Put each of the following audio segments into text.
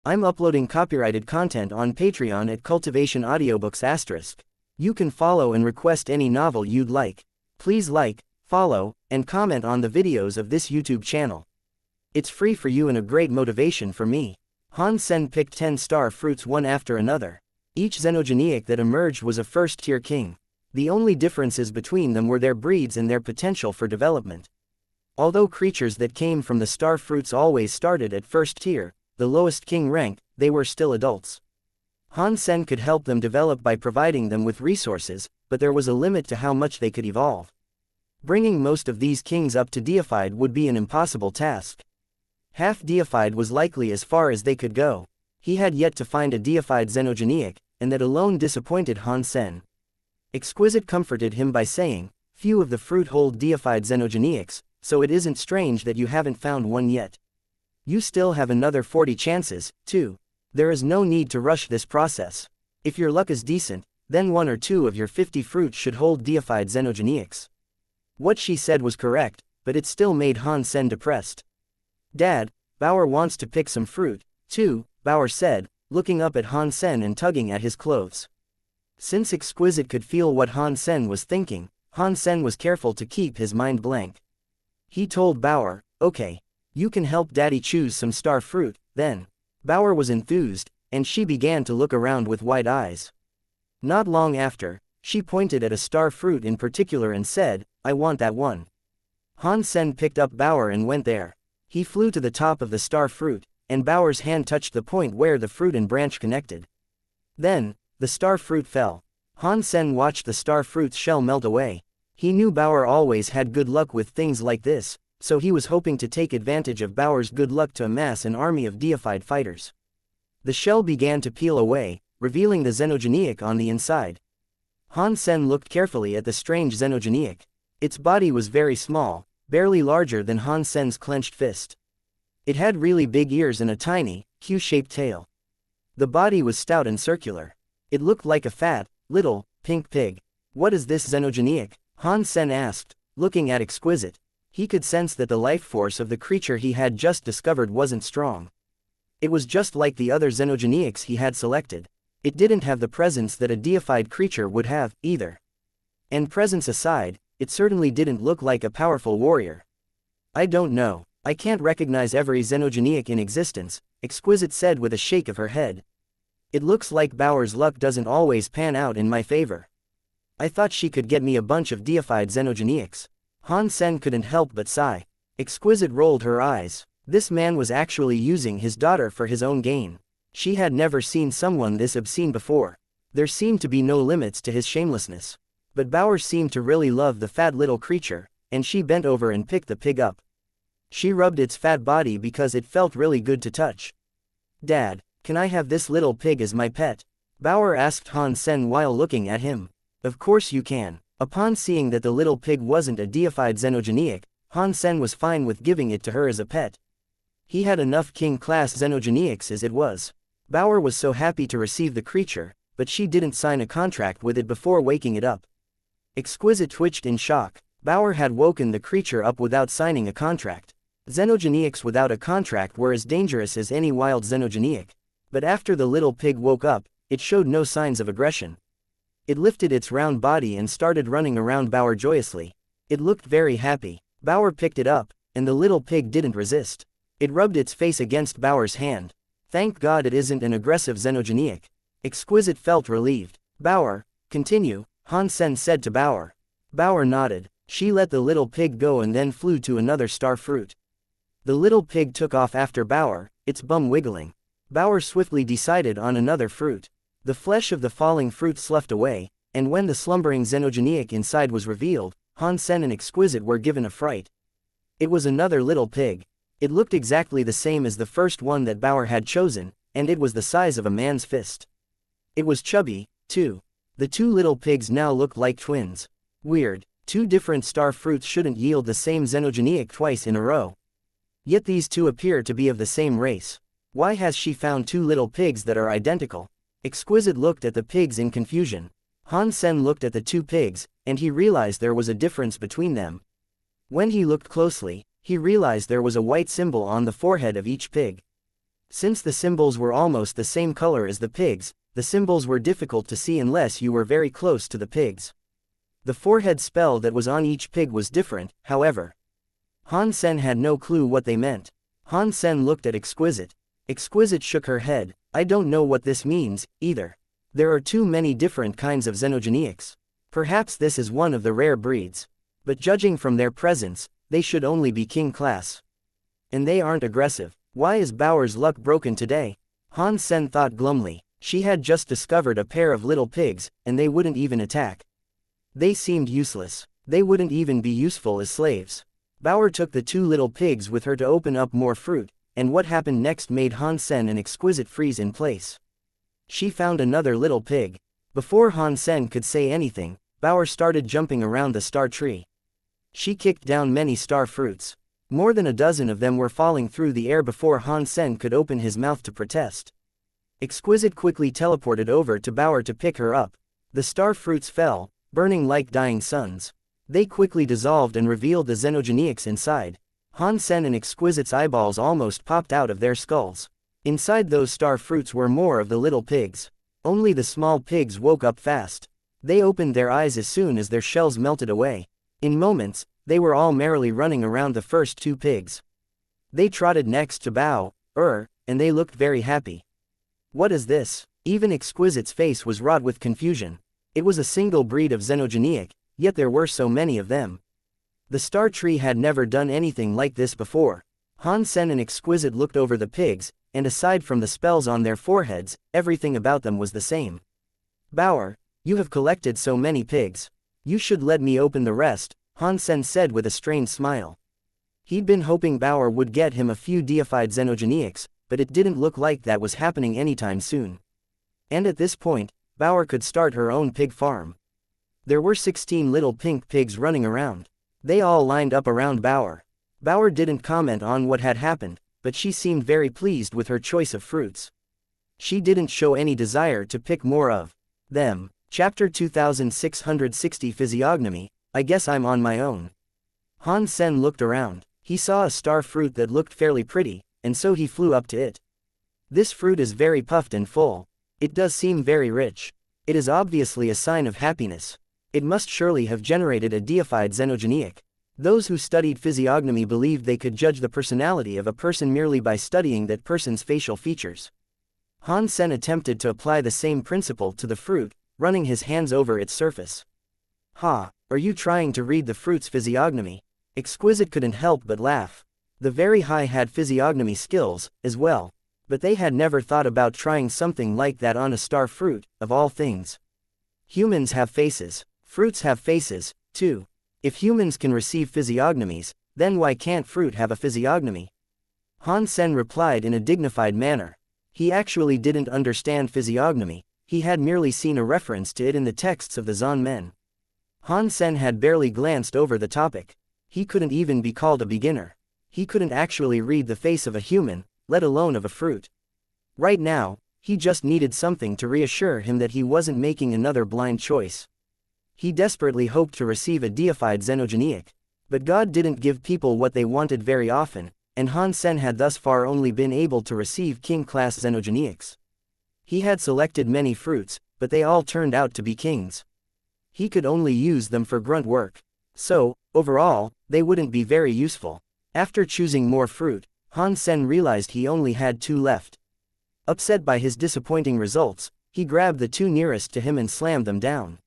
I'm uploading copyrighted content on Patreon at Cultivation Audiobooks*. You can follow and request any novel you'd like. Please like, follow, and comment on the videos of this YouTube channel. It's free for you and a great motivation for me. Han Sen picked 10 star fruits one after another. Each xenogeniac that emerged was a first-tier king. The only differences between them were their breeds and their potential for development. Although creatures that came from the star fruits always started at first tier, the lowest king rank, they were still adults. Han Sen could help them develop by providing them with resources, but there was a limit to how much they could evolve. Bringing most of these kings up to deified would be an impossible task. Half deified was likely as far as they could go. He had yet to find a deified xenogeniac, and that alone disappointed Han Sen. Exquisite comforted him by saying, "Few of the fruit hold deified xenogeniacs, so it isn't strange that you haven't found one yet. You still have another 40 chances, too. There is no need to rush this process. If your luck is decent, then 1 or 2 of your 50 fruits should hold deified xenogeniacs." What she said was correct, but it still made Han Sen depressed. "Dad, Bauer wants to pick some fruit, too," Bauer said, looking up at Han Sen and tugging at his clothes. Since Exquisite could feel what Han Sen was thinking, Han Sen was careful to keep his mind blank. He told Bauer, "Okay. You can help Daddy choose some star fruit, then." Bauer was enthused, and she began to look around with wide eyes. Not long after, she pointed at a star fruit in particular and said, "I want that one." Han Sen picked up Bauer and went there. He flew to the top of the star fruit, and Bauer's hand touched the point where the fruit and branch connected. Then, the star fruit fell. Han Sen watched the star fruit's shell melt away. He knew Bauer always had good luck with things like this, so he was hoping to take advantage of Bauer's good luck to amass an army of deified fighters. The shell began to peel away, revealing the xenogeniac on the inside. Han Sen looked carefully at the strange xenogeniac. Its body was very small, barely larger than Han Sen's clenched fist. It had really big ears and a tiny, Q-shaped tail. The body was stout and circular. It looked like a fat, little, pink pig. "What is this xenogeniac?" Han Sen asked, looking at Exquisite. He could sense that the life force of the creature he had just discovered wasn't strong. It was just like the other xenogeniacs he had selected. It didn't have the presence that a deified creature would have, either. And presence aside, it certainly didn't look like a powerful warrior. "I don't know. I can't recognize every xenogeniac in existence," Exquisite said with a shake of her head. "It looks like Bauer's luck doesn't always pan out in my favor. I thought she could get me a bunch of deified xenogeniacs." Han Sen couldn't help but sigh. Exquisite rolled her eyes. This man was actually using his daughter for his own gain. She had never seen someone this obscene before. There seemed to be no limits to his shamelessness. But Bauer seemed to really love the fat little creature, and she bent over and picked the pig up. She rubbed its fat body because it felt really good to touch. "Dad, can I have this little pig as my pet?" Bauer asked Han Sen while looking at him. "Of course you can." Upon seeing that the little pig wasn't a deified xenogeniac, Han Sen was fine with giving it to her as a pet. He had enough king-class xenogeniacs as it was. Bauer was so happy to receive the creature, but she didn't sign a contract with it before waking it up. Exquisite twitched in shock. Bauer had woken the creature up without signing a contract. Xenogeniacs without a contract were as dangerous as any wild xenogeniac. But after the little pig woke up, it showed no signs of aggression. It lifted its round body and started running around Bauer joyously. It looked very happy. Bauer picked it up, and the little pig didn't resist. It rubbed its face against Bauer's hand. "Thank God it isn't an aggressive xenogeniac." Exquisite felt relieved. "Bauer, continue," Han Sen said to Bauer. Bauer nodded. She let the little pig go and then flew to another star fruit. The little pig took off after Bauer, its bum wiggling. Bauer swiftly decided on another fruit. The flesh of the falling fruit sloughed away, and when the slumbering xenogeniac inside was revealed, Han Sen and Exquisite were given a fright. It was another little pig. It looked exactly the same as the first one that Bauer had chosen, and it was the size of a man's fist. It was chubby, too. The 2 little pigs now looked like twins. Weird. 2 different star fruits shouldn't yield the same xenogeniac twice in a row. Yet these 2 appear to be of the same race. Why has she found 2 little pigs that are identical? Exquisite looked at the pigs in confusion. Han Sen looked at the 2 pigs, and he realized there was a difference between them. When he looked closely, he realized there was a white symbol on the forehead of each pig. Since the symbols were almost the same color as the pigs, the symbols were difficult to see unless you were very close to the pigs. The forehead spell that was on each pig was different, however. Han Sen had no clue what they meant. Han Sen looked at Exquisite. Exquisite shook her head. I don't know what this means, either. There are too many different kinds of xenogenics. Perhaps this is one of the rare breeds. But judging from their presence, they should only be king class. And they aren't aggressive. Why is Baoer's luck broken today? Han Sen thought glumly. She had just discovered a pair of little pigs, and they wouldn't even attack. They seemed useless. They wouldn't even be useful as slaves. Baoer took the 2 little pigs with her to open up more fruit, and what happened next made Han Sen and Exquisite freeze in place. She found another little pig. Before Han Sen could say anything, Baoer started jumping around the star tree. She kicked down many star fruits. More than a dozen of them were falling through the air before Han Sen could open his mouth to protest. Exquisite quickly teleported over to Baoer to pick her up. The star fruits fell, burning like dying suns. They quickly dissolved and revealed the xenogenics inside. Han Sen and Exquisite's eyeballs almost popped out of their skulls. Inside those star fruits were more of the little pigs. Only the small pigs woke up fast. They opened their eyes as soon as their shells melted away. In moments, they were all merrily running around the first 2 pigs. They trotted next to Baoer, and they looked very happy. What is this? Even Exquisite's face was wrought with confusion. It was a single breed of xenogenic, yet there were so many of them. The star tree had never done anything like this before. Han Sen and Exquisite looked over the pigs, and aside from the spells on their foreheads, everything about them was the same. Baoer, you have collected so many pigs. You should let me open the rest, Han Sen said with a strained smile. He'd been hoping Baoer would get him a few deified xenogenics, but it didn't look like that was happening anytime soon. And at this point, Baoer could start her own pig farm. There were 16 little pink pigs running around. They all lined up around Baoer. Baoer didn't comment on what had happened, but she seemed very pleased with her choice of fruits. She didn't show any desire to pick more of them. Chapter 2660 Physiognomy, I guess I'm on my own. Han Sen looked around. He saw a star fruit that looked fairly pretty, and so he flew up to it. This fruit is very puffed and full. It does seem very rich. It is obviously a sign of happiness. It must surely have generated a deified xenogenic. Those who studied physiognomy believed they could judge the personality of a person merely by studying that person's facial features. Han Sen attempted to apply the same principle to the fruit, running his hands over its surface. Ha, are you trying to read the fruit's physiognomy? Exquisite couldn't help but laugh. The very high had physiognomy skills, as well. But they had never thought about trying something like that on a star fruit, of all things. Humans have faces. Fruits have faces, too. If humans can receive physiognomies, then why can't fruit have a physiognomy? Han Sen replied in a dignified manner. He actually didn't understand physiognomy. He had merely seen a reference to it in the texts of the Zhen men. Han Sen had barely glanced over the topic. He couldn't even be called a beginner. He couldn't actually read the face of a human, let alone of a fruit. Right now, he just needed something to reassure him that he wasn't making another blind choice. He desperately hoped to receive a deified xenogenic. But God didn't give people what they wanted very often, and Han Sen had thus far only been able to receive king-class xenogenics. He had selected many fruits, but they all turned out to be kings. He could only use them for grunt work. So, overall, they wouldn't be very useful. After choosing more fruit, Han Sen realized he only had 2 left. Upset by his disappointing results, he grabbed the 2 nearest to him and slammed them down.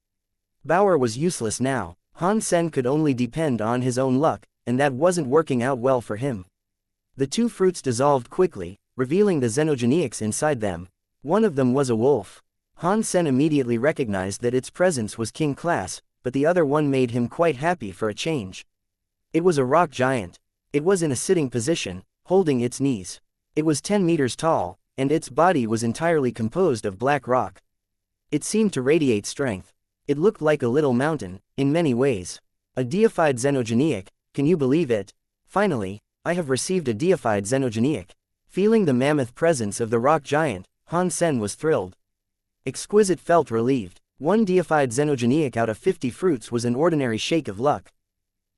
Baoer was useless now. Han Sen could only depend on his own luck, and that wasn't working out well for him. The 2 fruits dissolved quickly, revealing the xenogenics inside them. One of them was a wolf. Han Sen immediately recognized that its presence was king class, but the other one made him quite happy for a change. It was a rock giant. It was in a sitting position, holding its knees. It was 10 meters tall, and its body was entirely composed of black rock. It seemed to radiate strength. It looked like a little mountain, in many ways. A deified xenogenic, can you believe it? Finally, I have received a deified xenogenic. Feeling the mammoth presence of the rock giant, Han Sen was thrilled. Exquisite felt relieved. 1 deified xenogenic out of 50 fruits was an ordinary shake of luck.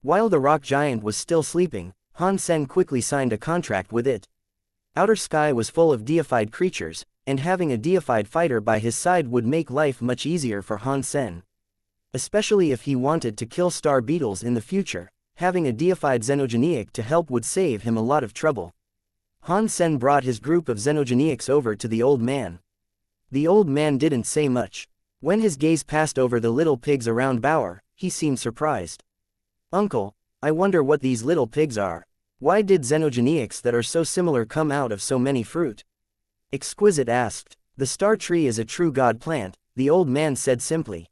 While the rock giant was still sleeping, Han Sen quickly signed a contract with it. Outer Sky was full of deified creatures, and having a deified fighter by his side would make life much easier for Han Sen. Especially if he wanted to kill star beetles in the future, having a deified xenogeniac to help would save him a lot of trouble. Han Sen brought his group of xenogeniacs over to the old man. The old man didn't say much. When his gaze passed over the little pigs around Bauer, he seemed surprised. "Uncle, I wonder what these little pigs are. Why did xenogeniacs that are so similar come out of so many fruit?" Exquisite asked. "The star tree is a true god plant," the old man said simply.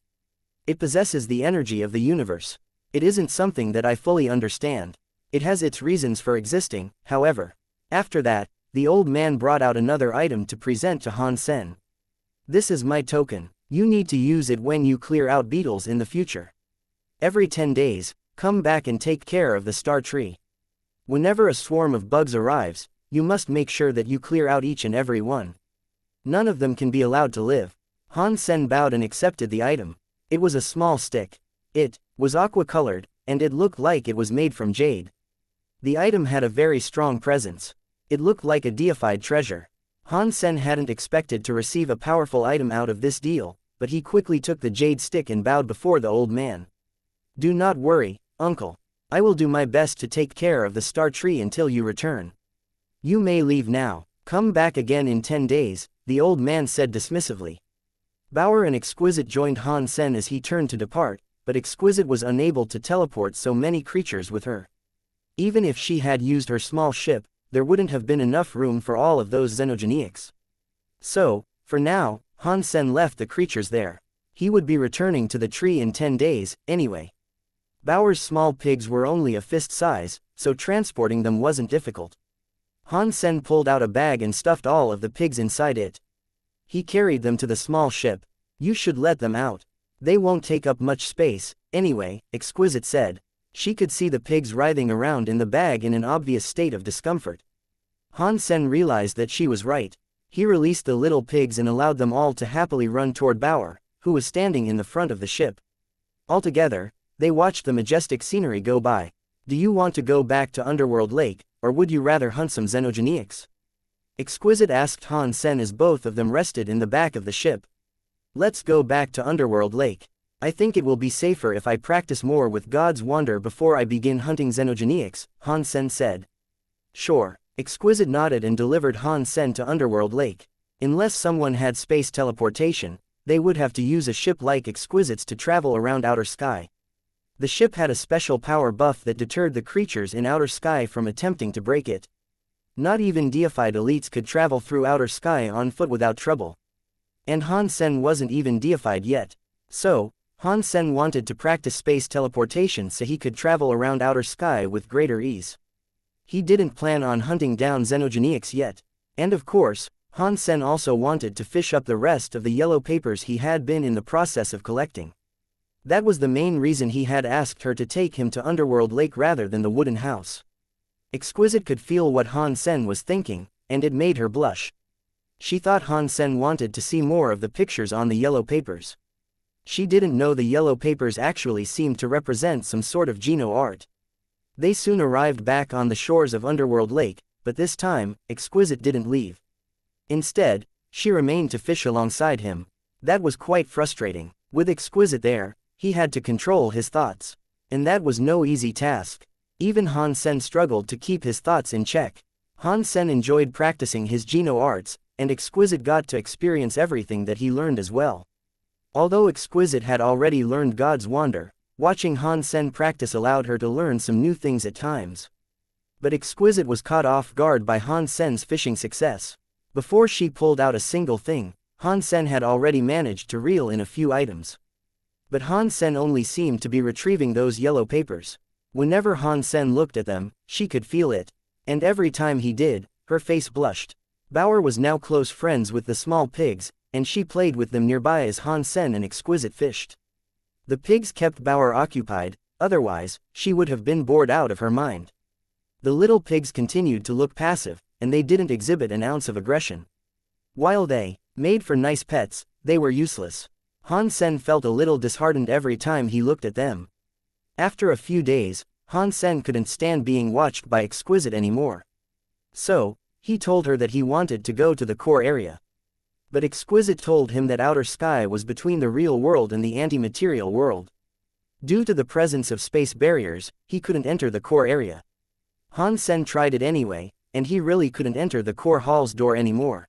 "It possesses the energy of the universe. It isn't something that I fully understand. It has its reasons for existing, however." After that, the old man brought out another item to present to Han Sen. "This is my token. You need to use it when you clear out beetles in the future. Every 10 days, come back and take care of the star tree. Whenever a swarm of bugs arrives, you must make sure that you clear out each and every one. None of them can be allowed to live." Han Sen bowed and accepted the item. It was a small stick. It was aqua-colored, and it looked like it was made from jade. The item had a very strong presence. It looked like a deified treasure. Han Sen hadn't expected to receive a powerful item out of this deal, but he quickly took the jade stick and bowed before the old man. "Do not worry, uncle. I will do my best to take care of the star tree until you return. You may leave now. Come back again in 10 days, the old man said dismissively. Bauer and Exquisite joined Han Sen as he turned to depart, but Exquisite was unable to teleport so many creatures with her. Even if she had used her small ship, there wouldn't have been enough room for all of those xenogeniacs. So, for now, Han Sen left the creatures there. He would be returning to the tree in 10 days, anyway. Bauer's small pigs were only a fist size, so transporting them wasn't difficult. Han Sen pulled out a bag and stuffed all of the pigs inside it. He carried them to the small ship. "You should let them out. They won't take up much space, anyway," Exquisite said. She could see the pigs writhing around in the bag in an obvious state of discomfort. Han Sen realized that she was right. He released the little pigs and allowed them all to happily run toward Bauer, who was standing in the front of the ship. Altogether, they watched the majestic scenery go by. "Do you want to go back to Underworld Lake, or would you rather hunt some xenogeniacs?" Exquisite asked Han Sen as both of them rested in the back of the ship. "Let's go back to Underworld Lake. I think it will be safer if I practice more with God's Wander before I begin hunting xenogeniacs," Han Sen said. "Sure." Exquisite nodded and delivered Han Sen to Underworld Lake. Unless someone had space teleportation, they would have to use a ship like Exquisite's to travel around Outer Sky. The ship had a special power buff that deterred the creatures in Outer Sky from attempting to break it. Not even deified elites could travel through Outer Sky on foot without trouble. And Han Sen wasn't even deified yet. So, Han Sen wanted to practice space teleportation so he could travel around Outer Sky with greater ease. He didn't plan on hunting down xenogeniacs yet. And of course, Han Sen also wanted to fish up the rest of the yellow papers he had been in the process of collecting. That was the main reason he had asked her to take him to Underworld Lake rather than the wooden house. Exquisite could feel what Han Sen was thinking, and it made her blush. She thought Han Sen wanted to see more of the pictures on the yellow papers. She didn't know the yellow papers actually seemed to represent some sort of Geno art. They soon arrived back on the shores of Underworld Lake, but this time, Exquisite didn't leave. Instead, she remained to fish alongside him. That was quite frustrating. With Exquisite there, he had to control his thoughts. And that was no easy task. Even Han Sen struggled to keep his thoughts in check. Han Sen enjoyed practicing his Geno arts, and Exquisite got to experience everything that he learned as well. Although Exquisite had already learned God's Wander, watching Han Sen practice allowed her to learn some new things at times. But Exquisite was caught off guard by Han Sen's fishing success. Before she pulled out a single thing, Han Sen had already managed to reel in a few items. But Han Sen only seemed to be retrieving those yellow papers. Whenever Han Sen looked at them, she could feel it. And every time he did, her face blushed. Bauer was now close friends with the small pigs, and she played with them nearby as Han Sen and Exquisite fished. The pigs kept Bauer occupied, otherwise, she would have been bored out of her mind. The little pigs continued to look passive, and they didn't exhibit an ounce of aggression. While they made for nice pets, they were useless. Han Sen felt a little disheartened every time he looked at them. After a few days, Han Sen couldn't stand being watched by Exquisite anymore. So, He told her that he wanted to go to the core area. But Exquisite told him that outer sky was between the real world and the anti-material world. Due to the presence of space barriers, he couldn't enter the core area. Han Sen tried it anyway, and he really couldn't enter the core hall's door anymore.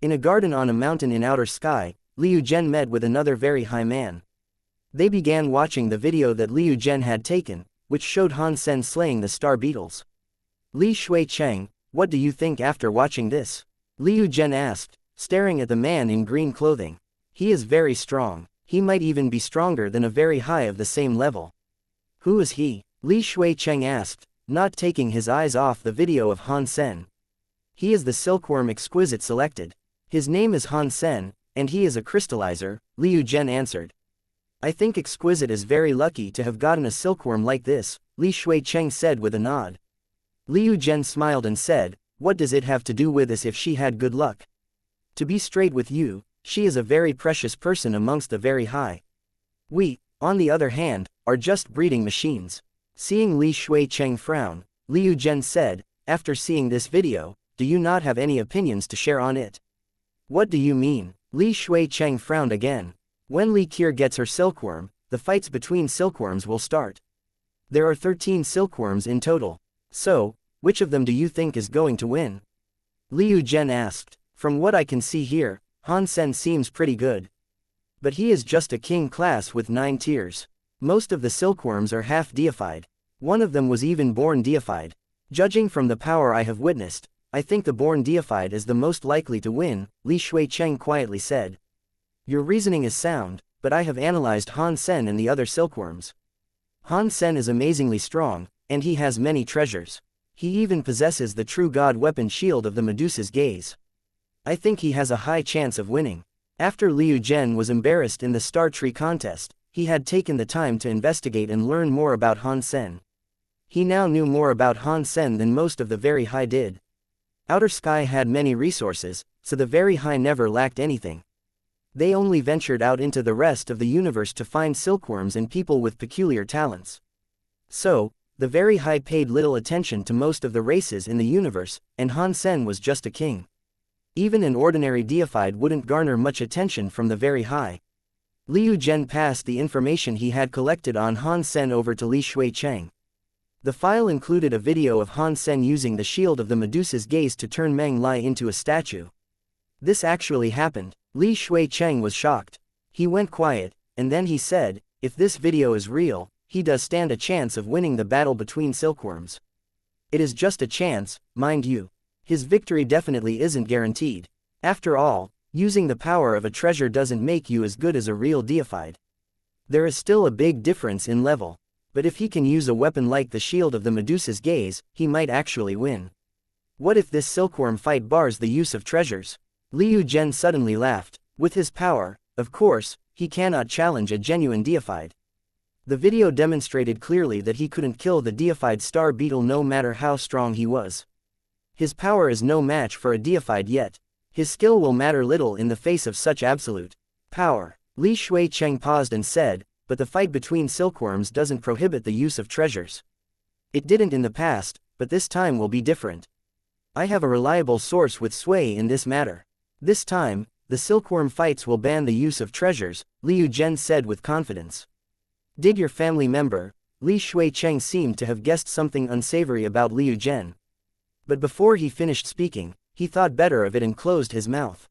In a garden on a mountain in outer sky, Liu Zhen met with another very high man. They began watching the video that Liu Zhen had taken, which showed Han Sen slaying the star beetles. Li Shui Cheng, what do you think after watching this? Liu Zhen asked, staring at the man in green clothing. He is very strong. He might even be stronger than a very high of the same level. Who is he? Li Shui Cheng asked, not taking his eyes off the video of Han Sen. He is the silkworm Exquisite selected. His name is Han Sen, and he is a crystallizer, Liu Zhen answered. I think Exquisite is very lucky to have gotten a silkworm like this, Li Shui Cheng said with a nod. Liu Zhen smiled and said, what does it have to do with us if she had good luck? To be straight with you, she is a very precious person amongst the very high. We, on the other hand, are just breeding machines. Seeing Li Shui Cheng frown, Liu Zhen said, after seeing this video, do you not have any opinions to share on it? What do you mean? Li Shui Cheng frowned again. When Li Kier gets her silkworm, the fights between silkworms will start. There are 13 silkworms in total. So, which of them do you think is going to win? Liu Zhen asked. From what I can see here, Han Sen seems pretty good. But he is just a king class with 9 tiers. Most of the silkworms are half deified. One of them was even born deified. Judging from the power I have witnessed, I think the born deified is the most likely to win, Li Shui Cheng quietly said. Your reasoning is sound, but I have analyzed Han Sen and the other silkworms. Han Sen is amazingly strong, and he has many treasures. He even possesses the true god weapon shield of the Medusa's gaze. I think he has a high chance of winning. After Liu Zhen was embarrassed in the Star Tree contest, he had taken the time to investigate and learn more about Han Sen. He now knew more about Han Sen than most of the very high did. Outer Sky had many resources, so the very high never lacked anything. They only ventured out into the rest of the universe to find silkworms and people with peculiar talents. So, the very high paid little attention to most of the races in the universe, and Han Sen was just a king. Even an ordinary deified wouldn't garner much attention from the very high. Liu Zhen passed the information he had collected on Han Sen over to Li Shui Cheng. The file included a video of Han Sen using the shield of the Medusa's gaze to turn Meng Lai into a statue. This actually happened. Li Shui Cheng was shocked. He went quiet, and then he said, if this video is real, he does stand a chance of winning the battle between silkworms. It is just a chance, mind you. His victory definitely isn't guaranteed. After all, using the power of a treasure doesn't make you as good as a real deified. There is still a big difference in level. But if he can use a weapon like the shield of the Medusa's gaze, he might actually win. What if this silkworm fight bars the use of treasures? Liu Zhen suddenly laughed. With his power, of course, he cannot challenge a genuine deified. The video demonstrated clearly that he couldn't kill the deified star beetle no matter how strong he was. His power is no match for a deified yet. His skill will matter little in the face of such absolute power. Li Shui Cheng paused and said, but the fight between silkworms doesn't prohibit the use of treasures. It didn't in the past, but this time will be different. I have a reliable source with sway in this matter. This time, the silkworm fights will ban the use of treasures, Liu Zhen said with confidence. Did your family member? Li Shui Cheng seemed to have guessed something unsavory about Liu Zhen. But before he finished speaking, he thought better of it and closed his mouth.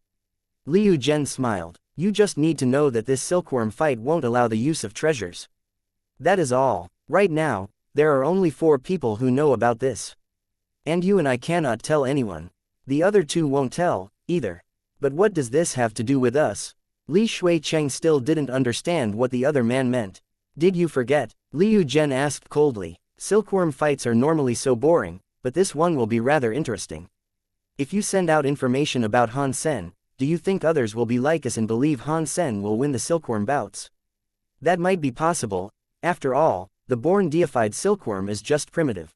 Liu Zhen smiled. You just need to know that this silkworm fight won't allow the use of treasures. That is all. Right now, there are only 4 people who know about this. And you and I cannot tell anyone. The other 2 won't tell, either. But what does this have to do with us? Li Shui Cheng still didn't understand what the other man meant. Did you forget? Liu Zhen asked coldly. Silkworm fights are normally so boring, but this one will be rather interesting. If you send out information about Han Sen, do you think others will be like us and believe Han Sen will win the silkworm bouts? That might be possible. After all, the born deified silkworm is just primitive.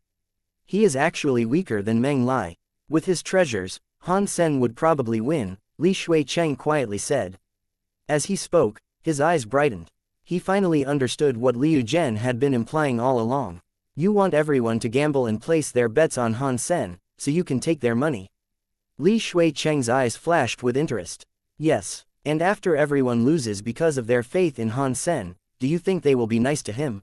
He is actually weaker than Meng Lai. With his treasures, Han Sen would probably win, Li Shui Cheng quietly said. As he spoke, his eyes brightened. He finally understood what Liu Zhen had been implying all along. You want everyone to gamble and place their bets on Han Sen, so you can take their money. Li Shuicheng's eyes flashed with interest. Yes, and after everyone loses because of their faith in Han Sen, do you think they will be nice to him?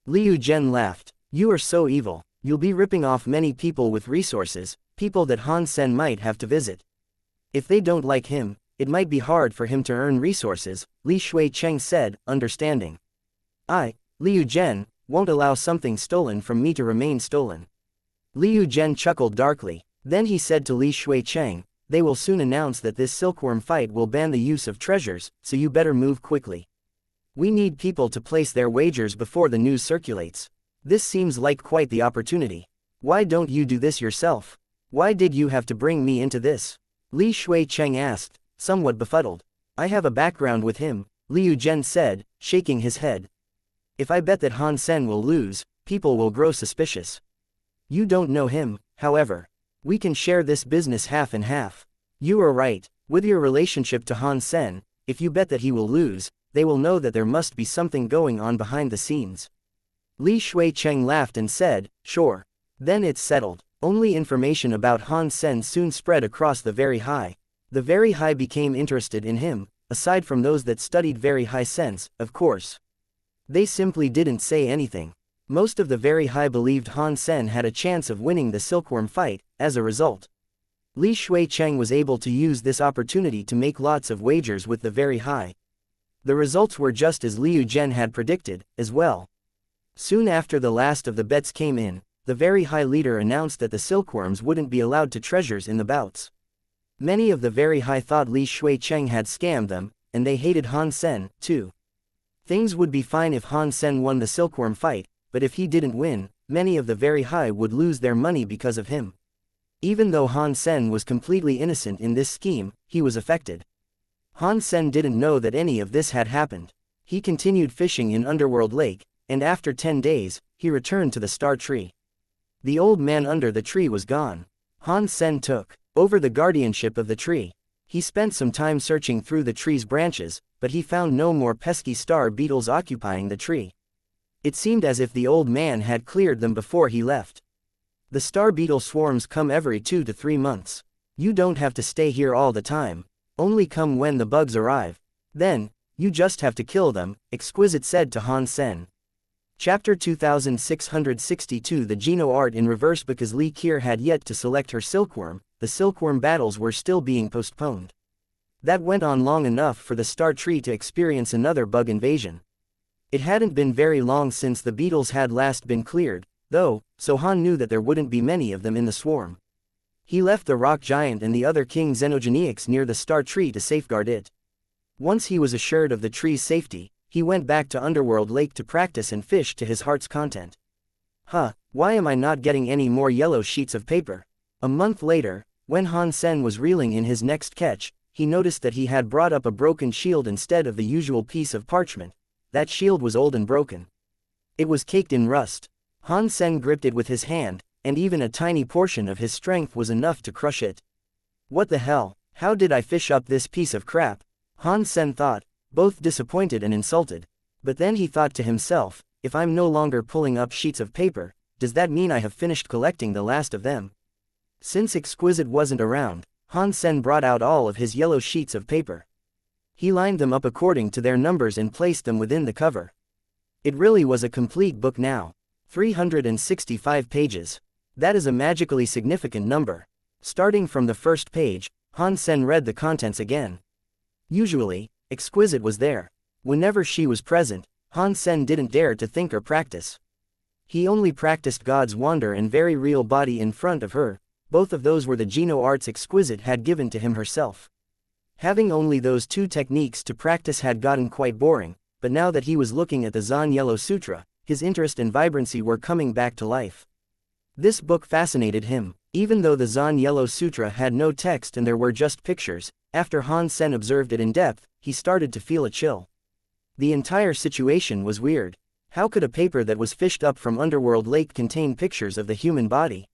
Liu Zhen laughed. You are so evil, you'll be ripping off many people with resources, people that Han Sen might have to visit. If they don't like him, it might be hard for him to earn resources, Li Shuicheng said, understanding. I, Liu Zhen, won't allow something stolen from me to remain stolen. Liu Zhen chuckled darkly. Then he said to Li Shuicheng, they will soon announce that this silkworm fight will ban the use of treasures, so you better move quickly. We need people to place their wagers before the news circulates. This seems like quite the opportunity. Why don't you do this yourself? Why did you have to bring me into this? Li Shuicheng asked, somewhat befuddled. I have a background with him, Liu Zhen said, shaking his head. If I bet that Han Sen will lose, people will grow suspicious. You don't know him, however. We can share this business half and half. You are right, with your relationship to Han Sen, if you bet that he will lose, they will know that there must be something going on behind the scenes. Li Shuicheng laughed and said, sure. Then it's settled. Only information about Han Sen soon spread across the Very High. The Very High became interested in him, aside from those that studied Very High sense, of course. They simply didn't say anything. Most of the Very High believed Han Sen had a chance of winning the silkworm fight. As a result, Li Shuicheng was able to use this opportunity to make lots of wagers with the Very High. The results were just as Liu Zhen had predicted, as well. Soon after the last of the bets came in, the Very High leader announced that the silkworms wouldn't be allowed to treasures in the bouts. Many of the Very High thought Li Shuicheng had scammed them, and they hated Han Sen, too. Things would be fine if Han Sen won the silkworm fight, but if he didn't win, many of the Very High would lose their money because of him. Even though Han Sen was completely innocent in this scheme, he was affected. Han Sen didn't know that any of this had happened. He continued fishing in Underworld Lake, and after 10 days, he returned to the star tree. The old man under the tree was gone. Han Sen took over the guardianship of the tree. He spent some time searching through the tree's branches, but he found no more pesky star beetles occupying the tree. It seemed as if the old man had cleared them before he left. The star beetle swarms come every 2 to 3 months. You don't have to stay here all the time. Only come when the bugs arrive. Then, you just have to kill them, Exquisite said to Han Sen. Chapter 2662 The Geno Art in Reverse. Because Li Kier had yet to select her silkworm, the silkworm battles were still being postponed. That went on long enough for the star tree to experience another bug invasion. It hadn't been very long since the beetles had last been cleared, though, so Han knew that there wouldn't be many of them in the swarm. He left the rock giant and the other king Xenogeniacs near the star tree to safeguard it. Once he was assured of the tree's safety, he went back to Underworld Lake to practice and fish to his heart's content. Why am I not getting any more yellow sheets of paper? A month later, when Han Sen was reeling in his next catch, he noticed that he had brought up a broken shield instead of the usual piece of parchment. That shield was old and broken. It was caked in rust. Han Sen gripped it with his hand, and even a tiny portion of his strength was enough to crush it. What the hell, how did I fish up this piece of crap? Han Sen thought, both disappointed and insulted. But then he thought to himself, if I'm no longer pulling up sheets of paper, does that mean I have finished collecting the last of them? Since Exquisite wasn't around, Han Sen brought out all of his yellow sheets of paper. He lined them up according to their numbers and placed them within the cover. It really was a complete book now. 365 pages. That is a magically significant number. Starting from the first page, Han Sen read the contents again. Usually, Exquisite was there. Whenever she was present, Han Sen didn't dare to think or practice. He only practiced God's Wander and Very Real Body in front of her. Both of those were the Geno arts Exquisite had given to him herself. Having only those two techniques to practice had gotten quite boring, but now that he was looking at the Zhan Yellow Sutra, his interest and vibrancy were coming back to life. This book fascinated him, even though the Zhan Yellow Sutra had no text and there were just pictures. After Han Sen observed it in depth, he started to feel a chill. The entire situation was weird. How could a paper that was fished up from Underworld Lake contain pictures of the human body?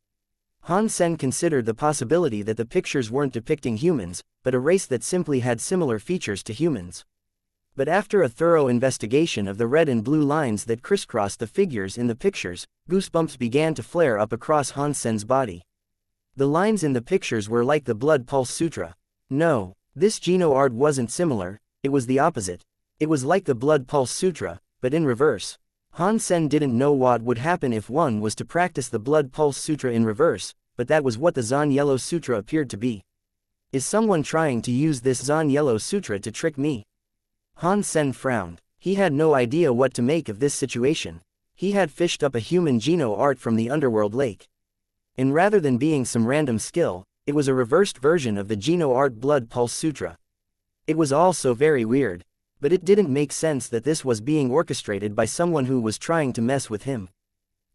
Han Sen considered the possibility that the pictures weren't depicting humans, but a race that simply had similar features to humans. But after a thorough investigation of the red and blue lines that crisscrossed the figures in the pictures, goosebumps began to flare up across Han Sen's body. The lines in the pictures were like the Blood Pulse Sutra. No, this Geno art wasn't similar, it was the opposite. It was like the Blood Pulse Sutra, but in reverse. Han Sen didn't know what would happen if one was to practice the Blood Pulse Sutra in reverse, but that was what the Zhen Yellow Sutra appeared to be. Is someone trying to use this Zhen Yellow Sutra to trick me? Han Sen frowned. He had no idea what to make of this situation. He had fished up a human Geno art from the underworld lake. And rather than being some random skill, it was a reversed version of the Geno art Blood Pulse Sutra. It was all so very weird. But it didn't make sense that this was being orchestrated by someone who was trying to mess with him.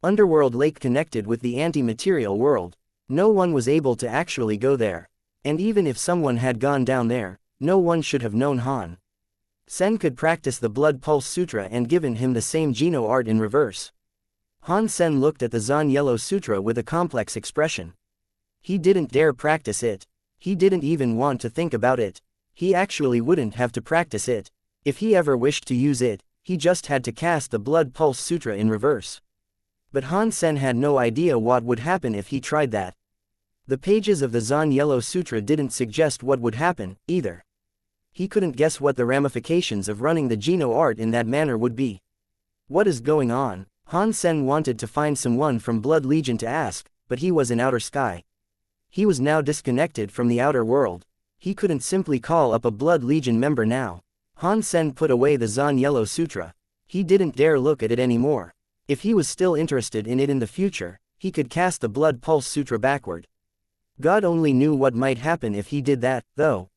Underworld Lake connected with the anti-material world. No one was able to actually go there. And even if someone had gone down there, no one should have known Han Sen could practice the Blood Pulse Sutra and given him the same Geno art in reverse. Han Sen looked at the Zhen Yellow Sutra with a complex expression. He didn't dare practice it. He didn't even want to think about it. He actually wouldn't have to practice it. If he ever wished to use it, he just had to cast the Blood Pulse Sutra in reverse. But Han Sen had no idea what would happen if he tried that. The pages of the Zhen Yellow Sutra didn't suggest what would happen, either. He couldn't guess what the ramifications of running the Geno art in that manner would be. What is going on? Han Sen wanted to find someone from Blood Legion to ask, but he was in outer sky. He was now disconnected from the outer world. He couldn't simply call up a Blood Legion member now. Han Sen put away the Zhen Yellow Sutra. He didn't dare look at it anymore. If he was still interested in it in the future, he could cast the Blood Pulse Sutra backward. God only knew what might happen if he did that, though.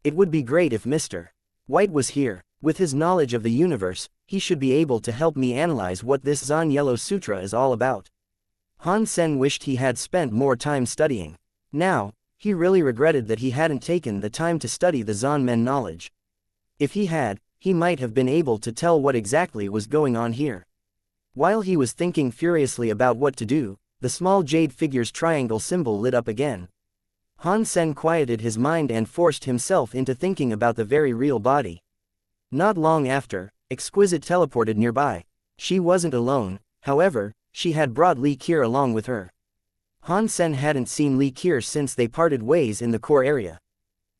It would be great if Mr. White was here. With his knowledge of the universe, he should be able to help me analyze what this Zhen Yellow Sutra is all about. Han Sen wished he had spent more time studying. Now, he really regretted that he hadn't taken the time to study the Zhen Men knowledge. If he had, he might have been able to tell what exactly was going on here. While he was thinking furiously about what to do, the small jade figure's triangle symbol lit up again. Han Sen quieted his mind and forced himself into thinking about the very real body. Not long after, Exquisite teleported nearby. She wasn't alone, however, she had brought Li Kier along with her. Han Sen hadn't seen Li Kier since they parted ways in the core area.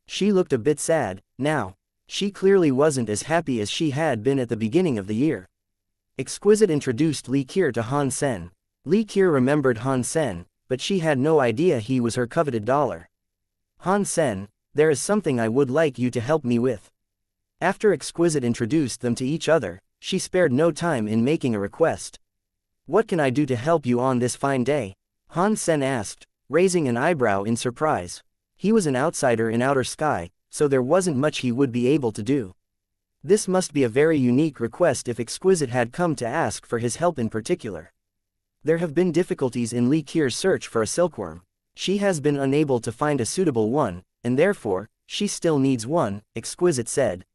She looked a bit sad, now. She clearly wasn't as happy as she had been at the beginning of the year. Exquisite introduced Li Kier to Han Sen. Li Kier remembered Han Sen, but she had no idea he was her coveted dollar. Han Sen, there is something I would like you to help me with. After Exquisite introduced them to each other, she spared no time in making a request. What can I do to help you on this fine day? Han Sen asked, raising an eyebrow in surprise. He was an outsider in outer sky, so there wasn't much he would be able to do. This must be a very unique request if Exquisite had come to ask for his help in particular. There have been difficulties in Li Kier's search for a silkworm. She has been unable to find a suitable one, and therefore, she still needs one, Exquisite said.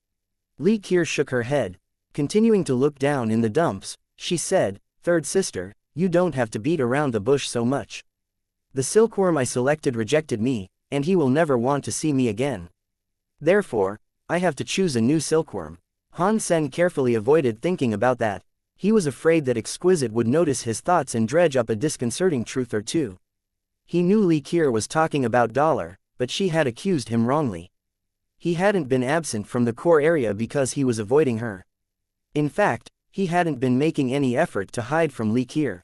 Li Kier shook her head. Continuing to look down in the dumps, she said, "Third sister, you don't have to beat around the bush so much. The silkworm I selected rejected me, and he will never want to see me again. Therefore, I have to choose a new silkworm." Han Sen carefully avoided thinking about that. He was afraid that Exquisite would notice his thoughts and dredge up a disconcerting truth or two. He knew Li Kier was talking about dollar, but she had accused him wrongly. He hadn't been absent from the core area because he was avoiding her. In fact, he hadn't been making any effort to hide from Li Kier.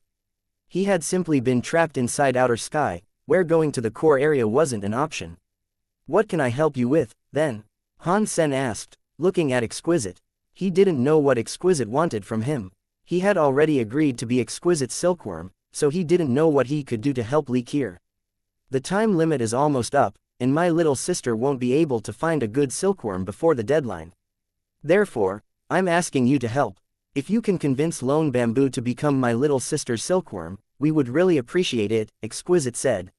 He had simply been trapped inside outer sky, where going to the core area wasn't an option. "What can I help you with, then?" Han Sen asked, looking at Exquisite. He didn't know what Exquisite wanted from him. He had already agreed to be Exquisite's silkworm, so he didn't know what he could do to help Li Kier. "The time limit is almost up, and my little sister won't be able to find a good silkworm before the deadline. Therefore, I'm asking you to help. If you can convince Lone Bamboo to become my little sister's silkworm, we would really appreciate it," Exquisite said.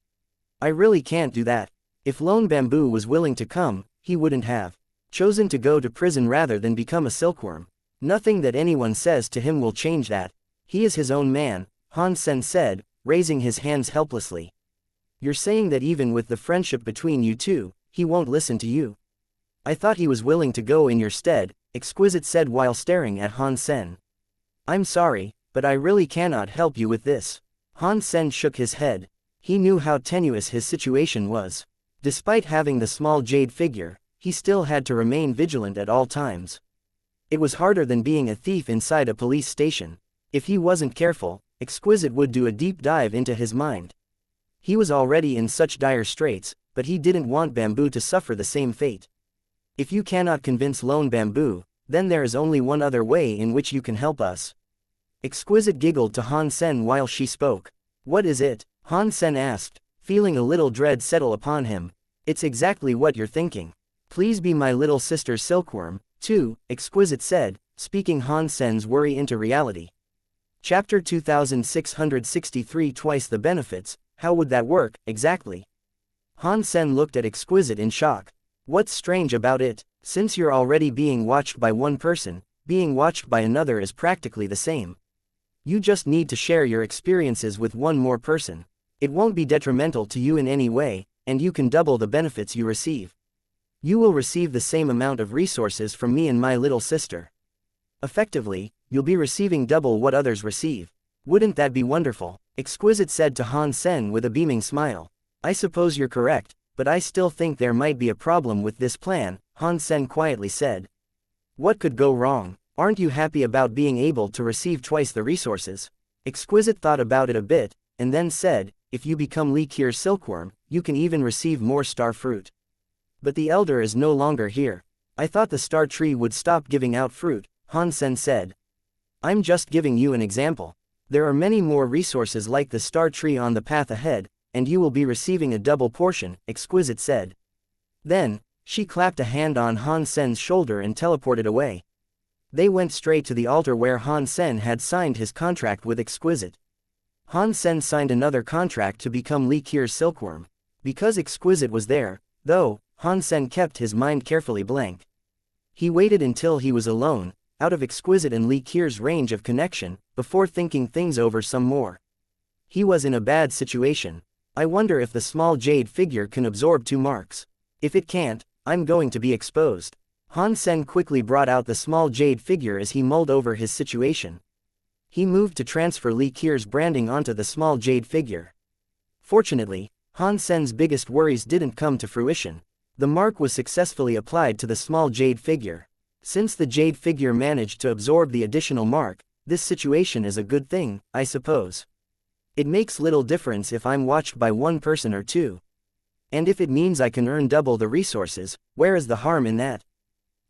"I really can't do that. If Lone Bamboo was willing to come, he wouldn't have chosen to go to prison rather than become a silkworm. Nothing that anyone says to him will change that. He is his own man," Han Sen said, raising his hands helplessly. "You're saying that even with the friendship between you two, he won't listen to you?" "I thought he was willing to go in your stead," Exquisite said while staring at Han Sen. "I'm sorry, but I really cannot help you with this." Han Sen shook his head. He knew how tenuous his situation was. Despite having the small jade figure, he still had to remain vigilant at all times. It was harder than being a thief inside a police station. If he wasn't careful, Exquisite would do a deep dive into his mind. He was already in such dire straits, but he didn't want Bamboo to suffer the same fate. If you cannot convince Lone Bamboo, then there is only one other way in which you can help us. Exquisite giggled to Han Sen while she spoke. What is it? Han Sen asked, feeling a little dread settle upon him. It's exactly what you're thinking. Please be my little sister's silkworm, too, Exquisite said, speaking Han Sen's worry into reality. Chapter 2663 Twice the benefits. How would that work, exactly? Han Sen looked at Exquisite in shock. What's strange about it? Since you're already being watched by one person, being watched by another is practically the same. You just need to share your experiences with one more person. It won't be detrimental to you in any way, and you can double the benefits you receive. You will receive the same amount of resources from me and my little sister. Effectively, you'll be receiving double what others receive. Wouldn't that be wonderful? Exquisite said to Han Sen with a beaming smile. I suppose you're correct, but I still think there might be a problem with this plan, Han Sen quietly said. What could go wrong? Aren't you happy about being able to receive twice the resources? Exquisite thought about it a bit, and then said, if you become Li Qir's silkworm, you can even receive more star fruit. But the elder is no longer here. I thought the star tree would stop giving out fruit, Han Sen said. I'm just giving you an example. There are many more resources like the star tree on the path ahead, and you will be receiving a double portion, Exquisite said. Then, she clapped a hand on Han Sen's shoulder and teleported away. They went straight to the altar where Han Sen had signed his contract with Exquisite. Han Sen signed another contract to become Li Qir's silkworm. Because Exquisite was there, though, Han Sen kept his mind carefully blank. He waited until he was alone, out of Exquisite and Li Qir's range of connection, before thinking things over some more. He was in a bad situation. I wonder if the small jade figure can absorb 2 marks. If it can't, I'm going to be exposed. Han Sen quickly brought out the small jade figure as he mulled over his situation. He moved to transfer Li Qir's branding onto the small jade figure. Fortunately, Han Sen's biggest worries didn't come to fruition. The mark was successfully applied to the small jade figure. Since the jade figure managed to absorb the additional mark, this situation is a good thing, I suppose. It makes little difference if I'm watched by one person or two. And if it means I can earn double the resources, where is the harm in that?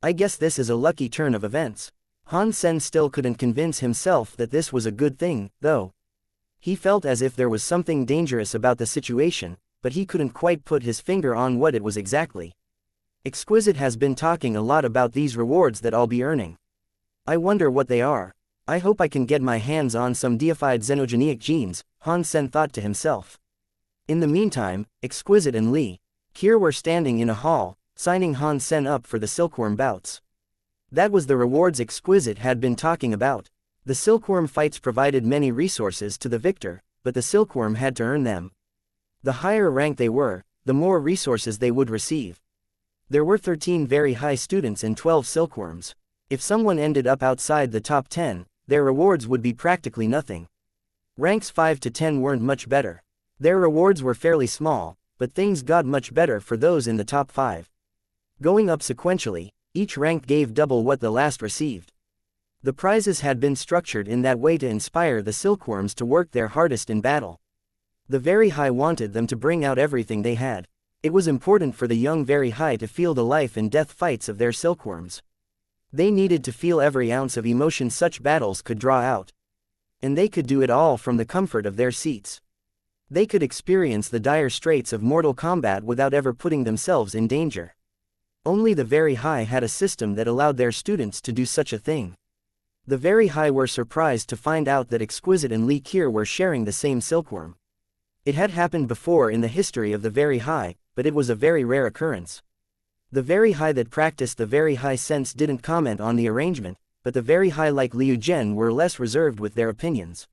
I guess this is a lucky turn of events. Han Sen still couldn't convince himself that this was a good thing, though. He felt as if there was something dangerous about the situation, but he couldn't quite put his finger on what it was exactly. Exquisite has been talking a lot about these rewards that I'll be earning. I wonder what they are. I hope I can get my hands on some deified xenogenic genes, Han Sen thought to himself. In the meantime, Exquisite and Li Qir were standing in a hall, signing Han Sen up for the silkworm bouts. That was the rewards Exquisite had been talking about. The silkworm fights provided many resources to the victor, but the silkworm had to earn them. The higher rank they were, the more resources they would receive. There were 13 very high students and 12 silkworms. If someone ended up outside the top 10, their rewards would be practically nothing. Ranks 5 to 10 weren't much better. Their rewards were fairly small, but things got much better for those in the top 5. Going up sequentially, each rank gave double what the last received. The prizes had been structured in that way to inspire the silkworms to work their hardest in battle. The Very High wanted them to bring out everything they had. It was important for the young Very High to feel the life and death fights of their silkworms. They needed to feel every ounce of emotion such battles could draw out. And they could do it all from the comfort of their seats. They could experience the dire straits of mortal combat without ever putting themselves in danger. Only the Very High had a system that allowed their students to do such a thing. The Very High were surprised to find out that Exquisite and Li Qir were sharing the same silkworm. It had happened before in the history of the Very High, but it was a very rare occurrence. The Very High that practiced the Very High sense didn't comment on the arrangement, but the Very High like Liu Zhen were less reserved with their opinions.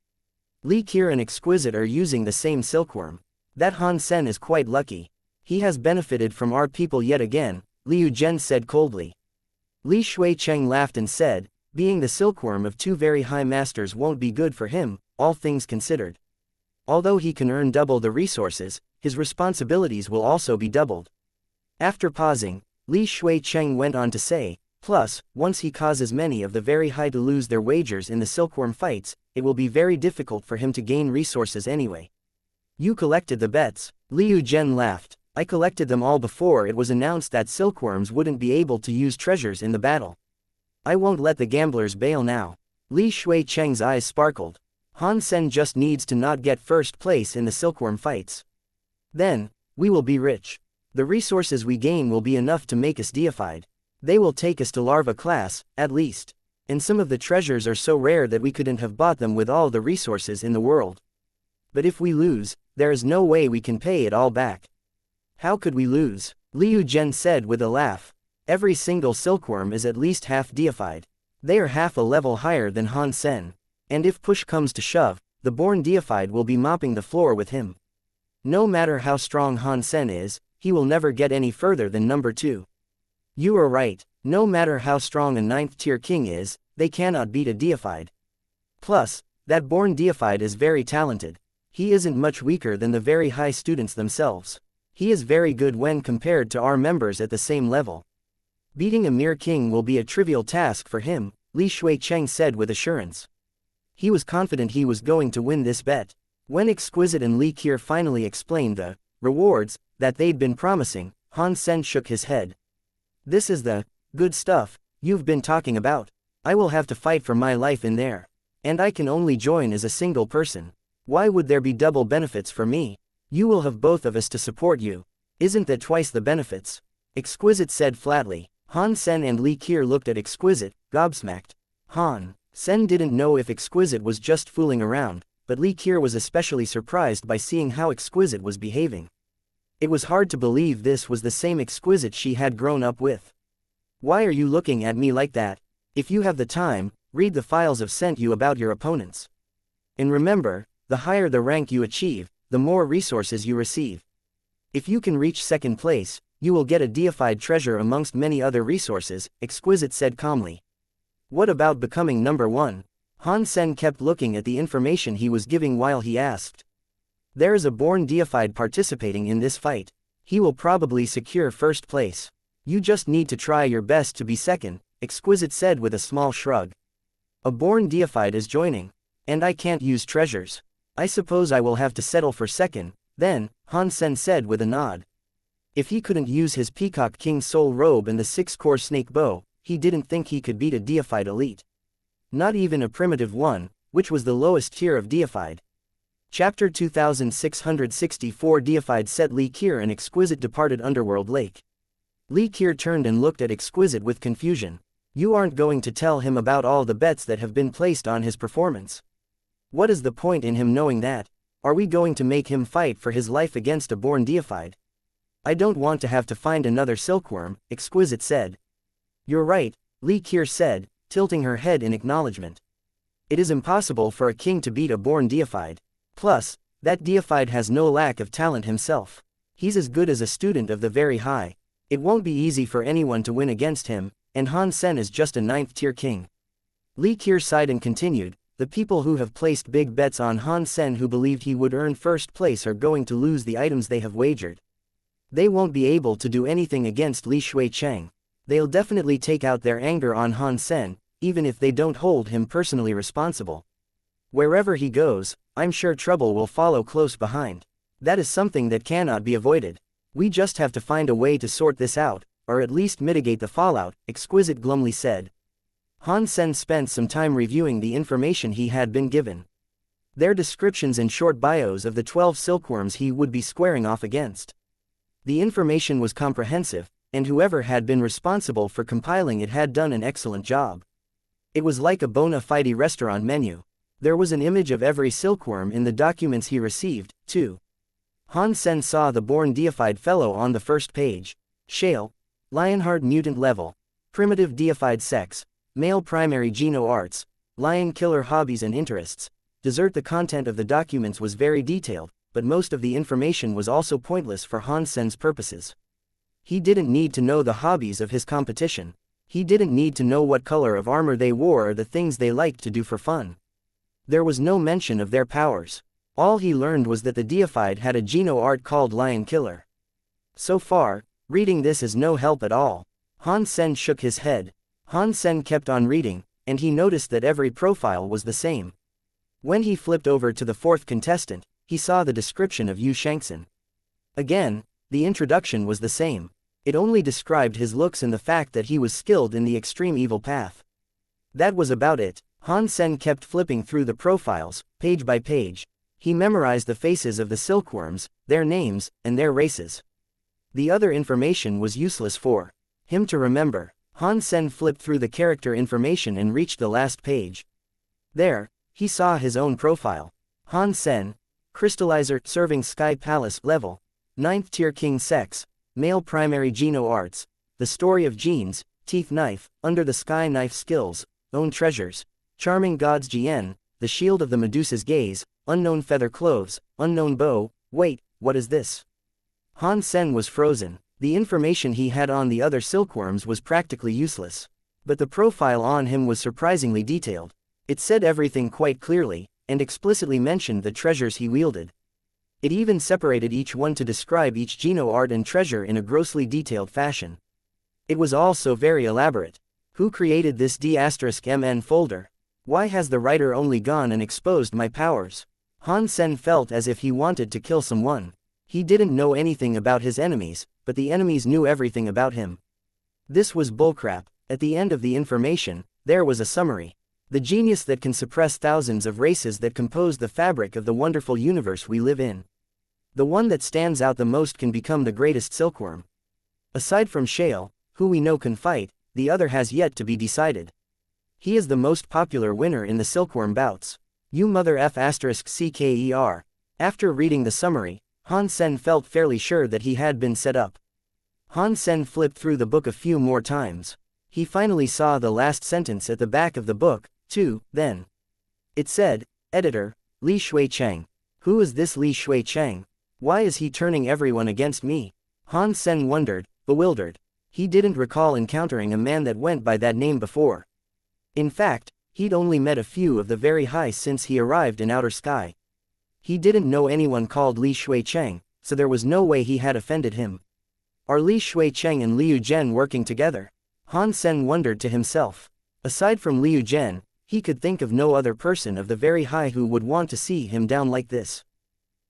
Li Qir and Exquisite are using the same silkworm. That Han Sen is quite lucky. He has benefited from our people yet again, Liu Zhen said coldly. Li Shuicheng laughed and said, being the silkworm of 2 Very High masters won't be good for him, all things considered. Although he can earn double the resources, his responsibilities will also be doubled. After pausing, Li Shuicheng went on to say, plus, once he causes many of the very high to lose their wagers in the silkworm fights, it will be very difficult for him to gain resources anyway. You collected the bets. Liu Zhen laughed. I collected them all before it was announced that silkworms wouldn't be able to use treasures in the battle. I won't let the gamblers bail now. Li Shuicheng's eyes sparkled. Han Sen just needs to not get first place in the silkworm fights. Then, we will be rich. The resources we gain will be enough to make us deified. They will take us to larva class, at least. And some of the treasures are so rare that we couldn't have bought them with all the resources in the world. But if we lose, there is no way we can pay it all back. How could we lose? Liu Zhen said with a laugh. Every single silkworm is at least half deified. They are half a level higher than Han Sen. And if push comes to shove, the born deified will be mopping the floor with him. No matter how strong Han Sen is, he will never get any further than number 2. You are right, no matter how strong a 9th tier king is, they cannot beat a deified. Plus, that born deified is very talented. He isn't much weaker than the very high students themselves. He is very good when compared to our members at the same level. Beating a mere king will be a trivial task for him, Li Shuicheng said with assurance. He was confident he was going to win this bet. When Exquisite and Li Qiu finally explained the rewards that they'd been promising, Han Sen shook his head. This is the good stuff you've been talking about. I will have to fight for my life in there. And I can only join as a single person. Why would there be double benefits for me? You will have both of us to support you. Isn't that twice the benefits? Exquisite said flatly. Han Sen and Li Qiu looked at Exquisite, gobsmacked. Han Sen didn't know if Exquisite was just fooling around, but Li Qiu was especially surprised by seeing how Exquisite was behaving. It was hard to believe this was the same Exquisite she had grown up with. Why are you looking at me like that? If you have the time, read the files I've sent you about your opponents. And remember, the higher the rank you achieve, the more resources you receive. If you can reach second place, you will get a deified treasure amongst many other resources, Exquisite said calmly. What about becoming number 1? Han Sen kept looking at the information he was giving while he asked. There is a born deified participating in this fight. He will probably secure first place. You just need to try your best to be second, Exquisite said with a small shrug. A born deified is joining. And I can't use treasures. I suppose I will have to settle for second, then, Han Sen said with a nod. If he couldn't use his Peacock King's soul robe and the 6-core snake bow, he didn't think he could beat a deified elite. Not even a primitive one, which was the lowest tier of deified. Chapter 2664 Deified set Li Qiu and Exquisite departed Underworld Lake. Li Qiu turned and looked at Exquisite with confusion. You aren't going to tell him about all the bets that have been placed on his performance. What is the point in him knowing that? Are we going to make him fight for his life against a born deified? I don't want to have to find another silkworm, Exquisite said. You're right, Li Qiu said, tilting her head in acknowledgement. It is impossible for a king to beat a born deified. Plus, that deified has no lack of talent himself. He's as good as a student of the very high. It won't be easy for anyone to win against him, and Han Sen is just a 9th tier king. Li Qiu sighed and continued. The people who have placed big bets on Han Sen who believed he would earn first place are going to lose the items they have wagered. They won't be able to do anything against Li Shuicheng. They'll definitely take out their anger on Han Sen, even if they don't hold him personally responsible. Wherever he goes, I'm sure trouble will follow close behind. That is something that cannot be avoided. We just have to find a way to sort this out, or at least mitigate the fallout, Exquisite glumly said. Han Sen spent some time reviewing the information he had been given. Their descriptions and short bios of the 12 silkworms he would be squaring off against. The information was comprehensive, and whoever had been responsible for compiling it had done an excellent job. It was like a bona fide restaurant menu. There was an image of every silkworm in the documents he received, too. Han Sen saw the born deified fellow on the first page. Shale. Lionheart mutant level. Primitive deified sex. Male primary geno arts. Lion killer hobbies and interests. The content of the documents was very detailed, but most of the information was also pointless for Han Sen's purposes. He didn't need to know the hobbies of his competition. He didn't need to know what color of armor they wore or the things they liked to do for fun. There was no mention of their powers. All he learned was that the deified had a Geno art called Lion Killer. So far, reading this is no help at all. Han Sen shook his head. Han Sen kept on reading, and he noticed that every profile was the same. When he flipped over to the fourth contestant, he saw the description of Yu Shangxin. Again, the introduction was the same. It only described his looks and the fact that he was skilled in the extreme evil path. That was about it. Han Sen kept flipping through the profiles, page by page. He memorized the faces of the silkworms, their names, and their races. The other information was useless for him to remember. Han Sen flipped through the character information and reached the last page. There, he saw his own profile. Han Sen, Crystallizer, serving Sky Palace, level 9th tier, King sex, male, primary Geno arts, the story of genes, teeth knife, under the sky knife skills, own treasures, charming gods Zhen, the shield of the Medusa's gaze, unknown feather clothes, unknown bow. Wait, what is this? Han Sen was frozen. The information he had on the other silkworms was practically useless. But the profile on him was surprisingly detailed. It said everything quite clearly, and explicitly mentioned the treasures he wielded. It even separated each one to describe each Geno art and treasure in a grossly detailed fashion. It was all so very elaborate. Who created this D*MN folder? Why has the writer only gone and exposed my powers? Han Sen felt as if he wanted to kill someone. He didn't know anything about his enemies, but the enemies knew everything about him. This was bullcrap. At the end of the information, there was a summary. The genius that can suppress thousands of races that compose the fabric of the wonderful universe we live in. The one that stands out the most can become the greatest silkworm. Aside from Shale, who we know can fight, the other has yet to be decided. He is the most popular winner in the silkworm bouts. You mother F***CKER. After reading the summary, Han Sen felt fairly sure that he had been set up. Han Sen flipped through the book a few more times. He finally saw the last sentence at the back of the book, too, then. It said, Editor, Li Shui Cheng. Who is this Li Shui Cheng? Why is he turning everyone against me? Han Sen wondered, bewildered. He didn't recall encountering a man that went by that name before. In fact, he'd only met a few of the very high since he arrived in Outer Sky. He didn't know anyone called Li Shui Cheng, so there was no way he had offended him. Are Li Shui Cheng and Liu Zhen working together? Han Sen wondered to himself. Aside from Liu Zhen, he could think of no other person of the very high who would want to see him down like this.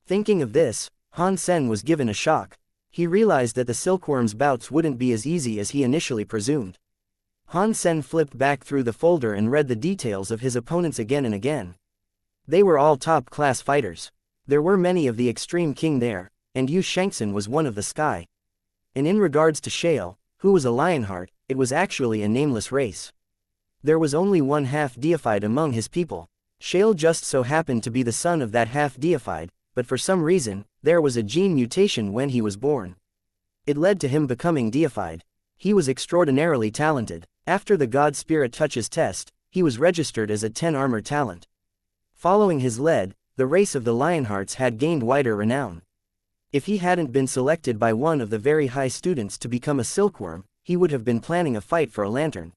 Thinking of this, Han Sen was given a shock. He realized that the silkworm's bouts wouldn't be as easy as he initially presumed. Han Sen flipped back through the folder and read the details of his opponents again and again. They were all top-class fighters. There were many of the Extreme King there, and Yu Shangxin was one of the Sky. And in regards to Shale, who was a Lionheart, it was actually a nameless race. There was only one half-deified among his people. Shale just so happened to be the son of that half-deified, but for some reason, there was a gene mutation when he was born. It led to him becoming deified. He was extraordinarily talented. After the God Spirit Touches test, he was registered as a 10 armor talent. Following his lead, the race of the Lionhearts had gained wider renown. If he hadn't been selected by one of the very high students to become a silkworm, he would have been planning a fight for a lantern.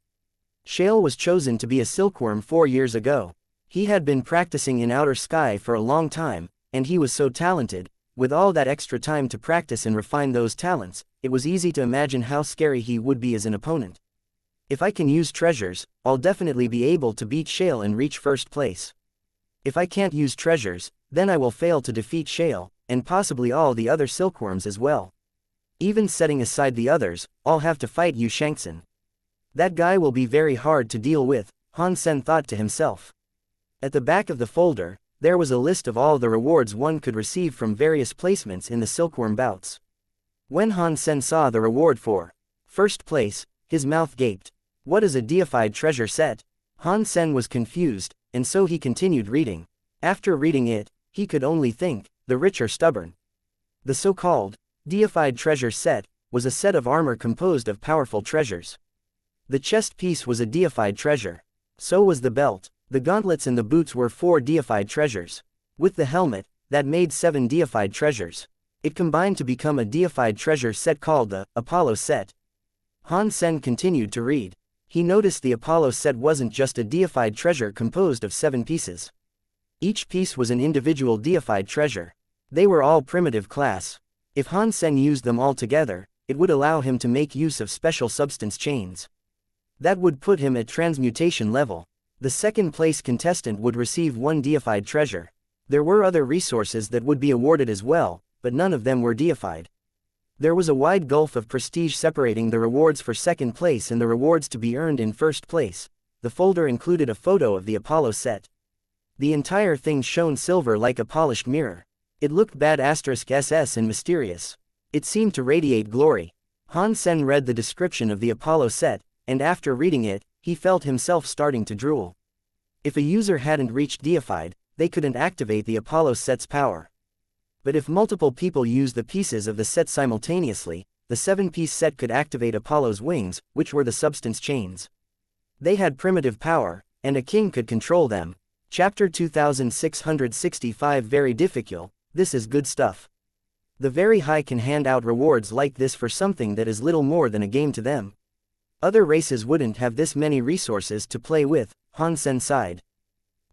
Shale was chosen to be a silkworm 4 years ago. He had been practicing in Outer Sky for a long time, and he was so talented. With all that extra time to practice and refine those talents, it was easy to imagine how scary he would be as an opponent. If I can use treasures, I'll definitely be able to beat Shale and reach first place. If I can't use treasures, then I will fail to defeat Shale, and possibly all the other silkworms as well. Even setting aside the others, I'll have to fight Yu Shangxin. That guy will be very hard to deal with, Han Sen thought to himself. At the back of the folder, there was a list of all the rewards one could receive from various placements in the silkworm bouts. When Han Sen saw the reward for first place, his mouth gaped. What is a deified treasure set? Han Sen was confused, and so he continued reading. After reading it, he could only think, the rich are stubborn. The so-called deified treasure set was a set of armor composed of powerful treasures. The chest piece was a deified treasure. So was the belt. The gauntlets and the boots were 4 deified treasures. With the helmet, that made 7 deified treasures. It combined to become a deified treasure set called the Apollo set. Han Sen continued to read. He noticed the Apollo set wasn't just a deified treasure composed of 7 pieces. Each piece was an individual deified treasure. They were all primitive class. If Han Sen used them all together, it would allow him to make use of special substance chains. That would put him at transmutation level. The second place contestant would receive one deified treasure. There were other resources that would be awarded as well, but none of them were deified. There was a wide gulf of prestige separating the rewards for second place and the rewards to be earned in first place. The folder included a photo of the Apollo set. The entire thing shone silver like a polished mirror. It looked bad *SS and mysterious. It seemed to radiate glory. Han Sen read the description of the Apollo set, and after reading it, he felt himself starting to drool. If a user hadn't reached deified, they couldn't activate the Apollo set's power. But if multiple people used the pieces of the set simultaneously, the 7-piece set could activate Apollo's wings, which were the substance chains. They had primitive power, and a king could control them. Chapter 2665 Very difficult. This is good stuff. The very high can hand out rewards like this for something that is little more than a game to them. Other races wouldn't have this many resources to play with, Han Sen sighed.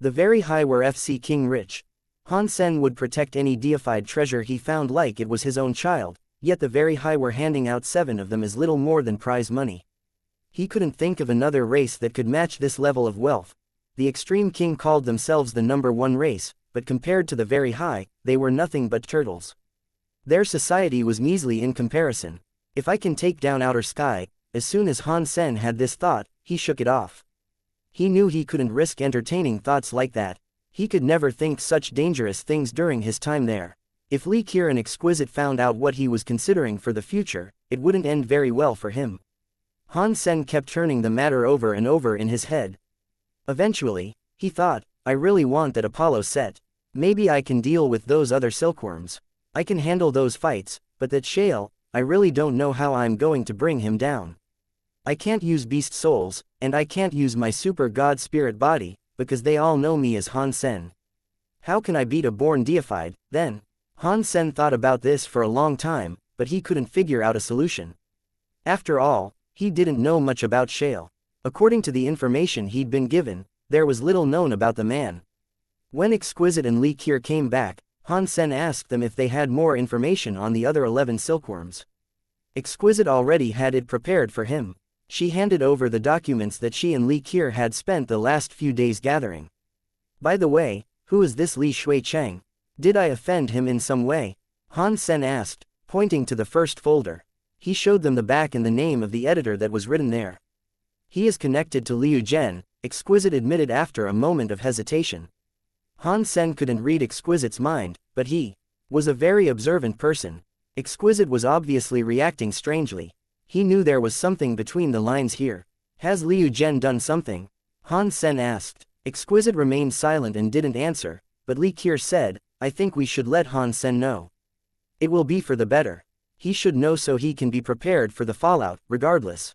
The very high were FC King rich. Han Sen would protect any deified treasure he found like it was his own child, yet the very high were handing out 7 of them as little more than prize money. He couldn't think of another race that could match this level of wealth. The Extreme King called themselves the #1 race, but compared to the very high, they were nothing but turtles. Their society was measly in comparison. If I can take down outer sky. As soon as Han Sen had this thought, he shook it off. He knew he couldn't risk entertaining thoughts like that. He could never think such dangerous things during his time there. If Li Qian and Exquisite found out what he was considering for the future, it wouldn't end very well for him. Han Sen kept turning the matter over and over in his head. Eventually, he thought, I really want that Apollo set. Maybe I can deal with those other silkworms. I can handle those fights, but that Shale, I really don't know how I'm going to bring him down. I can't use beast souls, and I can't use my super god spirit body, because they all know me as Han Sen. How can I beat a born deified, then? Han Sen thought about this for a long time, but he couldn't figure out a solution. After all, he didn't know much about Shale. According to the information he'd been given, there was little known about the man. When Exquisite and Li Qian came back, Han Sen asked them if they had more information on the other 11 silkworms. Exquisite already had it prepared for him. She handed over the documents that she and Li Qian had spent the last few days gathering. By the way, who is this Li Shuicheng? Did I offend him in some way? Han Sen asked, pointing to the first folder. He showed them the back and the name of the editor that was written there. He is connected to Liu Zhen, Exquisite admitted after a moment of hesitation. Han Sen couldn't read Exquisite's mind, but he was a very observant person. Exquisite was obviously reacting strangely. He knew there was something between the lines here. Has Liu Zhen done something? Han Sen asked. Exquisite remained silent and didn't answer, but Li Qian said, I think we should let Han Sen know. It will be for the better. He should know so he can be prepared for the fallout, regardless.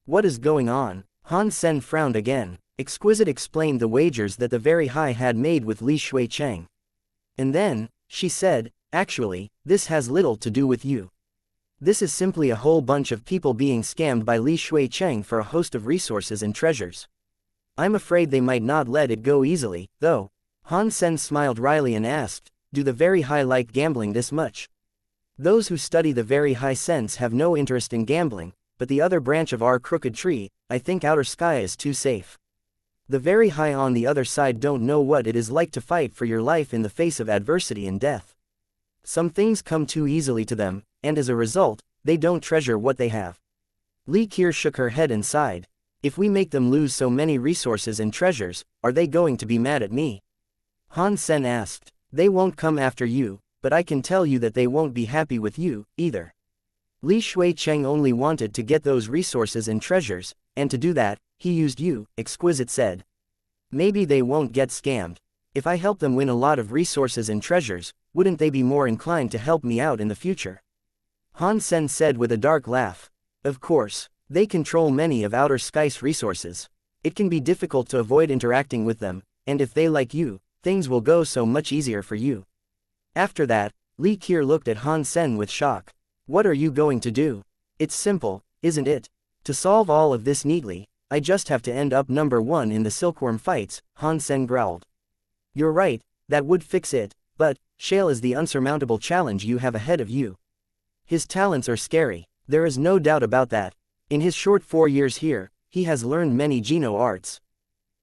What is going on? Han Sen frowned again. Exquisite explained the wagers that the Very High had made with Li Shuicheng. And then, she said, actually, this has little to do with you. This is simply a whole bunch of people being scammed by Li Shuicheng for a host of resources and treasures. I'm afraid they might not let it go easily, though. Han Sen smiled wryly and asked, do the Very High like gambling this much? Those who study the Very High sense have no interest in gambling, but the other branch of our crooked tree, I think outer sky is too safe. The Very High on the other side don't know what it is like to fight for your life in the face of adversity and death. Some things come too easily to them, and as a result, they don't treasure what they have. Li Qian shook her head and sighed. If we make them lose so many resources and treasures, are they going to be mad at me? Han Sen asked. They won't come after you, but I can tell you that they won't be happy with you, either. Li Shuicheng only wanted to get those resources and treasures, and to do that, he used you, Exquisite said. Maybe they won't get scammed. If I help them win a lot of resources and treasures, wouldn't they be more inclined to help me out in the future? Han Sen said with a dark laugh. Of course, they control many of outer sky's resources. It can be difficult to avoid interacting with them, and if they like you, things will go so much easier for you. After that, Li Qian looked at Han Sen with shock. What are you going to do? It's simple, isn't it? To solve all of this neatly, I just have to end up #1 in the silkworm fights, Han Sen growled. You're right, that would fix it, but, Shale is the unsurmountable challenge you have ahead of you. His talents are scary, there is no doubt about that. In his short 4 years here, he has learned many Geno arts.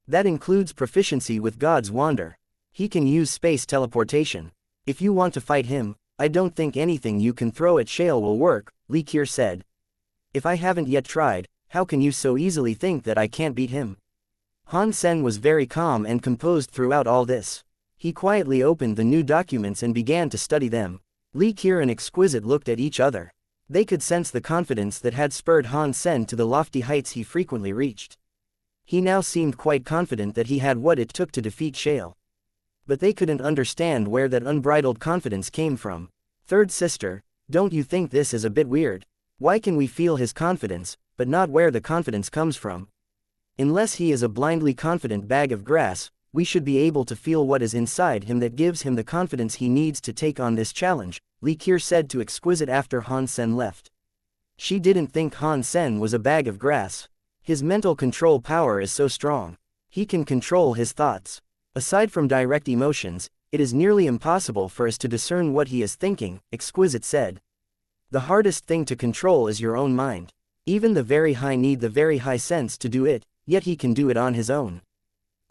That includes proficiency with God's Wander. He can use space teleportation. If you want to fight him, I don't think anything you can throw at Shale will work, Li Qiu said. If I haven't yet tried, how can you so easily think that I can't beat him? Han Sen was very calm and composed throughout all this. He quietly opened the new documents and began to study them. Li Qiu and Exquisite looked at each other. They could sense the confidence that had spurred Han Sen to the lofty heights he frequently reached. He now seemed quite confident that he had what it took to defeat Shale. But they couldn't understand where that unbridled confidence came from. Third sister, don't you think this is a bit weird? Why can we feel his confidence, but not where the confidence comes from? Unless he is a blindly confident bag of grass, we should be able to feel what is inside him that gives him the confidence he needs to take on this challenge, Li Qiu said to Exquisite after Han Sen left. She didn't think Han Sen was a bag of grass. His mental control power is so strong. He can control his thoughts. Aside from direct emotions, it is nearly impossible for us to discern what he is thinking, Exquisite said. The hardest thing to control is your own mind. Even the very high need the very high sense to do it, yet he can do it on his own.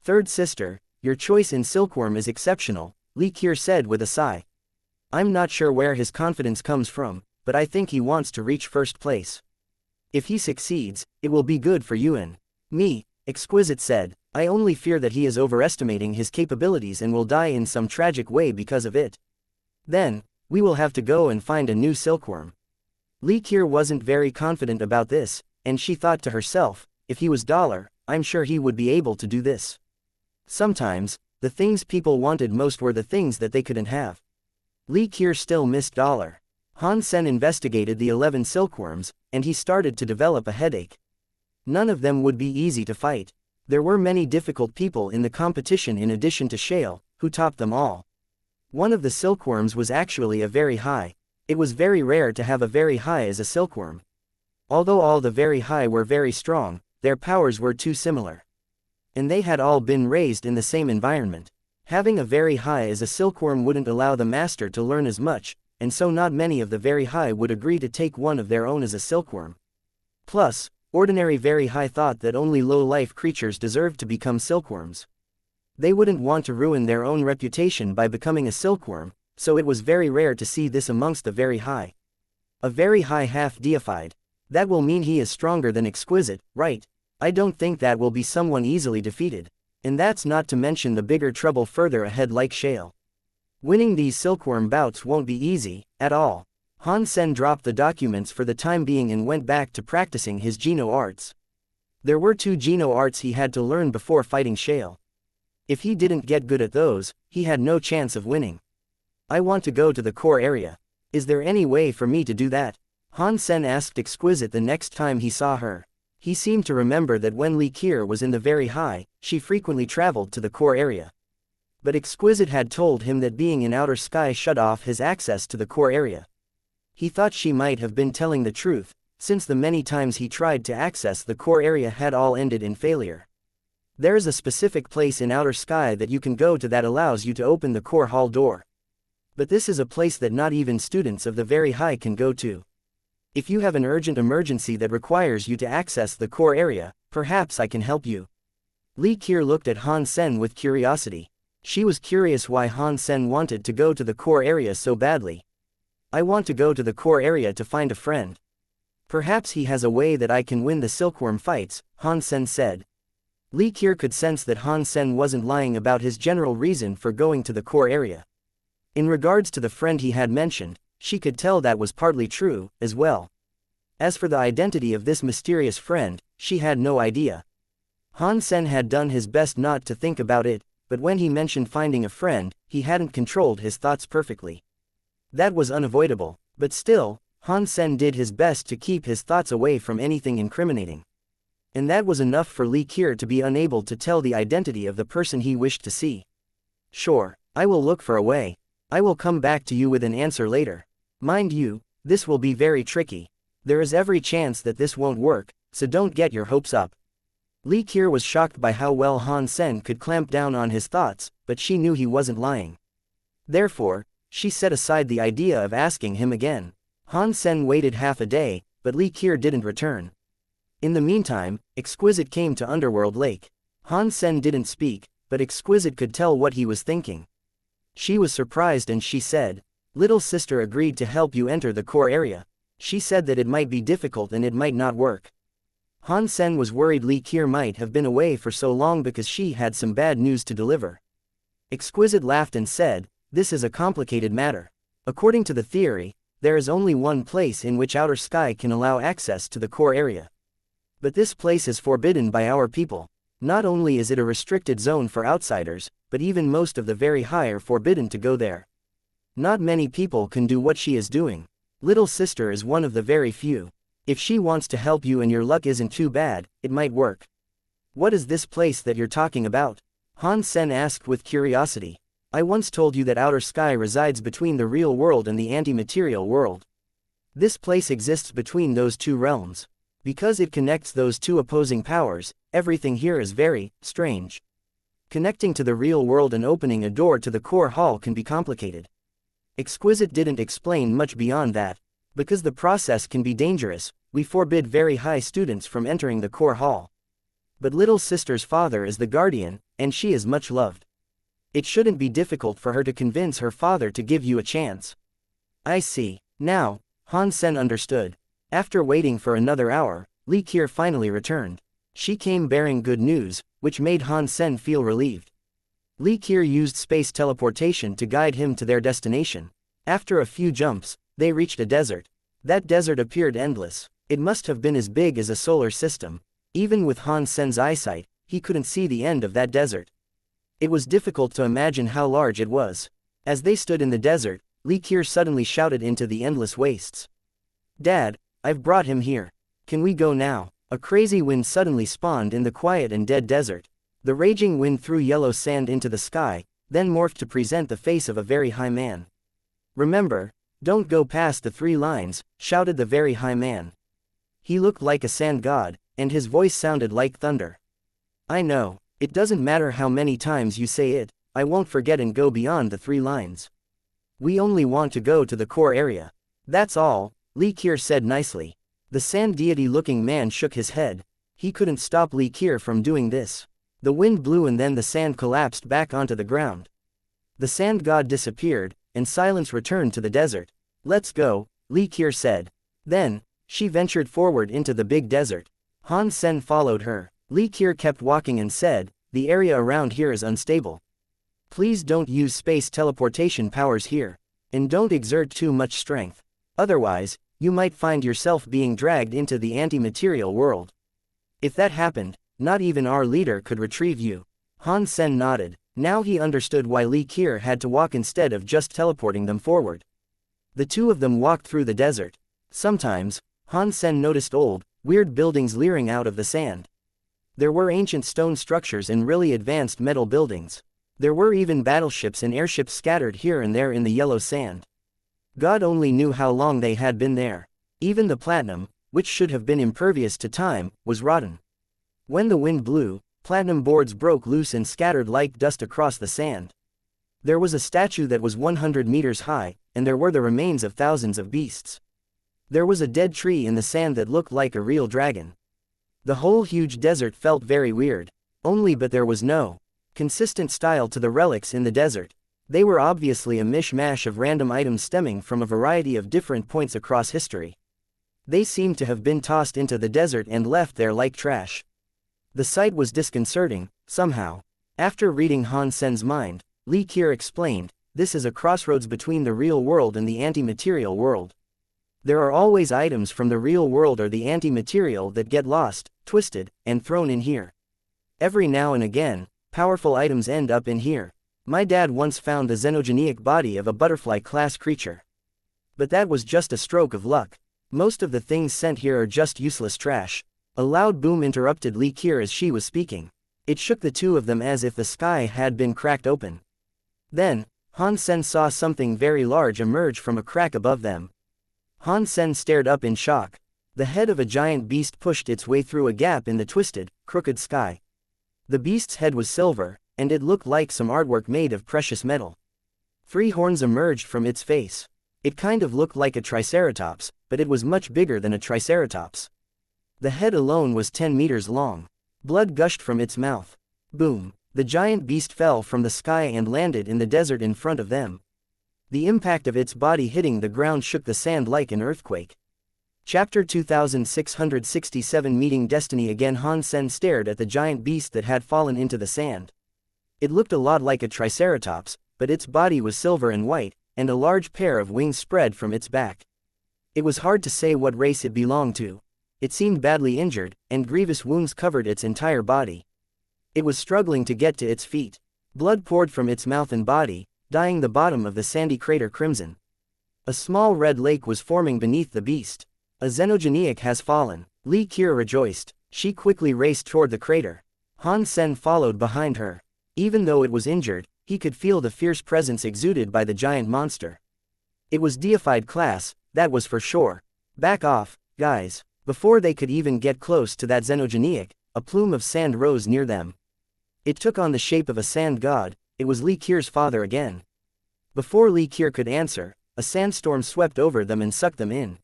Third sister, your choice in Silkworm is exceptional, Li Qiu said with a sigh. I'm not sure where his confidence comes from, but I think he wants to reach first place. If he succeeds, it will be good for you and me, Exquisite said. I only fear that he is overestimating his capabilities and will die in some tragic way because of it. Then, we will have to go and find a new silkworm. Li Qiu wasn't very confident about this, and she thought to herself, if he was Dollar, I'm sure he would be able to do this. Sometimes, the things people wanted most were the things that they couldn't have. Li Qiu still missed Dollar. Han Sen investigated the 11 silkworms, and he started to develop a headache. None of them would be easy to fight. There were many difficult people in the competition in addition to Shale, who topped them all. One of the silkworms was actually a very high. It was very rare to have a very high as a silkworm. Although all the very high were very strong, their powers were too similar. And they had all been raised in the same environment. Having a very high as a silkworm wouldn't allow the master to learn as much, and so not many of the very high would agree to take one of their own as a silkworm. Plus, ordinary very high thought that only low-life creatures deserved to become silkworms. They wouldn't want to ruin their own reputation by becoming a silkworm, so it was very rare to see this amongst the very high. A very high half-deified. That will mean he is stronger than Exquisite, right? I don't think that will be someone easily defeated. And that's not to mention the bigger trouble further ahead like Shale. Winning these silkworm bouts won't be easy, at all. Han Sen dropped the documents for the time being and went back to practicing his Geno arts. There were 2 Geno arts he had to learn before fighting Shale. If he didn't get good at those, he had no chance of winning. I want to go to the core area. Is there any way for me to do that? Han Sen asked Exquisite the next time he saw her. He seemed to remember that when Li Qiu was in the very high, she frequently traveled to the core area. But Exquisite had told him that being in outer sky shut off his access to the core area. He thought she might have been telling the truth, since the many times he tried to access the core area had all ended in failure. There is a specific place in outer sky that you can go to that allows you to open the core hall door. But this is a place that not even students of the very high can go to. If you have an urgent emergency that requires you to access the core area, perhaps I can help you. Li Qiu looked at Han Sen with curiosity. She was curious why Han Sen wanted to go to the core area so badly. I want to go to the core area to find a friend. Perhaps he has a way that I can win the silkworm fights, Han Sen said. Li Qiu could sense that Han Sen wasn't lying about his general reason for going to the core area. In regards to the friend he had mentioned, she could tell that was partly true, as well. As for the identity of this mysterious friend, she had no idea. Han Sen had done his best not to think about it, but when he mentioned finding a friend, he hadn't controlled his thoughts perfectly. That was unavoidable, but still, Han Sen did his best to keep his thoughts away from anything incriminating. And that was enough for Li Qiu to be unable to tell the identity of the person he wished to see. Sure, I will look for a way. I will come back to you with an answer later. Mind you, this will be very tricky. There is every chance that this won't work, so don't get your hopes up. Li Qiu was shocked by how well Han Sen could clamp down on his thoughts, but she knew he wasn't lying. Therefore, she set aside the idea of asking him again. Han Sen waited half a day, but Li Qiu didn't return. In the meantime, Exquisite came to Underworld Lake. Han Sen didn't speak, but Exquisite could tell what he was thinking. She was surprised and she said, "Little sister agreed to help you enter the core area. She said that it might be difficult and it might not work." Han Sen was worried Li Qiu might have been away for so long because she had some bad news to deliver. Exquisite laughed and said, "This is a complicated matter. According to the theory, there is only one place in which outer sky can allow access to the core area. But this place is forbidden by our people. Not only is it a restricted zone for outsiders, but even most of the very high are forbidden to go there. Not many people can do what she is doing. Little sister is one of the very few. If she wants to help you and your luck isn't too bad, it might work." "What is this place that you're talking about?" Han Sen asked with curiosity. "I once told you that outer sky resides between the real world and the anti-material world. This place exists between those two realms. Because it connects those two opposing powers, everything here is very strange. Connecting to the real world and opening a door to the core hall can be complicated." Exquisite didn't explain much beyond that. "Because the process can be dangerous, we forbid very high students from entering the core hall. But little sister's father is the guardian, and she is much loved. It shouldn't be difficult for her to convince her father to give you a chance." "I see." Now, Han Sen understood. After waiting for another hour, Li Qiu finally returned. She came bearing good news, which made Han Sen feel relieved. Li Qiu used space teleportation to guide him to their destination. After a few jumps, they reached a desert. That desert appeared endless. It must have been as big as a solar system. Even with Han Sen's eyesight, he couldn't see the end of that desert. It was difficult to imagine how large it was. As they stood in the desert, Li Qiu suddenly shouted into the endless wastes. "Dad, I've brought him here. Can we go now?" A crazy wind suddenly spawned in the quiet and dead desert. The raging wind threw yellow sand into the sky, then morphed to present the face of a very high man. "Remember, don't go past the 3 lines, shouted the very high man. He looked like a sand god, and his voice sounded like thunder. "I know, it doesn't matter how many times you say it, I won't forget and go beyond the 3 lines. We only want to go to the core area. That's all," Li Qiu said nicely. The sand deity-looking man shook his head. He couldn't stop Li Qiu from doing this. The wind blew and then the sand collapsed back onto the ground. The sand god disappeared, and silence returned to the desert. "Let's go," Li Qiu said. Then, she ventured forward into the big desert. Han Sen followed her. Li Qiu kept walking and said, "The area around here is unstable. Please don't use space teleportation powers here. And don't exert too much strength. Otherwise, you might find yourself being dragged into the anti-material world. If that happened, not even our leader could retrieve you." Han Sen nodded. Now he understood why Li Qiu had to walk instead of just teleporting them forward. The two of them walked through the desert. Sometimes, Han Sen noticed old, weird buildings leering out of the sand. There were ancient stone structures and really advanced metal buildings. There were even battleships and airships scattered here and there in the yellow sand. God only knew how long they had been there. Even the platinum, which should have been impervious to time, was rotten. When the wind blew, platinum boards broke loose and scattered like dust across the sand. There was a statue that was 100 meters high, and there were the remains of thousands of beasts. There was a dead tree in the sand that looked like a real dragon. The whole huge desert felt very weird. But there was no consistent style to the relics in the desert. They were obviously a mishmash of random items stemming from a variety of different points across history. They seemed to have been tossed into the desert and left there like trash. The sight was disconcerting, somehow. After reading Han Sen's mind, Li Qiu explained, "This is a crossroads between the real world and the anti-material world. There are always items from the real world or the anti-material that get lost, twisted, and thrown in here. Every now and again, powerful items end up in here. My dad once found the xenogenic body of a butterfly-class creature. But that was just a stroke of luck. Most of the things sent here are just useless trash." A loud boom interrupted Li Qiu as she was speaking. It shook the two of them as if the sky had been cracked open. Then, Han Sen saw something very large emerge from a crack above them. Han Sen stared up in shock. The head of a giant beast pushed its way through a gap in the twisted, crooked sky. The beast's head was silver, and it looked like some artwork made of precious metal. 3 horns emerged from its face. It kind of looked like a triceratops, but it was much bigger than a triceratops. The head alone was 10 meters long. Blood gushed from its mouth. Boom! The giant beast fell from the sky and landed in the desert in front of them. The impact of its body hitting the ground shook the sand like an earthquake. Chapter 2667 Meeting Destiny. Again Han Sen stared at the giant beast that had fallen into the sand. It looked a lot like a triceratops, but its body was silver and white, and a large pair of wings spread from its back. It was hard to say what race it belonged to. It seemed badly injured, and grievous wounds covered its entire body. It was struggling to get to its feet. Blood poured from its mouth and body, dyeing the bottom of the sandy crater crimson. A small red lake was forming beneath the beast. A xenogeniac has fallen. Li Qiu rejoiced. She quickly raced toward the crater. Han Sen followed behind her. Even though it was injured, he could feel the fierce presence exuded by the giant monster. It was deified class, that was for sure. Back off, guys. Before they could even get close to that xenogeniac, a plume of sand rose near them. It took on the shape of a sand god. It was Li Qiu's father again. Before Li Qiu could answer, a sandstorm swept over them and sucked them in.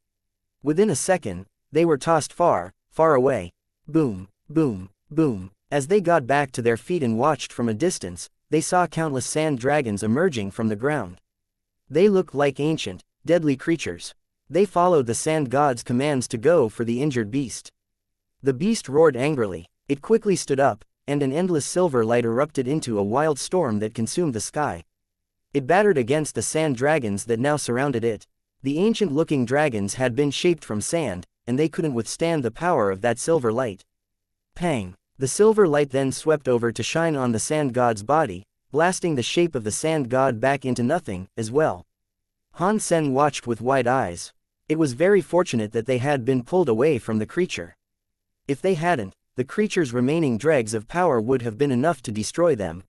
Within a second, they were tossed far, far away. Boom, boom, boom. As they got back to their feet and watched from a distance, they saw countless sand dragons emerging from the ground. They looked like ancient, deadly creatures. They followed the sand god's commands to go for the injured beast. The beast roared angrily. It quickly stood up, and an endless silver light erupted into a wild storm that consumed the sky. It battered against the sand dragons that now surrounded it. The ancient-looking dragons had been shaped from sand, and they couldn't withstand the power of that silver light. Pang! The silver light then swept over to shine on the sand god's body, blasting the shape of the sand god back into nothing, as well. Han Sen watched with wide eyes. It was very fortunate that they had been pulled away from the creature. If they hadn't, the creature's remaining dregs of power would have been enough to destroy them.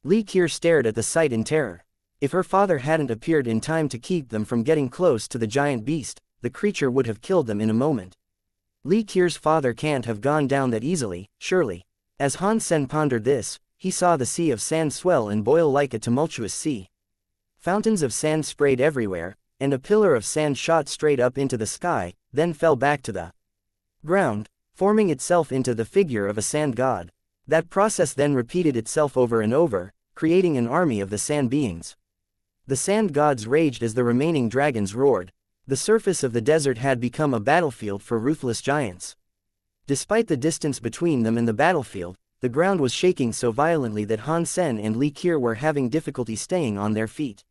Li Qiu stared at the sight in terror. If her father hadn't appeared in time to keep them from getting close to the giant beast, the creature would have killed them in a moment. Li Qiu's father can't have gone down that easily, surely. As Han Sen pondered this, he saw the sea of sand swell and boil like a tumultuous sea. Fountains of sand sprayed everywhere, and a pillar of sand shot straight up into the sky, then fell back to the ground, forming itself into the figure of a sand god. That process then repeated itself over and over, creating an army of the sand beings. The sand gods raged as the remaining dragons roared. The surface of the desert had become a battlefield for ruthless giants. Despite the distance between them and the battlefield, the ground was shaking so violently that Han Sen and Li Qiu were having difficulty staying on their feet.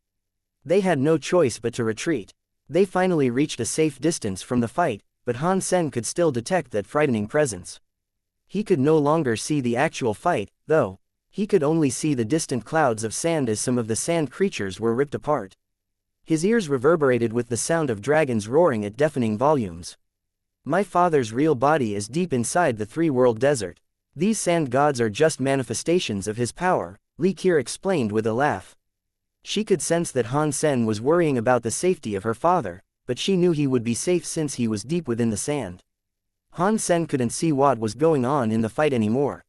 They had no choice but to retreat. They finally reached a safe distance from the fight, but Han Sen could still detect that frightening presence. He could no longer see the actual fight, though. He could only see the distant clouds of sand as some of the sand creatures were ripped apart. His ears reverberated with the sound of dragons roaring at deafening volumes. My father's real body is deep inside the three-world desert. These sand gods are just manifestations of his power, Li Qiu explained with a laugh. She could sense that Han Sen was worrying about the safety of her father, but she knew he would be safe since he was deep within the sand. Han Sen couldn't see what was going on in the fight anymore.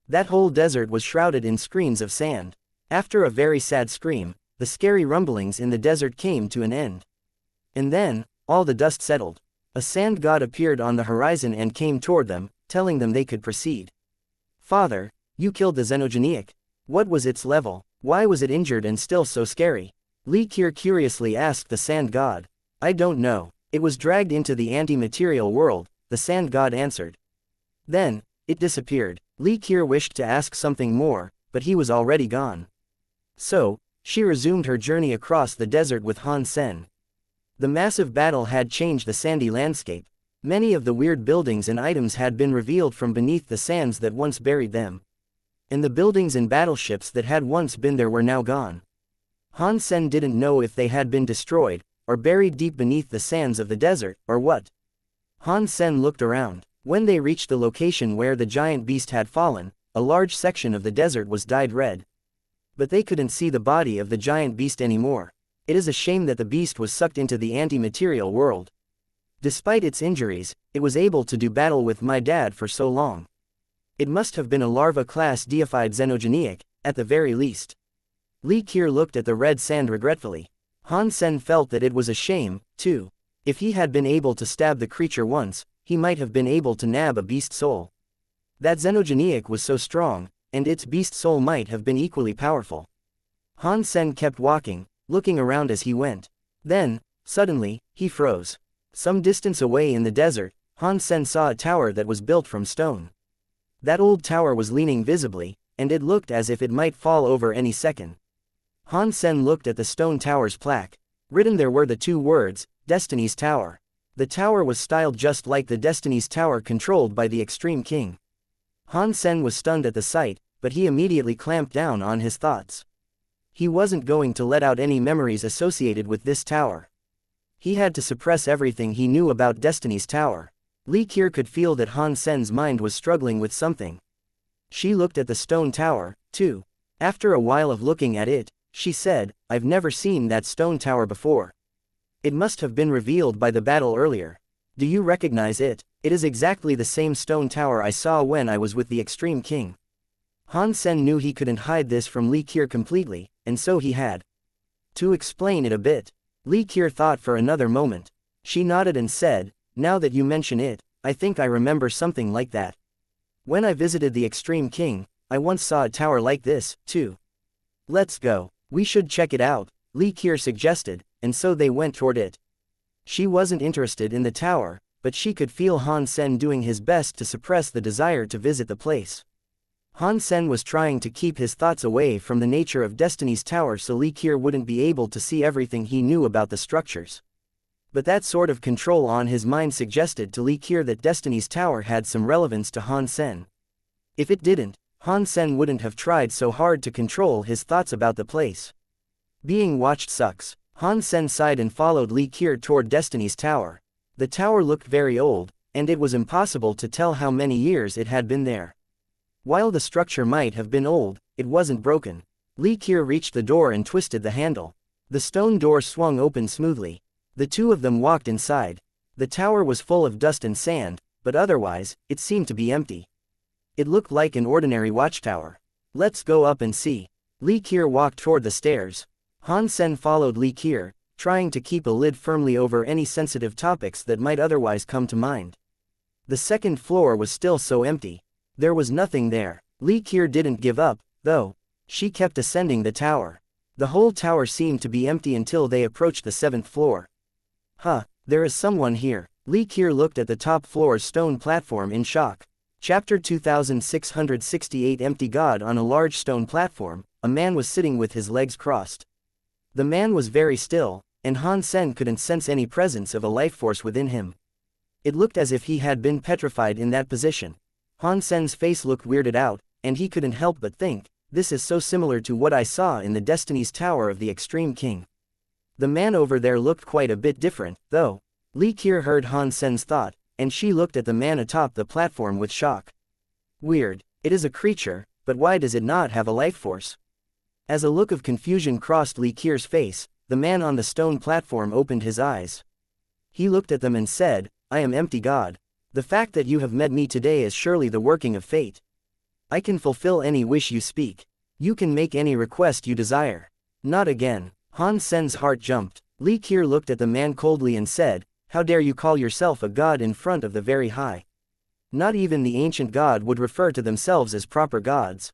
That whole desert was shrouded in screens of sand. After a very sad scream, the scary rumblings in the desert came to an end. And then, all the dust settled. A sand god appeared on the horizon and came toward them, telling them they could proceed. Father, you killed the xenogeniac. What was its level? Why was it injured and still so scary? Li Qiu curiously asked the sand god. I don't know. It was dragged into the anti-material world, the sand god answered. Then, it disappeared. Li Qiu wished to ask something more, but he was already gone. So, she resumed her journey across the desert with Han Sen. The massive battle had changed the sandy landscape. Many of the weird buildings and items had been revealed from beneath the sands that once buried them. And the buildings and battleships that had once been there were now gone. Han Sen didn't know if they had been destroyed, or buried deep beneath the sands of the desert, or what. Han Sen looked around. When they reached the location where the giant beast had fallen, a large section of the desert was dyed red. But they couldn't see the body of the giant beast anymore. It is a shame that the beast was sucked into the anti-material world. Despite its injuries, it was able to do battle with my dad for so long. It must have been a larva-class deified xenogenic, at the very least. Li Qiu looked at the red sand regretfully. Han Sen felt that it was a shame, too. If he had been able to stab the creature once, he might have been able to nab a beast soul. That xenogenic was so strong, and its beast soul might have been equally powerful. Han Sen kept walking, looking around as he went. Then, suddenly, he froze. Some distance away in the desert, Han Sen saw a tower that was built from stone. That old tower was leaning visibly, and it looked as if it might fall over any second. Han Sen looked at the stone tower's plaque. Written there were the two words, Destiny's Tower. The tower was styled just like the Destiny's Tower controlled by the Extreme King. Han Sen was stunned at the sight, but he immediately clamped down on his thoughts. He wasn't going to let out any memories associated with this tower. He had to suppress everything he knew about Destiny's Tower. Li Qiu could feel that Han Sen's mind was struggling with something. She looked at the stone tower, too. After a while of looking at it, she said, "I've never seen that stone tower before. It must have been revealed by the battle earlier. Do you recognize it? It is exactly the same stone tower I saw when I was with the Extreme King." Han Sen knew he couldn't hide this from Li Qiu completely, and so he had to explain it a bit. Li Qiu thought for another moment. She nodded and said, "Now that you mention it, I think I remember something like that. When I visited the Extreme King, I once saw a tower like this, too. Let's go. We should check it out," Li Qiu suggested, and so they went toward it. She wasn't interested in the tower, but she could feel Han Sen doing his best to suppress the desire to visit the place. Han Sen was trying to keep his thoughts away from the nature of Destiny's Tower so Li Qiu wouldn't be able to see everything he knew about the structures. But that sort of control on his mind suggested to Li Qiu that Destiny's Tower had some relevance to Han Sen. If it didn't, Han Sen wouldn't have tried so hard to control his thoughts about the place. Being watched sucks. Han Sen sighed and followed Li Qiu toward Destiny's Tower. The tower looked very old, and it was impossible to tell how many years it had been there. While the structure might have been old, it wasn't broken. Li Qiu reached the door and twisted the handle. The stone door swung open smoothly. The two of them walked inside. The tower was full of dust and sand, but otherwise, it seemed to be empty. It looked like an ordinary watchtower. "Let's go up and see." Li Qiu walked toward the stairs. Han Sen followed Li Qiu, trying to keep a lid firmly over any sensitive topics that might otherwise come to mind. The second floor was still so empty. There was nothing there. Li Qiu didn't give up, though. She kept ascending the tower. The whole tower seemed to be empty until they approached the 7th floor. There is someone here. Li Qiu looked at the top floor's stone platform in shock. Chapter 2668 Empty God. On a large stone platform, a man was sitting with his legs crossed. The man was very still, and Han Sen couldn't sense any presence of a life force within him. It looked as if he had been petrified in that position. Han Sen's face looked weirded out, and he couldn't help but think, "This is so similar to what I saw in the Destiny's Tower of the Extreme King." The man over there looked quite a bit different, though. Li Qiu heard Han Sen's thought, and she looked at the man atop the platform with shock. "Weird. It is a creature, but why does it not have a life force?" As a look of confusion crossed Li Qiu's face, the man on the stone platform opened his eyes. He looked at them and said, "I am Empty God. The fact that you have met me today is surely the working of fate. I can fulfill any wish you speak. You can make any request you desire." "Not again." Han Sen's heart jumped. Li Qiu looked at the man coldly and said, "How dare you call yourself a god in front of the very high? Not even the ancient god would refer to themselves as proper gods."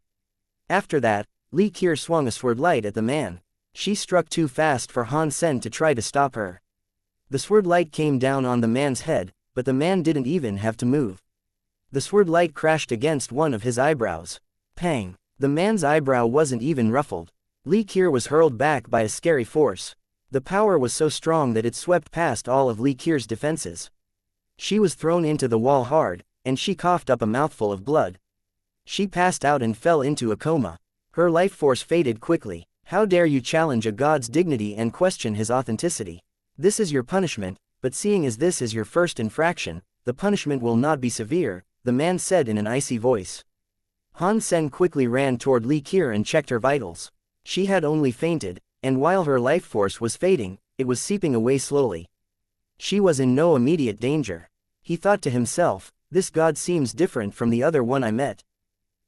After that, Li Qiu swung a sword light at the man. She struck too fast for Han Sen to try to stop her. The sword light came down on the man's head, but the man didn't even have to move. The sword light crashed against one of his eyebrows. Pang! The man's eyebrow wasn't even ruffled. Li Qiu was hurled back by a scary force. The power was so strong that it swept past all of Li Qiu's defenses. She was thrown into the wall hard, and she coughed up a mouthful of blood. She passed out and fell into a coma. Her life force faded quickly. "How dare you challenge a god's dignity and question his authenticity? This is your punishment, but seeing as this is your first infraction, the punishment will not be severe," the man said in an icy voice. Han Sen quickly ran toward Li Qiu and checked her vitals. She had only fainted, and while her life force was fading, it was seeping away slowly. She was in no immediate danger. He thought to himself, "This god seems different from the other one I met.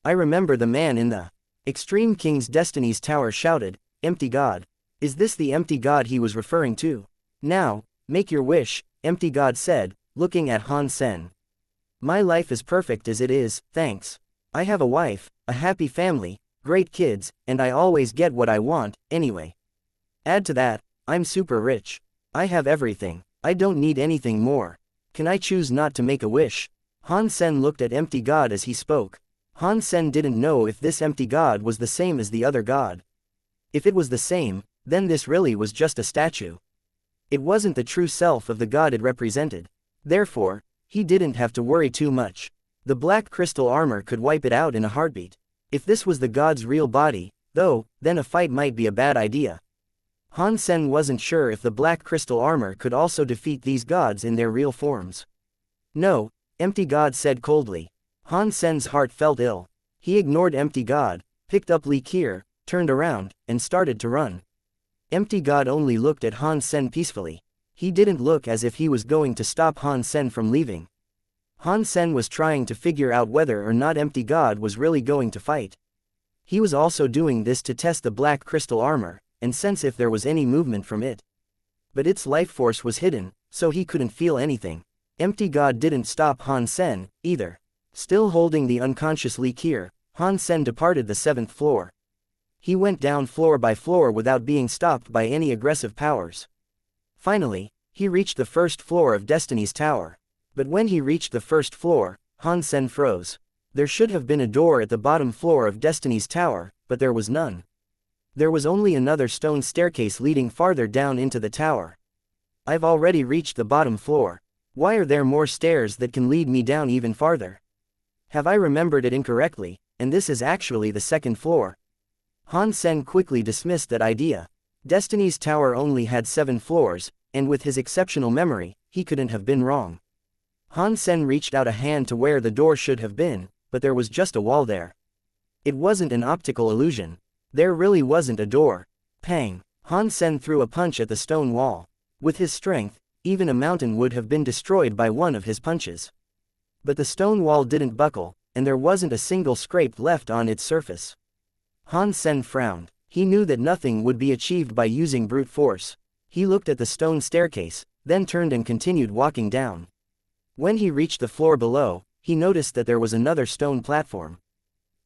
I remember the man in the Extreme King's Destiny's Tower shouted, "Empty God." Is this the empty God he was referring to? Now, make your wish, Empty God said, looking at Han Sen. My life is perfect as it is, thanks. I have a wife, a happy family, great kids, and I always get what I want, anyway. Add to that, I'm super rich. I have everything. I don't need anything more. Can I choose not to make a wish? Han Sen looked at Empty God as he spoke. Han Sen didn't know if this Empty God was the same as the other god. If it was the same, then this really was just a statue. It wasn't the true self of the god it represented. Therefore, he didn't have to worry too much. The black crystal armor could wipe it out in a heartbeat. If this was the god's real body, though, then a fight might be a bad idea. Han Sen wasn't sure if the black crystal armor could also defeat these gods in their real forms. No, Empty God said coldly. Han Sen's heart felt ill. He ignored Empty God, picked up Li Qier, turned around, and started to run. Empty God only looked at Han Sen peacefully. He didn't look as if he was going to stop Han Sen from leaving. Han Sen was trying to figure out whether or not Empty God was really going to fight. He was also doing this to test the black crystal armor, and sense if there was any movement from it. But its life force was hidden, so he couldn't feel anything. Empty God didn't stop Han Sen, either. Still holding the unconscious Li Qier, Han Sen departed the 7th floor. He went down floor by floor without being stopped by any aggressive powers. Finally, he reached the 1st floor of Destiny's Tower. But when he reached the 1st floor, Han Sen froze. There should have been a door at the bottom floor of Destiny's Tower, but there was none. There was only another stone staircase leading farther down into the tower. I've already reached the bottom floor. Why are there more stairs that can lead me down even farther? Have I remembered it incorrectly, and this is actually the 2nd floor? Han Sen quickly dismissed that idea. Destiny's Tower only had 7 floors, and with his exceptional memory, he couldn't have been wrong. Han Sen reached out a hand to where the door should have been, but there was just a wall there. It wasn't an optical illusion. There really wasn't a door. Pang! Han Sen threw a punch at the stone wall. With his strength, even a mountain would have been destroyed by one of his punches. But the stone wall didn't buckle, and there wasn't a single scrape left on its surface. Han Sen frowned. He knew that nothing would be achieved by using brute force. He looked at the stone staircase, then turned and continued walking down. When he reached the floor below, he noticed that there was another stone platform.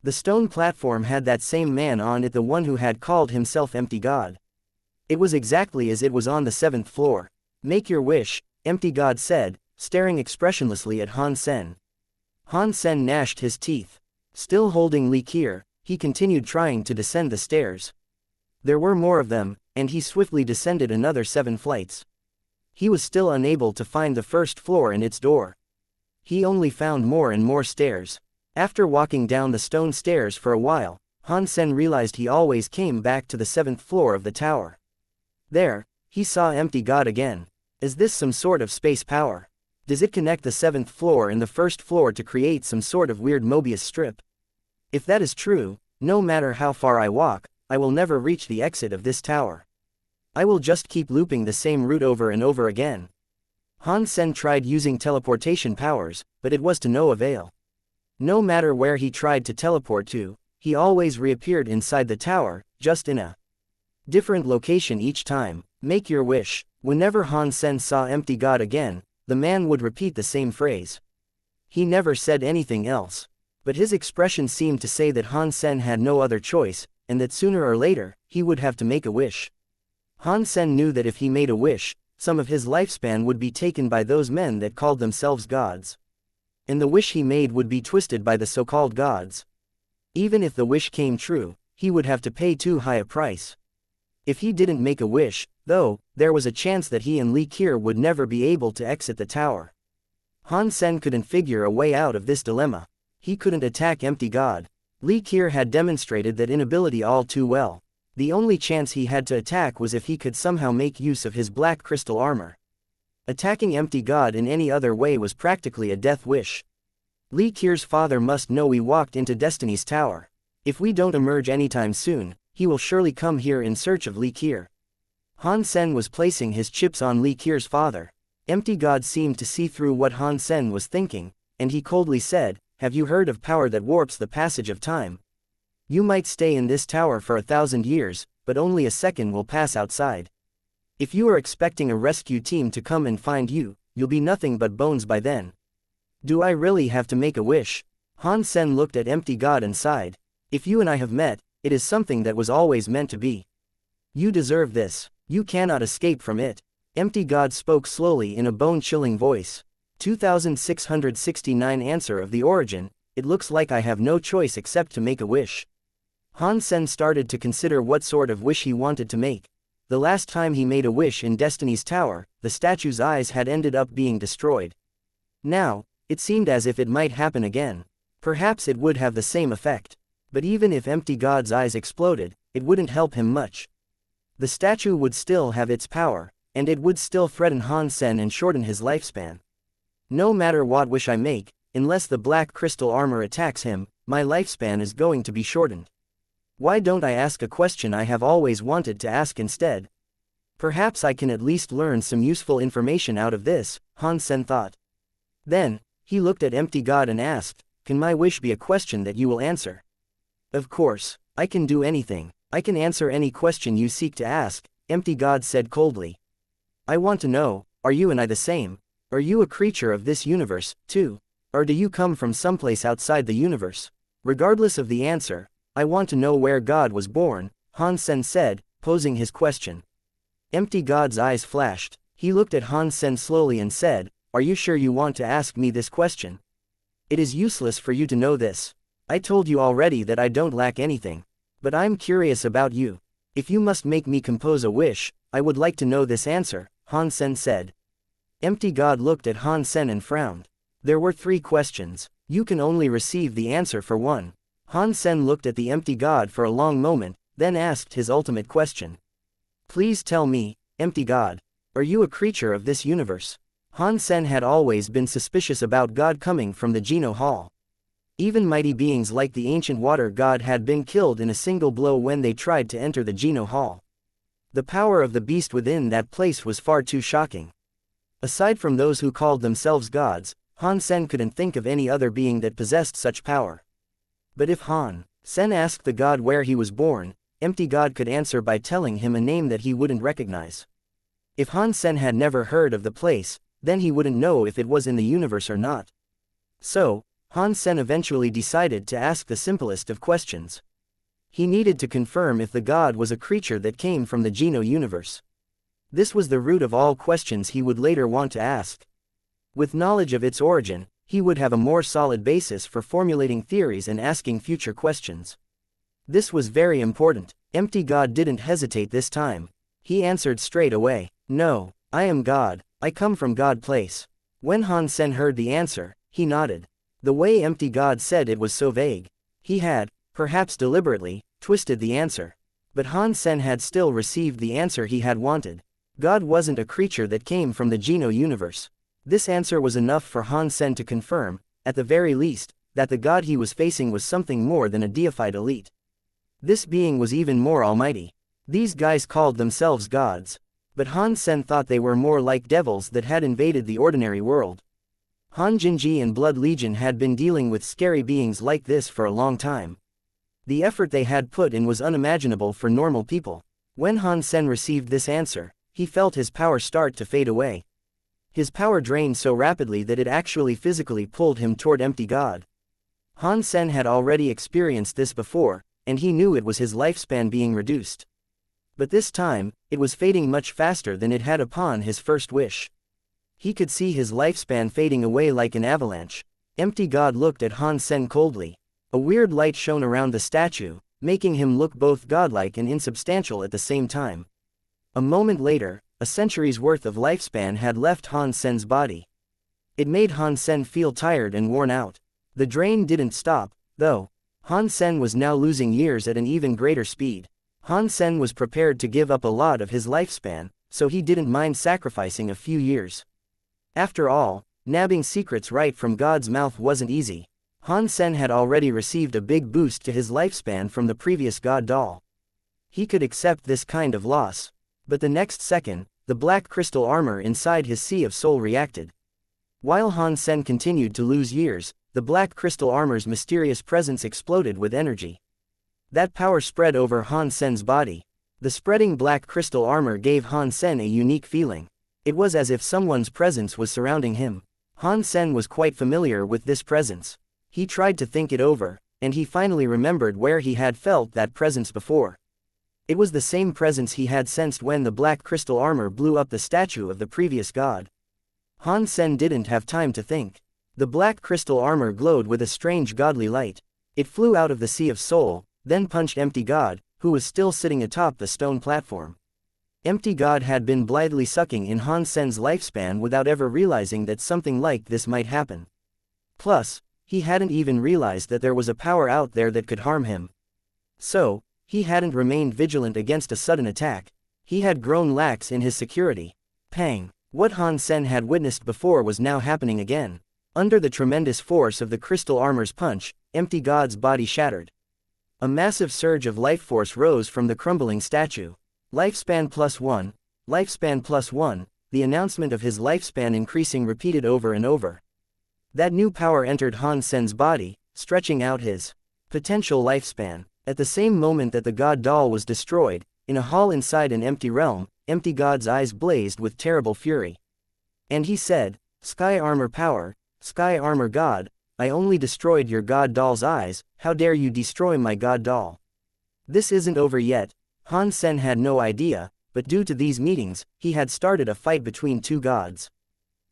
The stone platform had that same man on it, the one who had called himself Empty God. It was exactly as it was on the 7th floor. Make your wish, Empty God said, staring expressionlessly at Han Sen. Han Sen gnashed his teeth. Still holding Li Qier, he continued trying to descend the stairs. There were more of them, and he swiftly descended another 7 flights. He was still unable to find the 1st floor and its door. He only found more and more stairs. After walking down the stone stairs for a while, Han Sen realized he always came back to the 7th floor of the tower. There, he saw Empty God again. Is this some sort of space power? Does it connect the 7th floor and the 1st floor to create some sort of weird Mobius strip? If that is true, no matter how far I walk, I will never reach the exit of this tower. I will just keep looping the same route over and over again. Han Sen tried using teleportation powers, but it was to no avail. No matter where he tried to teleport to, he always reappeared inside the tower, just in a different location each time. Make your wish. Whenever Han Sen saw Empty God again, the man would repeat the same phrase. He never said anything else. But his expression seemed to say that Han Sen had no other choice, and that sooner or later, he would have to make a wish. Han Sen knew that if he made a wish, some of his lifespan would be taken by those men that called themselves gods. And the wish he made would be twisted by the so-called gods. Even if the wish came true, he would have to pay too high a price. If he didn't make a wish, though, there was a chance that he and Li Qier would never be able to exit the tower. Han Sen couldn't figure a way out of this dilemma. He couldn't attack Empty God. Li Qier had demonstrated that inability all too well. The only chance he had to attack was if he could somehow make use of his black crystal armor. Attacking Empty God in any other way was practically a death wish. Li Qier's father must know we walked into Destiny's Tower. If we don't emerge anytime soon, he will surely come here in search of Li Qier. Han Sen was placing his chips on Li Qier's father. Empty God seemed to see through what Han Sen was thinking, and he coldly said, have you heard of power that warps the passage of time? You might stay in this tower for 1,000 years, but only a second will pass outside. If you are expecting a rescue team to come and find you, you'll be nothing but bones by then. Do I really have to make a wish? Han Sen looked at Empty God and sighed. If you and I have met, it is something that was always meant to be. You deserve this. You cannot escape from it. Empty God spoke slowly in a bone-chilling voice. 2669 Answer of the origin, it looks like I have no choice except to make a wish. Han Sen started to consider what sort of wish he wanted to make. The last time he made a wish in Destiny's Tower, the statue's eyes had ended up being destroyed. Now, it seemed as if it might happen again. Perhaps it would have the same effect. But even if Empty God's eyes exploded, it wouldn't help him much. The statue would still have its power, and it would still threaten Han Sen and shorten his lifespan. No matter what wish I make, unless the black crystal armor attacks him, my lifespan is going to be shortened. Why don't I ask a question I have always wanted to ask instead? Perhaps I can at least learn some useful information out of this, Han Sen thought. Then, he looked at Empty God and asked, can my wish be a question that you will answer? Of course, I can do anything. I can answer any question you seek to ask, Empty God said coldly. I want to know, are you and I the same? Are you a creature of this universe, too? Or do you come from someplace outside the universe? Regardless of the answer, I want to know where God was born, Han Sen said, posing his question. Empty God's eyes flashed. He looked at Han Sen slowly and said, are you sure you want to ask me this question? It is useless for you to know this. I told you already that I don't lack anything. But I'm curious about you. If you must make me compose a wish, I would like to know this answer, Han Sen said. Empty God looked at Han Sen and frowned. There were 3 questions. You can only receive the answer for one. Han Sen looked at the Empty God for a long moment, then asked his ultimate question. Please tell me, Empty God, are you a creature of this universe? Han Sen had always been suspicious about God coming from the Geno Hall. Even mighty beings like the ancient water god had been killed in a single blow when they tried to enter the Geno Hall. The power of the beast within that place was far too shocking. Aside from those who called themselves gods, Han Sen couldn't think of any other being that possessed such power. But if Han Sen asked the god where he was born, Empty God could answer by telling him a name that he wouldn't recognize. If Han Sen had never heard of the place, then he wouldn't know if it was in the universe or not. So, Han Sen eventually decided to ask the simplest of questions. He needed to confirm if the god was a creature that came from the Geno universe. This was the root of all questions he would later want to ask. With knowledge of its origin, he would have a more solid basis for formulating theories and asking future questions. This was very important. Empty God didn't hesitate this time. He answered straight away, no, I am God, I come from God place. When Han Sen heard the answer, he nodded. The way Empty God said it was so vague. He had, perhaps deliberately, twisted the answer. But Han Sen had still received the answer he had wanted. God wasn't a creature that came from the Geno universe. This answer was enough for Han Sen to confirm, at the very least, that the god he was facing was something more than a deified elite. This being was even more almighty. These guys called themselves gods. But Han Sen thought they were more like devils that had invaded the ordinary world. Han Jinji and Blood Legion had been dealing with scary beings like this for a long time. The effort they had put in was unimaginable for normal people. When Han Sen received this answer, he felt his power start to fade away. His power drained so rapidly that it actually physically pulled him toward Empty God. Han Sen had already experienced this before, and he knew it was his lifespan being reduced. But this time, it was fading much faster than it had upon his first wish. He could see his lifespan fading away like an avalanche. Empty God looked at Han Sen coldly. A weird light shone around the statue, making him look both godlike and insubstantial at the same time. A moment later, a century's worth of lifespan had left Han Sen's body. It made Han Sen feel tired and worn out. The drain didn't stop, though. Han Sen was now losing years at an even greater speed. Han Sen was prepared to give up a lot of his lifespan, so he didn't mind sacrificing a few years. After all, nabbing secrets right from God's mouth wasn't easy. Han Sen had already received a big boost to his lifespan from the previous God doll. He could accept this kind of loss. But the next second, the black crystal armor inside his Sea of Soul reacted. While Han Sen continued to lose years, the black crystal armor's mysterious presence exploded with energy. That power spread over Han Sen's body. The spreading black crystal armor gave Han Sen a unique feeling. It was as if someone's presence was surrounding him. Han Sen was quite familiar with this presence. He tried to think it over, and he finally remembered where he had felt that presence before. It was the same presence he had sensed when the black crystal armor blew up the statue of the previous god. Han Sen didn't have time to think. The black crystal armor glowed with a strange godly light. It flew out of the Sea of Soul, then punched Empty God, who was still sitting atop the stone platform. Empty God had been blithely sucking in Han Sen's lifespan without ever realizing that something like this might happen. Plus, he hadn't even realized that there was a power out there that could harm him. So, he hadn't remained vigilant against a sudden attack. He had grown lax in his security. Pang! What Han Sen had witnessed before was now happening again. Under the tremendous force of the crystal armor's punch, Empty God's body shattered. A massive surge of life force rose from the crumbling statue. Lifespan +1, lifespan +1, the announcement of his lifespan increasing repeated over and over. That new power entered Han Sen's body, stretching out his potential lifespan. At the same moment that the god doll was destroyed, in a hall inside an empty realm, Empty God's eyes blazed with terrible fury. And he said, "Sky armor power, Sky armor god, I only destroyed your god doll's eyes, how dare you destroy my god doll?" This isn't over yet. Han Sen had no idea, but due to these meetings, he had started a fight between two gods.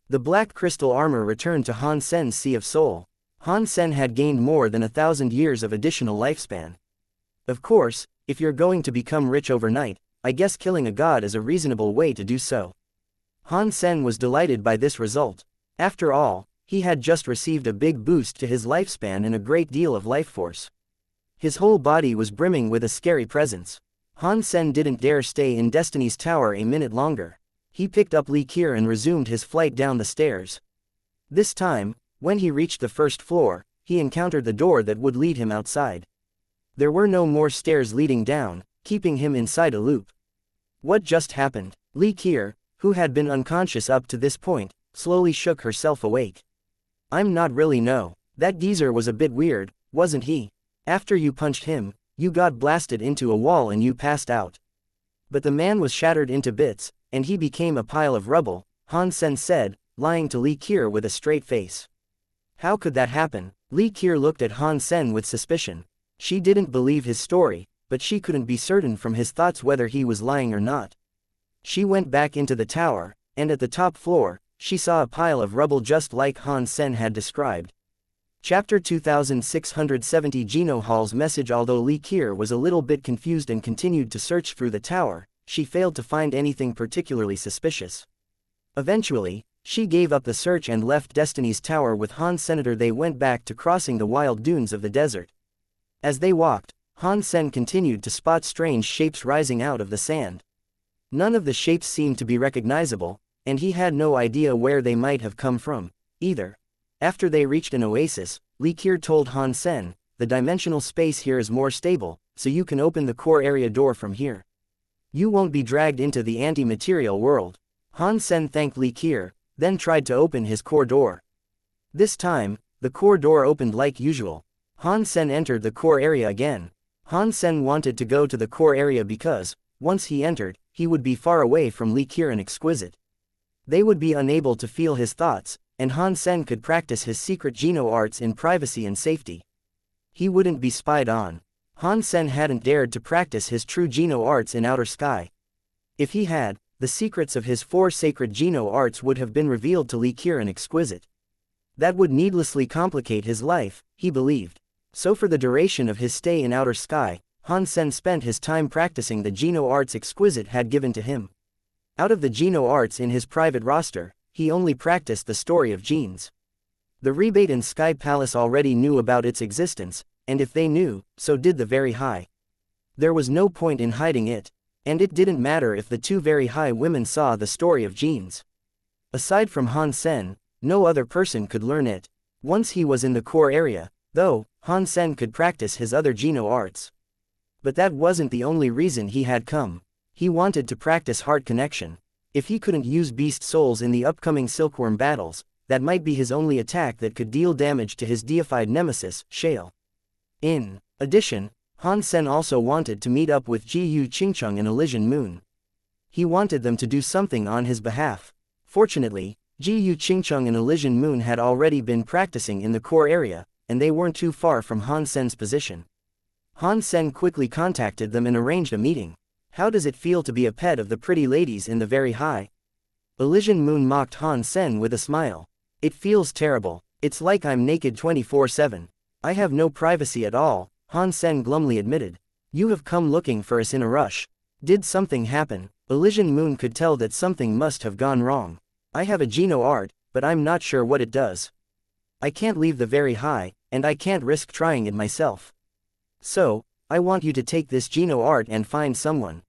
The black crystal armor returned to Han Sen's Sea of Soul. Han Sen had gained more than 1,000 years of additional lifespan. Of course, if you're going to become rich overnight, I guess killing a god is a reasonable way to do so. Han Sen was delighted by this result. After all, he had just received a big boost to his lifespan and a great deal of life force. His whole body was brimming with a scary presence. Han Sen didn't dare stay in Destiny's Tower a minute longer. He picked up Li Qir and resumed his flight down the stairs. This time, when he reached the first floor, he encountered the door that would lead him outside. There were no more stairs leading down, keeping him inside a loop. What just happened? Li Qir, who had been unconscious up to this point, slowly shook herself awake. I'm not really no. That geezer was a bit weird, wasn't he? After you punched him, you got blasted into a wall and you passed out. But the man was shattered into bits, and he became a pile of rubble, Han Sen said, lying to Li Qir with a straight face. How could that happen? Li Qir looked at Han Sen with suspicion. She didn't believe his story, but she couldn't be certain from his thoughts whether he was lying or not. She went back into the tower, and at the top floor, she saw a pile of rubble just like Han Sen had described. Chapter 2670 Geno Hall's message. Although Li Qir was a little bit confused and continued to search through the tower, she failed to find anything particularly suspicious. Eventually, she gave up the search and left Destiny's Tower with Han Senator. They went back to crossing the wild dunes of the desert. As they walked, Han Sen continued to spot strange shapes rising out of the sand. None of the shapes seemed to be recognizable, and he had no idea where they might have come from, either. After they reached an oasis, Li Qir told Han Sen, "The dimensional space here is more stable, so you can open the core area door from here. You won't be dragged into the anti-material world." Han Sen thanked Li Qir, then tried to open his core door. This time, the core door opened like usual. Han Sen entered the core area again. Han Sen wanted to go to the core area because, once he entered, he would be far away from Li Qir and Exquisite. They would be unable to feel his thoughts, and Han Sen could practice his secret Geno arts in privacy and safety. He wouldn't be spied on. Han Sen hadn't dared to practice his true Geno arts in outer sky. If he had, the secrets of his 4 sacred Geno arts would have been revealed to Li Qir and Exquisite. That would needlessly complicate his life, he believed. So for the duration of his stay in outer sky, Han Sen spent his time practicing the Geno arts Exquisite had given to him. Out of the Geno arts in his private roster, he only practiced the story of genes. The Rebate and Sky Palace already knew about its existence, and if they knew, so did the Very High. There was no point in hiding it, and it didn't matter if the 2 Very High women saw the story of genes. Aside from Han Sen, no other person could learn it. Once he was in the core area, though, Han Sen could practice his other Geno arts. But that wasn't the only reason he had come. He wanted to practice heart connection. If he couldn't use beast souls in the upcoming silkworm battles, that might be his only attack that could deal damage to his deified nemesis, Shale. In addition, Han Sen also wanted to meet up with Ji Yu Qingcheng and Elysian Moon. He wanted them to do something on his behalf. Fortunately, Ji Yu Qingcheng and Elysian Moon had already been practicing in the core area, and they weren't too far from Han Sen's position. Han Sen quickly contacted them and arranged a meeting. How does it feel to be a pet of the pretty ladies in the very high? Elysian Moon mocked Han Sen with a smile. It feels terrible. It's like I'm naked 24/7. I have no privacy at all, Han Sen glumly admitted. You have come looking for us in a rush. Did something happen? Elysian Moon could tell that something must have gone wrong. I have a Geno art, but I'm not sure what it does. I can't leave the very high, and I can't risk trying it myself. So, I want you to take this Geno art and find someone.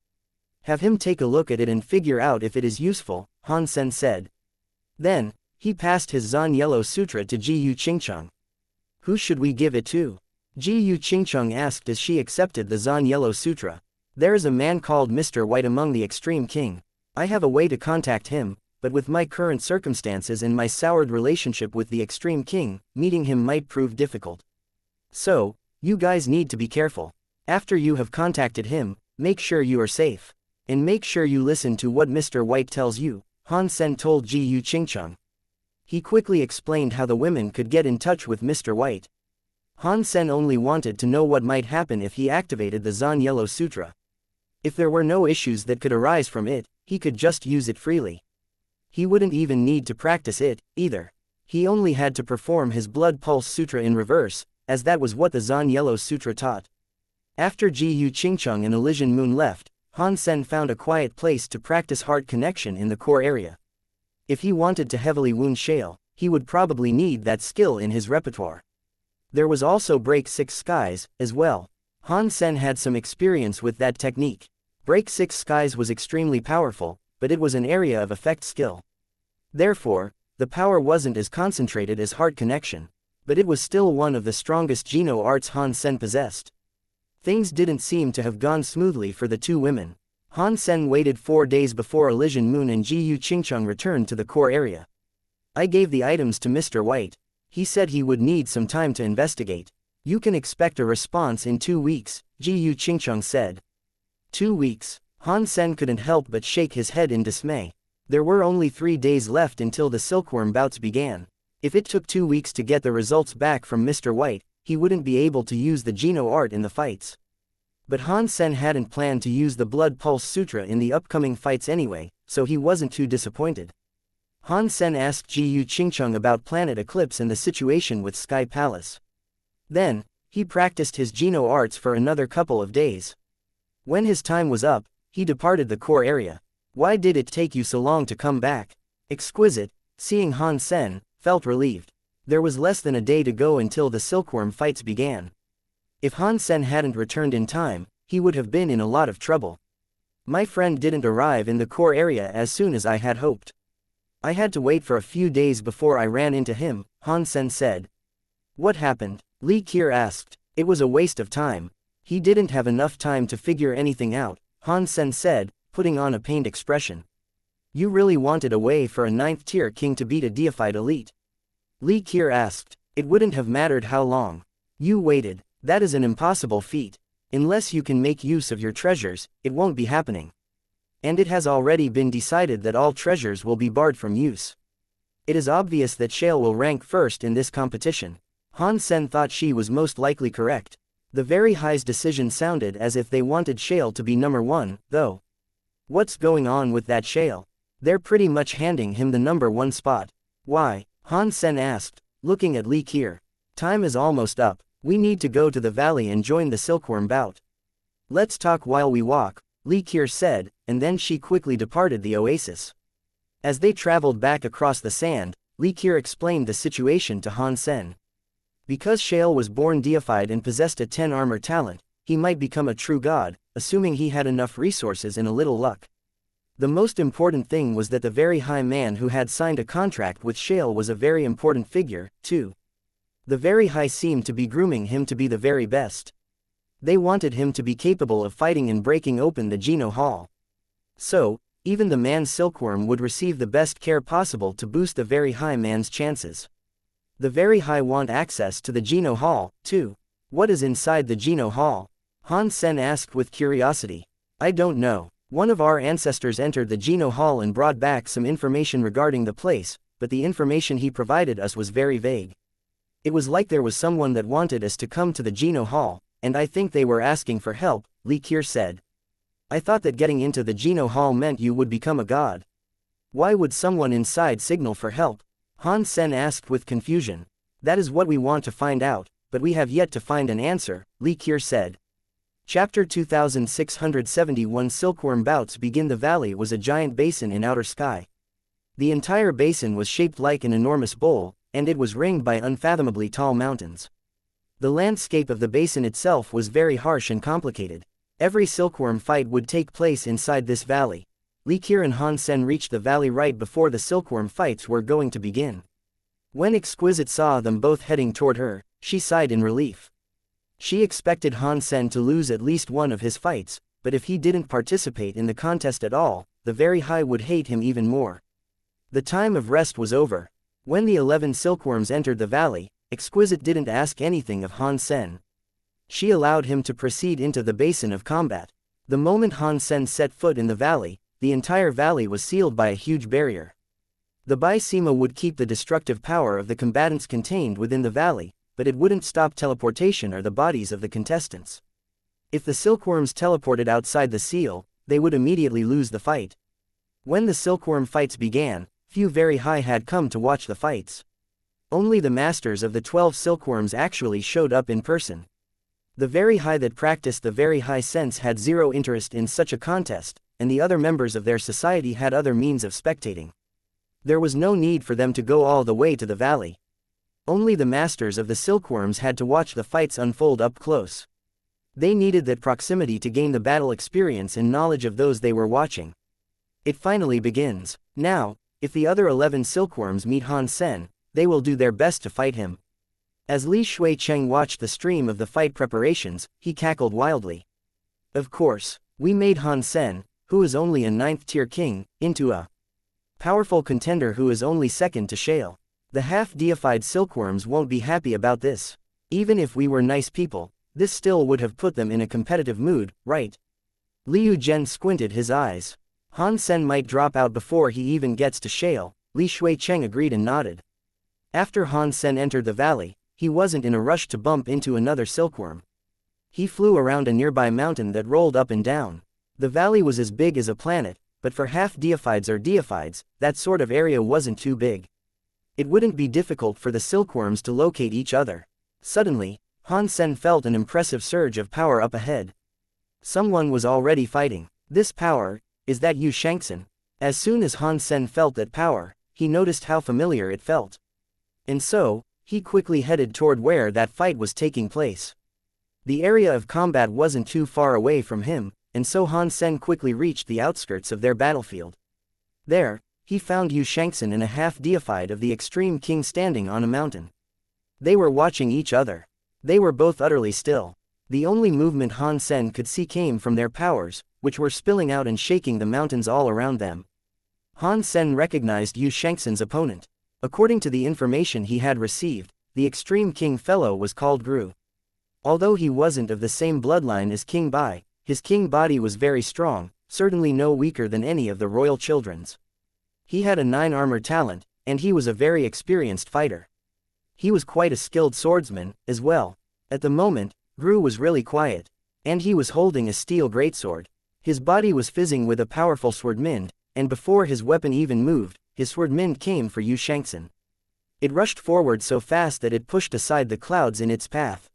Have him take a look at it and figure out if it is useful, Han Sen said. Then, he passed his Zhen Yellow Sutra to Ji Yu Qingcheng. Who should we give it to? Ji Yu Qingcheng asked as she accepted the Zhen Yellow Sutra. There is a man called Mr. White among the Extreme King. I have a way to contact him, but with my current circumstances and my soured relationship with the Extreme King, meeting him might prove difficult. So, you guys need to be careful. After you have contacted him, make sure you are safe. And make sure you listen to what Mr. White tells you, Han Sen told Ji Yu Qingcheng. He quickly explained how the women could get in touch with Mr. White. Han Sen only wanted to know what might happen if he activated the Zhen Yellow Sutra. If there were no issues that could arise from it, he could just use it freely. He wouldn't even need to practice it, either. He only had to perform his Blood Pulse Sutra in reverse, as that was what the Zhen Yellow Sutra taught. After Ji Yu Qingcheng and Elysian Moon left, Han Sen found a quiet place to practice heart connection in the core area. If he wanted to heavily wound Shale, he would probably need that skill in his repertoire. There was also Break Six Skies, as well. Han Sen had some experience with that technique. Break Six Skies was extremely powerful, but it was an area of effect skill. Therefore, the power wasn't as concentrated as heart connection, but it was still one of the strongest Geno arts Han Sen possessed. Things didn't seem to have gone smoothly for the two women. Han Sen waited 4 days before Elysian Moon and Ji Yu Qingcheng returned to the core area. I gave the items to Mr. White. He said he would need some time to investigate. You can expect a response in 2 weeks, Ji Yu Qingcheng said. 2 weeks. Han Sen couldn't help but shake his head in dismay. There were only 3 days left until the silkworm bouts began. If it took 2 weeks to get the results back from Mr. White, he wouldn't be able to use the Geno art in the fights. But Han Sen hadn't planned to use the Blood Pulse Sutra in the upcoming fights anyway, so he wasn't too disappointed. Han Sen asked Ji Yu Qingcheng about Planet Eclipse and the situation with Sky Palace. Then, he practiced his Geno arts for another couple of days. When his time was up, he departed the core area. Why did it take you so long to come back? Exquisite, seeing Han Sen, felt relieved. There was less than a day to go until the silkworm fights began. If Han Sen hadn't returned in time, he would have been in a lot of trouble. My friend didn't arrive in the core area as soon as I had hoped. I had to wait for a few days before I ran into him, Han Sen said. What happened? Li Qier asked. It was a waste of time. He didn't have enough time to figure anything out, Han Sen said, putting on a pained expression. You really wanted a way for a 9th-tier king to beat a deified elite? Li Qier asked. It wouldn't have mattered how long. You waited. That is an impossible feat. Unless you can make use of your treasures, it won't be happening. And it has already been decided that all treasures will be barred from use. It is obvious that Shale will rank first in this competition. Han Sen thought she was most likely correct. The Very High's decision sounded as if they wanted Shale to be number 1, though. What's going on with that Shale? They're pretty much handing him the number 1 spot. Why? Han Sen asked, looking at Li Qier. Time is almost up. We need to go to the valley and join the silkworm bout. Let's talk while we walk, Li Qier said, and then she quickly departed the oasis. As they traveled back across the sand, Li Qier explained the situation to Han Sen. Because Shale was born deified and possessed a 10 armor talent, he might become a true god, assuming he had enough resources and a little luck. The most important thing was that the Very High man who had signed a contract with Shale was a very important figure, too. The Very High seemed to be grooming him to be the very best. They wanted him to be capable of fighting and breaking open the Geno Hall. So, Even the man's silkworm would receive the best care possible to boost the very high man's chances. The very high want access to the Geno Hall, too. What is inside the Geno Hall? Han Sen asked with curiosity. I don't know. One of our ancestors entered the Geno Hall and brought back some information regarding the place, but the information he provided us was very vague. It was like there was someone that wanted us to come to the Geno Hall, and I think they were asking for help, Li Kier said. I thought that getting into the Geno Hall meant you would become a god. Why would someone inside signal for help? Han Sen asked with confusion. That is what we want to find out, but we have yet to find an answer, Li Kier said. Chapter 2671 Silkworm Bouts Begin. The valley was a giant basin in outer sky. The entire basin was shaped like an enormous bowl, and it was ringed by unfathomably tall mountains. The landscape of the basin itself was very harsh and complicated. Every silkworm fight would take place inside this valley. Li Kier and Han Sen reached the valley right before the silkworm fights were going to begin. When Exquisite saw them both heading toward her, she sighed in relief. She expected Han Sen to lose at least one of his fights, but if he didn't participate in the contest at all, the Very High would hate him even more. The time of rest was over. When the 11 silkworms entered the valley, Exquisite didn't ask anything of Han Sen. She allowed him to proceed into the basin of combat. The moment Han Sen set foot in the valley, the entire valley was sealed by a huge barrier. The Bai Sima would keep the destructive power of the combatants contained within the valley, but it wouldn't stop teleportation or the bodies of the contestants. If the silkworms teleported outside the seal, they would immediately lose the fight. When the silkworm fights began, few Very High had come to watch the fights. Only the masters of the 12 silkworms actually showed up in person. The Very High that practiced the Very High sense had zero interest in such a contest, and the other members of their society had other means of spectating. There was no need for them to go all the way to the valley. Only the masters of the silkworms had to watch the fights unfold up close. They needed that proximity to gain the battle experience and knowledge of those they were watching. It finally begins. Now, if the other 11 silkworms meet Han Sen, they will do their best to fight him. As Li Shuicheng watched the stream of the fight preparations, he cackled wildly. Of course, we made Han Sen, who is only a 9th-tier king, into a powerful contender who is only second to Shale. The half-deified silkworms won't be happy about this. Even if we were nice people, this still would have put them in a competitive mood, right? Liu Zhen squinted his eyes. Han Sen might drop out before he even gets to Shale, Li Shuicheng agreed and nodded. After Han Sen entered the valley, he wasn't in a rush to bump into another silkworm. He flew around a nearby mountain that rolled up and down. The valley was as big as a planet, but for half-deifieds or deifieds, that sort of area wasn't too big. It wouldn't be difficult for the silkworms to locate each other. Suddenly, Han Sen felt an impressive surge of power up ahead. Someone was already fighting. This power, is that Yu Shangxin? As soon as Han Sen felt that power, he noticed how familiar it felt. And so, he quickly headed toward where that fight was taking place. The area of combat wasn't too far away from him, and so Han Sen quickly reached the outskirts of their battlefield. There, he found Yu Shangxin and a half-deified of the Extreme King standing on a mountain. They were watching each other. They were both utterly still. The only movement Han Sen could see came from their powers, which were spilling out and shaking the mountains all around them. Han Sen recognized Yu Shangxin's opponent. According to the information he had received, the Extreme King fellow was called Gru. Although he wasn't of the same bloodline as Qin Bai, his king body was very strong, certainly no weaker than any of the royal children's. He had a 9 armor talent, and he was a very experienced fighter. He was quite a skilled swordsman, as well. At the moment, Gru was really quiet, and he was holding a steel greatsword. His body was fizzing with a powerful swordmind, and before his weapon even moved, his swordmind came for Yu Shangxin. It rushed forward so fast that it pushed aside the clouds in its path.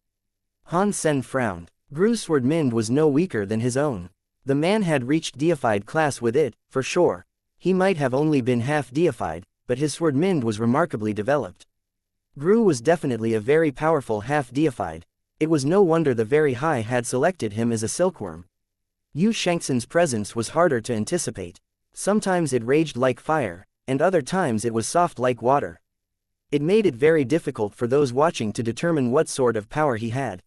Han Sen frowned. Gru's swordmind was no weaker than his own. The man had reached deified class with it, for sure. He might have only been half-deified, but his swordmind was remarkably developed. Gru was definitely a very powerful half-deified. It was no wonder the Very High had selected him as a silkworm. Yu Shangxin's presence was harder to anticipate. Sometimes it raged like fire, and other times it was soft like water. It made it very difficult for those watching to determine what sort of power he had.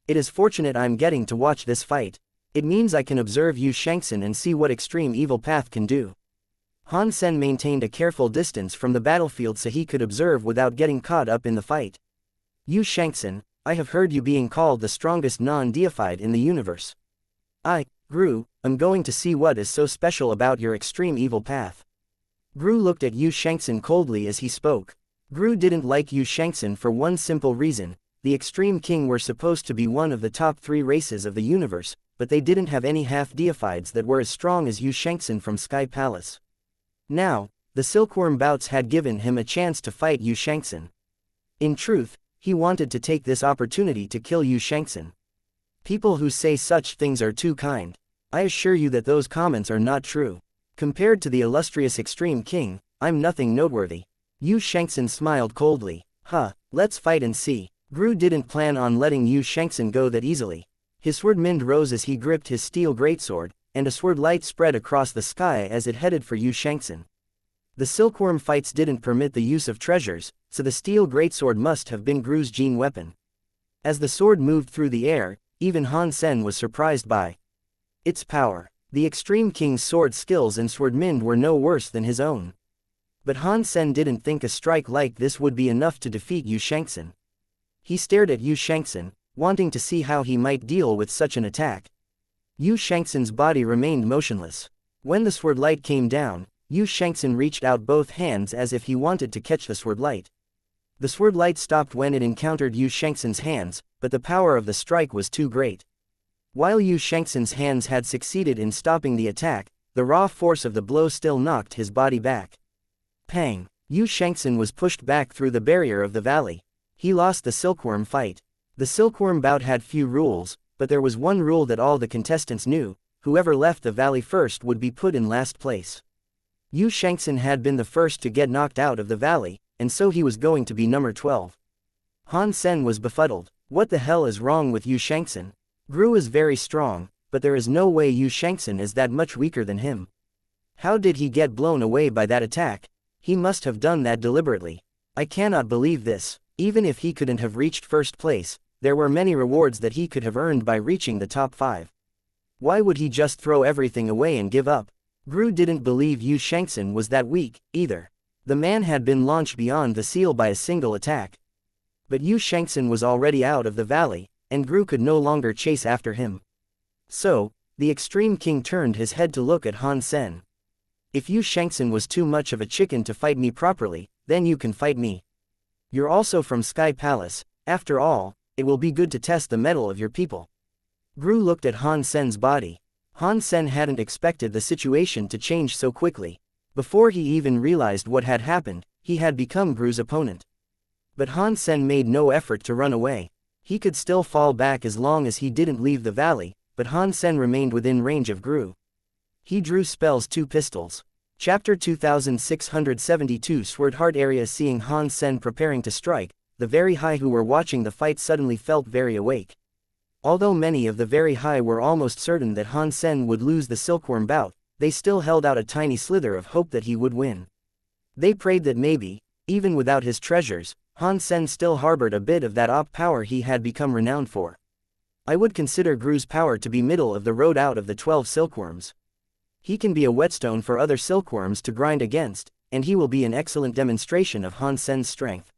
It is fortunate I'm getting to watch this fight. It means I can observe Yu Shangxin and see what extreme evil path can do. Han Sen maintained a careful distance from the battlefield so he could observe without getting caught up in the fight. Yu Shangxin, I have heard you being called the strongest non-deified in the universe. Gru, I'm going to see what is so special about your extreme evil path. Gru looked at Yu Shangxin coldly as he spoke. Gru didn't like Yu Shangxin for one simple reason: the Extreme King were supposed to be one of the top 3 races of the universe, but they didn't have any half-deifieds that were as strong as Yu Shangxin from Sky Palace. Now, the Silkworm bouts had given him a chance to fight Yu Shangxin. In truth, he wanted to take this opportunity to kill Yu Shangxin. People who say such things are too kind. I assure you that those comments are not true. Compared to the illustrious Extreme King, I'm nothing noteworthy. Yu Shangxin smiled coldly. Let's fight and see. Gru didn't plan on letting Yu Shangxin go that easily. His sword mind rose as he gripped his steel greatsword, and a sword light spread across the sky as it headed for Yu Shangxin. The Silkworm fights didn't permit the use of treasures, so the steel greatsword must have been Gru's gene weapon. As the sword moved through the air, even Han Sen was surprised by its power. The Extreme King's sword skills and sword mind were no worse than his own. But Han Sen didn't think a strike like this would be enough to defeat Yu Shangxin. He stared at Yu Shangxin, wanting to see how he might deal with such an attack. Yu Shangxin's body remained motionless. When the sword light came down, Yu Shangxin reached out both hands as if he wanted to catch the sword light. The sword light stopped when it encountered Yu Shangxin's hands, but the power of the strike was too great. While Yu Shangxin's hands had succeeded in stopping the attack, the raw force of the blow still knocked his body back. Pang! Yu Shangxin was pushed back through the barrier of the valley. He lost the Silkworm fight. The Silkworm bout had few rules, but there was one rule that all the contestants knew: whoever left the valley first would be put in last place. Yu Shangxin had been the first to get knocked out of the valley, and so he was going to be number 12. Han Sen was befuddled. What the hell is wrong with Yu Shangxin? Gru is very strong, but there is no way Yu Shangxin is that much weaker than him. How did he get blown away by that attack? He must have done that deliberately. I cannot believe this. Even if he couldn't have reached first place, there were many rewards that he could have earned by reaching the top 5. Why would he just throw everything away and give up? Gru didn't believe Yu Shangxin was that weak, either. The man had been launched beyond the seal by a single attack. But Yu Shangxin was already out of the valley, and Gru could no longer chase after him. So, the Extreme King turned his head to look at Han Sen. If Yu Shangxin was too much of a chicken to fight me properly, then you can fight me. You're also from Sky Palace. After all, it will be good to test the mettle of your people. Gru looked at Han Sen's body. Han Sen hadn't expected the situation to change so quickly. Before he even realized what had happened, he had become Gru's opponent. But Han Sen made no effort to run away. He could still fall back as long as he didn't leave the valley, but Han Sen remained within range of Gru. He drew spells 2 pistols. Chapter 2672 Sword Heart Area. Seeing Han Sen preparing to strike, the very high who were watching the fight suddenly felt very awake. Although many of the very high were almost certain that Han Sen would lose the Silkworm bout, they still held out a tiny slither of hope that he would win. They prayed that maybe, even without his treasures, Han Sen still harbored a bit of that op power he had become renowned for. I would consider Gru's power to be middle of the road out of the 12 silkworms. He can be a whetstone for other silkworms to grind against, and he will be an excellent demonstration of Han Sen's strength.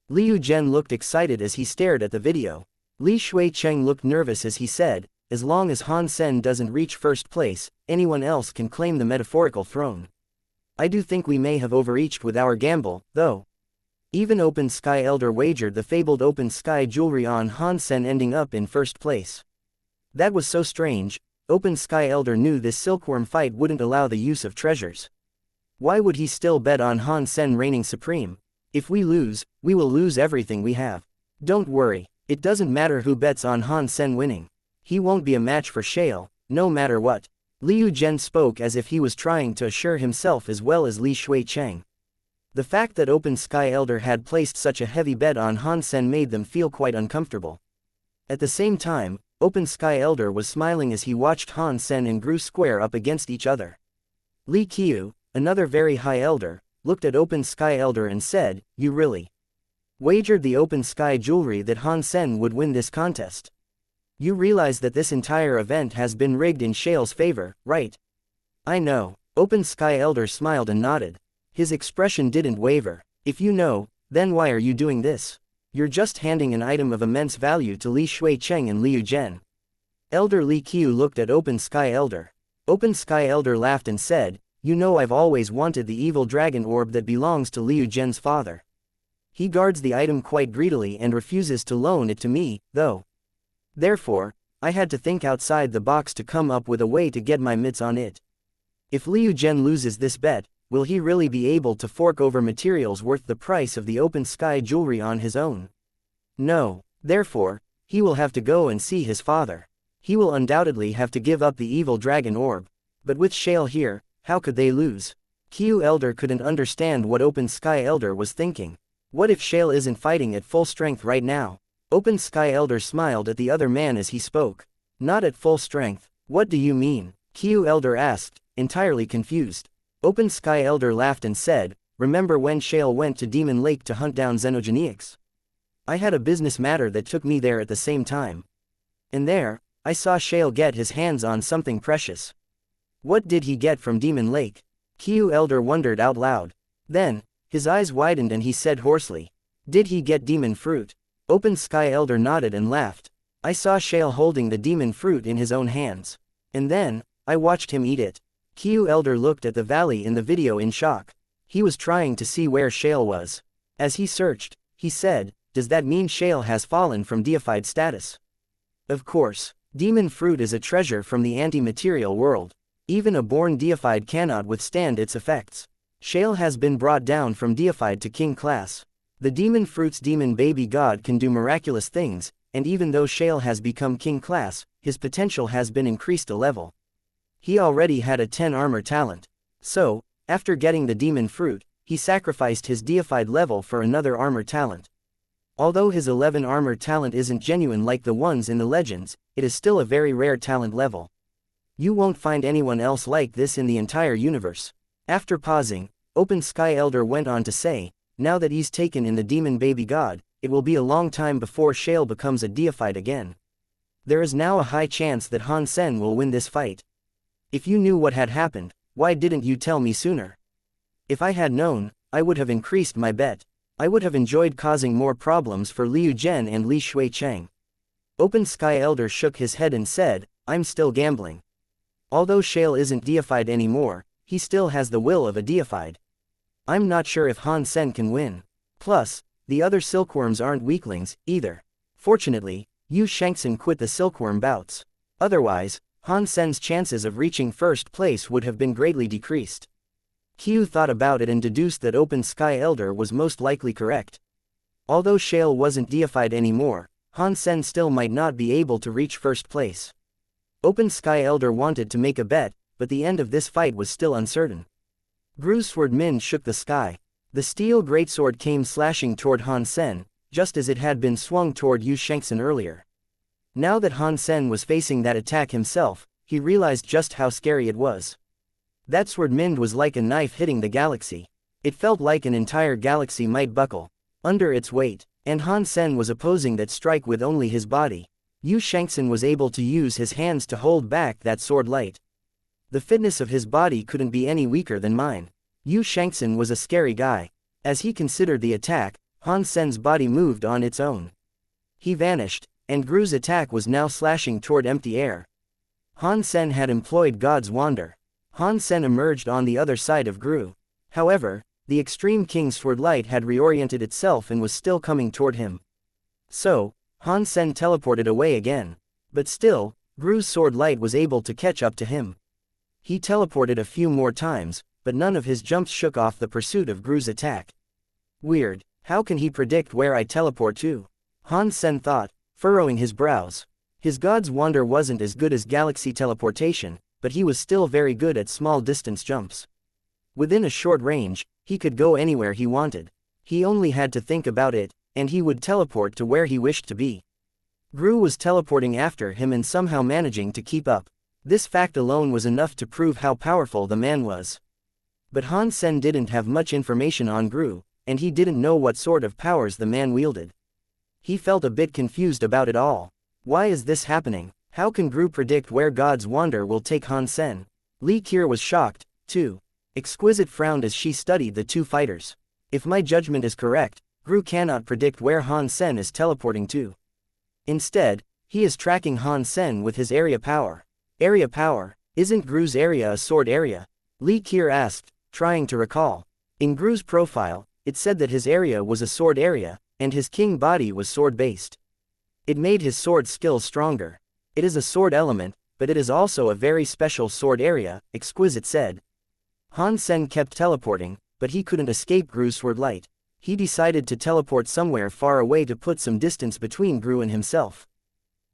Liu Zhen looked excited as he stared at the video. Li Shuicheng looked nervous as he said, as long as Han Sen doesn't reach first place, anyone else can claim the metaphorical throne. I do think we may have overreached with our gamble, though. Even Open Sky Elder wagered the fabled Open Sky jewelry on Han Sen ending up in first place. That was so strange. Open Sky Elder knew this silkworm fight wouldn't allow the use of treasures. Why would he still bet on Han Sen reigning supreme? If we lose, we will lose everything we have. Don't worry, it doesn't matter who bets on Han Sen winning. He won't be a match for Shale, no matter what. Liu Zhen spoke as if he was trying to assure himself as well as Li Shuicheng. The fact that Open Sky Elder had placed such a heavy bet on Han Sen made them feel quite uncomfortable. At the same time, Open Sky Elder was smiling as he watched Han Sen and Gru square up against each other. Li Qiu, another very high elder, looked at Open Sky Elder and said, "You really wagered the Open Sky jewelry that Han Sen would win this contest?" You realize that this entire event has been rigged in Shale's favor, right? I know. Open Sky Elder smiled and nodded. His expression didn't waver. If you know, then why are you doing this? You're just handing an item of immense value to Li Shuicheng and Liu Zhen. Elder Li Qiu looked at Open Sky Elder. Open Sky Elder laughed and said, you know I've always wanted the evil dragon orb that belongs to Liu Zhen's father. He guards the item quite greedily and refuses to loan it to me, though. Therefore, I had to think outside the box to come up with a way to get my mitts on it. If Liu Zhen loses this bet, will he really be able to fork over materials worth the price of the Open Sky jewelry on his own? No. Therefore, he will have to go and see his father. He will undoubtedly have to give up the evil dragon orb. But with Shale here, how could they lose? Qiu Elder couldn't understand what Open Sky Elder was thinking. What if Shale isn't fighting at full strength right now? Open Sky Elder smiled at the other man as he spoke. Not at full strength. What do you mean? Qiu Elder asked, entirely confused. Open Sky Elder laughed and said, remember when Shale went to Demon Lake to hunt down Xenogeniacs? I had a business matter that took me there at the same time. And there, I saw Shale get his hands on something precious. What did he get from Demon Lake? Qiu Elder wondered out loud. Then, his eyes widened and he said hoarsely, did he get demon fruit? Open Sky Elder nodded and laughed. I saw Shale holding the demon fruit in his own hands. And then, I watched him eat it. Qiu Elder looked at the valley in the video in shock. He was trying to see where Shale was. As he searched, he said, does that mean Shale has fallen from deified status? Of course. Demon fruit is a treasure from the anti-material world. Even a born deified cannot withstand its effects. Shale has been brought down from deified to king class. The demon fruit's demon baby god can do miraculous things, and even though Shale has become king class, his potential has been increased a level. He already had a 10 armor talent. So, after getting the demon fruit, he sacrificed his deified level for another armor talent. Although his 11 armor talent isn't genuine like the ones in the legends, it is still a very rare talent level. You won't find anyone else like this in the entire universe. After pausing, Open Sky Elder went on to say, now that he's taken in the demon baby god, it will be a long time before Shale becomes a deified again. There is now a high chance that Han Sen will win this fight. If you knew what had happened, why didn't you tell me sooner? If I had known, I would have increased my bet. I would have enjoyed causing more problems for Liu Zhen and Li Shuicheng. Open Sky Elder shook his head and said, I'm still gambling. Although Shale isn't deified anymore, he still has the will of a deified. I'm not sure if Han Sen can win. Plus, the other silkworms aren't weaklings, either. Fortunately, Yu Shengxin quit the silkworm bouts. Otherwise, Han Sen's chances of reaching first place would have been greatly decreased. Qiu thought about it and deduced that Open Sky Elder was most likely correct. Although Shale wasn't deified anymore, Han Sen still might not be able to reach first place. Open Sky Elder wanted to make a bet, but the end of this fight was still uncertain. Gru's sword Min shook the sky. The steel greatsword came slashing toward Han Sen, just as it had been swung toward Yu Shengxin earlier. Now that Han Sen was facing that attack himself, he realized just how scary it was. That sword Min was like a knife hitting the galaxy. It felt like an entire galaxy might buckle under its weight, and Han Sen was opposing that strike with only his body. Yu Shengxin was able to use his hands to hold back that sword light. The fitness of his body couldn't be any weaker than mine. Yu Shengxin was a scary guy. As he considered the attack, Han Sen's body moved on its own. He vanished, and Gru's attack was now slashing toward empty air. Han Sen had employed God's Wander. Han Sen emerged on the other side of Gru. However, the Extreme King's sword light had reoriented itself and was still coming toward him. So, Han Sen teleported away again. But still, Gru's sword light was able to catch up to him. He teleported a few more times, but none of his jumps shook off the pursuit of Gru's attack. Weird, how can he predict where I teleport to? Han Sen thought, furrowing his brows. His God's Wander wasn't as good as galaxy teleportation, but he was still very good at small distance jumps. Within a short range, he could go anywhere he wanted. He only had to think about it, and he would teleport to where he wished to be. Gru was teleporting after him and somehow managing to keep up. This fact alone was enough to prove how powerful the man was. But Han Sen didn't have much information on Gru, and he didn't know what sort of powers the man wielded. He felt a bit confused about it all. Why is this happening? How can Gru predict where God's wander will take Han Sen? Li Qiu was shocked, too. Exquisite frowned as she studied the two fighters. If my judgment is correct, Gru cannot predict where Han Sen is teleporting to. Instead, he is tracking Han Sen with his area power. Area power? Isn't Gru's area a sword area? Li Qiu asked, trying to recall. In Gru's profile, it said that his area was a sword area, and his king body was sword-based. It made his sword skills stronger. It is a sword element, but it is also a very special sword area, Exquisite said. Han Sen kept teleporting, but he couldn't escape Gru's sword light. He decided to teleport somewhere far away to put some distance between Gru and himself.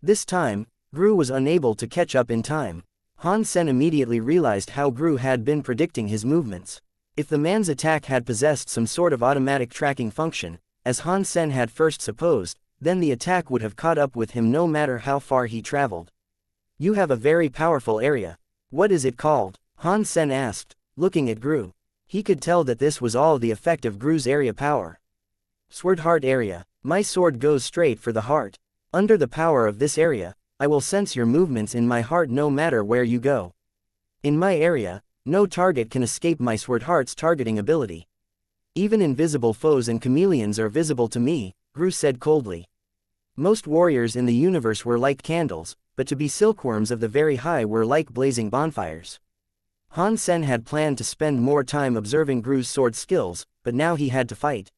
This time, Gru was unable to catch up in time. Han Sen immediately realized how Gru had been predicting his movements. If the man's attack had possessed some sort of automatic tracking function, as Han Sen had first supposed, then the attack would have caught up with him no matter how far he traveled. You have a very powerful area. What is it called? Han Sen asked, looking at Gru. He could tell that this was all the effect of Gru's area power. Sword Heart Area. My sword goes straight for the heart. Under the power of this area, I will sense your movements in my heart no matter where you go. In my area, no target can escape my Sword Heart's targeting ability. Even invisible foes and chameleons are visible to me, Gru said coldly. Most warriors in the universe were like candles, but to be silkworms of the very high were like blazing bonfires. Han Sen had planned to spend more time observing Gru's sword skills, but now he had to fight.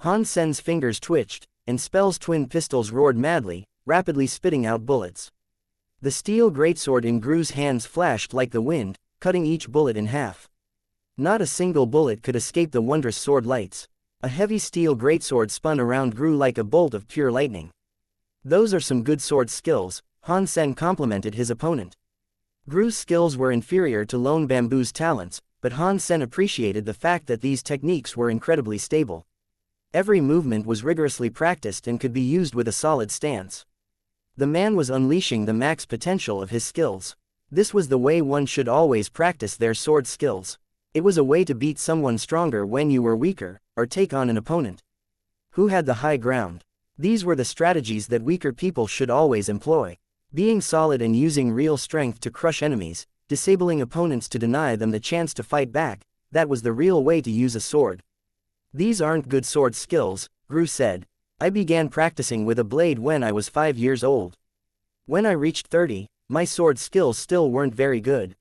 Han Sen's fingers twitched, and Spell's twin pistols roared madly, rapidly spitting out bullets. The steel greatsword in Gru's hands flashed like the wind, cutting each bullet in half. Not a single bullet could escape the wondrous sword lights. A heavy steel greatsword spun around Gru like a bolt of pure lightning. Those are some good sword skills, Han Sen complimented his opponent. Gru's skills were inferior to Lone Bamboo's talents, but Han Sen appreciated the fact that these techniques were incredibly stable. Every movement was rigorously practiced and could be used with a solid stance. The man was unleashing the max potential of his skills. This was the way one should always practice their sword skills. It was a way to beat someone stronger when you were weaker, or take on an opponent who had the high ground. These were the strategies that weaker people should always employ. Being solid and using real strength to crush enemies, disabling opponents to deny them the chance to fight back, that was the real way to use a sword. These aren't good sword skills, Gru said. I began practicing with a blade when I was 5 years old. When I reached 30, my sword skills still weren't very good.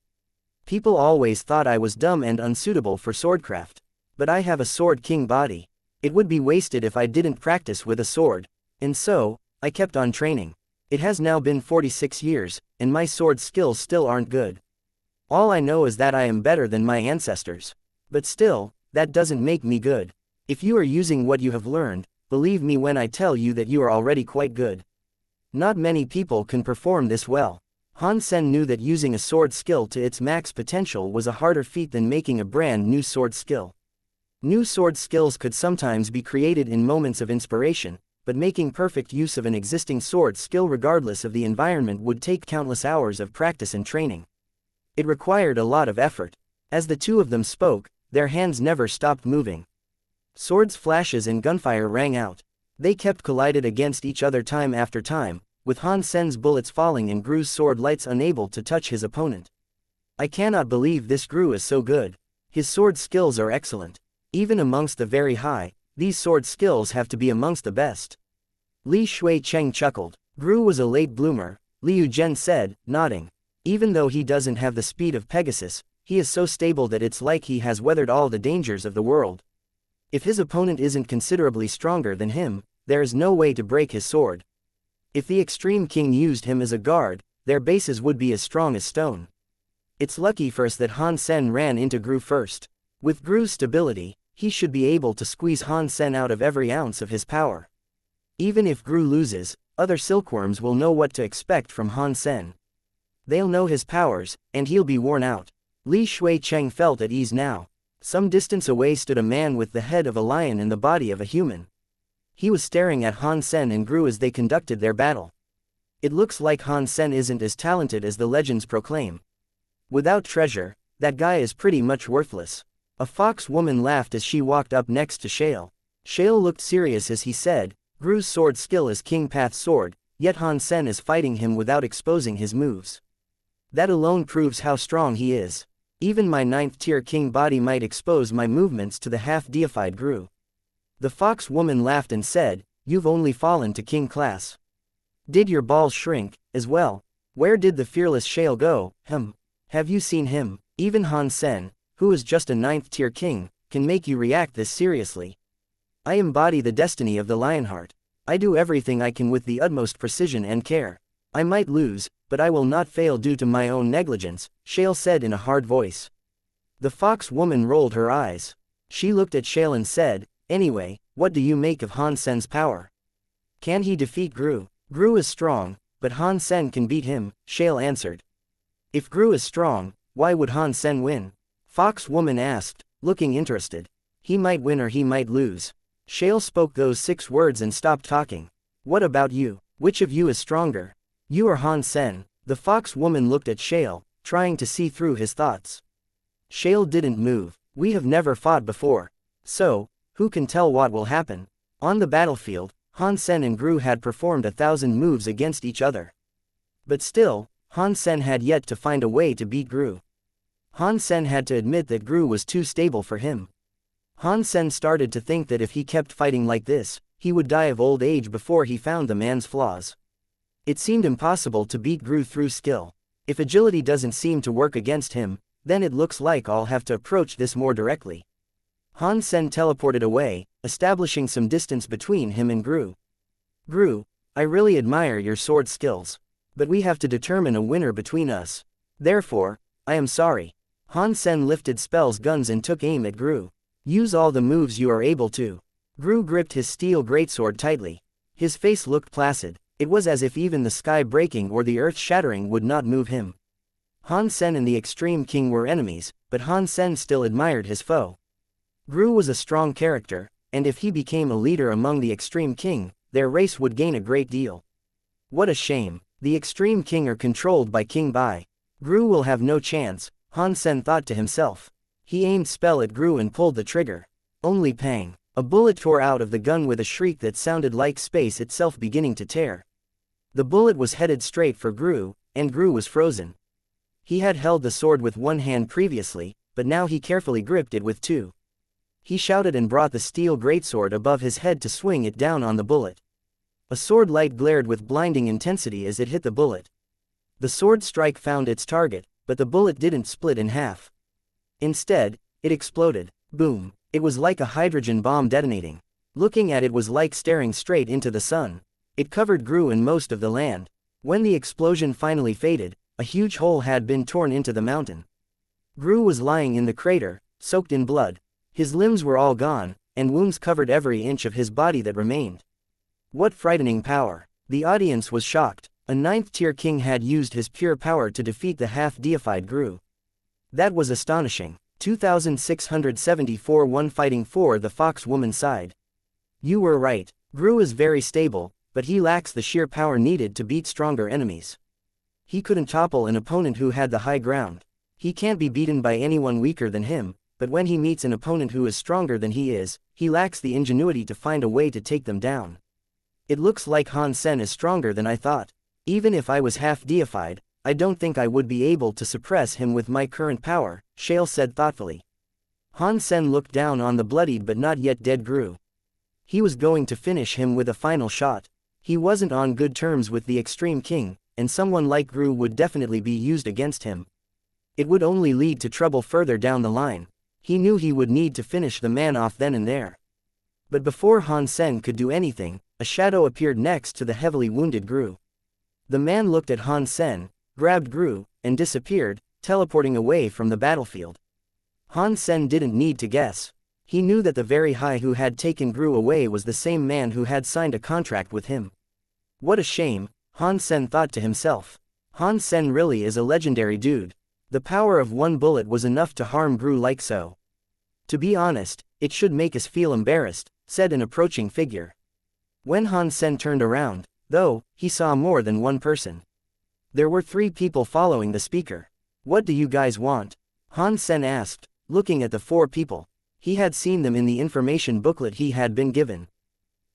People always thought I was dumb and unsuitable for swordcraft. But I have a sword king body. It would be wasted if I didn't practice with a sword. And so, I kept on training. It has now been 46 years, and my sword skills still aren't good. All I know is that I am better than my ancestors. But still, that doesn't make me good. If you are using what you have learned, believe me when I tell you that you are already quite good. Not many people can perform this well. Han Sen knew that using a sword skill to its max potential was a harder feat than making a brand new sword skill. New sword skills could sometimes be created in moments of inspiration, but making perfect use of an existing sword skill regardless of the environment would take countless hours of practice and training. It required a lot of effort. As the two of them spoke, their hands never stopped moving. Swords' flashes and gunfire rang out. They kept collided against each other time after time, with Han Sen's bullets falling and Gru's sword lights unable to touch his opponent. I cannot believe this Gru is so good. His sword skills are excellent. Even amongst the very high, these sword skills have to be amongst the best. Li Shui Cheng chuckled. Gru was a late bloomer, Liu Zhen said, nodding. Even though he doesn't have the speed of Pegasus, he is so stable that it's like he has weathered all the dangers of the world. If his opponent isn't considerably stronger than him, there is no way to break his sword. If the Extreme King used him as a guard, their bases would be as strong as stone. It's lucky for us that Han Sen ran into Gru first. With Gru's stability, he should be able to squeeze Han Sen out of every ounce of his power. Even if Gru loses, other silkworms will know what to expect from Han Sen. They'll know his powers, and he'll be worn out. Li Shui Cheng felt at ease now. Some distance away stood a man with the head of a lion and the body of a human. He was staring at Han Sen and Gru as they conducted their battle. It looks like Han Sen isn't as talented as the legends proclaim. Without treasure, that guy is pretty much worthless. A fox woman laughed as she walked up next to Shale. Shale looked serious as he said, Gru's sword skill is King Path's sword, yet Han Sen is fighting him without exposing his moves. That alone proves how strong he is. Even my 9th tier king body might expose my movements to the half-deified Gru. The fox woman laughed and said, "You've only fallen to king class. Did your balls shrink, as well? Where did the fearless Shale go? Have you seen him?" Even Han Sen, who is just a 9th tier king, can make you react this seriously. I embody the destiny of the Lionheart. I do everything I can with the utmost precision and care. I might lose, but I will not fail due to my own negligence, Shale said in a hard voice. The fox woman rolled her eyes. She looked at Shale and said, "Anyway, what do you make of Han Sen's power? Can he defeat Gru?" "Gru is strong, but Han Sen can beat him," Shale answered. "If Gru is strong, why would Han Sen win?" Fox woman asked, looking interested. "He might win or he might lose." Shale spoke those 6 words and stopped talking. "What about you? Which of you is stronger? You or Han Sen?" The fox woman looked at Shale, trying to see through his thoughts. Shale didn't move. "We have never fought before. So, who can tell what will happen?" On the battlefield, Han Sen and Gru had performed 1,000 moves against each other. But still, Han Sen had yet to find a way to beat Gru. Han Sen had to admit that Gru was too stable for him. Han Sen started to think that if he kept fighting like this, he would die of old age before he found the man's flaws. It seemed impossible to beat Gru through skill. If agility doesn't seem to work against him, then it looks like I'll have to approach this more directly. Han Sen teleported away, establishing some distance between him and Gru. "Gru, I really admire your sword skills. But we have to determine a winner between us. Therefore, I am sorry." Han Sen lifted spells guns and took aim at Gru. "Use all the moves you are able to." Gru gripped his steel greatsword tightly. His face looked placid. It was as if even the sky breaking or the earth shattering would not move him. Han Sen and the Extreme King were enemies, but Han Sen still admired his foe. Gru was a strong character, and if he became a leader among the Extreme King, their race would gain a great deal. What a shame. The Extreme King are controlled by Qin Bai. Gru will have no chance, Han Sen thought to himself. He aimed spell at Gru and pulled the trigger. Only pang. A bullet tore out of the gun with a shriek that sounded like space itself beginning to tear. The bullet was headed straight for Gru, and Gru was frozen. He had held the sword with one hand previously, but now he carefully gripped it with 2. He shouted and brought the steel greatsword above his head to swing it down on the bullet. A sword light glared with blinding intensity as it hit the bullet. The sword strike found its target, but the bullet didn't split in half. Instead, it exploded. Boom. It was like a hydrogen bomb detonating. Looking at it was like staring straight into the sun. It covered Gru and most of the land. When the explosion finally faded, a huge hole had been torn into the mountain. Gru was lying in the crater, soaked in blood. His limbs were all gone, and wounds covered every inch of his body that remained. What frightening power! The audience was shocked. A 9th tier king had used his pure power to defeat the half-deified Gru. That was astonishing. 2674 1 fighting for the fox woman's side. You were right. Gru is very stable, but he lacks the sheer power needed to beat stronger enemies. He couldn't topple an opponent who had the high ground. He can't be beaten by anyone weaker than him, but when he meets an opponent who is stronger than he is, he lacks the ingenuity to find a way to take them down. It looks like Han Sen is stronger than I thought. Even if I was half-deified, I don't think I would be able to suppress him with my current power, Shale said thoughtfully. Han Sen looked down on the bloodied but not yet dead Gru. He was going to finish him with a final shot. He wasn't on good terms with the Extreme King, and someone like Gru would definitely be used against him. It would only lead to trouble further down the line. He knew he would need to finish the man off then and there. But before Han Sen could do anything, a shadow appeared next to the heavily wounded Gru. The man looked at Han Sen, grabbed Gru, and disappeared, teleporting away from the battlefield. Han Sen didn't need to guess. He knew that the very high who had taken Gru away was the same man who had signed a contract with him. What a shame, Han Sen thought to himself. Han Sen really is a legendary dude. The power of one bullet was enough to harm Gru like so. To be honest, it should make us feel embarrassed, said an approaching figure. When Han Sen turned around, though, he saw more than one person. There were 3 people following the speaker. What do you guys want? Han Sen asked, looking at the 4 people. He had seen them in the information booklet he had been given.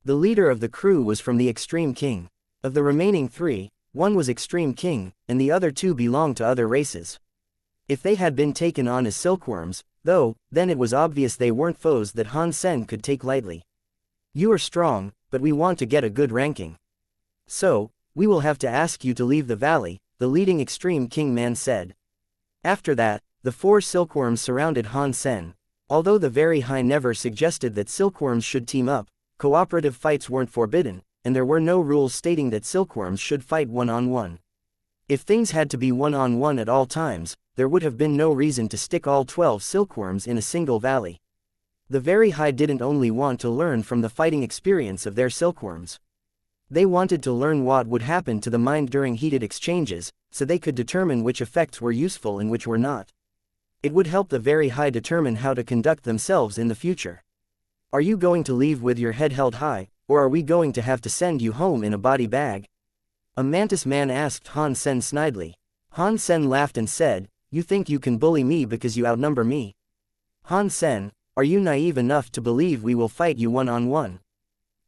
The leader of the crew was from the Extreme King. Of the remaining 3, one was Extreme King, and the other 2 belonged to other races. If they had been taken on as silkworms, though, then it was obvious they weren't foes that Han Sen could take lightly. You are strong, but we want to get a good ranking. So, we will have to ask you to leave the valley, the leading Extreme King man said. After that, the 4 silkworms surrounded Han Sen. Although the Very High never suggested that silkworms should team up, cooperative fights weren't forbidden, and there were no rules stating that silkworms should fight one-on-one. If things had to be one-on-one at all times, there would have been no reason to stick all 12 silkworms in a single valley. The Very High didn't only want to learn from the fighting experience of their silkworms. They wanted to learn what would happen to the mind during heated exchanges, so they could determine which effects were useful and which were not. It would help the Very High determine how to conduct themselves in the future. Are you going to leave with your head held high, or are we going to have to send you home in a body bag? A mantis man asked Han Sen snidely. Han Sen laughed and said, "You think you can bully me because you outnumber me? Han Sen, are you naive enough to believe we will fight you one-on-one?"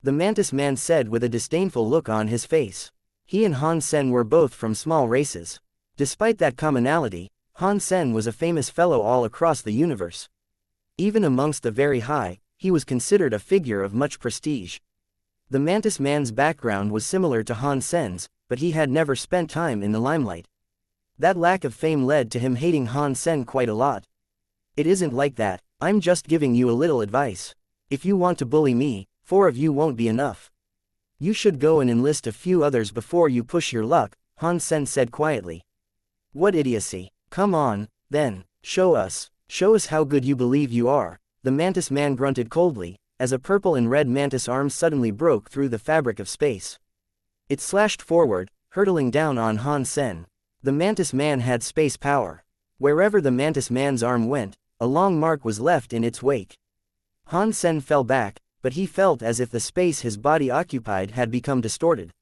The mantis man said with a disdainful look on his face. He and Han Sen were both from small races. Despite that commonality, Han Sen was a famous fellow all across the universe. Even amongst the Very High, he was considered a figure of much prestige. The mantis man's background was similar to Han Sen's, but he had never spent time in the limelight. That lack of fame led to him hating Han Sen quite a lot. "It isn't like that, I'm just giving you a little advice. If you want to bully me, 4 of you won't be enough. You should go and enlist a few others before you push your luck," Han Sen said quietly. "What idiocy. Come on, then, show us how good you believe you are," the mantis man grunted coldly, as a purple and red mantis arm suddenly broke through the fabric of space. It slashed forward, hurtling down on Han Sen. The mantis man had space power. Wherever the mantis man's arm went, a long mark was left in its wake. Han Sen fell back, but he felt as if the space his body occupied had become distorted.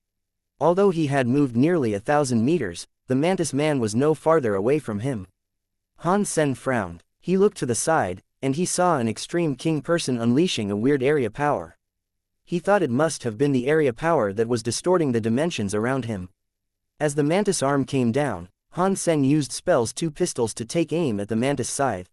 Although he had moved nearly 1,000 meters, the mantis man was no farther away from him. Han Sen frowned. He looked to the side, and he saw an Extreme King person unleashing a weird area power. He thought it must have been the area power that was distorting the dimensions around him. As the mantis arm came down, Han Sen used spells 2 pistols to take aim at the mantis scythe.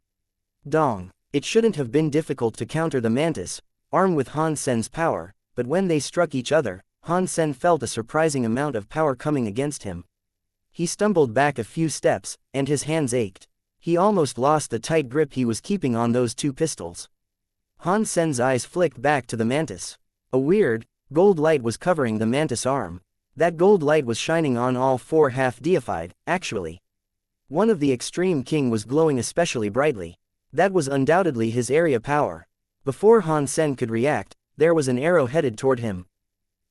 Dong! It shouldn't have been difficult to counter the mantis arm with Han Sen's power, but when they struck each other, Han Sen felt a surprising amount of power coming against him. He stumbled back a few steps, and his hands ached. He almost lost the tight grip he was keeping on those 2 pistols. Han Sen's eyes flicked back to the mantis. A weird, gold light was covering the mantis arm. That gold light was shining on all 4 half-deified, actually. One of the Extreme King was glowing especially brightly. That was undoubtedly his area power. Before Han Sen could react, there was an arrow headed toward him.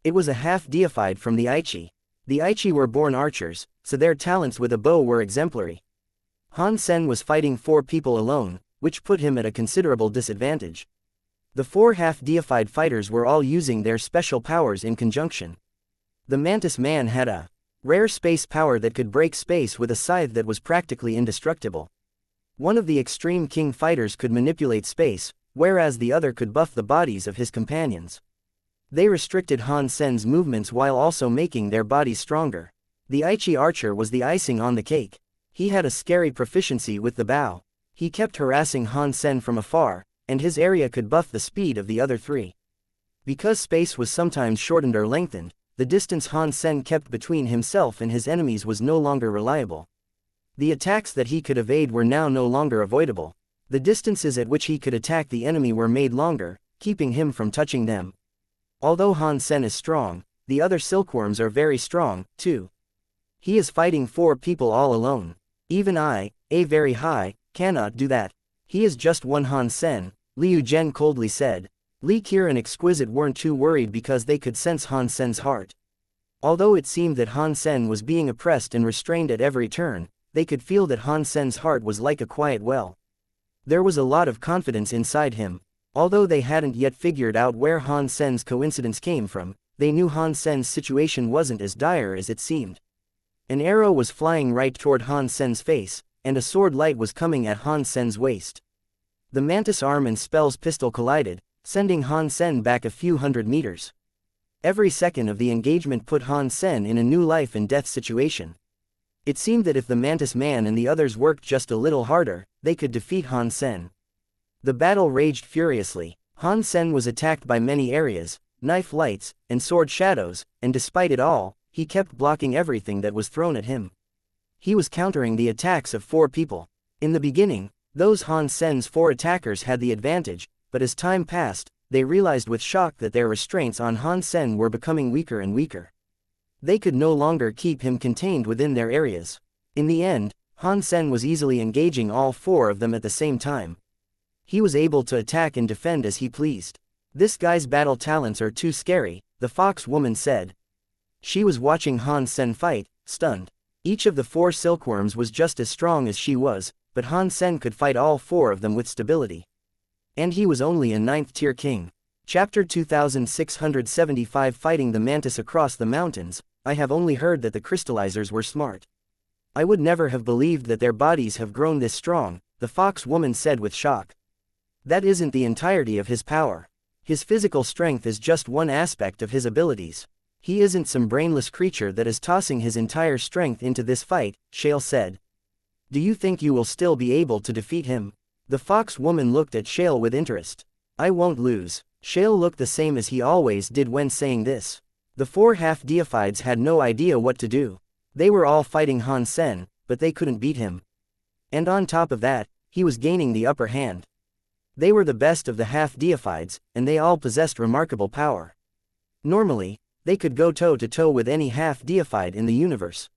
It was a half-deified from the Aichi. The Aichi were born archers, so their talents with a bow were exemplary. Han Sen was fighting 4 people alone, which put him at a considerable disadvantage. The 4 half-deified fighters were all using their special powers in conjunction. The mantis man had a rare space power that could break space with a scythe that was practically indestructible. One of the Extreme King fighters could manipulate space, whereas the other could buff the bodies of his companions. They restricted Han Sen's movements while also making their bodies stronger. The Aichi archer was the icing on the cake. He had a scary proficiency with the bow. He kept harassing Han Sen from afar, and his area could buff the speed of the other 3. Because space was sometimes shortened or lengthened, the distance Han Sen kept between himself and his enemies was no longer reliable. The attacks that he could evade were now no longer avoidable. The distances at which he could attack the enemy were made longer, keeping him from touching them. Although Han Sen is strong, the other silkworms are very strong, too. He is fighting 4 people all alone. Even I, a Very High, cannot do that. He is just one Han Sen, Liu Zhen coldly said. Li Qir and Exquisite weren't too worried because they could sense Han Sen's heart. Although it seemed that Han Sen was being oppressed and restrained at every turn, they could feel that Han Sen's heart was like a quiet well. There was a lot of confidence inside him. Although they hadn't yet figured out where Han Sen's coincidence came from, they knew Han Sen's situation wasn't as dire as it seemed. An arrow was flying right toward Han Sen's face, and a sword light was coming at Han Sen's waist. The mantis arm and spell's pistol collided, sending Han Sen back a few hundred meters. Every second of the engagement put Han Sen in a new life and death situation. It seemed that if the Mantis Man and the others worked just a little harder, they could defeat Han Sen. The battle raged furiously. Han Sen was attacked by many areas, knife lights, and sword shadows, and despite it all, he kept blocking everything that was thrown at him. He was countering the attacks of 4 people. In the beginning, those Han Sen's 4 attackers had the advantage, but as time passed, they realized with shock that their restraints on Han Sen were becoming weaker and weaker. They could no longer keep him contained within their areas. In the end, Han Sen was easily engaging all 4 of them at the same time. He was able to attack and defend as he pleased. "This guy's battle talents are too scary," the fox woman said. She was watching Han Sen fight, stunned. Each of the 4 silkworms was just as strong as she was, but Han Sen could fight all 4 of them with stability. And he was only a 9th tier king. Chapter 2675 Fighting the Mantis Across the Mountains. I have only heard that the crystallizers were smart. I would never have believed that their bodies have grown this strong, the fox woman said with shock. That isn't the entirety of his power. His physical strength is just one aspect of his abilities. He isn't some brainless creature that is tossing his entire strength into this fight, Shale said. Do you think you will still be able to defeat him? The fox woman looked at Shale with interest. I won't lose. Shale looked the same as he always did when saying this. The 4 half-deifieds had no idea what to do. They were all fighting Han Sen, but they couldn't beat him. And on top of that, he was gaining the upper hand. They were the best of the half-deifieds, and they all possessed remarkable power. Normally, they could go toe-to-toe with any half-deified in the universe.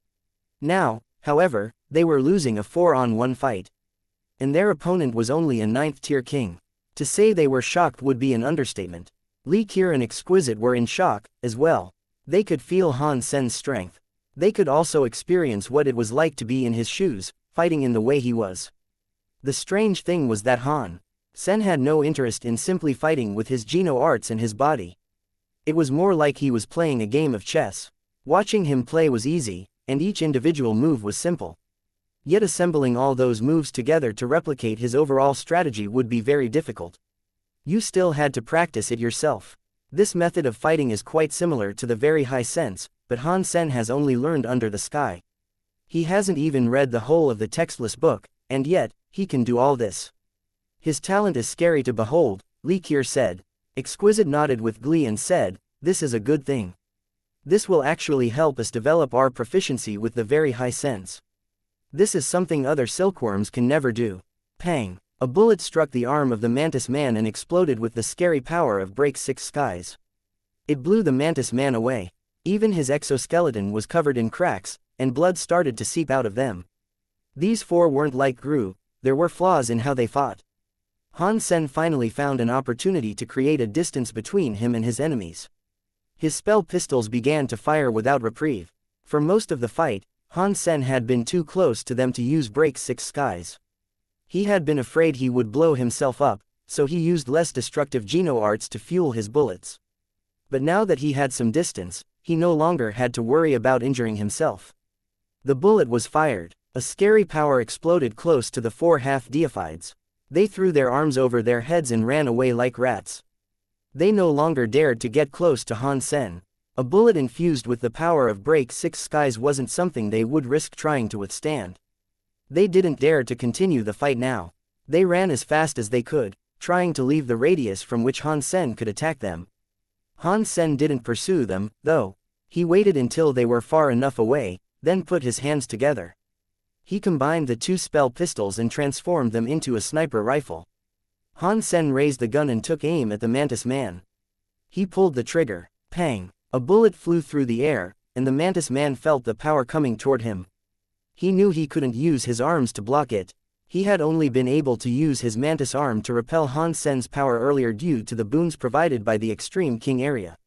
Now, however, they were losing a 4-on-1 fight. And their opponent was only a 9th tier king. To say they were shocked would be an understatement. Li Kier and Exquisite were in shock, as well. They could feel Han Sen's strength. They could also experience what it was like to be in his shoes, fighting in the way he was. The strange thing was that Han Sen had no interest in simply fighting with his Geno arts and his body. It was more like he was playing a game of chess. Watching him play was easy, and each individual move was simple. Yet assembling all those moves together to replicate his overall strategy would be very difficult. You still had to practice it yourself. This method of fighting is quite similar to the very high sense, but Han Sen has only learned under the sky. He hasn't even read the whole of the textless book, and yet, he can do all this. His talent is scary to behold, Li Kier said. Exquisite nodded with glee and said, this is a good thing. This will actually help us develop our proficiency with the very high sense. This is something other silkworms can never do. Pang! A bullet struck the arm of the Mantis Man and exploded with the scary power of Break 6 Skies. It blew the Mantis Man away. Even his exoskeleton was covered in cracks, and blood started to seep out of them. These 4 weren't like Gru, there were flaws in how they fought. Han Sen finally found an opportunity to create a distance between him and his enemies. His spell pistols began to fire without reprieve. For most of the fight, Han Sen had been too close to them to use Break 6 Skies. He had been afraid he would blow himself up, so he used less destructive Geno arts to fuel his bullets. But now that he had some distance, he no longer had to worry about injuring himself. The bullet was fired. A scary power exploded close to the 4 half-deifieds. They threw their arms over their heads and ran away like rats. They no longer dared to get close to Han Sen. A bullet infused with the power of Break 6 Skies wasn't something they would risk trying to withstand. They didn't dare to continue the fight now. They ran as fast as they could, trying to leave the radius from which Han Sen could attack them. Han Sen didn't pursue them, though. He waited until they were far enough away, then put his hands together. He combined the 2 spell pistols and transformed them into a sniper rifle. Han Sen raised the gun and took aim at the Mantis Man. He pulled the trigger. Pang! A bullet flew through the air, and the Mantis Man felt the power coming toward him. He knew he couldn't use his arms to block it. He had only been able to use his Mantis arm to repel Han Sen's power earlier due to the boons provided by the Extreme King area.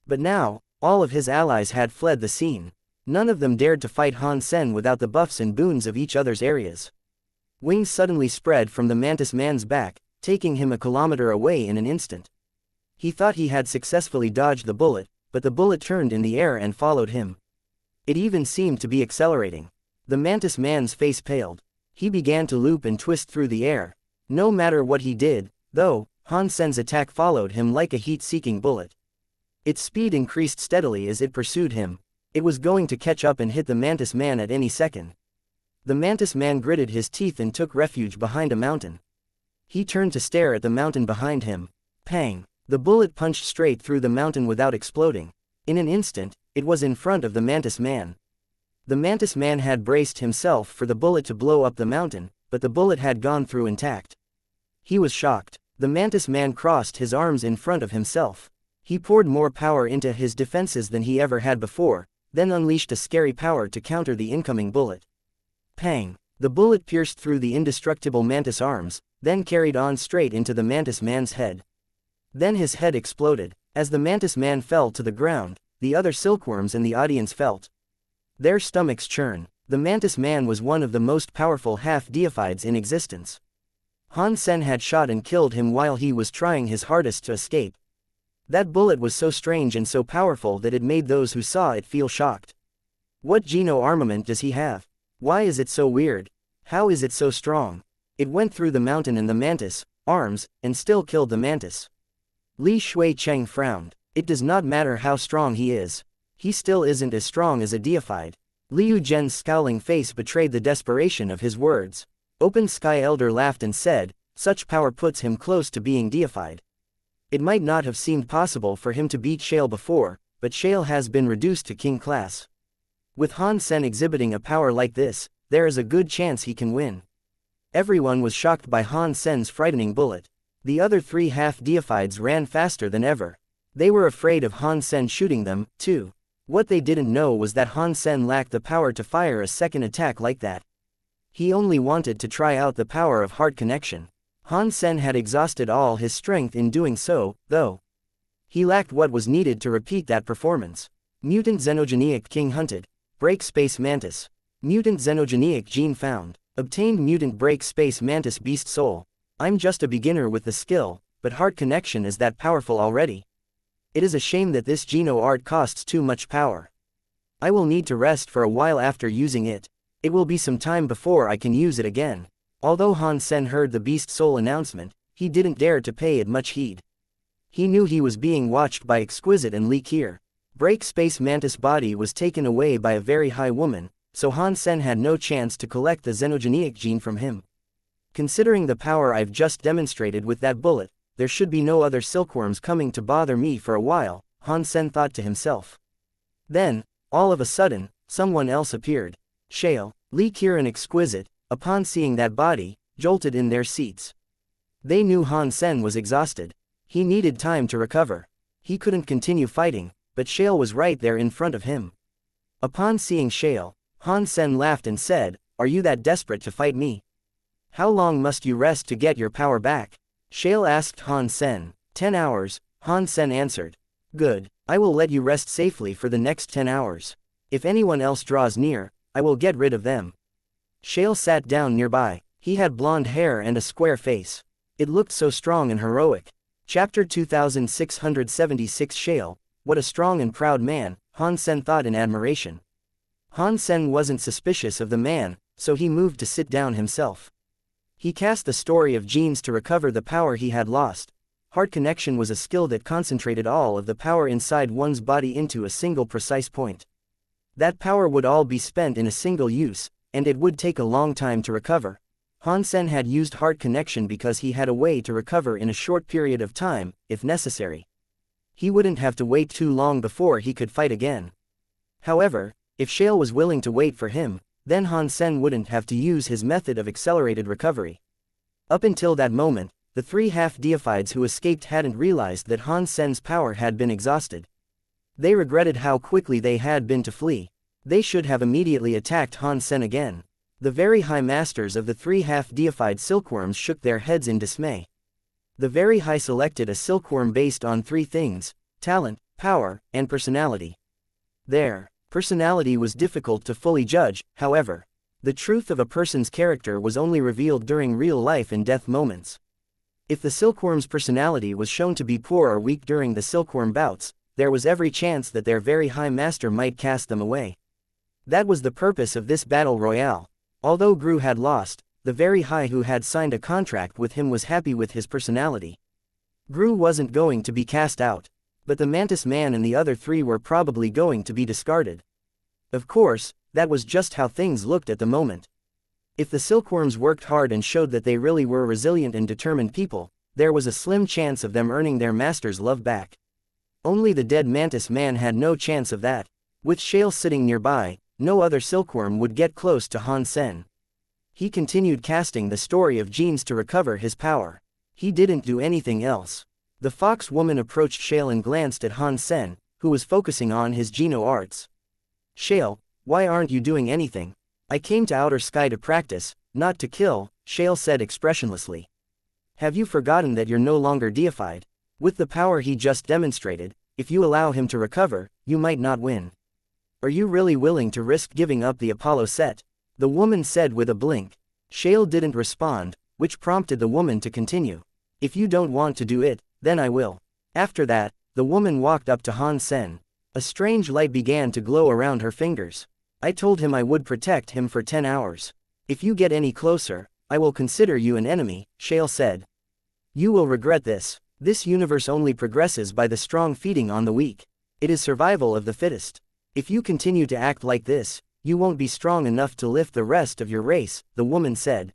But now, all of his allies had fled the scene. None of them dared to fight Han Sen without the buffs and boons of each other's areas. Wings suddenly spread from the Mantis Man's back, taking him a kilometer away in an instant. He thought he had successfully dodged the bullet, but the bullet turned in the air and followed him. It even seemed to be accelerating. The Mantis Man's face paled. He began to loop and twist through the air. No matter what he did, though, Han Sen's attack followed him like a heat-seeking bullet. Its speed increased steadily as it pursued him. It was going to catch up and hit the mantis man at any second. The mantis man gritted his teeth and took refuge behind a mountain. He turned to stare at the mountain behind him. Pang! The bullet punched straight through the mountain without exploding. In an instant, it was in front of the mantis man. The mantis man had braced himself for the bullet to blow up the mountain, but the bullet had gone through intact. He was shocked. The mantis man crossed his arms in front of himself. He poured more power into his defenses than he ever had before, then unleashed a scary power to counter the incoming bullet. Pang! The bullet pierced through the indestructible mantis arms, then carried on straight into the mantis man's head. Then his head exploded. As the mantis man fell to the ground, the other silkworms in the audience felt their stomachs churn. The mantis man was one of the most powerful half-deifieds in existence. Han Sen had shot and killed him while he was trying his hardest to escape. That bullet was so strange and so powerful that it made those who saw it feel shocked. What Geno armament does he have? Why is it so weird? How is it so strong? It went through the mountain and the mantis arms, and still killed the mantis. Li Shui Cheng frowned. It does not matter how strong he is. He still isn't as strong as a deified. Liu Zhen's scowling face betrayed the desperation of his words. Open Sky Elder laughed and said, such power puts him close to being deified. It might not have seemed possible for him to beat Shale before, but Shale has been reduced to king class. With Han Sen exhibiting a power like this, there is a good chance he can win. Everyone was shocked by Han Sen's frightening bullet. The other three half-deifieds ran faster than ever. They were afraid of Han Sen shooting them, too. What they didn't know was that Han Sen lacked the power to fire a second attack like that. He only wanted to try out the power of heart connection. Han Sen had exhausted all his strength in doing so, though. He lacked what was needed to repeat that performance. Mutant Xenogenic King hunted. Break Space Mantis. Mutant Xenogenic Gene found. Obtained Mutant Break Space Mantis Beast Soul. I'm just a beginner with the skill, but heart connection is that powerful already. It is a shame that this Geno art costs too much power. I will need to rest for a while after using it. It will be some time before I can use it again. Although Han Sen heard the Beast Soul announcement, he didn't dare to pay it much heed. He knew he was being watched by Exquisite and Li Kier. Break Space Mantis body was taken away by a very high woman, so Han Sen had no chance to collect the Xenogenic gene from him. Considering the power I've just demonstrated with that bullet, there should be no other silkworms coming to bother me for a while, Han Sen thought to himself. Then, all of a sudden, someone else appeared. Shale, Li Kier and Exquisite, upon seeing that body, jolted in their seats. They knew Han Sen was exhausted. He needed time to recover. He couldn't continue fighting, but Shale was right there in front of him. Upon seeing Shale, Han Sen laughed and said, "Are you that desperate to fight me? How long must you rest to get your power back?" Shale asked Han Sen. 10 hours, Han Sen answered. Good, I will let you rest safely for the next 10 hours. If anyone else draws near, I will get rid of them. Shale sat down nearby. He had blonde hair and a square face. It looked so strong and heroic. Chapter 2676 Shale, what a strong and proud man, Han Sen thought in admiration. Han Sen wasn't suspicious of the man, so he moved to sit down himself. He cast the story of genes to recover the power he had lost. Heart connection was a skill that concentrated all of the power inside one's body into a single precise point. That power would all be spent in a single use, and it would take a long time to recover. Han Sen had used heart connection because he had a way to recover in a short period of time, if necessary. He wouldn't have to wait too long before he could fight again. However, if Shale was willing to wait for him, then Han Sen wouldn't have to use his method of accelerated recovery. Up until that moment, the three half-deifieds who escaped hadn't realized that Han Sen's power had been exhausted. They regretted how quickly they had been to flee. They should have immediately attacked Han Sen again. The very high masters of the three half-deified silkworms shook their heads in dismay. The very high selected a silkworm based on three things: talent, power, and personality. Their personality was difficult to fully judge, however. The truth of a person's character was only revealed during real life and death moments. If the silkworm's personality was shown to be poor or weak during the silkworm bouts, there was every chance that their very high master might cast them away. That was the purpose of this battle royale. Although Gru had lost, the very high who had signed a contract with him was happy with his personality. Gru wasn't going to be cast out. but the Mantis Man and the other three were probably going to be discarded. Of course, that was just how things looked at the moment. If the silkworms worked hard and showed that they really were resilient and determined people, there was a slim chance of them earning their master's love back. Only the dead Mantis Man had no chance of that. With Shale sitting nearby, no other silkworm would get close to Han Sen. He continued casting the story of genes to recover his power. He didn't do anything else. The fox woman approached Shale and glanced at Han Sen, who was focusing on his geno arts. Shale, why aren't you doing anything? I came to outer sky to practice, not to kill, Shale said expressionlessly. Have you forgotten that you're no longer deified? With the power he just demonstrated, if you allow him to recover, you might not win. Are you really willing to risk giving up the Apollo set? The woman said with a blink. Shale didn't respond, which prompted the woman to continue. If you don't want to do it, then I will. After that, the woman walked up to Han Sen. A strange light began to glow around her fingers. I told him I would protect him for 10 hours. If you get any closer, I will consider you an enemy, Shale said. You will regret this. This universe only progresses by the strong feeding on the weak. It is survival of the fittest. If you continue to act like this, you won't be strong enough to lift the rest of your race, the woman said.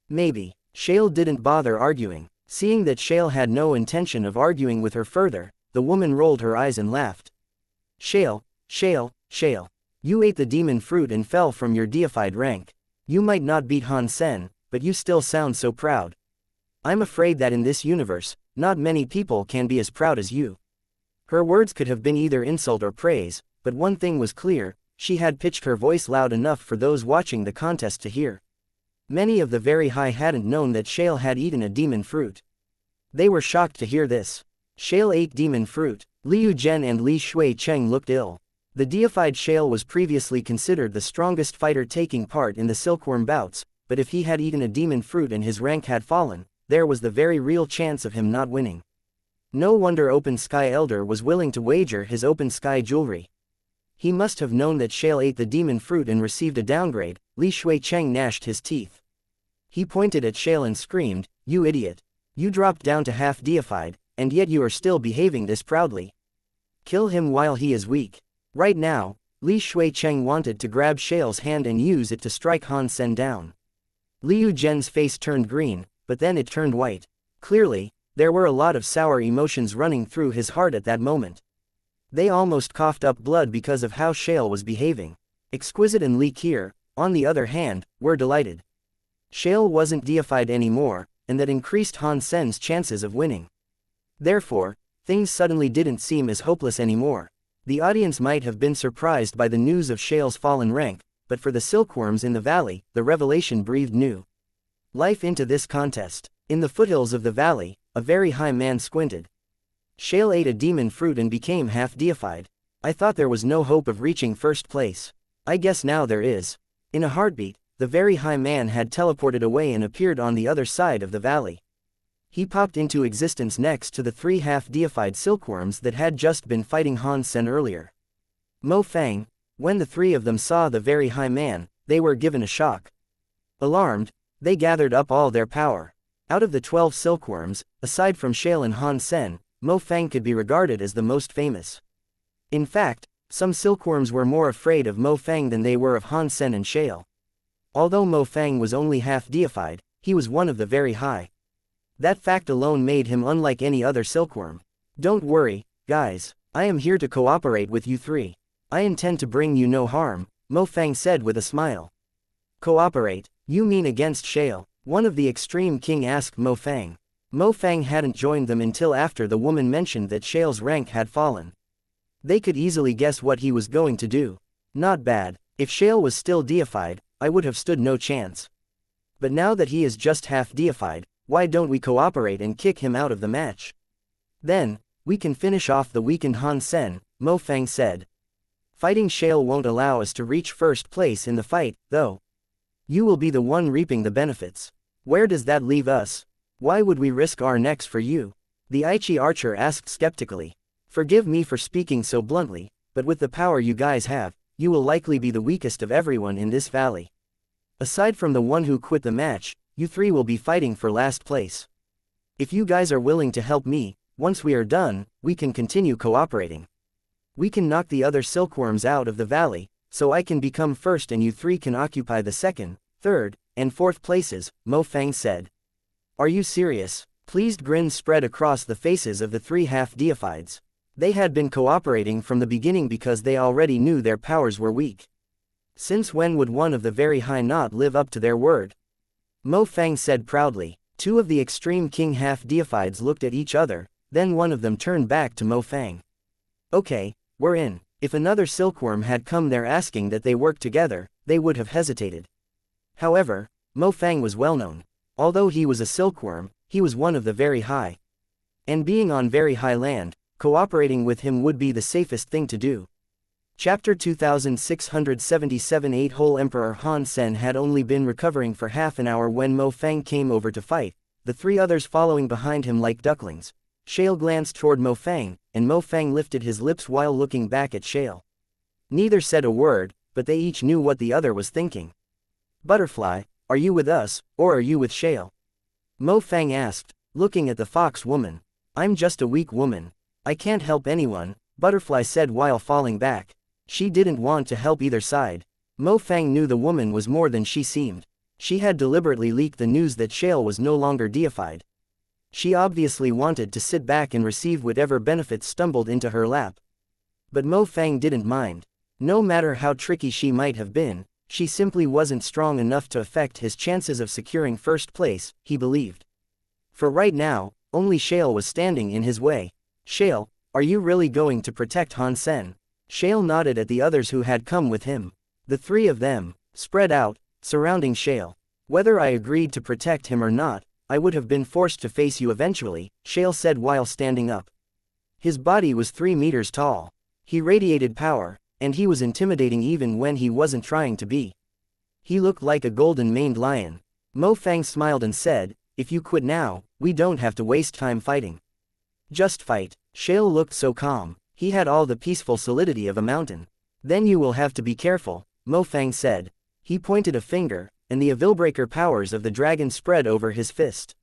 Maybe. Shale didn't bother arguing. Seeing that Shale had no intention of arguing with her further, the woman rolled her eyes and laughed. Shale, Shale, Shale. You ate the demon fruit and fell from your deified rank. You might not beat Han Sen, but you still sound so proud. I'm afraid that in this universe, not many people can be as proud as you. Her words could have been either insult or praise, but one thing was clear, she had pitched her voice loud enough for those watching the contest to hear. Many of the very high hadn't known that Shale had eaten a demon fruit. They were shocked to hear this. Shale ate demon fruit. Liu Zhen and Li Shui Cheng looked ill. The deified Shale was previously considered the strongest fighter taking part in the silkworm bouts, but if he had eaten a demon fruit and his rank had fallen, there was the very real chance of him not winning. No wonder Open Sky Elder was willing to wager his Open Sky jewelry. He must have known that Shale ate the demon fruit and received a downgrade. Li Shui Cheng gnashed his teeth. He pointed at Shale and screamed, "You idiot! You dropped down to half deified, and yet you are still behaving this proudly. Kill him while he is weak." Right now, Li Shui Cheng wanted to grab Shale's hand and use it to strike Han Sen down. Liu Zhen's face turned green, but then it turned white. Clearly, there were a lot of sour emotions running through his heart at that moment. They almost coughed up blood because of how Shale was behaving. Exquisite and Li Kier, on the other hand, were delighted. Shale wasn't deified anymore, and that increased Han Sen's chances of winning. Therefore, things suddenly didn't seem as hopeless anymore. The audience might have been surprised by the news of Shale's fallen rank, but for the silkworms in the valley, the revelation breathed new life into this contest. In the foothills of the valley, a very high man squinted. Shale ate a demon fruit and became half deified. I thought there was no hope of reaching first place. I guess now there is. In a heartbeat, the very high man had teleported away and appeared on the other side of the valley. He popped into existence next to the 3 half-deified silkworms that had just been fighting Han Sen earlier. Mo Fang. When the 3 of them saw the very high man, they were given a shock. Alarmed, they gathered up all their power. Out of the 12 silkworms, aside from Shale and Han Sen, Mo Fang could be regarded as the most famous. In fact, some silkworms were more afraid of Mo Fang than they were of Han Sen and Shale. Although Mo Fang was only half-deified, he was one of the very high. That fact alone made him unlike any other silkworm. Don't worry, guys, I am here to cooperate with you 3. I intend to bring you no harm, Mo Fang said with a smile. Cooperate? You mean against Shale? One of the Extreme King asked Mo Fang. Mo Fang hadn't joined them until after the woman mentioned that Shale's rank had fallen. They could easily guess what he was going to do. Not bad. If Shale was still deified, I would have stood no chance. But now that he is just half deified, why don't we cooperate and kick him out of the match? Then, we can finish off the weakened Han Sen, Mo Fang said. Fighting Shale won't allow us to reach first place in the fight, though. You will be the one reaping the benefits. Where does that leave us? Why would we risk our necks for you? The Aichi archer asked skeptically. Forgive me for speaking so bluntly, but with the power you guys have, you will likely be the weakest of everyone in this valley. Aside from the one who quit the match, you 3 will be fighting for last place. If you guys are willing to help me, Once we are done, we can continue cooperating. We can knock the other silkworms out of the valley, so I can become first and you three can occupy the second, third, and fourth places, Mo Fang said. Are you serious? Pleased grins spread across the faces of the three half-deifieds. They had been cooperating from the beginning because they already knew their powers were weak. Since when would one of the very high not live up to their word? Mo Fang said proudly. Two of the extreme king half-deifieds looked at each other, then one of them turned back to Mo Fang. Okay, we're in. If another silkworm had come there asking that they work together, they would have hesitated. However, Mo Fang was well known. Although he was a silkworm, he was one of the very high. And being on very high land, cooperating with him would be the safest thing to do. Chapter 2677 Eight-Hole Emperor Han Sen had only been recovering for half an hour when Mo Fang came over to fight, the three others following behind him like ducklings. Shale glanced toward Mo Fang, and Mo Fang lifted his lips while looking back at Shale. Neither said a word, but they each knew what the other was thinking. Butterfly, are you with us, or are you with Shale? Mo Fang asked, looking at the fox woman. I'm just a weak woman. I can't help anyone, Butterfly said while falling back. She didn't want to help either side. Mo Fang knew the woman was more than she seemed. She had deliberately leaked the news that Shale was no longer deified. She obviously wanted to sit back and receive whatever benefits stumbled into her lap. But Mo Fang didn't mind. No matter how tricky she might have been, she simply wasn't strong enough to affect his chances of securing first place, he believed. For right now, only Shale was standing in his way. Shale, are you really going to protect Han Sen? Shale nodded at the others who had come with him. The three of them, spread out, surrounding Shale. Whether I agreed to protect him or not, I would have been forced to face you eventually, Shale said while standing up. His body was 3 meters tall. He radiated power, and he was intimidating even when he wasn't trying to be. He looked like a golden-maned lion. Mo Fang smiled and said, if you quit now, we don't have to waste time fighting. Just fight. Shale looked so calm. He had all the peaceful solidity of a mountain. Then you will have to be careful, Mo Fang said. He pointed a finger, and the Avilbreaker powers of the dragon spread over his fist.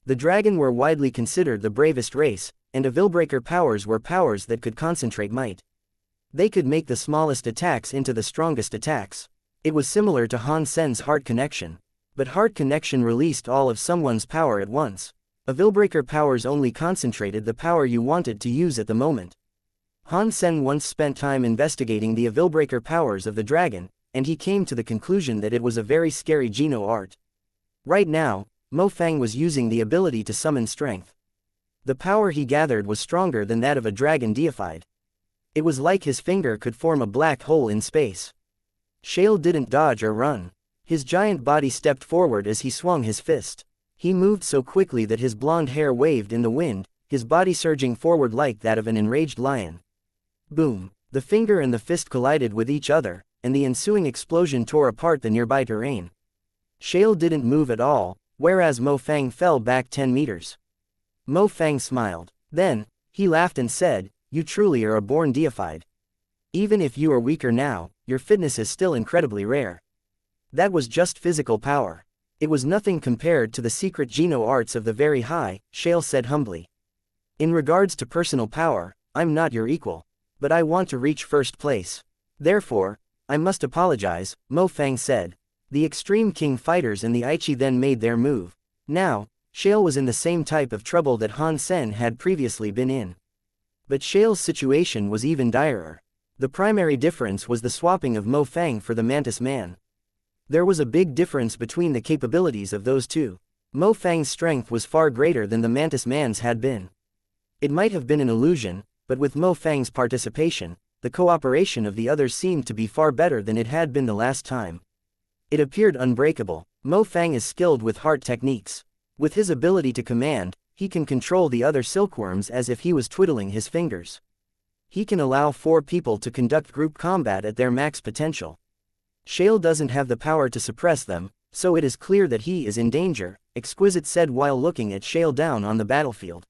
The dragon were widely considered the bravest race, and Avilbreaker powers were powers that could concentrate might. They could make the smallest attacks into the strongest attacks. It was similar to Han Sen's Heart Connection. But Heart Connection released all of someone's power at once. Avilbreaker powers only concentrated the power you wanted to use at the moment. Han Sen once spent time investigating the Avilbreaker powers of the dragon, and he came to the conclusion that it was a very scary Geno art. Right now, Mo Fang was using the ability to summon strength. The power he gathered was stronger than that of a dragon deified. It was like his finger could form a black hole in space. Shale didn't dodge or run. His giant body stepped forward as he swung his fist. He moved so quickly that his blonde hair waved in the wind, his body surging forward like that of an enraged lion. Boom! The finger and the fist collided with each other, and the ensuing explosion tore apart the nearby terrain. Shale didn't move at all, whereas Mo Fang fell back 10 meters. Mo Fang smiled. Then, he laughed and said, you truly are a born deified. Even if you are weaker now, your fitness is still incredibly rare. That was just physical power. It was nothing compared to the secret Geno arts of the very high, Shale said humbly. In regards to personal power, I'm not your equal. But I want to reach first place. Therefore, I must apologize, Mo Fang said. The Extreme King fighters and the Aichi then made their move. Now, Shale was in the same type of trouble that Han Sen had previously been in. But Shale's situation was even direr. The primary difference was the swapping of Mo Fang for the Mantis Man. There was a big difference between the capabilities of those two. Mo Fang's strength was far greater than the Mantis Man's had been. It might have been an illusion, but with Mo Fang's participation, the cooperation of the others seemed to be far better than it had been the last time. It appeared unbreakable. Mo Fang is skilled with heart techniques. With his ability to command, he can control the other silkworms as if he was twiddling his fingers. He can allow 4 people to conduct group combat at their max potential. Shale doesn't have the power to suppress them, so it is clear that he is in danger, Exquisite said while looking at Shale down on the battlefield.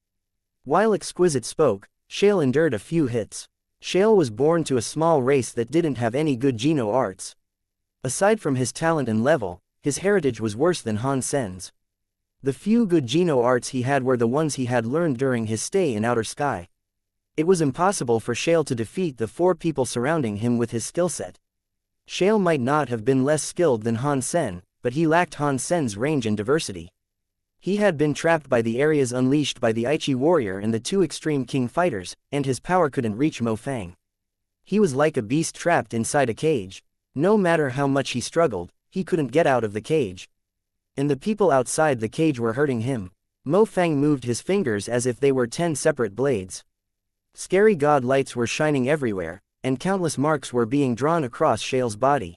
While Exquisite spoke, Shale endured a few hits. Shale was born to a small race that didn't have any good Geno arts. Aside from his talent and level, his heritage was worse than Han Sen's. The few good Geno arts he had were the ones he had learned during his stay in Outer Sky. It was impossible for Shale to defeat the 4 people surrounding him with his skill set. Shale might not have been less skilled than Han Sen, but he lacked Han Sen's range and diversity. He had been trapped by the areas unleashed by the Aichi warrior and the 2 extreme king fighters, and his power couldn't reach Mo Fang. He was like a beast trapped inside a cage. No matter how much he struggled, he couldn't get out of the cage. And the people outside the cage were hurting him. Mo Fang moved his fingers as if they were 10 separate blades. Scary god lights were shining everywhere, and countless marks were being drawn across Shale's body.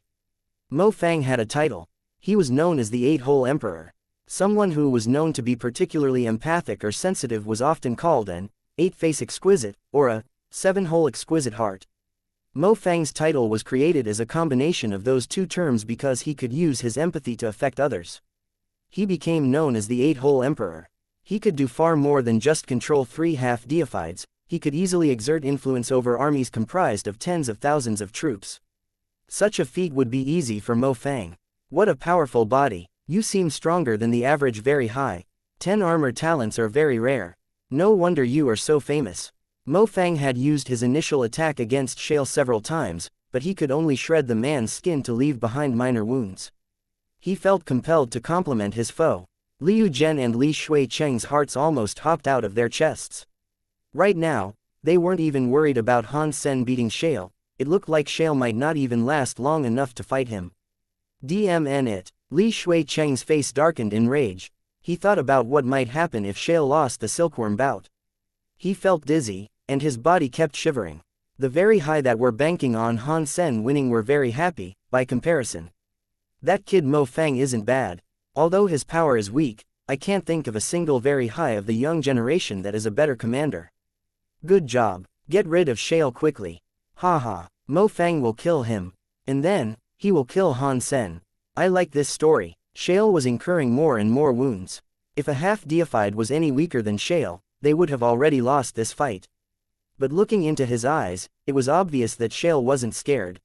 Mo Fang had a title. He was known as the 8-Hole Emperor. Someone who was known to be particularly empathic or sensitive was often called an 8-Face Exquisite, or a 7-Hole Exquisite Heart. Mo Fang's title was created as a combination of those 2 terms because he could use his empathy to affect others. He became known as the 8-Hole Emperor. He could do far more than just control 3 half-deifieds. He could easily exert influence over armies comprised of tens of thousands of troops. Such a feat would be easy for Mo Fang. What a powerful body. You seem stronger than the average. Very high. 10 armor talents are very rare. No wonder you are so famous. Mo Fang had used his initial attack against Shale several times, but he could only shred the man's skin to leave behind minor wounds. He felt compelled to compliment his foe. Liu Zhen and Li Shui Cheng's hearts almost hopped out of their chests. Right now, they weren't even worried about Han Sen beating Shale. It looked like Shale might not even last long enough to fight him. DMN it. Li Shui Cheng's face darkened in rage. He thought about what might happen if Shale lost the silkworm bout. He felt dizzy, and his body kept shivering. The very high that were banking on Han Sen winning were very happy, by comparison. That kid Mo Fang isn't bad. Although his power is weak, I can't think of a single very high of the young generation that is a better commander. Good job. Get rid of Shale quickly. Haha. Mo Fang will kill him. And then, he will kill Han Sen. I like this story. Shale was incurring more and more wounds. If a half-deified was any weaker than Shale, they would have already lost this fight. But looking into his eyes, it was obvious that Shale wasn't scared.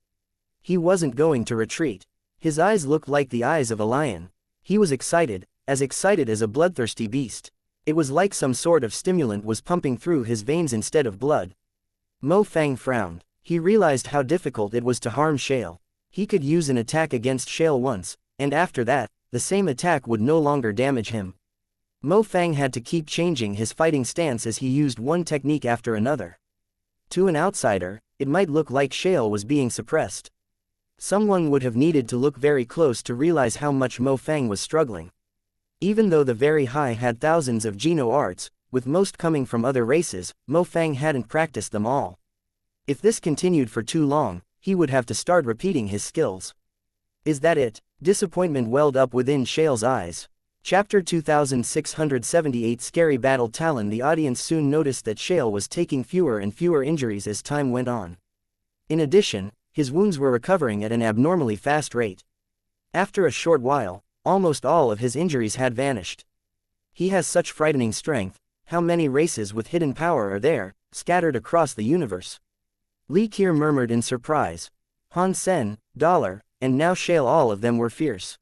He wasn't going to retreat. His eyes looked like the eyes of a lion. He was excited as a bloodthirsty beast. It was like some sort of stimulant was pumping through his veins instead of blood. Mo Fang frowned. He realized how difficult it was to harm Shale. He could use an attack against Shale once, and after that, the same attack would no longer damage him. Mo Fang had to keep changing his fighting stance as he used one technique after another. To an outsider, it might look like Shale was being suppressed. Someone would have needed to look very close to realize how much Mo Fang was struggling. Even though the very high had thousands of Geno arts, with most coming from other races, Mo Fang hadn't practiced them all. If this continued for too long, he would have to start repeating his skills. Is that it? Disappointment welled up within Shale's eyes. Chapter 2678 Scary Battle Talon. The audience soon noticed that Shale was taking fewer and fewer injuries as time went on. In addition, his wounds were recovering at an abnormally fast rate. After a short while, almost all of his injuries had vanished. He has such frightening strength. How many races with hidden power are there, scattered across the universe? Li Kier murmured in surprise. Han Sen, Dollar, and now Shale, all of them were fierce.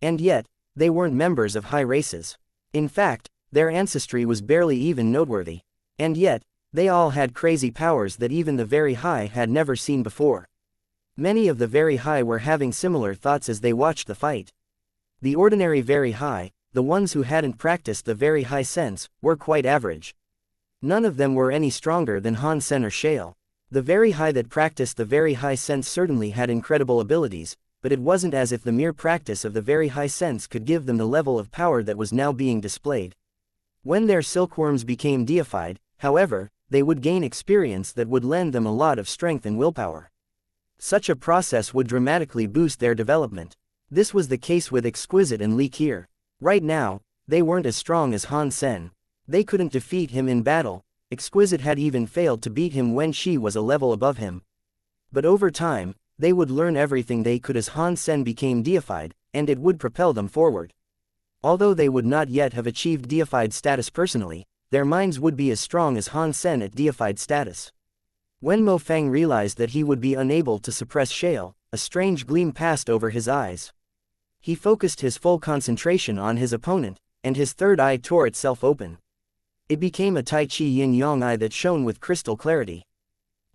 And yet, they weren't members of high races. In fact, their ancestry was barely even noteworthy. And yet, they all had crazy powers that even the very high had never seen before. Many of the very high were having similar thoughts as they watched the fight. The ordinary very high, the ones who hadn't practiced the very high sense, were quite average. None of them were any stronger than Han Sen or Shale. The very high that practiced the very high sense certainly had incredible abilities, but it wasn't as if the mere practice of the very high sense could give them the level of power that was now being displayed. When their silkworms became deified, however, they would gain experience that would lend them a lot of strength and willpower. Such a process would dramatically boost their development. This was the case with Exquisite and Li Kier. Right now, they weren't as strong as Han Sen. They couldn't defeat him in battle. Exquisite had even failed to beat him when she was a level above him. But over time, they would learn everything they could as Han Sen became deified, and it would propel them forward. Although they would not yet have achieved deified status personally, their minds would be as strong as Han Sen at deified status. When Mo Fang realized that he would be unable to suppress Shale, a strange gleam passed over his eyes. He focused his full concentration on his opponent, and his third eye tore itself open. It became a Tai Chi yin-yang eye that shone with crystal clarity.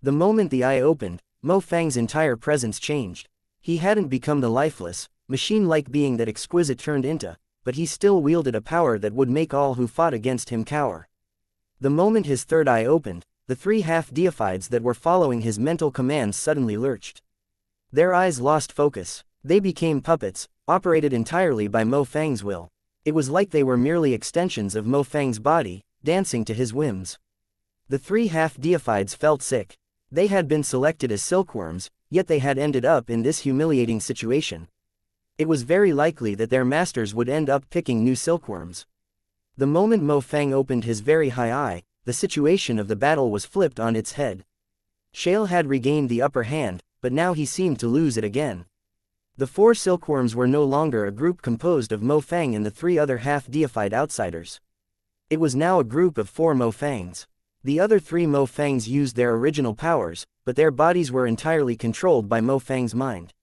The moment the eye opened, Mo Fang's entire presence changed. He hadn't become the lifeless, machine-like being that Exquisite turned into, but he still wielded a power that would make all who fought against him cower. The moment his third eye opened, the three half-deifieds that were following his mental commands suddenly lurched. Their eyes lost focus. They became puppets, operated entirely by Mo Fang's will. It was like they were merely extensions of Mo Fang's body, dancing to his whims. The three half-deifieds felt sick. They had been selected as silkworms, yet they had ended up in this humiliating situation. It was very likely that their masters would end up picking new silkworms. The moment Mo Fang opened his very high eye, the situation of the battle was flipped on its head. Shale had regained the upper hand, but now he seemed to lose it again. The four silkworms were no longer a group composed of Mo Fang and the three other half-deified outsiders. It was now a group of 4 Mo Fangs. The other 3 Mo Fangs used their original powers, but their bodies were entirely controlled by Mo Fang's mind.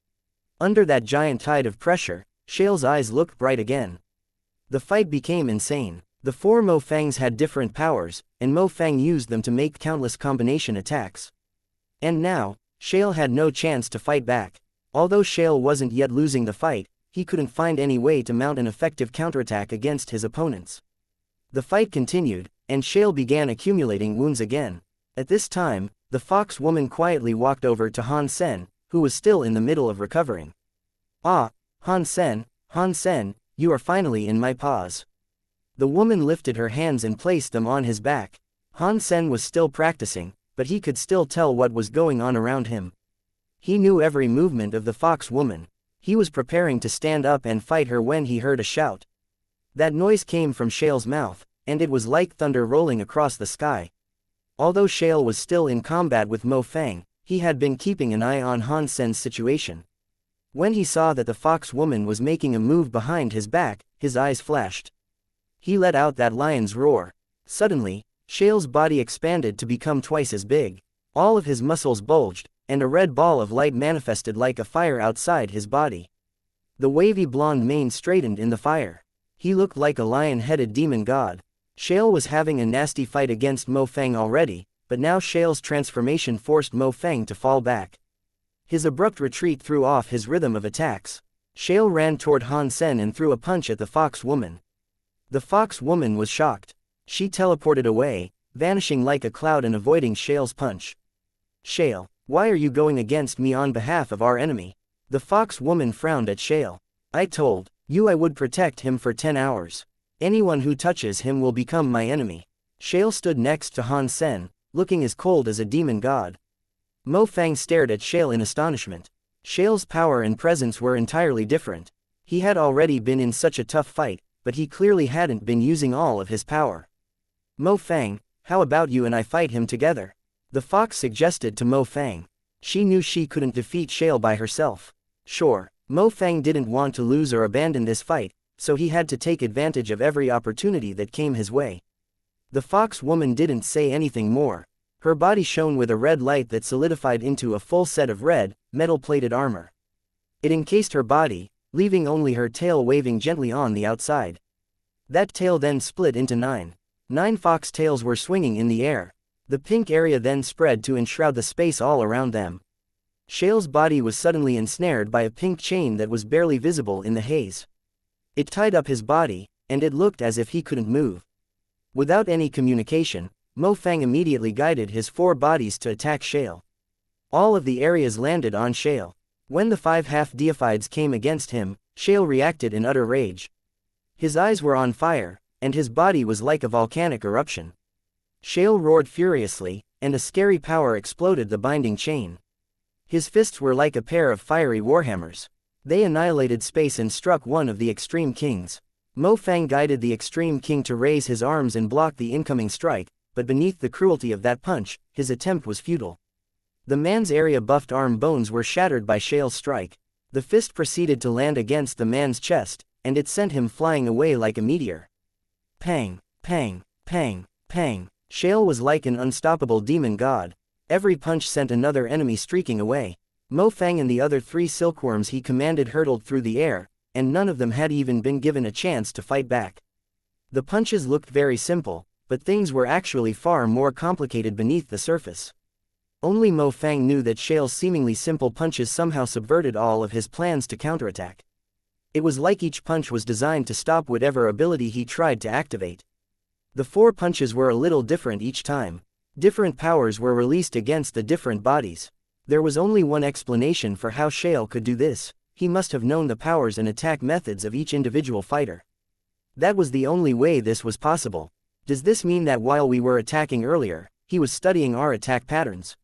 Under that giant tide of pressure, Shale's eyes looked bright again. The fight became insane. The 4 Mo Fangs had different powers, and Mo Fang used them to make countless combination attacks. And now, Shale had no chance to fight back. Although Shale wasn't yet losing the fight, he couldn't find any way to mount an effective counterattack against his opponents. The fight continued, and Shale began accumulating wounds again. At this time, the fox woman quietly walked over to Han Sen, who was still in the middle of recovering. "Ah, Han Sen, you are finally in my paws." The woman lifted her hands and placed them on his back. Han Sen was still practicing, but he could still tell what was going on around him. He knew every movement of the fox woman. He was preparing to stand up and fight her when he heard a shout. That noise came from Shale's mouth, and it was like thunder rolling across the sky. Although Shale was still in combat with Mo Fang, he had been keeping an eye on Han Sen's situation. When he saw that the fox woman was making a move behind his back, his eyes flashed. He let out that lion's roar. Suddenly, Shale's body expanded to become twice as big. All of his muscles bulged, and a red ball of light manifested like a fire outside his body. The wavy blonde mane straightened in the fire. He looked like a lion-headed demon god. Shale was having a nasty fight against Mo Fang already, but now Shale's transformation forced Mo Fang to fall back. His abrupt retreat threw off his rhythm of attacks. Shale ran toward Han Sen and threw a punch at the fox woman. The fox woman was shocked. She teleported away, vanishing like a cloud and avoiding Shale's punch. "Shale, why are you going against me on behalf of our enemy?" The fox woman frowned at Shale. "I told you I would protect him for 10 hours. Anyone who touches him will become my enemy." Shale stood next to Han Sen, looking as cold as a demon god. Mo Fang stared at Shale in astonishment. Shale's power and presence were entirely different. He had already been in such a tough fight, but he clearly hadn't been using all of his power. "Mo Fang, how about you and I fight him together?" the fox suggested to Mo Fang. She knew she couldn't defeat Shale by herself. Sure, Mo Fang didn't want to lose or abandon this fight, so he had to take advantage of every opportunity that came his way. The fox woman didn't say anything more. Her body shone with a red light that solidified into a full set of red, metal-plated armor. It encased her body, leaving only her tail waving gently on the outside. That tail then split into 9. 9 fox tails were swinging in the air. The pink area then spread to enshroud the space all around them. Shale's body was suddenly ensnared by a pink chain that was barely visible in the haze. It tied up his body, and it looked as if he couldn't move. Without any communication, Mo Fang immediately guided his 4 bodies to attack Shale. All of the areas landed on Shale. When the 5 half-deifieds came against him, Shale reacted in utter rage. His eyes were on fire, and his body was like a volcanic eruption. Shale roared furiously, and a scary power exploded the binding chain. His fists were like a pair of fiery warhammers. They annihilated space and struck one of the Extreme Kings. Mo Fang guided the Extreme King to raise his arms and block the incoming strike, but beneath the cruelty of that punch, his attempt was futile. The man's area-buffed arm bones were shattered by Shale's strike. The fist proceeded to land against the man's chest, and it sent him flying away like a meteor. Pang, pang, pang, pang. Shale was like an unstoppable demon god. Every punch sent another enemy streaking away. Mo Fang and the other 3 silkworms he commanded hurtled through the air, and none of them had even been given a chance to fight back. The punches looked very simple, but things were actually far more complicated beneath the surface. Only Mo Fang knew that Shale's seemingly simple punches somehow subverted all of his plans to counterattack. It was like each punch was designed to stop whatever ability he tried to activate. The 4 punches were a little different each time. Different powers were released against the different bodies. There was only one explanation for how Shale could do this: he must have known the powers and attack methods of each individual fighter. That was the only way this was possible. Does this mean that while we were attacking earlier, he was studying our attack patterns?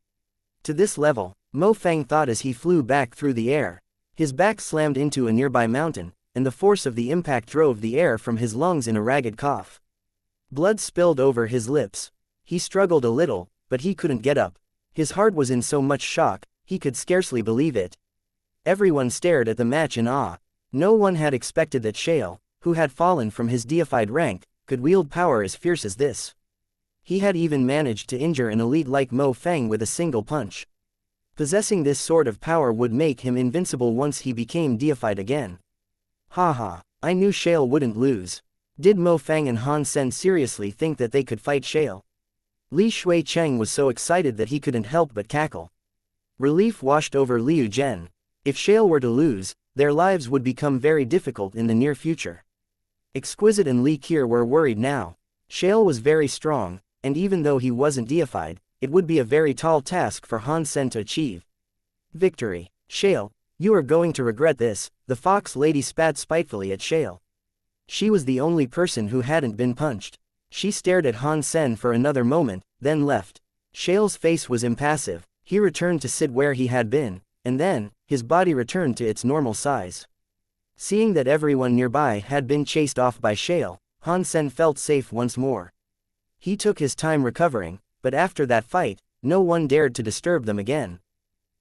To this level, Mo Fang thought as he flew back through the air. His back slammed into a nearby mountain, and the force of the impact drove the air from his lungs in a ragged cough. Blood spilled over his lips. He struggled a little, but he couldn't get up. His heart was in so much shock, he could scarcely believe it. Everyone stared at the match in awe. No one had expected that Shale, who had fallen from his deified rank, could wield power as fierce as this. He had even managed to injure an elite like Mo Fang with a single punch. Possessing this sort of power would make him invincible once he became deified again. Haha, I knew Shale wouldn't lose. Did Mo Fang and Han Sen seriously think that they could fight Shale? Li Shui Cheng was so excited that he couldn't help but cackle. Relief washed over Liu Zhen. If Shale were to lose, their lives would become very difficult in the near future. Exquisite and Li Kier were worried now. Shale was very strong, and even though he wasn't deified, it would be a very tall task for Han Sen to achieve. Victory. Shale, you are going to regret this, the fox lady spat spitefully at Shale. She was the only person who hadn't been punched. She stared at Han Sen for another moment, then left. Shale's face was impassive. He returned to sit where he had been, and then, his body returned to its normal size. Seeing that everyone nearby had been chased off by Shale, Han Sen felt safe once more. He took his time recovering, but after that fight, no one dared to disturb them again.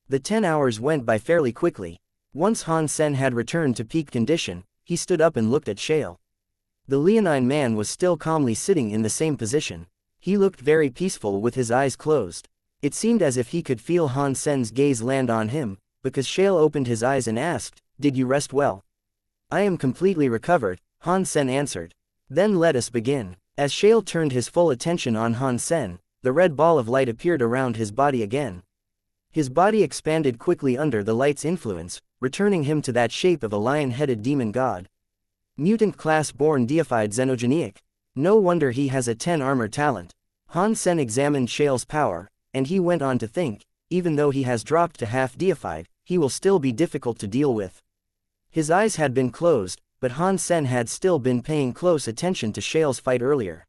The 10 hours went by fairly quickly. Once Han Sen had returned to peak condition, he stood up and looked at Shale. The leonine man was still calmly sitting in the same position. He looked very peaceful with his eyes closed. It seemed as if he could feel Han Sen's gaze land on him, because Shale opened his eyes and asked, "Did you rest well?" "I am completely recovered," Han Sen answered. "Then let us begin." As Shale turned his full attention on Han Sen, the red ball of light appeared around his body again. His body expanded quickly under the light's influence, returning him to that shape of a lion-headed demon god. Mutant class-born deified xenogenic. No wonder he has a 10 armor talent. Han Sen examined Shale's power, and he went on to think, even though he has dropped to half deified, he will still be difficult to deal with. His eyes had been closed, but Han Sen had still been paying close attention to Shale's fight earlier.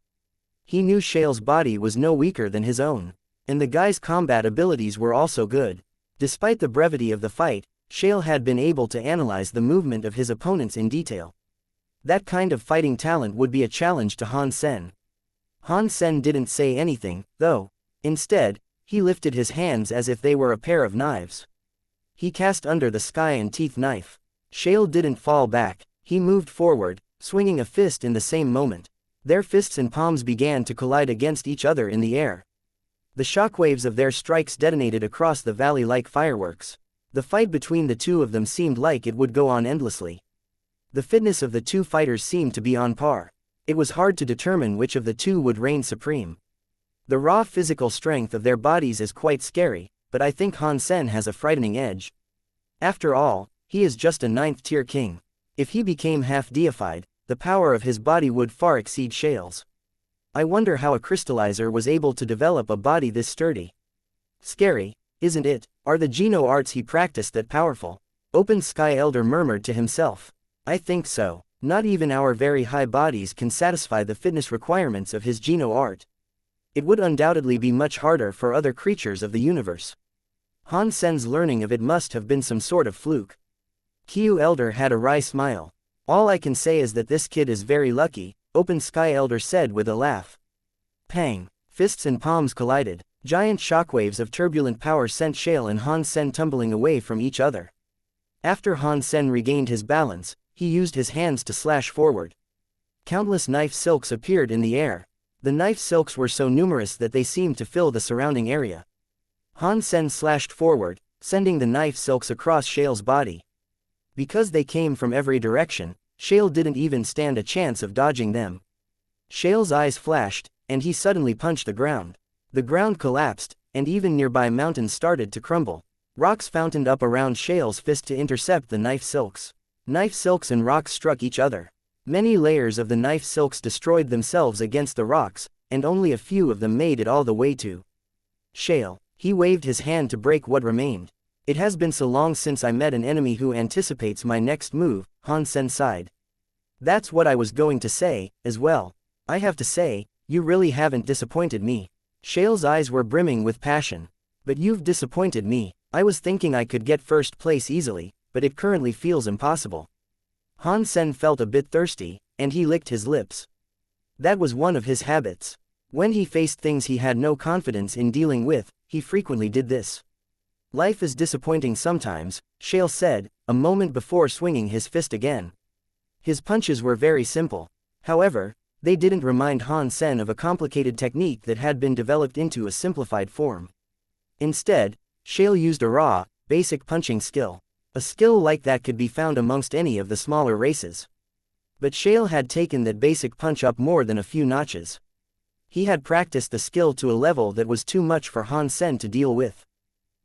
He knew Shale's body was no weaker than his own, and the guy's combat abilities were also good. Despite the brevity of the fight, Shale had been able to analyze the movement of his opponents in detail. That kind of fighting talent would be a challenge to Han Sen. Han Sen didn't say anything, though. Instead, he lifted his hands as if they were a pair of knives. He cast under the sky and teeth knife. Shale didn't fall back. He moved forward, swinging a fist in the same moment. Their fists and palms began to collide against each other in the air. The shockwaves of their strikes detonated across the valley like fireworks. The fight between the two of them seemed like it would go on endlessly. The fitness of the two fighters seemed to be on par. It was hard to determine which of the two would reign supreme. The raw physical strength of their bodies is quite scary, but I think Han Sen has a frightening edge. After all, he is just a 9th-tier king. If he became half-deified, the power of his body would far exceed Shale's. I wonder how a crystallizer was able to develop a body this sturdy. Scary, isn't it? Are the Geno arts he practiced that powerful? Open Sky Elder murmured to himself. I think so. Not even our very high bodies can satisfy the fitness requirements of his Geno art. It would undoubtedly be much harder for other creatures of the universe. Han Sen's learning of it must have been some sort of fluke. Kyu Elder had a wry smile. All I can say is that this kid is very lucky, Open Sky Elder said with a laugh. Pang! Fists and palms collided. Giant shockwaves of turbulent power sent Shale and Han Sen tumbling away from each other. After Han Sen regained his balance, he used his hands to slash forward. Countless knife silks appeared in the air. The knife silks were so numerous that they seemed to fill the surrounding area. Han Sen slashed forward, sending the knife silks across Shale's body. Because they came from every direction, Shale didn't even stand a chance of dodging them. Shale's eyes flashed, and he suddenly punched the ground. The ground collapsed, and even nearby mountains started to crumble. Rocks fountained up around Shale's fist to intercept the knife silks. Knife silks and rocks struck each other. Many layers of the knife silks destroyed themselves against the rocks, and only a few of them made it all the way to Shale. He waved his hand to break what remained. It has been so long since I met an enemy who anticipates my next move, Han Sen sighed. That's what I was going to say, as well. I have to say, you really haven't disappointed me. Shale's eyes were brimming with passion. But you've disappointed me. I was thinking I could get first place easily, but it currently feels impossible. Han Sen felt a bit thirsty, and he licked his lips. That was one of his habits. When he faced things he had no confidence in dealing with, he frequently did this. Life is disappointing sometimes, Shale said, a moment before swinging his fist again. His punches were very simple. However, they didn't remind Han Sen of a complicated technique that had been developed into a simplified form. Instead, Shale used a raw, basic punching skill. A skill like that could be found amongst any of the smaller races. But Shale had taken that basic punch up more than a few notches. He had practiced the skill to a level that was too much for Han Sen to deal with.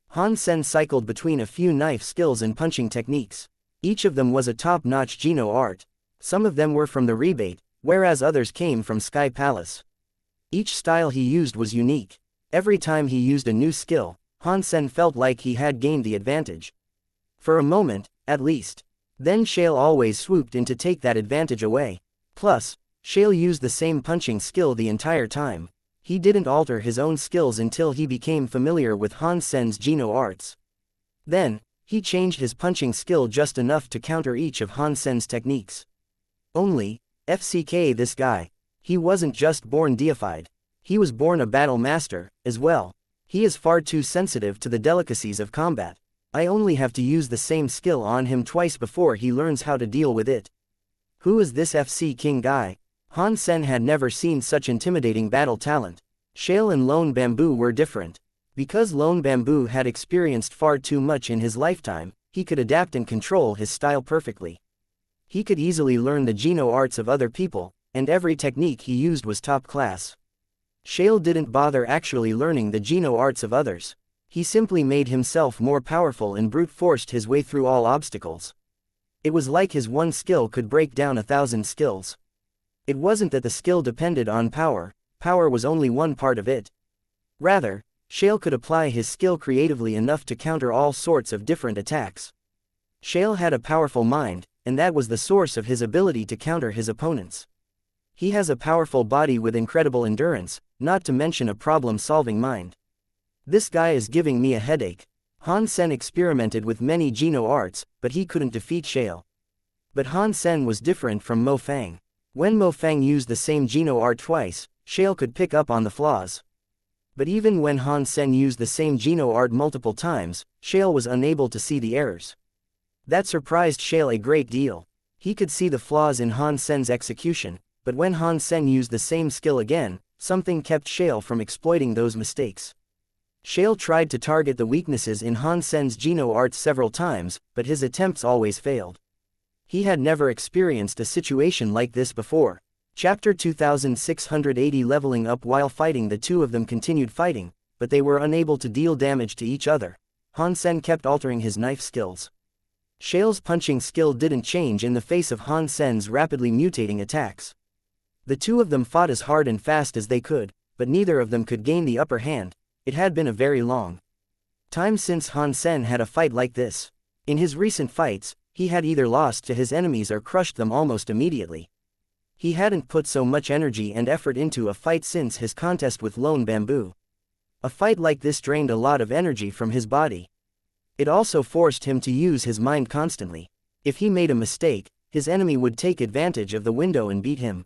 Han Sen cycled between a few knife skills and punching techniques. Each of them was a top-notch Geno art. Some of them were from the rebate, whereas others came from Sky Palace. Each style he used was unique. Every time he used a new skill, Han Sen felt like he had gained the advantage. For a moment, at least. Then Shale always swooped in to take that advantage away. Plus, Shale used the same punching skill the entire time. He didn't alter his own skills until he became familiar with Han Sen's Geno arts. Then, he changed his punching skill just enough to counter each of Han Sen's techniques. Only, FCK this guy. He wasn't just born deified. He was born a battle master, as well. He is far too sensitive to the delicacies of combat. I only have to use the same skill on him twice before he learns how to deal with it. Who is this FC King guy? Han Sen had never seen such intimidating battle talent. Shale and Lone Bamboo were different. Because Lone Bamboo had experienced far too much in his lifetime, he could adapt and control his style perfectly. He could easily learn the Geno arts of other people, and every technique he used was top class. Shale didn't bother actually learning the Geno arts of others. He simply made himself more powerful and brute forced his way through all obstacles. It was like his one skill could break down 1,000 skills. It wasn't that the skill depended on power, power was only one part of it. Rather, Shale could apply his skill creatively enough to counter all sorts of different attacks. Shale had a powerful mind, and that was the source of his ability to counter his opponents. He has a powerful body with incredible endurance, not to mention a problem-solving mind. This guy is giving me a headache. Han Sen experimented with many Geno arts, but he couldn't defeat Shale. But Han Sen was different from Mo Fang. When Mo Fang used the same Geno art twice, Shale could pick up on the flaws. But even when Han Sen used the same Geno art multiple times, Shale was unable to see the errors. That surprised Shale a great deal. He could see the flaws in Han Sen's execution, but when Han Sen used the same skill again, something kept Shale from exploiting those mistakes. Shale tried to target the weaknesses in Han Sen's Geno arts several times, but his attempts always failed. He had never experienced a situation like this before. Chapter 2680. Leveling up. While fighting, the two of them continued fighting, but they were unable to deal damage to each other. Han Sen kept altering his knife skills. Shale's punching skill didn't change in the face of Han Sen's rapidly mutating attacks. The two of them fought as hard and fast as they could, but neither of them could gain the upper hand. It had been a very long time since Han Sen had a fight like this. In his recent fights, he had either lost to his enemies or crushed them almost immediately. He hadn't put so much energy and effort into a fight since his contest with Lone Bamboo. A fight like this drained a lot of energy from his body. It also forced him to use his mind constantly. If he made a mistake, his enemy would take advantage of the window and beat him.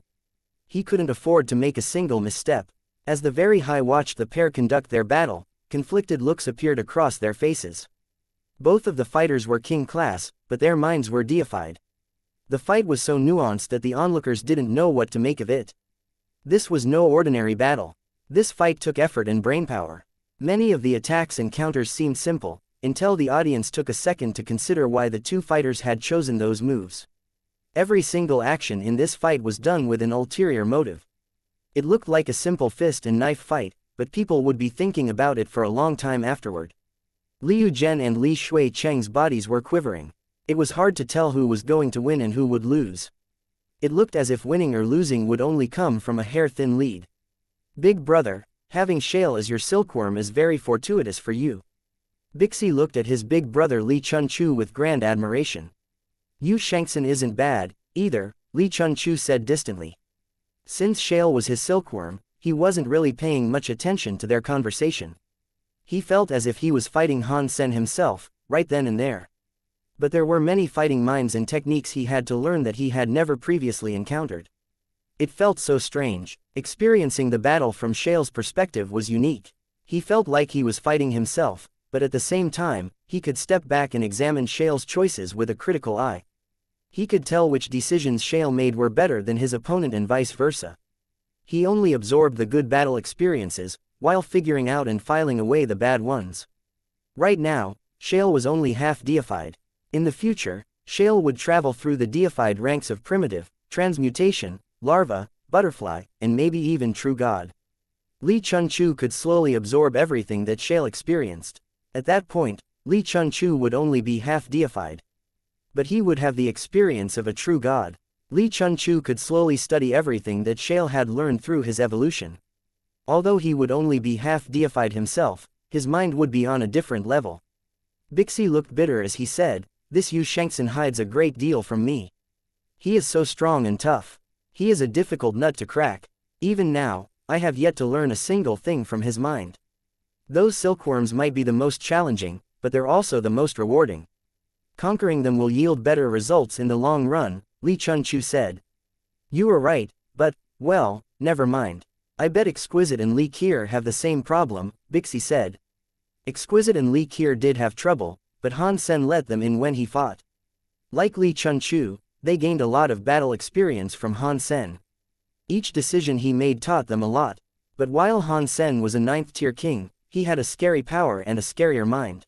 He couldn't afford to make a single misstep. As the Very High watched the pair conduct their battle, conflicted looks appeared across their faces. Both of the fighters were king class, but their minds were deified. The fight was so nuanced that the onlookers didn't know what to make of it. This was no ordinary battle. This fight took effort and brainpower. Many of the attacks and counters seemed simple, until the audience took a second to consider why the two fighters had chosen those moves. Every single action in this fight was done with an ulterior motive. It looked like a simple fist and knife fight, but people would be thinking about it for a long time afterward. Liu Zhen and Li Shui Cheng's bodies were quivering. It was hard to tell who was going to win and who would lose. It looked as if winning or losing would only come from a hair-thin lead. Big brother, having Shale as your silkworm is very fortuitous for you. Bixi looked at his big brother Li Chunchu with grand admiration. Yu Shangxin isn't bad, either, Li Chunchu said distantly. Since Shale was his silkworm, he wasn't really paying much attention to their conversation. He felt as if he was fighting Han Sen himself, right then and there. But there were many fighting minds and techniques he had to learn that he had never previously encountered. It felt so strange. Experiencing the battle from Shale's perspective was unique. He felt like he was fighting himself, but at the same time, he could step back and examine Shale's choices with a critical eye. He could tell which decisions Shale made were better than his opponent and vice versa. He only absorbed the good battle experiences, while figuring out and filing away the bad ones. Right now, Shale was only half deified. In the future, Shale would travel through the deified ranks of primitive, transmutation, larva, butterfly, and maybe even true god. Li Chunchu could slowly absorb everything that Shale experienced. At that point, Li Chunchu would only be half deified. But he would have the experience of a true god. Li Chunchu could slowly study everything that Shale had learned through his evolution. Although he would only be half deified himself, his mind would be on a different level. Bixi looked bitter as he said, "This Yu Shangxin hides a great deal from me. He is so strong and tough. He is a difficult nut to crack. Even now, I have yet to learn a single thing from his mind. Those silkworms might be the most challenging, but they're also the most rewarding. Conquering them will yield better results in the long run," Li Chunchu said. "You are right, but, well, never mind. I bet Exquisite and Li Kier have the same problem," Bixi said. Exquisite and Li Kier did have trouble, but Han Sen let them in when he fought. Like Li Chunchu, they gained a lot of battle experience from Han Sen. Each decision he made taught them a lot. But while Han Sen was a 9th-tier king, he had a scary power and a scarier mind.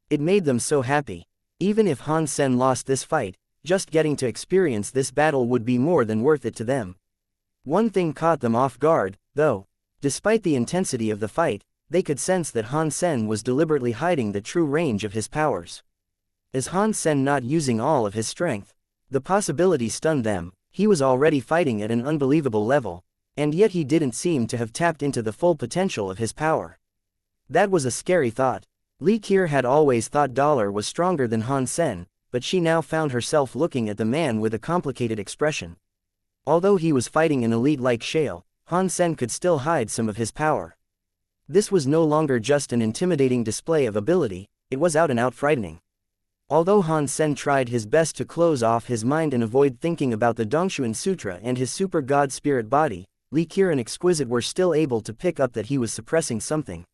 It made them so happy. Even if Han Sen lost this fight, just getting to experience this battle would be more than worth it to them. One thing caught them off guard, though. Despite the intensity of the fight, they could sense that Han Sen was deliberately hiding the true range of his powers. Is Han Sen not using all of his strength? The possibility stunned them. He was already fighting at an unbelievable level, and yet he didn't seem to have tapped into the full potential of his power. That was a scary thought. Li Kier had always thought Dollar was stronger than Han Sen, but she now found herself looking at the man with a complicated expression. Although he was fighting an elite like Shale, Han Sen could still hide some of his power. This was no longer just an intimidating display of ability, it was out and out frightening. Although Han Sen tried his best to close off his mind and avoid thinking about the Dongshuan Sutra and his super god spirit body, Li Kier and Exquisite were still able to pick up that he was suppressing something.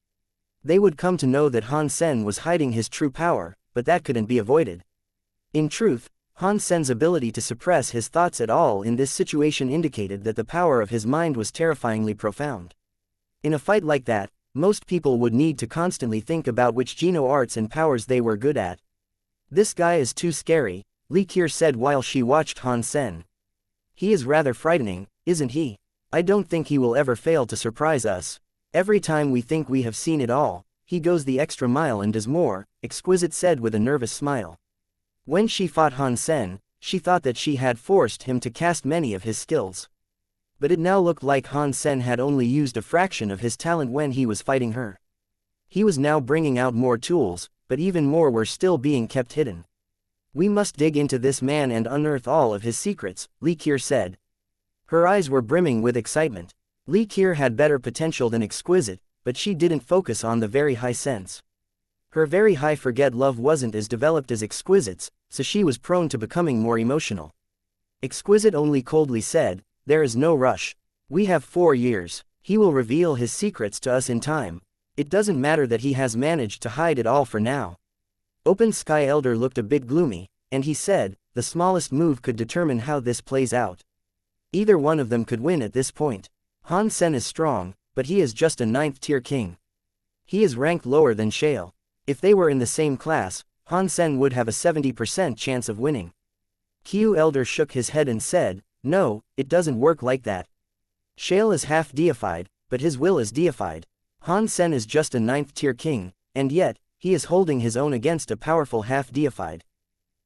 They would come to know that Han Sen was hiding his true power, but that couldn't be avoided. In truth, Han Sen's ability to suppress his thoughts at all in this situation indicated that the power of his mind was terrifyingly profound. In a fight like that, most people would need to constantly think about which Geno arts and powers they were good at. "This guy is too scary," Li Kier said while she watched Han Sen. "He is rather frightening, isn't he? I don't think he will ever fail to surprise us. Every time we think we have seen it all, he goes the extra mile and does more," Exquisite said with a nervous smile. When she fought Han Sen, she thought that she had forced him to cast many of his skills. But it now looked like Han Sen had only used a fraction of his talent when he was fighting her. He was now bringing out more tools, but even more were still being kept hidden. "We must dig into this man and unearth all of his secrets," Li Kier said. Her eyes were brimming with excitement. Li Kier had better potential than Exquisite, but she didn't focus on the very high sense. Her very high forget love wasn't as developed as Exquisite's, so she was prone to becoming more emotional. Exquisite only coldly said, "There is no rush. We have 4 years. He will reveal his secrets to us in time. It doesn't matter that he has managed to hide it all for now." Open Sky Elder looked a bit gloomy, and he said, "The smallest move could determine how this plays out. Either one of them could win at this point. Han Sen is strong, but he is just a 9th-tier king. He is ranked lower than Shale. If they were in the same class, Han Sen would have a 70% chance of winning." Q Elder shook his head and said, "No, it doesn't work like that. Shale is half deified, but his will is deified. Han Sen is just a 9th-tier king, and yet, he is holding his own against a powerful half-deified.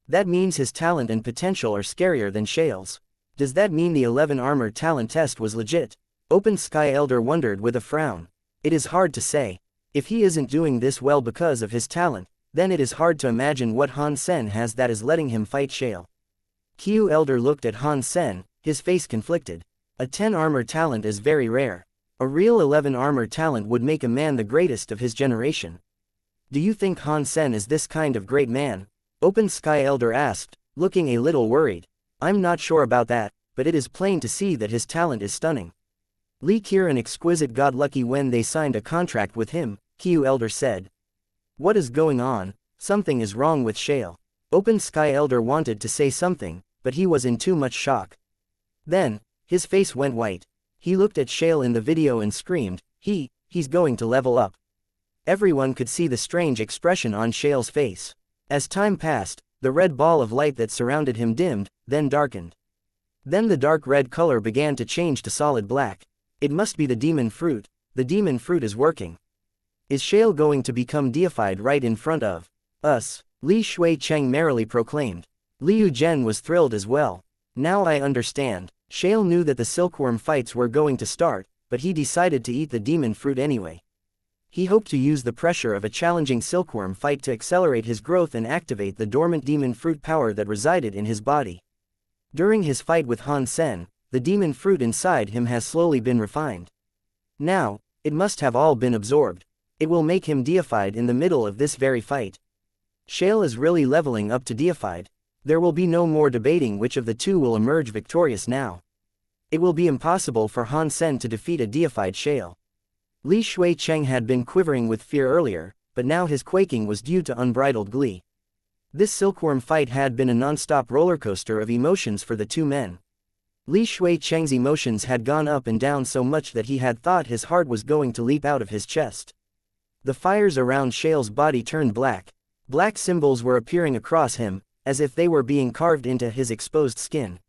That means his talent and potential are scarier than Shale's. Does that mean the 11 armor talent test was legit? Open Sky Elder wondered with a frown. It is hard to say. If he isn't doing this well because of his talent, then it is hard to imagine what Han Sen has that is letting him fight Shale. Q Elder looked at Han Sen, his face conflicted. A 10 armor talent is very rare. A real 11 armor talent would make a man the greatest of his generation. Do you think Han Sen is this kind of great man? Open Sky Elder asked, looking a little worried. I'm not sure about that, but it is plain to see that his talent is stunning. Li Qian exquisite got lucky when they signed a contract with him, Q Elder said. What is going on? Something is wrong with Shale. Open Sky Elder wanted to say something, but he was in too much shock. Then, his face went white. He looked at Shale in the video and screamed, he's going to level up. Everyone could see the strange expression on Shale's face. As time passed, the red ball of light that surrounded him dimmed, then darkened. Then the dark red color began to change to solid black. It must be the demon fruit. The demon fruit is working. Is Shale going to become deified right in front of us? Li Shui Cheng merrily proclaimed. Liu Zhen was thrilled as well. Now I understand. Shale knew that the silkworm fights were going to start, but he decided to eat the demon fruit anyway. He hoped to use the pressure of a challenging silkworm fight to accelerate his growth and activate the dormant demon fruit power that resided in his body. During his fight with Han Sen, the demon fruit inside him has slowly been refined. Now, it must have all been absorbed. It will make him deified in the middle of this very fight. Shale is really leveling up to deified. There will be no more debating which of the two will emerge victorious now. It will be impossible for Han Sen to defeat a deified Shale. Li Shui Cheng had been quivering with fear earlier, but now his quaking was due to unbridled glee. This silkworm fight had been a non-stop rollercoaster of emotions for the two men. Li Shui Cheng's emotions had gone up and down so much that he had thought his heart was going to leap out of his chest. The fires around Shale's body turned black. Black symbols were appearing across him, as if they were being carved into his exposed skin.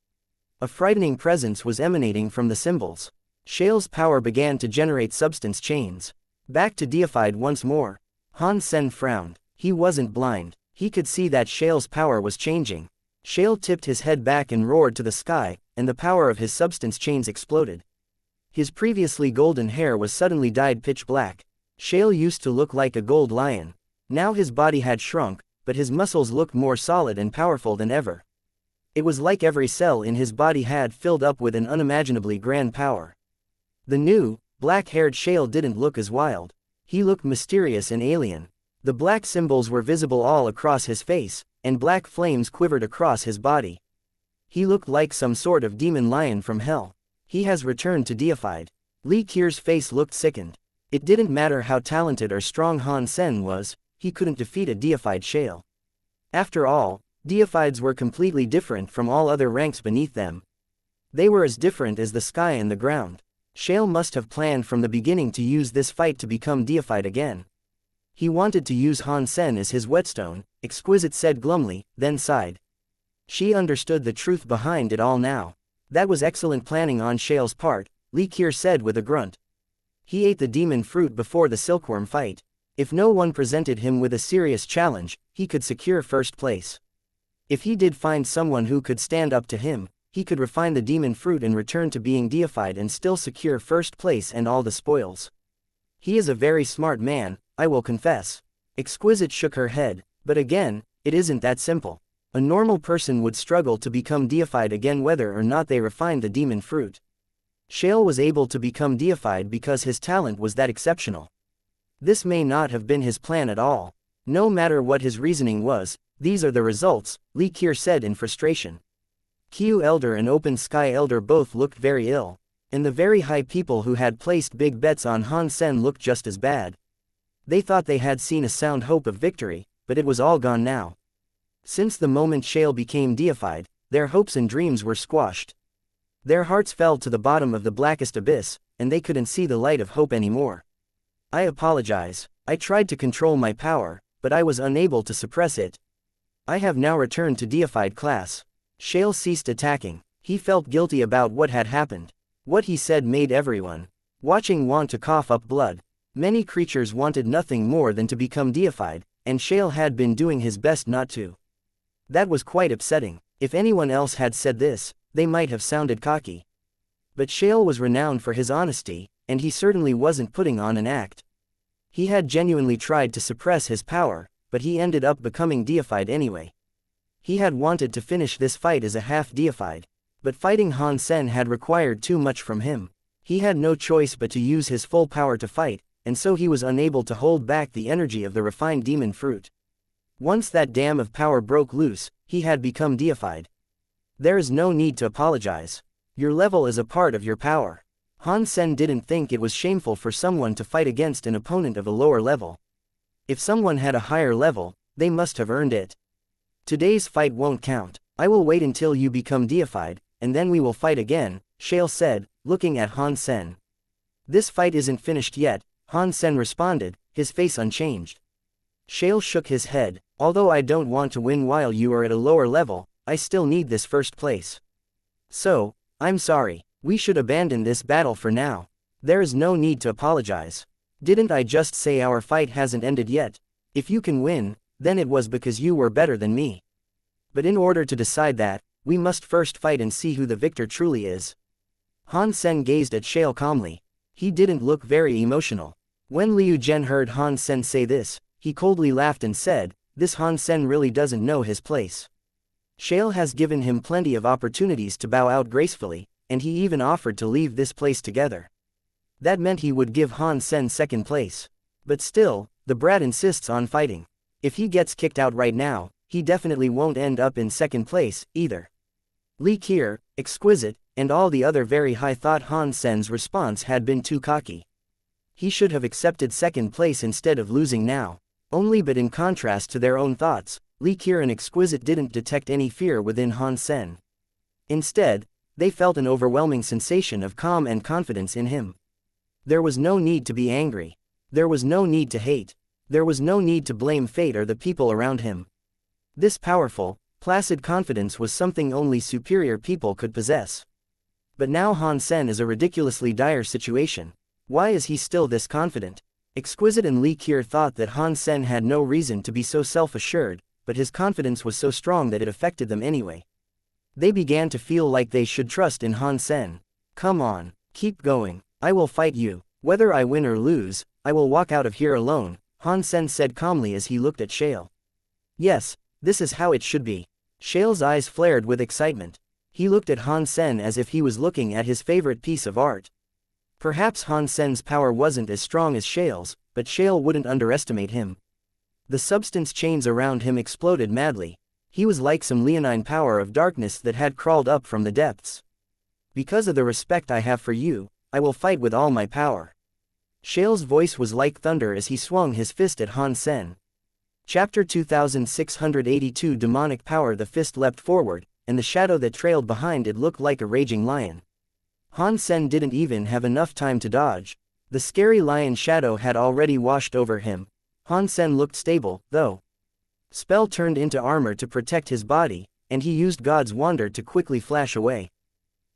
A frightening presence was emanating from the symbols. Shale's power began to generate substance chains. Back to deified once more. Han Sen frowned. He wasn't blind. He could see that Shale's power was changing. Shale tipped his head back and roared to the sky, and the power of his substance chains exploded. His previously golden hair was suddenly dyed pitch black. Shale used to look like a gold lion. Now his body had shrunk, but his muscles looked more solid and powerful than ever. It was like every cell in his body had filled up with an unimaginably grand power. The new, black-haired Shale didn't look as wild. He looked mysterious and alien. The black symbols were visible all across his face, and black flames quivered across his body. He looked like some sort of demon lion from hell. He has returned to deified. Li Qian's face looked sickened. It didn't matter how talented or strong Han Sen was, he couldn't defeat a deified Shale. After all, deifieds were completely different from all other ranks beneath them. They were as different as the sky and the ground. Shale must have planned from the beginning to use this fight to become deified again. He wanted to use Han Sen as his whetstone, Exquisite said glumly, then sighed. She understood the truth behind it all now. That was excellent planning on Shale's part, Li Qian said with a grunt. He ate the demon fruit before the silkworm fight. If no one presented him with a serious challenge, he could secure first place. If he did find someone who could stand up to him, he could refine the demon fruit and return to being deified and still secure first place and all the spoils. He is a very smart man, I will confess. Exquisite shook her head, but again, it isn't that simple. A normal person would struggle to become deified again whether or not they refined the demon fruit. Shale was able to become deified because his talent was that exceptional. This may not have been his plan at all. No matter what his reasoning was, these are the results, Li Qian said in frustration. Q Elder and Open Sky Elder both looked very ill, and the very high people who had placed big bets on Han Sen looked just as bad. They thought they had seen a sound hope of victory, but it was all gone now. Since the moment Shale became deified, their hopes and dreams were squashed. Their hearts fell to the bottom of the blackest abyss, and they couldn't see the light of hope anymore. I apologize. I tried to control my power, but I was unable to suppress it. I have now returned to deified class. Shale ceased attacking. He felt guilty about what had happened. What he said made everyone watching want to cough up blood. Many creatures wanted nothing more than to become deified, and Shale had been doing his best not to. That was quite upsetting. If anyone else had said this, they might have sounded cocky. But Shale was renowned for his honesty, and he certainly wasn't putting on an act. He had genuinely tried to suppress his power, but he ended up becoming deified anyway. He had wanted to finish this fight as a half-deified, but fighting Han Sen had required too much from him. He had no choice but to use his full power to fight, and so he was unable to hold back the energy of the refined demon fruit. Once that dam of power broke loose, he had become deified. There is no need to apologize. Your level is a part of your power. Han Sen didn't think it was shameful for someone to fight against an opponent of a lower level. If someone had a higher level, they must have earned it. Today's fight won't count. I will wait until you become deified, and then we will fight again, Shale said, looking at Han Sen. This fight isn't finished yet, Han Sen responded, his face unchanged. Shale shook his head. Although I don't want to win while you are at a lower level, I still need this first place. So, I'm sorry, we should abandon this battle for now. There is no need to apologize. Didn't I just say our fight hasn't ended yet? If you can win, then it was because you were better than me. But in order to decide that, we must first fight and see who the victor truly is. Han Sen gazed at Shale calmly. He didn't look very emotional. When Liu Zhen heard Han Sen say this, he coldly laughed and said, "This Han Sen really doesn't know his place." Shale has given him plenty of opportunities to bow out gracefully, and he even offered to leave this place together. That meant he would give Han Sen second place. But still, the brat insists on fighting. If he gets kicked out right now, he definitely won't end up in second place, either. Li Qier, Exquisite, and all the other very high thought Han Sen's response had been too cocky. He should have accepted second place instead of losing now. Only but in contrast to their own thoughts, Li Qier and Exquisite didn't detect any fear within Han Sen. Instead, they felt an overwhelming sensation of calm and confidence in him. There was no need to be angry. There was no need to hate. There was no need to blame fate or the people around him. This powerful, placid confidence was something only superior people could possess. But now Han Sen is a ridiculously dire situation. Why is he still this confident? Exquisite and Li Qier thought that Han Sen had no reason to be so self-assured, but his confidence was so strong that it affected them anyway. They began to feel like they should trust in Han Sen. Come on, keep going. I will fight you. Whether I win or lose, I will walk out of here alone, Han Sen said calmly as he looked at Shale. Yes, this is how it should be. Shale's eyes flared with excitement. He looked at Han Sen as if he was looking at his favorite piece of art. Perhaps Han Sen's power wasn't as strong as Shale's, but Shale wouldn't underestimate him. The substance chains around him exploded madly. He was like some leonine power of darkness that had crawled up from the depths. Because of the respect I have for you, I will fight with all my power. Shale's voice was like thunder as he swung his fist at Han Sen. Chapter 2682 Demonic Power. The fist leapt forward, and the shadow that trailed behind it looked like a raging lion. Han Sen didn't even have enough time to dodge. The scary lion shadow had already washed over him. Han Sen looked stable, though. Spell turned into armor to protect his body, and he used God's Wonder to quickly flash away.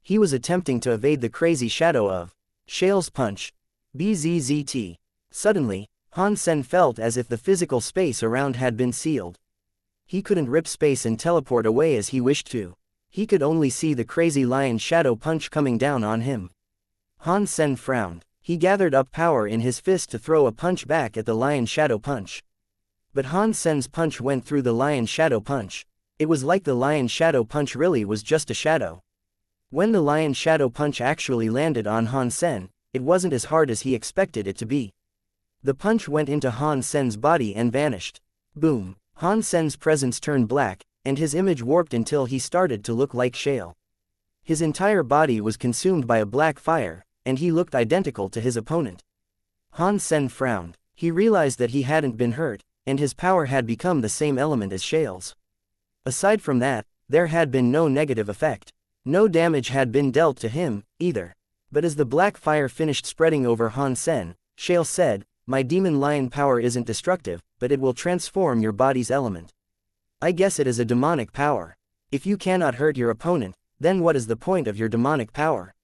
He was attempting to evade the crazy shadow of Shale's punch. Bzzzt. Suddenly, Han Sen felt as if the physical space around had been sealed. He couldn't rip space and teleport away as he wished to. He could only see the crazy lion shadow punch coming down on him. Han Sen frowned. He gathered up power in his fist to throw a punch back at the lion shadow punch. But Han Sen's punch went through the lion shadow punch. It was like the lion shadow punch really was just a shadow. When the lion shadow punch actually landed on Han Sen, it wasn't as hard as he expected it to be. The punch went into Han Sen's body and vanished. Boom! Han Sen's presence turned black, and his image warped until he started to look like Shale. His entire body was consumed by a black fire, and he looked identical to his opponent. Han Sen frowned. He realized that he hadn't been hurt, and his power had become the same element as Shale's. Aside from that, there had been no negative effect. No damage had been dealt to him, either. But as the black fire finished spreading over Han Sen, Shale said, "My demon lion power isn't destructive, but it will transform your body's element. I guess it is a demonic power. If you cannot hurt your opponent, then what is the point of your demonic power?"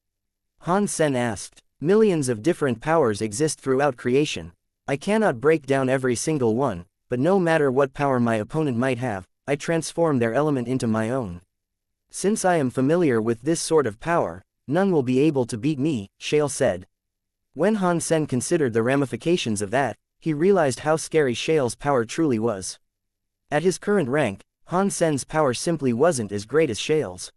Han Sen asked. Millions of different powers exist throughout creation. I cannot break down every single one, but no matter what power my opponent might have, I transform their element into my own. Since I am familiar with this sort of power, none will be able to beat me, Shale said. When Han Sen considered the ramifications of that, he realized how scary Shale's power truly was. At his current rank, Han Sen's power simply wasn't as great as Shale's.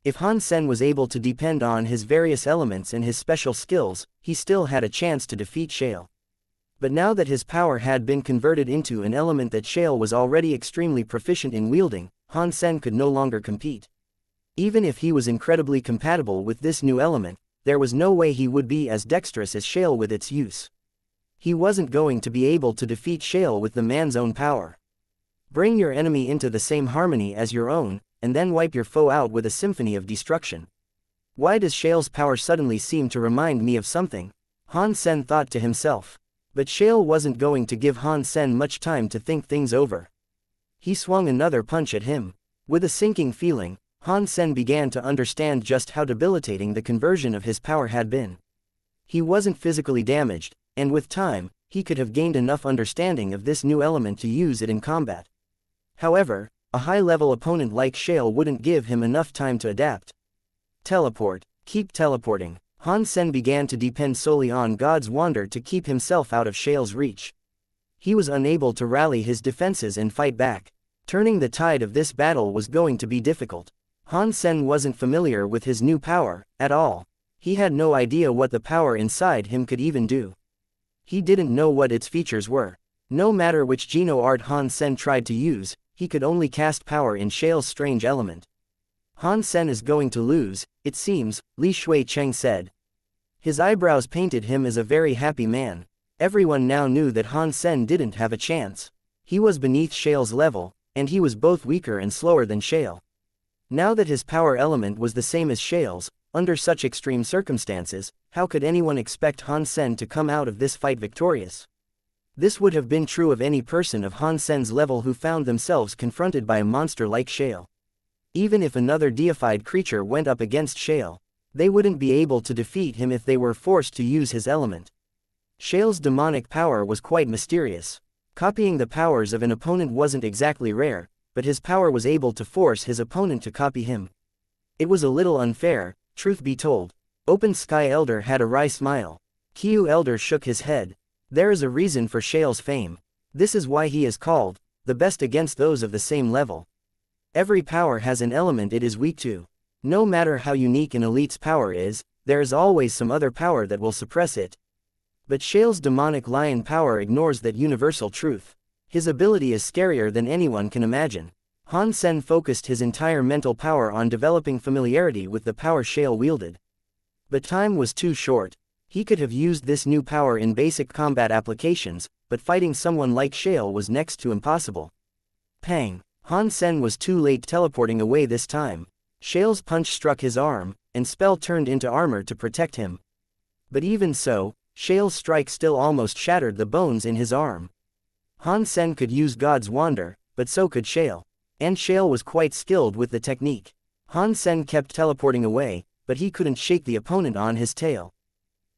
If Han Sen was able to depend on his various elements and his special skills, he still had a chance to defeat Shale. But now that his power had been converted into an element that Shale was already extremely proficient in wielding, Han Sen could no longer compete. Even if he was incredibly compatible with this new element, there was no way he would be as dexterous as Shale with its use. He wasn't going to be able to defeat Shale with the man's own power. Bring your enemy into the same harmony as your own, and then wipe your foe out with a symphony of destruction. Why does Shale's power suddenly seem to remind me of something? Han Sen thought to himself. But Shale wasn't going to give Han Sen much time to think things over. He swung another punch at him. With a sinking feeling, Han Sen began to understand just how debilitating the conversion of his power had been. He wasn't physically damaged, and with time, he could have gained enough understanding of this new element to use it in combat. However, a high-level opponent like Shale wouldn't give him enough time to adapt. Teleport. Keep teleporting. Han Sen began to depend solely on God's wonder to keep himself out of Shale's reach. He was unable to rally his defenses and fight back. Turning the tide of this battle was going to be difficult. Han Sen wasn't familiar with his new power, at all. He had no idea what the power inside him could even do. He didn't know what its features were. No matter which Geno art Han Sen tried to use, he could only cast power in Shale's strange element. Han Sen is going to lose, it seems, Li Shui Cheng said. His eyebrows painted him as a very happy man. Everyone now knew that Han Sen didn't have a chance. He was beneath Shale's level, and he was both weaker and slower than Shale. Now that his power element was the same as Shale's, under such extreme circumstances, how could anyone expect Han Sen to come out of this fight victorious? This would have been true of any person of Han Sen's level who found themselves confronted by a monster like Shale. Even if another deified creature went up against Shale, they wouldn't be able to defeat him if they were forced to use his element. Shale's demonic power was quite mysterious. Copying the powers of an opponent wasn't exactly rare, but his power was able to force his opponent to copy him. It was a little unfair, truth be told. Open Sky Elder had a wry smile. Kiyu Elder shook his head. There is a reason for Shale's fame. This is why he is called the best against those of the same level. Every power has an element it is weak to. No matter how unique an elite's power is, there is always some other power that will suppress it. But Shale's demonic lion power ignores that universal truth. His ability is scarier than anyone can imagine. Han Sen focused his entire mental power on developing familiarity with the power Shale wielded. But time was too short. He could have used this new power in basic combat applications, but fighting someone like Shale was next to impossible. Pang! Han Sen was too late teleporting away this time. Shale's punch struck his arm, and spell turned into armor to protect him. But even so, Shale's strike still almost shattered the bones in his arm. Han Sen could use God's wonder, but so could Shale. And Shale was quite skilled with the technique. Han Sen kept teleporting away, but he couldn't shake the opponent on his tail.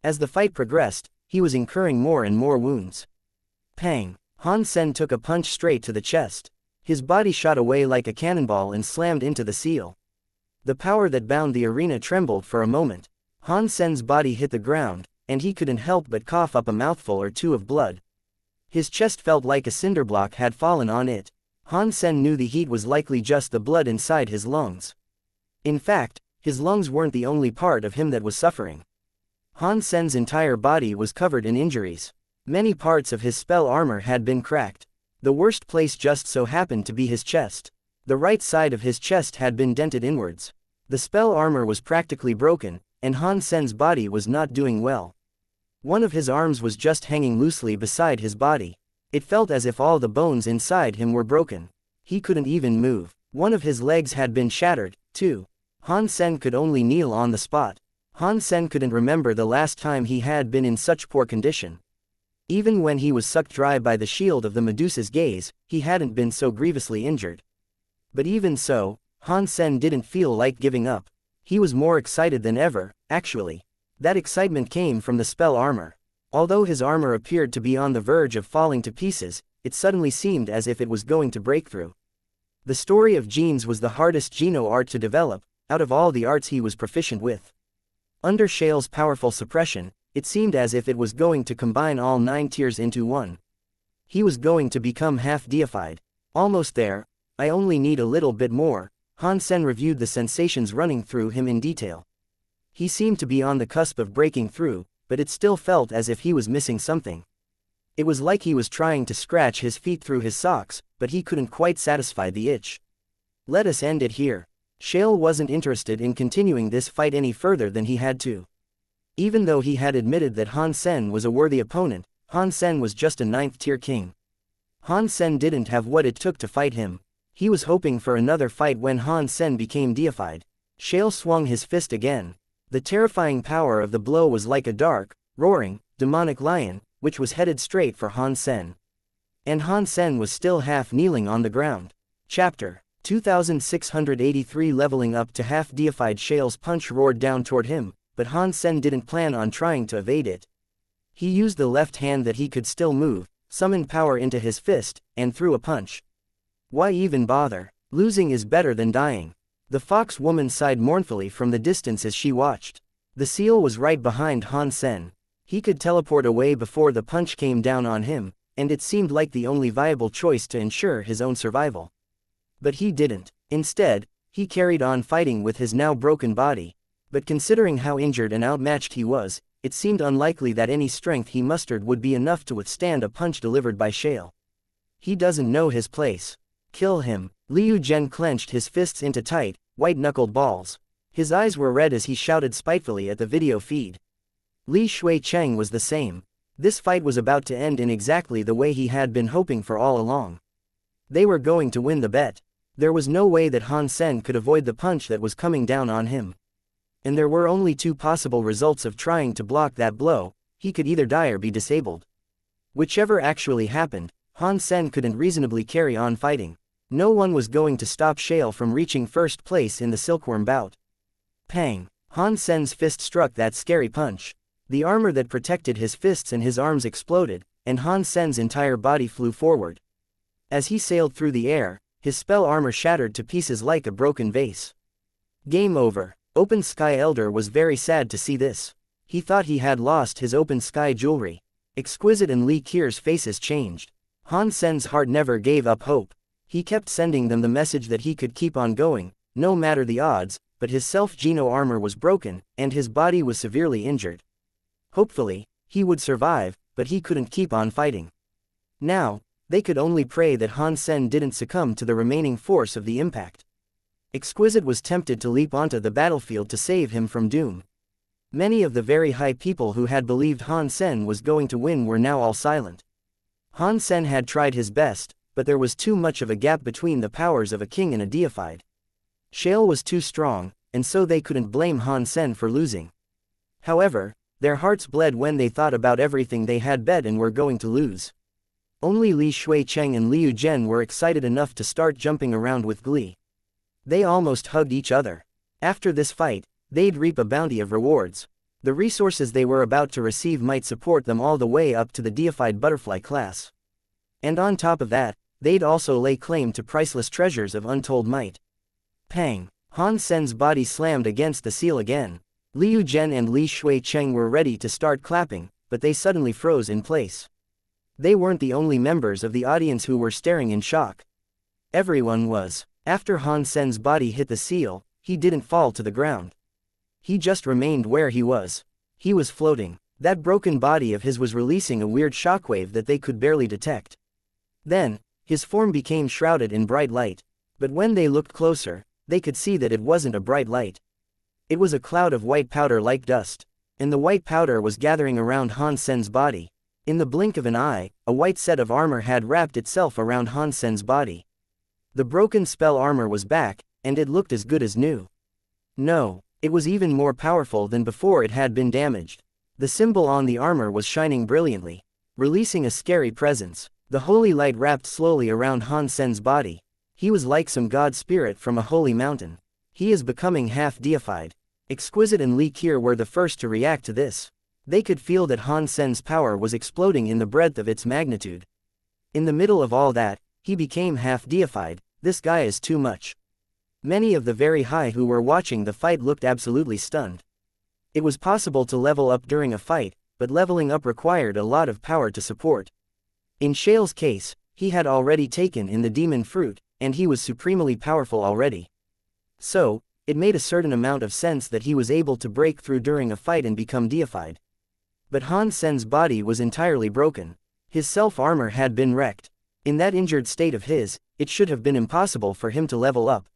As the fight progressed, he was incurring more and more wounds. Pang! Han Sen took a punch straight to the chest. His body shot away like a cannonball and slammed into the seal. The power that bound the arena trembled for a moment. Han Sen's body hit the ground, and he couldn't help but cough up a mouthful or two of blood. His chest felt like a cinder block had fallen on it. Han Sen knew the heat was likely just the blood inside his lungs. In fact, his lungs weren't the only part of him that was suffering. Han Sen's entire body was covered in injuries. Many parts of his spell armor had been cracked. The worst place just so happened to be his chest. The right side of his chest had been dented inwards. The spell armor was practically broken, and Han Sen's body was not doing well. One of his arms was just hanging loosely beside his body. It felt as if all the bones inside him were broken. He couldn't even move. One of his legs had been shattered, too. Han Sen could only kneel on the spot. Han Sen couldn't remember the last time he had been in such poor condition. Even when he was sucked dry by the shield of the Medusa's gaze, he hadn't been so grievously injured. But even so, Han Sen didn't feel like giving up. He was more excited than ever, actually. That excitement came from the spell armor. Although his armor appeared to be on the verge of falling to pieces, it suddenly seemed as if it was going to break through. The story of Gene's was the hardest Geno art to develop, out of all the arts he was proficient with. Under Shale's powerful suppression, it seemed as if it was going to combine all 9 tiers into one. He was going to become half-deified. Almost there, I only need a little bit more. Han Sen reviewed the sensations running through him in detail. He seemed to be on the cusp of breaking through, but it still felt as if he was missing something. It was like he was trying to scratch his feet through his socks, but he couldn't quite satisfy the itch. Let us end it here. Shale wasn't interested in continuing this fight any further than he had to. Even though he had admitted that Han Sen was a worthy opponent, Han Sen was just a 9th-tier king. Han Sen didn't have what it took to fight him. He was hoping for another fight when Han Sen became deified. Shale swung his fist again. The terrifying power of the blow was like a dark, roaring, demonic lion, which was headed straight for Han Sen. And Han Sen was still half kneeling on the ground. Chapter 2683. Leveling up to half-deified. Shale's punch roared down toward him, but Han Sen didn't plan on trying to evade it. He used the left hand that he could still move, summoned power into his fist, and threw a punch. Why even bother? Losing is better than dying. The fox woman sighed mournfully from the distance as she watched. The seal was right behind Han Sen. He could teleport away before the punch came down on him, and it seemed like the only viable choice to ensure his own survival. But he didn't. Instead, he carried on fighting with his now broken body. But considering how injured and outmatched he was, it seemed unlikely that any strength he mustered would be enough to withstand a punch delivered by Shale. He doesn't know his place. Kill him. Liu Zhen clenched his fists into tight, white-knuckled balls. His eyes were red as he shouted spitefully at the video feed. Li Shuicheng was the same. This fight was about to end in exactly the way he had been hoping for all along. They were going to win the bet. There was no way that Han Sen could avoid the punch that was coming down on him. And there were only 2 possible results of trying to block that blow: he could either die or be disabled. Whichever actually happened, Han Sen couldn't reasonably carry on fighting. No one was going to stop Shale from reaching first place in the silkworm bout. Pang! Han Sen's fist struck that scary punch. The armor that protected his fists and his arms exploded, and Han Sen's entire body flew forward. As he sailed through the air, his spell armor shattered to pieces like a broken vase. Game over. Open Sky Elder was very sad to see this. He thought he had lost his Open Sky jewelry. Exquisite and Li Kier's faces changed. Han Sen's heart never gave up hope. He kept sending them the message that he could keep on going, no matter the odds, but his self-Geno armor was broken, and his body was severely injured. Hopefully, he would survive, but he couldn't keep on fighting. Now, they could only pray that Han Sen didn't succumb to the remaining force of the impact. Exquisite was tempted to leap onto the battlefield to save him from doom. Many of the very high people who had believed Han Sen was going to win were now all silent. Han Sen had tried his best, but there was too much of a gap between the powers of a king and a deified. Shale was too strong, and so they couldn't blame Han Sen for losing. However, their hearts bled when they thought about everything they had bet and were going to lose. Only Li Shuicheng and Liu Zhen were excited enough to start jumping around with glee. They almost hugged each other. After this fight, they'd reap a bounty of rewards. The resources they were about to receive might support them all the way up to the deified butterfly class. And on top of that, they'd also lay claim to priceless treasures of untold might. Pang! Han Sen's body slammed against the seal again. Liu Zhen and Li Shuicheng were ready to start clapping, but they suddenly froze in place. They weren't the only members of the audience who were staring in shock. Everyone was. After Han Sen's body hit the seal, he didn't fall to the ground. He just remained where he was. He was floating. That broken body of his was releasing a weird shockwave that they could barely detect. Then, his form became shrouded in bright light. But when they looked closer, they could see that it wasn't a bright light. It was a cloud of white powder like dust. And the white powder was gathering around Han Sen's body. In the blink of an eye, a white set of armor had wrapped itself around Han Sen's body. The broken spell armor was back, and it looked as good as new. No, it was even more powerful than before it had been damaged. The symbol on the armor was shining brilliantly, releasing a scary presence. The holy light wrapped slowly around Han Sen's body. He was like some god spirit from a holy mountain. He is becoming half-deified. Exquisite and Li Qier were the first to react to this. They could feel that Han Sen's power was exploding in the breadth of its magnitude. In the middle of all that, he became half deified. This guy is too much. Many of the very high who were watching the fight looked absolutely stunned. It was possible to level up during a fight, but leveling up required a lot of power to support. In Shale's case, he had already taken in the demon fruit, and he was supremely powerful already. So, it made a certain amount of sense that he was able to break through during a fight and become deified. But Han Sen's body was entirely broken. His self-armor had been wrecked. In that injured state of his, it should have been impossible for him to level up.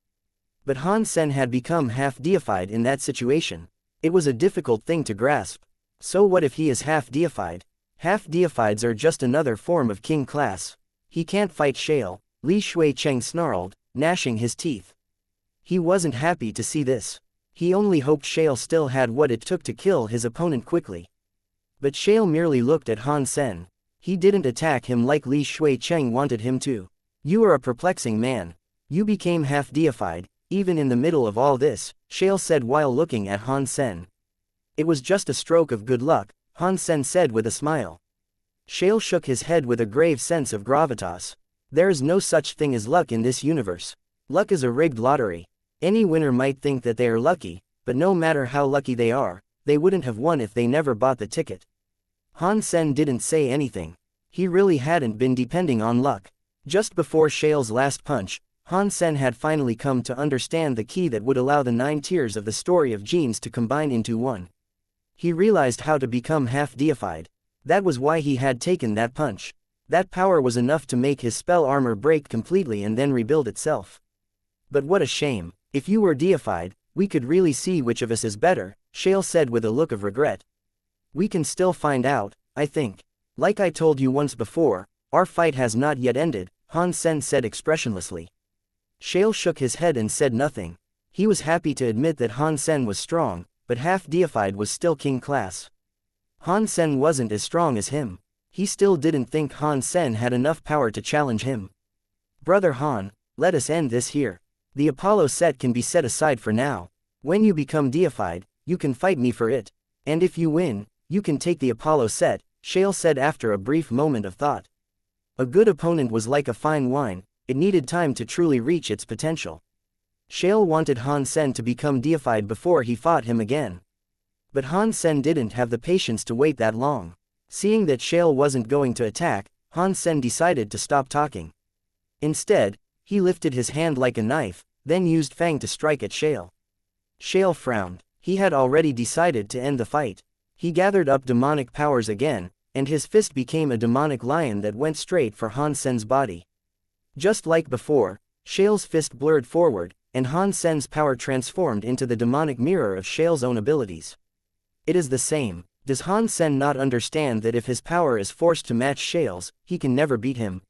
But Han Sen had become half-deified in that situation. It was a difficult thing to grasp. So what if he is half-deified? Half-deifieds are just another form of king class. He can't fight Shale, Li Shuicheng snarled, gnashing his teeth. He wasn't happy to see this. He only hoped Shale still had what it took to kill his opponent quickly. But Shale merely looked at Han Sen. He didn't attack him like Li Shuicheng wanted him to. You are a perplexing man. You became half-deified, even in the middle of all this, Shale said while looking at Han Sen. It was just a stroke of good luck, Han Sen said with a smile. Shale shook his head with a grave sense of gravitas. There is no such thing as luck in this universe. Luck is a rigged lottery. Any winner might think that they are lucky, but no matter how lucky they are, they wouldn't have won if they never bought the ticket. Han Sen didn't say anything. He really hadn't been depending on luck. Just before Shale's last punch, Han Sen had finally come to understand the key that would allow the 9 tiers of the story of genes to combine into one. He realized how to become half-deified. That was why he had taken that punch. That power was enough to make his spell armor break completely and then rebuild itself. But what a shame. If you were deified, we could really see which of us is better, Shale said with a look of regret. We can still find out, I think. Like I told you once before, our fight has not yet ended, Han Sen said expressionlessly. Shale shook his head and said nothing. He was happy to admit that Han Sen was strong, but half-deified was still king class. Han Sen wasn't as strong as him. He still didn't think Han Sen had enough power to challenge him. Brother Han, let us end this here. The Apollo set can be set aside for now. When you become deified, you can fight me for it. And if you win, you can take the Apollo set, Shale said after a brief moment of thought. A good opponent was like a fine wine, it needed time to truly reach its potential. Shale wanted Han Sen to become deified before he fought him again. But Han Sen didn't have the patience to wait that long. Seeing that Shale wasn't going to attack, Han Sen decided to stop talking. Instead, he lifted his hand like a knife, then used Fang to strike at Shale. Shale frowned. He had already decided to end the fight. He gathered up demonic powers again, and his fist became a demonic lion that went straight for Han Sen's body. Just like before, Shale's fist blurred forward, and Han Sen's power transformed into the demonic mirror of Shale's own abilities. It is the same. Does Han Sen not understand that if his power is forced to match Shale's, he can never beat him?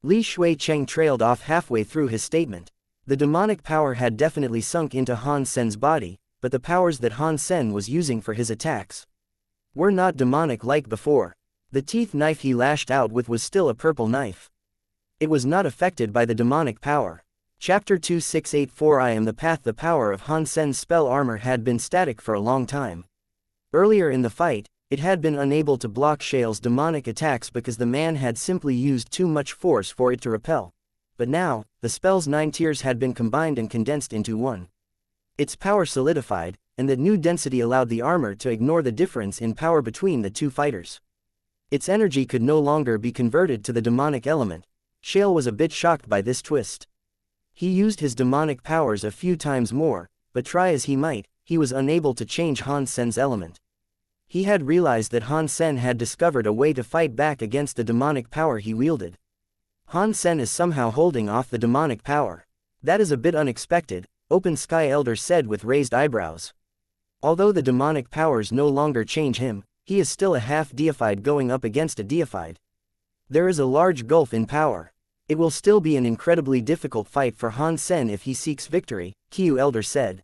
Li Shuicheng trailed off halfway through his statement. The demonic power had definitely sunk into Han Sen's body, but the powers that Han Sen was using for his attacks were not demonic like before. The teeth knife he lashed out with was still a purple knife. It was not affected by the demonic power. Chapter 2684 I am the path. The power of Han Sen's spell armor had been static for a long time. Earlier in the fight, it had been unable to block Shale's demonic attacks because the man had simply used too much force for it to repel. But now, the spell's 9 tiers had been combined and condensed into one. Its power solidified, and the new density allowed the armor to ignore the difference in power between the two fighters. Its energy could no longer be converted to the demonic element. Shale was a bit shocked by this twist. He used his demonic powers a few times more, but try as he might, he was unable to change Han Sen's element. He had realized that Han Sen had discovered a way to fight back against the demonic power he wielded. Han Sen is somehow holding off the demonic power. That is a bit unexpected, Open Sky Elder said with raised eyebrows. Although the demonic powers no longer change him, he is still a half-deified going up against a deified. There is a large gulf in power. It will still be an incredibly difficult fight for Han Sen if he seeks victory, Qiu Elder said.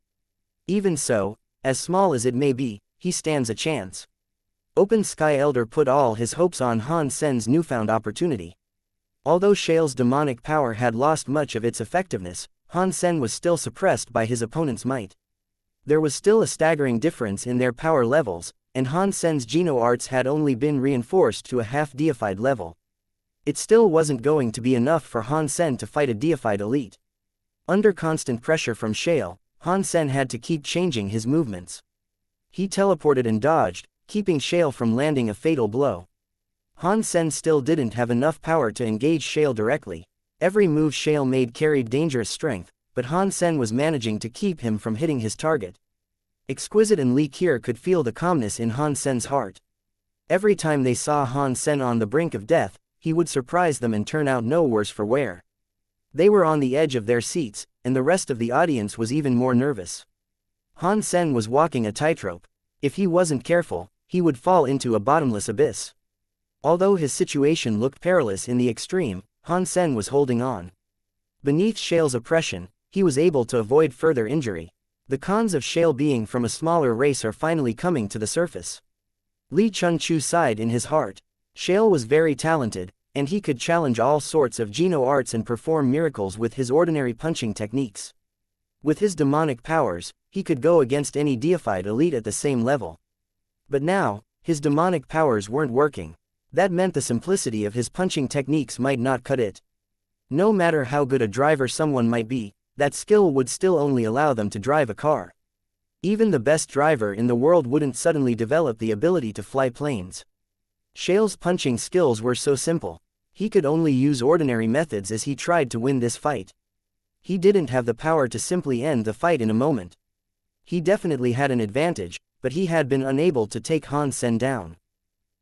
Even so, as small as it may be, he stands a chance. Open Sky Elder put all his hopes on Han Sen's newfound opportunity. Although Shale's demonic power had lost much of its effectiveness, Han Sen was still suppressed by his opponent's might. There was still a staggering difference in their power levels, and Han Sen's Geno arts had only been reinforced to a half-deified level. It still wasn't going to be enough for Han Sen to fight a deified elite. Under constant pressure from Shale, Han Sen had to keep changing his movements. He teleported and dodged, keeping Shale from landing a fatal blow. Han Sen still didn't have enough power to engage Shale directly. Every move Shale made carried dangerous strength, but Han Sen was managing to keep him from hitting his target. Exquisite and Li Qier could feel the calmness in Han Sen's heart. Every time they saw Han Sen on the brink of death, he would surprise them and turn out no worse for wear. They were on the edge of their seats, and the rest of the audience was even more nervous. Han Sen was walking a tightrope. If he wasn't careful, he would fall into a bottomless abyss. Although his situation looked perilous in the extreme, Han Sen was holding on. Beneath Shale's oppression, he was able to avoid further injury. The cons of Shale being from a smaller race are finally coming to the surface. Li Chunchu sighed in his heart. Shale was very talented, and he could challenge all sorts of Geno arts and perform miracles with his ordinary punching techniques. With his demonic powers, he could go against any deified elite at the same level. But now, his demonic powers weren't working. That meant the simplicity of his punching techniques might not cut it. No matter how good a driver someone might be, that skill would still only allow them to drive a car. Even the best driver in the world wouldn't suddenly develop the ability to fly planes. Shale's punching skills were so simple. He could only use ordinary methods as he tried to win this fight. He didn't have the power to simply end the fight in a moment. He definitely had an advantage, but he had been unable to take Han Sen down.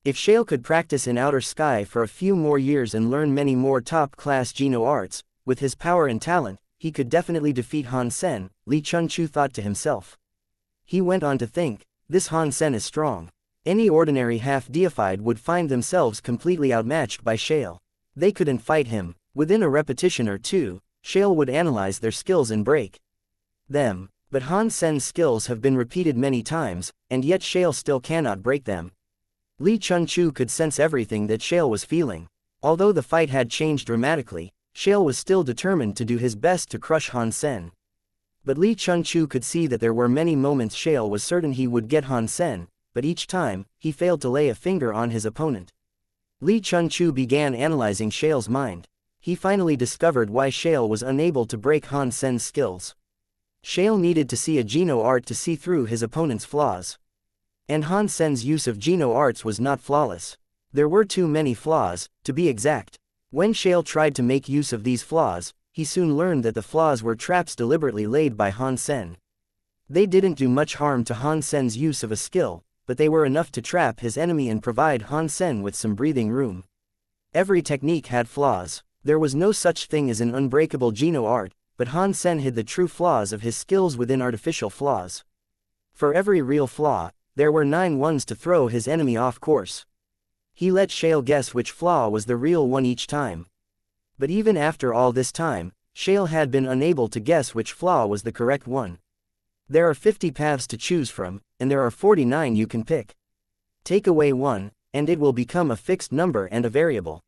If Shale could practice in outer sky for a few more years and learn many more top-class Geno arts, with his power and talent, he could definitely defeat Han Sen, Li Chunchu thought to himself. He went on to think, this Han Sen is strong. Any ordinary half-deified would find themselves completely outmatched by Shale. They couldn't fight him. Within a repetition or two, Shale would analyze their skills and break them. But Han Sen's skills have been repeated many times, and yet Shale still cannot break them. Li Chunchu could sense everything that Shale was feeling. Although the fight had changed dramatically, Shale was still determined to do his best to crush Han Sen. But Li Chunchu could see that there were many moments Shale was certain he would get Han Sen, but each time, he failed to lay a finger on his opponent. Li Chunchu began analyzing Shale's mind. He finally discovered why Shale was unable to break Han Sen's skills. Shale needed to see a Geno art to see through his opponent's flaws. And Han Sen's use of Geno arts was not flawless. There were too many flaws, to be exact. When Shale tried to make use of these flaws, he soon learned that the flaws were traps deliberately laid by Han Sen. They didn't do much harm to Han Sen's use of a skill, but they were enough to trap his enemy and provide Han Sen with some breathing room. Every technique had flaws. There was no such thing as an unbreakable Geno art, but Han Sen hid the true flaws of his skills within artificial flaws. For every real flaw, there were 9 ones to throw his enemy off course. He let Shale guess which flaw was the real one each time. But even after all this time, Shale had been unable to guess which flaw was the correct one. There are 50 paths to choose from, and there are 49 you can pick. Take away one, and it will become a fixed number and a variable.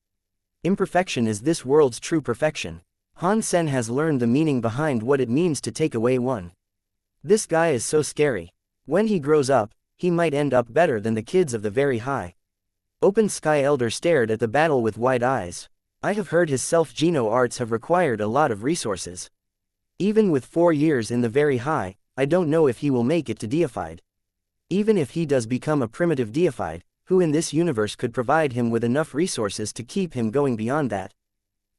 Imperfection is this world's true perfection. Han Sen has learned the meaning behind what it means to take away one. This guy is so scary. When he grows up, he might end up better than the kids of the very high. Open Sky Elder stared at the battle with wide eyes. I have heard his self-Geno arts have required a lot of resources. Even with 4 years in the very high, I don't know if he will make it to deified. Even if he does become a primitive deified, who in this universe could provide him with enough resources to keep him going beyond that?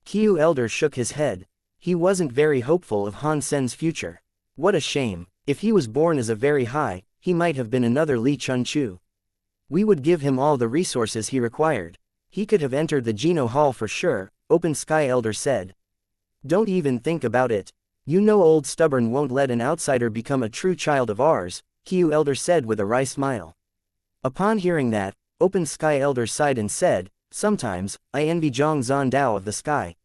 Qiu Elder shook his head. He wasn't very hopeful of Han Sen's future. What a shame. If he was born as a very high, he might have been another Li Chunchu. We would give him all the resources he required. He could have entered the Geno Hall for sure, Open Sky Elder said. Don't even think about it. You know Old Stubborn won't let an outsider become a true child of ours, Qiu Elder said with a wry smile. Upon hearing that, Open Sky Elder sighed and said, sometimes, I envy Zhang Zandao of the sky.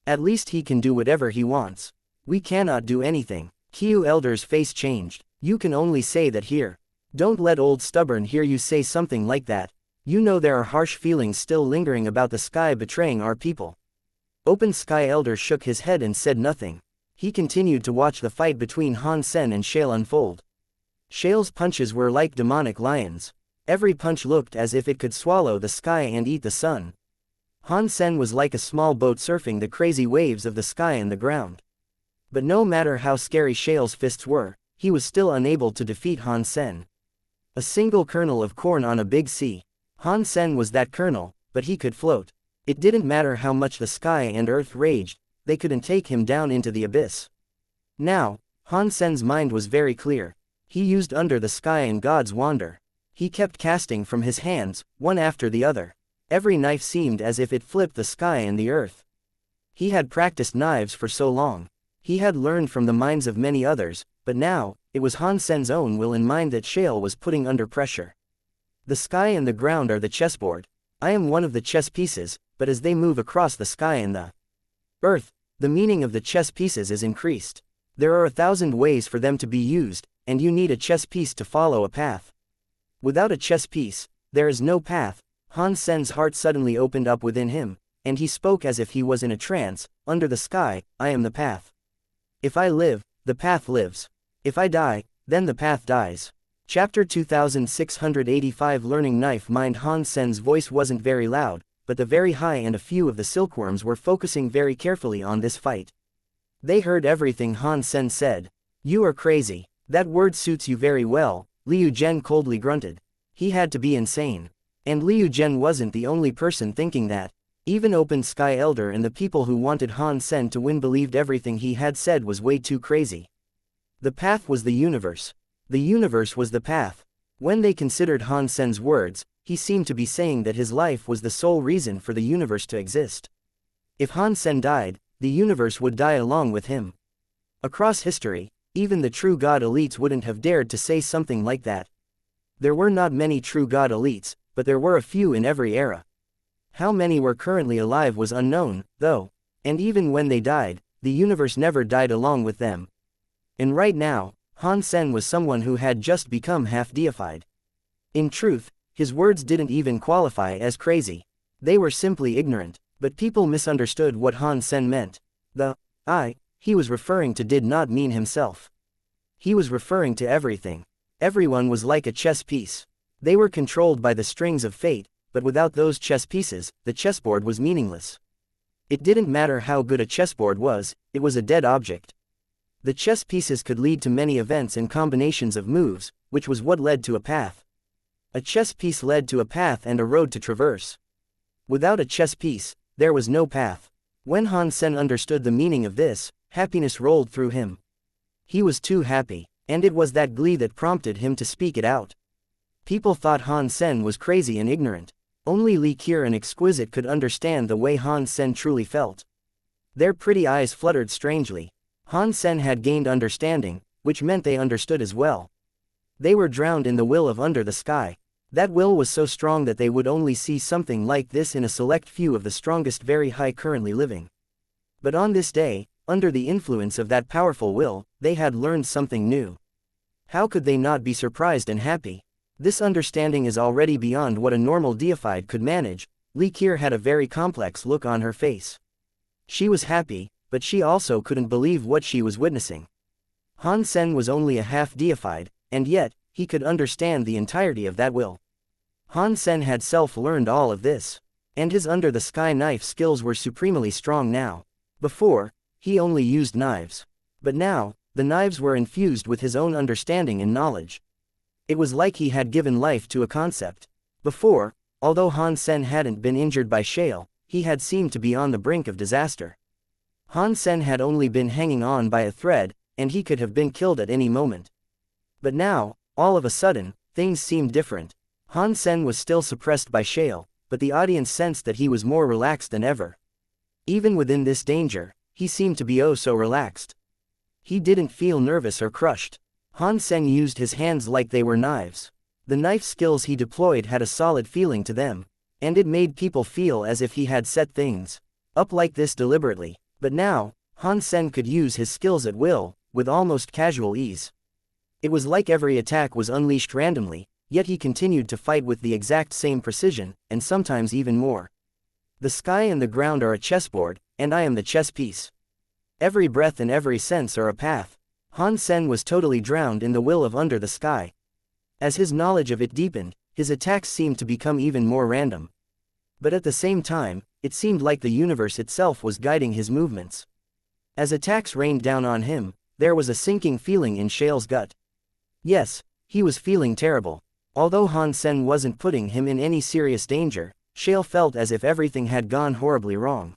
At least he can do whatever he wants. We cannot do anything. Qiu Elder's face changed. You can only say that here. Don't let Old Stubborn hear you say something like that. You know there are harsh feelings still lingering about the sky betraying our people. Open Sky Elder shook his head and said nothing. He continued to watch the fight between Han Sen and Shale unfold. Shale's punches were like demonic lions. Every punch looked as if it could swallow the sky and eat the sun. Han Sen was like a small boat surfing the crazy waves of the sky and the ground. But no matter how scary Shale's fists were, he was still unable to defeat Han Sen. A single kernel of corn on a big sea. Han Sen was that kernel, but he could float. It didn't matter how much the sky and earth raged, they couldn't take him down into the abyss. Now, Han Sen's mind was very clear. He used Under the Sky and God's Wander. He kept casting from his hands, one after the other. Every knife seemed as if it flipped the sky and the earth. He had practiced knives for so long. He had learned from the minds of many others, but now, it was Han Sen's own will and mind that Shale was putting under pressure. The sky and the ground are the chessboard. I am one of the chess pieces, but as they move across the sky and the earth, the meaning of the chess pieces is increased. There are 1,000 ways for them to be used, and you need a chess piece to follow a path. Without a chess piece, there is no path. Han Sen's heart suddenly opened up within him, and he spoke as if he was in a trance. Under the sky, I am the path. If I live, the path lives. If I die, then the path dies. Chapter 2685 Learning Knife Mind. Han Sen's voice wasn't very loud, but the very high and a few of the silkworms were focusing very carefully on this fight. They heard everything Han Sen said. You are crazy. That word suits you very well, Liu Zhen coldly grunted. He had to be insane. And Liu Zhen wasn't the only person thinking that. Even Open Sky Elder and the people who wanted Han Sen to win believed everything he had said was way too crazy. The path was the universe. The universe was the path. When they considered Han Sen's words, he seemed to be saying that his life was the sole reason for the universe to exist. If Han Sen died, the universe would die along with him. Across history, even the true God elites wouldn't have dared to say something like that. There were not many true God elites, but there were a few in every era. How many were currently alive was unknown, though, and even when they died, the universe never died along with them. And right now, Han Sen was someone who had just become half-deified. In truth, his words didn't even qualify as crazy. They were simply ignorant, but people misunderstood what Han Sen meant. The I he was referring to did not mean himself. He was referring to everything. Everyone was like a chess piece. They were controlled by the strings of fate, but without those chess pieces, the chessboard was meaningless. It didn't matter how good a chessboard was, it was a dead object. The chess pieces could lead to many events and combinations of moves, which was what led to a path. A chess piece led to a path and a road to traverse. Without a chess piece, there was no path. When Han Sen understood the meaning of this, happiness rolled through him. He was too happy, and it was that glee that prompted him to speak it out. People thought Han Sen was crazy and ignorant. Only Li Qir and Exquisite could understand the way Han Sen truly felt. Their pretty eyes fluttered strangely. Han Sen had gained understanding, which meant they understood as well. They were drowned in the will of Under the Sky. That will was so strong that they would only see something like this in a select few of the strongest very high currently living. But on this day, under the influence of that powerful will, they had learned something new. How could they not be surprised and happy? This understanding is already beyond what a normal deified could manage. Li Qir had a very complex look on her face. She was happy, but she also couldn't believe what she was witnessing. Han Sen was only a half-deified, and yet, he could understand the entirety of that will. Han Sen had self-learned all of this, and his under-the-sky knife skills were supremely strong now. Before, he only used knives. But now, the knives were infused with his own understanding and knowledge. It was like he had given life to a concept. Before, although Han Sen hadn't been injured by Shale, he had seemed to be on the brink of disaster. Han Sen had only been hanging on by a thread, and he could have been killed at any moment. But now, all of a sudden, things seemed different. Han Sen was still suppressed by Shale, but the audience sensed that he was more relaxed than ever. Even within this danger, he seemed to be oh so relaxed. He didn't feel nervous or crushed. Han Sen used his hands like they were knives. The knife skills he deployed had a solid feeling to them, and it made people feel as if he had set things up like this deliberately. But now, Han Sen could use his skills at will, with almost casual ease. It was like every attack was unleashed randomly, yet he continued to fight with the exact same precision, and sometimes even more. The sky and the ground are a chessboard, and I am the chess piece. Every breath and every sense are a path. Han Sen was totally drowned in the will of under the sky. As his knowledge of it deepened, his attacks seemed to become even more random. But at the same time, it seemed like the universe itself was guiding his movements. As attacks rained down on him, there was a sinking feeling in Shale's gut. Yes, he was feeling terrible. Although Han Sen wasn't putting him in any serious danger, Shale felt as if everything had gone horribly wrong.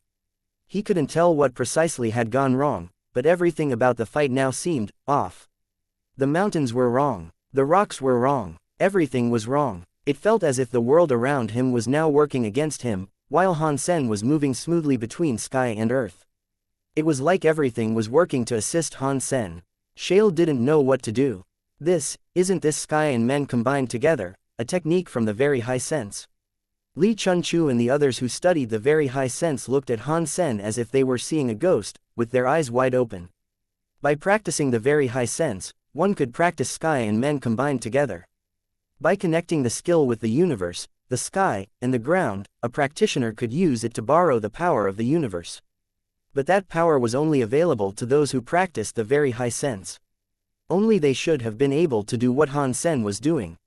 He couldn't tell what precisely had gone wrong, but everything about the fight now seemed off. The mountains were wrong. The rocks were wrong. Everything was wrong. It felt as if the world around him was now working against him, while Han Sen was moving smoothly between sky and earth. It was like everything was working to assist Han Sen. Shale didn't know what to do. Isn't this sky and men combined together, a technique from the very high sense? Li Chunchu and the others who studied the very high sense looked at Han Sen as if they were seeing a ghost, with their eyes wide open. By practicing the very high sense, one could practice sky and men combined together. By connecting the skill with the universe, the sky, and the ground, a practitioner could use it to borrow the power of the universe. But that power was only available to those who practiced the very high sense. Only they should have been able to do what Han Sen was doing.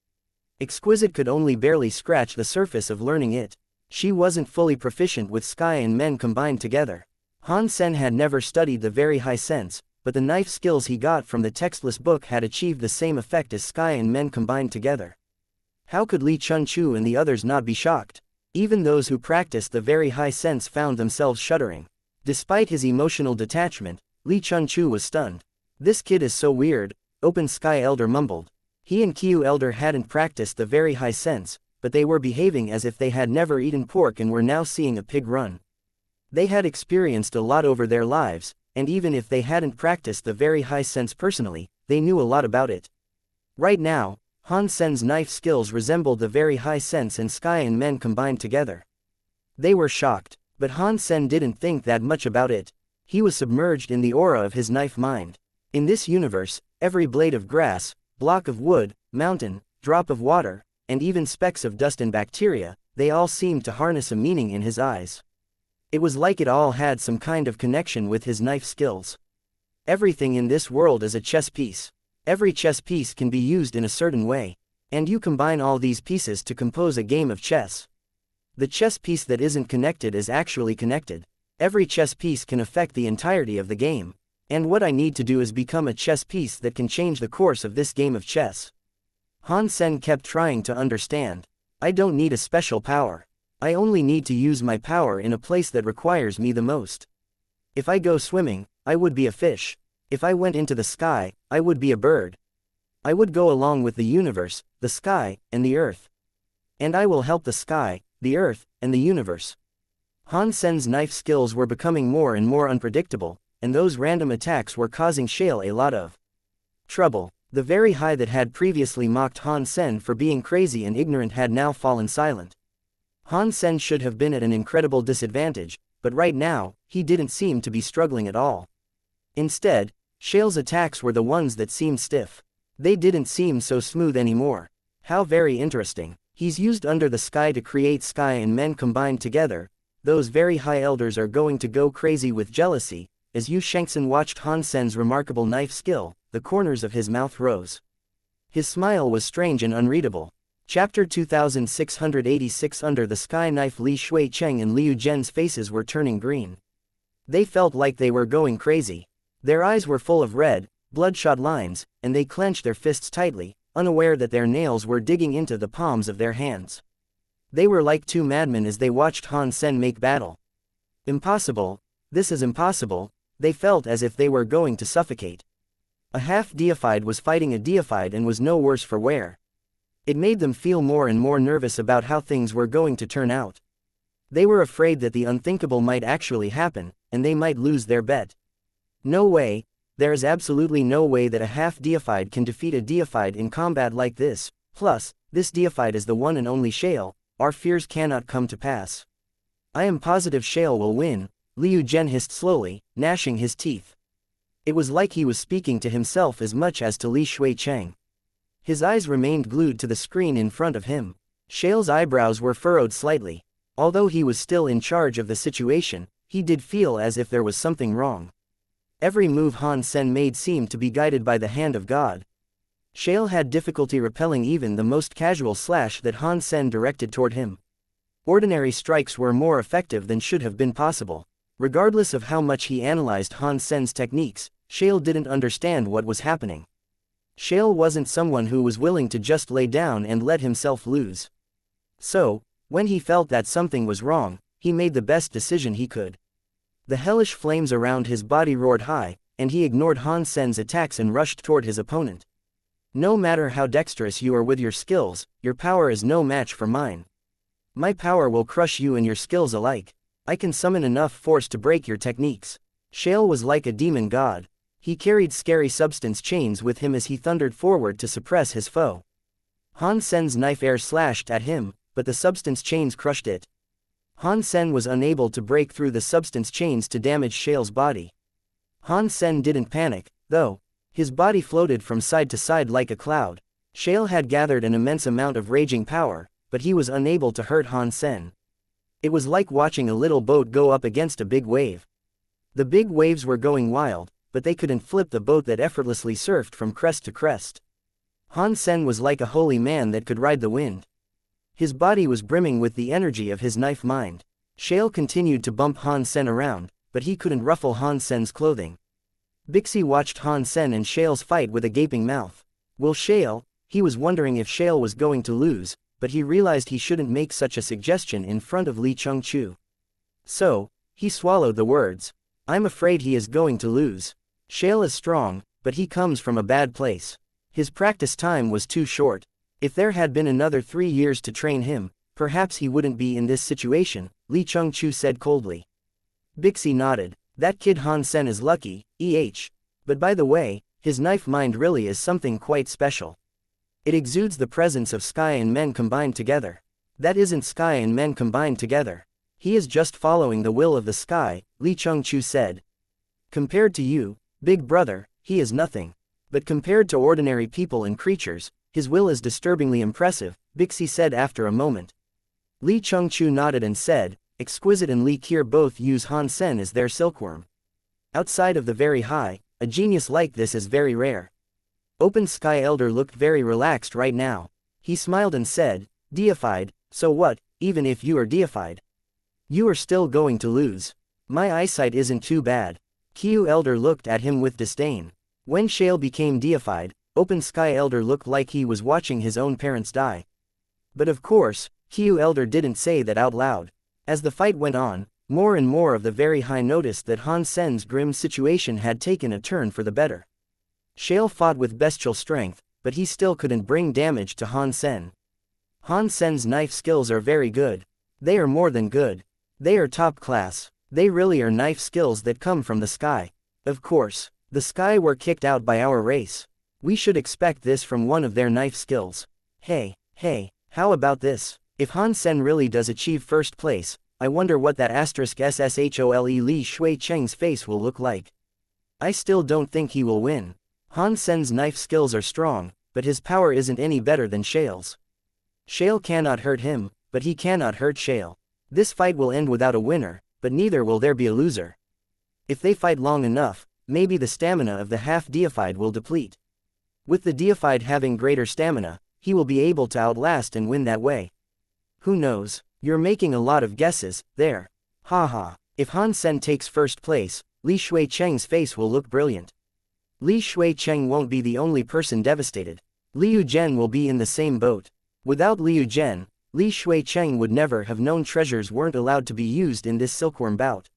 Exquisite could only barely scratch the surface of learning it. She wasn't fully proficient with sky and men combined together. Han Sen had never studied the very high sense, but the knife skills he got from the textless book had achieved the same effect as sky and men combined together. How could Li Chunchu and the others not be shocked? Even those who practiced the very high sense found themselves shuddering. Despite his emotional detachment, Li Chunchu was stunned. This kid is so weird, Open Sky Elder mumbled. He and Qiu Elder hadn't practiced the very high sense, but they were behaving as if they had never eaten pork and were now seeing a pig run. They had experienced a lot over their lives, and even if they hadn't practiced the very high sense personally, they knew a lot about it. Right now, Han Sen's knife skills resembled the very high sense and sky and men combined together. They were shocked, but Han Sen didn't think that much about it. He was submerged in the aura of his knife mind. In this universe, every blade of grass, block of wood, mountain, drop of water, and even specks of dust and bacteria, they all seemed to harness a meaning in his eyes. It was like it all had some kind of connection with his knife skills. Everything in this world is a chess piece. Every chess piece can be used in a certain way, and you combine all these pieces to compose a game of chess. The chess piece that isn't connected is actually connected. Every chess piece can affect the entirety of the game. And what I need to do is become a chess piece that can change the course of this game of chess. Han Sen kept trying to understand. I don't need a special power. I only need to use my power in a place that requires me the most. If I go swimming, I would be a fish. If I went into the sky, I would be a bird. I would go along with the universe, the sky, and the earth. And I will help the sky, the earth, and the universe. Han Sen's knife skills were becoming more and more unpredictable, and those random attacks were causing Shale a lot of trouble. The very high that had previously mocked Han Sen for being crazy and ignorant had now fallen silent. Han Sen should have been at an incredible disadvantage, but right now, he didn't seem to be struggling at all. Instead, Shale's attacks were the ones that seemed stiff. They didn't seem so smooth anymore. How very interesting. He's used Under the Sky to create sky and men combined together. Those very high elders are going to go crazy with jealousy. As Yu Shengxin watched Han Sen's remarkable knife skill, the corners of his mouth rose. His smile was strange and unreadable. Chapter 2686 Under the Sky Knife. Li Shui Cheng and Liu Zhen's faces were turning green. They felt like they were going crazy. Their eyes were full of red, bloodshot lines, and they clenched their fists tightly, unaware that their nails were digging into the palms of their hands. They were like two madmen as they watched Han Sen make battle. Impossible. This is impossible. They felt as if they were going to suffocate. A half-deified was fighting a deified and was no worse for wear. It made them feel more and more nervous about how things were going to turn out. They were afraid that the unthinkable might actually happen, and they might lose their bet. No way, there is absolutely no way that a half-deified can defeat a deified in combat like this. Plus, this deified is the one and only Shale. Our fears cannot come to pass. I am positive Shale will win, Liu Zhen hissed slowly, gnashing his teeth. It was like he was speaking to himself as much as to Li Shui Cheng. His eyes remained glued to the screen in front of him. Shale's eyebrows were furrowed slightly. Although he was still in charge of the situation, he did feel as if there was something wrong. Every move Han Sen made seemed to be guided by the hand of God. Shale had difficulty repelling even the most casual slash that Han Sen directed toward him. Ordinary strikes were more effective than should have been possible. Regardless of how much he analyzed Han Sen's techniques, Shale didn't understand what was happening. Shale wasn't someone who was willing to just lay down and let himself lose. So, when he felt that something was wrong, he made the best decision he could. The hellish flames around his body roared high, and he ignored Han Sen's attacks and rushed toward his opponent. No matter how dexterous you are with your skills, your power is no match for mine. My power will crush you and your skills alike. I can summon enough force to break your techniques. Shale was like a demon god. He carried scary substance chains with him as he thundered forward to suppress his foe. Han Sen's knife air slashed at him, but the substance chains crushed it. Han Sen was unable to break through the substance chains to damage Shale's body. Han Sen didn't panic, though. His body floated from side to side like a cloud. Shale had gathered an immense amount of raging power, but he was unable to hurt Han Sen. It was like watching a little boat go up against a big wave. The big waves were going wild, but they couldn't flip the boat that effortlessly surfed from crest to crest. Han Sen was like a holy man that could ride the wind. His body was brimming with the energy of his knife mind. Shale continued to bump Han Sen around, but he couldn't ruffle Han Sen's clothing. Bixie watched Han Sen and Shale's fight with a gaping mouth. Will Shale? He was wondering if Shale was going to lose, but he realized he shouldn't make such a suggestion in front of Li Chengchu. So, he swallowed the words. I'm afraid he is going to lose. Shale is strong, but he comes from a bad place. His practice time was too short. If there had been another 3 years to train him, perhaps he wouldn't be in this situation, Li Chengchu said coldly. Bixie nodded. That kid Han Sen is lucky, But by the way, his knife mind really is something quite special. It exudes the presence of sky and men combined together. That isn't sky and men combined together. He is just following the will of the sky, Li Chengchu said. Compared to you, big brother, he is nothing. But compared to ordinary people and creatures, his will is disturbingly impressive, Bixie said after a moment. Li Chengchu nodded and said, Exquisite and Li Kier both use Han Sen as their silkworm. Outside of the very high, a genius like this is very rare. Open Sky Elder looked very relaxed right now. He smiled and said, Deified, so what, even if you are deified? You are still going to lose. My eyesight isn't too bad. Qiu Elder looked at him with disdain. When Shale became deified, Open Sky Elder looked like he was watching his own parents die. But of course, Qiu Elder didn't say that out loud. As the fight went on, more and more of the very high noticed that Han Sen's grim situation had taken a turn for the better. Shale fought with bestial strength, but he still couldn't bring damage to Han Sen. Han Sen's knife skills are very good. They are more than good. They are top class. They really are knife skills that come from the sky. Of course, the sky were kicked out by our race. We should expect this from one of their knife skills. Hey, how about this? If Han Sen really does achieve first place, I wonder what that *SSHOLE Li Shui Cheng's face will look like. I still don't think he will win. Han Sen's knife skills are strong, but his power isn't any better than Shale's. Shale cannot hurt him, but he cannot hurt Shale. This fight will end without a winner, but neither will there be a loser. If they fight long enough, maybe the stamina of the half-deified will deplete. With the deified having greater stamina, he will be able to outlast and win that way. Who knows? You're making a lot of guesses, there. Haha. If Han Sen takes first place, Li Shui Cheng's face will look brilliant. Li Shui Cheng won't be the only person devastated. Liu Zhen will be in the same boat. Without Liu Zhen, Li Shui Cheng would never have known treasures weren't allowed to be used in this silkworm bout.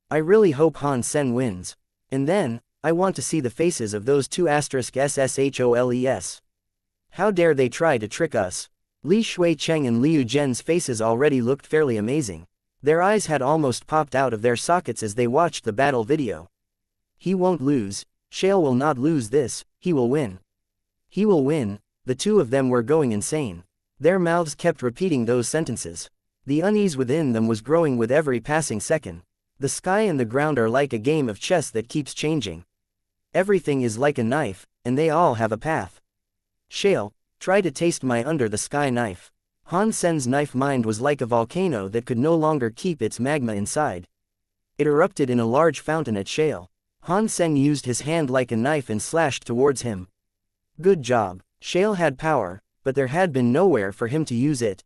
I really hope Han Sen wins. And then, I want to see the faces of those two *SSHOLES. How dare they try to trick us? Li Shui Cheng and Liu Zhen's faces already looked fairly amazing. Their eyes had almost popped out of their sockets as they watched the battle video. He won't lose. Shale will not lose this, he will win. He will win. The two of them were going insane. Their mouths kept repeating those sentences. The unease within them was growing with every passing second. The sky and the ground are like a game of chess that keeps changing. Everything is like a knife, and they all have a path. Shale, try to taste my under the sky knife. Han Sen's knife mind was like a volcano that could no longer keep its magma inside. It erupted in a large fountain at Shale. Han Sen used his hand like a knife and slashed towards him. Good job. Shale had power, but there had been nowhere for him to use it.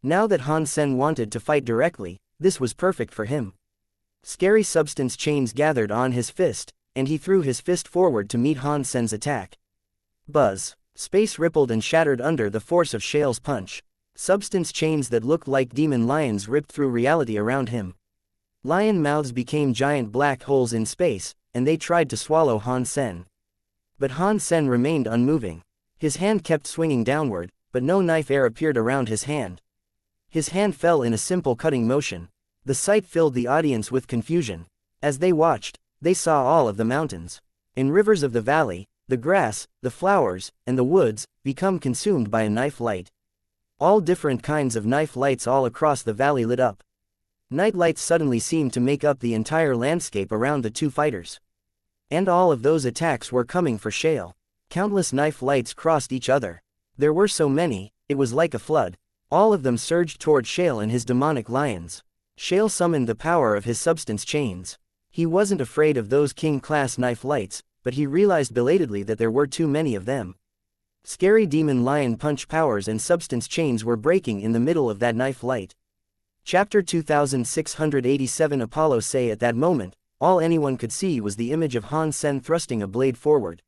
Now that Han Sen wanted to fight directly, this was perfect for him. Scary substance chains gathered on his fist, and he threw his fist forward to meet Han Sen's attack. Buzz. Space rippled and shattered under the force of Shale's punch. Substance chains that looked like demon lions ripped through reality around him. Lion mouths became giant black holes in space, and they tried to swallow Han Sen. But Han Sen remained unmoving. His hand kept swinging downward, but no knife air appeared around his hand. His hand fell in a simple cutting motion. The sight filled the audience with confusion. As they watched, they saw all of the mountains and rivers of the valley, the grass, the flowers, and the woods, become consumed by a knife light. All different kinds of knife lights all across the valley lit up. Night lights suddenly seemed to make up the entire landscape around the two fighters. And all of those attacks were coming for Shale. Countless knife lights crossed each other. There were so many, it was like a flood. All of them surged toward Shale and his demonic lions. Shale summoned the power of his substance chains. He wasn't afraid of those king-class knife lights, but he realized belatedly that there were too many of them. Scary demon lion punch powers and substance chains were breaking in the middle of that knife light. Chapter 2687 Apollo say at that moment, all anyone could see was the image of Han Sen thrusting a blade forward.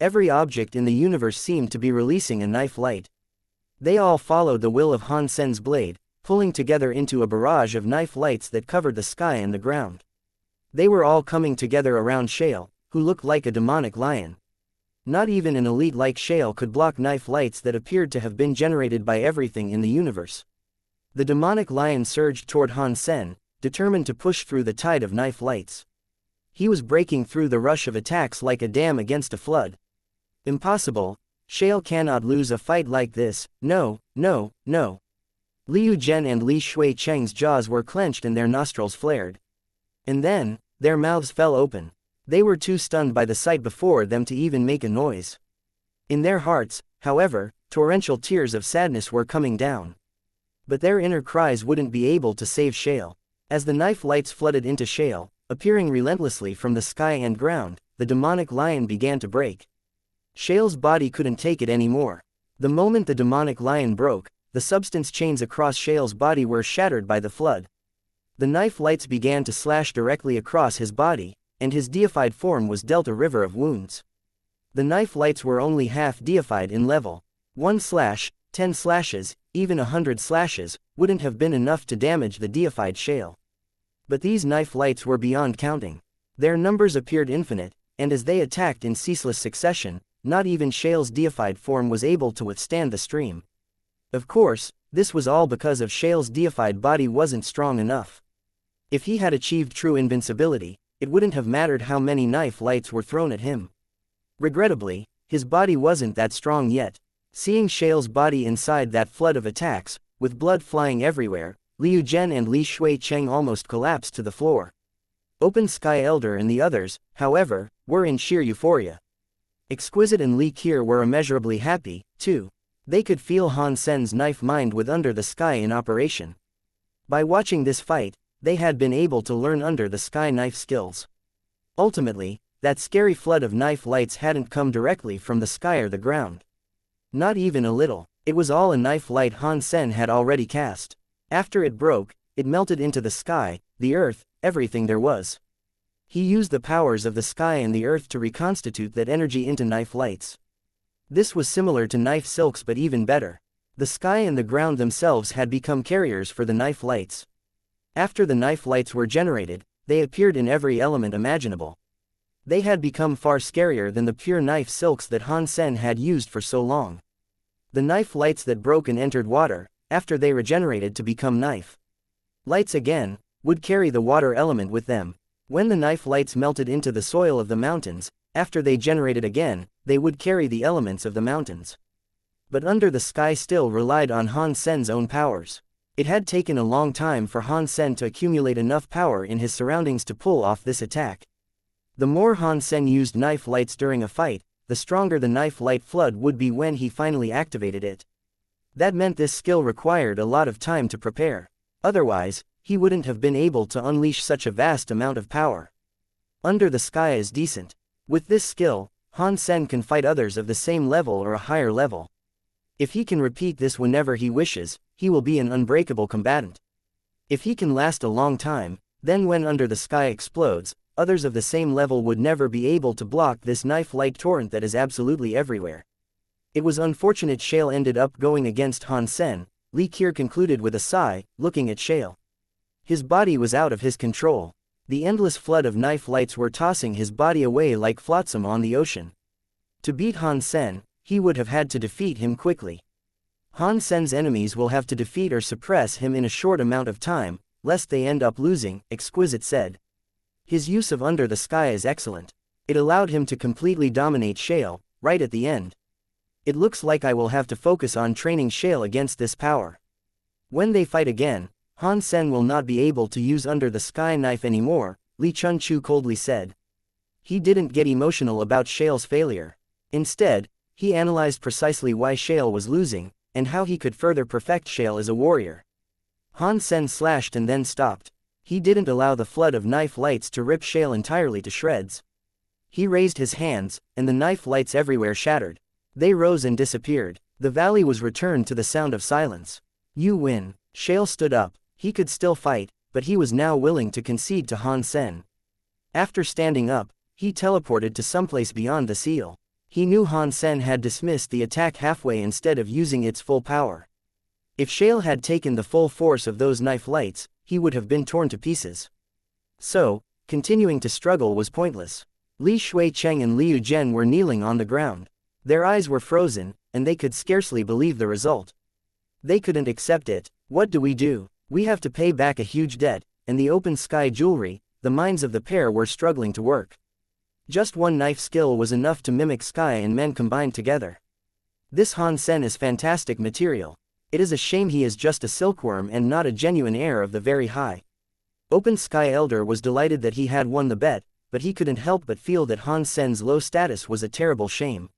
Every object in the universe seemed to be releasing a knife light. They all followed the will of Han Sen's blade, pulling together into a barrage of knife lights that covered the sky and the ground. They were all coming together around Shale, who looked like a demonic lion. Not even an elite like Shale could block knife lights that appeared to have been generated by everything in the universe. The demonic lion surged toward Han Sen, determined to push through the tide of knife lights. He was breaking through the rush of attacks like a dam against a flood. Impossible. Shale cannot lose a fight like this. No, no, no. Liu Zhen and Li Shui Cheng's jaws were clenched and their nostrils flared. And then, their mouths fell open. They were too stunned by the sight before them to even make a noise. In their hearts, however, torrential tears of sadness were coming down. But their inner cries wouldn't be able to save Shale. As the knife lights flooded into Shale, appearing relentlessly from the sky and ground, the demonic lion began to break. Shale's body couldn't take it anymore. The moment the demonic lion broke, the substance chains across Shale's body were shattered by the flood. The knife lights began to slash directly across his body, and his deified form was dealt a river of wounds. The knife lights were only half deified in level. 1 slash, 10 slashes, even 100 slashes, wouldn't have been enough to damage the deified Shale. But these knife lights were beyond counting. Their numbers appeared infinite, and as they attacked in ceaseless succession, not even Shale's deified form was able to withstand the stream. Of course, this was all because of Shale's deified body wasn't strong enough. If he had achieved true invincibility, it wouldn't have mattered how many knife lights were thrown at him. Regrettably, his body wasn't that strong yet. Seeing Shale's body inside that flood of attacks, with blood flying everywhere, Liu Zhen and Li Shui Cheng almost collapsed to the floor. Open Sky Elder and the others, however, were in sheer euphoria. Exquisite and Li Kier were immeasurably happy, too. They could feel Han Sen's knife mind with Under the Sky in operation. By watching this fight, they had been able to learn Under the Sky knife skills. Ultimately, that scary flood of knife lights hadn't come directly from the sky or the ground. Not even a little. It was all a knife light Han Sen had already cast. After it broke, it melted into the sky, the earth, everything there was. He used the powers of the sky and the earth to reconstitute that energy into knife lights. This was similar to knife silks but even better. The sky and the ground themselves had become carriers for the knife lights. After the knife lights were generated, they appeared in every element imaginable. They had become far scarier than the pure knife silks that Han Sen had used for so long. The knife lights that broke and entered water, after they regenerated to become knife lights again, would carry the water element with them. When the knife lights melted into the soil of the mountains, after they generated again, they would carry the elements of the mountains. But Under the Sky still relied on Han Sen's own powers. It had taken a long time for Han Sen to accumulate enough power in his surroundings to pull off this attack. The more Han Sen used knife lights during a fight, the stronger the knife light flood would be when he finally activated it. That meant this skill required a lot of time to prepare. Otherwise, he wouldn't have been able to unleash such a vast amount of power. Under the Sky is decent. With this skill, Han Sen can fight others of the same level or a higher level. If he can repeat this whenever he wishes, he will be an unbreakable combatant. If he can last a long time, then when Under the Sky explodes, others of the same level would never be able to block this knife-like torrent that is absolutely everywhere. It was unfortunate Shale ended up going against Han Sen, Li Qiu concluded with a sigh, looking at Shale. His body was out of his control. The endless flood of knife lights were tossing his body away like flotsam on the ocean. To beat Han Sen, he would have had to defeat him quickly. Han Sen's enemies will have to defeat or suppress him in a short amount of time, lest they end up losing, Exquisite said. His use of Under the Sky is excellent. It allowed him to completely dominate Shale, right at the end. It looks like I will have to focus on training Shale against this power. When they fight again, Han Sen will not be able to use Under the Sky knife anymore, Li Chunchu coldly said. He didn't get emotional about Shale's failure. Instead, he analyzed precisely why Shale was losing, and how he could further perfect Shale as a warrior. Han Sen slashed and then stopped. He didn't allow the flood of knife lights to rip Shale entirely to shreds. He raised his hands, and the knife lights everywhere shattered. They rose and disappeared. The valley was returned to the sound of silence. You win. Shale stood up. He could still fight, but he was now willing to concede to Han Sen. After standing up, he teleported to someplace beyond the seal. He knew Han Sen had dismissed the attack halfway instead of using its full power. If Shale had taken the full force of those knife lights, he would have been torn to pieces. So, continuing to struggle was pointless. Li Shuicheng and Liu Zhen were kneeling on the ground. Their eyes were frozen, and they could scarcely believe the result. They couldn't accept it. What do? We have to pay back a huge debt, and the open sky jewelry. The minds of the pair were struggling to work. Just one knife skill was enough to mimic sky and men combined together. This Han Sen is fantastic material. It is a shame he is just a silkworm and not a genuine heir of the very high. Open Sky Elder was delighted that he had won the bet, but he couldn't help but feel that Han Sen's low status was a terrible shame.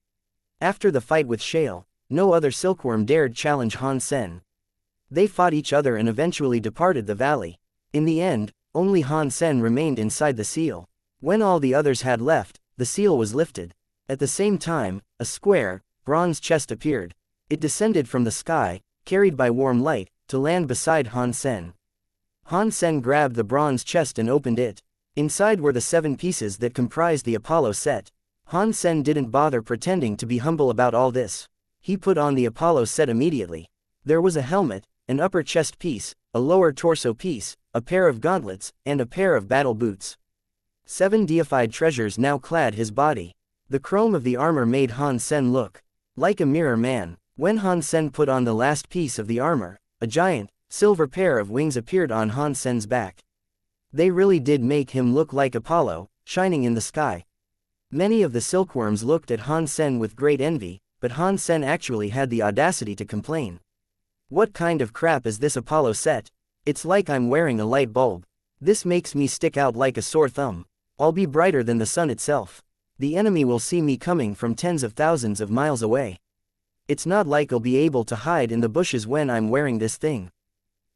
After the fight with Shale, no other silkworm dared challenge Han Sen. They fought each other and eventually departed the valley. In the end, only Han Sen remained inside the seal. When all the others had left, the seal was lifted. At the same time, a square, bronze chest appeared. It descended from the sky, carried by warm light, to land beside Han Sen. Han Sen grabbed the bronze chest and opened it. Inside were the 7 pieces that comprised the Apollo set. Han Sen didn't bother pretending to be humble about all this. He put on the Apollo set immediately. There was a helmet, an upper chest piece, a lower torso piece, a pair of gauntlets, and a pair of battle boots. 7 deified treasures now clad his body. The chrome of the armor made Han Sen look like a mirror man. When Han Sen put on the last piece of the armor, a giant, silver pair of wings appeared on Han Sen's back. They really did make him look like Apollo, shining in the sky. Many of the silkworms looked at Han Sen with great envy, but Han Sen actually had the audacity to complain. What kind of crap is this Apollo set? It's like I'm wearing a light bulb. This makes me stick out like a sore thumb. I'll be brighter than the sun itself. The enemy will see me coming from tens of thousands of miles away. It's not like I'll be able to hide in the bushes when I'm wearing this thing.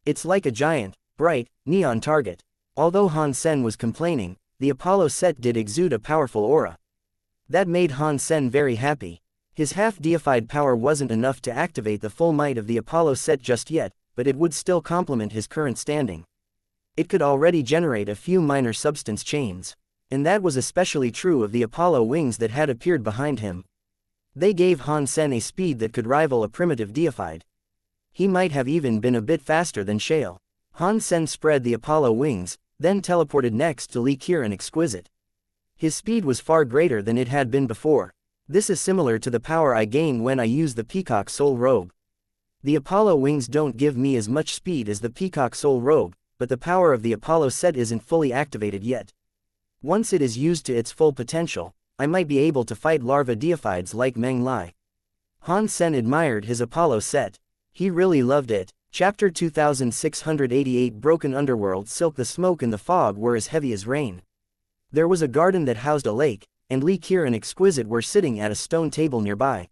It's like a giant, bright, neon target. Although Han Sen was complaining, the Apollo set did exude a powerful aura. That made Han Sen very happy. His half-deified power wasn't enough to activate the full might of the Apollo set just yet, but it would still complement his current standing. It could already generate a few minor substance chains. And that was especially true of the Apollo wings that had appeared behind him. They gave Han Sen a speed that could rival a primitive deified. He might have even been a bit faster than Shale. Han Sen spread the Apollo wings, then teleported next to Li Qiu and Exquisite. His speed was far greater than it had been before. This is similar to the power I gain when I use the Peacock Soul Robe. The Apollo wings don't give me as much speed as the Peacock Soul Robe, but the power of the Apollo set isn't fully activated yet. Once it is used to its full potential, I might be able to fight larva deifieds like Meng Lai. Han Sen admired his Apollo set. He really loved it. Chapter 2688 Broken Underworld Silk. The smoke and the fog were as heavy as rain. There was a garden that housed a lake, and Li Qiu and Exquisite were sitting at a stone table nearby.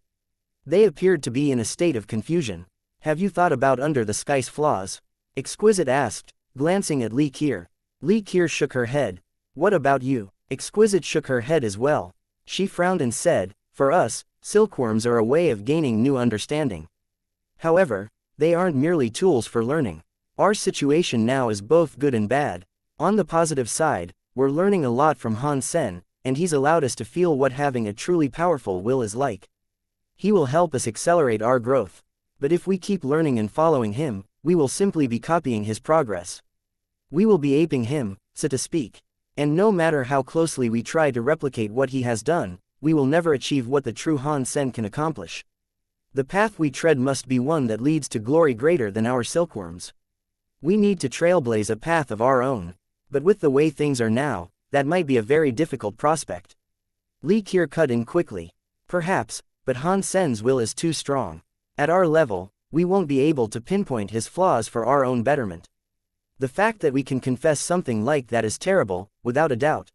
They appeared to be in a state of confusion. Have you thought about Under the Sky's flaws? Exquisite asked, glancing at Li Qiu. Li Qiu shook her head. What about you? Exquisite shook her head as well. She frowned and said, "For us, silkworms are a way of gaining new understanding. However, they aren't merely tools for learning. Our situation now is both good and bad. On the positive side, we're learning a lot from Han Sen, and he's allowed us to feel what having a truly powerful will is like. He will help us accelerate our growth. But if we keep learning and following him, we will simply be copying his progress. We will be aping him, so to speak. And no matter how closely we try to replicate what he has done, we will never achieve what the true Han Sen can accomplish. The path we tread must be one that leads to glory greater than our silkworms. We need to trailblaze a path of our own. But with the way things are now, that might be a very difficult prospect." Li Qiu cut in quickly. "Perhaps, but Han Sen's will is too strong. At our level, we won't be able to pinpoint his flaws for our own betterment. The fact that we can confess something like that is terrible, without a doubt.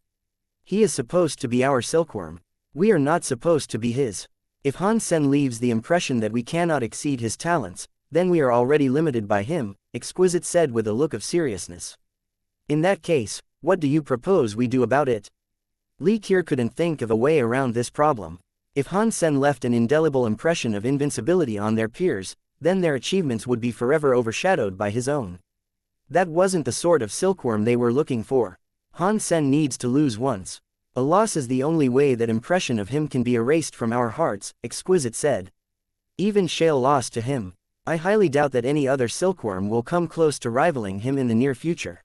He is supposed to be our silkworm. We are not supposed to be his. If Han Sen leaves the impression that we cannot exceed his talents, then we are already limited by him," Exquisite said with a look of seriousness. "In that case, what do you propose we do about it?" Li Qiu couldn't think of a way around this problem. If Han Sen left an indelible impression of invincibility on their peers, then their achievements would be forever overshadowed by his own. That wasn't the sort of silkworm they were looking for. Han Sen needs to lose once. A loss is the only way that impression of him can be erased from our hearts, Exquisite said. Even Shale lost to him. I highly doubt that any other silkworm will come close to rivaling him in the near future.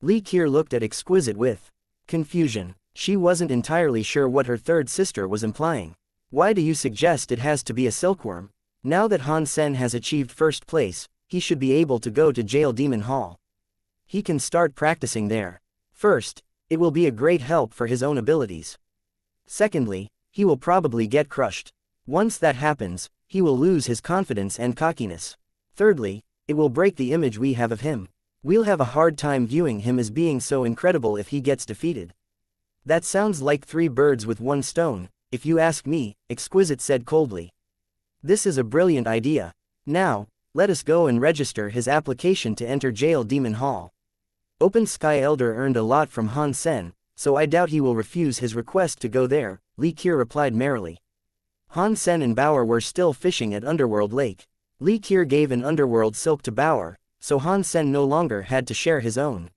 Li Qiu looked at Exquisite with confusion. She wasn't entirely sure what her third sister was implying. Why do you suggest it has to be a silkworm? Now that Han Sen has achieved first place, he should be able to go to Jail Demon Hall. He can start practicing there. First, it will be a great help for his own abilities. Secondly, he will probably get crushed. Once that happens, he will lose his confidence and cockiness. Thirdly, it will break the image we have of him. We'll have a hard time viewing him as being so incredible if he gets defeated. That sounds like 3 birds with 1 stone, if you ask me, Exquisite said coldly. This is a brilliant idea. Now, let us go and register his application to enter Jail Demon Hall. Open Sky Elder earned a lot from Han Sen, so I doubt he will refuse his request to go there, Li Qiu replied merrily. Han Sen and Bauer were still fishing at Underworld Lake. Li Qiu gave an Underworld silk to Bauer, so Han Sen no longer had to share his own.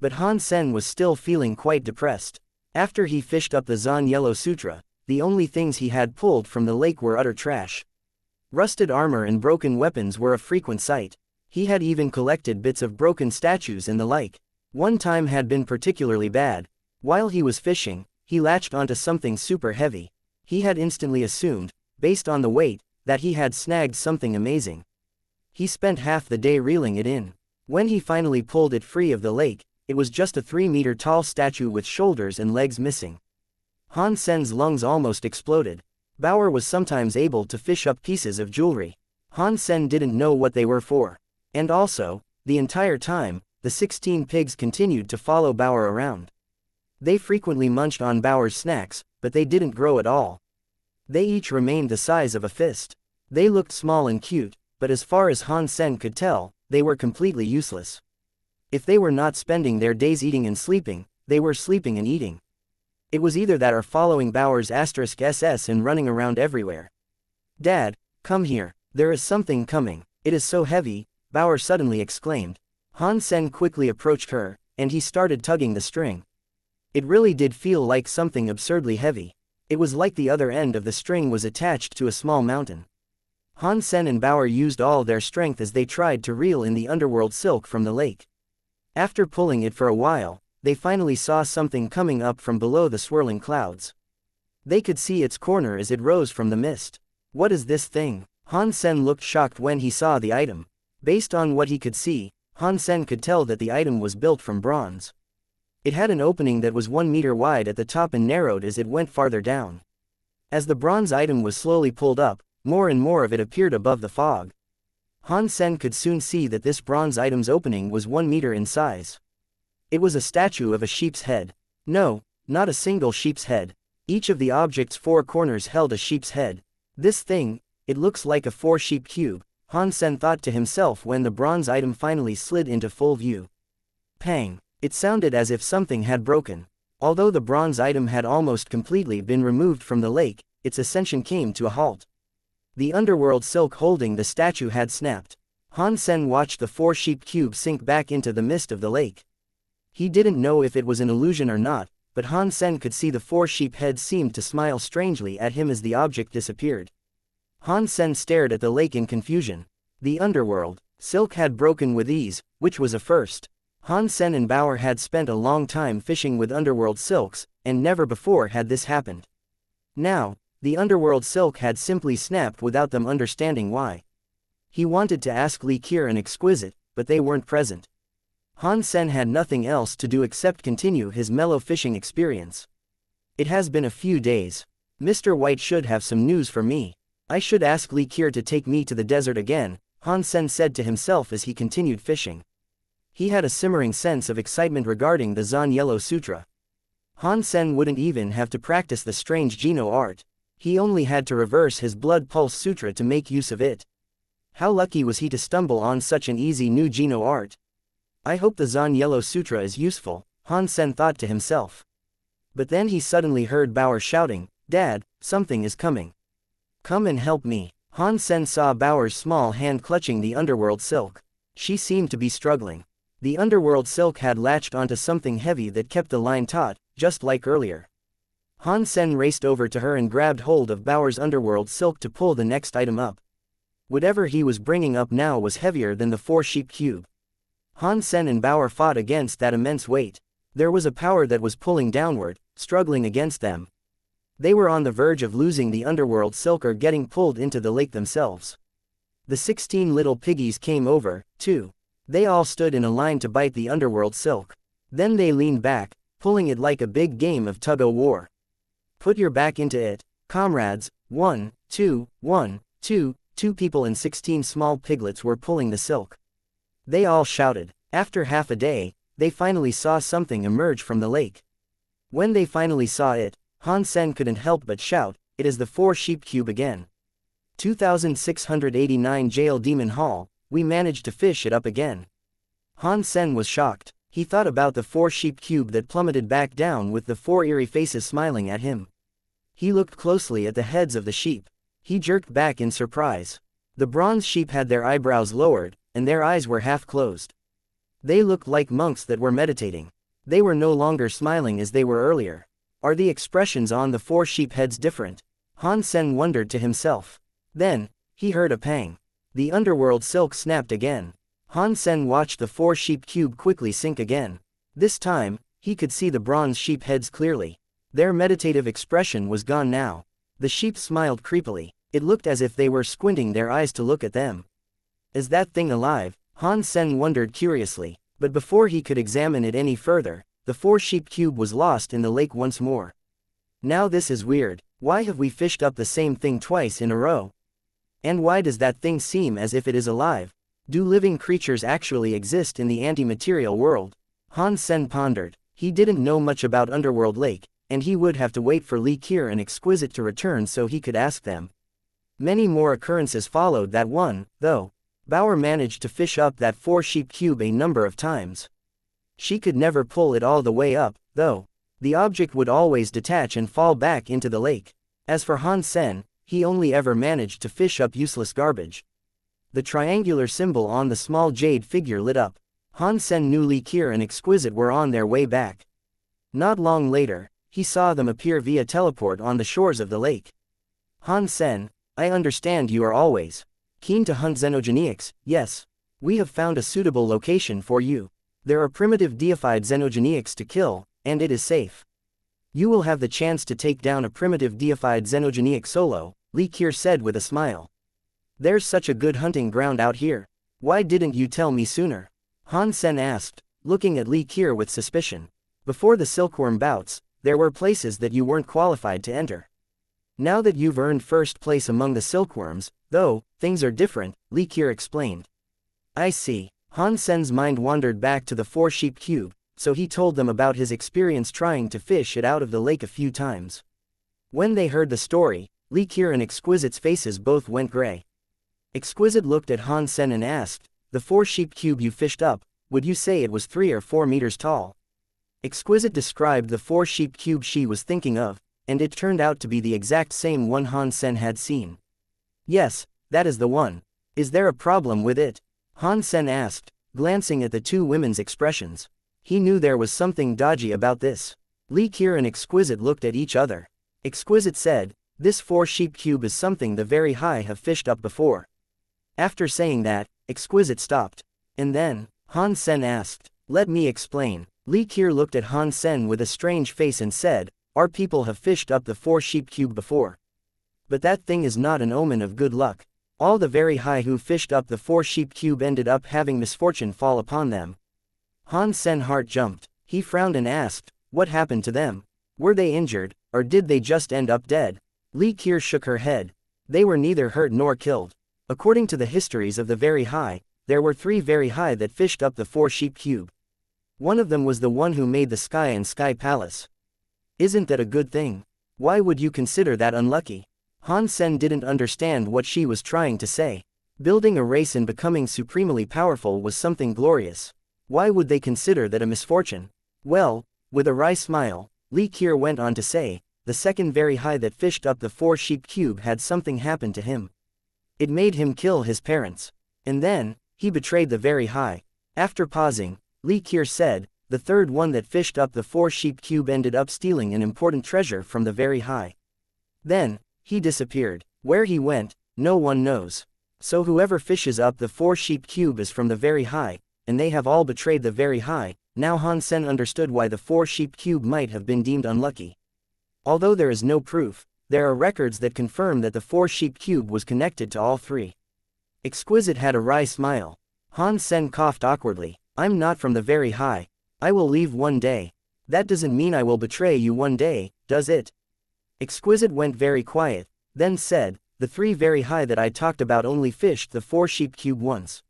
But Han Sen was still feeling quite depressed. After he fished up the Zhen Yellow Sutra, the only things he had pulled from the lake were utter trash. Rusted armor and broken weapons were a frequent sight. He had even collected bits of broken statues and the like. One time had been particularly bad. While he was fishing, he latched onto something super heavy. He had instantly assumed, based on the weight, that he had snagged something amazing. He spent half the day reeling it in. When he finally pulled it free of the lake, it was just a 3-meter-tall statue with shoulders and legs missing. Han Sen's lungs almost exploded. Bauer was sometimes able to fish up pieces of jewelry. Han Sen didn't know what they were for. And also, the entire time, the 16 pigs continued to follow Bauer around. They frequently munched on Bauer's snacks, but they didn't grow at all. They each remained the size of a fist. They looked small and cute, but as far as Han Sen could tell, they were completely useless. If they were not spending their days eating and sleeping, they were sleeping and eating. It was either that or following Bauer's *SS and running around everywhere. "Dad, come here, there is something coming, it is so heavy," Bauer suddenly exclaimed. Han Sen quickly approached her, and he started tugging the string. It really did feel like something absurdly heavy. It was like the other end of the string was attached to a small mountain. Han Sen and Bauer used all their strength as they tried to reel in the underworld silk from the lake. After pulling it for a while, they finally saw something coming up from below the swirling clouds. They could see its corner as it rose from the mist. "What is this thing?" Han Sen looked shocked when he saw the item. Based on what he could see, Han Sen could tell that the item was built from bronze. It had an opening that was 1 meter wide at the top and narrowed as it went farther down. As the bronze item was slowly pulled up, more and more of it appeared above the fog. Han Sen could soon see that this bronze item's opening was 1 meter in size. It was a statue of a sheep's head. No, not a single sheep's head. Each of the object's 4 corners held a sheep's head. This thing, it looks like a 4-sheep cube, Han Sen thought to himself when the bronze item finally slid into full view. Pang! It sounded as if something had broken. Although the bronze item had almost completely been removed from the lake, its ascension came to a halt. The underworld silk holding the statue had snapped. Han Sen watched the 4-sheep cube sink back into the mist of the lake. He didn't know if it was an illusion or not, but Han Sen could see the 4-sheep heads seemed to smile strangely at him as the object disappeared. Han Sen stared at the lake in confusion. The underworld silk had broken with ease, which was a first. Han Sen and Bauer had spent a long time fishing with underworld silks, and never before had this happened. Now, the underworld silk had simply snapped without them understanding why. He wanted to ask Li Qir and Exquisite, but they weren't present. Han Sen had nothing else to do except continue his mellow fishing experience. It has been a few days. Mr. White should have some news for me. I should ask Li Qir to take me to the desert again, Han Sen said to himself as he continued fishing. He had a simmering sense of excitement regarding the Zhen Yellow Sutra. Han Sen wouldn't even have to practice the strange Geno art. He only had to reverse his Blood Pulse Sutra to make use of it. How lucky was he to stumble on such an easy new Geno art? I hope the Zhen Yellow Sutra is useful, Han Sen thought to himself. But then he suddenly heard Bauer shouting, "Dad, something is coming. Come and help me." Han Sen saw Bauer's small hand clutching the underworld silk. She seemed to be struggling. The underworld silk had latched onto something heavy that kept the line taut, just like earlier. Han Sen raced over to her and grabbed hold of Bauer's underworld silk to pull the next item up. Whatever he was bringing up now was heavier than the 4-sheep cube. Han Sen and Bauer fought against that immense weight. There was a power that was pulling downward, struggling against them. They were on the verge of losing the underworld silk or getting pulled into the lake themselves. The 16 little piggies came over, too. They all stood in a line to bite the underworld silk. Then they leaned back, pulling it like a big game of tug-o-war. Put your back into it, comrades. 1, 2, 1, 2. 2 people and 16 small piglets were pulling the silk. They all shouted. After half a day, they finally saw something emerge from the lake. When they finally saw it, Han Sen couldn't help but shout, "It is the 4-sheep cube again. 2689 Jail Demon Hall, we managed to fish it up again." Han Sen was shocked. He thought about the 4-sheep cube that plummeted back down with the 4 eerie faces smiling at him. He looked closely at the heads of the sheep. He jerked back in surprise. The bronze sheep had their eyebrows lowered, and their eyes were half closed. They looked like monks that were meditating. They were no longer smiling as they were earlier. Are the expressions on the 4 sheep heads different? Han Sen wondered to himself. Then, he heard a pang. The underworld silk snapped again. Han Sen watched the 4-sheep cube quickly sink again. This time, he could see the bronze sheep heads clearly. Their meditative expression was gone now. The sheep smiled creepily. It looked as if they were squinting their eyes to look at them. Is that thing alive? Han Sen wondered curiously, but before he could examine it any further, the 4-sheep cube was lost in the lake once more. Now this is weird. Why have we fished up the same thing twice in a row? And why does that thing seem as if it is alive? Do living creatures actually exist in the anti-material world? Han Sen pondered. He didn't know much about Underworld Lake, and he would have to wait for Li Qir and Exquisite to return so he could ask them. Many more occurrences followed that one, though. Bauer managed to fish up that 4-sheep cube a number of times. She could never pull it all the way up, though. The object would always detach and fall back into the lake. As for Han Sen, he only ever managed to fish up useless garbage. The triangular symbol on the small jade figure lit up. Han Sen knew Li Qir and Exquisite were on their way back. Not long later, he saw them appear via teleport on the shores of the lake. Han Sen, I understand you are always keen to hunt xenogenics. Yes. We have found a suitable location for you. There are primitive deified xenogenics to kill, and it is safe. You will have the chance to take down a primitive deified xenogenic solo, Li Qir said with a smile. There's such a good hunting ground out here. Why didn't you tell me sooner? Han Sen asked, looking at Li Qir with suspicion. Before the silkworm bouts, there were places that you weren't qualified to enter. Now that you've earned first place among the silkworms, though, things are different, Li Qir explained. I see. Han Sen's mind wandered back to the 4-sheep cube, so he told them about his experience trying to fish it out of the lake a few times. When they heard the story, Li Qir and Exquisite's faces both went gray. Exquisite looked at Han Sen and asked, the 4-sheep cube you fished up, would you say it was 3 or 4 meters tall? Exquisite described the 4-sheep cube she was thinking of, and it turned out to be the exact same one Han Sen had seen. Yes, that is the one. Is there a problem with it? Han Sen asked, glancing at the two women's expressions. He knew there was something dodgy about this. Li Qir and Exquisite looked at each other. Exquisite said, "This 4-sheep cube is something the very high have fished up before." After saying that, Exquisite stopped. And then, Han Sen asked, "Let me explain." Li Qir looked at Han Sen with a strange face and said, "Our people have fished up the 4-sheep cube before. But that thing is not an omen of good luck. All the very high who fished up the 4-sheep cube ended up having misfortune fall upon them." Han Sen's heart jumped. He frowned and asked, "What happened to them? Were they injured, or did they just end up dead?" Li Qir shook her head. "They were neither hurt nor killed. According to the histories of the very high, there were 3 very high that fished up the 4-sheep cube. One of them was the one who made the sky and sky palace. Isn't that a good thing? Why would you consider that unlucky?" Han Sen didn't understand what she was trying to say. Building a race and becoming supremely powerful was something glorious. Why would they consider that a misfortune? Well, with a wry smile, Li Qir went on to say, "The second very high that fished up the 4-sheep cube had something happen to him. It made him kill his parents. And then, he betrayed the very high." After pausing, Li Qir said, "The third one that fished up the 4-sheep cube ended up stealing an important treasure from the very high. Then, he disappeared. Where he went, no one knows. So whoever fishes up the 4-sheep cube is from the very high, and they have all betrayed the very high." Now Han Sen understood why the 4-sheep cube might have been deemed unlucky. Although there is no proof, there are records that confirm that the 4-sheep cube was connected to all 3. Exquisite had a wry smile. Han Sen coughed awkwardly. "I'm not from the very high. I will leave one day. That doesn't mean I will betray you one day, does it?" Exquisite went very quiet, then said, "The 3 very high that I talked about only fished the 4-sheep cube once.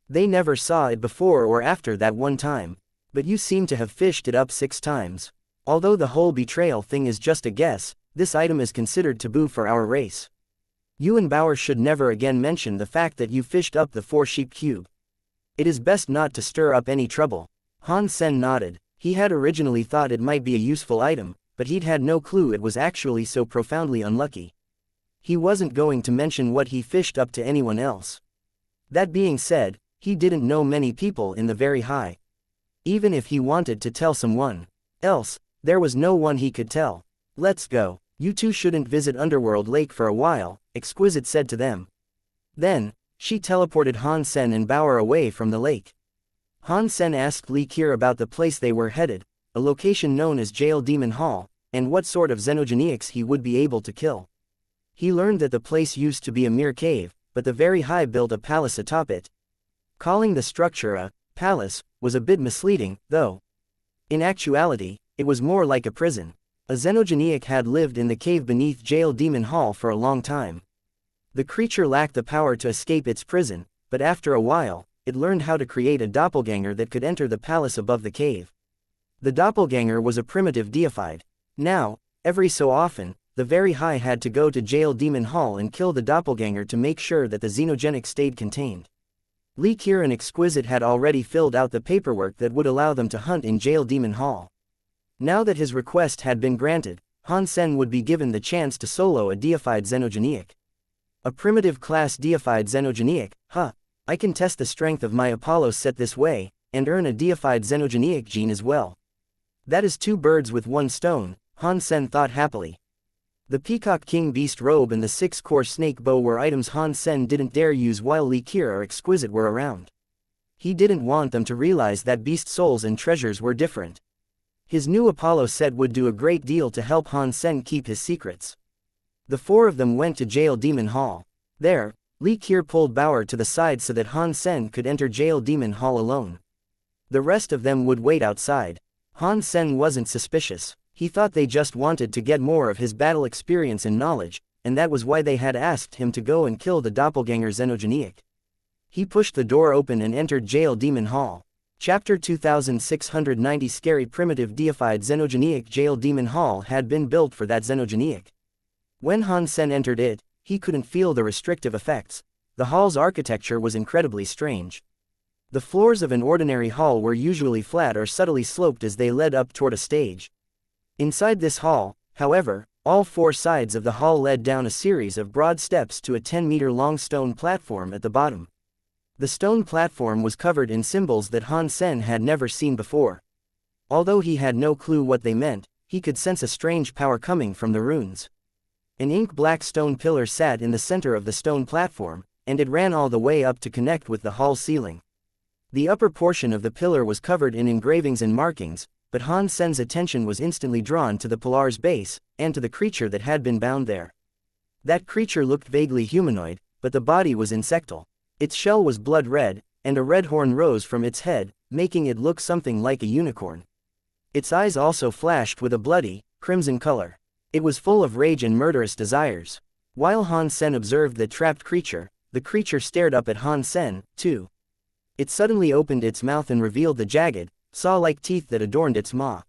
They never saw it before or after that one time. But you seem to have fished it up 6 times. Although the whole betrayal thing is just a guess, this item is considered taboo for our race. You and Bauer should never again mention the fact that you fished up the 4-sheep cube. It is best not to stir up any trouble." Han Sen nodded. He had originally thought it might be a useful item, but he'd had no clue it was actually so profoundly unlucky. He wasn't going to mention what he fished up to anyone else. That being said, he didn't know many people in the very high. Even if he wanted to tell someone else, there was no one he could tell. "Let's go. You two shouldn't visit Underworld Lake for a while," Exquisite said to them. Then, she teleported Han Sen and Bauer away from the lake. Han Sen asked Li Qir about the place they were headed, a location known as Jail Demon Hall, and what sort of xenogenics he would be able to kill. He learned that the place used to be a mere cave, but the very high built a palace atop it. Calling the structure a palace was a bit misleading, though. In actuality, it was more like a prison. A xenogeniac had lived in the cave beneath Jail Demon Hall for a long time. The creature lacked the power to escape its prison, but after a while, it learned how to create a doppelganger that could enter the palace above the cave. The doppelganger was a primitive deified. Now, every so often, the very high had to go to Jail Demon Hall and kill the doppelganger to make sure that the xenogenic stayed contained. Li Qir and Exquisite had already filled out the paperwork that would allow them to hunt in Jail Demon Hall. Now that his request had been granted, Han Sen would be given the chance to solo a deified xenogeniac. A primitive class deified xenogeniac, I can test the strength of my Apollo set this way, and earn a deified xenogeniac gene as well. That is 2 birds with 1 stone, Han Sen thought happily. The Peacock King Beast Robe and the 6-core Snake Bow were items Han Sen didn't dare use while Li Qir or Exquisite were around. He didn't want them to realize that beast souls and treasures were different. His new Apollo set would do a great deal to help Han Sen keep his secrets. The 4 of them went to Jail Demon Hall. There, Li Qir pulled Bauer to the side so that Han Sen could enter Jail Demon Hall alone. The rest of them would wait outside. Han Sen wasn't suspicious. He thought they just wanted to get more of his battle experience and knowledge, and that was why they had asked him to go and kill the doppelganger xenogeniac. He pushed the door open and entered Jail Demon Hall. Chapter 2690 Scary Primitive Deified Xenogeniac. Jail Demon Hall had been built for that xenogeniac. When Han Sen entered it, he couldn't feel the restrictive effects. The hall's architecture was incredibly strange. The floors of an ordinary hall were usually flat or subtly sloped as they led up toward a stage. Inside this hall, however, all four sides of the hall led down a series of broad steps to a 10-meter-long stone platform at the bottom. The stone platform was covered in symbols that Han Sen had never seen before. Although he had no clue what they meant, he could sense a strange power coming from the runes. An ink-black stone pillar sat in the center of the stone platform, and it ran all the way up to connect with the hall ceiling. The upper portion of the pillar was covered in engravings and markings, but Han Sen's attention was instantly drawn to the pillar's base, and to the creature that had been bound there. That creature looked vaguely humanoid, but the body was insectal. Its shell was blood red, and a red horn rose from its head, making it look something like a unicorn. Its eyes also flashed with a bloody, crimson color. It was full of rage and murderous desires. While Han Sen observed the trapped creature, the creature stared up at Han Sen, too. It suddenly opened its mouth and revealed the jagged, saw-like teeth that adorned its maw.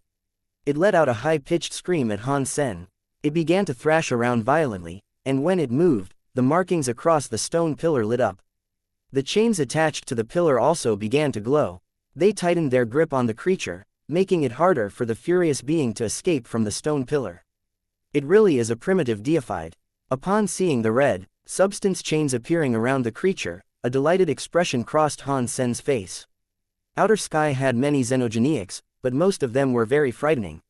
It let out a high-pitched scream at Han Sen. It began to thrash around violently, and when it moved, the markings across the stone pillar lit up. The chains attached to the pillar also began to glow. They tightened their grip on the creature, making it harder for the furious being to escape from the stone pillar. It really is a primitive deified. Upon seeing the red, substance chains appearing around the creature, a delighted expression crossed Han Sen's face. Outer Sky had many xenogenics, but most of them were very frightening.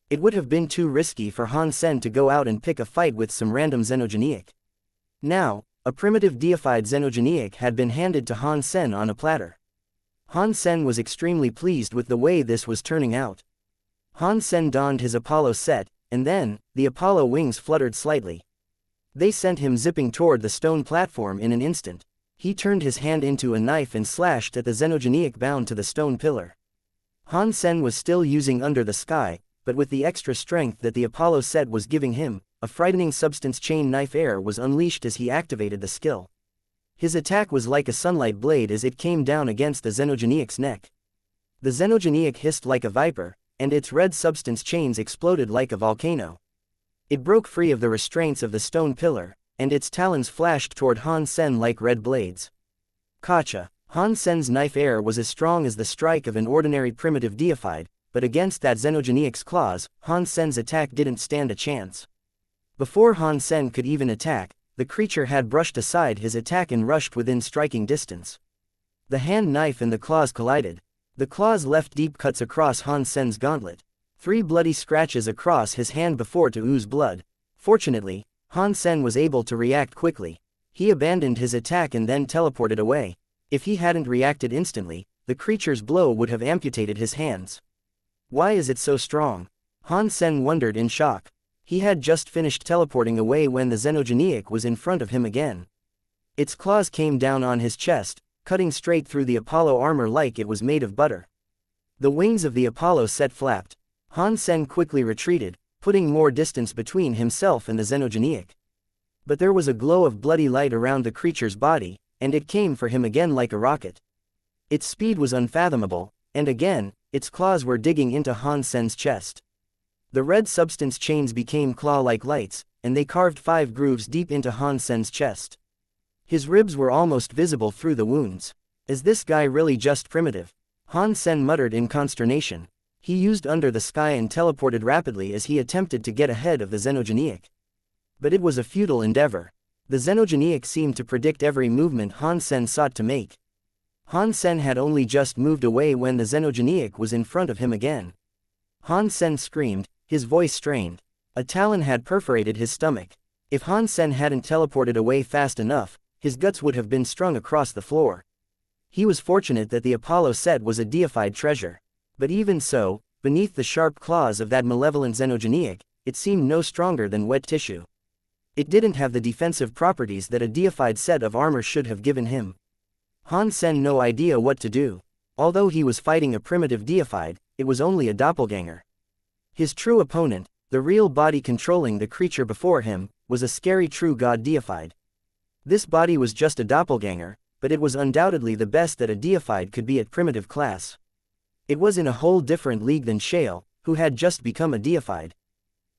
It would have been too risky for Han Sen to go out and pick a fight with some random xenogenic. Now, a primitive deified xenogenic had been handed to Han Sen on a platter. Han Sen was extremely pleased with the way this was turning out. Han Sen donned his Apollo set, and then, the Apollo wings fluttered slightly. They sent him zipping toward the stone platform in an instant. He turned his hand into a knife and slashed at the xenogenic bound to the stone pillar. Han Sen was still using Under the Sky, but with the extra strength that the Apollo set was giving him, a frightening substance chain knife air was unleashed as he activated the skill. His attack was like a sunlight blade as it came down against the xenogenic's neck. The xenogenic hissed like a viper, and its red substance chains exploded like a volcano. It broke free of the restraints of the stone pillar, and its talons flashed toward Han Sen like red blades. Kacha. Han Sen's knife air was as strong as the strike of an ordinary primitive deified, but against that xenogenic's claws, Han Sen's attack didn't stand a chance. Before Han Sen could even attack, the creature had brushed aside his attack and rushed within striking distance. The hand knife and the claws collided. The claws left deep cuts across Han Sen's gauntlet. 3 bloody scratches across his hand before to ooze blood. Fortunately, Han Sen was able to react quickly. He abandoned his attack and then teleported away. If he hadn't reacted instantly, the creature's blow would have amputated his hands. Why is it so strong? Han Sen wondered in shock. He had just finished teleporting away when the xenogenic was in front of him again. Its claws came down on his chest, cutting straight through the Apollo armor like it was made of butter. The wings of the Apollo set flapped. Han Sen quickly retreated, putting more distance between himself and the xenogenic. But there was a glow of bloody light around the creature's body, and it came for him again like a rocket. Its speed was unfathomable, and again, its claws were digging into Han Sen's chest. The red substance chains became claw-like lights, and they carved 5 grooves deep into Han Sen's chest. His ribs were almost visible through the wounds. Is this guy really just primitive? Han Sen muttered in consternation. He used Under the Sky and teleported rapidly as he attempted to get ahead of the xenogenic. But it was a futile endeavor. The xenogenic seemed to predict every movement Han Sen sought to make. Han Sen had only just moved away when the xenogenic was in front of him again. Han Sen screamed, his voice strained. A talon had perforated his stomach. If Han Sen hadn't teleported away fast enough, his guts would have been strung across the floor. He was fortunate that the Apollo set was a deified treasure. But even so, beneath the sharp claws of that malevolent xenogenic, it seemed no stronger than wet tissue. It didn't have the defensive properties that a deified set of armor should have given him. Han Sen no idea what to do. Although he was fighting a primitive deified, it was only a doppelganger. His true opponent, the real body controlling the creature before him, was a scary true god deified. This body was just a doppelganger, but it was undoubtedly the best that a deified could be at primitive class. It was in a whole different league than Shale, who had just become a deified.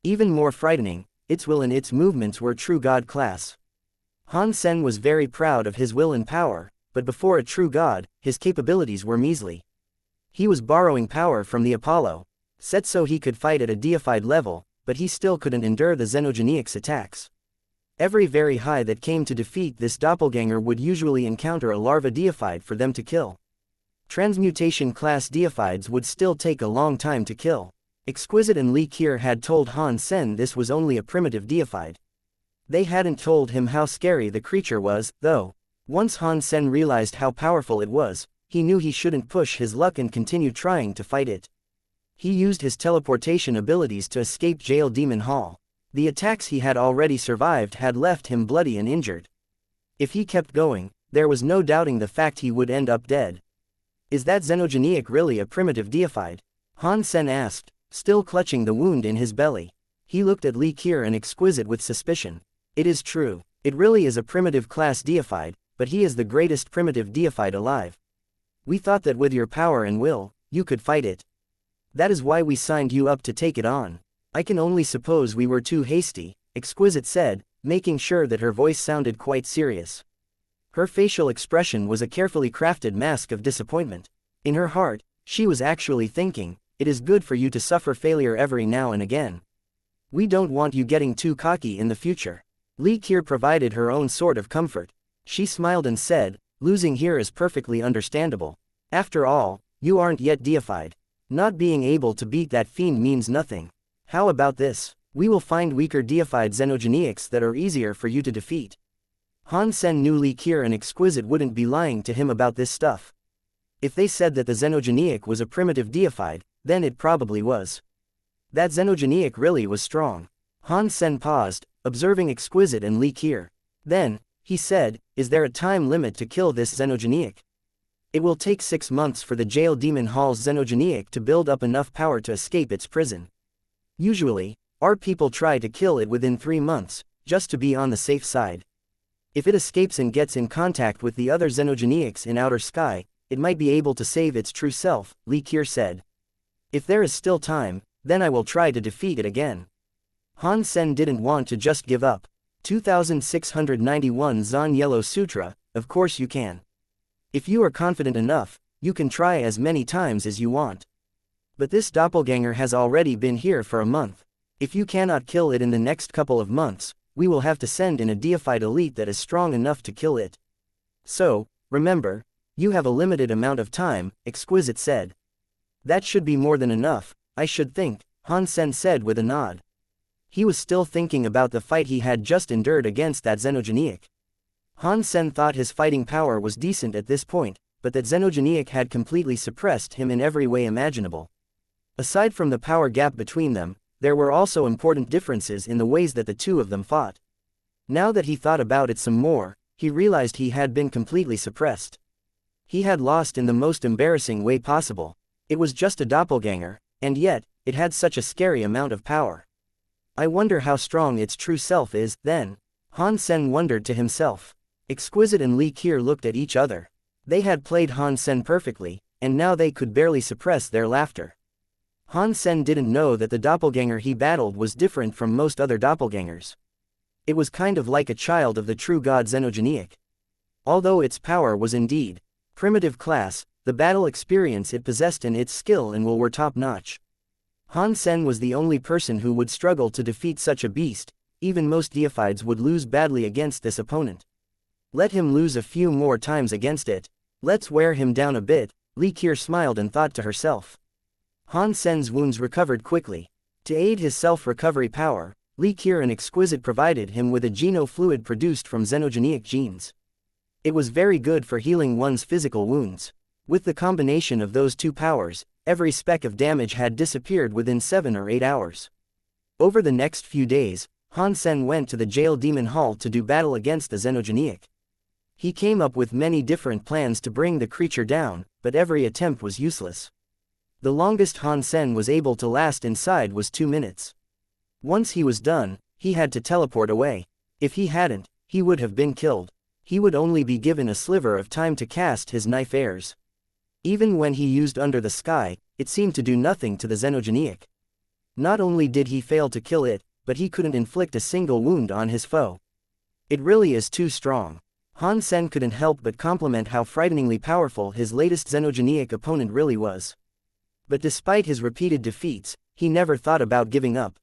Even more frightening, its will and its movements were true god class. Han Sen was very proud of his will and power, but before a true god, his capabilities were measly. He was borrowing power from the Apollo, set so he could fight at a deified level, but he still couldn't endure the xenogeniac's attacks. Every very high that came to defeat this doppelganger would usually encounter a larva deified for them to kill. Transmutation class deifieds would still take a long time to kill. Exquisite and Li Qier had told Han Sen this was only a primitive deified. They hadn't told him how scary the creature was, though. Once Han Sen realized how powerful it was, he knew he shouldn't push his luck and continue trying to fight it. He used his teleportation abilities to escape Jail Demon Hall. The attacks he had already survived had left him bloody and injured. If he kept going, there was no doubting the fact he would end up dead. Is that xenogeniac really a primitive deified? Han Sen asked, still clutching the wound in his belly. He looked at Li Qier and Exquisite with suspicion. It is true. It really is a primitive class deified, but he is the greatest primitive deified alive. We thought that with your power and will, you could fight it. That is why we signed you up to take it on. I can only suppose we were too hasty, Exquisite said, making sure that her voice sounded quite serious. Her facial expression was a carefully crafted mask of disappointment. In her heart, she was actually thinking, it is good for you to suffer failure every now and again. We don't want you getting too cocky in the future. Li Qier provided her own sort of comfort. She smiled and said, losing here is perfectly understandable. After all, you aren't yet deified. Not being able to beat that fiend means nothing. How about this? We will find weaker deified xenogeniacs that are easier for you to defeat. Han Sen knew Li Qier and Exquisite wouldn't be lying to him about this stuff. If they said that the xenogeniac was a primitive deified, then it probably was. That xenogeniac really was strong. Han Sen paused, observing Exquisite and Li Qier. Then, he said, is there a time limit to kill this xenogeniac? It will take 6 months for the Jail Demon Hall's xenogeniac to build up enough power to escape its prison. Usually, our people try to kill it within 3 months, just to be on the safe side. If it escapes and gets in contact with the other xenogeniacs in outer sky, it might be able to save its true self, Li Qier said. If there is still time, then I will try to defeat it again. Han Sen didn't want to just give up. 2691 Zhan Yellow Sutra, of course you can. If you are confident enough, you can try as many times as you want. But this doppelganger has already been here for a month. If you cannot kill it in the next couple of months, we will have to send in a deified elite that is strong enough to kill it. So, remember, you have a limited amount of time, Exquisite said. That should be more than enough, I should think, Han Sen said with a nod. He was still thinking about the fight he had just endured against that xenogeniac. Han Sen thought his fighting power was decent at this point, but that xenogeniac had completely suppressed him in every way imaginable. Aside from the power gap between them, there were also important differences in the ways that the two of them fought. Now that he thought about it some more, he realized he had been completely suppressed. He had lost in the most embarrassing way possible. It was just a doppelganger, and yet, it had such a scary amount of power. I wonder how strong its true self is, then. Han Sen wondered to himself. Exquisite and Li Qier looked at each other. They had played Han Sen perfectly, and now they could barely suppress their laughter. Han Sen didn't know that the doppelganger he battled was different from most other doppelgangers. It was kind of like a child of the true god xenogeniac. Although its power was indeed primitive class, the battle experience it possessed and its skill and will were top-notch. Han Sen was the only person who would struggle to defeat such a beast. Even most deifieds would lose badly against this opponent. Let him lose a few more times against it. Let's wear him down a bit, Li Qier smiled and thought to herself. Han Sen's wounds recovered quickly. To aid his self-recovery power, Li Qier and Exquisite provided him with a geno-fluid produced from xenogeniac genes. It was very good for healing one's physical wounds. With the combination of those two powers, every speck of damage had disappeared within 7 or 8 hours. Over the next few days, Han Sen went to the Jail Demon Hall to do battle against the xenogeniac. He came up with many different plans to bring the creature down, but every attempt was useless. The longest Han Sen was able to last inside was 2 minutes. Once he was done, he had to teleport away. If he hadn't, he would have been killed. He would only be given a sliver of time to cast his knife airs. Even when he used Under the Sky, it seemed to do nothing to the xenogeniac. Not only did he fail to kill it, but he couldn't inflict a single wound on his foe. It really is too strong. Han Sen couldn't help but compliment how frighteningly powerful his latest xenogenic opponent really was. But despite his repeated defeats, he never thought about giving up.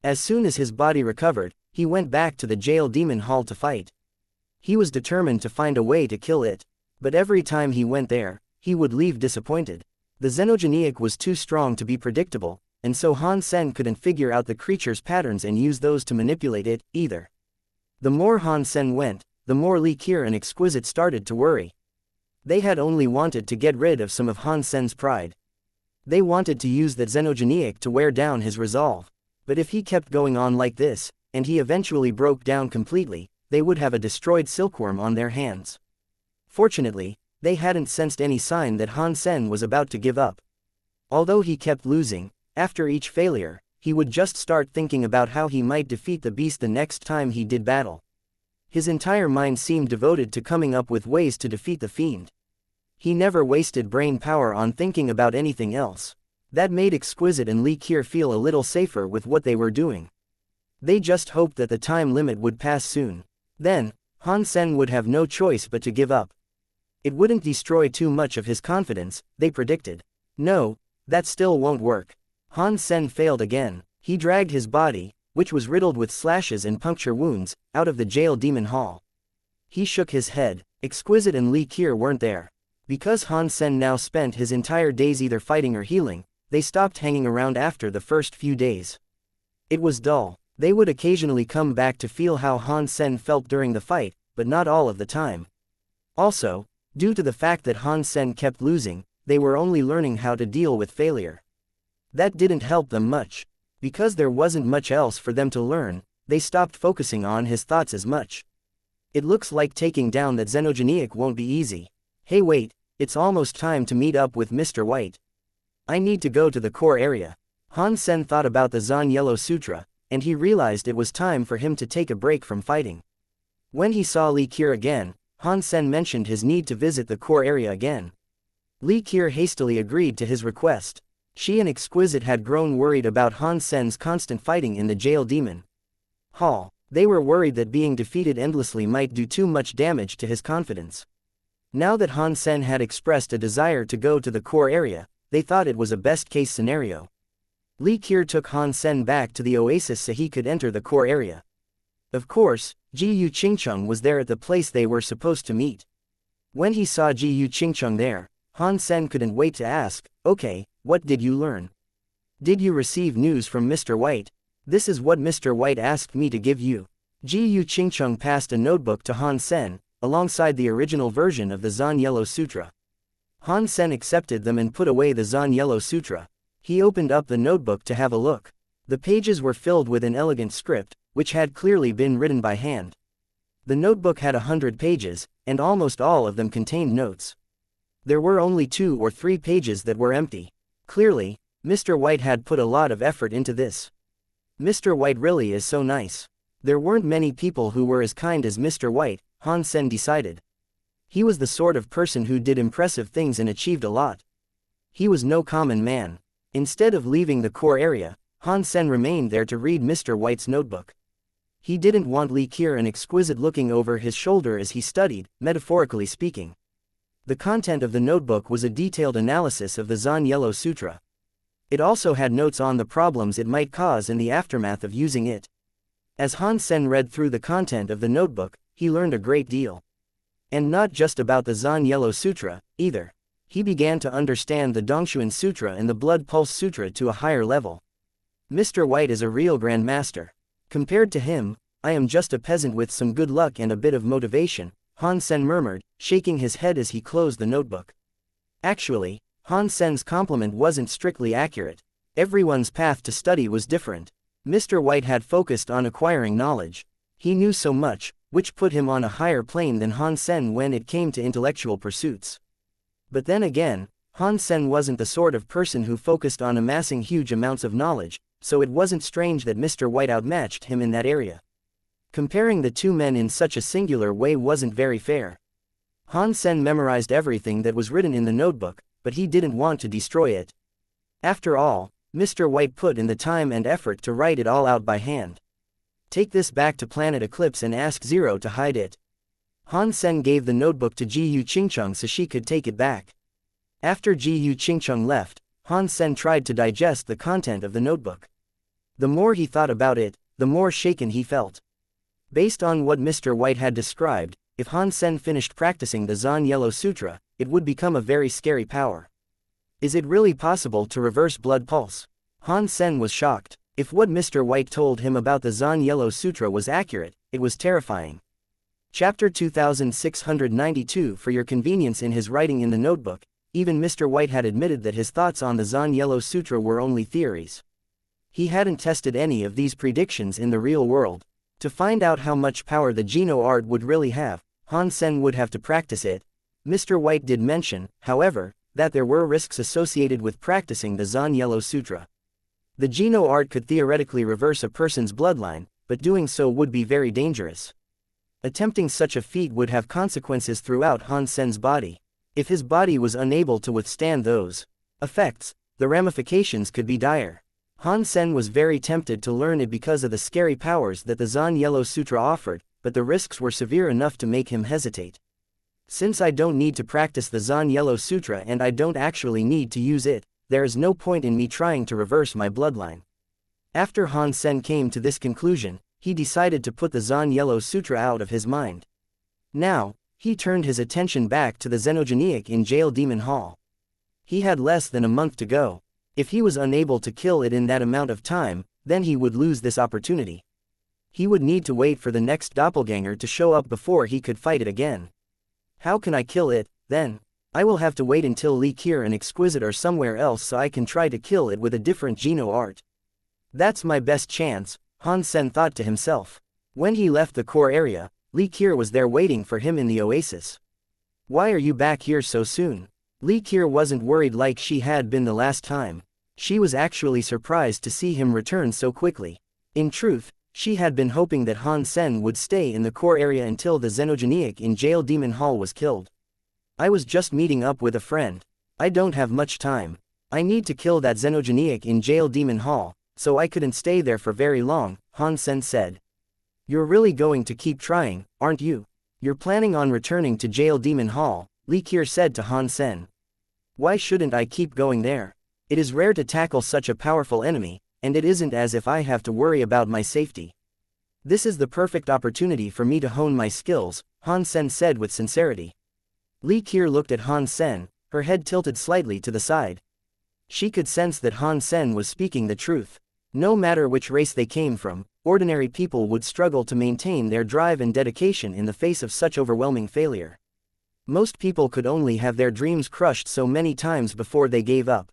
As soon as his body recovered, he went back to the jail demon hall to fight. He was determined to find a way to kill it. But every time he went there, he would leave disappointed. The xenogenic was too strong to be predictable, and so Han Sen couldn't figure out the creature's patterns and use those to manipulate it, either. The more Han Sen went, the more Li Qi and Exquisite started to worry. They had only wanted to get rid of some of Han Sen's pride. They wanted to use that xenogenic to wear down his resolve. But if he kept going on like this, and he eventually broke down completely, they would have a destroyed silkworm on their hands. Fortunately, they hadn't sensed any sign that Han Sen was about to give up. Although he kept losing, after each failure, he would just start thinking about how he might defeat the beast the next time he did battle. His entire mind seemed devoted to coming up with ways to defeat the fiend. He never wasted brain power on thinking about anything else. That made Exquisite and Li Qi feel a little safer with what they were doing. They just hoped that the time limit would pass soon. Then, Han Sen would have no choice but to give up. It wouldn't destroy too much of his confidence, they predicted. No, that still won't work. Han Sen failed again. He dragged his body, which was riddled with slashes and puncture wounds, out of the jail demon hall. He shook his head. Exquisite and Li Qi weren't there. Because Han Sen now spent his entire days either fighting or healing, they stopped hanging around after the first few days. It was dull. They would occasionally come back to feel how Han Sen felt during the fight, but not all of the time. Also, due to the fact that Han Sen kept losing, they were only learning how to deal with failure. That didn't help them much. Because there wasn't much else for them to learn, they stopped focusing on his thoughts as much. It looks like taking down that xenogenic won't be easy. Hey wait, it's almost time to meet up with Mr. White. I need to go to the core area. Han Sen thought about the Zhen Yellow Sutra, and he realized it was time for him to take a break from fighting. When he saw Li Qi again, Han Sen mentioned his need to visit the core area again. Li Qi hastily agreed to his request. She and Exquisite had grown worried about Han Sen's constant fighting in the jail demon hall. They were worried that being defeated endlessly might do too much damage to his confidence. Now that Han Sen had expressed a desire to go to the core area, they thought it was a best-case scenario. Li Qi took Han Sen back to the oasis so he could enter the core area. Of course, Ji Yu Qingcheng was there at the place they were supposed to meet. When he saw Ji Yu Qingcheng there, Han Sen couldn't wait to ask, "Okay, what did you learn? Did you receive news from Mr. White? This is what Mr. White asked me to give you." Ji Yu Qingcheng passed a notebook to Han Sen, alongside the original version of the Zhen Yellow Sutra. Han Sen accepted them and put away the Zhen Yellow Sutra. He opened up the notebook to have a look. The pages were filled with an elegant script, which had clearly been written by hand. The notebook had 100 pages, and almost all of them contained notes. There were only 2 or 3 pages that were empty. Clearly, Mr. White had put a lot of effort into this. Mr. White really is so nice. There weren't many people who were as kind as Mr. White, Han Sen decided. He was the sort of person who did impressive things and achieved a lot. He was no common man. Instead of leaving the core area, Han Sen remained there to read Mr. White's notebook. He didn't want Li Qi and Exquisite looking over his shoulder as he studied, metaphorically speaking. The content of the notebook was a detailed analysis of the Zhen Yellow Sutra. It also had notes on the problems it might cause in the aftermath of using it. As Han Sen read through the content of the notebook, he learned a great deal. And not just about the Zhen Yellow Sutra, either. He began to understand the Dongshuan Sutra and the Blood Pulse Sutra to a higher level. Mr. White is a real Grand Master. Compared to him, I am just a peasant with some good luck and a bit of motivation, Han Sen murmured, shaking his head as he closed the notebook. Actually, Han Sen's compliment wasn't strictly accurate. Everyone's path to study was different. Mr. White had focused on acquiring knowledge. He knew so much, which put him on a higher plane than Han Sen when it came to intellectual pursuits. But then again, Han Sen wasn't the sort of person who focused on amassing huge amounts of knowledge, so it wasn't strange that Mr. White outmatched him in that area. Comparing the two men in such a singular way wasn't very fair. Han Sen memorized everything that was written in the notebook, but he didn't want to destroy it. After all, Mr. White put in the time and effort to write it all out by hand. Take this back to Planet Eclipse and ask Zero to hide it. Han Sen gave the notebook to Ji Yu Qingcheng so she could take it back. After Ji Yu Qingcheng left, Han Sen tried to digest the content of the notebook. The more he thought about it, the more shaken he felt. Based on what Mr. White had described, if Han Sen finished practicing the Zhen Yellow Sutra, it would become a very scary power. Is it really possible to reverse blood pulse? Han Sen was shocked. If what Mr. White told him about the Zhen Yellow Sutra was accurate, it was terrifying. Chapter 2692. For your convenience in his writing in the notebook, even Mr. White had admitted that his thoughts on the Zhen Yellow Sutra were only theories. He hadn't tested any of these predictions in the real world. To find out how much power the Geno art would really have, Han Sen would have to practice it. Mr. White did mention, however, that there were risks associated with practicing the Zhen Yellow Sutra. The Geno art could theoretically reverse a person's bloodline, but doing so would be very dangerous. Attempting such a feat would have consequences throughout Han Sen's body. If his body was unable to withstand those effects, the ramifications could be dire. Han Sen was very tempted to learn it because of the scary powers that the Zhen Yellow Sutra offered, but the risks were severe enough to make him hesitate. Since I don't need to practice the Zhen Yellow Sutra and I don't actually need to use it, there is no point in me trying to reverse my bloodline. After Han Sen came to this conclusion, he decided to put the Zhen Yellow Sutra out of his mind. Now, he turned his attention back to the xenogeniac in Jail Demon Hall. He had less than a month to go. If he was unable to kill it in that amount of time, then he would lose this opportunity. He would need to wait for the next doppelganger to show up before he could fight it again. How can I kill it, then? I will have to wait until Li Qir and Exquisite are somewhere else so I can try to kill it with a different Geno art. That's my best chance, Han Sen thought to himself. When he left the core area, Li Qir was there waiting for him in the oasis. Why are you back here so soon? Li Qir wasn't worried like she had been the last time. She was actually surprised to see him return so quickly. In truth, she had been hoping that Han Sen would stay in the core area until the xenogeniac in Jail Demon Hall was killed. I was just meeting up with a friend. I don't have much time. I need to kill that xenogeniac in Jail Demon Hall, so I couldn't stay there for very long, Han Sen said. You're really going to keep trying, aren't you? You're planning on returning to Jail Demon Hall, Li Qir said to Han Sen. Why shouldn't I keep going there? It is rare to tackle such a powerful enemy, and it isn't as if I have to worry about my safety. This is the perfect opportunity for me to hone my skills, Han Sen said with sincerity. Li Qir looked at Han Sen, her head tilted slightly to the side. She could sense that Han Sen was speaking the truth. No matter which race they came from, ordinary people would struggle to maintain their drive and dedication in the face of such overwhelming failure. Most people could only have their dreams crushed so many times before they gave up.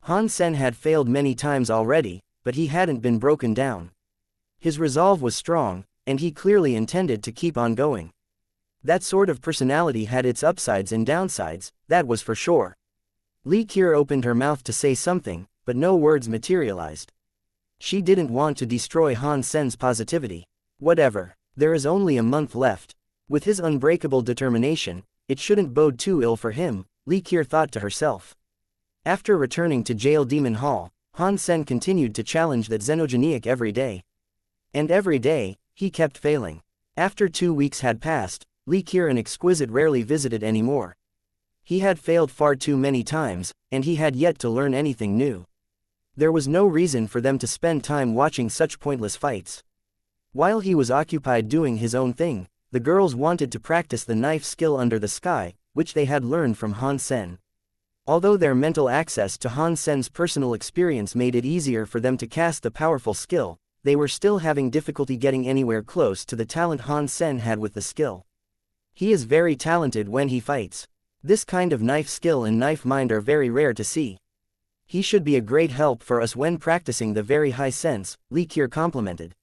Han Sen had failed many times already, but he hadn't been broken down. His resolve was strong, and he clearly intended to keep on going. That sort of personality had its upsides and downsides, that was for sure. Li Qir opened her mouth to say something, but no words materialized. She didn't want to destroy Han Sen's positivity. Whatever, there is only a month left. With his unbreakable determination, it shouldn't bode too ill for him, Li Qir thought to herself. After returning to Jail Demon Hall, Han Sen continued to challenge that xenogeniac every day. And every day, he kept failing. After 2 weeks had passed, Li Qir and Exquisite rarely visited anymore. He had failed far too many times, and he had yet to learn anything new. There was no reason for them to spend time watching such pointless fights. While he was occupied doing his own thing, the girls wanted to practice the knife skill under the sky, which they had learned from Han Sen. Although their mental access to Han Sen's personal experience made it easier for them to cast the powerful skill, they were still having difficulty getting anywhere close to the talent Han Sen had with the skill. He is very talented when he fights. This kind of knife skill and knife mind are very rare to see. He should be a great help for us when practicing the very high sense, Li Qir complimented.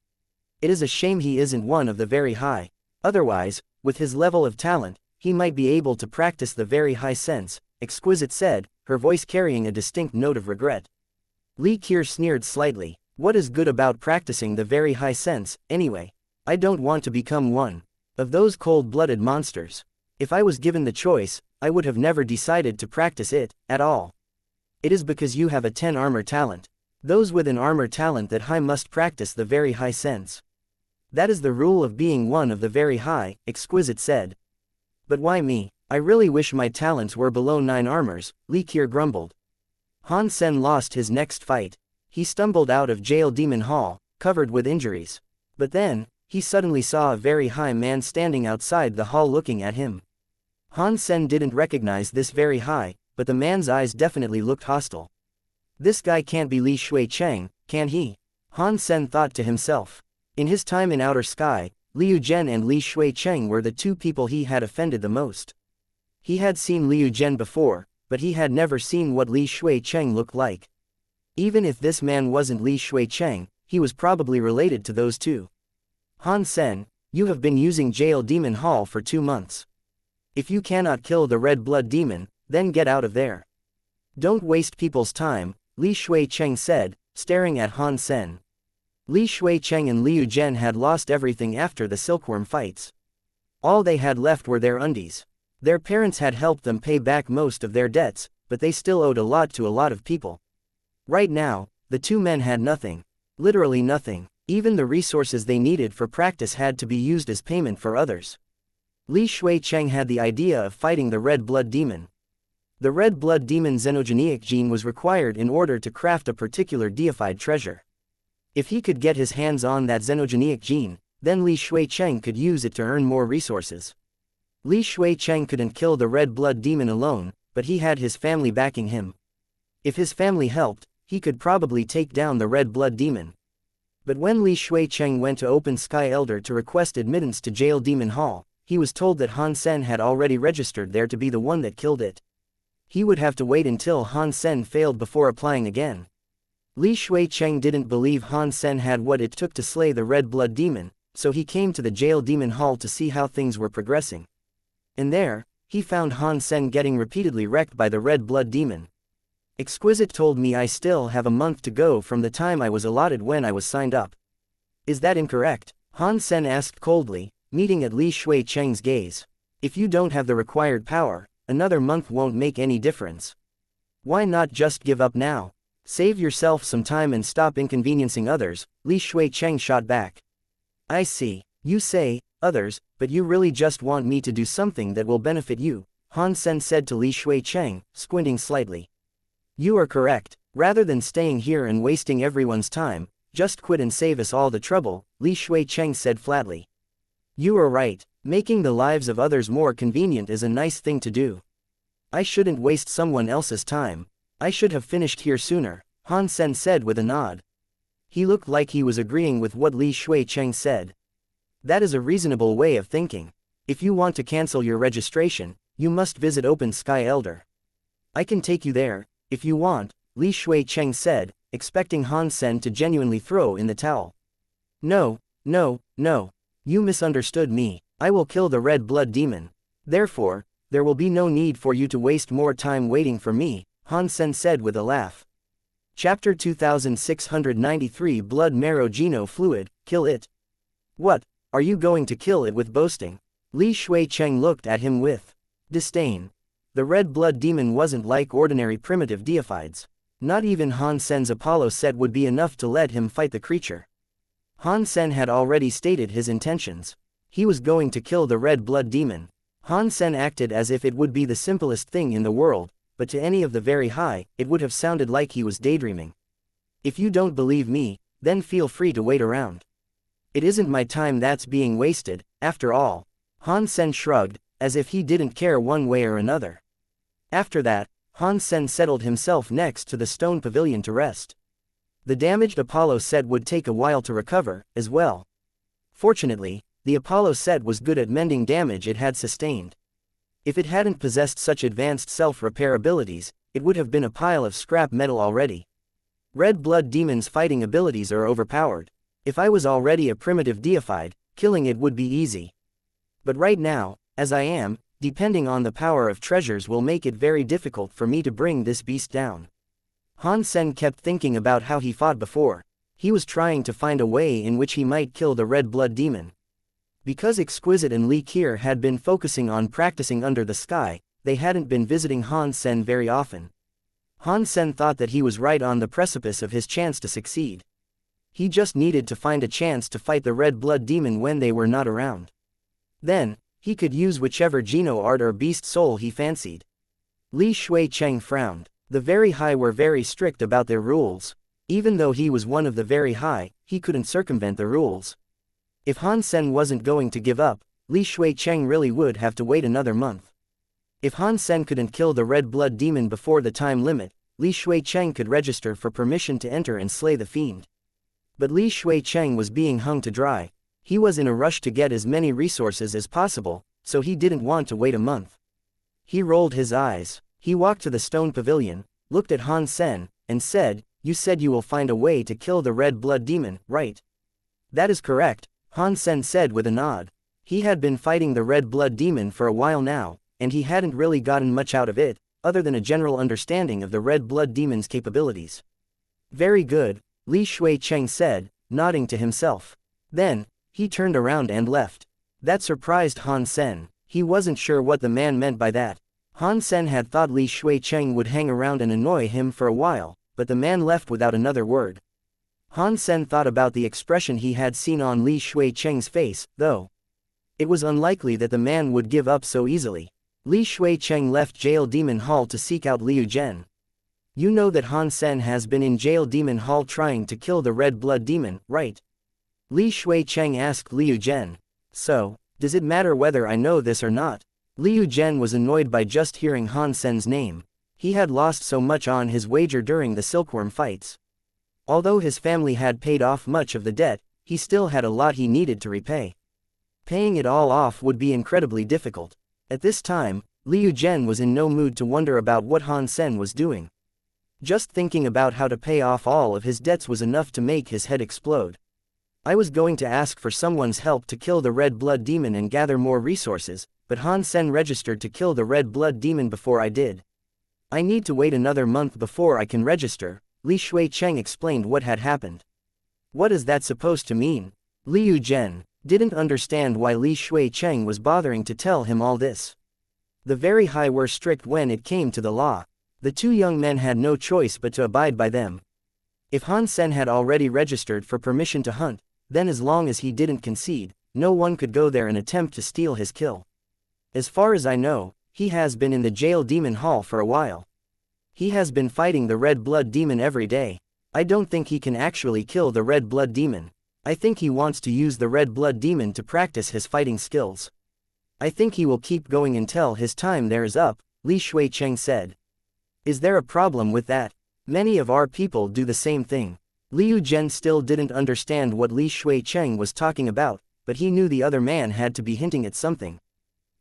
It is a shame he isn't one of the very high. Otherwise, with his level of talent, he might be able to practice the very high sense, Exquisite said, her voice carrying a distinct note of regret. Li Qir sneered slightly. What is good about practicing the very high sense, anyway? I don't want to become one of those cold-blooded monsters. If I was given the choice, I would have never decided to practice it, at all. It is because you have a 10 armor talent. Those with an armor talent that high must practice the very high sense. That is the rule of being one of the very high, Exquisite said. But why me? I really wish my talents were below 9 armors, Li Qier grumbled. Han Sen lost his next fight. He stumbled out of jail demon hall, covered with injuries. But then, he suddenly saw a very high man standing outside the hall looking at him. Han Sen didn't recognize this very high, but the man's eyes definitely looked hostile. This guy can't be Li Shuicheng, can he? Han Sen thought to himself. In his time in Outer Sky, Liu Zhen and Li Shuicheng were the 2 people he had offended the most. He had seen Liu Zhen before, but he had never seen what Li Shuicheng looked like. Even if this man wasn't Li Shuicheng, he was probably related to those 2. Han Sen, you have been using Jail Demon Hall for 2 months. If you cannot kill the Red Blood Demon, then get out of there. Don't waste people's time, Li Shuicheng said, staring at Han Sen. Li Shuicheng and Liu Zhen had lost everything after the silkworm fights. All they had left were their undies. Their parents had helped them pay back most of their debts, but they still owed a lot to a lot of people. Right now, the 2 men had nothing. Literally nothing. Even the resources they needed for practice had to be used as payment for others. Li Shuicheng had the idea of fighting the Red Blood Demon. The Red Blood Demon xenogenic gene was required in order to craft a particular deified treasure. If he could get his hands on that xenogenic gene, then Li Shuicheng could use it to earn more resources. Li Shuicheng couldn't kill the Red Blood Demon alone, but he had his family backing him. If his family helped, he could probably take down the Red Blood Demon. But when Li Shuicheng went to Open Sky Elder to request admittance to Jail Demon Hall, he was told that Han Sen had already registered there to be the one that killed it. He would have to wait until Han Sen failed before applying again. Li Shuicheng didn't believe Han Sen had what it took to slay the Red Blood Demon, so he came to the Jail Demon Hall to see how things were progressing. And there, he found Han Sen getting repeatedly wrecked by the Red Blood Demon. Exquisite told me I still have a month to go from the time I was allotted when I was signed up. Is that incorrect? Han Sen asked coldly, meeting at Li Shuicheng's gaze. If you don't have the required power, another month won't make any difference. Why not just give up now? Save yourself some time and stop inconveniencing others, Li Shuicheng shot back. I see, you say, others, but you really just want me to do something that will benefit you, Han Sen said to Li Shuicheng, squinting slightly. You are correct. Rather than staying here and wasting everyone's time, just quit and save us all the trouble, Li Shuicheng said flatly. You are right, making the lives of others more convenient is a nice thing to do. I shouldn't waste someone else's time. I should have finished here sooner, Han Sen said with a nod. He looked like he was agreeing with what Li Shuicheng said. That is a reasonable way of thinking. If you want to cancel your registration, you must visit Open Sky Elder. I can take you there, if you want, Li Shuicheng said, expecting Han Sen to genuinely throw in the towel. No, no, no. You misunderstood me. I will kill the Red Blood Demon. Therefore, there will be no need for you to waste more time waiting for me, Han Sen said with a laugh. Chapter 2693 Blood Marrow Geno Fluid, Kill It. What, are you going to kill it with boasting? Li Shuicheng looked at him with disdain. The Red Blood Demon wasn't like ordinary primitive deifieds. Not even Han Sen's Apollo set would be enough to let him fight the creature. Han Sen had already stated his intentions. He was going to kill the Red Blood Demon. Han Sen acted as if it would be the simplest thing in the world, but to any of the very high, it would have sounded like he was daydreaming. If you don't believe me, then feel free to wait around. It isn't my time that's being wasted, after all. Han Sen shrugged, as if he didn't care one way or another. After that, Han Sen settled himself next to the stone pavilion to rest. The damaged Apollo set would take a while to recover, as well. Fortunately, the Apollo set was good at mending damage it had sustained. If it hadn't possessed such advanced self-repair abilities, it would have been a pile of scrap metal already. Red Blood Demon's fighting abilities are overpowered. If I was already a primitive deified, killing it would be easy. But right now, as I am, depending on the power of treasures will make it very difficult for me to bring this beast down. Han Sen kept thinking about how he fought before. He was trying to find a way in which he might kill the Red Blood Demon. Because Exquisite and Li Qier had been focusing on practicing under the sky, they hadn't been visiting Han Sen very often. Han Sen thought that he was right on the precipice of his chance to succeed. He just needed to find a chance to fight the red blood demon when they were not around. Then, he could use whichever Geno art or beast soul he fancied. Li Shuicheng frowned. The very high were very strict about their rules. Even though he was one of the very high, he couldn't circumvent the rules. If Han Sen wasn't going to give up, Li Shuicheng really would have to wait another month. If Han Sen couldn't kill the red blood demon before the time limit, Li Shuicheng could register for permission to enter and slay the fiend. But Li Shuicheng was being hung to dry. He was in a rush to get as many resources as possible, so he didn't want to wait a month. He rolled his eyes. He walked to the stone pavilion, looked at Han Sen, and said, "You said you will find a way to kill the red blood demon, right?" "That is correct," Han Sen said with a nod. He had been fighting the red blood demon for a while now, and he hadn't really gotten much out of it, other than a general understanding of the red blood demon's capabilities. "Very good," Li Shuicheng said, nodding to himself. Then, he turned around and left. That surprised Han Sen. He wasn't sure what the man meant by that. Han Sen had thought Li Shuicheng would hang around and annoy him for a while, but the man left without another word. Han Sen thought about the expression he had seen on Li Shuicheng's face, though. It was unlikely that the man would give up so easily. Li Shuicheng left Jail Demon Hall to seek out Liu Zhen. "You know that Han Sen has been in Jail Demon Hall trying to kill the red blood demon, right?" Li Shuicheng asked Liu Zhen. "So, does it matter whether I know this or not?" Liu Zhen was annoyed by just hearing Han Sen's name. He had lost so much on his wager during the silkworm fights. Although his family had paid off much of the debt, he still had a lot he needed to repay. Paying it all off would be incredibly difficult. At this time, Liu Zhen was in no mood to wonder about what Han Sen was doing. Just thinking about how to pay off all of his debts was enough to make his head explode. "I was going to ask for someone's help to kill the red blood demon and gather more resources, but Han Sen registered to kill the red blood demon before I did. I need to wait another month before I can register." Li Shuicheng explained what had happened. "What is that supposed to mean?" Liu Zhen didn't understand why Li Shuicheng was bothering to tell him all this. The very high were strict when it came to the law. The two young men had no choice but to abide by them. If Han Sen had already registered for permission to hunt, then as long as he didn't concede, no one could go there and attempt to steal his kill. As far as I know, he has been in the Jail Demon Hall for a while. He has been fighting the red blood demon every day. I don't think he can actually kill the red blood demon. I think he wants to use the red blood demon to practice his fighting skills. I think he will keep going until his time there is up," Li Shuicheng said. "Is there a problem with that? Many of our people do the same thing." Liu Zhen still didn't understand what Li Shuicheng was talking about, but he knew the other man had to be hinting at something.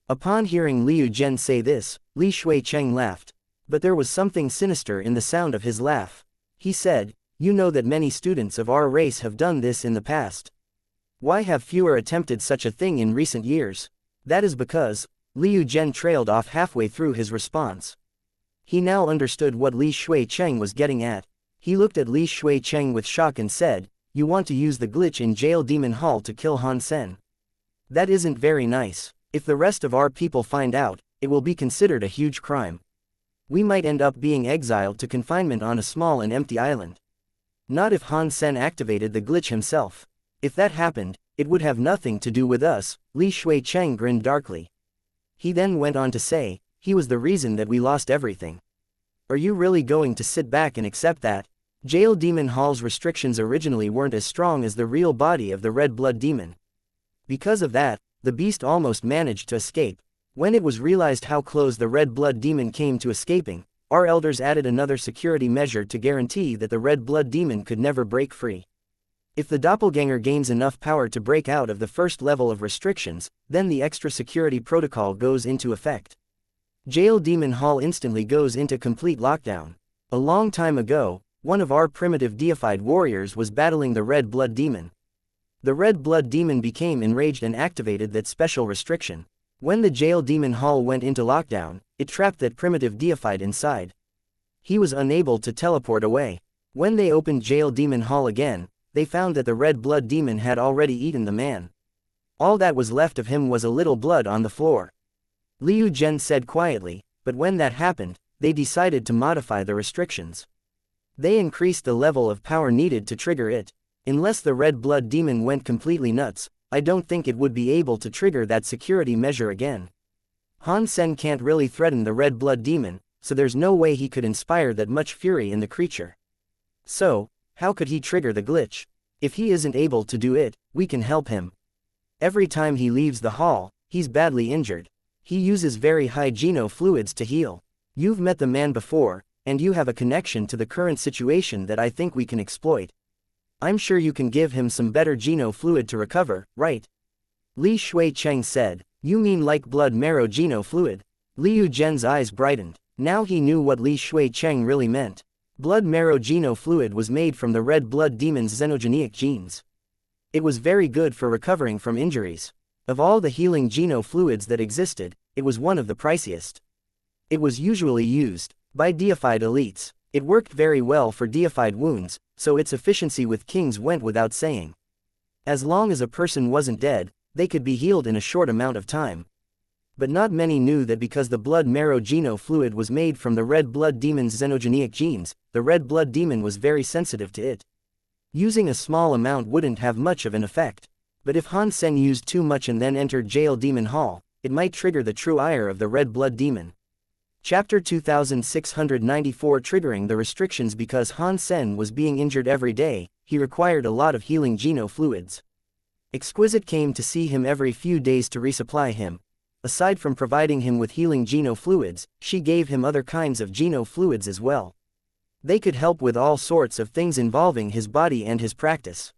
Upon hearing Liu Zhen say this, Li Shuicheng laughed. But there was something sinister in the sound of his laugh. He said, "You know that many students of our race have done this in the past. Why have fewer attempted such a thing in recent years?" "That is because," Liu Zhen trailed off halfway through his response. He now understood what Li Shuicheng was getting at. He looked at Li Shuicheng with shock and said, "You want to use the glitch in Jail Demon Hall to kill Han Sen? That isn't very nice. If the rest of our people find out, it will be considered a huge crime. We might end up being exiled to confinement on a small and empty island. Not if Han Sen activated the glitch himself. If that happened, it would have nothing to do with us." Li Shuicheng grinned darkly. He then went on to say, "He was the reason that we lost everything. Are you really going to sit back and accept that?" Jail Demon Hall's restrictions originally weren't as strong as the real body of the red blood demon. Because of that, the beast almost managed to escape. When it was realized how close the red blood demon came to escaping, our elders added another security measure to guarantee that the red blood demon could never break free. If the doppelganger gains enough power to break out of the first level of restrictions, then the extra security protocol goes into effect. Jail Demon Hall instantly goes into complete lockdown. A long time ago, one of our primitive deified warriors was battling the red blood demon. The red blood demon became enraged and activated that special restriction. When the Jail Demon Hall went into lockdown, it trapped that primitive deified inside. He was unable to teleport away. When they opened Jail Demon Hall again, they found that the red blood demon had already eaten the man. All that was left of him was a little blood on the floor. Liu Zhen said quietly, but when that happened, they decided to modify the restrictions. They increased the level of power needed to trigger it. Unless the red blood demon went completely nuts, I don't think it would be able to trigger that security measure again. Han Sen can't really threaten the red blood demon, so there's no way he could inspire that much fury in the creature. So, how could he trigger the glitch? If he isn't able to do it, we can help him. Every time he leaves the hall, he's badly injured. He uses very high geno fluids to heal. You've met the man before, and you have a connection to the current situation that I think we can exploit. I'm sure you can give him some better geno fluid to recover, right? Li Shuicheng said. You mean like blood marrow geno fluid? Liu Zhen's eyes brightened. Now he knew what Li Shuicheng really meant. Blood marrow geno fluid was made from the red blood demon's xenogenic genes. It was very good for recovering from injuries. Of all the healing geno fluids that existed, it was one of the priciest. It was usually used by deified elites. It worked very well for deified wounds, so its efficiency with kings went without saying. As long as a person wasn't dead, they could be healed in a short amount of time. But not many knew that because the blood marrow geno fluid was made from the red blood demon's xenogenic genes, the red blood demon was very sensitive to it. Using a small amount wouldn't have much of an effect. But if Han Sen used too much and then entered Jail Demon Hall, it might trigger the true ire of the red blood demon. Chapter 2694 Triggering the restrictions. Because Han Sen was being injured every day, he required a lot of healing geno fluids. Exquisite came to see him every few days to resupply him. Aside from providing him with healing geno fluids, she gave him other kinds of geno fluids as well. They could help with all sorts of things involving his body and his practice.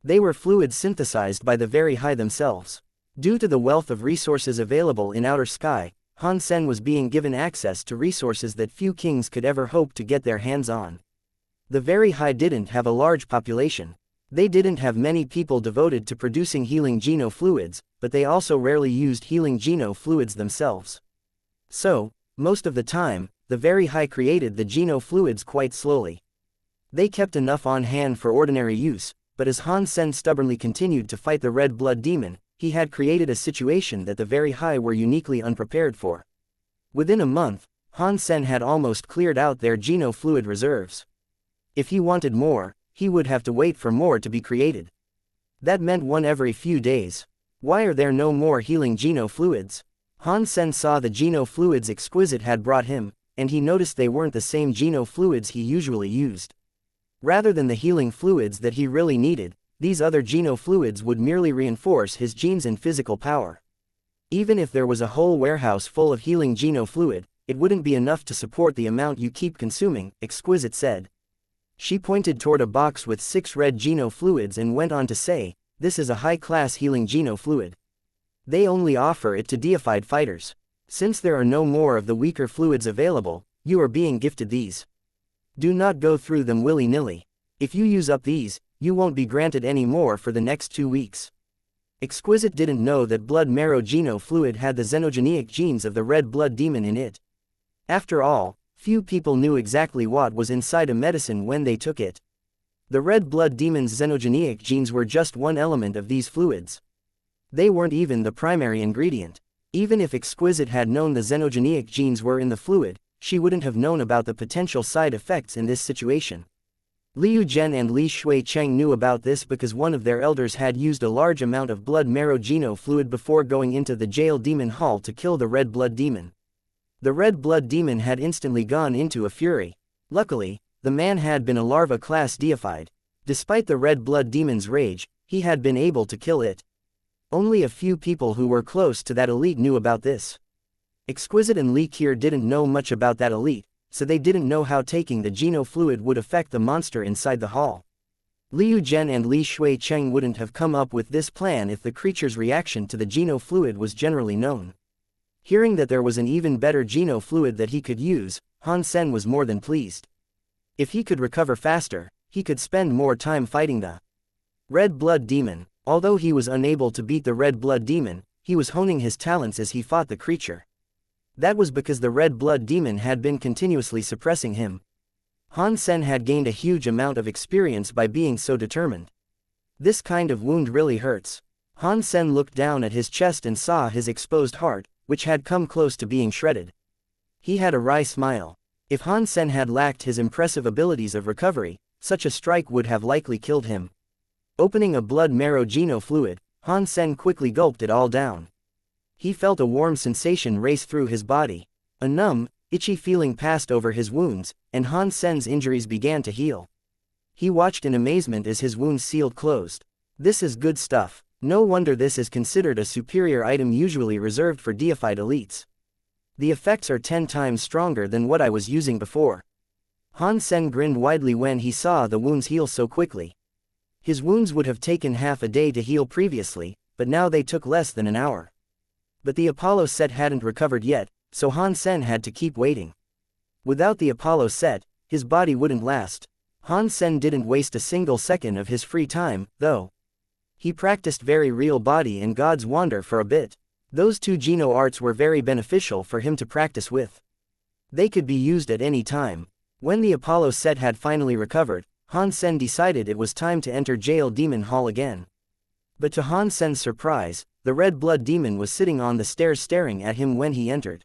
They were fluids synthesized by the very high themselves. Due to the wealth of resources available in outer sky, Han Sen was being given access to resources that few kings could ever hope to get their hands on. The very high didn't have a large population. They didn't have many people devoted to producing healing geno fluids, but they also rarely used healing geno fluids themselves. So, most of the time, the very high created the geno fluids quite slowly. They kept enough on hand for ordinary use, but as Han Sen stubbornly continued to fight the red blood demon, he had created a situation that the very high were uniquely unprepared for. Within a month, Han Sen had almost cleared out their geno fluid reserves. If he wanted more, he would have to wait for more to be created. That meant one every few days. Why are there no more healing geno fluids? Han Sen saw the geno fluids Exquisite had brought him, and he noticed they weren't the same geno fluids he usually used. Rather than the healing fluids that he really needed, these other geno fluids would merely reinforce his genes and physical power. Even if there was a whole warehouse full of healing geno fluid, it wouldn't be enough to support the amount you keep consuming, Exquisite said. She pointed toward a box with 6 red geno fluids and went on to say, this is a high-class healing geno fluid. They only offer it to deified fighters. Since there are no more of the weaker fluids available, you are being gifted these. Do not go through them willy-nilly. If you use up these, you won't be granted any more for the next 2 weeks. Exquisite didn't know that blood marrow geno fluid had the xenogenic genes of the red blood demon in it. After all, few people knew exactly what was inside a medicine when they took it. The red blood demon's xenogenic genes were just one element of these fluids. They weren't even the primary ingredient. Even if Exquisite had known the xenogenic genes were in the fluid, she wouldn't have known about the potential side effects in this situation. Liu Zhen and Li Shuicheng knew about this because one of their elders had used a large amount of blood marrow geno fluid before going into the jail demon hall to kill the red blood demon. The red blood demon had instantly gone into a fury. Luckily, the man had been a larva class deified. Despite the red blood demon's rage, he had been able to kill it. Only a few people who were close to that elite knew about this. Exquisite and Li Kier didn't know much about that elite, so they didn't know how taking the geno fluid would affect the monster inside the hall. Liu Zhen and Li Shuicheng wouldn't have come up with this plan if the creature's reaction to the geno fluid was generally known. Hearing that there was an even better geno fluid that he could use, Han Sen was more than pleased. If he could recover faster, he could spend more time fighting the red blood demon. Although he was unable to beat the red blood demon, he was honing his talents as he fought the creature. That was because the red blood demon had been continuously suppressing him. Han Sen had gained a huge amount of experience by being so determined. This kind of wound really hurts. Han Sen looked down at his chest and saw his exposed heart, which had come close to being shredded. He had a wry smile. If Han Sen had lacked his impressive abilities of recovery, such a strike would have likely killed him. Opening a blood marrow geno fluid, Han Sen quickly gulped it all down. He felt a warm sensation race through his body. A numb, itchy feeling passed over his wounds, and Han Sen's injuries began to heal. He watched in amazement as his wounds sealed closed. This is good stuff. No wonder this is considered a superior item usually reserved for deified elites. The effects are 10 times stronger than what I was using before. Han Sen grinned widely when he saw the wounds heal so quickly. His wounds would have taken half a day to heal previously, but now they took less than an hour. But the Apollo set hadn't recovered yet, so Han Sen had to keep waiting. Without the Apollo set, his body wouldn't last. Han Sen didn't waste a single second of his free time, though. He practiced very real body and God's Wander for a bit. Those 2 Geno arts were very beneficial for him to practice with. They could be used at any time. When the Apollo set had finally recovered, Han Sen decided it was time to enter Jail Demon Hall again. But to Han Sen's surprise, the red blood demon was sitting on the stairs staring at him when he entered.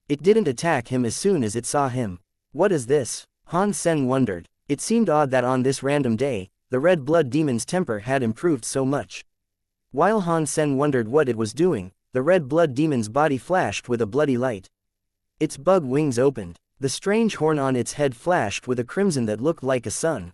It didn't attack him as soon as it saw him. What is this? Han Sen wondered. It seemed odd that on this random day, the red blood demon's temper had improved so much. While Han Sen wondered what it was doing, the red blood demon's body flashed with a bloody light. Its bug wings opened. The strange horn on its head flashed with a crimson that looked like a sun.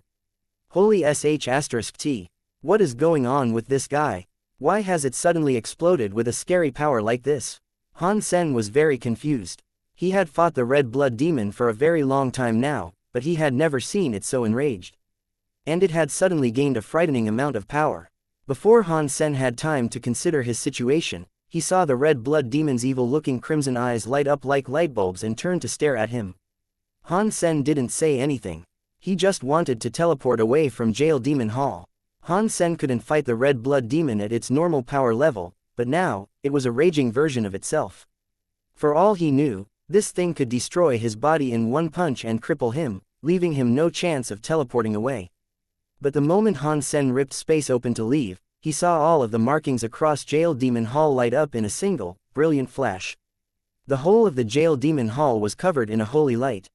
Holy sh*t. What is going on with this guy? Why has it suddenly exploded with a scary power like this? Han Sen was very confused. He had fought the red blood demon for a very long time now, but he had never seen it so enraged. And it had suddenly gained a frightening amount of power. Before Han Sen had time to consider his situation, he saw the red blood demon's evil-looking crimson eyes light up like light bulbs and turn to stare at him. Han Sen didn't say anything. He just wanted to teleport away from Jail Demon Hall. Han Sen couldn't fight the red blood demon at its normal power level, but now, it was a raging version of itself. For all he knew, this thing could destroy his body in one punch and cripple him, leaving him no chance of teleporting away. But the moment Han Sen ripped space open to leave, he saw all of the markings across Jail Demon Hall light up in a single, brilliant flash. The whole of the Jail Demon Hall was covered in a holy light.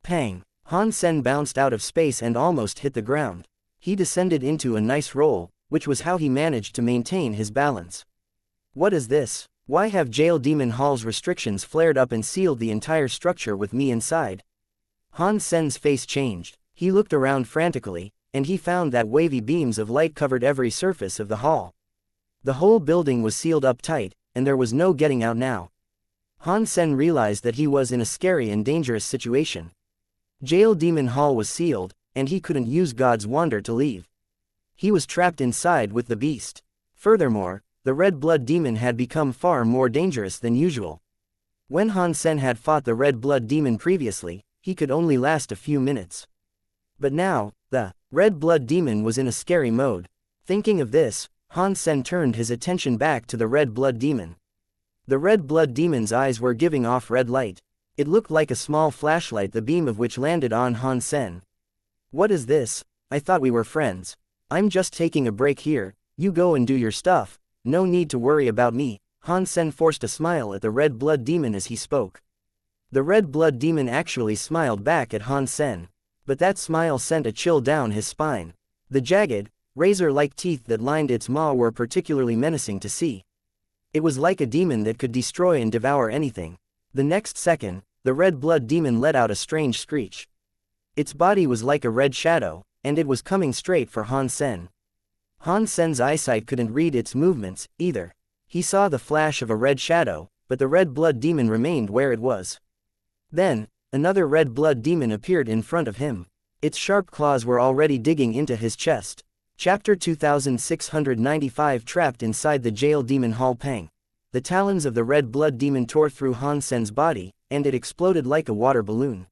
Pang! Han Sen bounced out of space and almost hit the ground. He descended into a nice roll, which was how he managed to maintain his balance. What is this? Why have Jail Demon Hall's restrictions flared up and sealed the entire structure with me inside? Han Sen's face changed. He looked around frantically, and he found that wavy beams of light covered every surface of the hall. The whole building was sealed up tight, and there was no getting out now. Han Sen realized that he was in a scary and dangerous situation. Jail Demon Hall was sealed, and he couldn't use God's Wander to leave. He was trapped inside with the beast. Furthermore, the red blood demon had become far more dangerous than usual. When Han Sen had fought the red blood demon previously, he could only last a few minutes. But now, the red blood demon was in a scary mode. Thinking of this, Han Sen turned his attention back to the red blood demon. The red blood demon's eyes were giving off red light. It looked like a small flashlight, the beam of which landed on Han Sen. What is this? I thought we were friends. I'm just taking a break here, you go and do your stuff, no need to worry about me. Han Sen forced a smile at the red blood demon as he spoke. The red blood demon actually smiled back at Han Sen. But that smile sent a chill down his spine. The jagged, razor-like teeth that lined its maw were particularly menacing to see. It was like a demon that could destroy and devour anything. The next second, the red blood demon let out a strange screech. Its body was like a red shadow, and it was coming straight for Han Sen. Han Sen's eyesight couldn't read its movements, either. He saw the flash of a red shadow, but the red blood demon remained where it was. Then, another red blood demon appeared in front of him. Its sharp claws were already digging into his chest. Chapter 2695 Trapped inside the Jail Demon Hall. Pang! The talons of the red blood demon tore through Han Sen's body, and it exploded like a water balloon.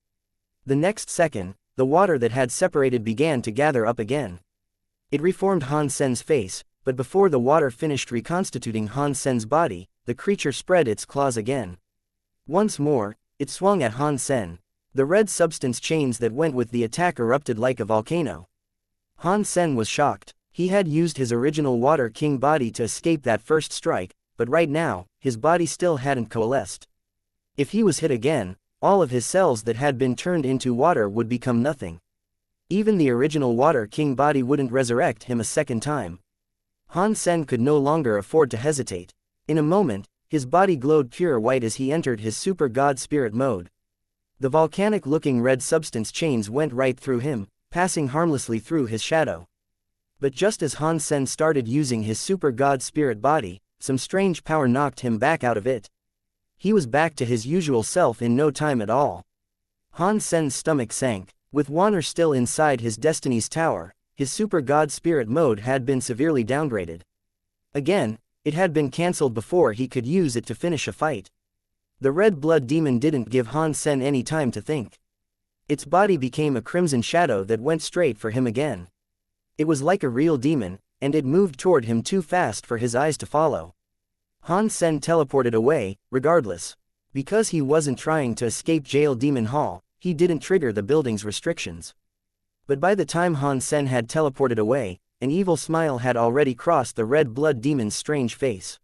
The next second, the water that had separated began to gather up again. It reformed Han Sen's face, but before the water finished reconstituting Han Sen's body, the creature spread its claws again. Once more, it swung at Han Sen. The red substance chains that went with the attack erupted like a volcano. Han Sen was shocked. He had used his original Water King body to escape that first strike, but right now, his body still hadn't coalesced. If he was hit again, all of his cells that had been turned into water would become nothing. Even the original Water King body wouldn't resurrect him a second time. Han Sen could no longer afford to hesitate. In a moment, his body glowed pure white as he entered his Super God Spirit mode. The volcanic-looking red substance chains went right through him, passing harmlessly through his shadow. But just as Han Sen started using his Super God Spirit body, some strange power knocked him back out of it. He was back to his usual self in no time at all. Han Sen's stomach sank. With Wanner still inside his Destiny's Tower, his Super God Spirit mode had been severely downgraded. Again, it had been cancelled before he could use it to finish a fight. The red blood demon didn't give Han Sen any time to think. Its body became a crimson shadow that went straight for him again. It was like a real demon, and it moved toward him too fast for his eyes to follow. Han Sen teleported away, regardless. Because he wasn't trying to escape Jail Demon Hall, he didn't trigger the building's restrictions. But by the time Han Sen had teleported away, an evil smile had already crossed the red blood demon's strange face.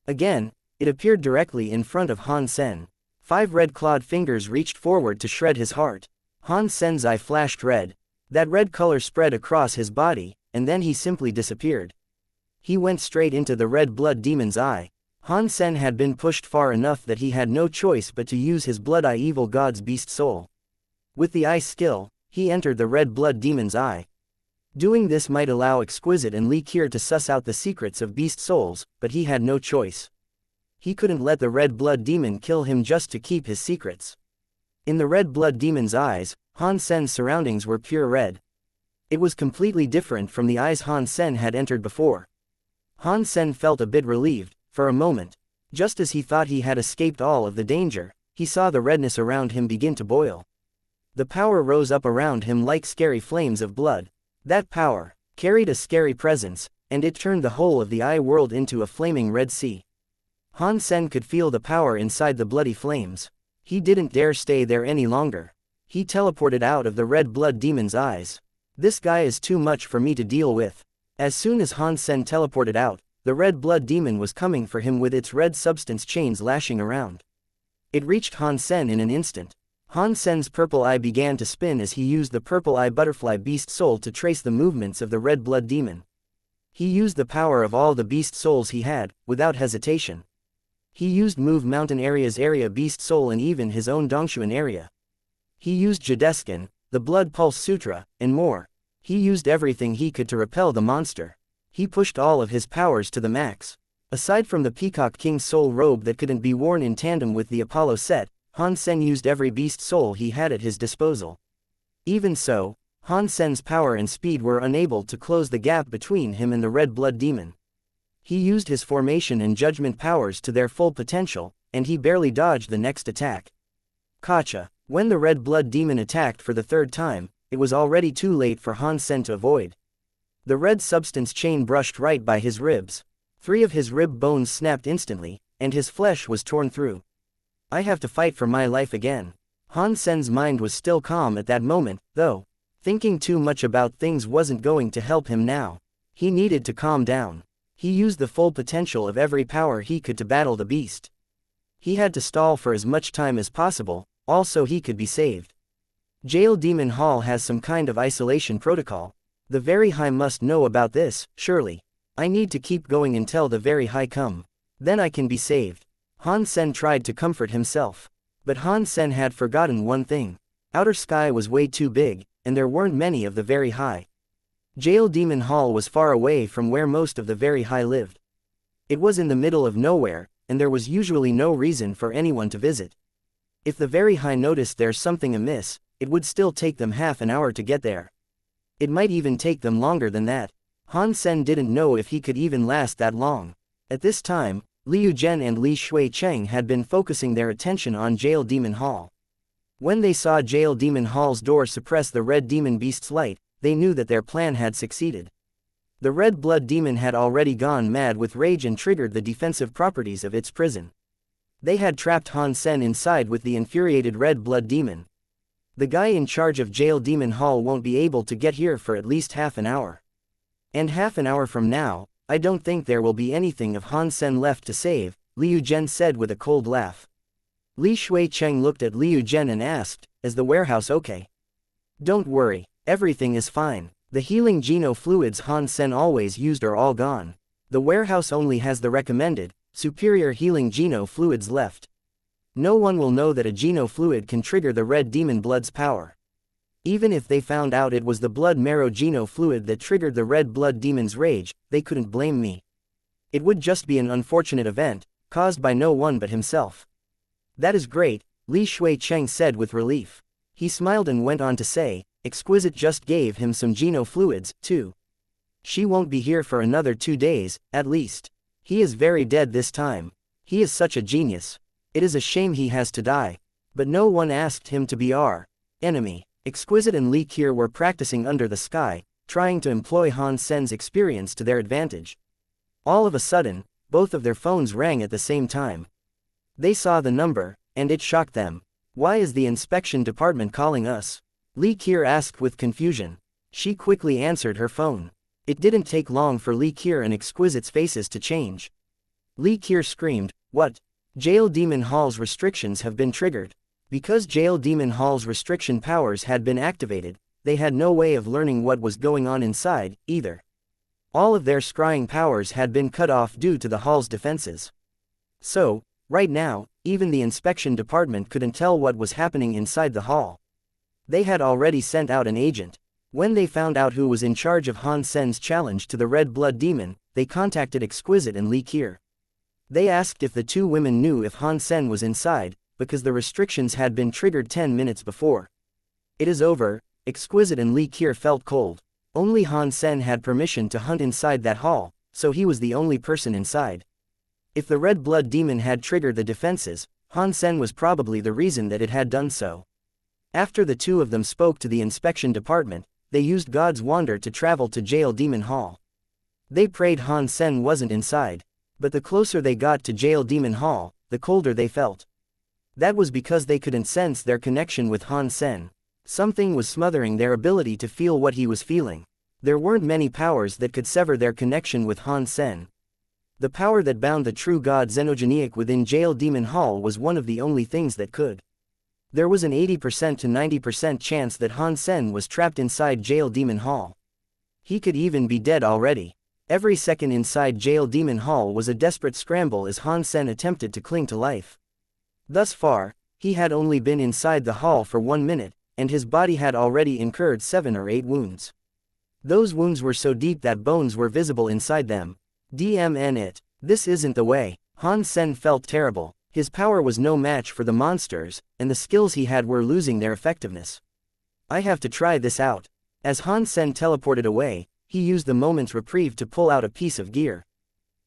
Again, it appeared directly in front of Han Sen. 5 red-clawed fingers reached forward to shred his heart. Han Sen's eye flashed red. That red color spread across his body, and then he simply disappeared. He went straight into the red blood demon's eye. Han Sen had been pushed far enough that he had no choice but to use his Blood Eye Evil God's Beast Soul. With the eye skill, he entered the red blood demon's eye. Doing this might allow Exquisite and Li Kier to suss out the secrets of beast souls, but he had no choice. He couldn't let the red blood demon kill him just to keep his secrets. In the red blood demon's eyes, Han Sen's surroundings were pure red. It was completely different from the eyes Han Sen had entered before. Han Sen felt a bit relieved, for a moment. Just as he thought he had escaped all of the danger, he saw the redness around him begin to boil. The power rose up around him like scary flames of blood. That power carried a scary presence, and it turned the whole of the eye world into a flaming red sea. Han Sen could feel the power inside the bloody flames. He didn't dare stay there any longer. He teleported out of the red blood demon's eyes. This guy is too much for me to deal with. As soon as Han Sen teleported out, the red blood demon was coming for him with its red substance chains lashing around. It reached Han Sen in an instant. Han Sen's purple eye began to spin as he used the purple eye butterfly beast soul to trace the movements of the red blood demon. He used the power of all the beast souls he had, without hesitation. He used Move Mountain Area's area beast soul and even his own Dongshuan area. He used Jadeskin, the Blood Pulse Sutra, and more. He used everything he could to repel the monster. He pushed all of his powers to the max. Aside from the Peacock King's soul robe that couldn't be worn in tandem with the Apollo set, Han Sen used every beast soul he had at his disposal. Even so, Han Sen's power and speed were unable to close the gap between him and the red blood demon. He used his formation and judgment powers to their full potential, and he barely dodged the next attack. Gotcha. When the red blood demon attacked for the third time, it was already too late for Han Sen to avoid. The red substance chain brushed right by his ribs. 3 of his rib bones snapped instantly, and his flesh was torn through. I have to fight for my life again. Han Sen's mind was still calm at that moment, though. Thinking too much about things wasn't going to help him now. He needed to calm down. He used the full potential of every power he could to battle the beast. He had to stall for as much time as possible, also he could be saved. Jail Demon Hall has some kind of isolation protocol. The Very High must know about this, surely. I need to keep going until the Very High come. Then I can be saved. Han Sen tried to comfort himself. But Han Sen had forgotten one thing. Outer Sky was way too big, and there weren't many of the Very High. Jail Demon Hall was far away from where most of the Very High lived. It was in the middle of nowhere, and there was usually no reason for anyone to visit. If the Very High noticed there's something amiss, it would still take them half an hour to get there. It might even take them longer than that. Han Sen didn't know if he could even last that long. At this time, Liu Zhen and Li Shui-cheng had been focusing their attention on Jail Demon Hall. When they saw Jail Demon Hall's door suppress the red demon beast's light, they knew that their plan had succeeded. The red blood demon had already gone mad with rage and triggered the defensive properties of its prison. They had trapped Han Sen inside with the infuriated red blood demon. The guy in charge of Jail Demon Hall won't be able to get here for at least half an hour. And half an hour from now, I don't think there will be anything of Han Sen left to save, Liu Zhen said with a cold laugh. Li Shui-cheng looked at Liu Zhen and asked, is the warehouse okay? Don't worry, Everything is fine. The healing geno fluids Han Sen always used are all gone. The warehouse only has the recommended, superior healing geno fluids left. No one will know that a geno fluid can trigger the red demon blood's power. Even if they found out it was the blood marrow geno fluid that triggered the red blood demon's rage, they couldn't blame me. It would just be an unfortunate event, caused by no one but himself. That is great, Li Shuicheng said with relief. He smiled and went on to say, Exquisite just gave him some geno fluids, too. She won't be here for another 2 days, at least. He is very dead this time. He is such a genius. It is a shame he has to die. But no one asked him to be our enemy. Exquisite and Li Qiu were practicing under the sky, trying to employ Han Sen's experience to their advantage. All of a sudden, both of their phones rang at the same time. They saw the number, and it shocked them. Why is the inspection department calling us? Li Qiu asked with confusion. She quickly answered her phone. It didn't take long for Li Qiu and Exquisite's faces to change. Li Qiu screamed, What? Jail Demon Hall's restrictions have been triggered. Because Jail Demon Hall's restriction powers had been activated, they had no way of learning what was going on inside, either. All of their scrying powers had been cut off due to the hall's defenses. So, right now, even the inspection department couldn't tell what was happening inside the hall. They had already sent out an agent. When they found out who was in charge of Han Sen's challenge to the Red Blood Demon, they contacted Exquisite and Li Qiu. They asked if the two women knew if Han Sen was inside, because the restrictions had been triggered 10 minutes before. It is over, Exquisite and Li Qiu felt cold. Only Han Sen had permission to hunt inside that hall, so he was the only person inside. If the Red Blood Demon had triggered the defenses, Han Sen was probably the reason that it had done so. After the two of them spoke to the inspection department, they used God's Wander to travel to Jail Demon Hall. They prayed Han Sen wasn't inside, but the closer they got to Jail Demon Hall, the colder they felt. That was because they couldn't sense their connection with Han Sen. Something was smothering their ability to feel what he was feeling. There weren't many powers that could sever their connection with Han Sen. The power that bound the true god Xenogeniac within Jail Demon Hall was one of the only things that could. There was an 80% to 90% chance that Han Sen was trapped inside Jail Demon Hall. He could even be dead already. Every second inside Jail Demon Hall was a desperate scramble as Han Sen attempted to cling to life. Thus far, he had only been inside the hall for 1 minute, and his body had already incurred 7 or 8 wounds. Those wounds were so deep that bones were visible inside them. DMN it. This isn't the way. Han Sen felt terrible. His power was no match for the monsters, and the skills he had were losing their effectiveness. I have to try this out. As Han Sen teleported away, he used the moment's reprieve to pull out a piece of gear.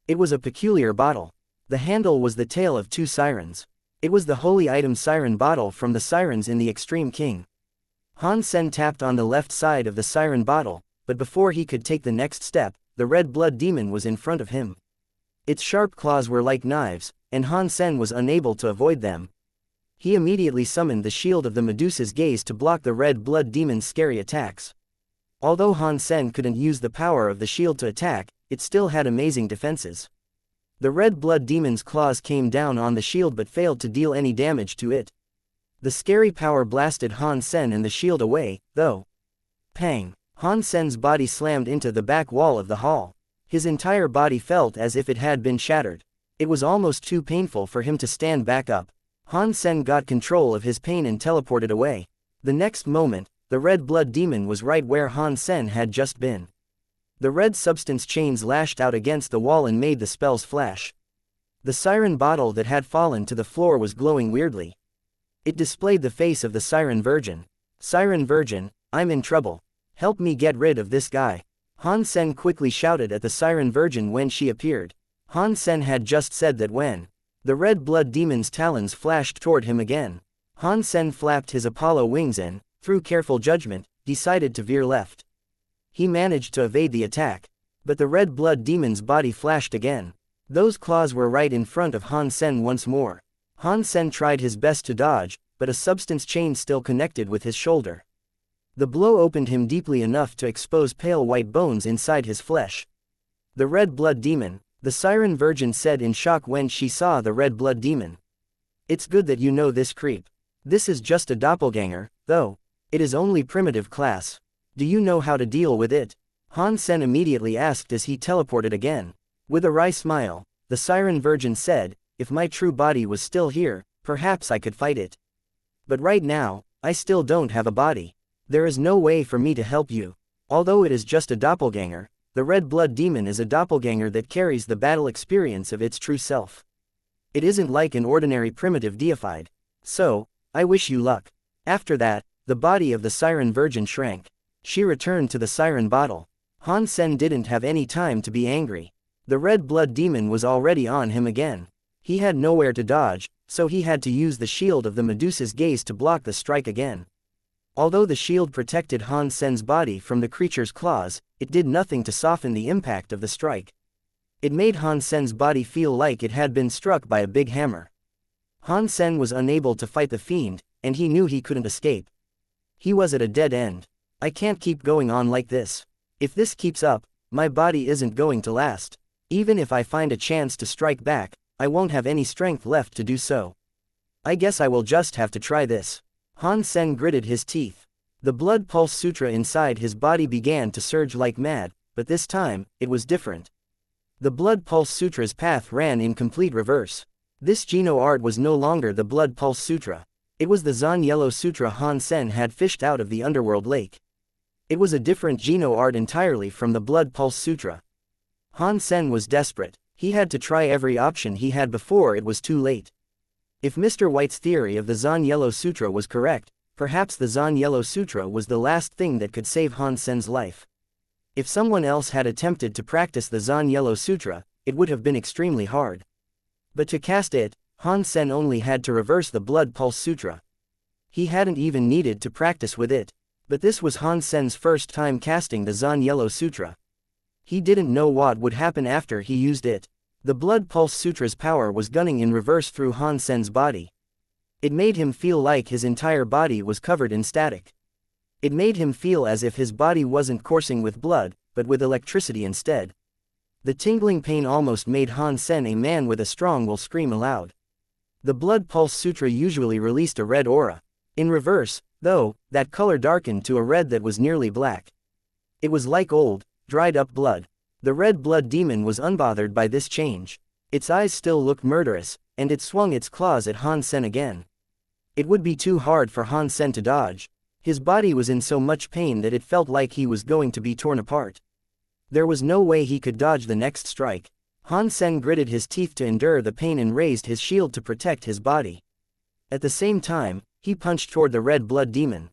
It was a peculiar bottle. The handle was the tail of 2 sirens. It was the holy item siren bottle from the sirens in the Extreme King. Han Sen tapped on the left side of the siren bottle, but before he could take the next step, the Red Blood Demon was in front of him. Its sharp claws were like knives, and Han Sen was unable to avoid them. He immediately summoned the shield of the Medusa's gaze to block the Red Blood Demon's scary attacks. Although Han Sen couldn't use the power of the shield to attack, it still had amazing defenses. The Red Blood Demon's claws came down on the shield but failed to deal any damage to it. The scary power blasted Han Sen and the shield away, though. Pang! Han Sen's body slammed into the back wall of the hall. His entire body felt as if it had been shattered. It was almost too painful for him to stand back up. Han Sen got control of his pain and teleported away. The next moment, the Red Blood Demon was right where Han Sen had just been. The red substance chains lashed out against the wall and made the spells flash. The siren bottle that had fallen to the floor was glowing weirdly. It displayed the face of the Siren Virgin. Siren Virgin, I'm in trouble. Help me get rid of this guy. Han Sen quickly shouted at the Siren Virgin when she appeared. Han Sen had just said that when the Red Blood Demon's talons flashed toward him again. Han Sen flapped his Apollo wings and, through careful judgment, decided to veer left. He managed to evade the attack, but the Red Blood Demon's body flashed again. Those claws were right in front of Han Sen once more. Han Sen tried his best to dodge, but a substance chain still connected with his shoulder. The blow opened him deeply enough to expose pale white bones inside his flesh. The Red Blood Demon, the Siren Virgin said in shock when she saw the Red Blood Demon. It's good that you know this creep. This is just a doppelganger, though. It is only primitive class. Do you know how to deal with it? Han Sen immediately asked as he teleported again. With a wry smile, the Siren Virgin said, if my true body was still here, perhaps I could fight it. But right now, I still don't have a body. There is no way for me to help you. Although it is just a doppelganger, the red blood demon is a doppelganger that carries the battle experience of its true self. It isn't like an ordinary primitive deified. So, I wish you luck. After that, the body of the Siren Virgin shrank. She returned to the Siren bottle. Han Sen didn't have any time to be angry. The red blood demon was already on him again. He had nowhere to dodge, so he had to use the shield of the Medusa's gaze to block the strike again. Although the shield protected Han Sen's body from the creature's claws, it did nothing to soften the impact of the strike. It made Han Sen's body feel like it had been struck by a big hammer. Han Sen was unable to fight the fiend, and he knew he couldn't escape. He was at a dead end. I can't keep going on like this. If this keeps up, my body isn't going to last. Even if I find a chance to strike back, I won't have any strength left to do so. I guess I will just have to try this. Han Sen gritted his teeth. The blood pulse sutra inside his body began to surge like mad, but this time, it was different. The blood pulse sutra's path ran in complete reverse. This Geno art was no longer the blood pulse sutra. It was the Zhen Yellow Sutra Han Sen had fished out of the underworld lake. It was a different Geno art entirely from the blood pulse sutra. Han Sen was desperate. He had to try every option he had before it was too late. If Mr. White's theory of the Zhen Yellow Sutra was correct, perhaps the Zhen Yellow Sutra was the last thing that could save Han Sen's life. If someone else had attempted to practice the Zhen Yellow Sutra, it would have been extremely hard. But to cast it, Han Sen only had to reverse the blood pulse sutra. He hadn't even needed to practice with it. But this was Han Sen's first time casting the Zhen Yellow Sutra. He didn't know what would happen after he used it. The blood pulse sutra's power was gunning in reverse through Han Sen's body. It made him feel like his entire body was covered in static. It made him feel as if his body wasn't coursing with blood, but with electricity instead. The tingling pain almost made Han Sen, a man with a strong will, scream aloud. The blood pulse sutra usually released a red aura. In reverse, though, that color darkened to a red that was nearly black. It was like old, dried up blood. The red blood demon was unbothered by this change. Its eyes still looked murderous, and it swung its claws at Han Sen again. It would be too hard for Han Sen to dodge. His body was in so much pain that it felt like he was going to be torn apart. There was no way he could dodge the next strike. Han Sen gritted his teeth to endure the pain and raised his shield to protect his body. At the same time, he punched toward the red blood demon.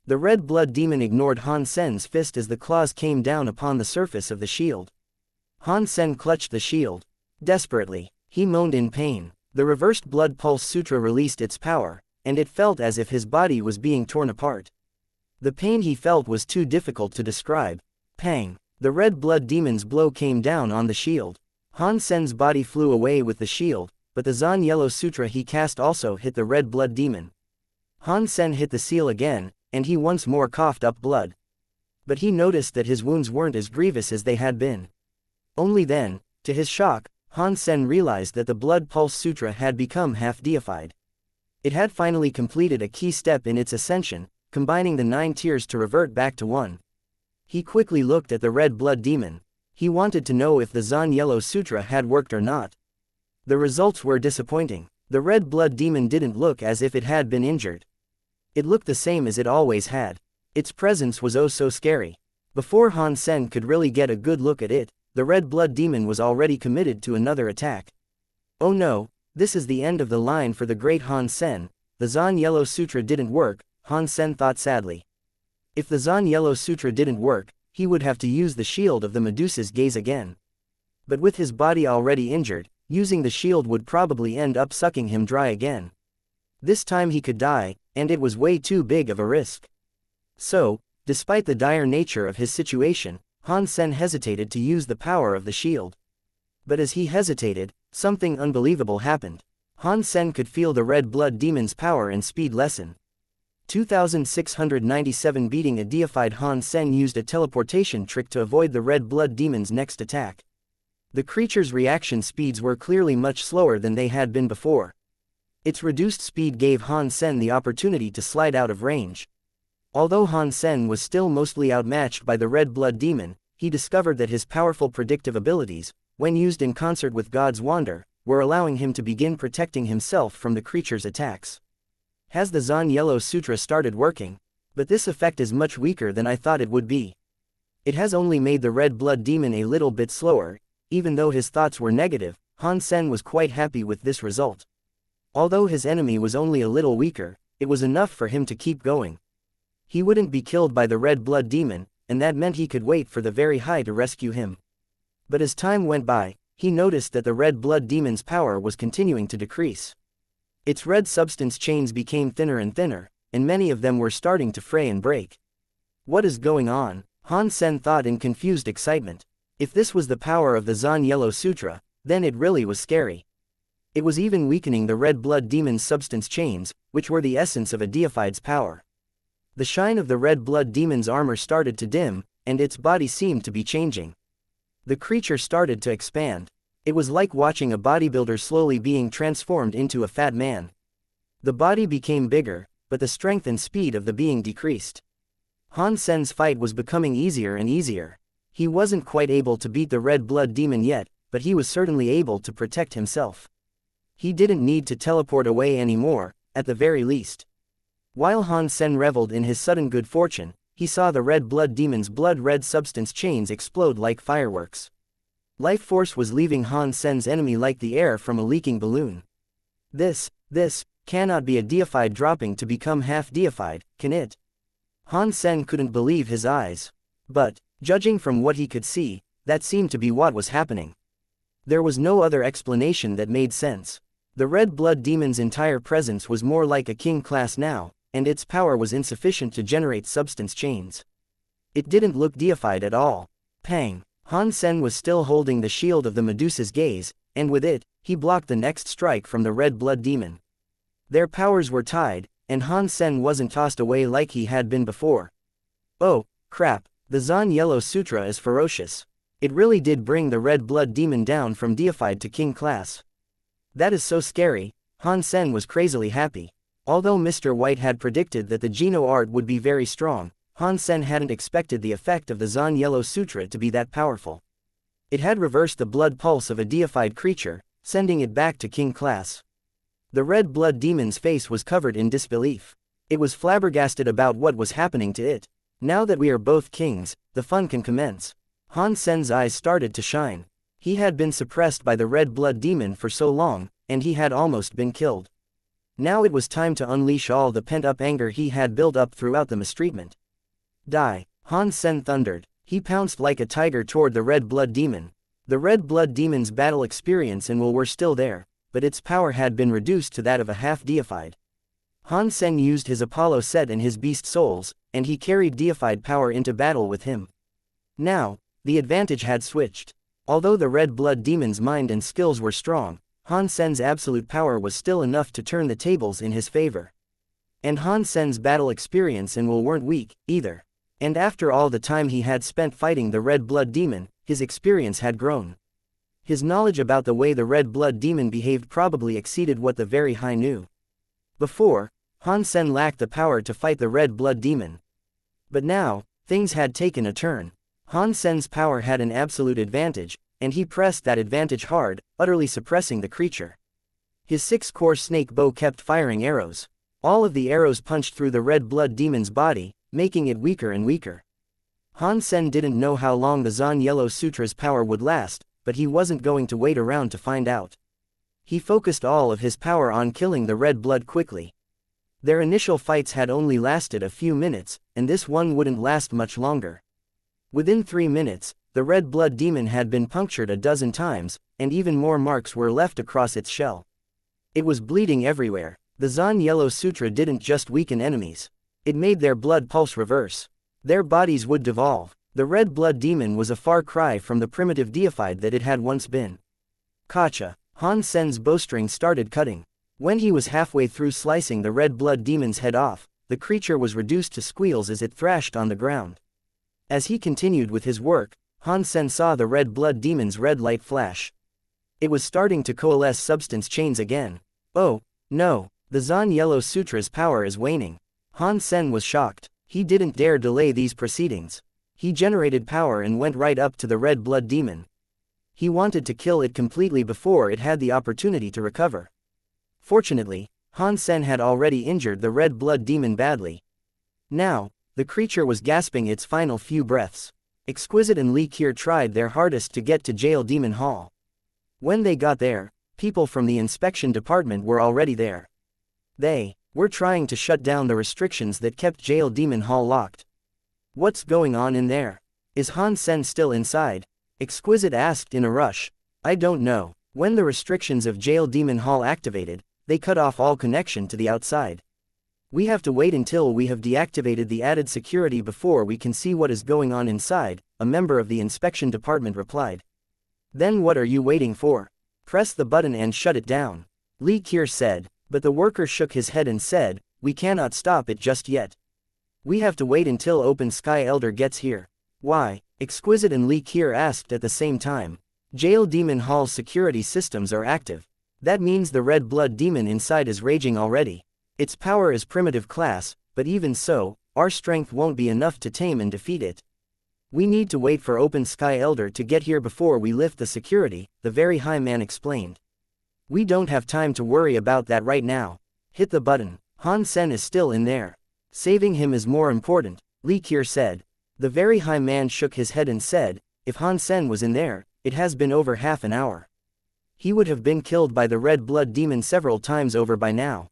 The red blood demon ignored Han Sen's fist as the claws came down upon the surface of the shield. Han Sen clutched the shield. Desperately, he moaned in pain. The reversed blood pulse sutra released its power, and it felt as if his body was being torn apart. The pain he felt was too difficult to describe. Pang! The red blood demon's blow came down on the shield. Han Sen's body flew away with the shield, but the Zhen Yellow Sutra he cast also hit the red blood demon. Han Sen hit the seal again, and he once more coughed up blood. But he noticed that his wounds weren't as grievous as they had been. Only then, to his shock, Han Sen realized that the blood pulse sutra had become half-deified. It had finally completed a key step in its ascension, combining the 9 tiers to revert back to 1. He quickly looked at the red blood demon. He wanted to know if the Zhen Yellow Sutra had worked or not. The results were disappointing. The red blood demon didn't look as if it had been injured. It looked the same as it always had. Its presence was oh so scary. Before Han Sen could really get a good look at it, the red blood demon was already committed to another attack. Oh no, this is the end of the line for the great Han Sen. The Zhen Yellow Sutra didn't work, Han Sen thought sadly. If the Zhen Yellow Sutra didn't work, he would have to use the shield of the Medusa's gaze again. But with his body already injured, using the shield would probably end up sucking him dry again. This time he could die, and it was way too big of a risk. So, despite the dire nature of his situation, Han Sen hesitated to use the power of the shield. But as he hesitated, something unbelievable happened. Han Sen could feel the red blood demon's power and speed lessen. 2697 beating a deified Han Sen used a teleportation trick to avoid the red blood demon's next attack. The creature's reaction speeds were clearly much slower than they had been before. Its reduced speed gave Han Sen the opportunity to slide out of range. Although Han Sen was still mostly outmatched by the red blood demon, he discovered that his powerful predictive abilities, when used in concert with God's wonder, were allowing him to begin protecting himself from the creature's attacks. Has the Zhen Yellow Sutra started working? But this effect is much weaker than I thought it would be. It has only made the red blood demon a little bit slower. Even though his thoughts were negative, Han Sen was quite happy with this result. Although his enemy was only a little weaker, it was enough for him to keep going. He wouldn't be killed by the red blood demon, and that meant he could wait for the very high to rescue him. But as time went by, he noticed that the red blood demon's power was continuing to decrease. Its red substance chains became thinner and thinner, and many of them were starting to fray and break. What is going on? Han Sen thought in confused excitement. If this was the power of the Zhen Yellow Sutra, then it really was scary. It was even weakening the red blood demon's substance chains, which were the essence of a deified's power. The shine of the red blood demon's armor started to dim, and its body seemed to be changing. The creature started to expand. It was like watching a bodybuilder slowly being transformed into a fat man. The body became bigger, but the strength and speed of the being decreased. Han Sen's fight was becoming easier and easier. He wasn't quite able to beat the red blood demon yet, but he was certainly able to protect himself. He didn't need to teleport away anymore, at the very least. While Han Sen reveled in his sudden good fortune, he saw the red blood demon's blood-red substance chains explode like fireworks. Life force was leaving Han Sen's enemy like the air from a leaking balloon. This cannot be a deified dropping to become half-deified, can it? Han Sen couldn't believe his eyes. But, judging from what he could see, that seemed to be what was happening. There was no other explanation that made sense. The red blood demon's entire presence was more like a king class now, and its power was insufficient to generate substance chains. It didn't look deified at all. Pang! Han Sen was still holding the shield of the Medusa's gaze, and with it, he blocked the next strike from the red blood demon. Their powers were tied, and Han Sen wasn't tossed away like he had been before. Oh, crap, the Zhen Yellow Sutra is ferocious. It really did bring the red blood demon down from deified to king class. That is so scary. Han Sen was crazily happy. Although Mr. White had predicted that the Geno art would be very strong, Han Sen hadn't expected the effect of the Zhen Yellow Sutra to be that powerful. It had reversed the blood pulse of a deified creature, sending it back to king class. The red blood demon's face was covered in disbelief. It was flabbergasted about what was happening to it. Now that we are both kings, the fun can commence. Han Sen's eyes started to shine. He had been suppressed by the red blood demon for so long, and he had almost been killed. Now it was time to unleash all the pent-up anger he had built up throughout the mistreatment. Die! Han Sen thundered. He pounced like a tiger toward the red blood demon. The red blood demon's battle experience and will were still there, but its power had been reduced to that of a half-deified. Han Sen used his Apollo set and his beast souls, and he carried deified power into battle with him. Now, the advantage had switched. Although the red blood demon's mind and skills were strong, Han Sen's absolute power was still enough to turn the tables in his favor. And Han Sen's battle experience and will weren't weak, either. And after all the time he had spent fighting the red blood demon, his experience had grown. His knowledge about the way the red blood demon behaved probably exceeded what the very high knew. Before, Han Sen lacked the power to fight the red blood demon. But now, things had taken a turn. Han Sen's power had an absolute advantage, and he pressed that advantage hard, utterly suppressing the creature. His 6-core snake bow kept firing arrows. All of the arrows punched through the red blood demon's body, making it weaker and weaker. Han Sen didn't know how long the Zhen Yellow Sutra's power would last, but he wasn't going to wait around to find out. He focused all of his power on killing the red blood quickly. Their initial fights had only lasted a few minutes, and this one wouldn't last much longer. Within 3 minutes, the red blood demon had been punctured a dozen times, and even more marks were left across its shell. It was bleeding everywhere. The Zhen Yellow Sutra didn't just weaken enemies. It made their blood pulse reverse. Their bodies would devolve. The red blood demon was a far cry from the primitive deified that it had once been. Gotcha! Han Sen's bowstring started cutting. When he was halfway through slicing the red blood demon's head off, the creature was reduced to squeals as it thrashed on the ground. As he continued with his work, Han Sen saw the red blood demon's red light flash. It was starting to coalesce substance chains again. Oh, no, the Zhen Yellow Sutra's power is waning. Han Sen was shocked. He didn't dare delay these proceedings. He generated power and went right up to the red blood demon. He wanted to kill it completely before it had the opportunity to recover. Fortunately, Han Sen had already injured the red blood demon badly. Now, the creature was gasping its final few breaths. Exquisite and Li Qier tried their hardest to get to Jail Demon Hall. When they got there, people from the inspection department were already there. They were trying to shut down the restrictions that kept Jail Demon Hall locked. What's going on in there? Is Han Sen still inside? Exquisite asked in a rush. I don't know. When the restrictions of Jail Demon Hall activated, they cut off all connection to the outside. We have to wait until we have deactivated the added security before we can see what is going on inside, a member of the inspection department replied. Then what are you waiting for? Press the button and shut it down. Li Qier said, but the worker shook his head and said, we cannot stop it just yet. We have to wait until Open Sky Elder gets here. Why? Exquisite and Li Qier asked at the same time. Jail Demon Hall's security systems are active. That means the red blood demon inside is raging already. Its power is primitive class, but even so, our strength won't be enough to tame and defeat it. We need to wait for Open Sky Elder to get here before we lift the security, the very high man explained. We don't have time to worry about that right now. Hit the button. Han Sen is still in there. Saving him is more important, Li Qier said. The very high man shook his head and said, if Han Sen was in there, it has been over half an hour. He would have been killed by the red blood demon several times over by now.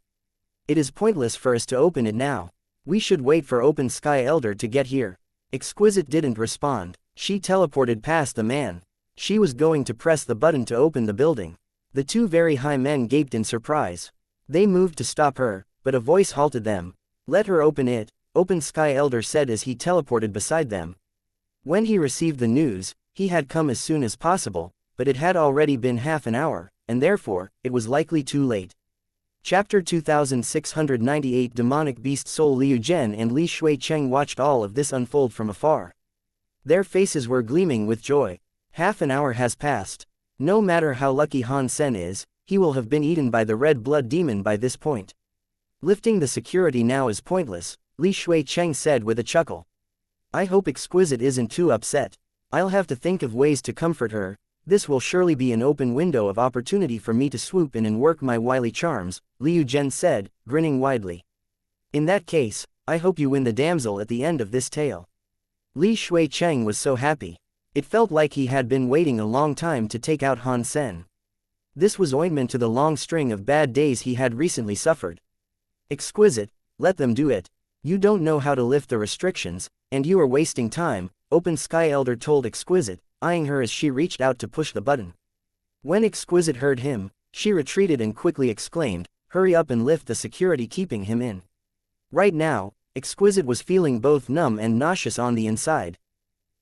It is pointless for us to open it now. We should wait for Open Sky Elder to get here. Exquisite didn't respond. She teleported past the man. She was going to press the button to open the building. The two very high men gaped in surprise. They moved to stop her, but a voice halted them. Let her open it, Open Sky Elder said as he teleported beside them. When he received the news, he had come as soon as possible, but it had already been half an hour, and therefore, it was likely too late. Chapter 2698 Demonic Beast Soul. Liu Zhen and Li Shuicheng watched all of this unfold from afar. Their faces were gleaming with joy. Half an hour has passed. No matter how lucky Han Sen is, he will have been eaten by the red blood demon by this point. Lifting the security now is pointless, Li Shuicheng said with a chuckle. I hope Exquisite isn't too upset. I'll have to think of ways to comfort her. This will surely be an open window of opportunity for me to swoop in and work my wily charms, Liu Zhen said, grinning widely. In that case, I hope you win the damsel at the end of this tale. Li Shuicheng was so happy. It felt like he had been waiting a long time to take out Han Sen. This was ointment to the long string of bad days he had recently suffered. Exquisite, let them do it. You don't know how to lift the restrictions, and you are wasting time, Open Sky Elder told Exquisite, eyeing her as she reached out to push the button. When Exquisite heard him, she retreated and quickly exclaimed, hurry up and lift the security keeping him in. Right now, Exquisite was feeling both numb and nauseous on the inside.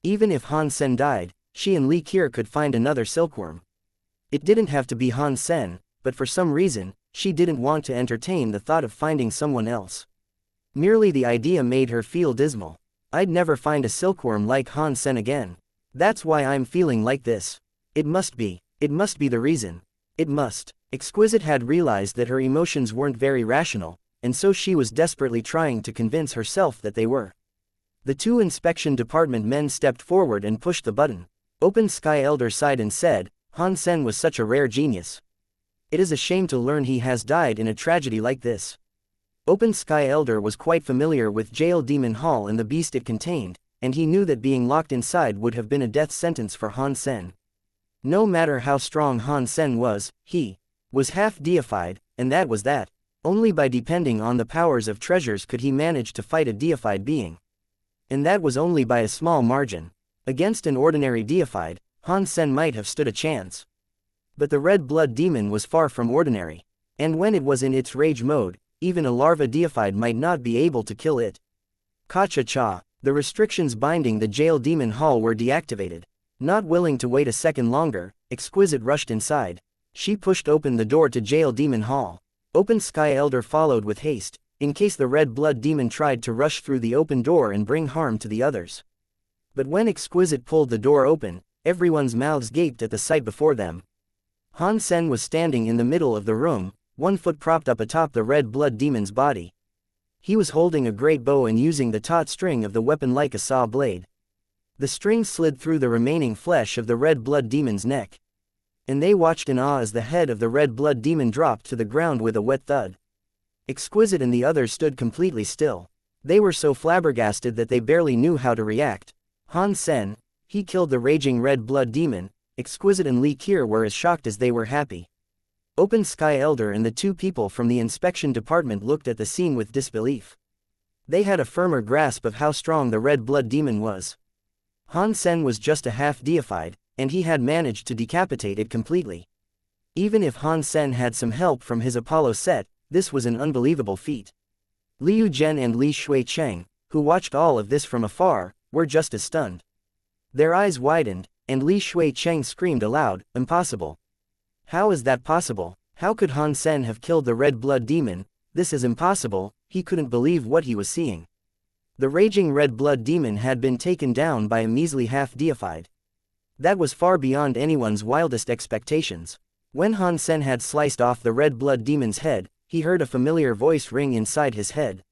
Even if Han Sen died, she and Li Qier could find another silkworm. It didn't have to be Han Sen, but for some reason, she didn't want to entertain the thought of finding someone else. Merely the idea made her feel dismal. I'd never find a silkworm like Han Sen again. That's why I'm feeling like this. It must be the reason. It must. Exquisite had realized that her emotions weren't very rational, and so she was desperately trying to convince herself that they were. The two inspection department men stepped forward and pushed the button. Open Sky Elder sighed and said, Han Sen was such a rare genius. It is a shame to learn he has died in a tragedy like this. Open Sky Elder was quite familiar with Jail Demon Hall and the beast it contained, and he knew that being locked inside would have been a death sentence for Han Sen. No matter how strong Han Sen was, he was half deified, and that was that. Only by depending on the powers of treasures could he manage to fight a deified being. And that was only by a small margin. Against an ordinary deified, Han Sen might have stood a chance. But the red blood demon was far from ordinary. And when it was in its rage mode, even a larva deified might not be able to kill it. Cha-cha-cha, the restrictions binding the Jail Demon Hall were deactivated. Not willing to wait a second longer, Exquisite rushed inside. She pushed open the door to Jail Demon Hall. Open Sky Elder followed with haste, in case the red blood demon tried to rush through the open door and bring harm to the others. But when Exquisite pulled the door open, everyone's mouths gaped at the sight before them. Han Sen was standing in the middle of the room, one foot propped up atop the red blood demon's body. He was holding a great bow and using the taut string of the weapon like a saw blade. The string slid through the remaining flesh of the red blood demon's neck. And they watched in awe as the head of the red blood demon dropped to the ground with a wet thud. Exquisite and the others stood completely still. They were so flabbergasted that they barely knew how to react. Han Sen, he killed the raging red blood demon. Exquisite and Li Qir were as shocked as they were happy. Open Sky Elder and the two people from the inspection department looked at the scene with disbelief. They had a firmer grasp of how strong the red blood demon was. Han Sen was just a half-deified, and he had managed to decapitate it completely. Even if Han Sen had some help from his Apollo set, this was an unbelievable feat. Liu Zhen and Li Shuicheng, who watched all of this from afar, were just as stunned. Their eyes widened, and Li Shuicheng screamed aloud, "Impossible! How is that possible? How could Han Sen have killed the red blood demon? This is impossible." He couldn't believe what he was seeing. The raging red blood demon had been taken down by a measly half-deified. That was far beyond anyone's wildest expectations. When Han Sen had sliced off the red blood demon's head, he heard a familiar voice ring inside his head.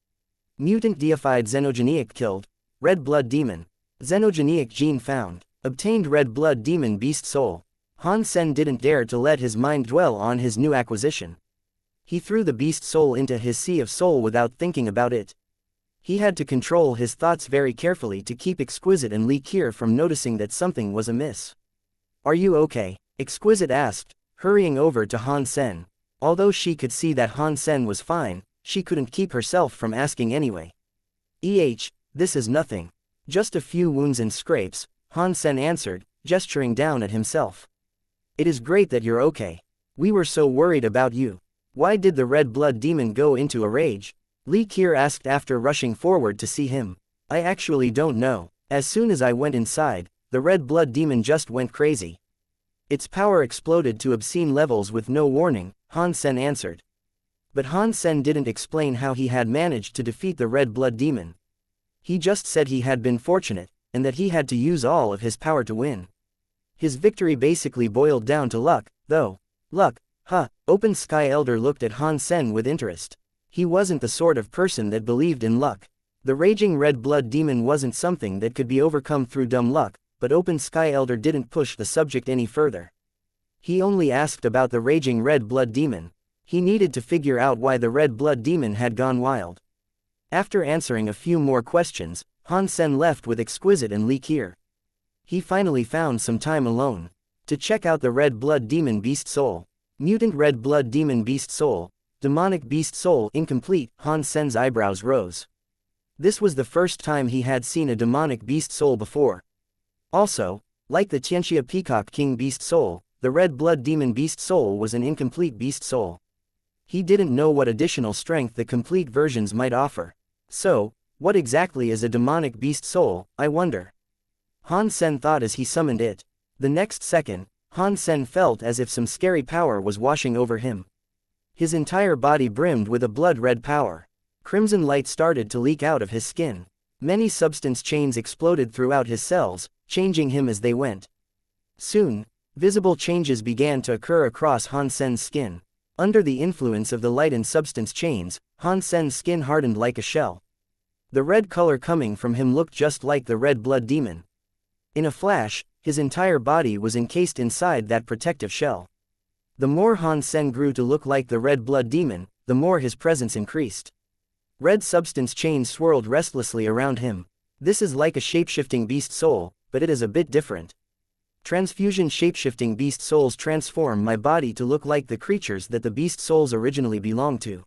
Mutant deified xenogenic killed. Red blood demon. Xenogenic gene found. Obtained red blood demon beast soul. Han Sen didn't dare to let his mind dwell on his new acquisition. He threw the beast soul into his sea of soul without thinking about it. He had to control his thoughts very carefully to keep Exquisite and Li Qir from noticing that something was amiss. "Are you okay?" Exquisite asked, hurrying over to Han Sen. Although she could see that Han Sen was fine, she couldn't keep herself from asking anyway. This is nothing. Just a few wounds and scrapes," Han Sen answered, gesturing down at himself. "It is great that you're okay. We were so worried about you. Why did the red blood demon go into a rage?" Li Qir asked after rushing forward to see him. "I actually don't know. As soon as I went inside, the red blood demon just went crazy. Its power exploded to obscene levels with no warning," Han Sen answered. But Han Sen didn't explain how he had managed to defeat the red blood demon. He just said he had been fortunate, and that he had to use all of his power to win. His victory basically boiled down to luck, though. Luck, huh? Open Sky Elder looked at Han Sen with interest. He wasn't the sort of person that believed in luck. The raging red blood demon wasn't something that could be overcome through dumb luck, but Open Sky Elder didn't push the subject any further. He only asked about the raging red blood demon. He needed to figure out why the red blood demon had gone wild. After answering a few more questions, Han Sen left with Exquisite and Li Qir. He finally found some time alone to check out the red blood demon beast soul. Mutant red blood demon beast soul. Demonic beast soul incomplete. Han Sen's eyebrows rose. This was the first time he had seen a demonic beast soul before. Also, like the xianxia peacock king beast soul, the red blood demon beast soul was an incomplete beast soul. He didn't know what additional strength the complete versions might offer. So, what exactly is a demonic beast soul, I wonder? Han Sen thought as he summoned it. The next second, Han Sen felt as if some scary power was washing over him. His entire body brimmed with a blood-red power. Crimson light started to leak out of his skin. Many substance chains exploded throughout his cells, changing him as they went. Soon, visible changes began to occur across Han Sen's skin. Under the influence of the light and substance chains, Han Sen's skin hardened like a shell. The red color coming from him looked just like the red blood demon. In a flash, his entire body was encased inside that protective shell. The more Han Sen grew to look like the red blood demon, the more his presence increased. Red substance chains swirled restlessly around him. This is like a shapeshifting beast soul, but it is a bit different. Transfusion shapeshifting beast souls transform my body to look like the creatures that the beast souls originally belonged to.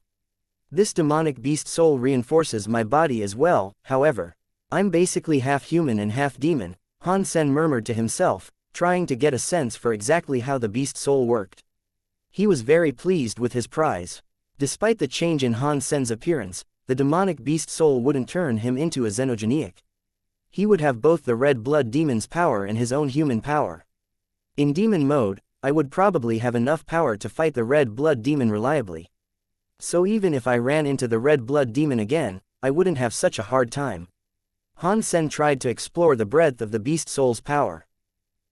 This demonic beast soul reinforces my body as well, however. I'm basically half human and half demon, Han Sen murmured to himself, trying to get a sense for exactly how the beast soul worked. He was very pleased with his prize. Despite the change in Han Sen's appearance, the demonic beast soul wouldn't turn him into a xenogenic. He would have both the red blood demon's power and his own human power. In demon mode, I would probably have enough power to fight the red blood demon reliably. So even if I ran into the red blood demon again, I wouldn't have such a hard time. Han Sen tried to explore the breadth of the beast soul's power.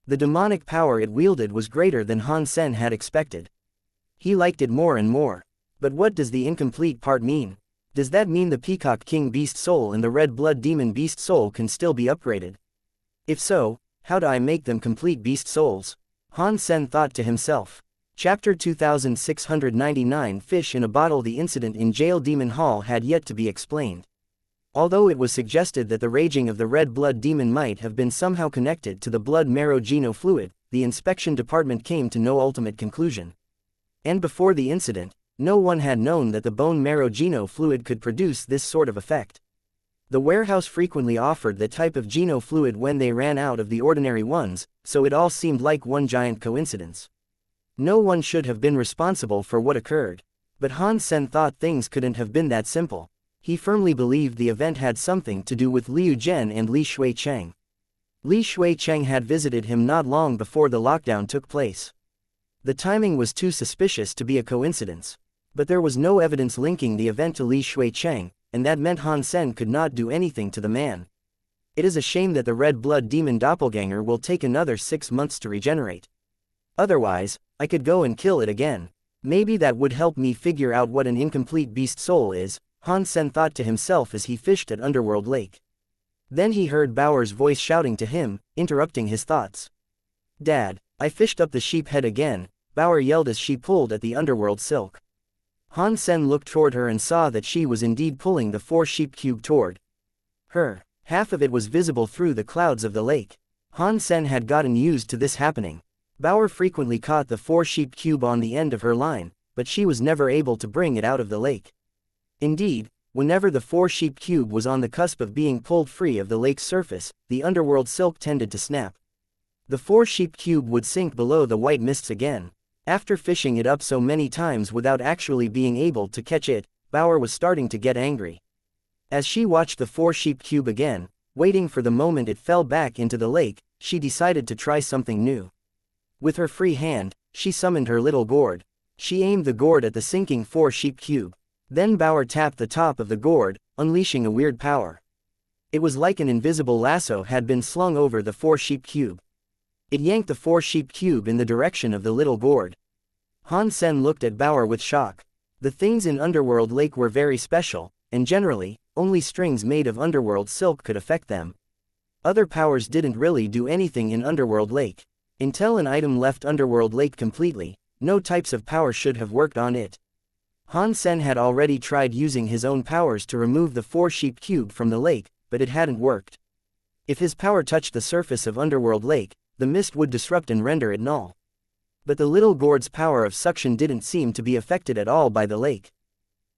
The demonic power it wielded was greater than Han Sen had expected. He liked it more and more. But what does the incomplete part mean? Does that mean the Peacock King Beast Soul and the Red Blood Demon Beast Soul can still be upgraded? If so, how do I make them complete Beast Souls? Han Sen thought to himself. Chapter 2699 Fish in a Bottle. The incident in Jail Demon Hall had yet to be explained. Although it was suggested that the raging of the red blood demon might have been somehow connected to the blood marrow geno fluid, the inspection department came to no ultimate conclusion. And before the incident, no one had known that the bone marrow geno fluid could produce this sort of effect. The warehouse frequently offered the type of geno fluid when they ran out of the ordinary ones, so it all seemed like one giant coincidence. No one should have been responsible for what occurred. But Han Sen thought things couldn't have been that simple. He firmly believed the event had something to do with Liu Zhen and Li Shuicheng. Li Shuicheng had visited him not long before the lockdown took place. The timing was too suspicious to be a coincidence. But there was no evidence linking the event to Li Shuicheng, and that meant Han Sen could not do anything to the man. It is a shame that the red blood demon doppelganger will take another 6 months to regenerate. Otherwise, I could go and kill it again. Maybe that would help me figure out what an incomplete beast soul is, Han Sen thought to himself as he fished at Underworld Lake. Then he heard Bauer's voice shouting to him, interrupting his thoughts. "Dad, I fished up the sheep head again," Bauer yelled as she pulled at the underworld silk. Han Sen looked toward her and saw that she was indeed pulling the 4 sheep cube toward her. Half of it was visible through the clouds of the lake. Han Sen had gotten used to this happening. Bauer frequently caught the 4 sheep cube on the end of her line, but she was never able to bring it out of the lake. Indeed, whenever the 4 sheep cube was on the cusp of being pulled free of the lake's surface, the underworld silk tended to snap. The 4 sheep cube would sink below the white mists again. After fishing it up so many times without actually being able to catch it, Bauer was starting to get angry. As she watched the 4 sheep cube again, waiting for the moment it fell back into the lake, she decided to try something new. With her free hand, she summoned her little gourd. She aimed the gourd at the sinking 4 sheep cube. Then Bauer tapped the top of the gourd, unleashing a weird power. It was like an invisible lasso had been slung over the 4 sheep cube. It yanked the 4 sheep cube in the direction of the little gourd. Han Sen looked at Bauer with shock. The things in Underworld Lake were very special, and generally, only strings made of underworld silk could affect them. Other powers didn't really do anything in Underworld Lake. Until an item left Underworld Lake completely, no types of power should have worked on it. Han Sen had already tried using his own powers to remove the 4 sheep cube from the lake, but it hadn't worked. If his power touched the surface of Underworld Lake, the mist would disrupt and render it null. But the little gourd's power of suction didn't seem to be affected at all by the lake.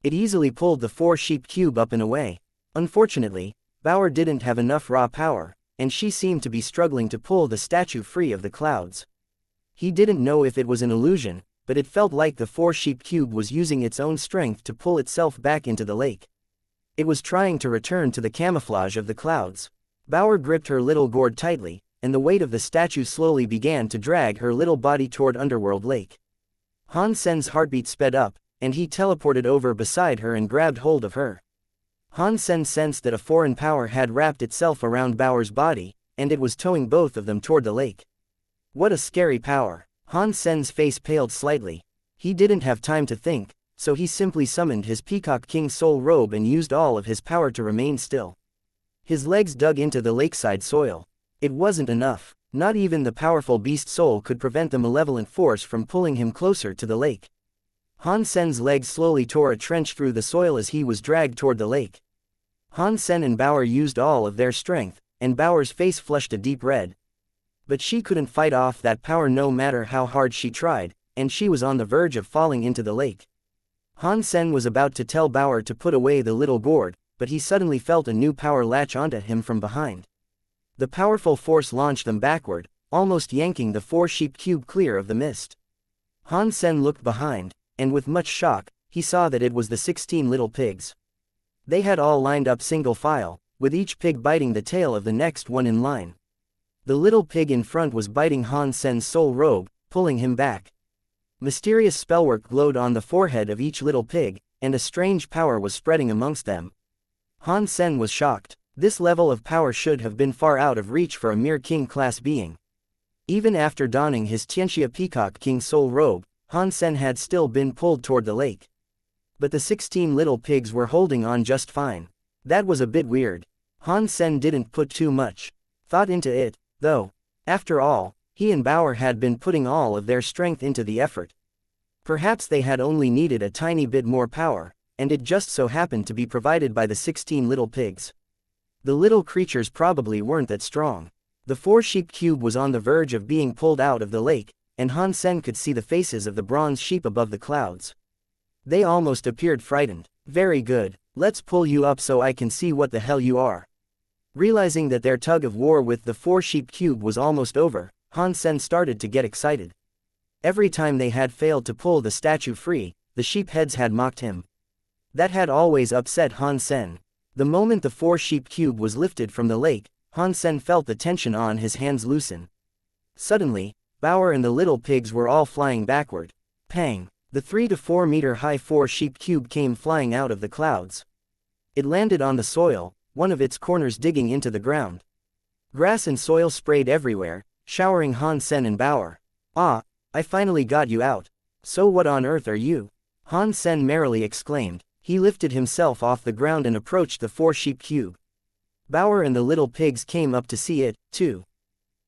It easily pulled the 4 sheep cube up and away. Unfortunately, Bauer didn't have enough raw power, and she seemed to be struggling to pull the statue free of the clouds. He didn't know if it was an illusion, but it felt like the 4 sheep cube was using its own strength to pull itself back into the lake. It was trying to return to the camouflage of the clouds. Bauer gripped her little gourd tightly, and the weight of the statue slowly began to drag her little body toward Underworld Lake. Han Sen's heartbeat sped up, and he teleported over beside her and grabbed hold of her. Han Sen sensed that a foreign power had wrapped itself around Bauer's body, and it was towing both of them toward the lake. What a scary power! Han Sen's face paled slightly. He didn't have time to think, so he simply summoned his Peacock King Soul robe and used all of his power to remain still. His legs dug into the lakeside soil. It wasn't enough. Not even the powerful beast soul could prevent the malevolent force from pulling him closer to the lake. Han Sen's legs slowly tore a trench through the soil as he was dragged toward the lake. Han Sen and Bauer used all of their strength, and Bauer's face flushed a deep red. But she couldn't fight off that power no matter how hard she tried, and she was on the verge of falling into the lake. Han Sen was about to tell Bauer to put away the little gourd, but he suddenly felt a new power latch onto him from behind. The powerful force launched them backward, almost yanking the 4 sheep cube clear of the mist. Han Sen looked behind, and with much shock, he saw that it was the 16 little pigs. They had all lined up single file, with each pig biting the tail of the next one in line. The little pig in front was biting Han Sen's soul robe, pulling him back. Mysterious spellwork glowed on the forehead of each little pig, and a strange power was spreading amongst them. Han Sen was shocked. This level of power should have been far out of reach for a mere king-class being. Even after donning his xianxia Peacock King Soul robe, Han Sen had still been pulled toward the lake. But the 16 little pigs were holding on just fine. That was a bit weird. Han Sen didn't put too much thought into it, though. After all, he and Bauer had been putting all of their strength into the effort. Perhaps they had only needed a tiny bit more power, and it just so happened to be provided by the 16 little pigs. The little creatures probably weren't that strong. The 4-sheep cube was on the verge of being pulled out of the lake, and Han Sen could see the faces of the bronze sheep above the clouds. They almost appeared frightened. Very good, let's pull you up so I can see what the hell you are. Realizing that their tug of war with the 4-sheep cube was almost over, Han Sen started to get excited. Every time they had failed to pull the statue free, the sheep heads had mocked him. That had always upset Han Sen. The moment the 4-sheep cube was lifted from the lake, Han Sen felt the tension on his hands loosen. Suddenly, Bauer and the little pigs were all flying backward. Pang! The 3 to 4 meter high 4-sheep cube came flying out of the clouds. It landed on the soil, one of its corners digging into the ground. Grass and soil sprayed everywhere, showering Han Sen and Bauer. "Ah, I finally got you out. So what on earth are you?" Han Sen merrily exclaimed. He lifted himself off the ground and approached the 4-sheep cube. Bauer and the little pigs came up to see it, too.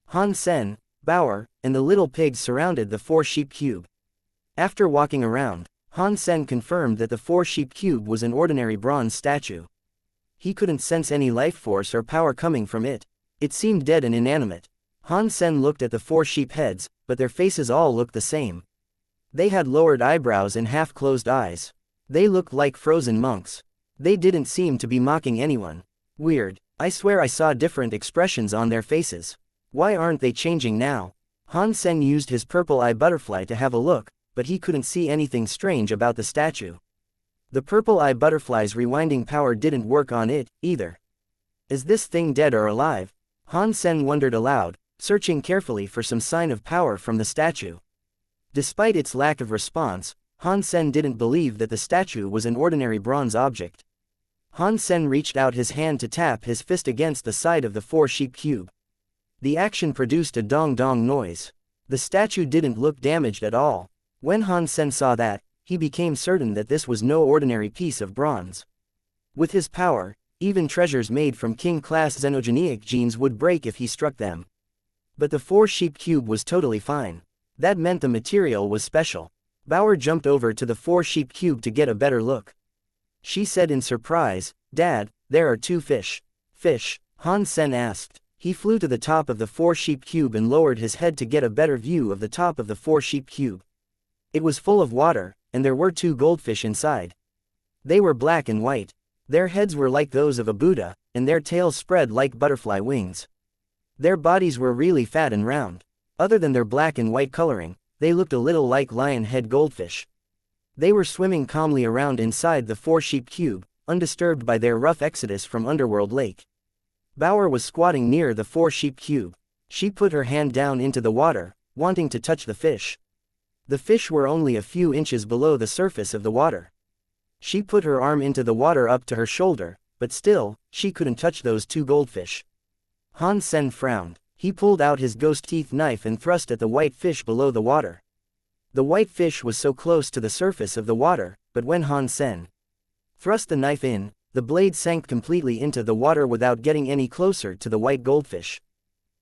Han Sen, Bauer, and the little pigs surrounded the 4-sheep cube. After walking around, Han Sen confirmed that the 4-sheep cube was an ordinary bronze statue. He couldn't sense any life force or power coming from it. It seemed dead and inanimate. Han Sen looked at the 4 sheep heads, but their faces all looked the same. They had lowered eyebrows and half-closed eyes. They looked like frozen monks. They didn't seem to be mocking anyone. Weird. I swear I saw different expressions on their faces. Why aren't they changing now? Han Sen used his purple eye butterfly to have a look, but he couldn't see anything strange about the statue. The purple eye butterfly's rewinding power didn't work on it, either. Is this thing dead or alive? Han Sen wondered aloud, searching carefully for some sign of power from the statue. Despite its lack of response, Han Sen didn't believe that the statue was an ordinary bronze object. Han Sen reached out his hand to tap his fist against the side of the 4-sheep cube. The action produced a dong-dong noise. The statue didn't look damaged at all. When Han Sen saw that, he became certain that this was no ordinary piece of bronze. With his power, even treasures made from king-class xenogenic genes would break if he struck them. But the 4-sheep cube was totally fine. That meant the material was special. Bauer jumped over to the 4-sheep cube to get a better look. She said in surprise, "Dad, there are 2 fish." "Fish?" Han Sen asked. He flew to the top of the 4-sheep cube and lowered his head to get a better view of the top of the 4-sheep cube. It was full of water, and there were 2 goldfish inside. They were black and white. Their heads were like those of a Buddha, and their tails spread like butterfly wings. Their bodies were really fat and round. Other than their black and white coloring, they looked a little like lion-head goldfish. They were swimming calmly around inside the 4-sheep cube, undisturbed by their rough exodus from Underworld Lake. Bauer was squatting near the 4-sheep cube. She put her hand down into the water, wanting to touch the fish. The fish were only a few inches below the surface of the water. She put her arm into the water up to her shoulder, but still, she couldn't touch those 2 goldfish. Han Sen frowned. He pulled out his ghost teeth knife and thrust at the white fish below the water. The white fish was so close to the surface of the water, but when Han Sen thrust the knife in, the blade sank completely into the water without getting any closer to the white goldfish.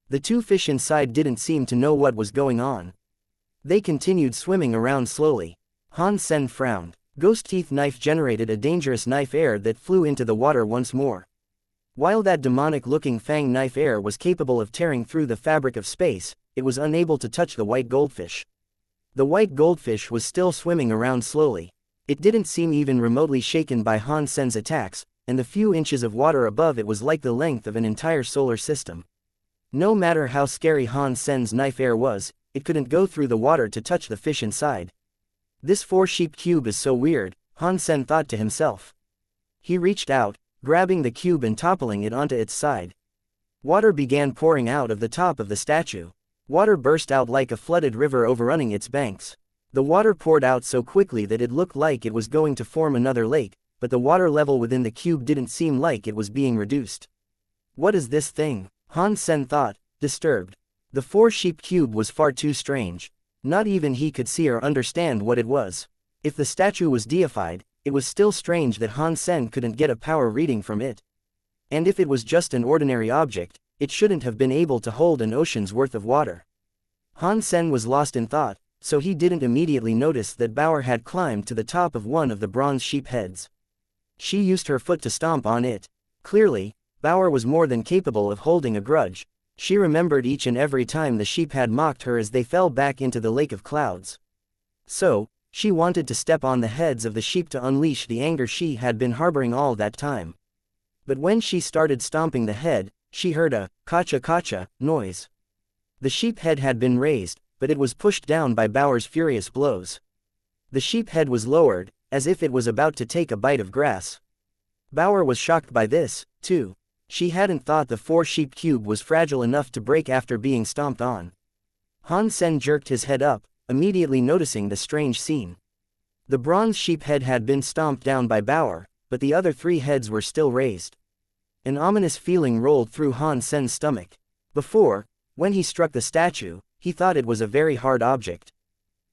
The 2 fish inside didn't seem to know what was going on. They continued swimming around slowly. Han Sen frowned. Ghost teeth knife generated a dangerous knife air that flew into the water once more. While that demonic-looking fang knife air was capable of tearing through the fabric of space, it was unable to touch the white goldfish. The white goldfish was still swimming around slowly. It didn't seem even remotely shaken by Han Sen's attacks, and the few inches of water above it was like the length of an entire solar system. No matter how scary Han Sen's knife air was, it couldn't go through the water to touch the fish inside. This 4-sheep cube is so weird, Han Sen thought to himself. He reached out, grabbing the cube and toppling it onto its side. Water began pouring out of the top of the statue. Water burst out like a flooded river overrunning its banks. The water poured out so quickly that it looked like it was going to form another lake, but the water level within the cube didn't seem like it was being reduced. What is this thing? Han Sen thought, disturbed. The 4-sheep cube was far too strange. Not even he could see or understand what it was. If the statue was deified, it was still strange that Han Sen couldn't get a power reading from it. And if it was just an ordinary object, it shouldn't have been able to hold an ocean's worth of water. Han Sen was lost in thought, so he didn't immediately notice that Bauer had climbed to the top of one of the bronze sheep heads. She used her foot to stomp on it. Clearly, Bauer was more than capable of holding a grudge. She remembered each and every time the sheep had mocked her as they fell back into the lake of clouds. So, she wanted to step on the heads of the sheep to unleash the anger she had been harboring all that time. But when she started stomping the head, she heard a kacha-kacha noise. The sheep head had been raised, but it was pushed down by Bauer's furious blows. The sheep head was lowered, as if it was about to take a bite of grass. Bauer was shocked by this, too. She hadn't thought the 4-sheep cube was fragile enough to break after being stomped on. Han Sen jerked his head up, immediately noticing the strange scene. The bronze sheep head had been stomped down by Bauer, but the other 3 heads were still raised. An ominous feeling rolled through Han Sen's stomach. Before, when he struck the statue, he thought it was a very hard object.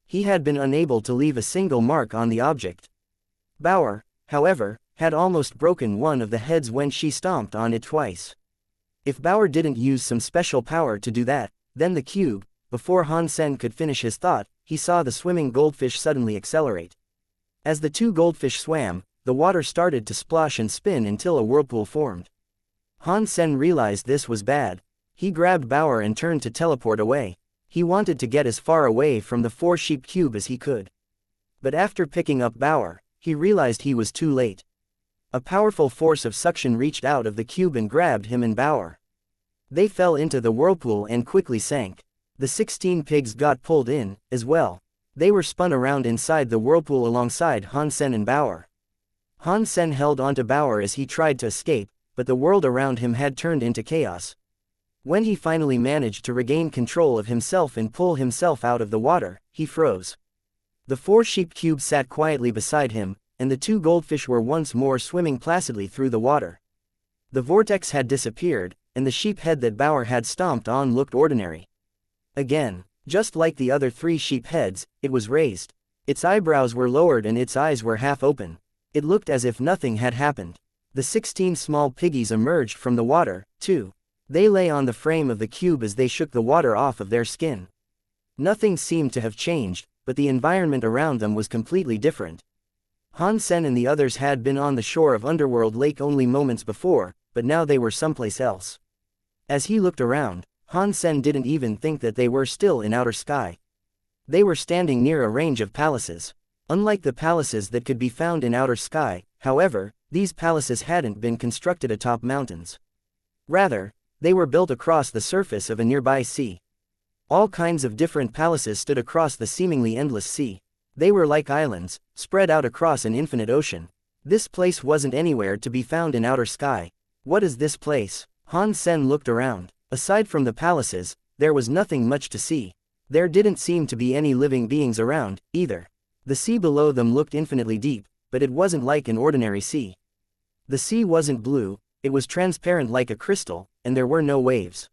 He had been unable to leave a single mark on the object. Bauer, however, had almost broken one of the heads when she stomped on it twice. If Bauer didn't use some special power to do that, then the cube, before Han Sen could finish his thought, he saw the swimming goldfish suddenly accelerate. As the 2 goldfish swam, the water started to splosh and spin until a whirlpool formed. Han Sen realized this was bad. He grabbed Bauer and turned to teleport away. He wanted to get as far away from the 4-sheep cube as he could. But after picking up Bauer, he realized he was too late. A powerful force of suction reached out of the cube and grabbed him and Bauer. They fell into the whirlpool and quickly sank. The 16 pigs got pulled in, as well. They were spun around inside the whirlpool alongside Han Sen and Bauer. Han Sen held onto Bauer as he tried to escape, but the world around him had turned into chaos. When he finally managed to regain control of himself and pull himself out of the water, he froze. The 4-sheep cube sat quietly beside him, and the 2 goldfish were once more swimming placidly through the water. The vortex had disappeared, and the sheep head that Bauer had stomped on looked ordinary. Again, just like the other 3 sheep heads, it was raised. Its eyebrows were lowered and its eyes were half open. It looked as if nothing had happened. The 16 small piggies emerged from the water, too. They lay on the frame of the cube as they shook the water off of their skin. Nothing seemed to have changed, but the environment around them was completely different. Han Sen and the others had been on the shore of Underworld Lake only moments before, but now they were someplace else. As he looked around, Han Sen didn't even think that they were still in outer sky. They were standing near a range of palaces. Unlike the palaces that could be found in outer sky, however, these palaces hadn't been constructed atop mountains. Rather, they were built across the surface of a nearby sea. All kinds of different palaces stood across the seemingly endless sea. They were like islands, spread out across an infinite ocean. This place wasn't anywhere to be found in outer sky. What is this place? Han Sen looked around. Aside from the palaces, there was nothing much to see. There didn't seem to be any living beings around, either. The sea below them looked infinitely deep, but it wasn't like an ordinary sea. The sea wasn't blue, it was transparent like a crystal, and there were no waves.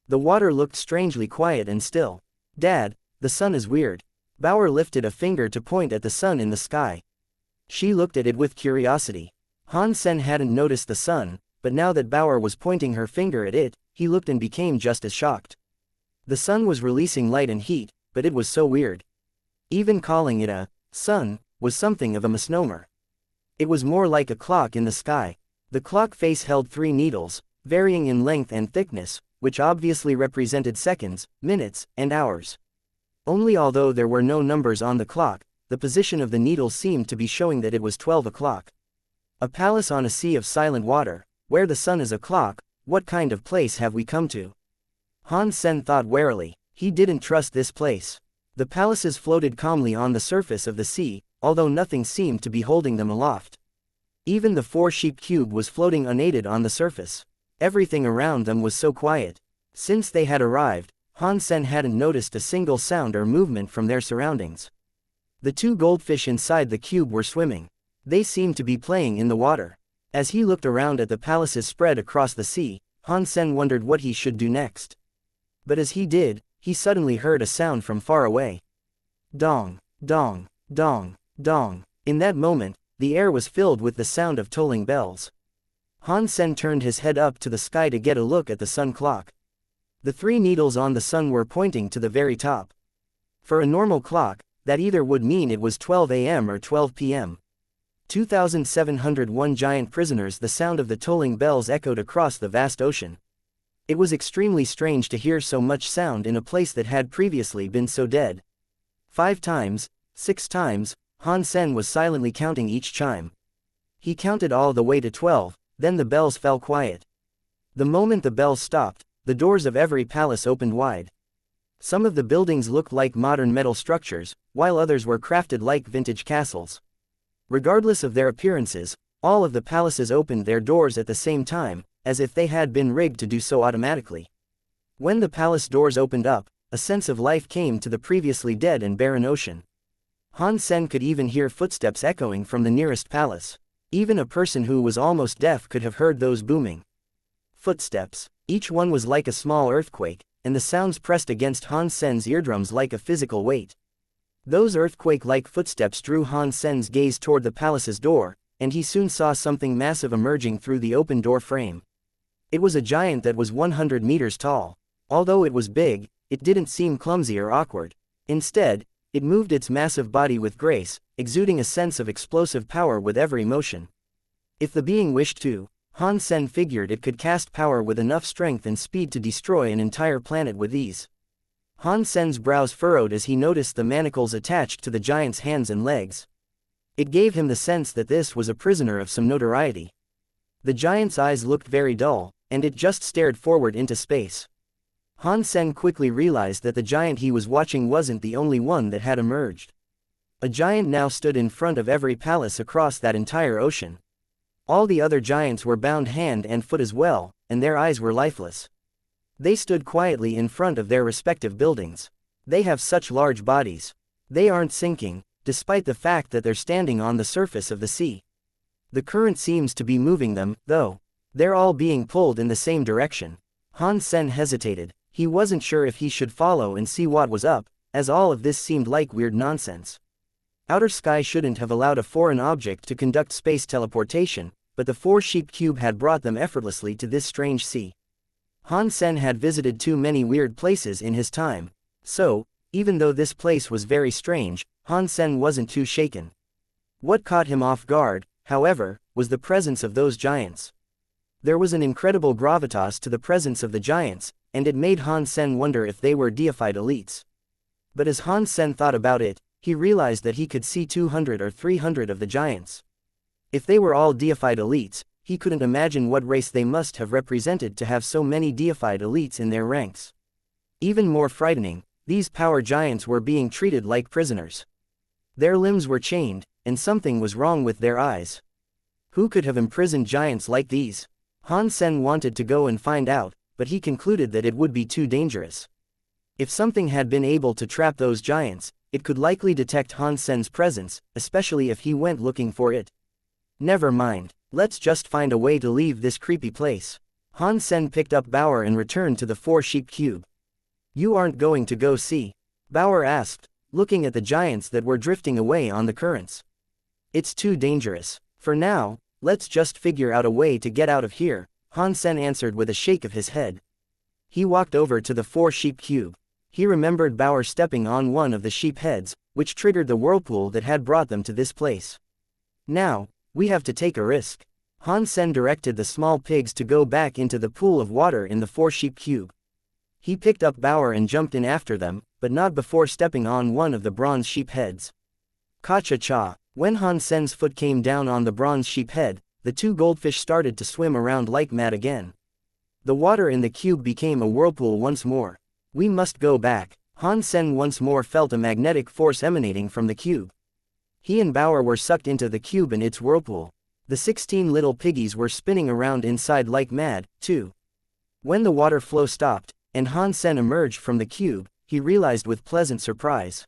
The water looked strangely quiet and still. Dad, the sun is weird. Bauer lifted a finger to point at the sun in the sky. She looked at it with curiosity. Han Sen hadn't noticed the sun, but now that Bauer was pointing her finger at it, he looked and became just as shocked. The sun was releasing light and heat, but it was so weird. Even calling it a sun was something of a misnomer. It was more like a clock in the sky. The clock face held 3 needles, varying in length and thickness, which obviously represented seconds, minutes, and hours. Only although there were no numbers on the clock, the position of the needle seemed to be showing that it was 12 o'clock. A palace on a sea of silent water, where the sun is a clock, what kind of place have we come to? Han Sen thought warily. He didn't trust this place. The palaces floated calmly on the surface of the sea, although nothing seemed to be holding them aloft. Even the 4-sheep cube was floating unaided on the surface. Everything around them was so quiet. Since they had arrived, Han Sen hadn't noticed a single sound or movement from their surroundings. The 2 goldfish inside the cube were swimming. They seemed to be playing in the water. As he looked around at the palaces spread across the sea, Han Sen wondered what he should do next. But as he did, he suddenly heard a sound from far away. Dong, dong, dong, dong. In that moment, the air was filled with the sound of tolling bells. Han Sen turned his head up to the sky to get a look at the sun clock. The 3 needles on the sun were pointing to the very top. For a normal clock, that either would mean it was 12 a.m. or 12 p.m. 2,701 giant prisoners. The sound of the tolling bells echoed across the vast ocean. It was extremely strange to hear so much sound in a place that had previously been so dead. 5 times, 6 times, Han Sen was silently counting each chime. He counted all the way to 12, then the bells fell quiet. The moment the bells stopped, the doors of every palace opened wide. Some of the buildings looked like modern metal structures, while others were crafted like vintage castles. Regardless of their appearances, all of the palaces opened their doors at the same time, as if they had been rigged to do so automatically. When the palace doors opened up, a sense of life came to the previously dead and barren ocean. Han Sen could even hear footsteps echoing from the nearest palace. Even a person who was almost deaf could have heard those booming footsteps. Each one was like a small earthquake, and the sounds pressed against Han Sen's eardrums like a physical weight. Those earthquake-like footsteps drew Han Sen's gaze toward the palace's door, and he soon saw something massive emerging through the open door frame. It was a giant that was 100 meters tall. Although it was big, it didn't seem clumsy or awkward. Instead, it moved its massive body with grace, exuding a sense of explosive power with every motion. If the being wished to, Han Sen figured it could cast power with enough strength and speed to destroy an entire planet with ease. Han Sen's brows furrowed as he noticed the manacles attached to the giant's hands and legs. It gave him the sense that this was a prisoner of some notoriety. The giant's eyes looked very dull, and it just stared forward into space. Han Sen quickly realized that the giant he was watching wasn't the only one that had emerged. A giant now stood in front of every palace across that entire ocean. All the other giants were bound hand and foot as well, and their eyes were lifeless. They stood quietly in front of their respective buildings. They have such large bodies. They aren't sinking, despite the fact that they're standing on the surface of the sea. The current seems to be moving them, though. They're all being pulled in the same direction. Han Sen hesitated. He wasn't sure if he should follow and see what was up, as all of this seemed like weird nonsense. Outer sky shouldn't have allowed a foreign object to conduct space teleportation, but the 4-sheep cube had brought them effortlessly to this strange sea. Han Sen had visited too many weird places in his time, so, even though this place was very strange, Han Sen wasn't too shaken. What caught him off guard, however, was the presence of those giants. There was an incredible gravitas to the presence of the giants, and it made Han Sen wonder if they were deified elites. But as Han Sen thought about it, he realized that he could see 200 or 300 of the giants. If they were all deified elites, he couldn't imagine what race they must have represented to have so many deified elites in their ranks. Even more frightening, these power giants were being treated like prisoners. Their limbs were chained, and something was wrong with their eyes. Who could have imprisoned giants like these? Han Sen wanted to go and find out, but he concluded that it would be too dangerous. If something had been able to trap those giants, it could likely detect Han Sen's presence, especially if he went looking for it. Never mind, let's just find a way to leave this creepy place. Han Sen picked up Bauer and returned to the 4-sheep cube. You aren't going to go see? Bauer asked, looking at the giants that were drifting away on the currents. It's too dangerous. For now, let's just figure out a way to get out of here, Han Sen answered with a shake of his head. He walked over to the 4-sheep cube. He remembered Bauer stepping on one of the sheep heads, which triggered the whirlpool that had brought them to this place. Now, we have to take a risk. Han Sen directed the small pigs to go back into the pool of water in the 4-sheep cube. He picked up Bauer and jumped in after them, but not before stepping on one of the bronze sheep heads. Ka-cha-cha. When Han Sen's foot came down on the bronze sheep head, the 2 goldfish started to swim around like mad again. The water in the cube became a whirlpool once more. We must go back. Han Sen once more felt a magnetic force emanating from the cube. He and Bauer were sucked into the cube and its whirlpool. The 16 little piggies were spinning around inside like mad, too. When the water flow stopped, and Han Sen emerged from the cube, he realized with pleasant surprise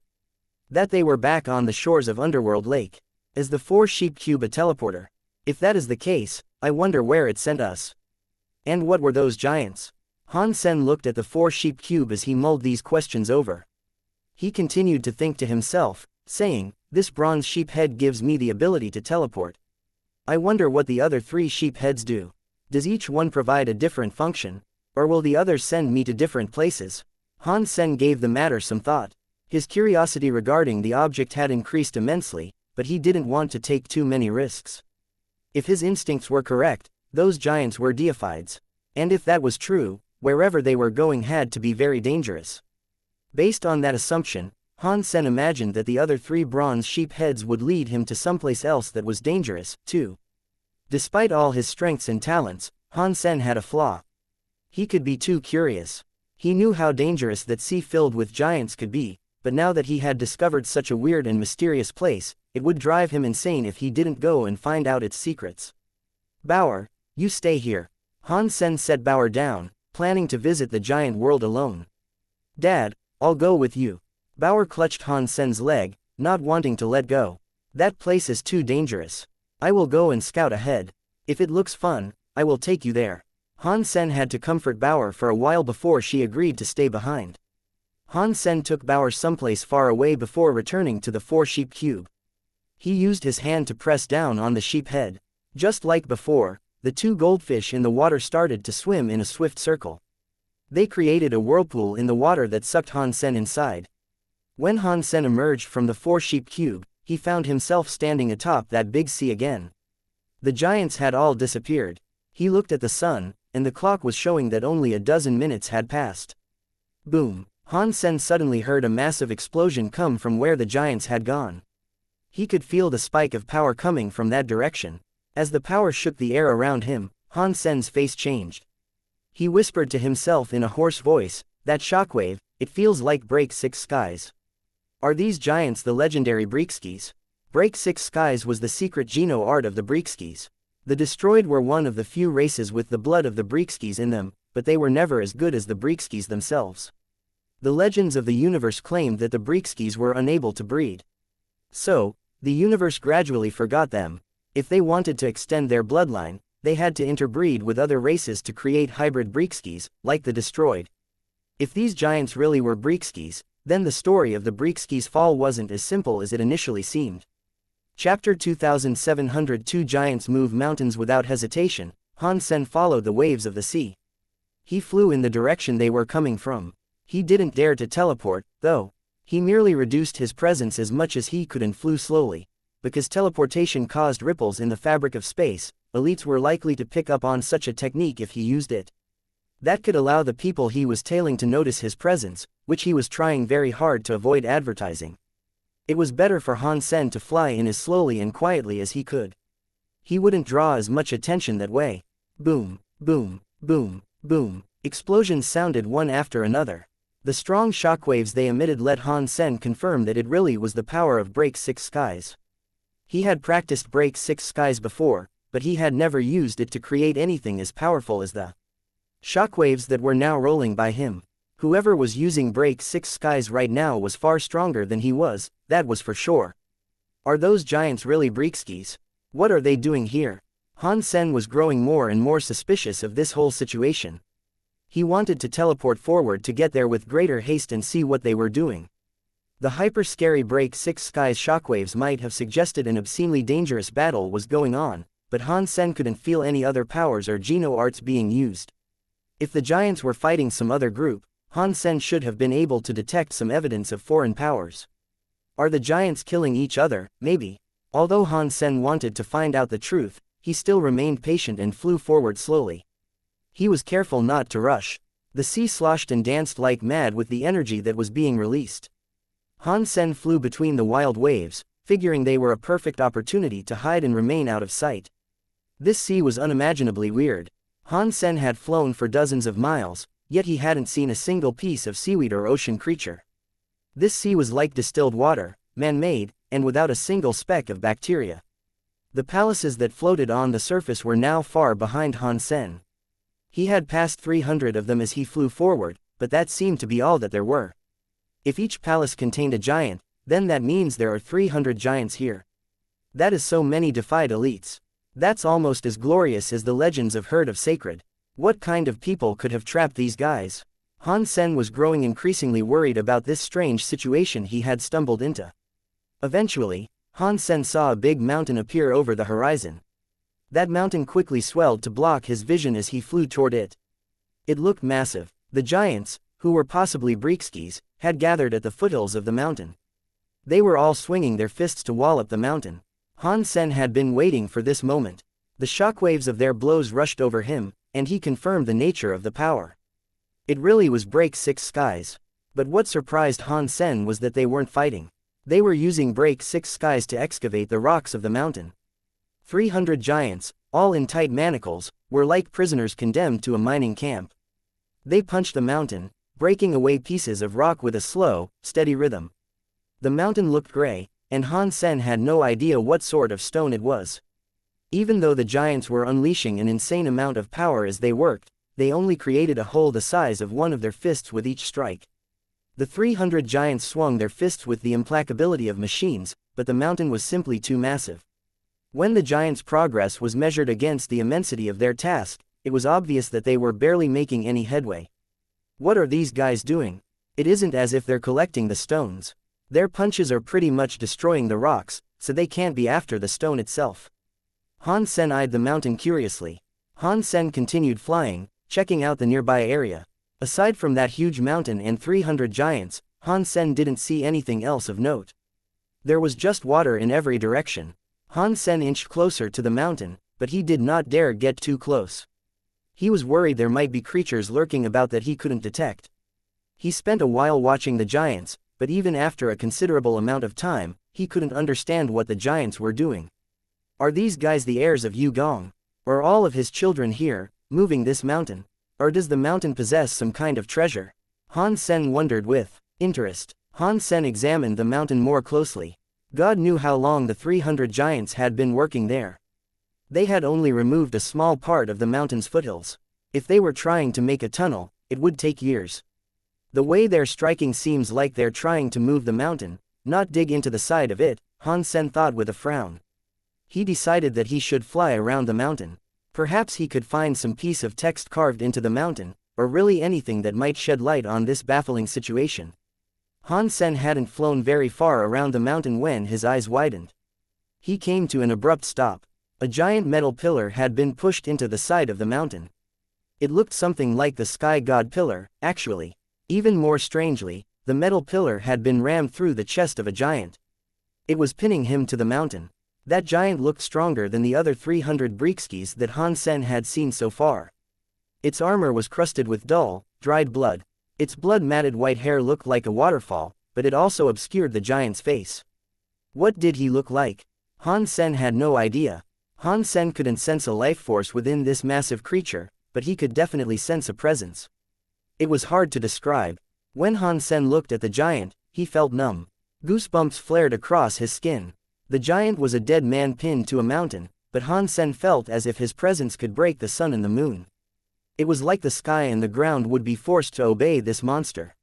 that they were back on the shores of Underworld Lake. Is the 4-sheep cube a teleporter? If that is the case, I wonder where it sent us. And what were those giants? Han Sen looked at the 4-sheep cube as he mulled these questions over. He continued to think to himself, saying, This bronze sheep head gives me the ability to teleport. I wonder what the other 3 sheep heads do. Does each one provide a different function? Or will the others send me to different places? Han Sen gave the matter some thought. His curiosity regarding the object had increased immensely, but he didn't want to take too many risks. If his instincts were correct, those giants were deifieds. And if that was true, wherever they were going had to be very dangerous. Based on that assumption, Han Sen imagined that the other 3 bronze sheep heads would lead him to someplace else that was dangerous, too. Despite all his strengths and talents, Han Sen had a flaw. He could be too curious. He knew how dangerous that sea filled with giants could be, but now that he had discovered such a weird and mysterious place, it would drive him insane if he didn't go and find out its secrets. Bauer, you stay here. Han Sen set Bauer down, planning to visit the giant world alone. Dad, I'll go with you. Bauer clutched Han Sen's leg, not wanting to let go. That place is too dangerous. I will go and scout ahead. If it looks fun, I will take you there. Han Sen had to comfort Bauer for a while before she agreed to stay behind. Han Sen took Bauer someplace far away before returning to the 4-sheep cube. He used his hand to press down on the sheep head. Just like before, the 2 goldfish in the water started to swim in a swift circle. They created a whirlpool in the water that sucked Han Sen inside. When Han Sen emerged from the 4-sheep cube, he found himself standing atop that big sea again. The giants had all disappeared. He looked at the sun, and the clock was showing that only a dozen minutes had passed. Boom! Han Sen suddenly heard a massive explosion come from where the giants had gone. He could feel the spike of power coming from that direction. As the power shook the air around him, Han Sen's face changed. He whispered to himself in a hoarse voice, "That shockwave, it feels like Break 6 Skies. Are these giants the legendary Breakskis?" Break 6 Skies was the secret Geno art of the Breakskis. The Destroyed were one of the few races with the blood of the Breakskis in them, but they were never as good as the Breakskis themselves. The legends of the universe claimed that the Breakskis were unable to breed. So, the universe gradually forgot them. If they wanted to extend their bloodline, they had to interbreed with other races to create hybrid Breakskis, like the Destroyed. If these giants really were Breakskis, then the story of the Breakskis' fall wasn't as simple as it initially seemed. Chapter 2702 Giants Move Mountains Without Hesitation. Han Sen followed the waves of the sea. He flew in the direction they were coming from. He didn't dare to teleport, though. He merely reduced his presence as much as he could and flew slowly. Because teleportation caused ripples in the fabric of space, elites were likely to pick up on such a technique if he used it. That could allow the people he was tailing to notice his presence, which he was trying very hard to avoid advertising. It was better for Han Sen to fly in as slowly and quietly as he could. He wouldn't draw as much attention that way. Boom, boom, boom, boom. Explosions sounded one after another. The strong shockwaves they emitted let Han Sen confirm that it really was the power of Break 6 Skies. He had practiced Break 6 Skies before, but he had never used it to create anything as powerful as the shockwaves that were now rolling by him. Whoever was using Break 6 Skies right now was far stronger than he was, that was for sure. Are those giants really Breakskis? What are they doing here? Han Sen was growing more and more suspicious of this whole situation. He wanted to teleport forward to get there with greater haste and see what they were doing. The hyper-scary Break 6 Skies shockwaves might have suggested an obscenely dangerous battle was going on, but Han Sen couldn't feel any other powers or Geno arts being used. If the giants were fighting some other group, Han Sen should have been able to detect some evidence of foreign powers. Are the giants killing each other? Maybe. Although Han Sen wanted to find out the truth, he still remained patient and flew forward slowly. He was careful not to rush. The sea sloshed and danced like mad with the energy that was being released. Han Sen flew between the wild waves, figuring they were a perfect opportunity to hide and remain out of sight. This sea was unimaginably weird. Han Sen had flown for dozens of miles, yet he hadn't seen a single piece of seaweed or ocean creature. This sea was like distilled water, man-made, and without a single speck of bacteria. The palaces that floated on the surface were now far behind Han Sen. He had passed 300 of them as he flew forward, but that seemed to be all that there were. If each palace contained a giant, then that means there are 300 giants here. That is so many defied elites. That's almost as glorious as the legends of Herd of Sacred. What kind of people could have trapped these guys? Han Sen was growing increasingly worried about this strange situation he had stumbled into. Eventually, Han Sen saw a big mountain appear over the horizon. That mountain quickly swelled to block his vision as he flew toward it. It looked massive. The giants, who were possibly Breekskis, had gathered at the foothills of the mountain. They were all swinging their fists to wallop the mountain. Han Sen had been waiting for this moment. The shockwaves of their blows rushed over him, and he confirmed the nature of the power. It really was Break Six Skies. But what surprised Han Sen was that they weren't fighting. They were using Break Six Skies to excavate the rocks of the mountain. 300 giants, all in tight manacles, were like prisoners condemned to a mining camp. They punched the mountain, breaking away pieces of rock with a slow, steady rhythm. The mountain looked gray, and Han Sen had no idea what sort of stone it was. Even though the giants were unleashing an insane amount of power as they worked, they only created a hole the size of one of their fists with each strike. The 300 giants swung their fists with the implacability of machines, but the mountain was simply too massive. When the giants' progress was measured against the immensity of their task, it was obvious that they were barely making any headway. What are these guys doing? It isn't as if they're collecting the stones. Their punches are pretty much destroying the rocks, so they can't be after the stone itself. Han Sen eyed the mountain curiously. Han Sen continued flying, checking out the nearby area. Aside from that huge mountain and 300 giants, Han Sen didn't see anything else of note. There was just water in every direction. Han Sen inched closer to the mountain, but he did not dare get too close. He was worried there might be creatures lurking about that he couldn't detect. He spent a while watching the giants, but even after a considerable amount of time, he couldn't understand what the giants were doing. Are these guys the heirs of Yu Gong? Are all of his children here, moving this mountain? Or does the mountain possess some kind of treasure? Han Sen wondered with interest. Han Sen examined the mountain more closely. God knew how long the 300 giants had been working there. They had only removed a small part of the mountain's foothills. If they were trying to make a tunnel, it would take years. The way they're striking seems like they're trying to move the mountain, not dig into the side of it, Han Sen thought with a frown. He decided that he should fly around the mountain. Perhaps he could find some piece of text carved into the mountain, or really anything that might shed light on this baffling situation. Han Sen hadn't flown very far around the mountain when his eyes widened. He came to an abrupt stop. A giant metal pillar had been pushed into the side of the mountain. It looked something like the Sky God pillar, actually. Even more strangely, the metal pillar had been rammed through the chest of a giant. It was pinning him to the mountain. That giant looked stronger than the other 300 Breekskis that Han Sen had seen so far. Its armor was crusted with dull, dried blood. Its blood-matted white hair looked like a waterfall, but it also obscured the giant's face. What did he look like? Han Sen had no idea. Han Sen couldn't sense a life force within this massive creature, but he could definitely sense a presence. It was hard to describe. When Han Sen looked at the giant, he felt numb. Goosebumps flared across his skin. The giant was a dead man pinned to a mountain, but Han Sen felt as if his presence could break the sun and the moon. It was like the sky and the ground would be forced to obey this monster.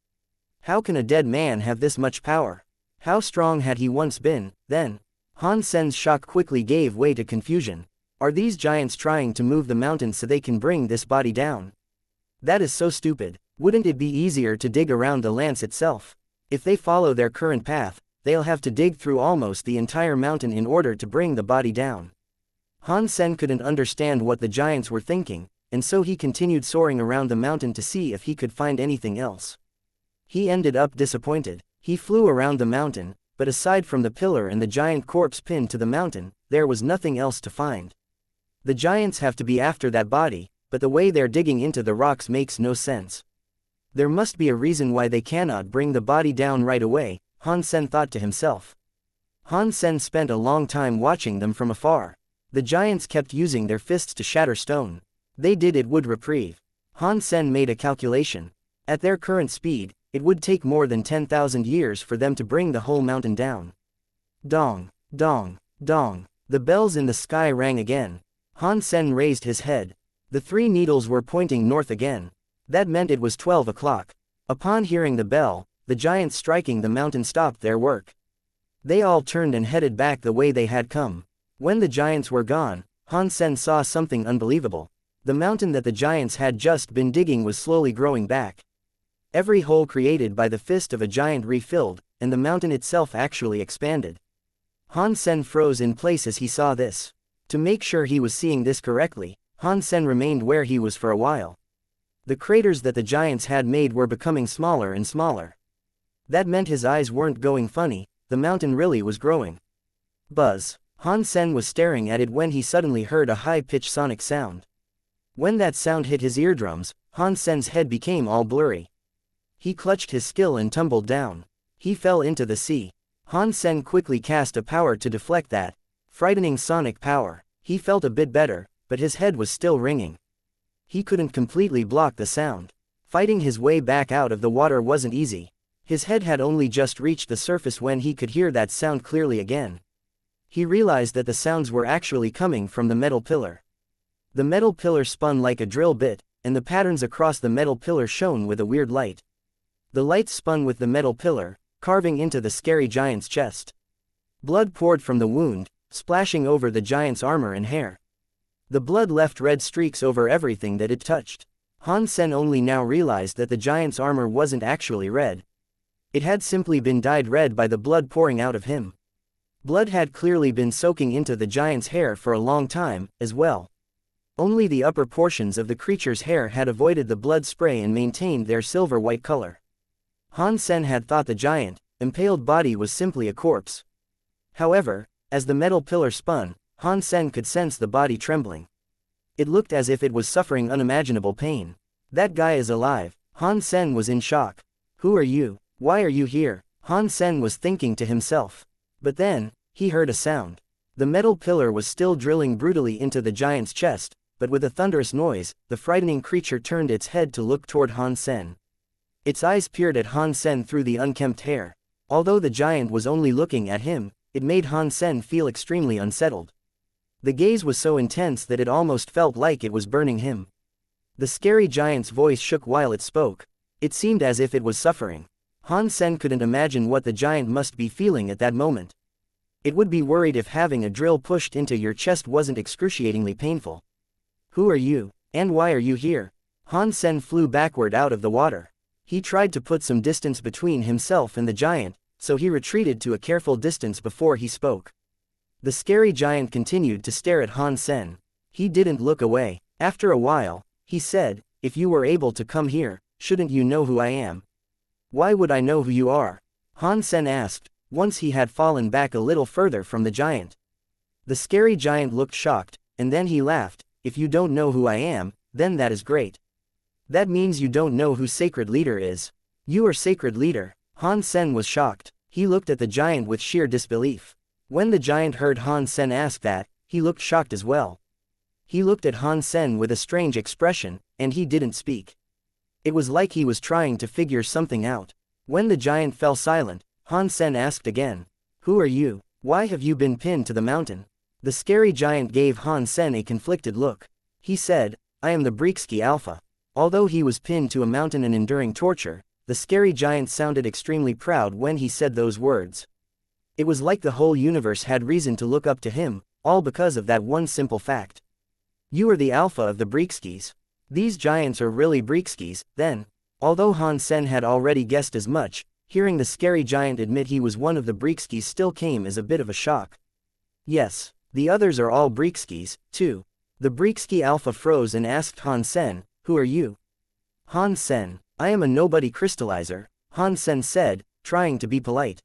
How can a dead man have this much power? How strong had he once been, then? Han Sen's shock quickly gave way to confusion. Are these giants trying to move the mountain so they can bring this body down? That is so stupid. Wouldn't it be easier to dig around the lance itself? If they follow their current path, they'll have to dig through almost the entire mountain in order to bring the body down. Han Sen couldn't understand what the giants were thinking, and so he continued soaring around the mountain to see if he could find anything else. He ended up disappointed. He flew around the mountain, but aside from the pillar and the giant corpse pinned to the mountain, there was nothing else to find. The giants have to be after that body, but the way they're digging into the rocks makes no sense. There must be a reason why they cannot bring the body down right away, Han Sen thought to himself. Han Sen spent a long time watching them from afar. The giants kept using their fists to shatter stone. They did it would reprieve. Han Sen made a calculation. At their current speed, it would take more than 10,000 years for them to bring the whole mountain down. Dong, dong, dong. The bells in the sky rang again. Han Sen raised his head. The 3 needles were pointing north again. That meant it was 12 o'clock. Upon hearing the bell, the giants striking the mountain stopped their work. They all turned and headed back the way they had come. When the giants were gone, Han Sen saw something unbelievable. The mountain that the giants had just been digging was slowly growing back. Every hole created by the fist of a giant refilled, and the mountain itself actually expanded. Han Sen froze in place as he saw this. To make sure he was seeing this correctly, Han Sen remained where he was for a while. The craters that the giants had made were becoming smaller and smaller. That meant his eyes weren't going funny, the mountain really was growing. Buzz. Han Sen was staring at it when he suddenly heard a high-pitched sonic sound. When that sound hit his eardrums, Han Sen's head became all blurry. He clutched his skill and tumbled down. He fell into the sea. Han Sen quickly cast a power to deflect that frightening sonic power. He felt a bit better, but his head was still ringing. He couldn't completely block the sound. Fighting his way back out of the water wasn't easy. His head had only just reached the surface when he could hear that sound clearly again. He realized that the sounds were actually coming from the metal pillar. The metal pillar spun like a drill bit, and the patterns across the metal pillar shone with a weird light. The light spun with the metal pillar, carving into the scary giant's chest. Blood poured from the wound, splashing over the giant's armor and hair. The blood left red streaks over everything that it touched. Han Sen only now realized that the giant's armor wasn't actually red. It had simply been dyed red by the blood pouring out of him. Blood had clearly been soaking into the giant's hair for a long time, as well. Only the upper portions of the creature's hair had avoided the blood spray and maintained their silver-white color. Han Sen had thought the giant, impaled body was simply a corpse. However, as the metal pillar spun, Han Sen could sense the body trembling. It looked as if it was suffering unimaginable pain. That guy is alive. Han Sen was in shock. Who are you? Why are you here? Han Sen was thinking to himself. But then, he heard a sound. The metal pillar was still drilling brutally into the giant's chest, but with a thunderous noise, the frightening creature turned its head to look toward Han Sen. Its eyes peered at Han Sen through the unkempt hair. Although the giant was only looking at him, it made Han Sen feel extremely unsettled. The gaze was so intense that it almost felt like it was burning him. The scary giant's voice shook while it spoke. It seemed as if it was suffering. Han Sen couldn't imagine what the giant must be feeling at that moment. It would be worried if having a drill pushed into your chest wasn't excruciatingly painful. Who are you, and why are you here? Han Sen flew backward out of the water. He tried to put some distance between himself and the giant, so he retreated to a careful distance before he spoke. The scary giant continued to stare at Han Sen. He didn't look away. After a while, he said, "If you were able to come here, shouldn't you know who I am?" "Why would I know who you are?" Han Sen asked, once he had fallen back a little further from the giant. The scary giant looked shocked, and then he laughed. "If you don't know who I am, then that is great. That means you don't know who Sacred Leader is." "You are Sacred Leader?" Han Sen was shocked. He looked at the giant with sheer disbelief. When the giant heard Han Sen ask that, he looked shocked as well. He looked at Han Sen with a strange expression, and he didn't speak. It was like he was trying to figure something out. When the giant fell silent, Han Sen asked again, "Who are you? Why have you been pinned to the mountain?" The scary giant gave Han Sen a conflicted look. He said, "I am the Breaksky Alpha." Although he was pinned to a mountain and enduring torture, the scary giant sounded extremely proud when he said those words. It was like the whole universe had reason to look up to him, all because of that one simple fact. "You are the Alpha of the Breakskys. These giants are really Breakskys, then." Although Han Sen had already guessed as much, hearing the scary giant admit he was one of the Breakskys still came as a bit of a shock. "Yes, the others are all Breakskys, too." The Breaksky Alpha froze and asked Han Sen, "Who are you?" Han Sen, "I am a nobody crystallizer," Han Sen said, trying to be polite.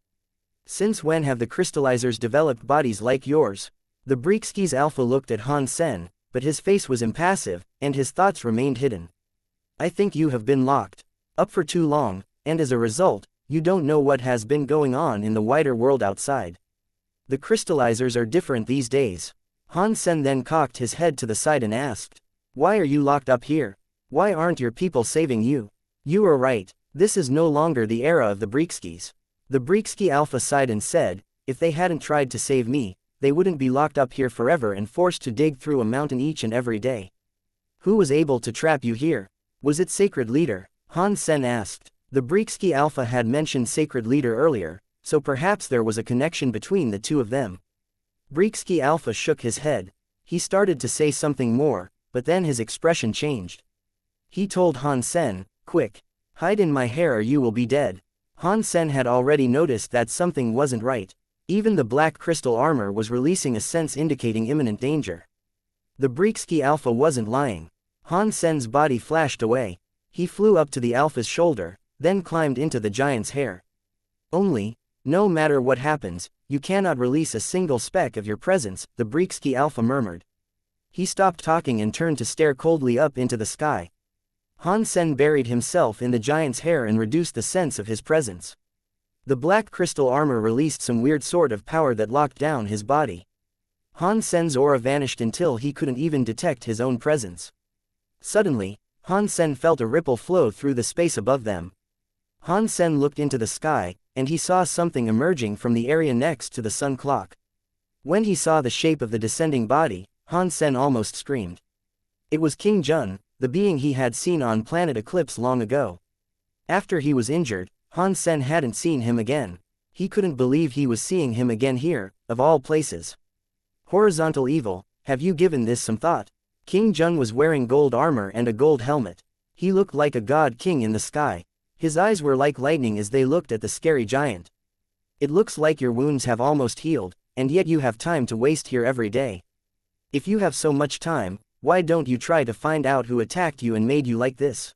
"Since when have the crystallizers developed bodies like yours?" The Breaksky's Alpha looked at Han Sen, but his face was impassive, and his thoughts remained hidden. "I think you have been locked up for too long, and as a result, you don't know what has been going on in the wider world outside. The crystallizers are different these days." Han Sen then cocked his head to the side and asked, "Why are you locked up here? Why aren't your people saving you?" "You are right, this is no longer the era of the Breakskys." The Breaksky Alpha sighed and said, "If they hadn't tried to save me, they wouldn't be locked up here forever and forced to dig through a mountain each and every day." "Who was able to trap you here? Was it Sacred Leader?" Han Sen asked. The Breaksky Alpha had mentioned Sacred Leader earlier, so perhaps there was a connection between the two of them. Breaksky Alpha shook his head. He started to say something more, but then his expression changed. He told Han Sen, "Quick, hide in my hair or you will be dead." Han Sen had already noticed that something wasn't right. Even the black crystal armor was releasing a sense indicating imminent danger. The Breaksky Alpha wasn't lying. Han Sen's body flashed away. He flew up to the Alpha's shoulder, then climbed into the giant's hair. No matter what happens, you cannot release a single speck of your presence, the Breaksky Alpha murmured. He stopped talking and turned to stare coldly up into the sky. Han Sen buried himself in the giant's hair and reduced the sense of his presence. The black crystal armor released some weird sort of power that locked down his body. Han Sen's aura vanished until he couldn't even detect his own presence. Suddenly, Han Sen felt a ripple flow through the space above them. Han Sen looked into the sky, and he saw something emerging from the area next to the sun clock. When he saw the shape of the descending body, Han Sen almost screamed. It was King Zhen, the being he had seen on planet Eclipse long ago. After he was injured, Han Sen hadn't seen him again. He couldn't believe he was seeing him again here, of all places. Horizontal Evil, have you given this some thought? King Zhen was wearing gold armor and a gold helmet. He looked like a god king in the sky. His eyes were like lightning as they looked at the scary giant. It looks like your wounds have almost healed, and yet you have time to waste here every day. If you have so much time, why don't you try to find out who attacked you and made you like this?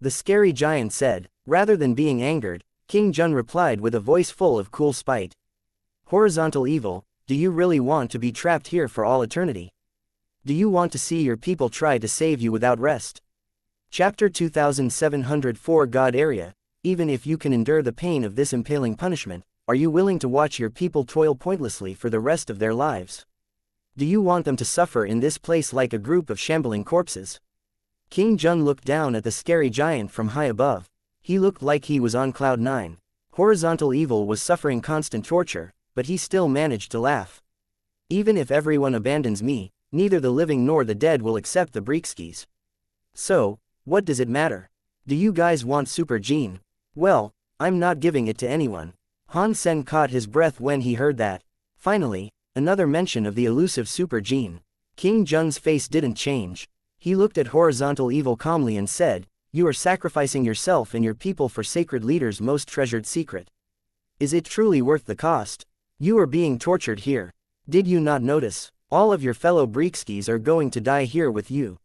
The scary giant said. Rather than being angered, King Zhen replied with a voice full of cool spite. Horizontal Evil, do you really want to be trapped here for all eternity? Do you want to see your people try to save you without rest? Chapter 2704 God Area, even if you can endure the pain of this impaling punishment, are you willing to watch your people toil pointlessly for the rest of their lives? Do you want them to suffer in this place like a group of shambling corpses? King Zhen looked down at the scary giant from high above. He looked like he was on cloud 9. Horizontal Evil was suffering constant torture, but he still managed to laugh. Even if everyone abandons me, neither the living nor the dead will accept the Breakskys. So, what does it matter? Do you guys want Super Gene? Well, I'm not giving it to anyone. Han Sen caught his breath when he heard that. Finally, another mention of the elusive Super Gene. King Zhen's face didn't change. He looked at Horizontal Evil calmly and said, you are sacrificing yourself and your people for sacred leader's most treasured secret. Is it truly worth the cost? You are being tortured here. Did you not notice? All of your fellow Breakskys are going to die here with you.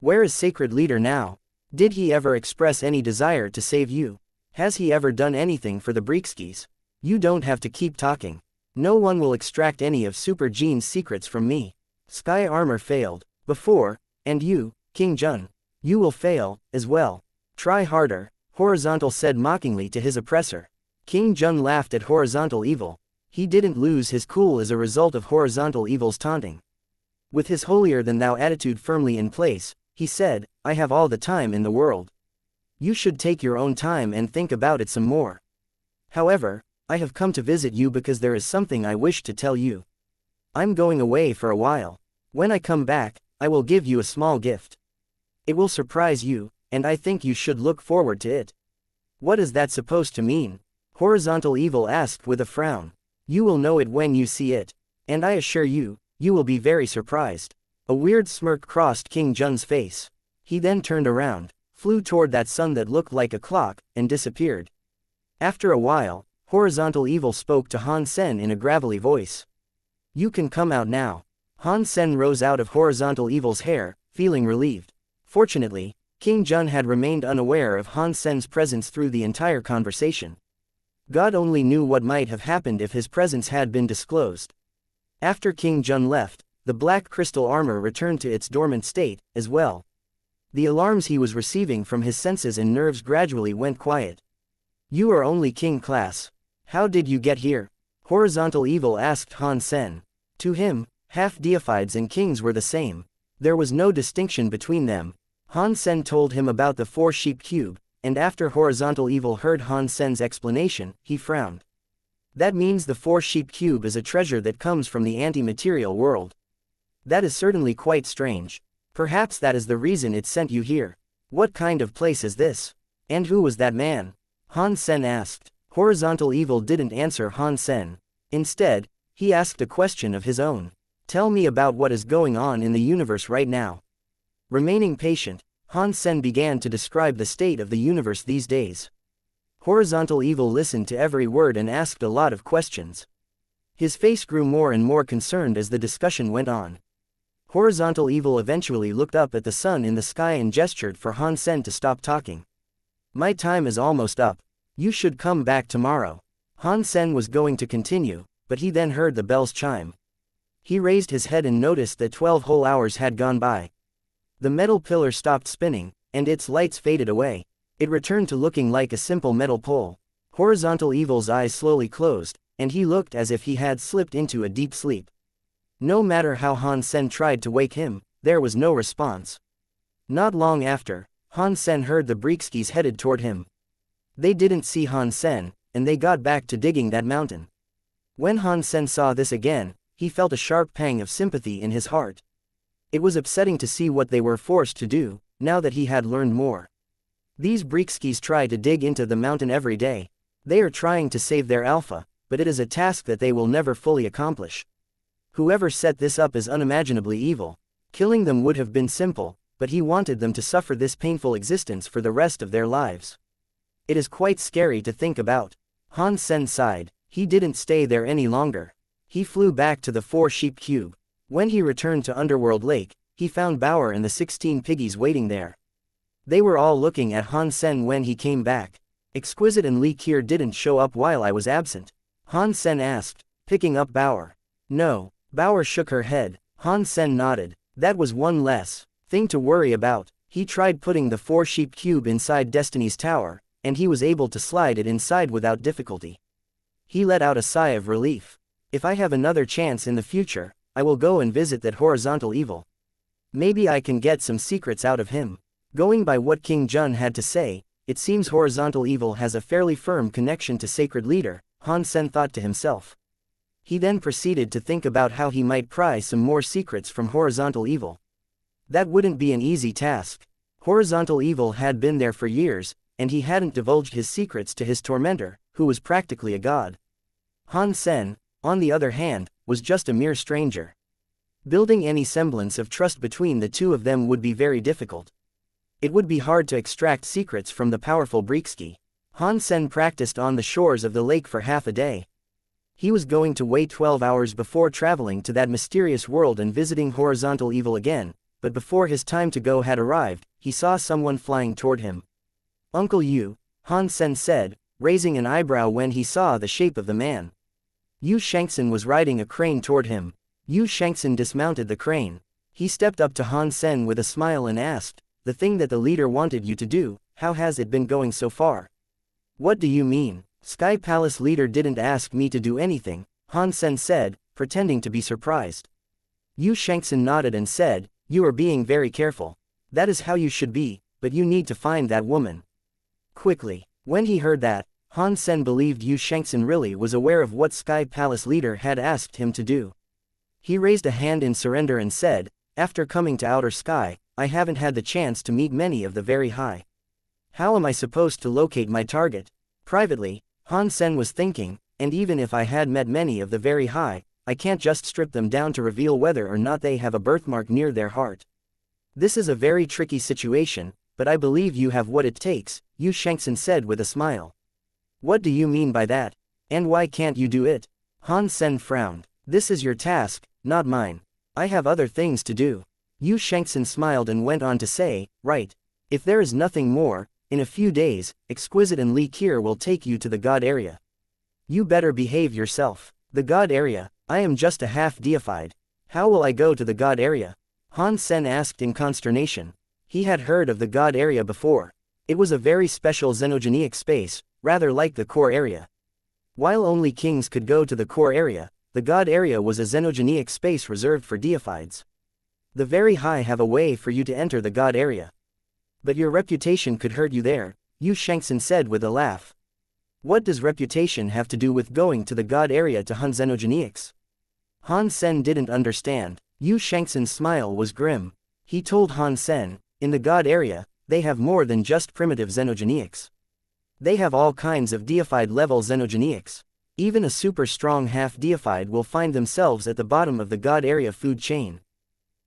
Where is sacred leader now? Did he ever express any desire to save you? Has he ever done anything for the Breakskys? You don't have to keep talking. No one will extract any of Super Gene's secrets from me. Sky armor failed before, and you, King Zhen, you will fail, as well. Try harder, Horizontal said mockingly to his oppressor. King Zhen laughed at Horizontal Evil. He didn't lose his cool as a result of Horizontal Evil's taunting. With his holier-than-thou attitude firmly in place, he said, I have all the time in the world. You should take your own time and think about it some more. However, I have come to visit you because there is something I wish to tell you. I'm going away for a while. When I come back, I will give you a small gift. It will surprise you, and I think you should look forward to it. What is that supposed to mean? Horizontal Evil asked with a frown. You will know it when you see it. And I assure you, you will be very surprised. A weird smirk crossed King Zhen's face. He then turned around, flew toward that sun that looked like a clock, and disappeared. After a while, Horizontal Evil spoke to Han Sen in a gravelly voice. You can come out now. Han Sen rose out of Horizontal Evil's hair, feeling relieved. Fortunately, King Zhen had remained unaware of Han Sen's presence through the entire conversation. God only knew what might have happened if his presence had been disclosed. After King Zhen left, the black crystal armor returned to its dormant state, as well. The alarms he was receiving from his senses and nerves gradually went quiet. You are only king class. How did you get here? Horizontal Evil asked Han Sen. To him, half-deifieds and kings were the same. There was no distinction between them. Han Sen told him about the four-sheep cube, and after Horizontal Evil heard Han Sen's explanation, he frowned. That means the four-sheep cube is a treasure that comes from the anti-material world. That is certainly quite strange. Perhaps that is the reason it sent you here. What kind of place is this? And who was that man? Han Sen asked. Horizontal Evil didn't answer Han Sen. Instead, he asked a question of his own. Tell me about what is going on in the universe right now. Remaining patient, Han Sen began to describe the state of the universe these days. Horizontal Evil listened to every word and asked a lot of questions. His face grew more and more concerned as the discussion went on. Horizontal Evil eventually looked up at the sun in the sky and gestured for Han Sen to stop talking. My time is almost up. You should come back tomorrow. Han Sen was going to continue, but he then heard the bells chime. He raised his head and noticed that 12 whole hours had gone by. The metal pillar stopped spinning, and its lights faded away. It returned to looking like a simple metal pole. Horizontal Evil's eyes slowly closed, and he looked as if he had slipped into a deep sleep. No matter how Han Sen tried to wake him, there was no response. Not long after, Han Sen heard the Breekskis headed toward him. They didn't see Han Sen, and they got back to digging that mountain. When Han Sen saw this again, he felt a sharp pang of sympathy in his heart. It was upsetting to see what they were forced to do, now that he had learned more. These Breekskis try to dig into the mountain every day. They are trying to save their alpha, but it is a task that they will never fully accomplish. Whoever set this up is unimaginably evil. Killing them would have been simple, but he wanted them to suffer this painful existence for the rest of their lives. It is quite scary to think about. Han Sen sighed. He didn't stay there any longer. He flew back to the 4-sheep cube. When he returned to Underworld Lake, he found Bauer and the 16 piggies waiting there. They were all looking at Han Sen when he came back. Exquisite and Li Kier didn't show up while I was absent. Han Sen asked, picking up Bauer. No. Bauer shook her head. Han Sen nodded. That was one less thing to worry about. He tried putting the 4-sheep cube inside Destiny's tower, and he was able to slide it inside without difficulty. He let out a sigh of relief. If I have another chance in the future, I will go and visit that Horizontal Evil. Maybe I can get some secrets out of him. Going by what King Jun had to say, it seems Horizontal Evil has a fairly firm connection to Sacred Leader, Han Sen thought to himself. He then proceeded to think about how he might pry some more secrets from Horizontal Evil. That wouldn't be an easy task. Horizontal Evil had been there for years, and he hadn't divulged his secrets to his tormentor, who was practically a god. Han Sen, on the other hand, was just a mere stranger. Building any semblance of trust between the two of them would be very difficult. It would be hard to extract secrets from the powerful Breekski. Han Sen practiced on the shores of the lake for half a day. He was going to wait 12 hours before traveling to that mysterious world and visiting Horizontal Evil again, but before his time to go had arrived, he saw someone flying toward him. Uncle Yu, Han Sen said, raising an eyebrow when he saw the shape of the man. Yu Shangxin was riding a crane toward him. Yu Shangxin dismounted the crane. He stepped up to Han Sen with a smile and asked, the thing that the leader wanted you to do, how has it been going so far? What do you mean? Sky Palace leader didn't ask me to do anything, Han Sen said, pretending to be surprised. Yu Shangxin nodded and said, you are being very careful. That is how you should be, but you need to find that woman. Quickly. When he heard that, Han Sen believed Yu Shangxin really was aware of what Sky Palace leader had asked him to do. He raised a hand in surrender and said, after coming to Outer Sky, I haven't had the chance to meet many of the very high. How am I supposed to locate my target? Privately, Han Sen was thinking, and even if I had met many of the very high, I can't just strip them down to reveal whether or not they have a birthmark near their heart. This is a very tricky situation, but I believe you have what it takes, Yu Shangxin said with a smile. What do you mean by that? And why can't you do it? Han Sen frowned. This is your task, not mine. I have other things to do. Yu Shangxin smiled and went on to say, right. If there is nothing more, in a few days, Exquisite and Li Kier will take you to the God area. You better behave yourself. The God area? I am just a half-deified. How will I go to the God area? Han Sen asked in consternation. He had heard of the God area before. It was a very special xenogenic space, rather like the core area. While only kings could go to the core area, the God area was a xenogenic space reserved for deifieds. The very high have a way for you to enter the God area. But your reputation could hurt you there, Yu Shangxin said with a laugh. What does reputation have to do with going to the God area to hunt xenogenics? Han Sen didn't understand. Yu Shangxin's smile was grim. He told Han Sen, in the God area, they have more than just primitive xenogenics. They have all kinds of deified level xenogenics. Even a super strong half-deified will find themselves at the bottom of the God area food chain.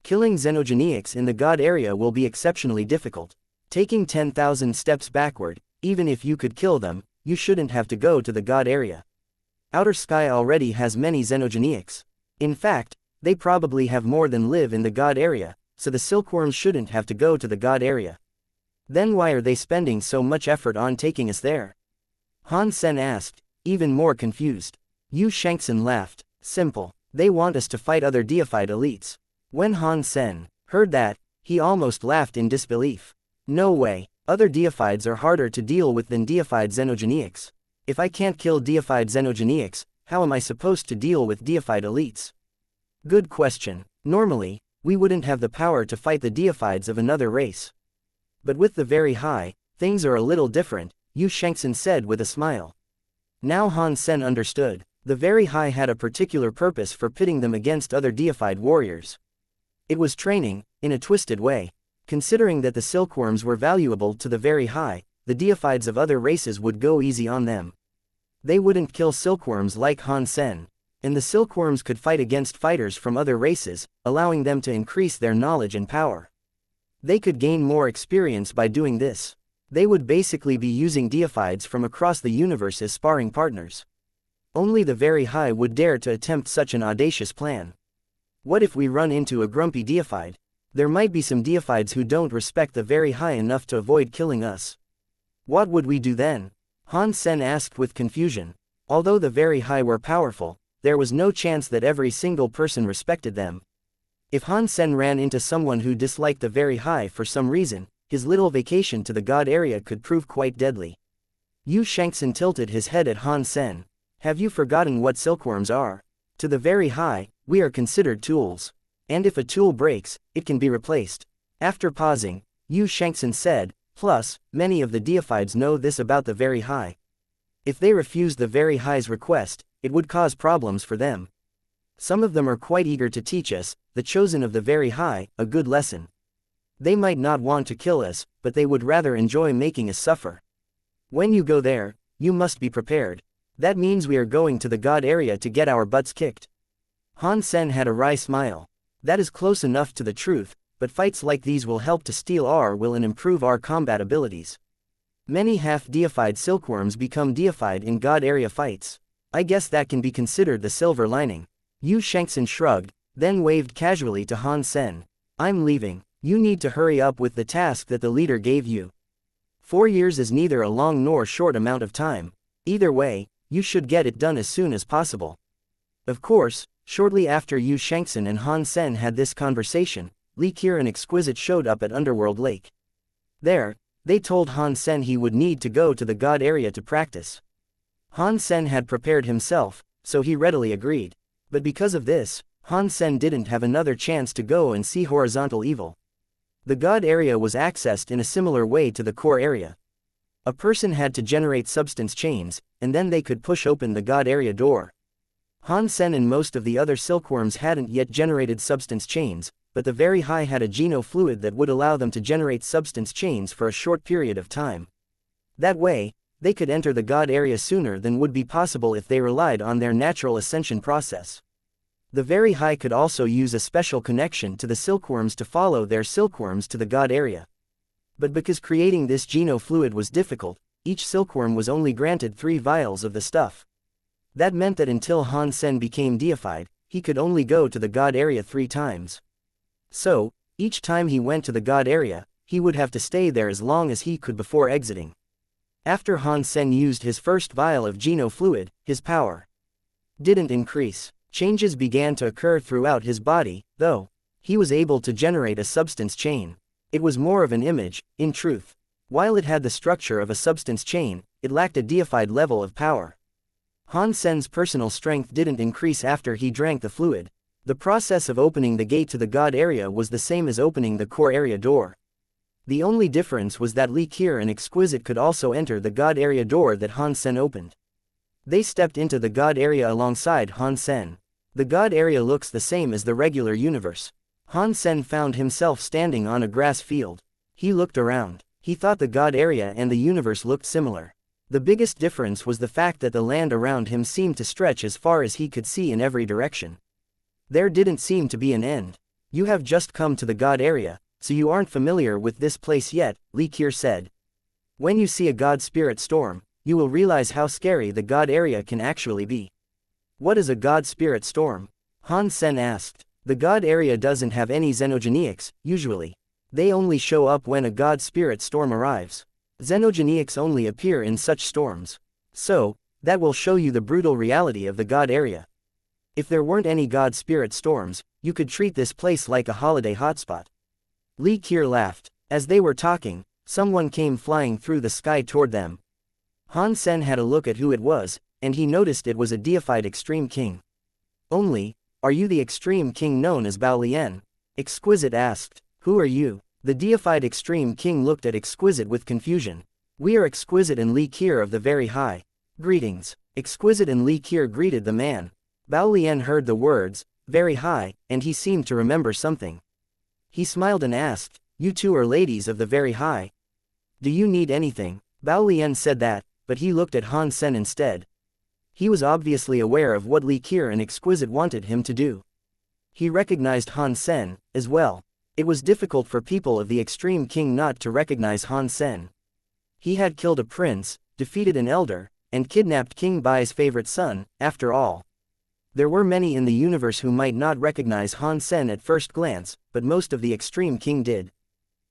Killing xenogenics in the God area will be exceptionally difficult. Taking 10,000 steps backward, even if you could kill them, you shouldn't have to go to the God area. Outer Sky already has many xenogeniacs. In fact, they probably have more than live in the God area, so the silkworms shouldn't have to go to the God area. Then why are they spending so much effort on taking us there? Han Sen asked, even more confused. Xianxia laughed. Simple. They want us to fight other deified elites. When Han Sen heard that, he almost laughed in disbelief. No way. Other deifieds are harder to deal with than deified xenogeniacs. If I can't kill deified xenogeniacs, how am I supposed to deal with deified elites? Good question. Normally, we wouldn't have the power to fight the deifieds of another race. But with the very high, things are a little different, Xianxia said with a smile. Now Han Sen understood. The very high had a particular purpose for pitting them against other deified warriors. It was training, in a twisted way. Considering that the silkworms were valuable to the very high, the deifieds of other races would go easy on them. They wouldn't kill silkworms like Han Sen, and the silkworms could fight against fighters from other races, allowing them to increase their knowledge and power. They could gain more experience by doing this. They would basically be using deifieds from across the universe as sparring partners. Only the very high would dare to attempt such an audacious plan. What if we run into a grumpy deified? There might be some deifieds who don't respect the very high enough to avoid killing us. What would we do then? Han Sen asked with confusion. Although the very high were powerful, there was no chance that every single person respected them. If Han Sen ran into someone who disliked the very high for some reason, his little vacation to the God area could prove quite deadly. Xianxia tilted his head at Han Sen. Have you forgotten what silkworms are? To the very high, we are considered tools. And if a tool breaks, it can be replaced. After pausing, Xianxia said, plus, many of the deifieds know this about the very high. If they refuse the very high's request, it would cause problems for them. Some of them are quite eager to teach us, the chosen of the very high, a good lesson. They might not want to kill us, but they would rather enjoy making us suffer. When you go there, you must be prepared. That means we are going to the God area to get our butts kicked. Han Sen had a wry smile. That is close enough to the truth, but fights like these will help to steel our will and improve our combat abilities. Many half-deified silkworms become deified in God area fights. I guess that can be considered the silver lining. Xianxia shrugged, then waved casually to Han Sen. I'm leaving. You need to hurry up with the task that the leader gave you. 4 years is neither a long nor short amount of time. Either way, you should get it done as soon as possible. Of course, shortly after Xianxia and Han Sen had this conversation, Li Qir and Exquisite showed up at Underworld Lake. There, they told Han Sen he would need to go to the God area to practice. Han Sen had prepared himself, so he readily agreed. But because of this, Han Sen didn't have another chance to go and see horizontal evil. The God area was accessed in a similar way to the core area. A person had to generate substance chains, and then they could push open the God area door. Han Sen and most of the other silkworms hadn't yet generated substance chains, but the very high had a geno fluid that would allow them to generate substance chains for a short period of time. That way, they could enter the God area sooner than would be possible if they relied on their natural ascension process. The very high could also use a special connection to the silkworms to follow their silkworms to the God area. But because creating this geno fluid was difficult, each silkworm was only granted 3 vials of the stuff. That meant that until Han Sen became deified, he could only go to the God area 3 times. So, each time he went to the God area, he would have to stay there as long as he could before exiting. After Han Sen used his first vial of geno fluid, his power didn't increase. Changes began to occur throughout his body, though. He was able to generate a substance chain. It was more of an image, in truth. While it had the structure of a substance chain, it lacked a deified level of power. Han Sen's personal strength didn't increase after he drank the fluid. The process of opening the gate to the God area was the same as opening the core area door. The only difference was that Li Qir and Exquisite could also enter the God area door that Han Sen opened. They stepped into the God area alongside Han Sen. The God area looks the same as the regular universe. Han Sen found himself standing on a grass field. He looked around. He thought the God area and the universe looked similar. The biggest difference was the fact that the land around him seemed to stretch as far as he could see in every direction. There didn't seem to be an end. You have just come to the God area, so you aren't familiar with this place yet, Li Qir said. When you see a God spirit storm, you will realize how scary the God area can actually be. What is a god spirit storm? Han Sen asked. The god area doesn't have any xenogenics, usually. They only show up when a god spirit storm arrives. Xenogenics only appear in such storms. So, that will show you the brutal reality of the god area. If there weren't any god spirit storms, you could treat this place like a holiday hotspot. Li Qiu laughed. As they were talking, someone came flying through the sky toward them. Han Sen had a look at who it was, and he noticed it was a deified extreme king. Only, are you the extreme king known as Bao Lian? Exquisite asked. Who are you? The deified extreme king looked at Exquisite with confusion. We are Exquisite and Li Qiu of the Very High. Greetings. Exquisite and Li Qiu greeted the man. Bao Lian heard the words, Very High, and he seemed to remember something. He smiled and asked, You two are ladies of the Very High. Do you need anything? Bao Lian said that, but he looked at Han Sen instead. He was obviously aware of what Li Qiu and Exquisite wanted him to do. He recognized Han Sen, as well. It was difficult for people of the Extreme King not to recognize Han Sen. He had killed a prince, defeated an elder, and kidnapped King Bai's favorite son, after all. There were many in the universe who might not recognize Han Sen at first glance, but most of the Extreme King did.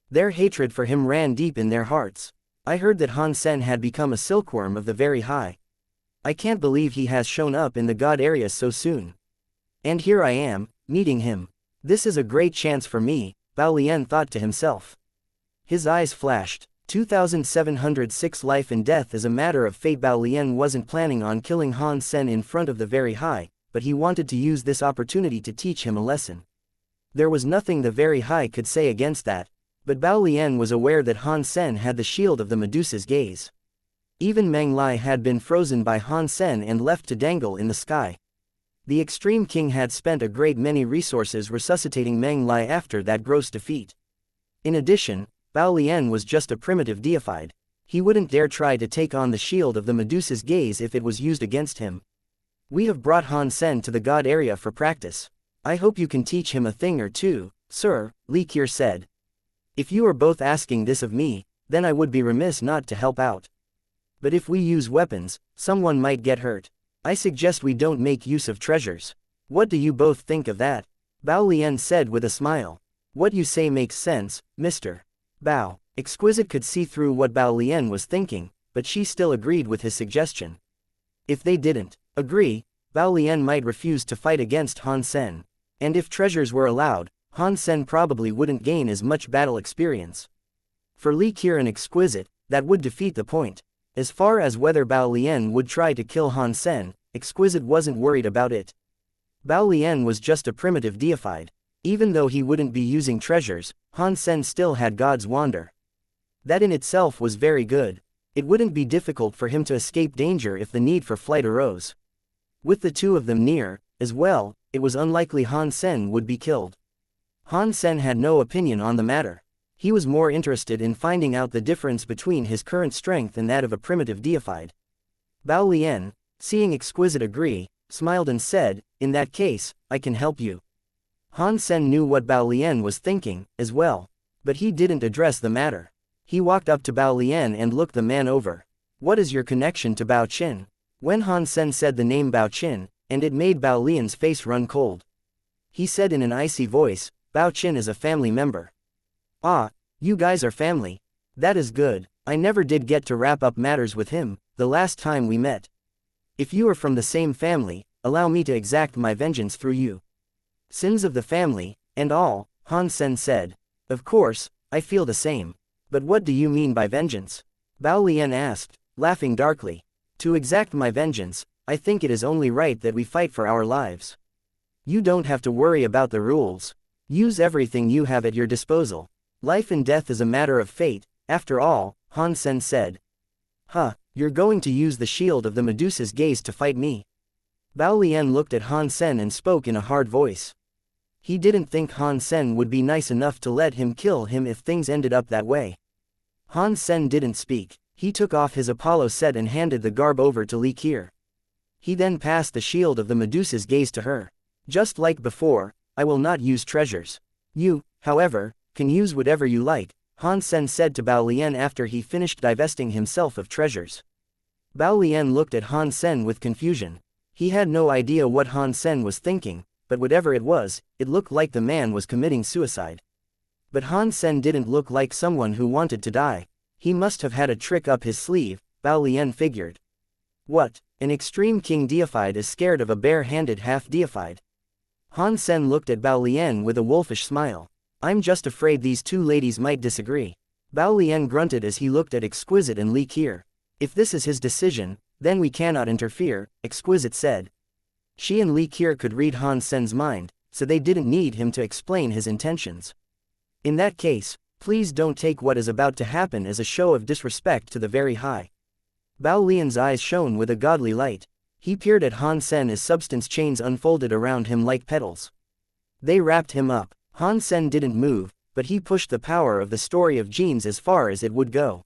Their hatred for him ran deep in their hearts. I heard that Han Sen had become a silkworm of the Very High. I can't believe he has shown up in the god area so soon. And here I am, meeting him. This is a great chance for me, Bao Lian thought to himself. His eyes flashed. 2706 Life and death is a matter of fate. Bao Lian wasn't planning on killing Han Sen in front of the Very High, but he wanted to use this opportunity to teach him a lesson. There was nothing the Very High could say against that, but Bao Lian was aware that Han Sen had the shield of the Medusa's gaze. Even Meng Lai had been frozen by Han Sen and left to dangle in the sky. The Extreme King had spent a great many resources resuscitating Meng Lai after that gross defeat. In addition, Bao Lian was just a primitive deified. He wouldn't dare try to take on the shield of the Medusa's gaze if it was used against him. We have brought Han Sen to the god area for practice. I hope you can teach him a thing or two, sir, Li Qiu said. If you are both asking this of me, then I would be remiss not to help out. But if we use weapons, someone might get hurt. I suggest we don't make use of treasures. What do you both think of that? Bao Lian said with a smile. What you say makes sense, Mr. Bao. Exquisite could see through what Bao Lian was thinking, but she still agreed with his suggestion. If they didn't agree, Bao Lian might refuse to fight against Han Sen. And if treasures were allowed, Han Sen probably wouldn't gain as much battle experience. For Li Qiu and Exquisite, that would defeat the point. As far as whether Bao Lian would try to kill Han Sen, Exquisite wasn't worried about it. Bao Lian was just a primitive deified. Even though he wouldn't be using treasures, Han Sen still had God's wonder. That in itself was very good. It wouldn't be difficult for him to escape danger if the need for flight arose. With the two of them near, as well, it was unlikely Han Sen would be killed. Han Sen had no opinion on the matter. He was more interested in finding out the difference between his current strength and that of a primitive deified. Bao Lian, seeing Exquisite agree, smiled and said, In that case, I can help you. Han Sen knew what Bao Lian was thinking, as well. But he didn't address the matter. He walked up to Bao Lian and looked the man over. What is your connection to Bao Qin? When Han Sen said the name Bao Qin, and it made Bao Lian's face run cold. He said in an icy voice, Bao Qin is a family member. Ah, you guys are family. That is good. I never did get to wrap up matters with him, the last time we met. If you are from the same family, allow me to exact my vengeance through you. Sins of the family, and all, Han Sen said. Of course, I feel the same. But what do you mean by vengeance? Bao Lian asked, laughing darkly. To exact my vengeance, I think it is only right that we fight for our lives. You don't have to worry about the rules. Use everything you have at your disposal. Life and death is a matter of fate, after all, Han Sen said. Huh, you're going to use the shield of the Medusa's gaze to fight me? Bao Lian looked at Han Sen and spoke in a hard voice. He didn't think Han Sen would be nice enough to let him kill him if things ended up that way. Han Sen didn't speak. He took off his Apollo set and handed the garb over to Li Qiu. He then passed the shield of the Medusa's gaze to her. Just like before, I will not use treasures. You, however, can use whatever you like, Han Sen said to Bao Lian after he finished divesting himself of treasures. Bao Lian looked at Han Sen with confusion. He had no idea what Han Sen was thinking, but whatever it was, it looked like the man was committing suicide. But Han Sen didn't look like someone who wanted to die. He must have had a trick up his sleeve, Bao Lian figured. What, an extreme king deified is scared of a bare-handed half-deified? Han Sen looked at Bao Lian with a wolfish smile. I'm just afraid these two ladies might disagree. Bao Lian grunted as he looked at Exquisite and Li Qier. If this is his decision, then we cannot interfere, Exquisite said. She and Li Qier could read Han Sen's mind, so they didn't need him to explain his intentions. In that case, please don't take what is about to happen as a show of disrespect to the very high. Bao Lian's eyes shone with a godly light. He peered at Han Sen as substance chains unfolded around him like petals. They wrapped him up. Han Sen didn't move, but he pushed the power of the story of genes as far as it would go.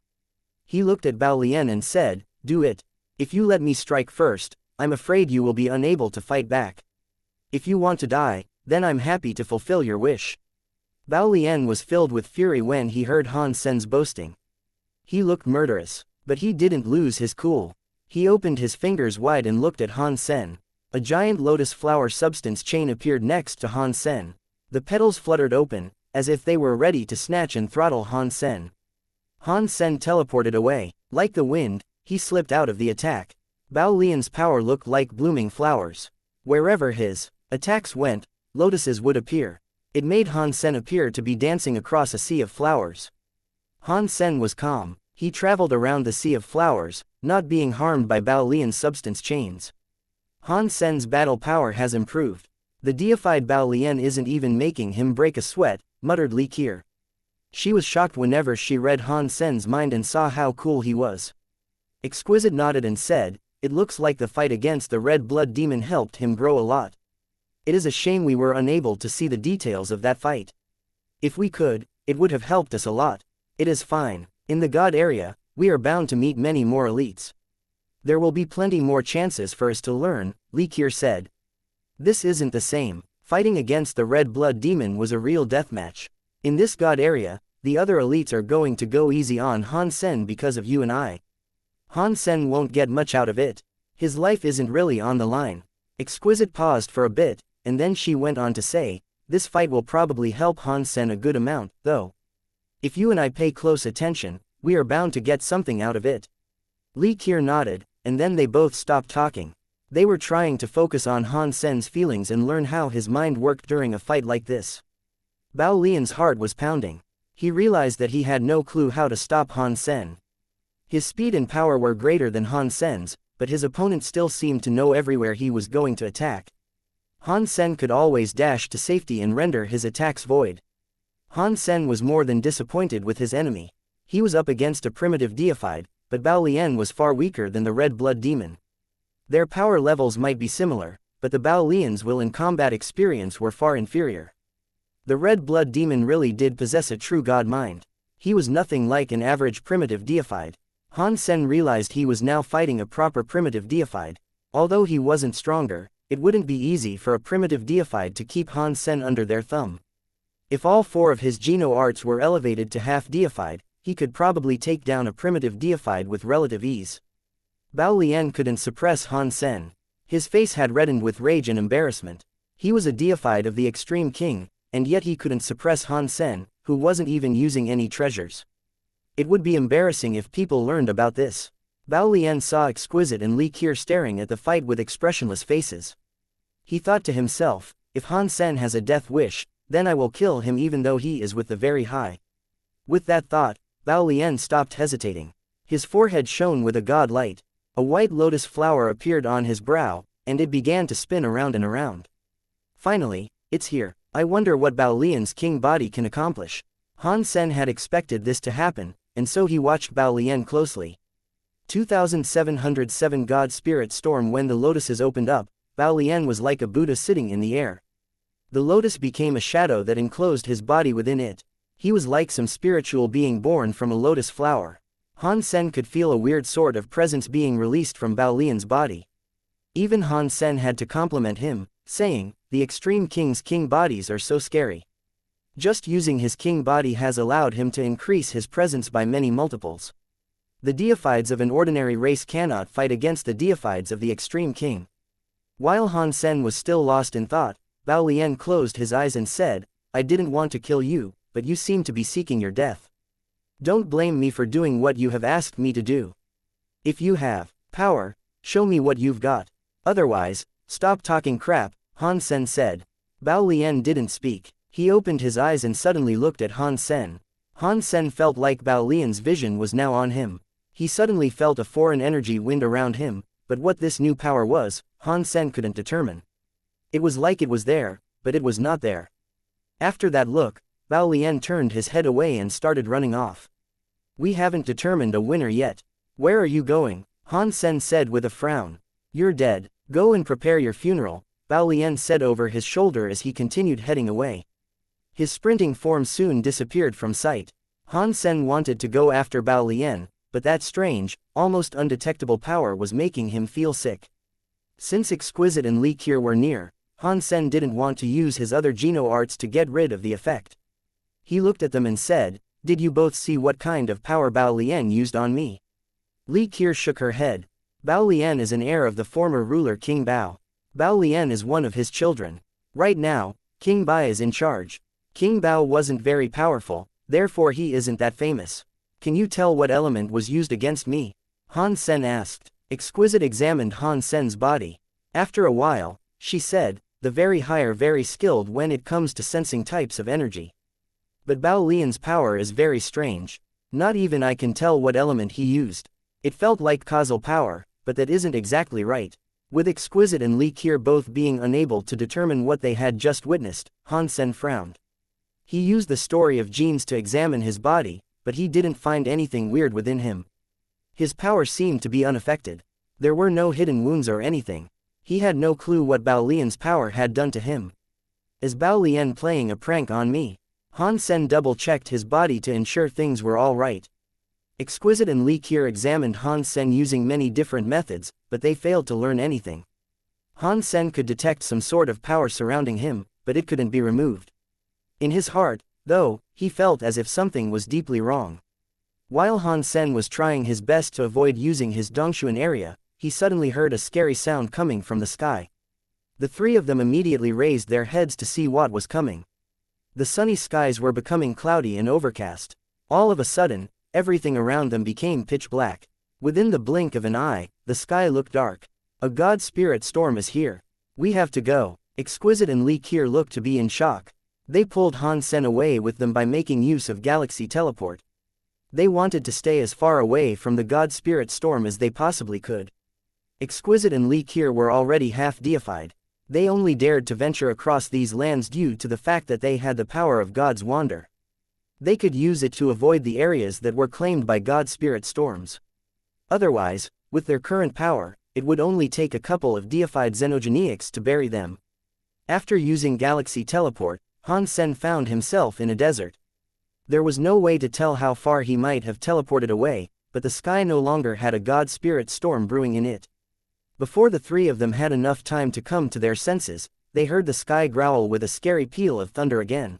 He looked at Bao Lian and said, "Do it. If you let me strike first, I'm afraid you will be unable to fight back. If you want to die, then I'm happy to fulfill your wish." Bao Lian was filled with fury when he heard Han Sen's boasting. He looked murderous, but he didn't lose his cool. He opened his fingers wide and looked at Han Sen. A giant lotus flower substance chain appeared next to Han Sen. The petals fluttered open, as if they were ready to snatch and throttle Han Sen. Han Sen teleported away. Like the wind, he slipped out of the attack. Bao Lian's power looked like blooming flowers. Wherever his attacks went, lotuses would appear. It made Han Sen appear to be dancing across a sea of flowers. Han Sen was calm. He traveled around the sea of flowers, not being harmed by Bao Lian's substance chains. Han Sen's battle power has improved. The deified Bao Lian isn't even making him break a sweat, muttered Li Qier. She was shocked whenever she read Han Sen's mind and saw how cool he was. Exquisite nodded and said, "It looks like the fight against the red blood demon helped him grow a lot. It is a shame we were unable to see the details of that fight. If we could, it would have helped us a lot. It is fine. In the God area, we are bound to meet many more elites. There will be plenty more chances for us to learn," Li Qier said. This isn't the same. Fighting against the red blood demon was a real deathmatch. In this God area, the other elites are going to go easy on Han Sen because of you and I. Han Sen won't get much out of it. His life isn't really on the line. Exquisite paused for a bit, and then she went on to say, "This fight will probably help Han Sen a good amount, though. If you and I pay close attention, we are bound to get something out of it." Li Qier nodded, and then they both stopped talking. They were trying to focus on Han Sen's feelings and learn how his mind worked during a fight like this. Bao Lian's heart was pounding. He realized that he had no clue how to stop Han Sen. His speed and power were greater than Han Sen's, but his opponent still seemed to know everywhere he was going to attack. Han Sen could always dash to safety and render his attacks void. Han Sen was more than disappointed with his enemy. He was up against a primitive deified, but Bao Lian was far weaker than the red blood demon. Their power levels might be similar, but the Bao Lian's will and combat experience were far inferior. The red blood demon really did possess a true god mind. He was nothing like an average primitive deified. Han Sen realized he was now fighting a proper primitive deified. Although he wasn't stronger, it wouldn't be easy for a primitive deified to keep Han Sen under their thumb. If all four of his Geno arts were elevated to half-deified, he could probably take down a primitive deified with relative ease. Bao Lian couldn't suppress Han Sen. His face had reddened with rage and embarrassment. He was a deified of the extreme king, and yet he couldn't suppress Han Sen, who wasn't even using any treasures. It would be embarrassing if people learned about this. Bao Lian saw Exquisite and Li Qier staring at the fight with expressionless faces. He thought to himself, if Han Sen has a death wish, then I will kill him even though he is with the very high. With that thought, Bao Lian stopped hesitating. His forehead shone with a god light. A white lotus flower appeared on his brow, and it began to spin around and around. Finally, it's here. I wonder what Bao Lian's king body can accomplish. Han Sen had expected this to happen, and so he watched Bao Lian closely. 2707 God Spirit Storm. When the lotuses opened up, Bao Lian was like a Buddha sitting in the air. The lotus became a shadow that enclosed his body within it. He was like some spiritual being born from a lotus flower. Han Sen could feel a weird sort of presence being released from Bao Lian's body. Even Han Sen had to compliment him, saying, "The Extreme King's king bodies are so scary." Just using his king body has allowed him to increase his presence by many multiples. The deifieds of an ordinary race cannot fight against the deifieds of the Extreme King. While Han Sen was still lost in thought, Bao Lian closed his eyes and said, I didn't want to kill you, but you seem to be seeking your death. Don't blame me for doing what you have asked me to do. If you have power, show me what you've got. Otherwise, stop talking crap, Han Sen said. Bao Lian didn't speak. He opened his eyes and suddenly looked at Han Sen. Han Sen felt like Bao Lian's vision was now on him. He suddenly felt a foreign energy wind around him, but what this new power was, Han Sen couldn't determine. It was like it was there, but it was not there. After that look, Bao Lian turned his head away and started running off. We haven't determined a winner yet. Where are you going? Han Sen said with a frown. You're dead. Go and prepare your funeral, Bao Lian said over his shoulder as he continued heading away. His sprinting form soon disappeared from sight. Han Sen wanted to go after Bao Lian, but that strange, almost undetectable power was making him feel sick. Since Exquisite and Li Qiu were near, Han Sen didn't want to use his other Geno arts to get rid of the effect. He looked at them and said, Did you both see what kind of power Bao Lian used on me? Li Qiu shook her head. Bao Lian is an heir of the former ruler King Bao. Bao Lian is one of his children. Right now, King Bai is in charge. King Bao wasn't very powerful, therefore he isn't that famous. Can you tell what element was used against me? Han Sen asked. Exquisite examined Han Sen's body. After a while, she said, the very high are very skilled when it comes to sensing types of energy. But Bao Lian's power is very strange. Not even I can tell what element he used. It felt like causal power, but that isn't exactly right. With Exquisite and Li Qiu both being unable to determine what they had just witnessed, Han Sen frowned. He used the story of genes to examine his body, but he didn't find anything weird within him. His power seemed to be unaffected. There were no hidden wounds or anything. He had no clue what Bao Lian's power had done to him. Is Bao Lian playing a prank on me? Han Sen double-checked his body to ensure things were all right. Exquisite and Li Qiu examined Han Sen using many different methods, but they failed to learn anything. Han Sen could detect some sort of power surrounding him, but it couldn't be removed. In his heart, though, he felt as if something was deeply wrong. While Han Sen was trying his best to avoid using his Dongshuan area, he suddenly heard a scary sound coming from the sky. The three of them immediately raised their heads to see what was coming. The sunny skies were becoming cloudy and overcast. All of a sudden, everything around them became pitch black. Within the blink of an eye, the sky looked dark. A god spirit storm is here. We have to go. Exquisite and Li Qiu looked to be in shock. They pulled Han Sen away with them by making use of galaxy teleport. They wanted to stay as far away from the god spirit storm as they possibly could. Exquisite and Li Qiu were already half deified. They only dared to venture across these lands due to the fact that they had the power of God's Wander. They could use it to avoid the areas that were claimed by god spirit storms. Otherwise, with their current power, it would only take a couple of deified xenogeniacs to bury them. After using galaxy teleport, Han Sen found himself in a desert. There was no way to tell how far he might have teleported away, but the sky no longer had a god spirit storm brewing in it. Before the three of them had enough time to come to their senses, they heard the sky growl with a scary peal of thunder again.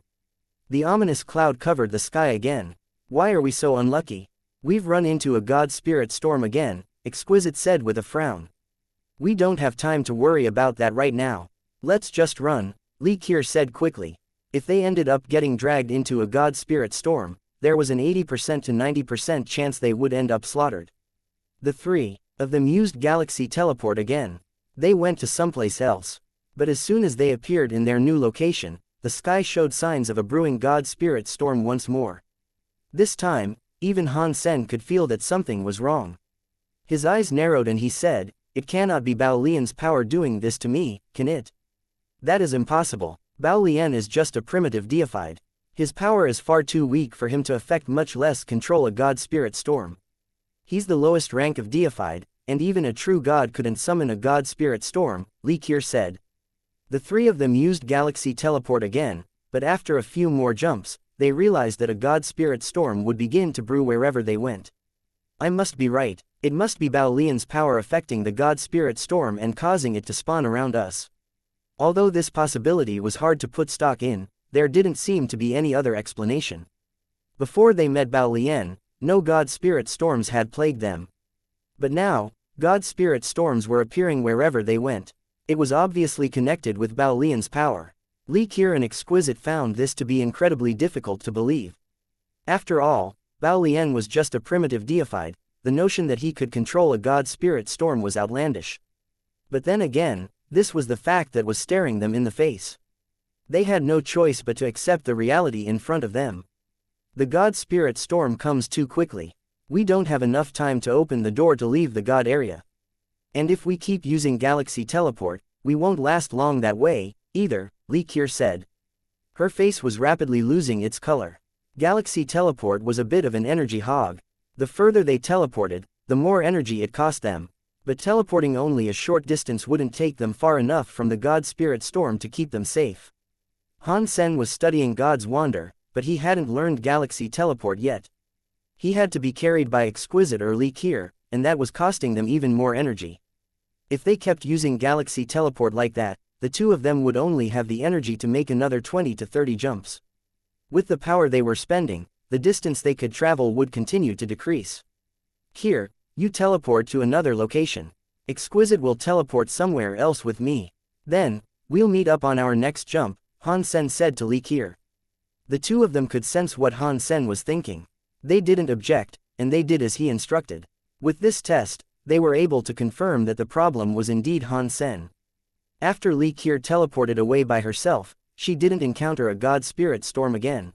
The ominous cloud covered the sky again. Why are we so unlucky? We've run into a god spirit storm again, Exquisite said with a frown. We don't have time to worry about that right now. Let's just run, Li Qiu said quickly. If they ended up getting dragged into a god spirit storm, there was an 80% to 90% chance they would end up slaughtered. The three of them used galaxy teleport again. They went to someplace else. But as soon as they appeared in their new location, the sky showed signs of a brewing god spirit storm once more. This time, even Han Sen could feel that something was wrong. His eyes narrowed and he said, It cannot be Bao Lian's power doing this to me, can it? That is impossible. Bao Lian is just a primitive deified. His power is far too weak for him to affect, much less control a god spirit storm. He's the lowest rank of deified, and even a true god couldn't summon a god spirit storm, Li Qiu said. The three of them used galaxy teleport again, but after a few more jumps, they realized that a god spirit storm would begin to brew wherever they went. I must be right. It must be Bao Lian's power affecting the god spirit storm and causing it to spawn around us. Although this possibility was hard to put stock in, there didn't seem to be any other explanation. Before they met Bao Lian, no god spirit storms had plagued them. But now, god spirit storms were appearing wherever they went. It was obviously connected with Bao Lian's power. Li Qiu and Exquisite found this to be incredibly difficult to believe. After all, Bao Lian was just a primitive deified. The notion that he could control a god spirit storm was outlandish. But then again, this was the fact that was staring them in the face. They had no choice but to accept the reality in front of them. The god spirit storm comes too quickly. We don't have enough time to open the door to leave the god area. And if we keep using galaxy teleport, we won't last long that way, either, Li Qiu said. Her face was rapidly losing its color. Galaxy teleport was a bit of an energy hog. The further they teleported, the more energy it cost them. But teleporting only a short distance wouldn't take them far enough from the god spirit storm to keep them safe. Han Sen was studying God's Wander, but he hadn't learned galaxy teleport yet. He had to be carried by Exquisite or Li Qiu, and that was costing them even more energy. If they kept using galaxy teleport like that, the two of them would only have the energy to make another 20 to 30 jumps. With the power they were spending, the distance they could travel would continue to decrease. Here, you teleport to another location. Exquisite will teleport somewhere else with me. Then, we'll meet up on our next jump, Han Sen said to Li Qiu. The two of them could sense what Han Sen was thinking. They didn't object, and they did as he instructed. With this test, they were able to confirm that the problem was indeed Han Sen. After Li Qiu teleported away by herself, she didn't encounter a god spirit storm again.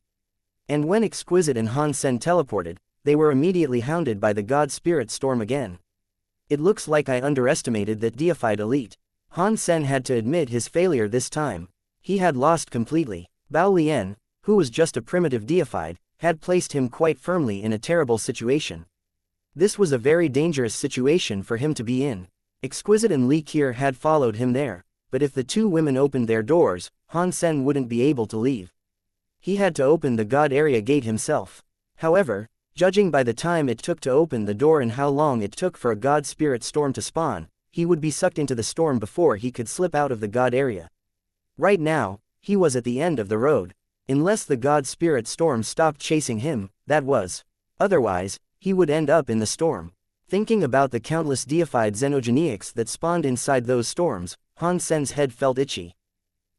And when Exquisite and Han Sen teleported, they were immediately hounded by the god spirit storm again. It looks like I underestimated that deified elite. Han Sen had to admit his failure this time. He had lost completely. Bao Lian, who was just a primitive deified, had placed him quite firmly in a terrible situation. This was a very dangerous situation for him to be in. Exquisite and Li Qiu had followed him there, but if the two women opened their doors, Han Sen wouldn't be able to leave. He had to open the god area gate himself. However, judging by the time it took to open the door and how long it took for a god spirit storm to spawn, he would be sucked into the storm before he could slip out of the god area. Right now, he was at the end of the road. Unless the god spirit storm stopped chasing him, that was. Otherwise, he would end up in the storm. Thinking about the countless deified xenogenics that spawned inside those storms, Han Sen's head felt itchy.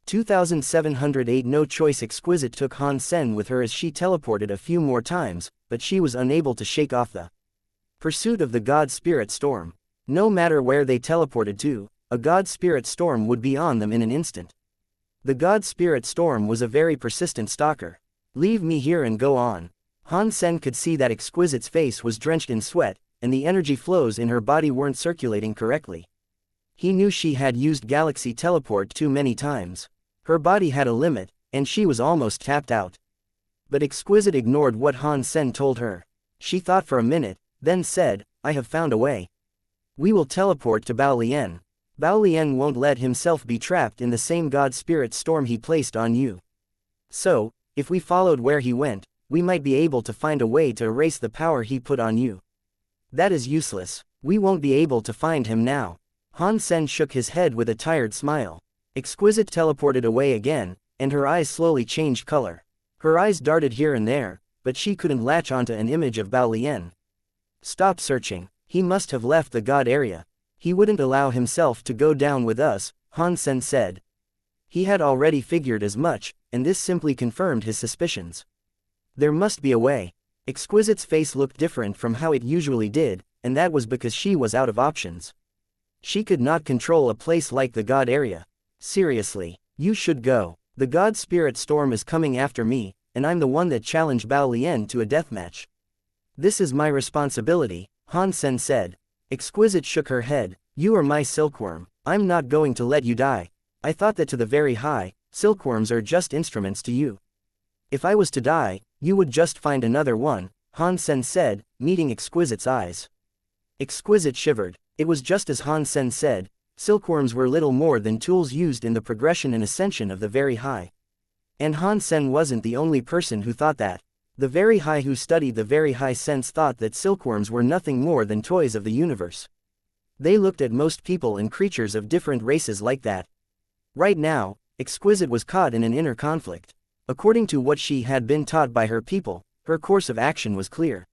2708 No choice. Exquisite took Han Sen with her as she teleported a few more times, but she was unable to shake off the pursuit of the god spirit storm. No matter where they teleported to, a god spirit storm would be on them in an instant. The god spirit storm was a very persistent stalker. Leave me here and go on. Han Sen could see that Exquisite's face was drenched in sweat, and the energy flows in her body weren't circulating correctly. He knew she had used galaxy teleport too many times. Her body had a limit, and she was almost tapped out. But Exquisite ignored what Han Sen told her. She thought for a minute, then said, I have found a way. We will teleport to Bao Lian. Bao Lian won't let himself be trapped in the same god spirit storm he placed on you. So, if we followed where he went, we might be able to find a way to erase the power he put on you. That is useless. We won't be able to find him now. Han Sen shook his head with a tired smile. Exquisite teleported away again, and her eyes slowly changed color. Her eyes darted here and there, but she couldn't latch onto an image of Bao Lian. Stop searching. He must have left the god area. He wouldn't allow himself to go down with us, Han Sen said. He had already figured as much, and this simply confirmed his suspicions. There must be a way. Exquisite's face looked different from how it usually did, and that was because she was out of options. She could not control a place like the god area. Seriously, you should go. The god spirit storm is coming after me, and I'm the one that challenged Bao Lian to a deathmatch. This is my responsibility, Han Sen said. Exquisite shook her head. You are my silkworm. I'm not going to let you die. I thought that to the very high, silkworms are just instruments to you. If I was to die, you would just find another one, Han Sen said, meeting Exquisite's eyes. Exquisite shivered. It was just as Han Sen said, silkworms were little more than tools used in the progression and ascension of the very high. And Han Sen wasn't the only person who thought that. The very high who studied the very high sense thought that silkworms were nothing more than toys of the universe. They looked at most people and creatures of different races like that. Right now, Exquisite was caught in an inner conflict. According to what she had been taught by her people, her course of action was clear.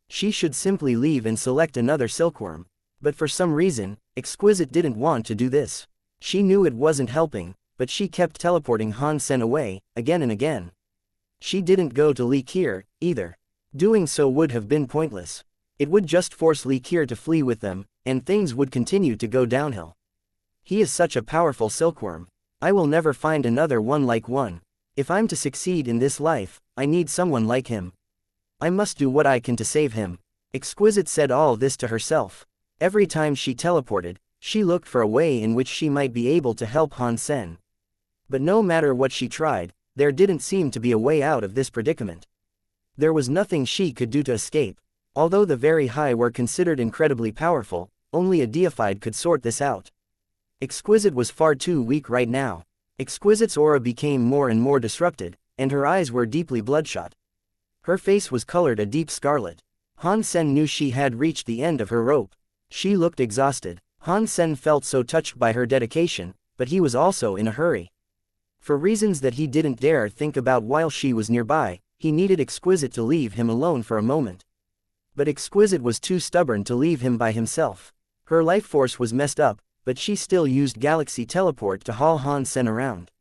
She should simply leave and select another silkworm. But for some reason, Exquisite didn't want to do this. She knew it wasn't helping, but she kept teleporting Han Sen away, again and again. She didn't go to Li Qiu, either. Doing so would have been pointless. It would just force Li Qiu to flee with them, and things would continue to go downhill. He is such a powerful silkworm. I will never find another one like one. If I'm to succeed in this life, I need someone like him. I must do what I can to save him. Exquisite said all this to herself. Every time she teleported, she looked for a way in which she might be able to help Han Sen. But no matter what she tried, there didn't seem to be a way out of this predicament. There was nothing she could do to escape. Although the very high were considered incredibly powerful, only a deified could sort this out. Exquisite was far too weak right now. Exquisite's aura became more and more disrupted, and her eyes were deeply bloodshot. Her face was colored a deep scarlet. Han Sen knew she had reached the end of her rope. She looked exhausted. Han Sen felt so touched by her dedication, but he was also in a hurry. For reasons that he didn't dare think about while she was nearby, he needed Exquisite to leave him alone for a moment. But Exquisite was too stubborn to leave him by himself. Her life force was messed up, but she still used Galaxy Teleport to haul Han Sen around.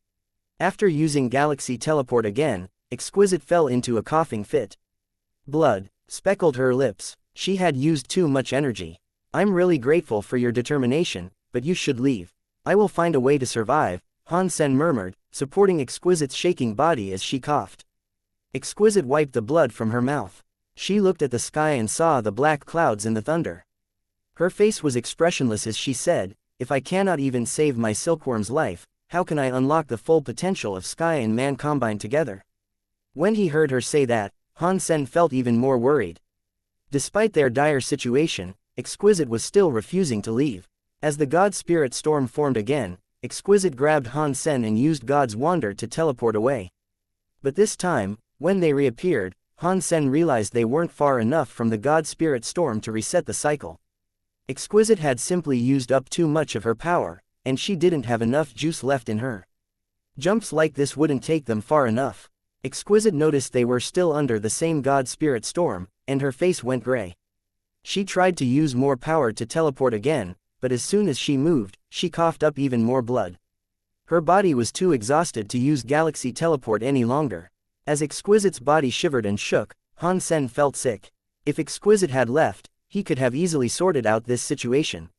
After using Galaxy Teleport again, Exquisite fell into a coughing fit. Blood speckled her lips. She had used too much energy. I'm really grateful for your determination, but you should leave. I will find a way to survive, Han Sen murmured, supporting Exquisite's shaking body as she coughed. Exquisite wiped the blood from her mouth. She looked at the sky and saw the black clouds and the thunder. Her face was expressionless as she said, if I cannot even save my silkworm's life, how can I unlock the full potential of sky and man combined together? When he heard her say that, Han Sen felt even more worried. Despite their dire situation, Exquisite was still refusing to leave. As the God Spirit storm formed again, Exquisite grabbed Han Sen and used God's Wander to teleport away. But this time, when they reappeared, Han Sen realized they weren't far enough from the God Spirit storm to reset the cycle. Exquisite had simply used up too much of her power, and she didn't have enough juice left in her. Jumps like this wouldn't take them far enough. Exquisite noticed they were still under the same God Spirit storm, and her face went gray. She tried to use more power to teleport again, but as soon as she moved, she coughed up even more blood. Her body was too exhausted to use Galaxy Teleport any longer. As Exquisite's body shivered and shook, Han Sen felt sick. If Exquisite had left, he could have easily sorted out this situation.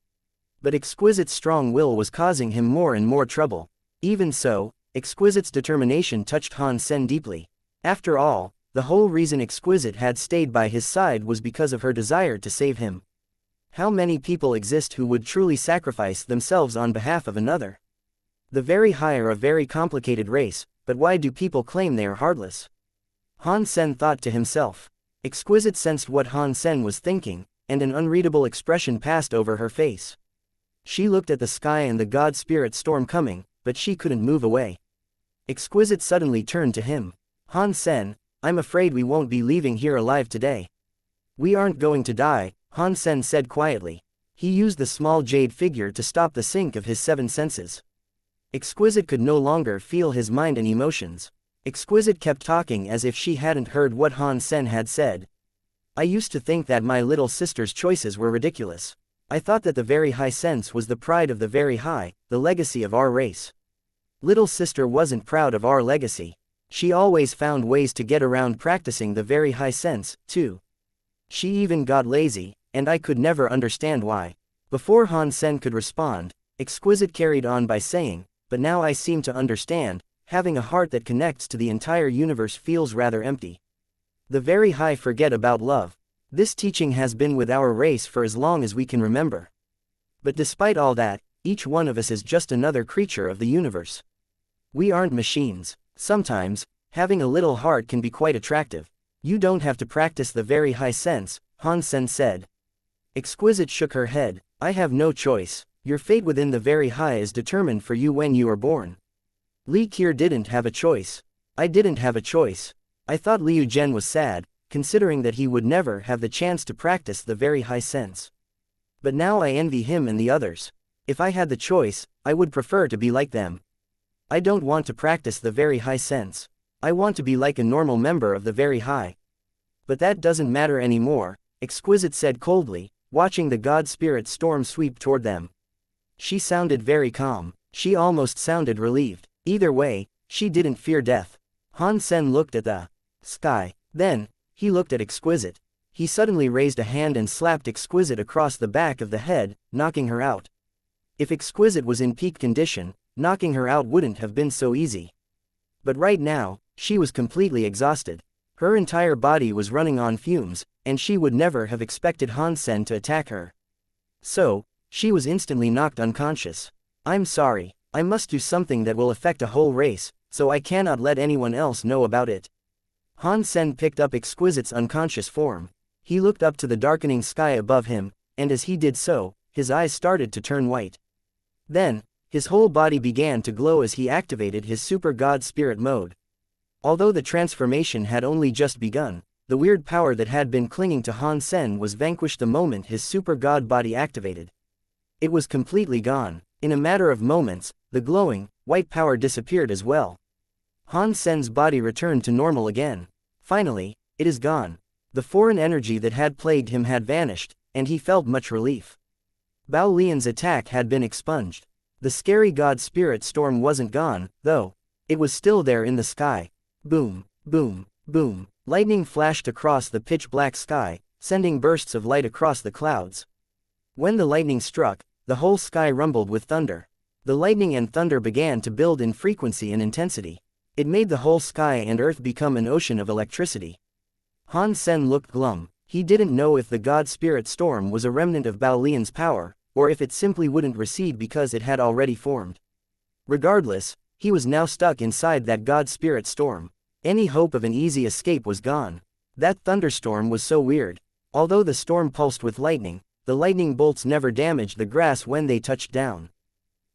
But Exquisite's strong will was causing him more and more trouble. Even so, Exquisite's determination touched Han Sen deeply. After all, the whole reason Exquisite had stayed by his side was because of her desire to save him. How many people exist who would truly sacrifice themselves on behalf of another? The very high are a very complicated race, but why do people claim they are heartless? Han Sen thought to himself. Exquisite sensed what Han Sen was thinking, and an unreadable expression passed over her face. She looked at the sky and the God Spirit storm coming, but she couldn't move away. Exquisite suddenly turned to him. Han Sen, I'm afraid we won't be leaving here alive today. We aren't going to die, Han Sen said quietly. He used the small jade figure to stop the sync of his seven senses. Exquisite could no longer feel his mind and emotions. Exquisite kept talking as if she hadn't heard what Han Sen had said. I used to think that my little sister's choices were ridiculous. I thought that the very high sense was the pride of the very high, the legacy of our race. Little sister wasn't proud of our legacy. She always found ways to get around practicing the very high sense, too. She even got lazy, and I could never understand why. Before Han Sen could respond, Exquisite carried on by saying, but now I seem to understand, having a heart that connects to the entire universe feels rather empty. The very high forget about love. This teaching has been with our race for as long as we can remember. But despite all that, each one of us is just another creature of the universe. We aren't machines. Sometimes, having a little heart can be quite attractive. You don't have to practice the very high sense, Han Sen said. Exquisite shook her head. I have no choice. Your fate within the very high is determined for you when you are born. Li Qiu didn't have a choice. I didn't have a choice. I thought Liu Zhen was sad, considering that he would never have the chance to practice the very high sense. But now I envy him and the others. If I had the choice, I would prefer to be like them. I don't want to practice the very high sense. I want to be like a normal member of the very high. But that doesn't matter anymore, Exquisite said coldly, watching the God Spirit storm sweep toward them. She sounded very calm. She almost sounded relieved. Either way, she didn't fear death. Han Sen looked at the sky. Then, he looked at Exquisite. He suddenly raised a hand and slapped Exquisite across the back of the head, knocking her out. If Exquisite was in peak condition, knocking her out wouldn't have been so easy. But right now, she was completely exhausted. Her entire body was running on fumes, and she would never have expected Han Sen to attack her. So, she was instantly knocked unconscious. I'm sorry, I must do something that will affect a whole race, so I cannot let anyone else know about it. Han Sen picked up Exquisite's unconscious form. He looked up to the darkening sky above him, and as he did so, his eyes started to turn white. Then, his whole body began to glow as he activated his Super God Spirit mode. Although the transformation had only just begun, the weird power that had been clinging to Han Sen was vanquished the moment his Super God body activated. It was completely gone. In a matter of moments, the glowing, white power disappeared as well. Han Sen's body returned to normal again. Finally, it is gone. The foreign energy that had plagued him had vanished, and he felt much relief. Bao Lian's attack had been expunged. The scary God Spirit storm wasn't gone, though. It was still there in the sky. Boom, boom, boom. Lightning flashed across the pitch-black sky, sending bursts of light across the clouds. When the lightning struck, the whole sky rumbled with thunder. The lightning and thunder began to build in frequency and intensity. It made the whole sky and earth become an ocean of electricity. Han Sen looked glum. He didn't know if the God Spirit storm was a remnant of Bao Lian's power, or if it simply wouldn't recede because it had already formed. Regardless, he was now stuck inside that God Spirit storm. Any hope of an easy escape was gone. That thunderstorm was so weird. Although the storm pulsed with lightning, the lightning bolts never damaged the grass when they touched down.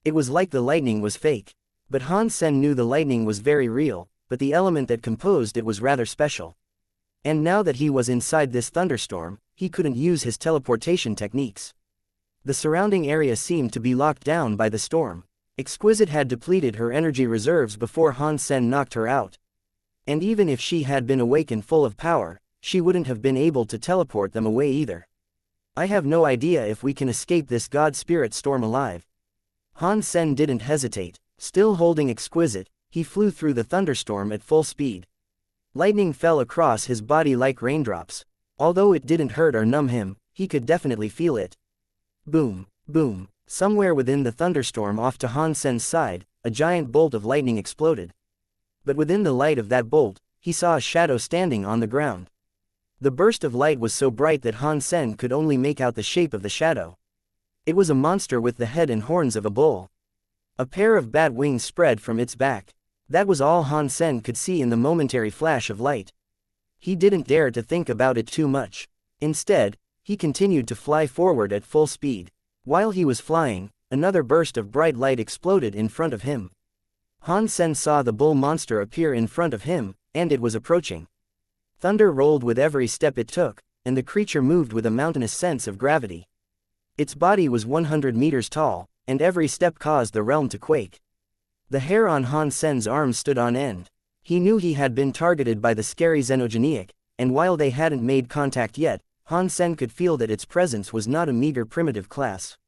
It was like the lightning was fake. But Han Sen knew the lightning was very real, but the element that composed it was rather special. And now that he was inside this thunderstorm, he couldn't use his teleportation techniques. The surrounding area seemed to be locked down by the storm. Exquisite had depleted her energy reserves before Han Sen knocked her out. And even if she had been awake and full of power, she wouldn't have been able to teleport them away either. I have no idea if we can escape this God Spirit storm alive. Han Sen didn't hesitate. Still holding Exquisite, he flew through the thunderstorm at full speed. Lightning fell across his body like raindrops. Although it didn't hurt or numb him, he could definitely feel it. Boom, boom. Somewhere within the thunderstorm off to Han Sen's side, a giant bolt of lightning exploded. But within the light of that bolt, he saw a shadow standing on the ground. The burst of light was so bright that Han Sen could only make out the shape of the shadow. It was a monster with the head and horns of a bull. A pair of bat wings spread from its back. That was all Han Sen could see in the momentary flash of light. He didn't dare to think about it too much. Instead, he continued to fly forward at full speed. While he was flying, another burst of bright light exploded in front of him. Han Sen saw the bull monster appear in front of him, and it was approaching. Thunder rolled with every step it took, and the creature moved with a mountainous sense of gravity. Its body was 100 meters tall, and every step caused the realm to quake. The hair on Han Sen's arms stood on end. He knew he had been targeted by the scary xenogeniac, and while they hadn't made contact yet, Han Sen could feel that its presence was not a meager primitive class.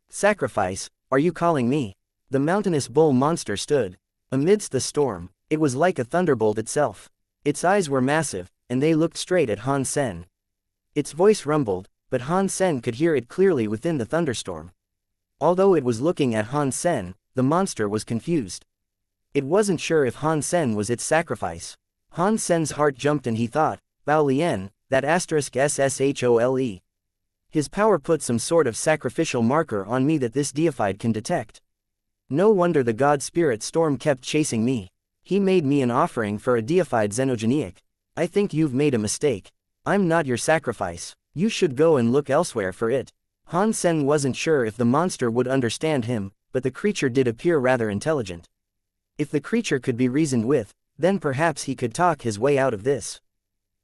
Sacrifice, are you calling me? The mountainous bull monster stood. Amidst the storm, it was like a thunderbolt itself. Its eyes were massive, and they looked straight at Han Sen. Its voice rumbled, but Han Sen could hear it clearly within the thunderstorm. Although it was looking at Han Sen, the monster was confused. It wasn't sure if Han Sen was its sacrifice. Han Sen's heart jumped and he thought, Bao Lian, that *SSHOLE. His power put some sort of sacrificial marker on me that this deified can detect. No wonder the God Spirit storm kept chasing me. He made me an offering for a deified xenogeniac. I think you've made a mistake. I'm not your sacrifice. You should go and look elsewhere for it. Han Sen wasn't sure if the monster would understand him, but the creature did appear rather intelligent. If the creature could be reasoned with, then perhaps he could talk his way out of this.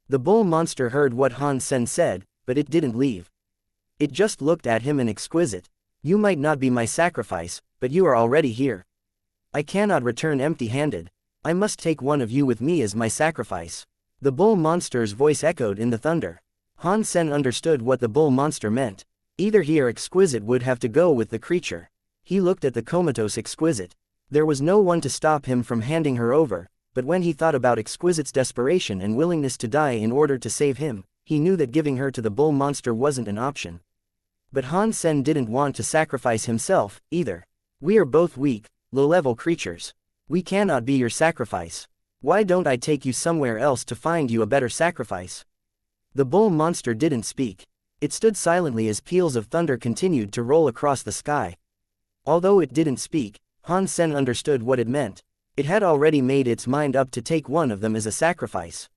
The bull monster heard what Han Sen said, but it didn't leave. It just looked at him and Exquisite. You might not be my sacrifice, but you are already here. I cannot return empty-handed. I must take one of you with me as my sacrifice. The bull monster's voice echoed in the thunder. Han Sen understood what the bull monster meant. Either he or Exquisite would have to go with the creature. He looked at the comatose Exquisite. There was no one to stop him from handing her over, but when he thought about Exquisite's desperation and willingness to die in order to save him, he knew that giving her to the bull monster wasn't an option. But Han Sen didn't want to sacrifice himself, either. We are both weak, low-level creatures. We cannot be your sacrifice. Why don't I take you somewhere else to find you a better sacrifice? The bull monster didn't speak. It stood silently as peals of thunder continued to roll across the sky. Although it didn't speak, Han Sen understood what it meant. It had already made its mind up to take one of them as a sacrifice.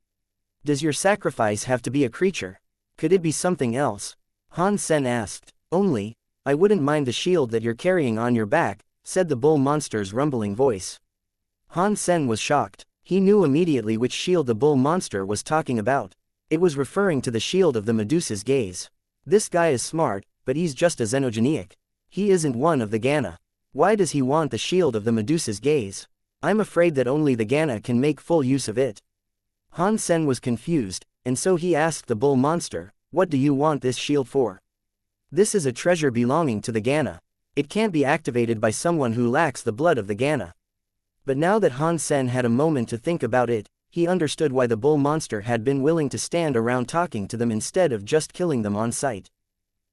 Does your sacrifice have to be a creature? Could it be something else? Han Sen asked. Only, I wouldn't mind the shield that you're carrying on your back, said the bull monster's rumbling voice. Han Sen was shocked. He knew immediately which shield the bull monster was talking about. It was referring to the shield of the Medusa's gaze. This guy is smart, but he's just a xenogeniac. He isn't one of the Gana. Why does he want the shield of the Medusa's gaze? I'm afraid that only the Gana can make full use of it. Han Sen was confused, and so he asked the bull monster, what do you want this shield for? This is a treasure belonging to the Gana. It can't be activated by someone who lacks the blood of the Gana. But now that Han Sen had a moment to think about it, he understood why the bull monster had been willing to stand around talking to them instead of just killing them on sight.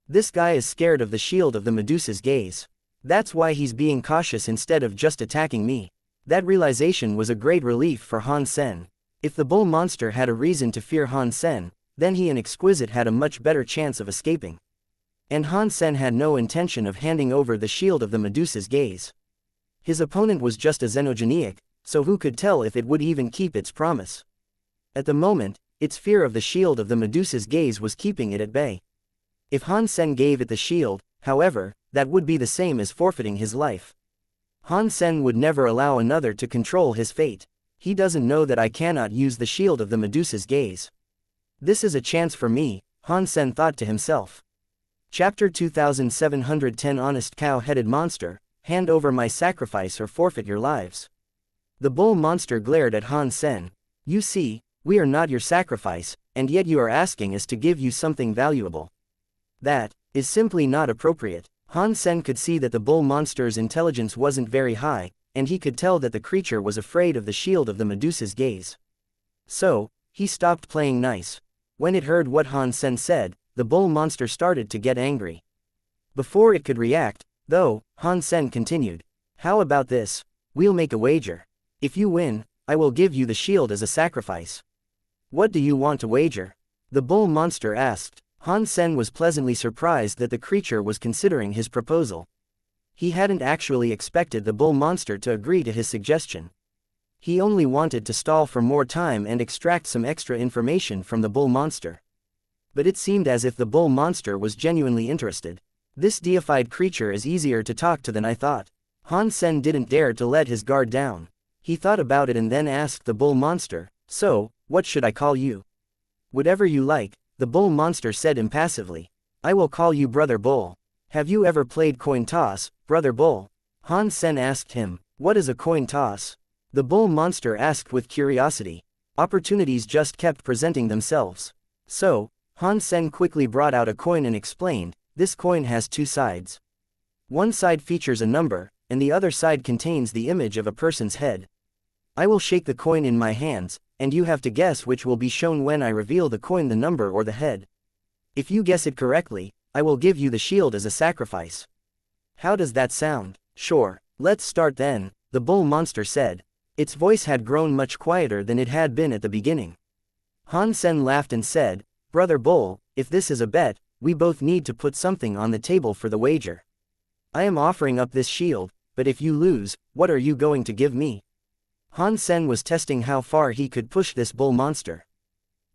This guy is scared of the shield of the Medusa's gaze. That's why he's being cautious instead of just attacking me. That realization was a great relief for Han Sen. If the bull monster had a reason to fear Han Sen, then he and Exquisite had a much better chance of escaping. And Han Sen had no intention of handing over the shield of the Medusa's gaze. His opponent was just a xenogeniac, so who could tell if it would even keep its promise? At the moment, its fear of the shield of the Medusa's gaze was keeping it at bay. If Han Sen gave it the shield, however, that would be the same as forfeiting his life. Han Sen would never allow another to control his fate. He doesn't know that I cannot use the shield of the Medusa's gaze. This is a chance for me, Han Sen thought to himself. Chapter 2710 Honest Cow-Headed Monster, hand over my sacrifice or forfeit your lives. The bull monster glared at Han Sen. You see, we are not your sacrifice, and yet you are asking us to give you something valuable. That is simply not appropriate. Han Sen could see that the bull monster's intelligence wasn't very high, and he could tell that the creature was afraid of the shield of the Medusa's gaze. So, he stopped playing nice. When it heard what Han Sen said, the bull monster started to get angry. Before it could react, though, Han Sen continued. How about this? We'll make a wager. If you win, I will give you the shield as a sacrifice. What do you want to wager? The bull monster asked. Han Sen was pleasantly surprised that the creature was considering his proposal. He hadn't actually expected the bull monster to agree to his suggestion. He only wanted to stall for more time and extract some extra information from the bull monster. But it seemed as if the bull monster was genuinely interested. This deified creature is easier to talk to than I thought. Han Sen didn't dare to let his guard down. He thought about it and then asked the bull monster, so, what should I call you? Whatever you like, the bull monster said impassively. I will call you Brother Bull. Have you ever played coin toss, Brother Bull? Han Sen asked him. What is a coin toss? The bull monster asked with curiosity. Opportunities just kept presenting themselves. So, Han Sen quickly brought out a coin and explained, this coin has two sides. One side features a number, and the other side contains the image of a person's head. I will shake the coin in my hands, and you have to guess which will be shown when I reveal the coin, the number or the head. If you guess it correctly, I will give you the shield as a sacrifice. How does that sound? Sure, let's start then, the bull monster said. Its voice had grown much quieter than it had been at the beginning. Han Sen laughed and said, Brother Bull, if this is a bet, we both need to put something on the table for the wager. I am offering up this shield, but if you lose, what are you going to give me? Han Sen was testing how far he could push this bull monster.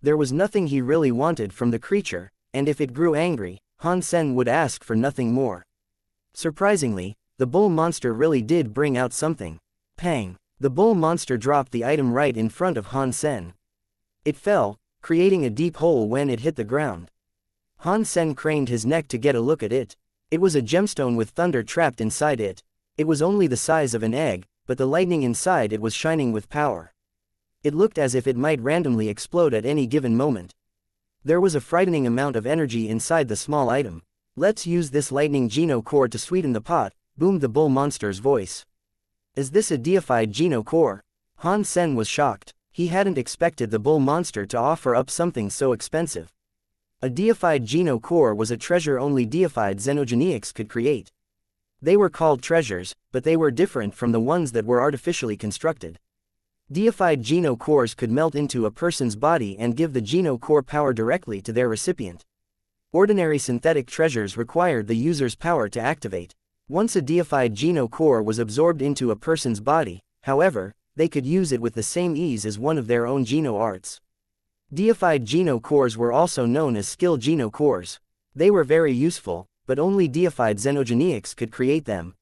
There was nothing he really wanted from the creature, and if it grew angry, Han Sen would ask for nothing more. Surprisingly, the bull monster really did bring out something. Pang! The bull monster dropped the item right in front of Han Sen. It fell, creating a deep hole when it hit the ground. Han Sen craned his neck to get a look at it. It was a gemstone with thunder trapped inside it. It was only the size of an egg, but the lightning inside it was shining with power. It looked as if it might randomly explode at any given moment. There was a frightening amount of energy inside the small item. Let's use this lightning geno core to sweeten the pot, boomed the bull monster's voice. Is this a deified Geno core? Han Sen was shocked. He hadn't expected the bull monster to offer up something so expensive. A deified Geno core was a treasure only deified xenogenics could create. They were called treasures, but they were different from the ones that were artificially constructed. Deified Geno cores could melt into a person's body and give the Geno core power directly to their recipient. Ordinary synthetic treasures required the user's power to activate. Once a deified Geno core was absorbed into a person's body, however, they could use it with the same ease as one of their own Geno arts. Deified Geno cores were also known as skill Geno cores. They were very useful, but only deified xenogenics could create them.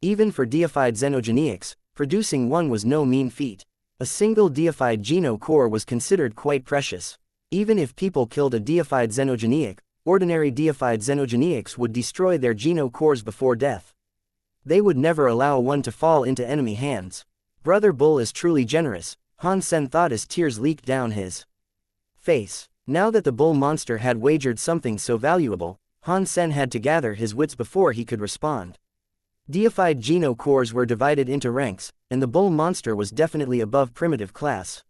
Even for deified xenogenics, producing one was no mean feat. A single deified Geno core was considered quite precious. Even if people killed a deified xenogenic, ordinary deified xenogenics would destroy their Geno cores before death. They would never allow one to fall into enemy hands. Brother Bull is truly generous, Han Sen thought as tears leaked down his face. Now that the bull monster had wagered something so valuable, Han Sen had to gather his wits before he could respond. Deified Geno cores were divided into ranks, and the bull monster was definitely above primitive class.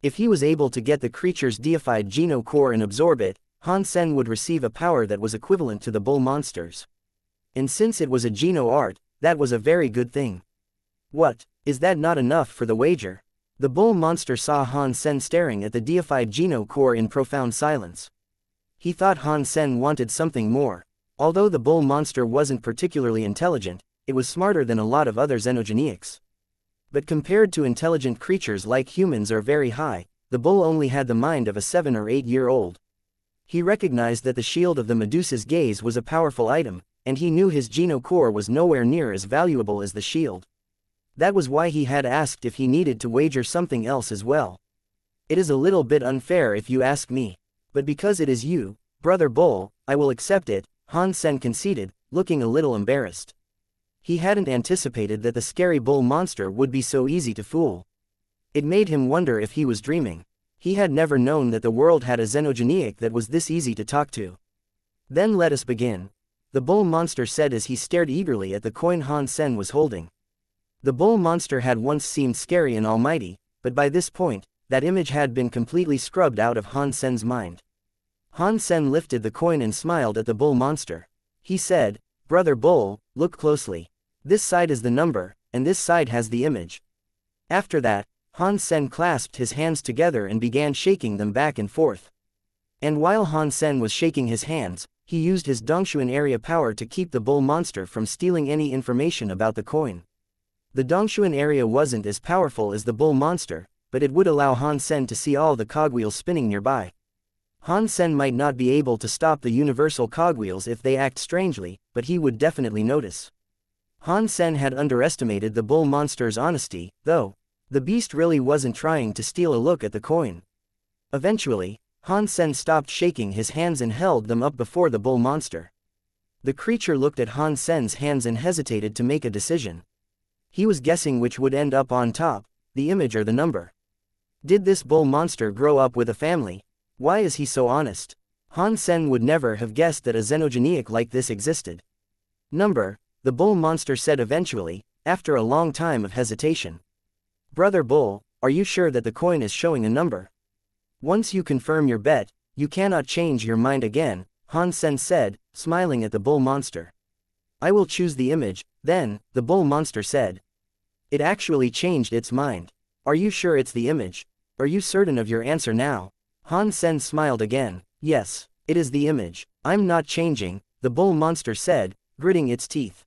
If he was able to get the creature's deified Geno core and absorb it, Han Sen would receive a power that was equivalent to the bull monster's. And since it was a Geno art, that was a very good thing. What, is that not enough for the wager? The bull monster saw Han Sen staring at the deified Geno core in profound silence. He thought Han Sen wanted something more. Although the bull monster wasn't particularly intelligent, it was smarter than a lot of other xenogenics. But compared to intelligent creatures like humans are very high, the bull only had the mind of a 7 or 8-year-old. He recognized that the shield of the Medusa's gaze was a powerful item, and he knew his Geno core was nowhere near as valuable as the shield. That was why he had asked if he needed to wager something else as well. It is a little bit unfair if you ask me. But because it is you, Brother Bull, I will accept it, Han Sen conceded, looking a little embarrassed. He hadn't anticipated that the scary bull monster would be so easy to fool. It made him wonder if he was dreaming. He had never known that the world had a xenogenic that was this easy to talk to. Then let us begin. The bull monster said as he stared eagerly at the coin Han Sen was holding. The bull monster had once seemed scary and almighty, but by this point, that image had been completely scrubbed out of Han Sen's mind. Han Sen lifted the coin and smiled at the bull monster. He said, Brother Bull, look closely. This side is the number, and this side has the image. After that, Han Sen clasped his hands together and began shaking them back and forth. And while Han Sen was shaking his hands, he used his Dongshuan area power to keep the bull monster from stealing any information about the coin. The Dongshuan area wasn't as powerful as the bull monster, but it would allow Han Sen to see all the cogwheels spinning nearby. Han Sen might not be able to stop the universal cogwheels if they act strangely, but he would definitely notice. Han Sen had underestimated the bull monster's honesty, though. The beast really wasn't trying to steal a look at the coin. Eventually, Han Sen stopped shaking his hands and held them up before the bull monster. The creature looked at Han Sen's hands and hesitated to make a decision. He was guessing which would end up on top, the image or the number. Did this bull monster grow up with a family? Why is he so honest? Han Sen would never have guessed that a xenogenic like this existed. Number, the bull monster said eventually, after a long time of hesitation. Brother Bull, are you sure that the coin is showing a number? Once you confirm your bet, you cannot change your mind again, Han Sen said, smiling at the bull monster. I will choose the image, then, the bull monster said. It actually changed its mind. Are you sure it's the image? Are you certain of your answer now? Han Sen smiled again. Yes, it is the image. I'm not changing, the bull monster said, gritting its teeth.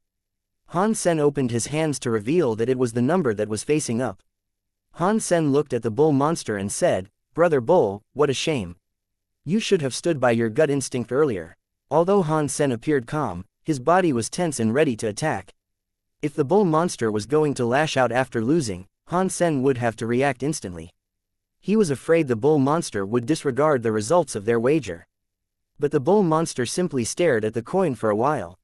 Han Sen opened his hands to reveal that it was the number that was facing up. Han Sen looked at the bull monster and said, Brother Bull, what a shame. You should have stood by your gut instinct earlier. Although Han Sen appeared calm, his body was tense and ready to attack. If the bull monster was going to lash out after losing, Han Sen would have to react instantly. He was afraid the bull monster would disregard the results of their wager. But the bull monster simply stared at the coin for a while.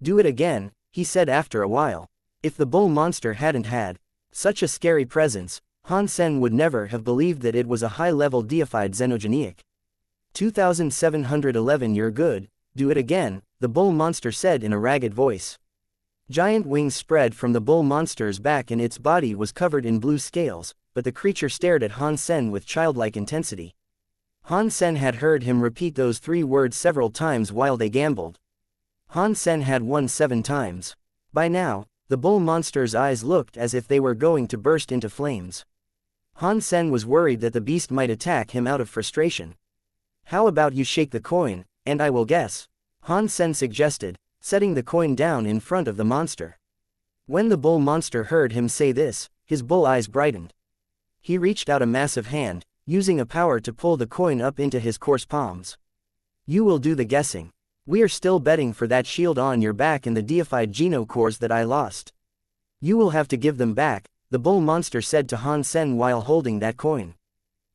Do it again, he said after a while. If the bull monster hadn't had such a scary presence, Han Sen would never have believed that it was a high-level deified xenogenic. 2711 You're good, do it again, the bull monster said in a ragged voice. Giant wings spread from the bull monster's back and its body was covered in blue scales, but the creature stared at Han Sen with childlike intensity. Han Sen had heard him repeat those 3 words several times while they gambled. Han Sen had won 7 times. By now, the bull monster's eyes looked as if they were going to burst into flames. Han Sen was worried that the beast might attack him out of frustration. "How about you shake the coin, and I will guess," Han Sen suggested, setting the coin down in front of the monster. When the bull monster heard him say this, his bull eyes brightened. He reached out a massive hand, using a power to pull the coin up into his coarse palms. "You will do the guessing. We are still betting for that shield on your back and the deified Geno cores that I lost. You will have to give them back," the bull monster said to Han Sen while holding that coin.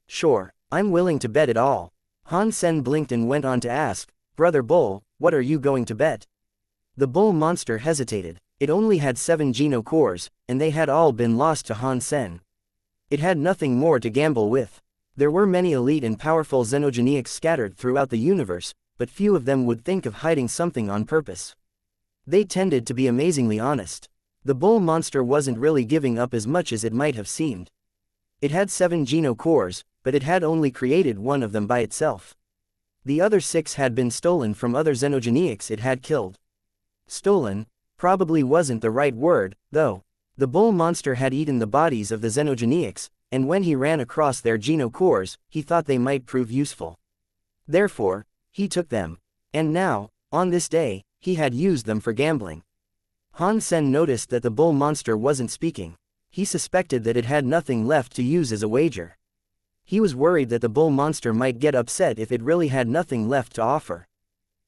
"Sure, I'm willing to bet it all." Han Sen blinked and went on to ask, "Brother Bull, what are you going to bet?" The bull monster hesitated. It only had 7 Geno cores, and they had all been lost to Han Sen. It had nothing more to gamble with. There were many elite and powerful xenogenics scattered throughout the universe, but few of them would think of hiding something on purpose. They tended to be amazingly honest. The bull monster wasn't really giving up as much as it might have seemed. It had 7 Geno cores, but it had only created 1 of them by itself. The other 6 had been stolen from other xenogenics it had killed. Stolen probably wasn't the right word, though. The bull monster had eaten the bodies of the xenogenics, and when he ran across their Geno cores, he thought they might prove useful. Therefore, he took them. And now, on this day, he had used them for gambling. Han Sen noticed that the bull monster wasn't speaking. He suspected that it had nothing left to use as a wager. He was worried that the bull monster might get upset if it really had nothing left to offer.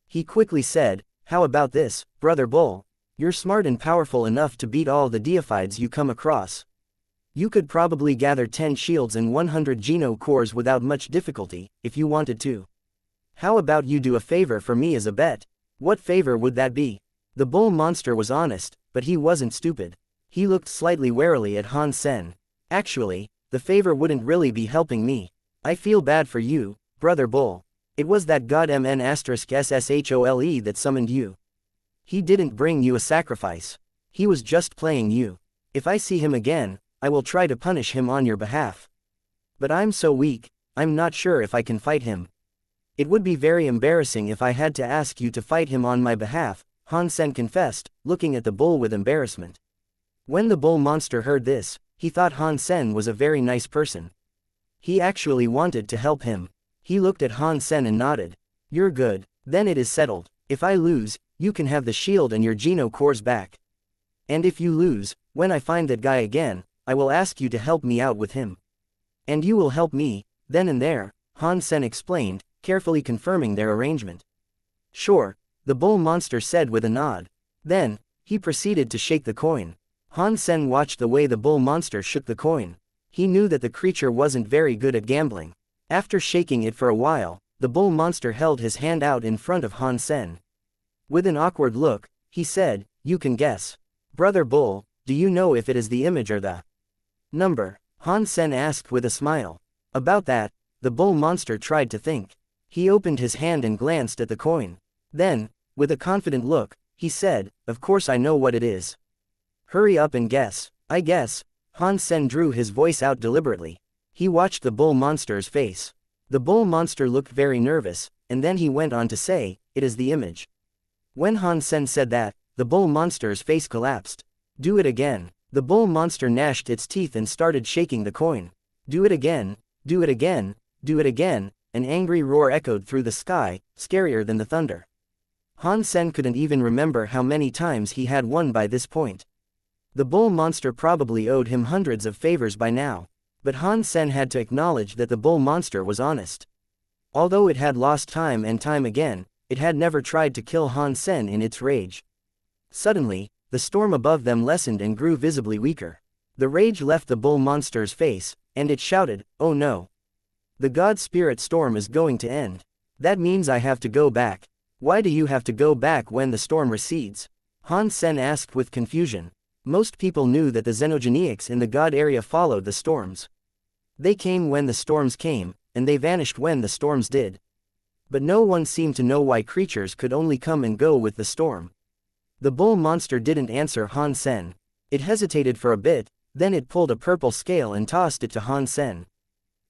He quickly said, "How about this, Brother Bull? You're smart and powerful enough to beat all the deifieds you come across. You could probably gather 10 shields and 100 Geno cores without much difficulty, if you wanted to. How about you do a favor for me as a bet?" "What favor would that be?" The bull monster was honest, but he wasn't stupid. He looked slightly warily at Han Sen. "Actually, the favor wouldn't really be helping me. I feel bad for you, Brother Bull. It was that god MN*SSHOLE that summoned you. He didn't bring you a sacrifice. He was just playing you. If I see him again, I will try to punish him on your behalf. But I'm so weak, I'm not sure if I can fight him. It would be very embarrassing if I had to ask you to fight him on my behalf," Han Sen confessed, looking at the bull with embarrassment. When the bull monster heard this, he thought Han Sen was a very nice person. He actually wanted to help him. He looked at Han Sen and nodded. "You're good, then it is settled. If I lose, you can have the shield and your Geno cores back. And if you lose, when I find that guy again, I will ask you to help me out with him. And you will help me, then and there," Han Sen explained, carefully confirming their arrangement. "Sure," the bull monster said with a nod. Then, he proceeded to shake the coin. Han Sen watched the way the bull monster shook the coin. He knew that the creature wasn't very good at gambling. After shaking it for a while, the bull monster held his hand out in front of Han Sen. With an awkward look, he said, "You can guess. Brother Bull, do you know if it is the image or the number?" Han Sen asked with a smile. About that, the bull monster tried to think. He opened his hand and glanced at the coin. Then, with a confident look, he said, "Of course I know what it is. Hurry up and guess." "I guess." Han Sen drew his voice out deliberately. He watched the bull monster's face. The bull monster looked very nervous, and then he went on to say, "It is the image." When Han Sen said that, the bull monster's face collapsed. "Do it again." The bull monster gnashed its teeth and started shaking the coin. "Do it again, do it again, do it again." An angry roar echoed through the sky, scarier than the thunder. Han Sen couldn't even remember how many times he had won by this point. The bull monster probably owed him hundreds of favors by now. But Han Sen had to acknowledge that the bull monster was honest. Although it had lost time and time again, it had never tried to kill Han Sen in its rage. Suddenly, the storm above them lessened and grew visibly weaker. The rage left the bull monster's face, and it shouted, "Oh no! The god spirit storm is going to end. That means I have to go back." "Why do you have to go back when the storm recedes?" Han Sen asked with confusion. Most people knew that the xenogenics in the god area followed the storms. They came when the storms came, and they vanished when the storms did. But no one seemed to know why creatures could only come and go with the storm. The bull monster didn't answer Han Sen. It hesitated for a bit, then it pulled a purple scale and tossed it to Han Sen.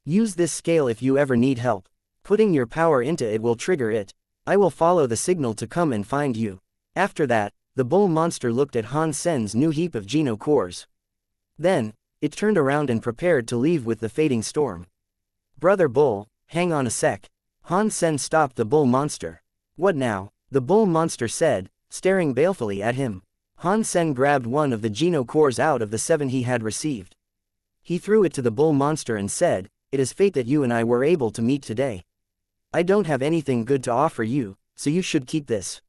Use this scale if you ever need help. Putting your power into it will trigger it. I will follow the signal to come and find you. After that, the bull monster looked at Han Sen's new heap of Geno cores. Then, it turned around and prepared to leave with the fading storm. Brother Bull, hang on a sec. Han Sen stopped the bull monster. What now? The bull monster said, staring balefully at him. Han Sen grabbed one of the Geno cores out of the 7 he had received. He threw it to the bull monster and said, "It is fate that you and I were able to meet today. I don't have anything good to offer you, so you should keep this."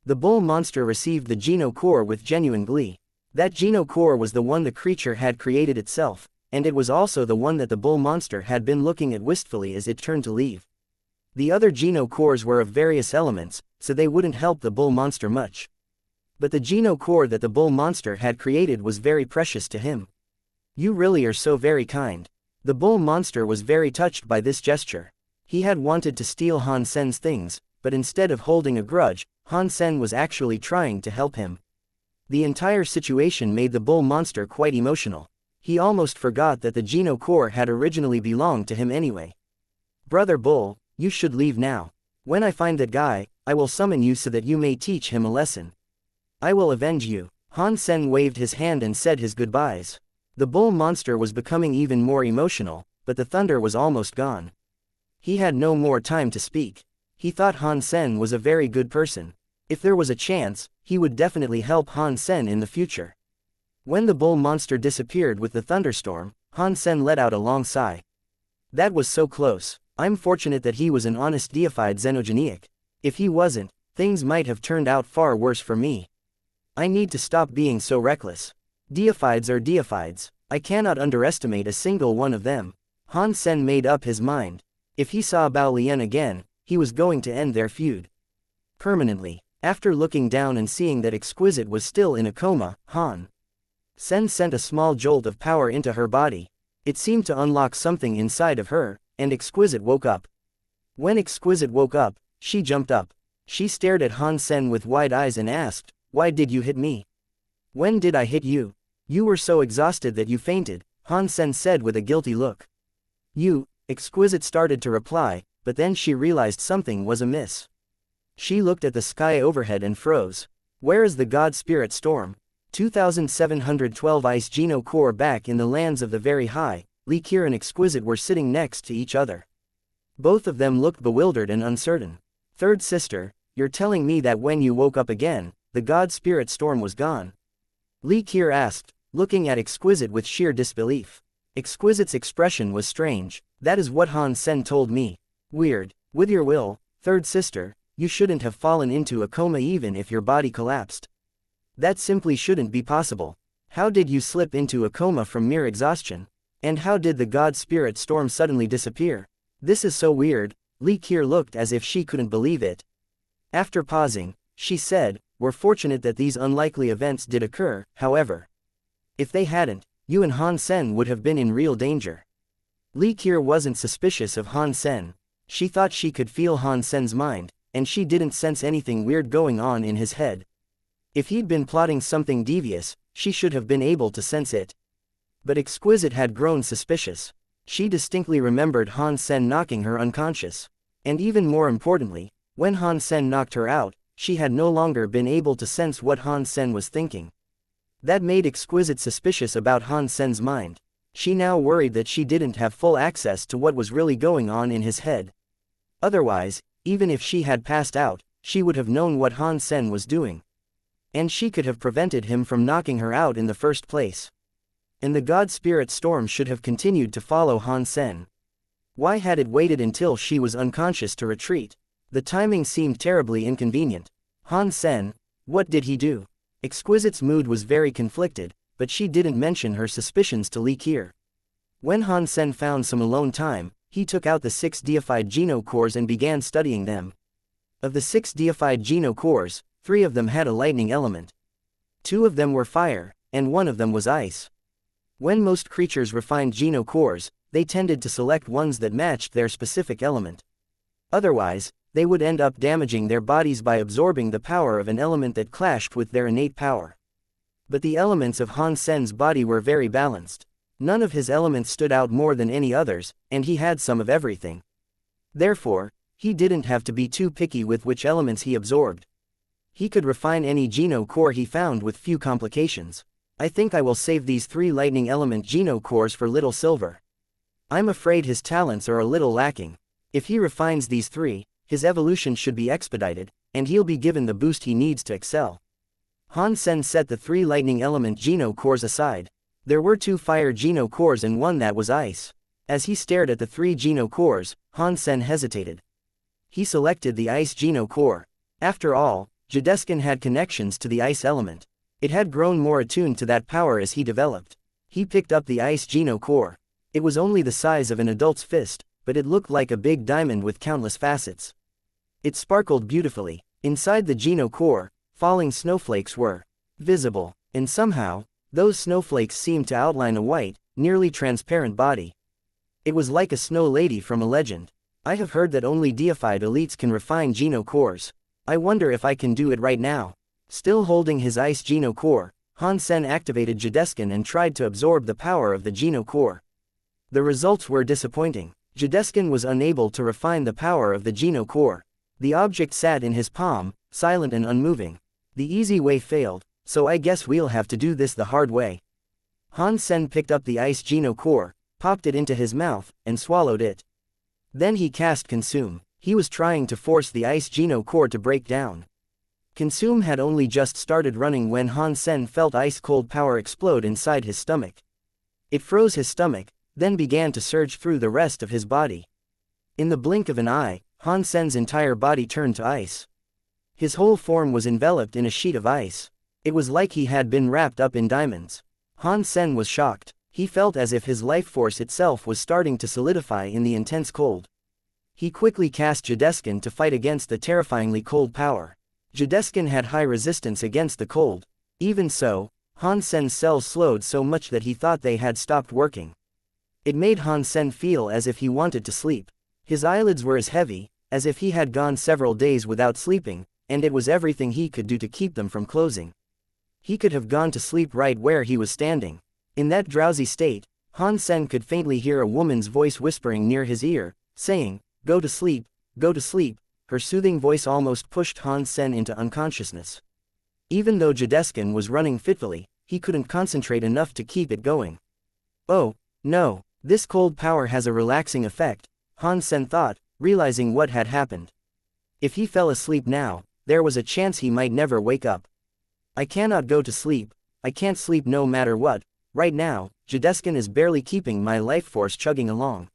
The bull monster received the Geno core with genuine glee. That Geno core was the one the creature had created itself, and it was also the one that the bull monster had been looking at wistfully as it turned to leave. The other Geno cores were of various elements, so they wouldn't help the bull monster much. But the Geno core that the bull monster had created was very precious to him. "You really are so very kind." The bull monster was very touched by this gesture. He had wanted to steal Han Sen's things, but instead of holding a grudge, Han Sen was actually trying to help him. The entire situation made the bull monster quite emotional. He almost forgot that the Geno core had originally belonged to him anyway. "Brother Bull, you should leave now. When I find that guy, I will summon you so that you may teach him a lesson. I will avenge you." Han Sen waved his hand and said his goodbyes. The bull monster was becoming even more emotional, but the thunder was almost gone. He had no more time to speak. He thought Han Sen was a very good person. If there was a chance, he would definitely help Han Sen in the future. When the bull monster disappeared with the thunderstorm, Han Sen let out a long sigh. That was so close. I'm fortunate that he was an honest deified xenogeniac. If he wasn't, things might have turned out far worse for me. I need to stop being so reckless. Deifieds are deifieds. I cannot underestimate a single one of them. Han Sen made up his mind. If he saw Bao Lian again, he was going to end their feud permanently. After looking down and seeing that Exquisite was still in a coma, Han Sen sent a small jolt of power into her body. It seemed to unlock something inside of her, and Exquisite woke up. When Exquisite woke up, she jumped up. She stared at Han Sen with wide eyes and asked, "Why did you hit me?" "When did I hit you?" "You were so exhausted that you fainted," Han Sen said with a guilty look. "You," Exquisite started to reply, but then she realized something was amiss. She looked at the sky overhead and froze. Where is the God Spirit Storm? 2712 Ice Geno core. Back in the lands of the very high, Likier and Exquisite were sitting next to each other. Both of them looked bewildered and uncertain. "Third sister, you're telling me that when you woke up again, the God Spirit Storm was gone?" Likier asked, looking at Exquisite with sheer disbelief. Exquisite's expression was strange. "That is what Han Sen told me." "Weird. With your will, third sister, you shouldn't have fallen into a coma even if your body collapsed. That simply shouldn't be possible. How did you slip into a coma from mere exhaustion? And how did the God Spirit Storm suddenly disappear? This is so weird." Likier looked as if she couldn't believe it. After pausing, she said, "We're fortunate that these unlikely events did occur, however. If they hadn't, you and Han Sen would have been in real danger." Likier wasn't suspicious of Han Sen. She thought she could feel Han Sen's mind, and she didn't sense anything weird going on in his head. If he'd been plotting something devious, she should have been able to sense it. But Exquisite had grown suspicious. She distinctly remembered Han Sen knocking her unconscious. And even more importantly, when Han Sen knocked her out, she had no longer been able to sense what Han Sen was thinking. That made Exquisite suspicious about Han Sen's mind. She now worried that she didn't have full access to what was really going on in his head. Otherwise, even if she had passed out, she would have known what Han Sen was doing. And she could have prevented him from knocking her out in the first place. And the God Spirit Storm should have continued to follow Han Sen. Why had it waited until she was unconscious to retreat? The timing seemed terribly inconvenient. Han Sen, what did he do? Exquisite's mood was very conflicted, but she didn't mention her suspicions to Likier. When Han Sen found some alone time, he took out the 6 deified Geno cores and began studying them. Of the 6 deified Geno cores, 3 of them had a lightning element. 2 of them were fire, and 1 of them was ice. When most creatures refined Geno cores, they tended to select ones that matched their specific element. Otherwise, they would end up damaging their bodies by absorbing the power of an element that clashed with their innate power. But the elements of Han Sen's body were very balanced. None of his elements stood out more than any others, and he had some of everything. Therefore, he didn't have to be too picky with which elements he absorbed. He could refine any Geno core he found with few complications. I think I will save these 3 lightning element Geno cores for Little Silver. I'm afraid his talents are a little lacking. If he refines these 3, his evolution should be expedited, and he'll be given the boost he needs to excel. Han Sen set the 3 lightning element Geno cores aside. There were 2 fire Geno cores and 1 that was ice. As he stared at the 3 Geno cores, Han Sen hesitated. He selected the ice Geno core. After all, Jadeskin had connections to the ice element. It had grown more attuned to that power as he developed. He picked up the ice Geno core. It was only the size of an adult's fist, but it looked like a big diamond with countless facets. It sparkled beautifully. Inside the Geno core, falling snowflakes were visible, and somehow, those snowflakes seemed to outline a white, nearly transparent body. It was like a snow lady from a legend. I have heard that only deified elites can refine Geno cores. I wonder if I can do it right now. Still holding his ice Geno core, Han Sen activated Jadeskin and tried to absorb the power of the Geno core. The results were disappointing. Jadeskin was unable to refine the power of the Geno core. The object sat in his palm, silent and unmoving. The easy way failed, so I guess we'll have to do this the hard way. Han Sen picked up the ice Geno core, popped it into his mouth, and swallowed it. Then he cast Consume. He was trying to force the ice Geno core to break down. Consume had only just started running when Han Sen felt ice-cold power explode inside his stomach. It froze his stomach, then began to surge through the rest of his body. In the blink of an eye, Han Sen's entire body turned to ice. His whole form was enveloped in a sheet of ice. It was like he had been wrapped up in diamonds. Han Sen was shocked. He felt as if his life force itself was starting to solidify in the intense cold. He quickly cast Jadeskin to fight against the terrifyingly cold power. Jadeskin had high resistance against the cold. Even so, Han Sen's cells slowed so much that he thought they had stopped working. It made Han Sen feel as if he wanted to sleep. His eyelids were as heavy, as if he had gone several days without sleeping, and it was everything he could do to keep them from closing. He could have gone to sleep right where he was standing. In that drowsy state, Han Sen could faintly hear a woman's voice whispering near his ear, saying, "Go to sleep, go to sleep." Her soothing voice almost pushed Han Sen into unconsciousness. Even though Jadeskin was running fitfully, he couldn't concentrate enough to keep it going. Oh, no, this cold power has a relaxing effect, Han Sen thought, realizing what had happened. If he fell asleep now, there was a chance he might never wake up. I cannot go to sleep, I can't sleep no matter what. Right now, Jadeskin is barely keeping my life force chugging along.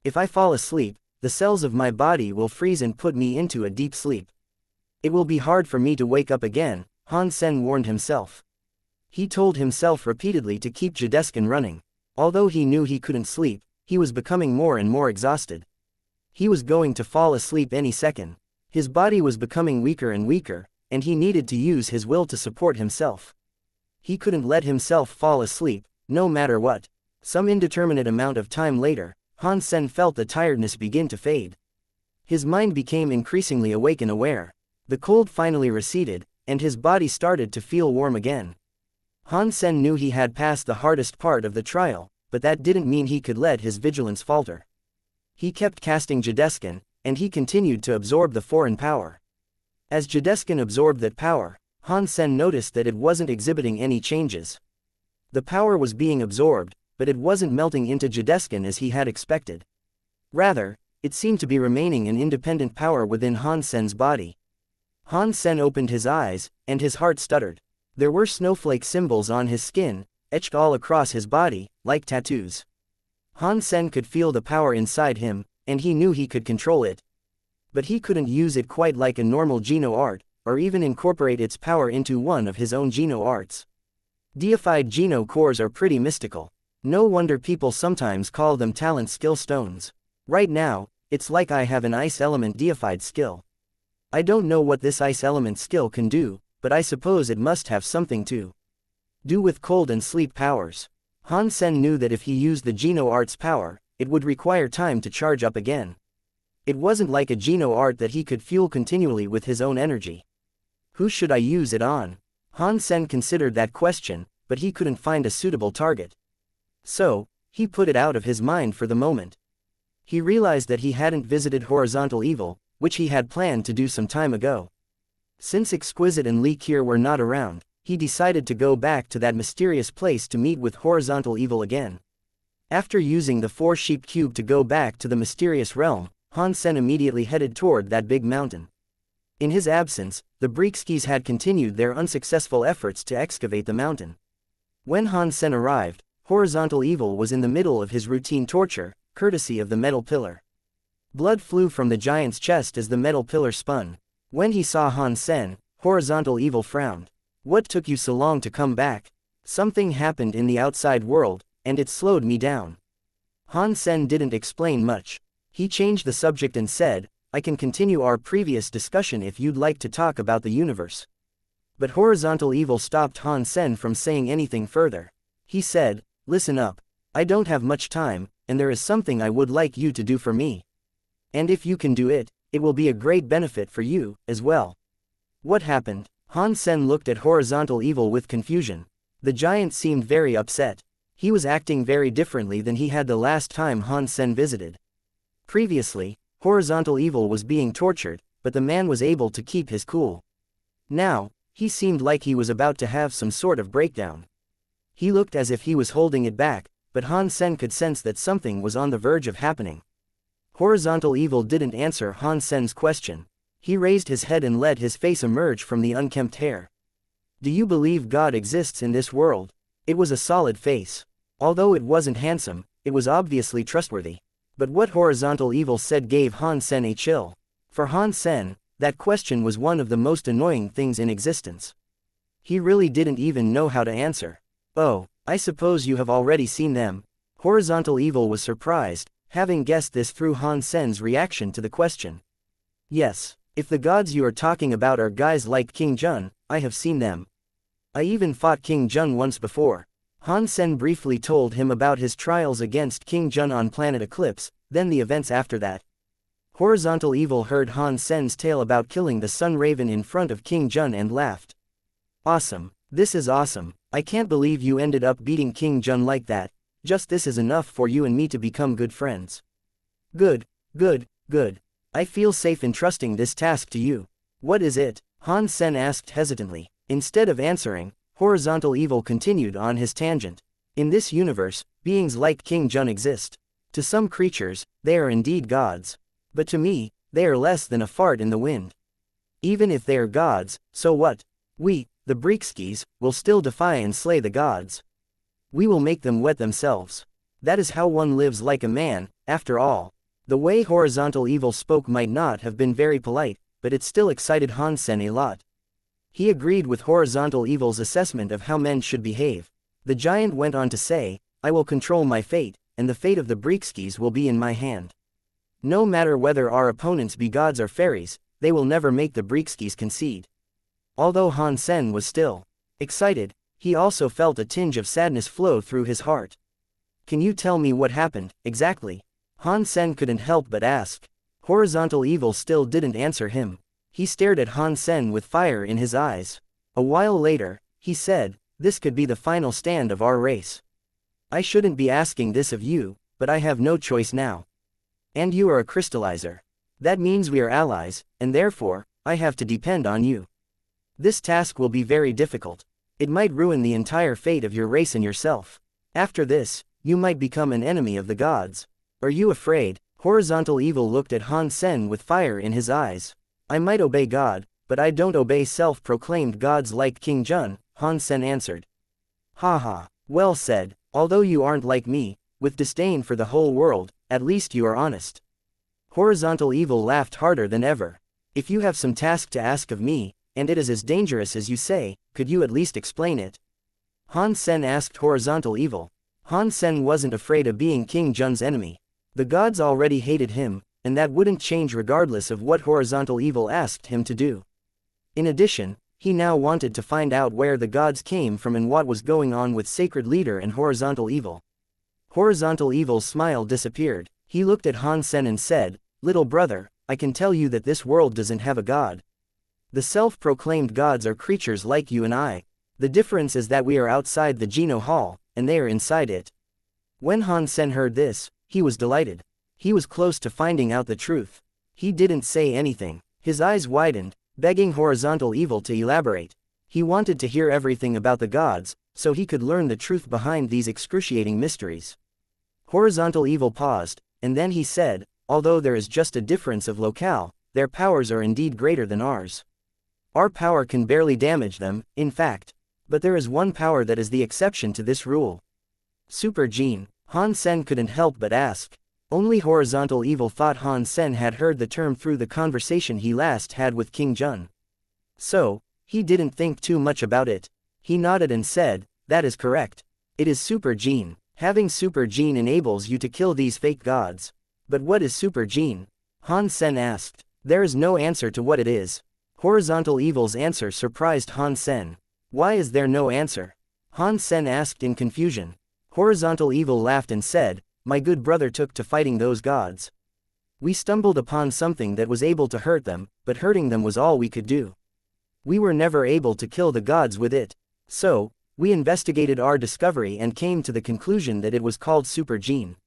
If I fall asleep, the cells of my body will freeze and put me into a deep sleep. It will be hard for me to wake up again, Han Sen warned himself. He told himself repeatedly to keep Jadeskin running. Although he knew he couldn't sleep, he was becoming more and more exhausted. He was going to fall asleep any second. His body was becoming weaker and weaker, and he needed to use his will to support himself. He couldn't let himself fall asleep, no matter what. Some indeterminate amount of time later, Han Sen felt the tiredness begin to fade. His mind became increasingly awake and aware. The cold finally receded, and his body started to feel warm again. Han Sen knew he had passed the hardest part of the trial, but that didn't mean he could let his vigilance falter. He kept casting Jadeskin, and he continued to absorb the foreign power. As Jadeskin absorbed that power, Han Sen noticed that it wasn't exhibiting any changes. The power was being absorbed, but it wasn't melting into Jadeskin as he had expected. Rather, it seemed to be remaining an independent power within Han Sen's body. Han Sen opened his eyes, and his heart stuttered. There were snowflake symbols on his skin, etched all across his body, like tattoos. Han Sen could feel the power inside him, and he knew he could control it. But he couldn't use it quite like a normal Geno art, or even incorporate its power into one of his own Geno arts. Deified Geno cores are pretty mystical. No wonder people sometimes call them talent skill stones. Right now, it's like I have an ice element deified skill. I don't know what this ice element skill can do, but I suppose it must have something to do with cold and sleep powers. Han Sen knew that if he used the Geno art's power, it would require time to charge up again. It wasn't like a Geno art that he could fuel continually with his own energy. Who should I use it on? Han Sen considered that question, but he couldn't find a suitable target. So, he put it out of his mind for the moment. He realized that he hadn't visited Horizontal Evil, which he had planned to do some time ago. Since Exquisite and Li Kier were not around, he decided to go back to that mysterious place to meet with Horizontal Evil again. After using the 4-sheep cube to go back to the mysterious realm, Han Sen immediately headed toward that big mountain. In his absence, the Breekskis had continued their unsuccessful efforts to excavate the mountain. When Han Sen arrived, Horizontal Evil was in the middle of his routine torture, courtesy of the metal pillar. Blood flew from the giant's chest as the metal pillar spun. When he saw Han Sen, Horizontal Evil frowned. What took you so long to come back? Something happened in the outside world, and it slowed me down. Han Sen didn't explain much. He changed the subject and said, I can continue our previous discussion if you'd like to talk about the universe. But Horizontal Evil stopped Han Sen from saying anything further. He said, listen up. I don't have much time, and there is something I would like you to do for me. And if you can do it, it will be a great benefit for you, as well. What happened? Han Sen looked at Horizontal Evil with confusion. The giant seemed very upset. He was acting very differently than he had the last time Han Sen visited. Previously, Horizontal Evil was being tortured, but the man was able to keep his cool. Now, he seemed like he was about to have some sort of breakdown. He looked as if he was holding it back, but Han Sen could sense that something was on the verge of happening. Horizontal Evil didn't answer Han Sen's question. He raised his head and let his face emerge from the unkempt hair. Do you believe God exists in this world? It was a solid face. Although it wasn't handsome, it was obviously trustworthy. But what Horizontal Evil said gave Han Sen a chill. For Han Sen, that question was one of the most annoying things in existence. He really didn't even know how to answer. Oh, I suppose you have already seen them. Horizontal Evil was surprised, having guessed this through Han Sen's reaction to the question. Yes, if the gods you are talking about are guys like King Zhen, I have seen them. I even fought King Zhen once before. Han Sen briefly told him about his trials against King Zhen on Planet Eclipse, then the events after that. Horizontal Evil heard Han Sen's tale about killing the Sun Raven in front of King Zhen and laughed. Awesome, this is awesome. I can't believe you ended up beating King Zhen like that. Just this is enough for you and me to become good friends. Good, good, good. I feel safe entrusting this task to you. What is it? Han Sen asked hesitantly. Instead of answering, Horizontal Evil continued on his tangent. In this universe, beings like King Zhen exist. To some creatures, they are indeed gods. But to me, they are less than a fart in the wind. Even if they are gods, so what? We, the Breekskis, will still defy and slay the gods. We will make them wet themselves. That is how one lives like a man, after all. The way Horizontal Evil spoke might not have been very polite, but it still excited Han Sen a lot. He agreed with Horizontal Evil's assessment of how men should behave. The giant went on to say, I will control my fate, and the fate of the Breekskis will be in my hand. No matter whether our opponents be gods or fairies, they will never make the Breekskis concede. Although Han Sen was still excited, he also felt a tinge of sadness flow through his heart. Can you tell me what happened, exactly? Han Sen couldn't help but ask. Horizontal Evil still didn't answer him. He stared at Han Sen with fire in his eyes. A while later, he said, this could be the final stand of our race. I shouldn't be asking this of you, but I have no choice now. And you are a crystallizer. That means we are allies, and therefore, I have to depend on you. This task will be very difficult. It might ruin the entire fate of your race and yourself. After this, you might become an enemy of the gods. Are you afraid? Horizontal Evil looked at Han Sen with fire in his eyes. I might obey God, but I don't obey self-proclaimed gods like King Zhen, Han Sen answered. Haha, well said. Although you aren't like me, with disdain for the whole world, at least you are honest. Horizontal Evil laughed harder than ever. If you have some task to ask of me, and it is as dangerous as you say, could you at least explain it? Han Sen asked Horizontal Evil. Han Sen wasn't afraid of being King Zhen's enemy. The gods already hated him, and that wouldn't change regardless of what Horizontal Evil asked him to do. In addition, he now wanted to find out where the gods came from and what was going on with Sacred Leader and Horizontal Evil. Horizontal Evil's smile disappeared. He looked at Han Sen and said, Little brother, I can tell you that this world doesn't have a god. The self-proclaimed gods are creatures like you and I. The difference is that we are outside the Geno Hall, and they are inside it. When Han Sen heard this, he was delighted. He was close to finding out the truth. He didn't say anything. His eyes widened, begging Horizontal Evil to elaborate. He wanted to hear everything about the gods, so he could learn the truth behind these excruciating mysteries. Horizontal Evil paused, and then he said, although there is just a difference of locale, their powers are indeed greater than ours. Our power can barely damage them, in fact. But there is one power that is the exception to this rule. Super Gene. Han Sen couldn't help but ask. Only Horizontal Evil thought Han Sen had heard the term through the conversation he last had with King Jun. So, he didn't think too much about it. He nodded and said, that is correct. It is Super Gene. Having Super Gene enables you to kill these fake gods. But what is Super Gene? Han Sen asked. There is no answer to what it is. Horizontal Evil's answer surprised Han Sen. Why is there no answer? Han Sen asked in confusion. Horizontal Evil laughed and said, my good brother took to fighting those gods. We stumbled upon something that was able to hurt them, but hurting them was all we could do. We were never able to kill the gods with it. So, we investigated our discovery and came to the conclusion that it was called Super Gene.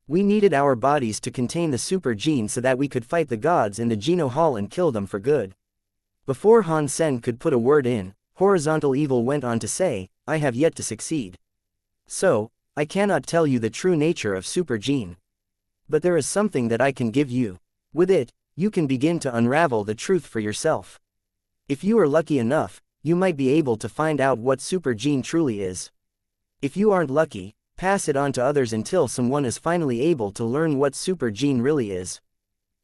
We needed our bodies to contain the Super Gene so that we could fight the gods in the Geno Hall and kill them for good. Before Han Sen could put a word in, Horizontal Evil went on to say, I have yet to succeed. So, I cannot tell you the true nature of Super Gene. But there is something that I can give you. With it, you can begin to unravel the truth for yourself. If you are lucky enough, you might be able to find out what Super Gene truly is. If you aren't lucky, pass it on to others until someone is finally able to learn what Super Gene really is.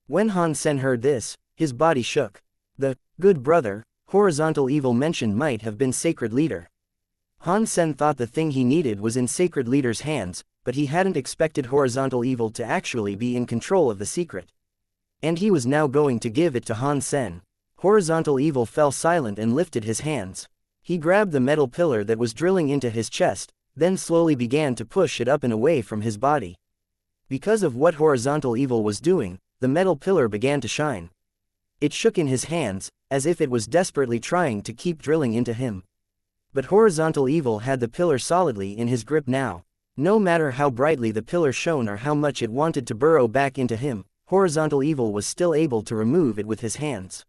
When Han Sen heard this, his body shook. The good brother Horizontal Evil mentioned might have been Sacred Leader. Han Sen thought the thing he needed was in Sacred Leader's hands, but he hadn't expected Horizontal Evil to actually be in control of the secret. And he was now going to give it to Han Sen. Horizontal Evil fell silent and lifted his hands. He grabbed the metal pillar that was drilling into his chest, then slowly began to push it up and away from his body. Because of what Horizontal Evil was doing, the metal pillar began to shine. It shook in his hands, as if it was desperately trying to keep drilling into him. But Horizontal Evil had the pillar solidly in his grip now. No matter how brightly the pillar shone or how much it wanted to burrow back into him, Horizontal Evil was still able to remove it with his hands.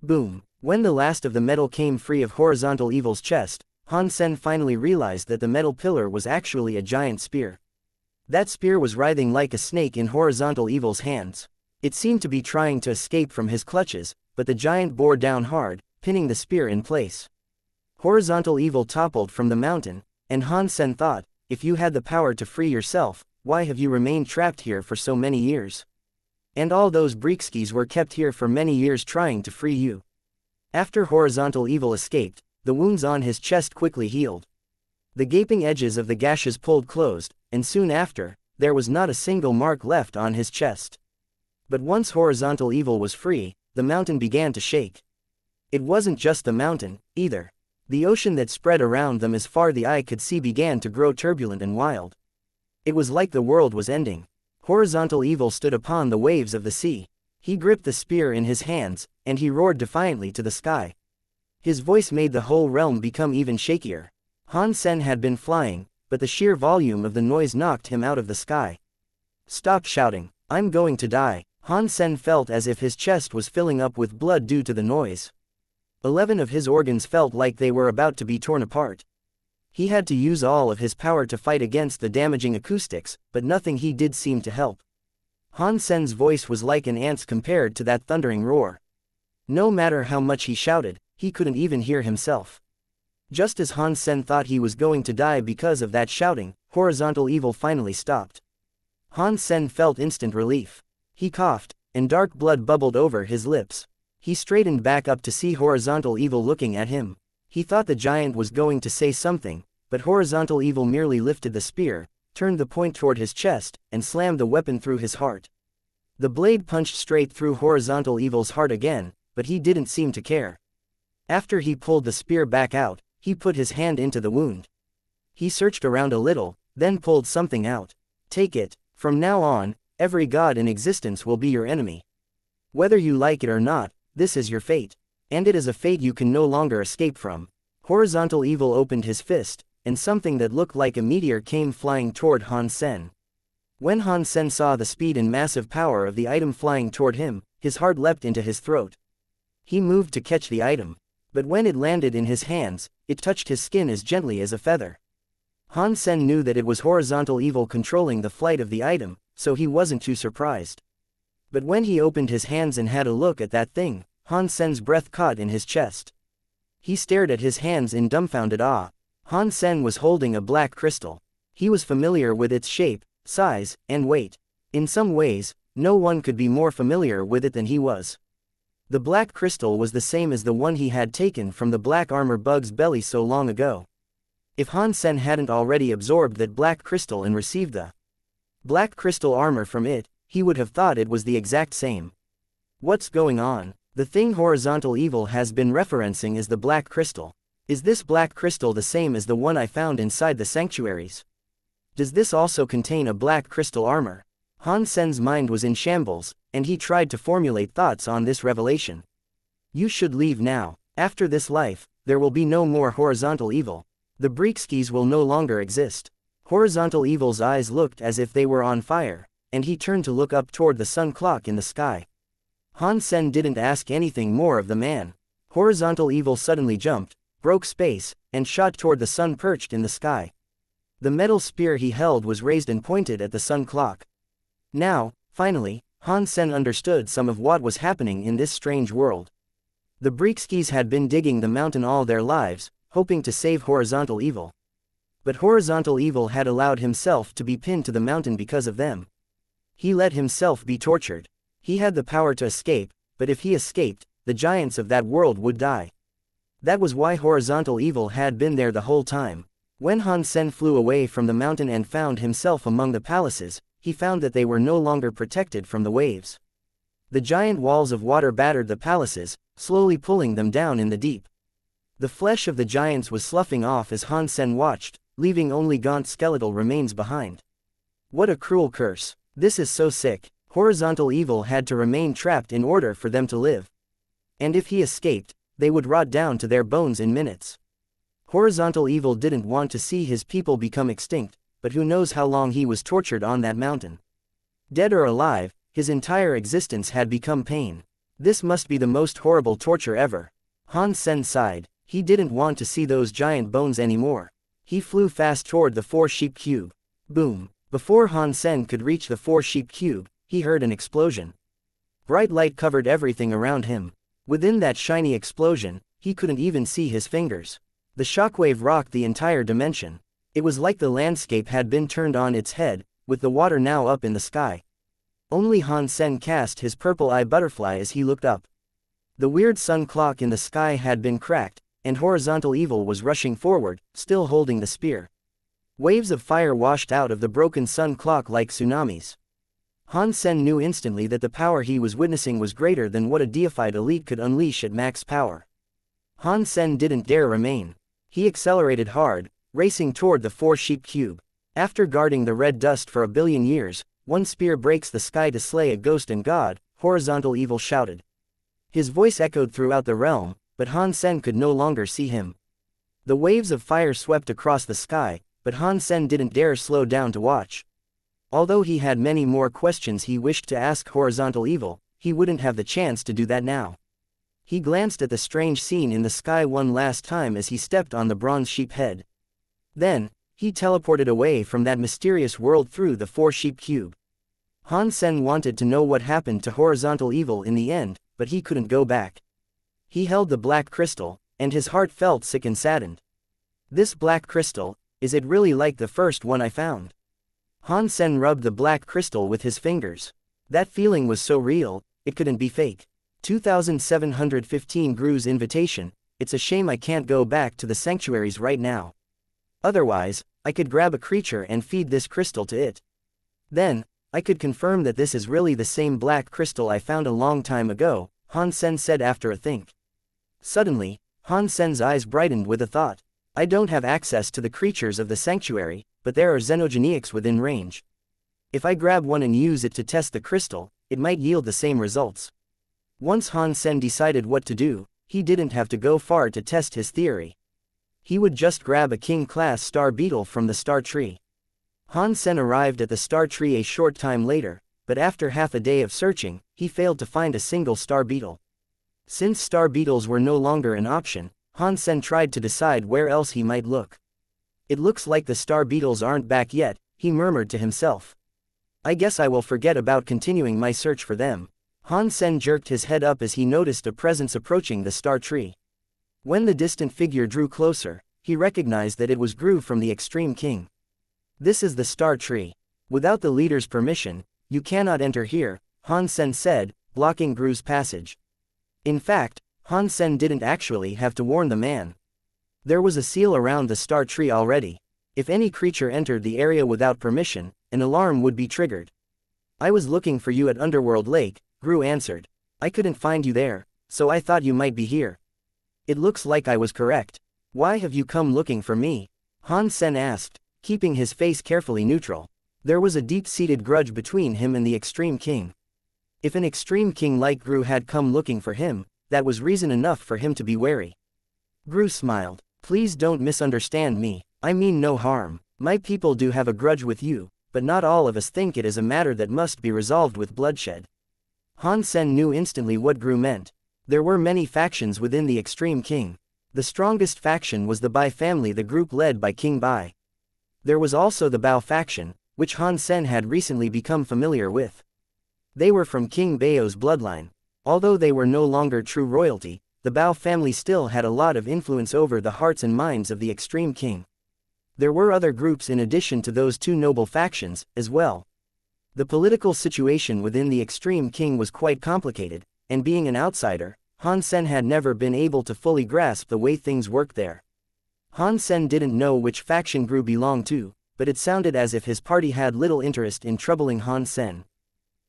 Boom! When the last of the metal came free of Horizontal Evil's chest, Han Sen finally realized that the metal pillar was actually a giant spear. That spear was writhing like a snake in Horizontal Evil's hands. It seemed to be trying to escape from his clutches, but the giant bore down hard, pinning the spear in place. Horizontal Evil toppled from the mountain, and Han Sen thought, if you had the power to free yourself, why have you remained trapped here for so many years? And all those Breekskis were kept here for many years trying to free you. After Horizontal Evil escaped, the wounds on his chest quickly healed. The gaping edges of the gashes pulled closed, and soon after, there was not a single mark left on his chest. But once Horizontal Evil was free, the mountain began to shake. It wasn't just the mountain, either. The ocean that spread around them as far the eye could see began to grow turbulent and wild. It was like the world was ending. Horizontal Evil stood upon the waves of the sea. He gripped the spear in his hands, and he roared defiantly to the sky. His voice made the whole realm become even shakier. Han Sen had been flying, but the sheer volume of the noise knocked him out of the sky. Stop shouting, I'm going to die. Han Sen felt as if his chest was filling up with blood due to the noise. 11 of his organs felt like they were about to be torn apart. He had to use all of his power to fight against the damaging acoustics, but nothing he did seemed to help. Han Sen's voice was like an ant's compared to that thundering roar. No matter how much he shouted, he couldn't even hear himself. Just as Han Sen thought he was going to die because of that shouting, Horizontal Evil finally stopped. Han Sen felt instant relief. He coughed, and dark blood bubbled over his lips. He straightened back up to see Horizontal Evil looking at him. He thought the giant was going to say something, but Horizontal Evil merely lifted the spear, turned the point toward his chest, and slammed the weapon through his heart. The blade punched straight through Horizontal Evil's heart again, but he didn't seem to care. After he pulled the spear back out, he put his hand into the wound. He searched around a little, then pulled something out. Take it. From now on, Every god in existence will be your enemy. Whether you like it or not, this is your fate. And it is a fate you can no longer escape from. Horizontal Evil opened his fist, and something that looked like a meteor came flying toward Han Sen. When Han Sen saw the speed and massive power of the item flying toward him, his heart leapt into his throat. He moved to catch the item. But when it landed in his hands, it touched his skin as gently as a feather. Han Sen knew that it was Horizontal Evil controlling the flight of the item, so he wasn't too surprised. But when he opened his hands and had a look at that thing, Han Sen's breath caught in his chest. He stared at his hands in dumbfounded awe. Han Sen was holding a black crystal. He was familiar with its shape, size, and weight. In some ways, no one could be more familiar with it than he was. The black crystal was the same as the one he had taken from the black armor bug's belly so long ago. If Han Sen hadn't already absorbed that black crystal and received the black crystal armor from it, he would have thought it was the exact same. What's going on? The thing Horizontal Evil has been referencing is the black crystal. Is this black crystal the same as the one I found inside the sanctuaries? Does this also contain a black crystal armor? Han Sen's mind was in shambles, and he tried to formulate thoughts on this revelation. You should leave now. After this life, there will be no more Horizontal Evil. The Breekskis will no longer exist. Horizontal Evil's eyes looked as if they were on fire, and he turned to look up toward the sun clock in the sky. Han Sen didn't ask anything more of the man. Horizontal Evil suddenly jumped, broke space, and shot toward the sun perched in the sky. The metal spear he held was raised and pointed at the sun clock. Now, finally, Han Sen understood some of what was happening in this strange world. The Breekskis had been digging the mountain all their lives, hoping to save Horizontal Evil. But Horizontal Evil had allowed himself to be pinned to the mountain because of them. He let himself be tortured. He had the power to escape, but if he escaped, the giants of that world would die. That was why Horizontal Evil had been there the whole time. When Han Sen flew away from the mountain and found himself among the palaces, he found that they were no longer protected from the waves. The giant walls of water battered the palaces, slowly pulling them down in the deep. The flesh of the giants was sloughing off as Han Sen watched, leaving only gaunt skeletal remains behind. What a cruel curse. This is so sick. Horizontal Evil had to remain trapped in order for them to live. And if he escaped, they would rot down to their bones in minutes. Horizontal Evil didn't want to see his people become extinct, but who knows how long he was tortured on that mountain. Dead or alive, his entire existence had become pain. This must be the most horrible torture ever. Han Sen sighed. He didn't want to see those giant bones anymore. He flew fast toward the four-sheep cube. Boom. Before Han Sen could reach the four-sheep cube, he heard an explosion. Bright light covered everything around him. Within that shiny explosion, he couldn't even see his fingers. The shockwave rocked the entire dimension. It was like the landscape had been turned on its head, with the water now up in the sky. Only Han Sen cast his purple eye butterfly as he looked up. The weird sun clock in the sky had been cracked, and Horizontal Evil was rushing forward, still holding the spear. Waves of fire washed out of the broken sun clock like tsunamis. Han Sen knew instantly that the power he was witnessing was greater than what a deified elite could unleash at max power. Han Sen didn't dare remain. He accelerated hard, racing toward the four-sheep cube. After guarding the red dust for 1 billion years, one spear breaks the sky to slay a ghost and god, Horizontal Evil shouted. His voice echoed throughout the realm, but Han Sen could no longer see him. The waves of fire swept across the sky, but Han Sen didn't dare slow down to watch. Although he had many more questions he wished to ask Horizontal Evil, he wouldn't have the chance to do that now. He glanced at the strange scene in the sky one last time as he stepped on the bronze sheep head. Then, he teleported away from that mysterious world through the four-sheep cube. Han Sen wanted to know what happened to Horizontal Evil in the end, but he couldn't go back. He held the black crystal, and his heart felt sick and saddened. This black crystal, is it really like the first one I found? Han Sen rubbed the black crystal with his fingers. That feeling was so real, it couldn't be fake. 2715 Gru's invitation. It's a shame I can't go back to the sanctuaries right now. Otherwise, I could grab a creature and feed this crystal to it. Then, I could confirm that this is really the same black crystal I found a long time ago, Han Sen said after a think. Suddenly, Han Sen's eyes brightened with a thought. I don't have access to the creatures of the sanctuary, but there are xenogeniacs within range. If I grab one and use it to test the crystal, it might yield the same results. Once Han Sen decided what to do, he didn't have to go far to test his theory. He would just grab a king-class star beetle from the star tree. Han Sen arrived at the star tree a short time later, but after half a day of searching, he failed to find a single star beetle. Since star beetles were no longer an option, Han Sen tried to decide where else he might look. It looks like the star beetles aren't back yet, he murmured to himself. I guess I will forget about continuing my search for them. Han Sen jerked his head up as he noticed a presence approaching the star tree. When the distant figure drew closer, he recognized that it was Gru from the Extreme King. This is the star tree. Without the leader's permission, you cannot enter here, Han Sen said, blocking Gru's passage. In fact, Han Sen didn't actually have to warn the man. There was a seal around the star tree already. If any creature entered the area without permission, an alarm would be triggered. I was looking for you at Underworld Lake, Gru answered. I couldn't find you there, so I thought you might be here. It looks like I was correct. Why have you come looking for me? Han Sen asked, keeping his face carefully neutral. There was a deep-seated grudge between him and the Extreme King. If an Extreme King like Gru had come looking for him, that was reason enough for him to be wary. Gru smiled. Please don't misunderstand me, I mean no harm. My people do have a grudge with you, but not all of us think it is a matter that must be resolved with bloodshed. Han Sen knew instantly what Gru meant. There were many factions within the Extreme King. The strongest faction was the Bai family, the group led by Qin Bai. There was also the Bao faction, which Han Sen had recently become familiar with. They were from King Bao's bloodline. Although they were no longer true royalty, the Bao family still had a lot of influence over the hearts and minds of the Extreme King. There were other groups in addition to those two noble factions, as well. The political situation within the Extreme King was quite complicated, and being an outsider, Han Sen had never been able to fully grasp the way things worked there. Han Sen didn't know which faction Gru belonged to, but it sounded as if his party had little interest in troubling Han Sen.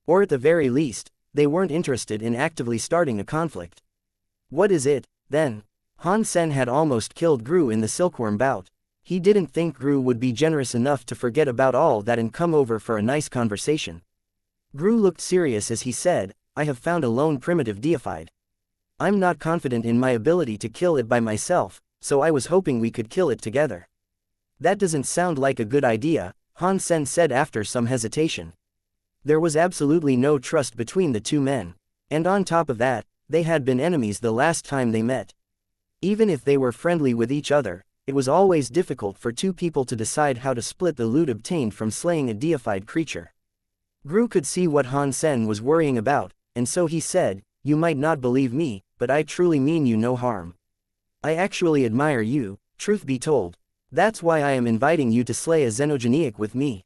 Or at the very least, they weren't interested in actively starting a conflict. What is it, then? Han Sen had almost killed Gru in the silkworm bout. He didn't think Gru would be generous enough to forget about all that and come over for a nice conversation. Gru looked serious as he said, I have found a lone primitive deified. I'm not confident in my ability to kill it by myself, so I was hoping we could kill it together. That doesn't sound like a good idea, Han Sen said after some hesitation. There was absolutely no trust between the two men, and on top of that, they had been enemies the last time they met. Even if they were friendly with each other, it was always difficult for two people to decide how to split the loot obtained from slaying a deified creature. Gru could see what Han Sen was worrying about, and so he said, you might not believe me, but I truly mean you no harm. I actually admire you, truth be told. That's why I am inviting you to slay a xenogeniac with me.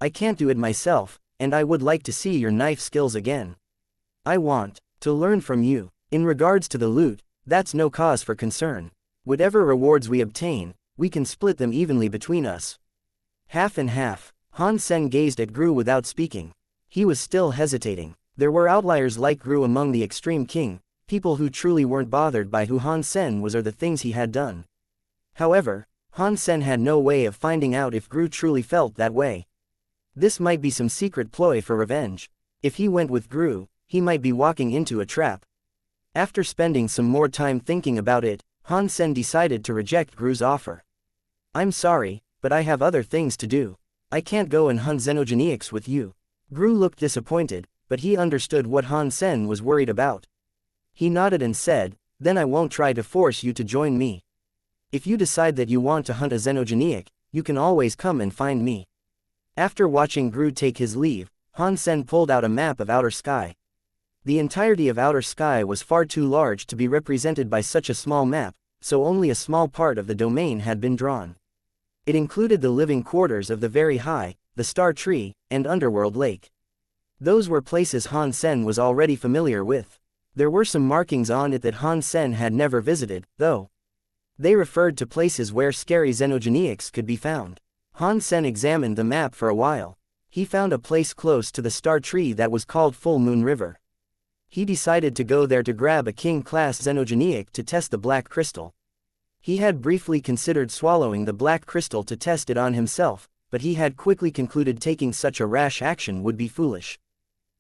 I can't do it myself, and I would like to see your knife skills again. I want to learn from you. In regards to the loot, that's no cause for concern. Whatever rewards we obtain, we can split them evenly between us. Half and half. Han Sen gazed at Gru without speaking. He was still hesitating. There were outliers like Gru among the Extreme King, people who truly weren't bothered by who Han Sen was or the things he had done. However, Han Sen had no way of finding out if Gru truly felt that way. This might be some secret ploy for revenge. If he went with Gru, he might be walking into a trap. After spending some more time thinking about it, Han Sen decided to reject Gru's offer. I'm sorry, but I have other things to do. I can't go and hunt xenogeniacs with you. Gru looked disappointed, but he understood what Han Sen was worried about. He nodded and said, then I won't try to force you to join me. If you decide that you want to hunt a xenogeniac, you can always come and find me. After watching Gru take his leave, Han Sen pulled out a map of outer sky. The entirety of outer sky was far too large to be represented by such a small map, so only a small part of the domain had been drawn. It included the living quarters of the Very High, the Star Tree, and Underworld Lake. Those were places Han Sen was already familiar with. There were some markings on it that Han Sen had never visited, though. They referred to places where scary xenogeniacs could be found. Han Sen examined the map for a while. He found a place close to the Star Tree that was called Full Moon River. He decided to go there to grab a king-class xenogeniac to test the black crystal. He had briefly considered swallowing the black crystal to test it on himself, but he had quickly concluded taking such a rash action would be foolish.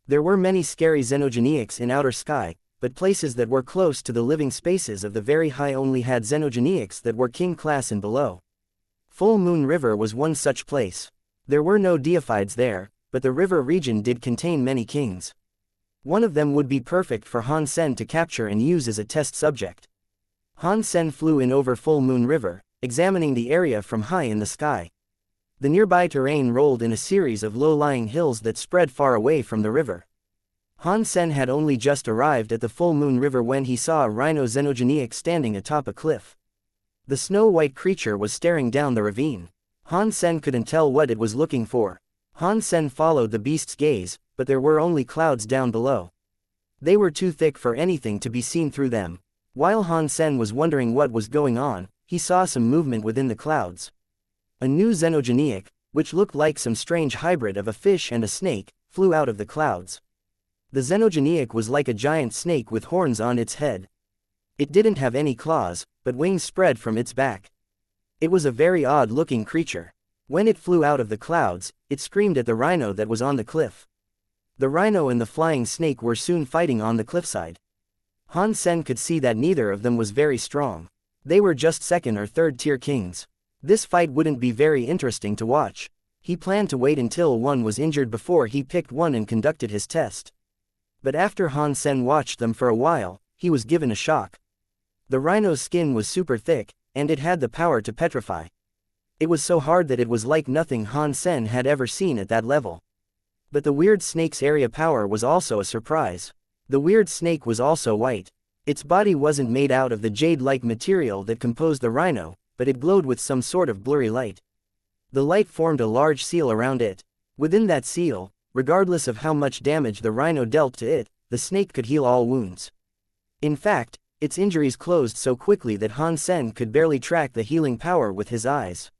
There were many scary xenogenics in outer sky, but places that were close to the living spaces of the very high only had xenogenics that were king class and below. Full Moon River was one such place. There were no deifieds there, but the river region did contain many kings. One of them would be perfect for Han Sen to capture and use as a test subject. Han Sen flew in over Full Moon River, examining the area from high in the sky. The nearby terrain rolled in a series of low-lying hills that spread far away from the river. Han Sen had only just arrived at the Full Moon River when he saw a rhino xenogeniac standing atop a cliff. The snow-white creature was staring down the ravine. Han Sen couldn't tell what it was looking for. Han Sen followed the beast's gaze, but there were only clouds down below. They were too thick for anything to be seen through them. While Han Sen was wondering what was going on, he saw some movement within the clouds. A new xenogeniac, which looked like some strange hybrid of a fish and a snake, flew out of the clouds. The xenogeniac was like a giant snake with horns on its head. It didn't have any claws, but wings spread from its back. It was a very odd-looking creature. When it flew out of the clouds, it screamed at the rhino that was on the cliff. The rhino and the flying snake were soon fighting on the cliffside. Han Sen could see that neither of them was very strong. They were just second or third tier kings. This fight wouldn't be very interesting to watch. He planned to wait until one was injured before he picked one and conducted his test. But after Han Sen watched them for a while, he was given a shock. The rhino's skin was super thick, and it had the power to petrify. It was so hard that it was like nothing Han Sen had ever seen at that level. But the weird snake's area power was also a surprise. The weird snake was also white. Its body wasn't made out of the jade-like material that composed the rhino, but it glowed with some sort of blurry light. The light formed a large seal around it. Within that seal, regardless of how much damage the rhino dealt to it, the snake could heal all wounds. In fact, its injuries closed so quickly that Han Sen could barely track the healing power with his eyes.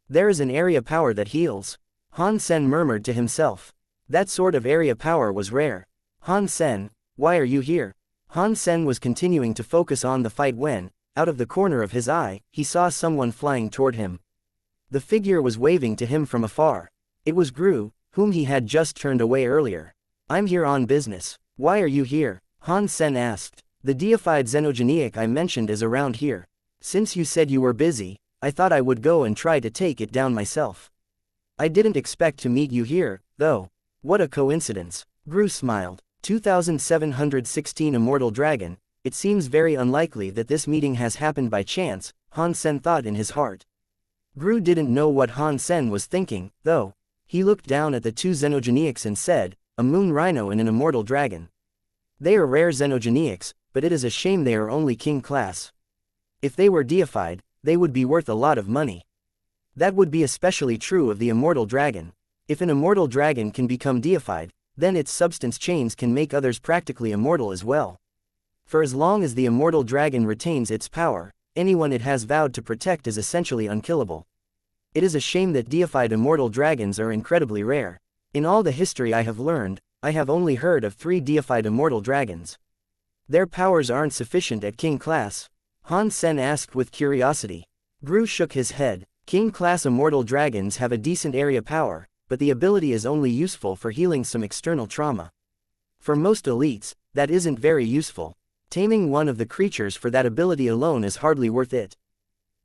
There is an area power that heals. Han Sen murmured to himself. That sort of area power was rare. Han Sen, why are you here? Han Sen was continuing to focus on the fight when, out of the corner of his eye, he saw someone flying toward him. The figure was waving to him from afar. It was Gru, whom he had just turned away earlier. I'm here on business. Why are you here? Han Sen asked. The deified xenogeniac I mentioned is around here. Since you said you were busy, I thought I would go and try to take it down myself. I didn't expect to meet you here, though. What a coincidence. Gru smiled. 2716 Immortal Dragon, it seems very unlikely that this meeting has happened by chance, Han Sen thought in his heart. Gru didn't know what Han Sen was thinking, though. He looked down at the two xenogeniacs and said, a moon rhino and an immortal dragon. They are rare xenogeniacs, but it is a shame they are only king class. If they were deified, they would be worth a lot of money. That would be especially true of the immortal dragon. If an immortal dragon can become deified, then its substance chains can make others practically immortal as well. For as long as the immortal dragon retains its power, anyone it has vowed to protect is essentially unkillable. It is a shame that deified immortal dragons are incredibly rare. In all the history I have learned, I have only heard of 3 deified immortal dragons. Their powers aren't sufficient at king class? Han Sen asked with curiosity. Gru shook his head. King class immortal dragons have a decent area power, but the ability is only useful for healing some external trauma. For most elites, that isn't very useful. Taming one of the creatures for that ability alone is hardly worth it.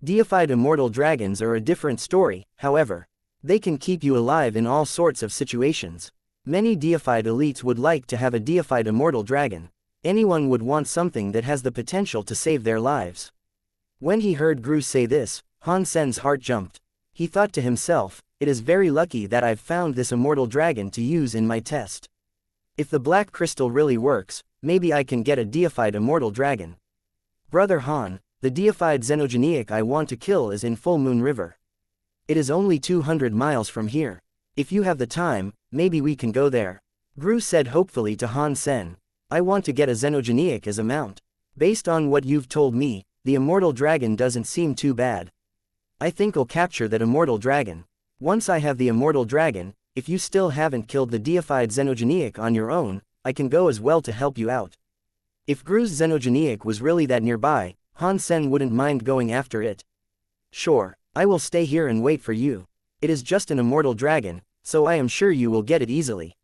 Deified immortal dragons are a different story, however. They can keep you alive in all sorts of situations. Many deified elites would like to have a deified immortal dragon. Anyone would want something that has the potential to save their lives. When he heard Gru say this, Han Sen's heart jumped. He thought to himself, it is very lucky that I've found this immortal dragon to use in my test. If the black crystal really works, maybe I can get a deified immortal dragon. Brother Han, the deified xenogeniac I want to kill is in Full Moon River. It is only 200 miles from here. If you have the time, maybe we can go there. Gru said hopefully to Han Sen. I want to get a xenogeniac as a mount. Based on what you've told me, the immortal dragon doesn't seem too bad. I think I'll capture that immortal dragon. Once I have the immortal dragon, if you still haven't killed the deified xenogeniac on your own, I can go as well to help you out. If Gru's xenogeniac was really that nearby, Han Sen wouldn't mind going after it. Sure, I will stay here and wait for you. It is just an immortal dragon, so I am sure you will get it easily.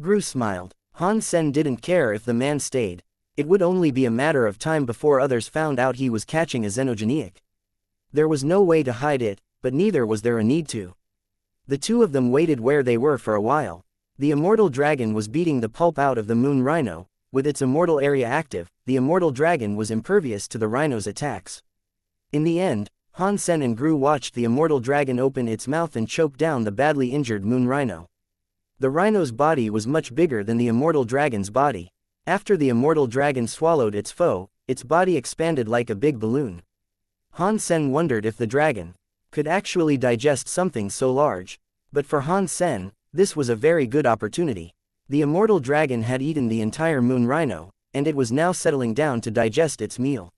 Gru smiled. Han Sen didn't care if the man stayed. It would only be a matter of time before others found out he was catching a xenogeniac. There was no way to hide it, but neither was there a need to. The two of them waited where they were for a while. The immortal dragon was beating the pulp out of the moon rhino. With its immortal area active, the immortal dragon was impervious to the rhino's attacks. In the end, Han Sen and Gru watched the immortal dragon open its mouth and choke down the badly injured moon rhino. The rhino's body was much bigger than the immortal dragon's body. After the immortal dragon swallowed its foe, its body expanded like a big balloon. Han Sen wondered if the dragon could actually digest something so large. But for Han Sen, this was a very good opportunity. The immortal dragon had eaten the entire moon rhino, and it was now settling down to digest its meal.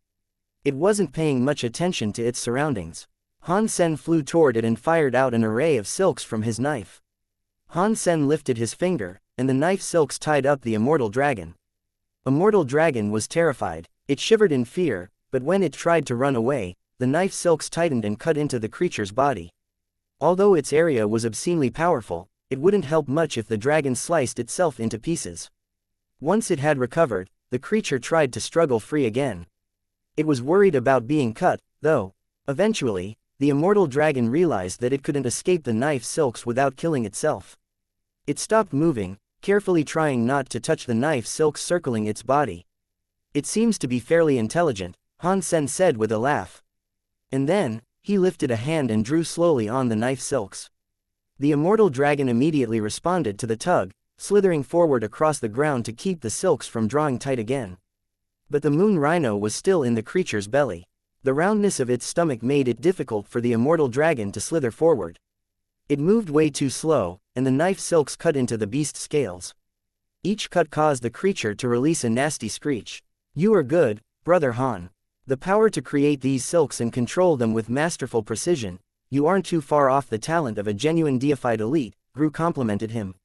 It wasn't paying much attention to its surroundings. Han Sen flew toward it and fired out an array of silks from his knife. Han Sen lifted his finger, and the knife silks tied up the immortal dragon. Immortal dragon was terrified. It shivered in fear, but when it tried to run away, the knife silks tightened and cut into the creature's body. Although its area was obscenely powerful, it wouldn't help much if the dragon sliced itself into pieces. Once it had recovered, the creature tried to struggle free again. It was worried about being cut, though. Eventually, the immortal dragon realized that it couldn't escape the knife silks without killing itself. It stopped moving, carefully trying not to touch the knife silks circling its body. It seems to be fairly intelligent, Han Sen said with a laugh. And then, he lifted a hand and drew slowly on the knife silks. The immortal dragon immediately responded to the tug, slithering forward across the ground to keep the silks from drawing tight again. But the moon rhino was still in the creature's belly. The roundness of its stomach made it difficult for the immortal dragon to slither forward. It moved way too slow, and the knife silks cut into the beast's scales. Each cut caused the creature to release a nasty screech. "You are good, brother Han. The power to create these silks and control them with masterful precision. You aren't too far off the talent of a genuine deified elite," Gru complimented him.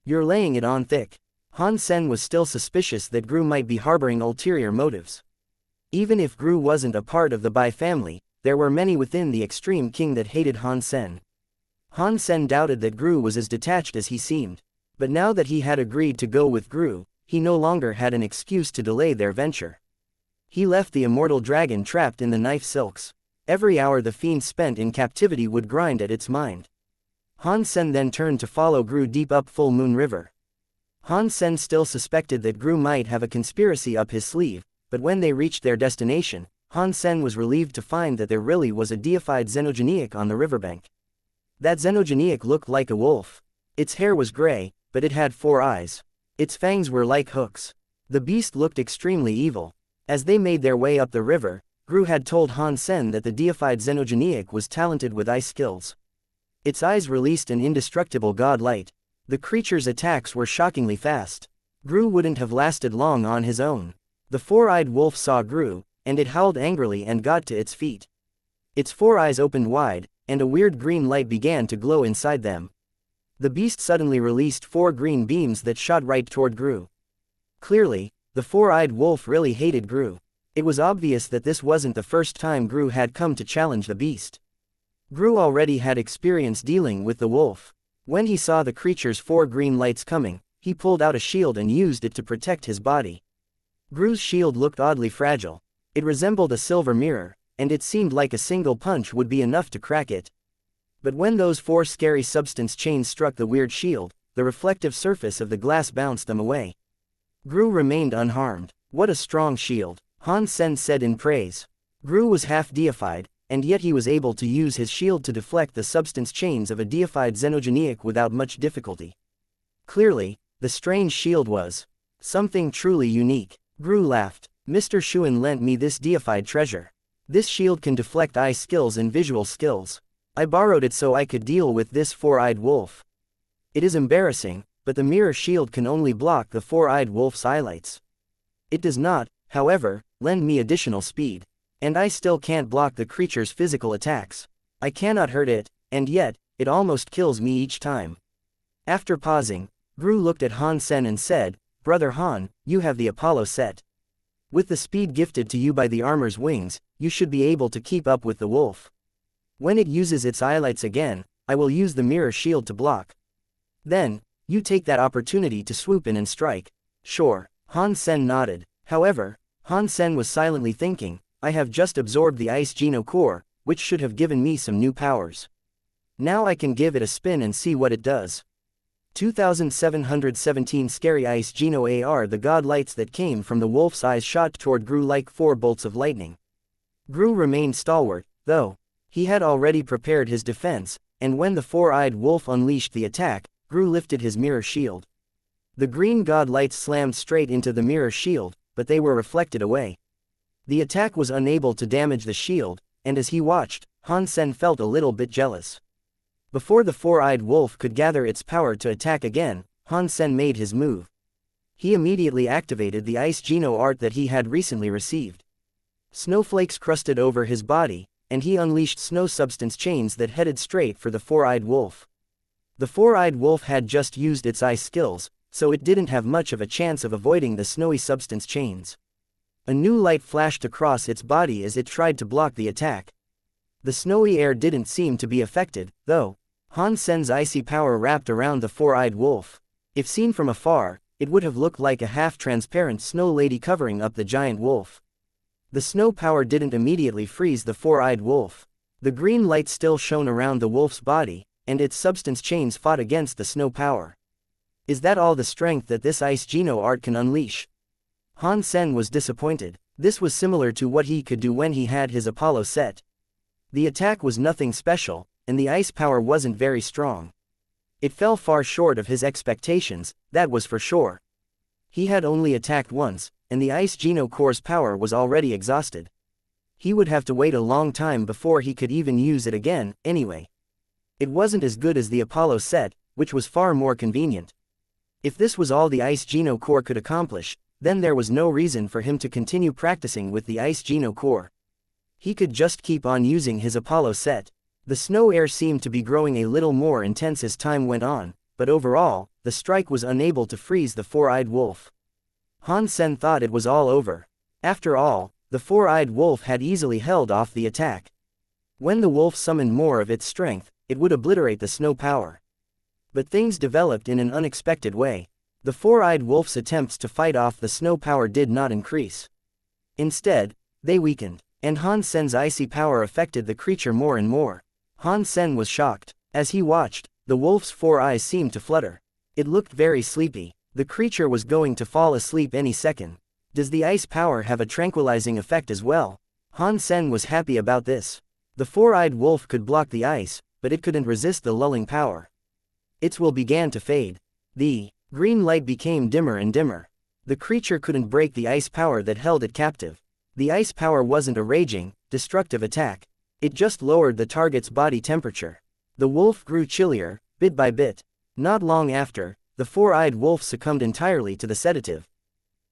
"You're laying it on thick." Han Sen was still suspicious that Gru might be harboring ulterior motives. Even if Gru wasn't a part of the Bai family, there were many within the Extreme King that hated Han Sen. Han Sen doubted that Gru was as detached as he seemed. But now that he had agreed to go with Gru, he no longer had an excuse to delay their venture. He left the immortal dragon trapped in the knife silks. Every hour the fiend spent in captivity would grind at its mind. Han Sen then turned to follow Gru deep up Full Moon River. Han Sen still suspected that Gru might have a conspiracy up his sleeve, but when they reached their destination, Han Sen was relieved to find that there really was a deified xenogeniac on the riverbank. That xenogeniac looked like a wolf. Its hair was gray, but it had 4 eyes. Its fangs were like hooks. The beast looked extremely evil. As they made their way up the river, Gru had told Han Sen that the deified xenogeniac was talented with ice skills. Its eyes released an indestructible god light. The creature's attacks were shockingly fast. Gru wouldn't have lasted long on his own. The 4-eyed wolf saw Gru, and it howled angrily and got to its feet. Its 4 eyes opened wide, and a weird green light began to glow inside them. The beast suddenly released 4 green beams that shot right toward Gru. Clearly, the 4-eyed wolf really hated Gru. It was obvious that this wasn't the first time Gru had come to challenge the beast. Gru already had experience dealing with the wolf. When he saw the creature's 4 green lights coming, he pulled out a shield and used it to protect his body. Gru's shield looked oddly fragile. It resembled a silver mirror, and it seemed like a single punch would be enough to crack it. But when those 4 scary substance chains struck the weird shield, the reflective surface of the glass bounced them away. Gru remained unharmed. "What a strong shield," Han Sen said in praise. Gru was half deified, and yet he was able to use his shield to deflect the substance chains of a deified xenogeniac without much difficulty. Clearly, the strange shield was something truly unique. Gru laughed. "Mr. Shuan lent me this deified treasure. This shield can deflect eye skills and visual skills. I borrowed it so I could deal with this 4-eyed wolf. It is embarrassing, but the mirror shield can only block the 4-eyed wolf's highlights. It does not, however, lend me additional speed. And I still can't block the creature's physical attacks. I cannot hurt it, and yet, it almost kills me each time." After pausing, Gru looked at Han Sen and said, "Brother Han, you have the Apollo set. With the speed gifted to you by the armor's wings, you should be able to keep up with the wolf. When it uses its highlights again, I will use the mirror shield to block. Then, you take that opportunity to swoop in and strike. Sure, Han Sen nodded. However, Han Sen was silently thinking, I have just absorbed the Ice Geno Core, which should have given me some new powers. Now I can give it a spin and see what it does. 2717 Scary Ice Geno AR. The god lights that came from the wolf's eyes shot toward Gru like 4 bolts of lightning. Gru remained stalwart, though. He had already prepared his defense, and when the 4-eyed wolf unleashed the attack, Gru lifted his mirror shield. The green god lights slammed straight into the mirror shield, but they were reflected away. The attack was unable to damage the shield, and as he watched, Han Sen felt a little bit jealous. Before the 4-eyed wolf could gather its power to attack again, Han Sen made his move. He immediately activated the Ice Geno art that he had recently received. Snowflakes crusted over his body, and he unleashed snow substance chains that headed straight for the 4-eyed wolf. The 4-eyed wolf had just used its ice skills, so it didn't have much of a chance of avoiding the snowy substance chains. A new light flashed across its body as it tried to block the attack. The snowy air didn't seem to be affected, though. Han Sen's icy power wrapped around the 4-eyed wolf. If seen from afar, it would have looked like a half-transparent snow lady covering up the giant wolf. The snow power didn't immediately freeze the 4-eyed wolf. The green light still shone around the wolf's body, and its substance chains fought against the snow power. Is that all the strength that this Ice Geno art can unleash? Han Sen was disappointed. This was similar to what he could do when he had his Apollo set. The attack was nothing special, and the ice power wasn't very strong. It fell far short of his expectations, that was for sure. He had only attacked once, and the Ice Geno Core's power was already exhausted. He would have to wait a long time before he could even use it again, anyway. It wasn't as good as the Apollo set, which was far more convenient. If this was all the Ice Geno Core could accomplish, then there was no reason for him to continue practicing with the Ice Geno Core. He could just keep on using his Apollo set. The snow air seemed to be growing a little more intense as time went on, but overall, the strike was unable to freeze the 4-eyed wolf. Han Sen thought it was all over. After all, the 4-eyed wolf had easily held off the attack. When the wolf summoned more of its strength, it would obliterate the snow power. But things developed in an unexpected way. The 4-eyed wolf's attempts to fight off the snow power did not increase. Instead, they weakened, and Han Sen's icy power affected the creature more and more. Han Sen was shocked. As he watched, the wolf's 4 eyes seemed to flutter. It looked very sleepy. The creature was going to fall asleep any second. Does the ice power have a tranquilizing effect as well? Han Sen was happy about this. The 4-eyed wolf could block the ice, but it couldn't resist the lulling power. Its will began to fade. The green light became dimmer and dimmer. The creature couldn't break the ice power that held it captive. The ice power wasn't a raging, destructive attack. It just lowered the target's body temperature. The wolf grew chillier, bit by bit. Not long after, the 4-eyed wolf succumbed entirely to the sedative.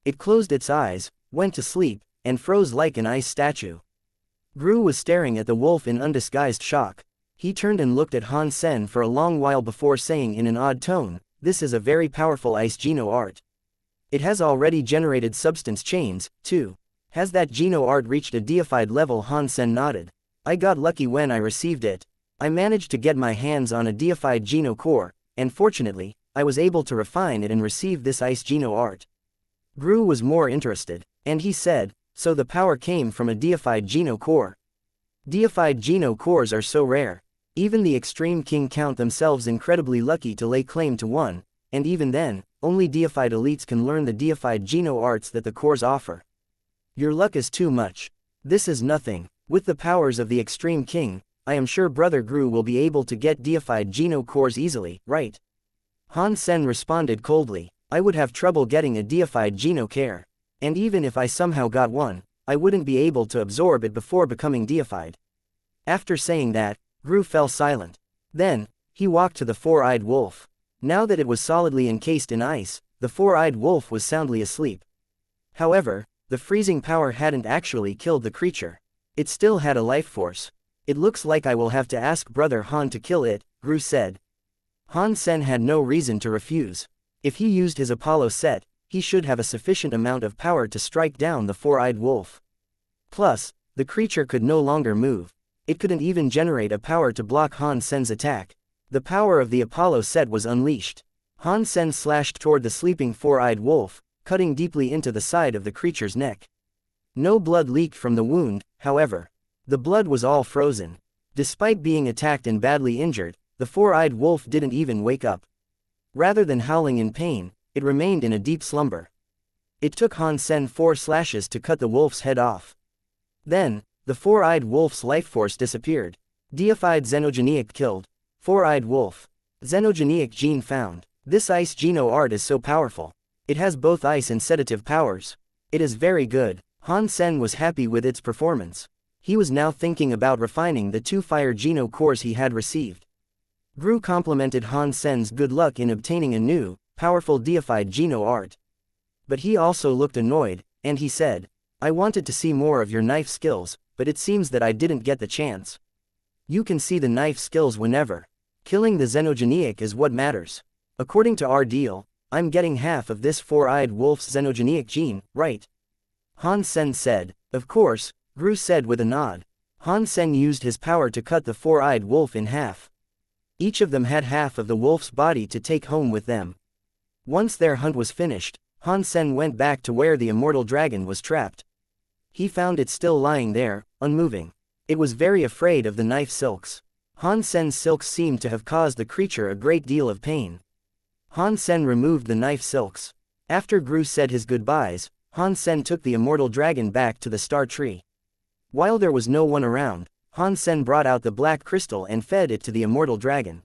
It closed its eyes, went to sleep, and froze like an ice statue. Gru was staring at the wolf in undisguised shock. He turned and looked at Han Sen for a long while before saying in an odd tone, "This is a very powerful Ice Geno art. It has already generated substance chains, too. Has that Geno art reached a deified level?" Han Sen nodded. "I got lucky when I received it. I managed to get my hands on a deified Geno core, and fortunately, I was able to refine it and receive this Ice Geno art." Gru was more interested, and he said, "So the power came from a deified Geno core. Deified Geno cores are so rare. Even the extreme king count themselves incredibly lucky to lay claim to one, and even then, only deified elites can learn the deified Geno arts that the cores offer. Your luck is too much. This is nothing. With the powers of the extreme king, I am sure Brother Gru will be able to get deified Geno cores easily, right?" Han Sen responded coldly. "I would have trouble getting a deified Geno core. And even if I somehow got one, I wouldn't be able to absorb it before becoming deified." After saying that, Gru fell silent. Then, he walked to the 4-eyed wolf. Now that it was solidly encased in ice, the 4-eyed wolf was soundly asleep. However, the freezing power hadn't actually killed the creature. It still had a life force. "It looks like I will have to ask Brother Han to kill it," Gru said. Han Sen had no reason to refuse. If he used his Apollo set, he should have a sufficient amount of power to strike down the 4-eyed wolf. Plus, the creature could no longer move. It couldn't even generate a power to block Han Sen's attack. The power of the Apollo set was unleashed. Han Sen slashed toward the sleeping four-eyed wolf, cutting deeply into the side of the creature's neck. No blood leaked from the wound, however. The blood was all frozen. Despite being attacked and badly injured, the four-eyed wolf didn't even wake up. Rather than howling in pain, it remained in a deep slumber. It took Han Sen 4 slashes to cut the wolf's head off. Then, the four-eyed wolf's life force disappeared. Deified xenogenic killed. Four-eyed wolf. Xenogenic gene found. This ice geno art is so powerful. It has both ice and sedative powers. It is very good. Han Sen was happy with its performance. He was now thinking about refining the 2 fire geno cores he had received. Gru complimented Han Sen's good luck in obtaining a new, powerful deified geno art. But he also looked annoyed, and he said, "I wanted to see more of your knife skills, but it seems that I didn't get the chance. You can see the knife skills whenever. Killing the xenogenic is what matters. According to our deal, I'm getting half of this four-eyed wolf's xenogenic gene, right?" Han Sen said. "Of course," Gru said with a nod. Han Sen used his power to cut the four-eyed wolf in half. Each of them had half of the wolf's body to take home with them. Once their hunt was finished, Han Sen went back to where the immortal dragon was trapped. He found it still lying there, unmoving. It was very afraid of the knife silks. Han Sen's silks seemed to have caused the creature a great deal of pain. Han Sen removed the knife silks. After Gru said his goodbyes, Han Sen took the immortal dragon back to the star tree. While there was no one around, Han Sen brought out the black crystal and fed it to the immortal dragon.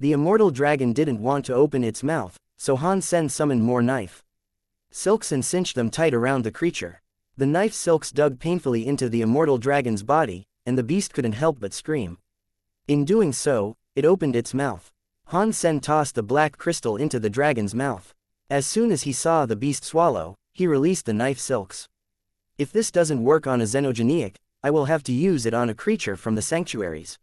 The immortal dragon didn't want to open its mouth, so Han Sen summoned more knife silks and cinched them tight around the creature. The knife silks dug painfully into the immortal dragon's body, and the beast couldn't help but scream. In doing so, it opened its mouth. Han Sen tossed the black crystal into the dragon's mouth. As soon as he saw the beast swallow, he released the knife silks. "If this doesn't work on a xenogenic, I will have to use it on a creature from the sanctuaries."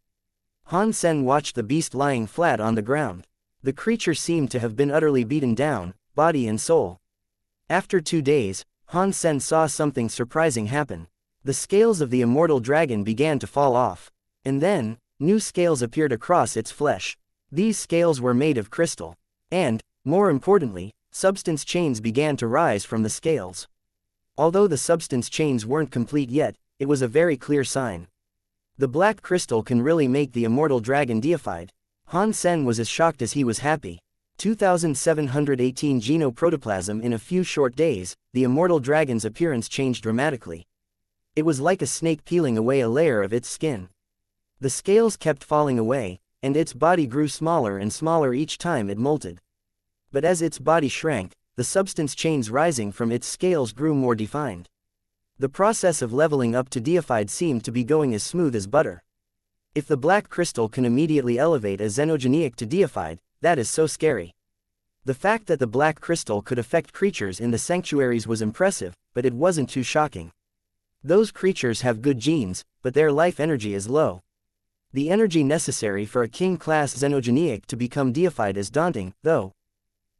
Han Sen watched the beast lying flat on the ground. The creature seemed to have been utterly beaten down, body and soul. After 2 days, Han Sen saw something surprising happen. The scales of the immortal dragon began to fall off. And then, new scales appeared across its flesh. These scales were made of crystal. And, more importantly, substance chains began to rise from the scales. Although the substance chains weren't complete yet, it was a very clear sign. The black crystal can really make the immortal dragon deified. Han Sen was as shocked as he was happy. 2,718 genoprotoplasm in a few short days, the immortal dragon's appearance changed dramatically. It was like a snake peeling away a layer of its skin. The scales kept falling away, and its body grew smaller and smaller each time it molted. But as its body shrank, the substance chains rising from its scales grew more defined. The process of leveling up to deified seemed to be going as smooth as butter. If the black crystal can immediately elevate a xenogenic to deified, that is so scary. The fact that the black crystal could affect creatures in the sanctuaries was impressive, but it wasn't too shocking. Those creatures have good genes, but their life energy is low. The energy necessary for a king-class xenogenic to become deified is daunting, though.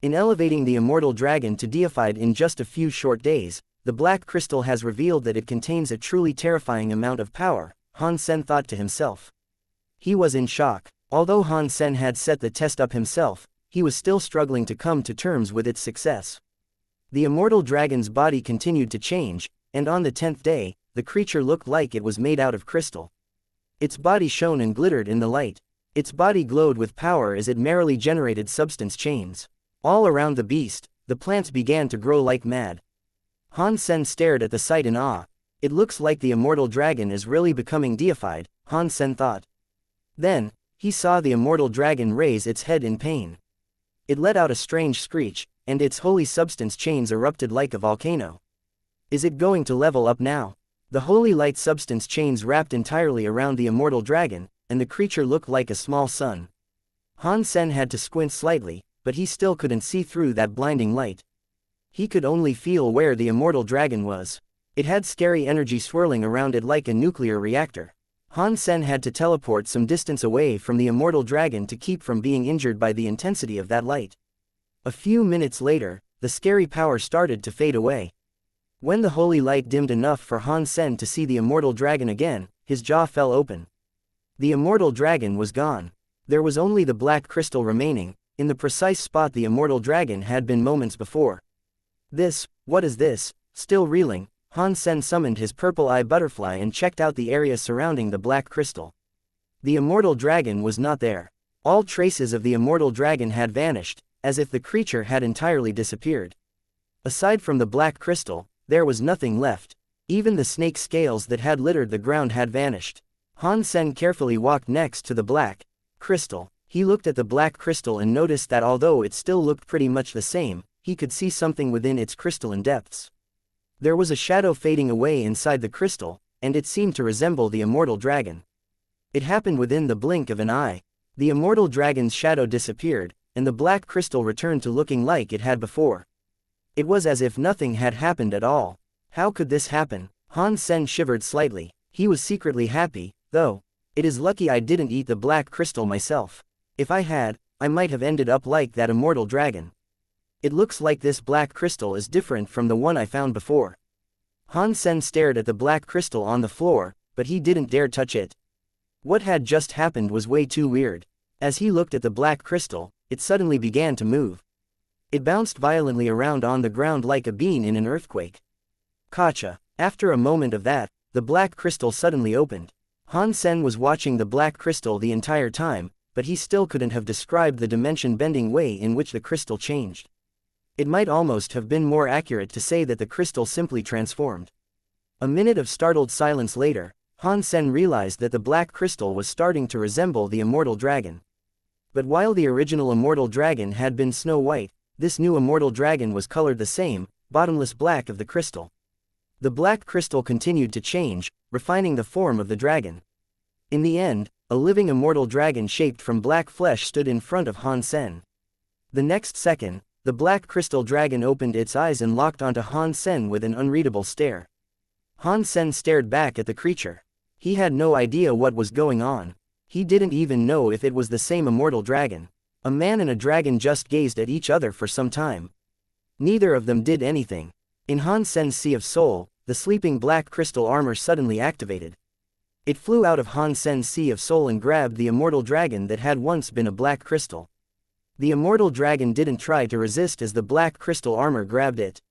In elevating the immortal dragon to deified in just a few short days, the black crystal has revealed that it contains a truly terrifying amount of power, Han Sen thought to himself. He was in shock. Although Han Sen had set the test up himself, he was still struggling to come to terms with its success. The immortal dragon's body continued to change, and on the 10th day, the creature looked like it was made out of crystal. Its body shone and glittered in the light. Its body glowed with power as it merrily generated substance chains. All around the beast, the plants began to grow like mad. Han Sen stared at the sight in awe. It looks like the immortal dragon is really becoming deified, Han Sen thought. Then, he saw the immortal dragon raise its head in pain. It let out a strange screech, and its holy substance chains erupted like a volcano. Is it going to level up now? The holy light substance chains wrapped entirely around the immortal dragon, and the creature looked like a small sun. Han Sen had to squint slightly, but he still couldn't see through that blinding light. He could only feel where the immortal dragon was. It had scary energy swirling around it like a nuclear reactor. Han Sen had to teleport some distance away from the immortal dragon to keep from being injured by the intensity of that light. A few minutes later, the scary power started to fade away. When the holy light dimmed enough for Han Sen to see the immortal dragon again, his jaw fell open. The immortal dragon was gone. There was only the black crystal remaining, in the precise spot the immortal dragon had been moments before. What is this? Still reeling, Han Sen summoned his purple eye butterfly and checked out the area surrounding the black crystal. The immortal dragon was not there. All traces of the immortal dragon had vanished, as if the creature had entirely disappeared. Aside from the black crystal, there was nothing left. Even the snake scales that had littered the ground had vanished. Han Sen carefully walked next to the black crystal. He looked at the black crystal and noticed that although it still looked pretty much the same, he could see something within its crystalline depths. There was a shadow fading away inside the crystal, and it seemed to resemble the immortal dragon. It happened within the blink of an eye. The immortal dragon's shadow disappeared, and the black crystal returned to looking like it had before. It was as if nothing had happened at all. How could this happen? Han Sen shivered slightly. He was secretly happy, though. It is lucky I didn't eat the black crystal myself. If I had, I might have ended up like that immortal dragon. It looks like this black crystal is different from the one I found before. Han Sen stared at the black crystal on the floor, but he didn't dare touch it. What had just happened was way too weird. As he looked at the black crystal, it suddenly began to move. It bounced violently around on the ground like a bean in an earthquake. Gotcha. After a moment of that, the black crystal suddenly opened. Han Sen was watching the black crystal the entire time, but he still couldn't have described the dimension-bending way in which the crystal changed. It might almost have been more accurate to say that the crystal simply transformed. A minute of startled silence later, Han Sen realized that the black crystal was starting to resemble the immortal dragon. But while the original immortal dragon had been snow white, this new immortal dragon was colored the same, bottomless black of the crystal. The black crystal continued to change, refining the form of the dragon. In the end, a living immortal dragon shaped from black flesh stood in front of Han Sen. The next second, the black crystal dragon opened its eyes and locked onto Han Sen with an unreadable stare. Han Sen stared back at the creature. He had no idea what was going on. He didn't even know if it was the same immortal dragon. A man and a dragon just gazed at each other for some time. Neither of them did anything. In Han Sen's Sea of Soul, the sleeping black crystal armor suddenly activated. It flew out of Han Sen's Sea of Soul and grabbed the immortal dragon that had once been a black crystal. The immortal dragon didn't try to resist as the black crystal armor grabbed it.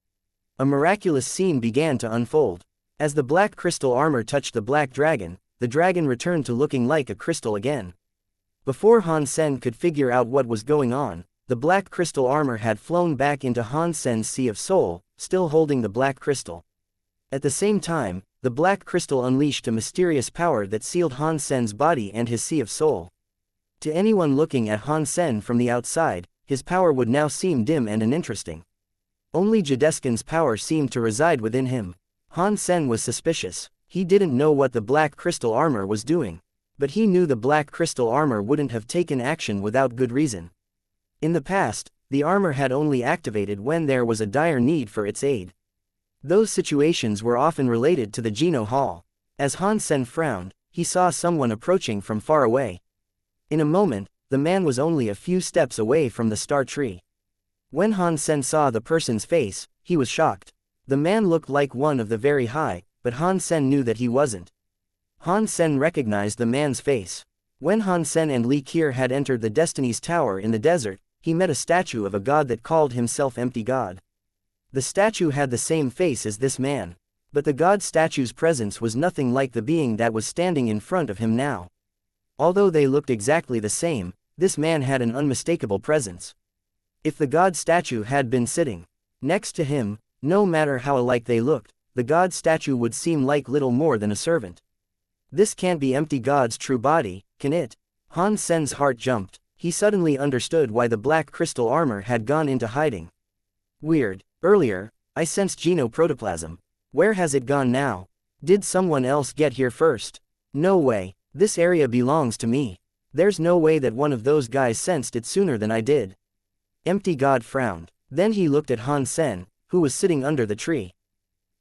A miraculous scene began to unfold. As the black crystal armor touched the black dragon, the dragon returned to looking like a crystal again. Before Han Sen could figure out what was going on, the black crystal armor had flown back into Han Sen's Sea of Soul, still holding the black crystal. At the same time, the black crystal unleashed a mysterious power that sealed Han Sen's body and his Sea of Soul. To anyone looking at Han Sen from the outside, his power would now seem dim and uninteresting. Only Jadeskin's power seemed to reside within him. Han Sen was suspicious. He didn't know what the black crystal armor was doing. But he knew the black crystal armor wouldn't have taken action without good reason. In the past, the armor had only activated when there was a dire need for its aid. Those situations were often related to the Geno Hall. As Han Sen frowned, he saw someone approaching from far away. In a moment, the man was only a few steps away from the star tree. When Han Sen saw the person's face, he was shocked. The man looked like one of the very high, but Han Sen knew that he wasn't. Han Sen recognized the man's face. When Han Sen and Li Qir had entered the Destiny's Tower in the desert, he met a statue of a god that called himself Empty God. The statue had the same face as this man, but the god statue's presence was nothing like the being that was standing in front of him now. Although they looked exactly the same, this man had an unmistakable presence. If the god statue had been sitting next to him, no matter how alike they looked, the god statue would seem like little more than a servant. This can't be Empty God's true body, can it? Han Sen's heart jumped. He suddenly understood why the black crystal armor had gone into hiding. Weird. Earlier, I sensed Geno protoplasm. Where has it gone now? Did someone else get here first? No way. This area belongs to me. There's no way that one of those guys sensed it sooner than I did. Empty God frowned. Then he looked at Han Sen, who was sitting under the tree.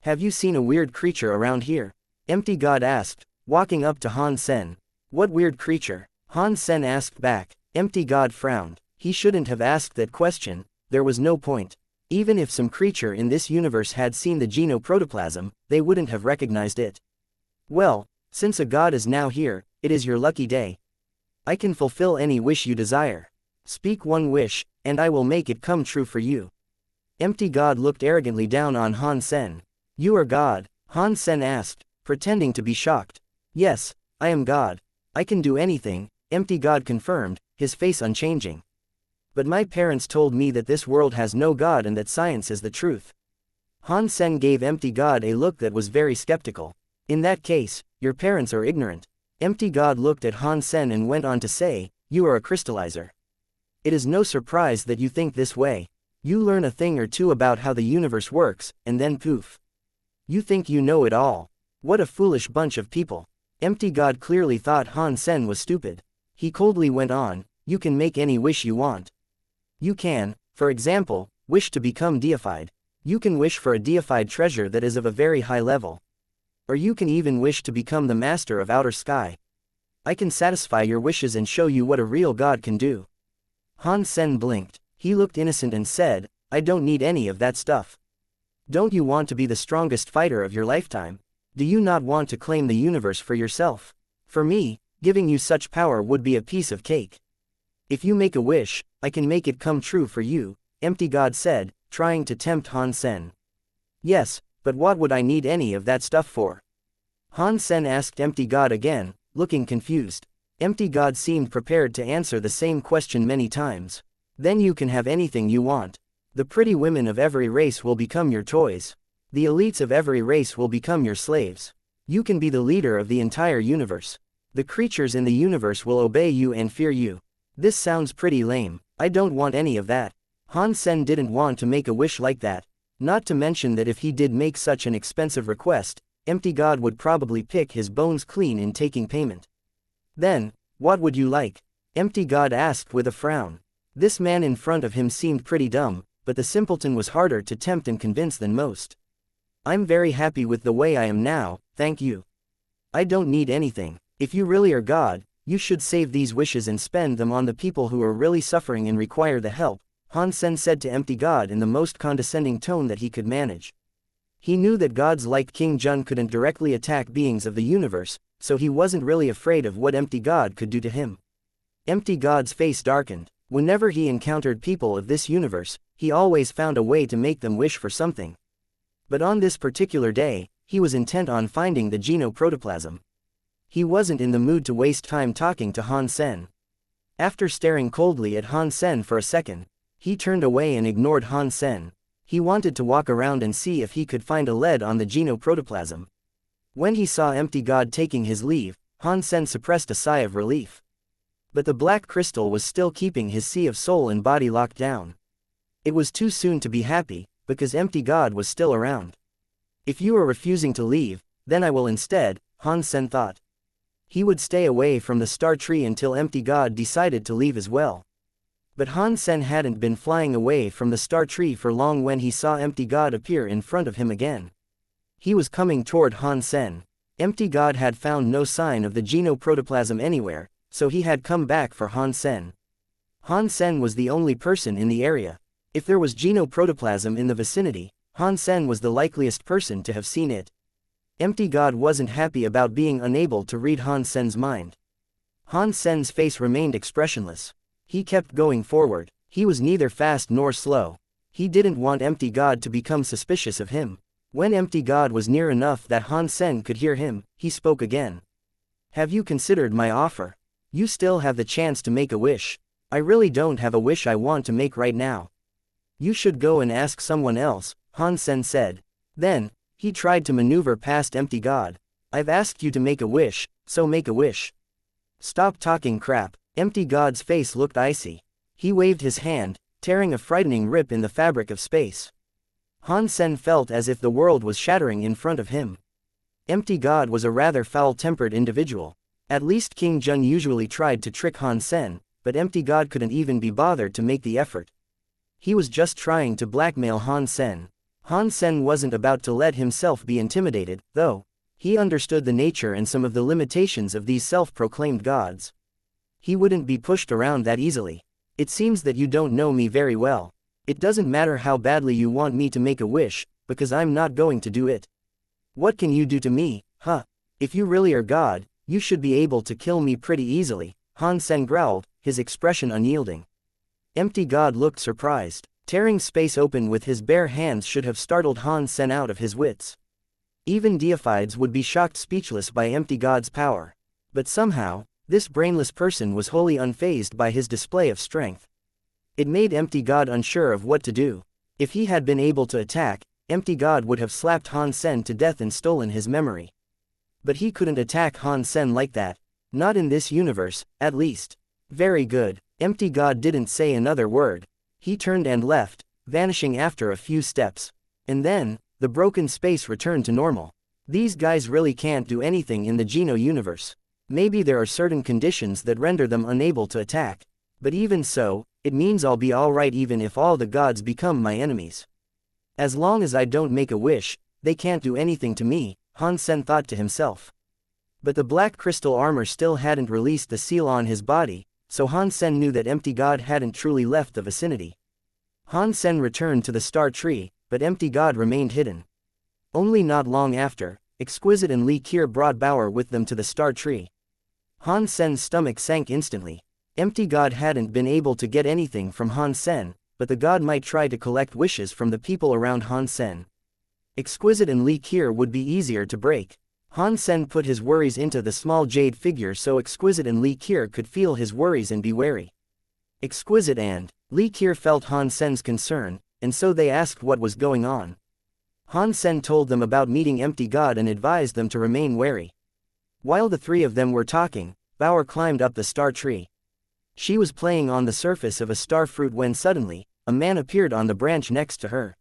Have you seen a weird creature around here? Empty God asked, walking up to Han Sen. What weird creature? Han Sen asked back. Empty God frowned. He shouldn't have asked that question. There was no point. Even if some creature in this universe had seen the Geno protoplasm, they wouldn't have recognized it. Well, since a god is now here, it is your lucky day. I can fulfill any wish you desire. Speak one wish, and I will make it come true for you. Empty God looked arrogantly down on Han Sen. You are God? Han Sen asked, pretending to be shocked. Yes, I am God. I can do anything, Empty God confirmed, his face unchanging. But my parents told me that this world has no God and that science is the truth. Han Sen gave Empty God a look that was very skeptical. In that case, your parents are ignorant. Empty God looked at Han Sen and went on to say, you are a crystallizer. It is no surprise that you think this way. You learn a thing or two about how the universe works, and then poof. You think you know it all. What a foolish bunch of people. Empty God clearly thought Han Sen was stupid. He coldly went on, you can make any wish you want. You can, for example, wish to become deified. You can wish for a deified treasure that is of a very high level. Or you can even wish to become the master of outer sky. I can satisfy your wishes and show you what a real God can do. Han Sen blinked. He looked innocent and said, I don't need any of that stuff. Don't you want to be the strongest fighter of your lifetime? Do you not want to claim the universe for yourself? For me, giving you such power would be a piece of cake. If you make a wish, I can make it come true for you, Empty God said, trying to tempt Han Sen. Yes, but what would I need any of that stuff for? Han Sen asked Empty God again, looking confused. Empty God seemed prepared to answer the same question many times. Then you can have anything you want. The pretty women of every race will become your toys. The elites of every race will become your slaves. You can be the leader of the entire universe. The creatures in the universe will obey you and fear you. This sounds pretty lame. I don't want any of that. Han Sen didn't want to make a wish like that. Not to mention that if he did make such an expensive request, Empty God would probably pick his bones clean in taking payment. Then, what would you like? Empty God asked with a frown. This man in front of him seemed pretty dumb, but the simpleton was harder to tempt and convince than most. I'm very happy with the way I am now, thank you. I don't need anything. If you really are God, you should save these wishes and spend them on the people who are really suffering and require the help, Han Sen said to Empty God in the most condescending tone that he could manage. He knew that gods like King Zhen couldn't directly attack beings of the universe, so he wasn't really afraid of what Empty God could do to him. Empty God's face darkened. Whenever he encountered people of this universe, he always found a way to make them wish for something. But on this particular day, he was intent on finding the genoprotoplasm. He wasn't in the mood to waste time talking to Han Sen. After staring coldly at Han Sen for a second, he turned away and ignored Han Sen. He wanted to walk around and see if he could find a lead on the genoprotoplasm. When he saw Empty God taking his leave, Han Sen suppressed a sigh of relief. But the black crystal was still keeping his sea of soul and body locked down. It was too soon to be happy, because Empty God was still around. If you are refusing to leave, then I will instead, Han Sen thought. He would stay away from the star tree until Empty God decided to leave as well. But Han Sen hadn't been flying away from the star tree for long when he saw Empty God appear in front of him again. He was coming toward Han Sen. Empty God had found no sign of the genoprotoplasm anywhere, so he had come back for Han Sen. Han Sen was the only person in the area. If there was genoprotoplasm in the vicinity, Han Sen was the likeliest person to have seen it. Empty God wasn't happy about being unable to read Han Sen's mind. Han Sen's face remained expressionless. He kept going forward. He was neither fast nor slow. He didn't want Empty God to become suspicious of him. When Empty God was near enough that Han Sen could hear him, he spoke again. Have you considered my offer? You still have the chance to make a wish. I really don't have a wish I want to make right now. You should go and ask someone else, Han Sen said. Then, he tried to maneuver past Empty God. I've asked you to make a wish, so make a wish. Stop talking crap. Empty God's face looked icy. He waved his hand, tearing a frightening rip in the fabric of space. Han Sen felt as if the world was shattering in front of him. Empty God was a rather foul-tempered individual. At least King Zhen usually tried to trick Han Sen, but Empty God couldn't even be bothered to make the effort. He was just trying to blackmail Han Sen. Han Sen wasn't about to let himself be intimidated, though. He understood the nature and some of the limitations of these self-proclaimed gods. He wouldn't be pushed around that easily. It seems that you don't know me very well. It doesn't matter how badly you want me to make a wish, because I'm not going to do it. What can you do to me, huh? If you really are God, you should be able to kill me pretty easily, Han Sen growled, his expression unyielding. Empty God looked surprised. Tearing space open with his bare hands should have startled Han Sen out of his wits. Even deifieds would be shocked speechless by Empty God's power. But somehow, this brainless person was wholly unfazed by his display of strength. It made Empty God unsure of what to do. If he had been able to attack, Empty God would have slapped Han Sen to death and stolen his memory. But he couldn't attack Han Sen like that. Not in this universe, at least. Very good. Empty God didn't say another word. He turned and left, vanishing after a few steps. And then, the broken space returned to normal. These guys really can't do anything in the Geno universe. Maybe there are certain conditions that render them unable to attack. But even so, it means I'll be alright even if all the gods become my enemies. As long as I don't make a wish, they can't do anything to me, Han Sen thought to himself. But the black crystal armor still hadn't released the seal on his body, so Han Sen knew that Empty God hadn't truly left the vicinity. Han Sen returned to the star tree, but Empty God remained hidden. Only not long after, Exquisite and Li Kier brought Bauer with them to the star tree. Han Sen's stomach sank instantly. Empty God hadn't been able to get anything from Han Sen, but the god might try to collect wishes from the people around Han Sen. Exquisite and Li Kier would be easier to break. Han Sen put his worries into the small jade figure so Exquisite and Li Kier could feel his worries and be wary. Exquisite and Li Kier felt Han Sen's concern, and so they asked what was going on. Han Sen told them about meeting Empty God and advised them to remain wary. While the three of them were talking, Bauer climbed up the star tree. She was playing on the surface of a star fruit when suddenly, a man appeared on the branch next to her.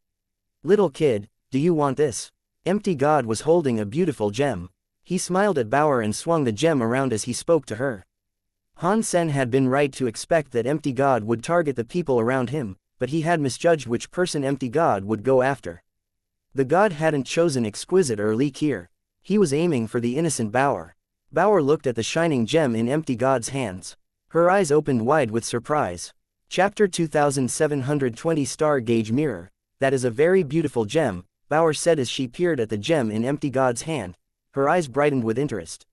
"Little kid, do you want this?" Empty God was holding a beautiful gem. He smiled at Bauer and swung the gem around as he spoke to her. Han Sen had been right to expect that Empty God would target the people around him, but he had misjudged which person Empty God would go after. The god hadn't chosen Exquisite or Li Kier. He was aiming for the innocent Bauer. Bauer looked at the shining gem in Empty God's hands. Her eyes opened wide with surprise. Chapter 2720 Star Gauge Mirror. "That is a very beautiful gem," Bauer said as she peered at the gem in Empty God's hand. Her eyes brightened with interest.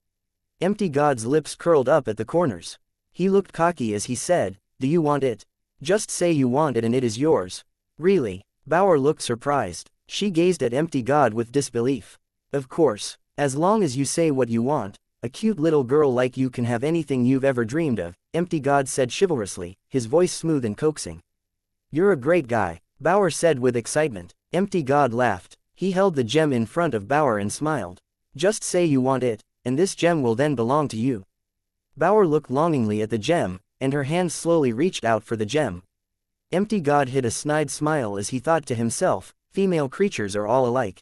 Empty God's lips curled up at the corners. He looked cocky as he said, "Do you want it? Just say you want it and it is yours." "Really?" Bauer looked surprised. She gazed at Empty God with disbelief. "Of course. As long as you say what you want, a cute little girl like you can have anything you've ever dreamed of," Empty God said chivalrously, his voice smooth and coaxing. "You're a great guy," Bauer said with excitement. Empty God laughed. He held the gem in front of Bauer and smiled. "Just say you want it, and this gem will then belong to you." Bauer looked longingly at the gem, and her hands slowly reached out for the gem. Empty God hid a snide smile as he thought to himself, female creatures are all alike.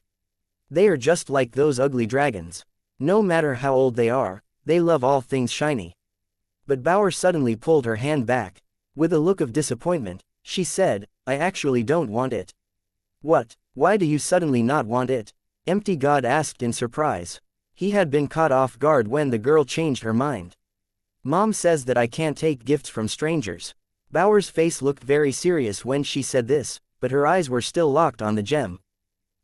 They are just like those ugly dragons. No matter how old they are, they love all things shiny. But Bauer suddenly pulled her hand back. With a look of disappointment, she said, "I actually don't want it." "What? Why do you suddenly not want it?" Empty God asked in surprise. He had been caught off guard when the girl changed her mind. "Mom says that I can't take gifts from strangers." Bauer's face looked very serious when she said this, but her eyes were still locked on the gem.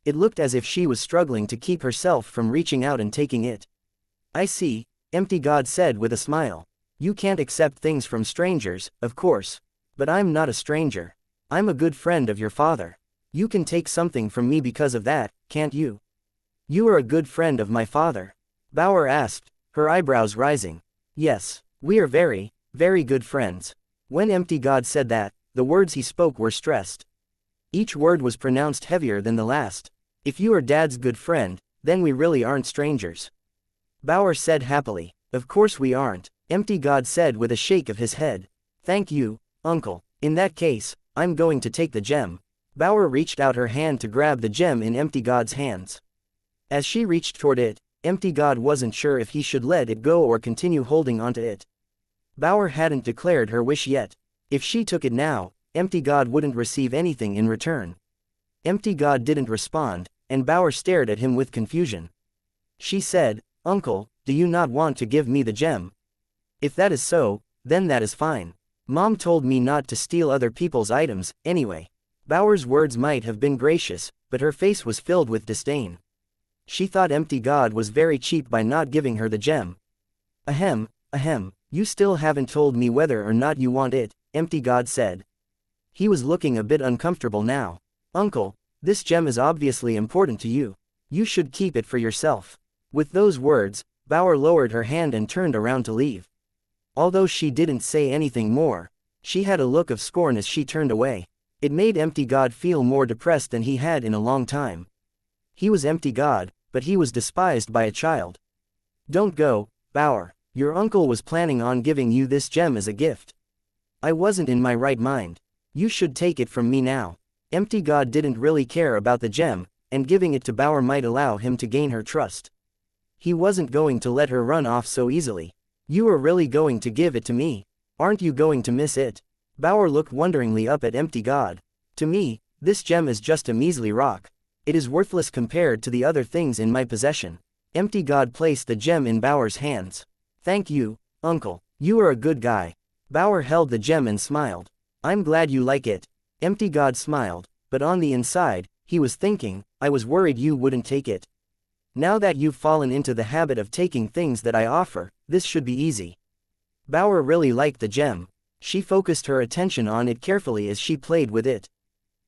It looked as if she was struggling to keep herself from reaching out and taking it. "I see," Empty God said with a smile. "You can't accept things from strangers, of course. But I'm not a stranger. I'm a good friend of your father. You can take something from me because of that, can't you?" "You are a good friend of my father?" Bauer asked, her eyebrows rising. "Yes, we are very, very good friends." When Empty God said that, the words he spoke were stressed. Each word was pronounced heavier than the last. "If you are Dad's good friend, then we really aren't strangers." Bauer said happily. "Of course we aren't," Empty God said with a shake of his head. "Thank you, Uncle. In that case, I'm going to take the gem." Bauer reached out her hand to grab the gem in Empty God's hands. As she reached toward it, Empty God wasn't sure if he should let it go or continue holding onto it. Bauer hadn't declared her wish yet. If she took it now, Empty God wouldn't receive anything in return. Empty God didn't respond, and Bauer stared at him with confusion. She said, "Uncle, do you not want to give me the gem?" "If that is so, then that is fine. Mom told me not to steal other people's items, anyway." Bauer's words might have been gracious, but her face was filled with disdain. She thought Empty God was very cheap by not giving her the gem. Ahem, You still haven't told me whether or not you want it, Empty God said. He was looking a bit uncomfortable now. Uncle, this gem is obviously important to you. You should keep it for yourself. With those words, Bauer lowered her hand and turned around to leave. Although she didn't say anything more, she had a look of scorn as she turned away. It made Empty God feel more depressed than he had in a long time. He was Empty God, but he was despised by a child. Don't go, Bauer. Your uncle was planning on giving you this gem as a gift. I wasn't in my right mind. You should take it from me now. Empty God didn't really care about the gem, and giving it to Bauer might allow him to gain her trust. He wasn't going to let her run off so easily. You are really going to give it to me? Aren't you going to miss it? Bauer looked wonderingly up at Empty God. To me, this gem is just a measly rock. It is worthless compared to the other things in my possession. Empty God placed the gem in Bauer's hands. Thank you, Uncle. You are a good guy. Bauer held the gem and smiled. I'm glad you like it. Empty God smiled, but on the inside, he was thinking, I was worried you wouldn't take it. Now that you've fallen into the habit of taking things that I offer, this should be easy. Bauer really liked the gem. She focused her attention on it carefully as she played with it.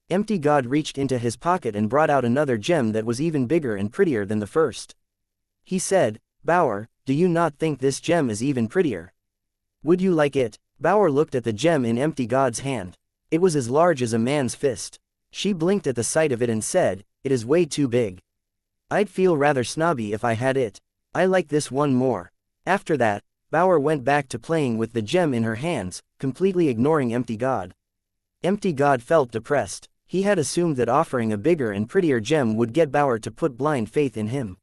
Empty God reached into his pocket and brought out another gem that was even bigger and prettier than the first. He said, Bauer, do you not think this gem is even prettier? Would you like it? Bauer looked at the gem in Empty God's hand. It was as large as a man's fist. She blinked at the sight of it and said, it is way too big. I'd feel rather snobby if I had it. I like this one more. After that, Bauer went back to playing with the gem in her hands, completely ignoring Empty God. Empty God felt depressed. He had assumed that offering a bigger and prettier gem would get Bauer to put blind faith in him.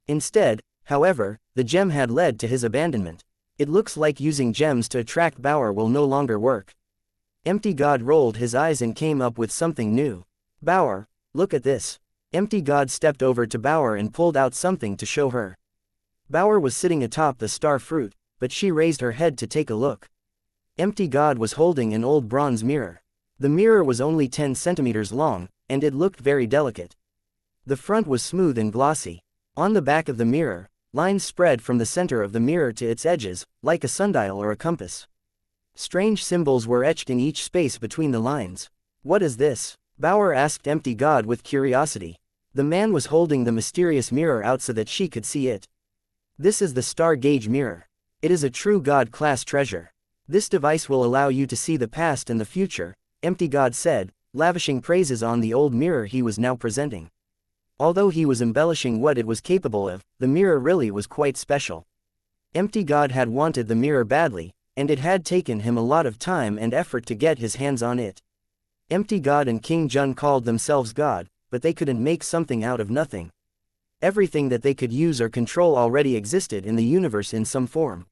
Instead, however, the gem had led to his abandonment. It looks like using gems to attract Bauer will no longer work. Empty God rolled his eyes and came up with something new. Bauer, look at this. Empty God stepped over to Bauer and pulled out something to show her. Bauer was sitting atop the star fruit, but she raised her head to take a look. Empty God was holding an old bronze mirror. The mirror was only 10 centimeters long, and it looked very delicate. The front was smooth and glossy. On the back of the mirror, lines spread from the center of the mirror to its edges, like a sundial or a compass. Strange symbols were etched in each space between the lines. What is this? Bauer asked Empty God with curiosity. The man was holding the mysterious mirror out so that she could see it. This is the star gauge mirror. It is a true God-class treasure. This device will allow you to see the past and the future, Empty God said, lavishing praises on the old mirror he was now presenting. Although he was embellishing what it was capable of, the mirror really was quite special. Empty God had wanted the mirror badly, and it had taken him a lot of time and effort to get his hands on it. Empty God and King Zhen called themselves God, but they couldn't make something out of nothing. Everything that they could use or control already existed in the universe in some form.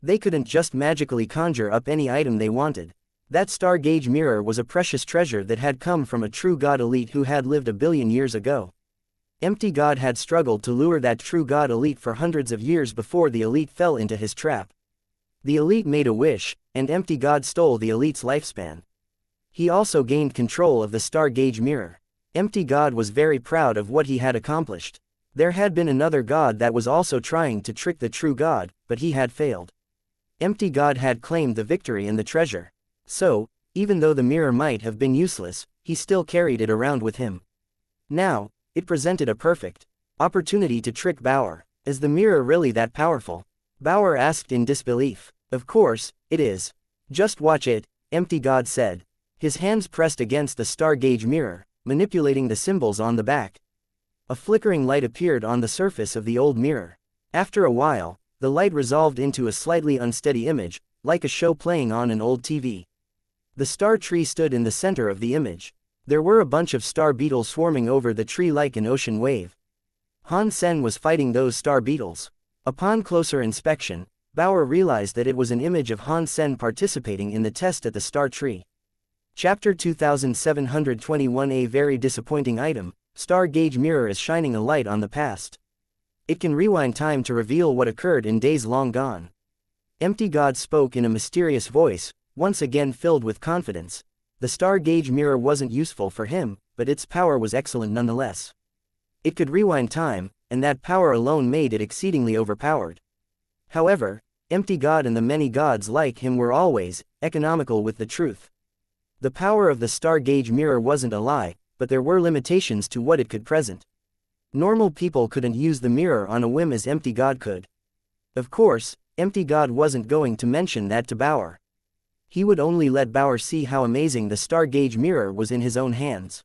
They couldn't just magically conjure up any item they wanted. That star gauge mirror was a precious treasure that had come from a true God elite who had lived 1 billion years ago. Empty God had struggled to lure that true God elite for hundreds of years before the elite fell into his trap. The elite made a wish, and Empty God stole the elite's lifespan. He also gained control of the star gauge mirror. Empty God was very proud of what he had accomplished. There had been another God that was also trying to trick the true God, but he had failed. Empty God had claimed the victory and the treasure. So, even though the mirror might have been useless, he still carried it around with him. Now, it presented a perfect opportunity to trick Bauer. Is the mirror really that powerful? Bauer asked in disbelief. Of course, it is. Just watch it, Empty God said. His hands pressed against the star gauge mirror, manipulating the symbols on the back. A flickering light appeared on the surface of the old mirror. After a while, the light resolved into a slightly unsteady image, like a show playing on an old TV. The star tree stood in the center of the image. There were a bunch of star beetles swarming over the tree like an ocean wave. Han Sen was fighting those star beetles. Upon closer inspection, Bauer realized that it was an image of Han Sen participating in the test at the star tree. Chapter 2721. A very disappointing item. Star gauge mirror is shining a light on the past. It can rewind time to reveal what occurred in days long gone. Empty God spoke in a mysterious voice, once again filled with confidence. The star gauge mirror wasn't useful for him, but its power was excellent nonetheless. It could rewind time, and that power alone made it exceedingly overpowered. However, Empty God and the many gods like him were always economical with the truth. The power of the star gauge mirror wasn't a lie, but there were limitations to what it could present. Normal people couldn't use the mirror on a whim as Empty God could. Of course, Empty God wasn't going to mention that to Bauer. He would only let Bauer see how amazing the star gauge mirror was in his own hands.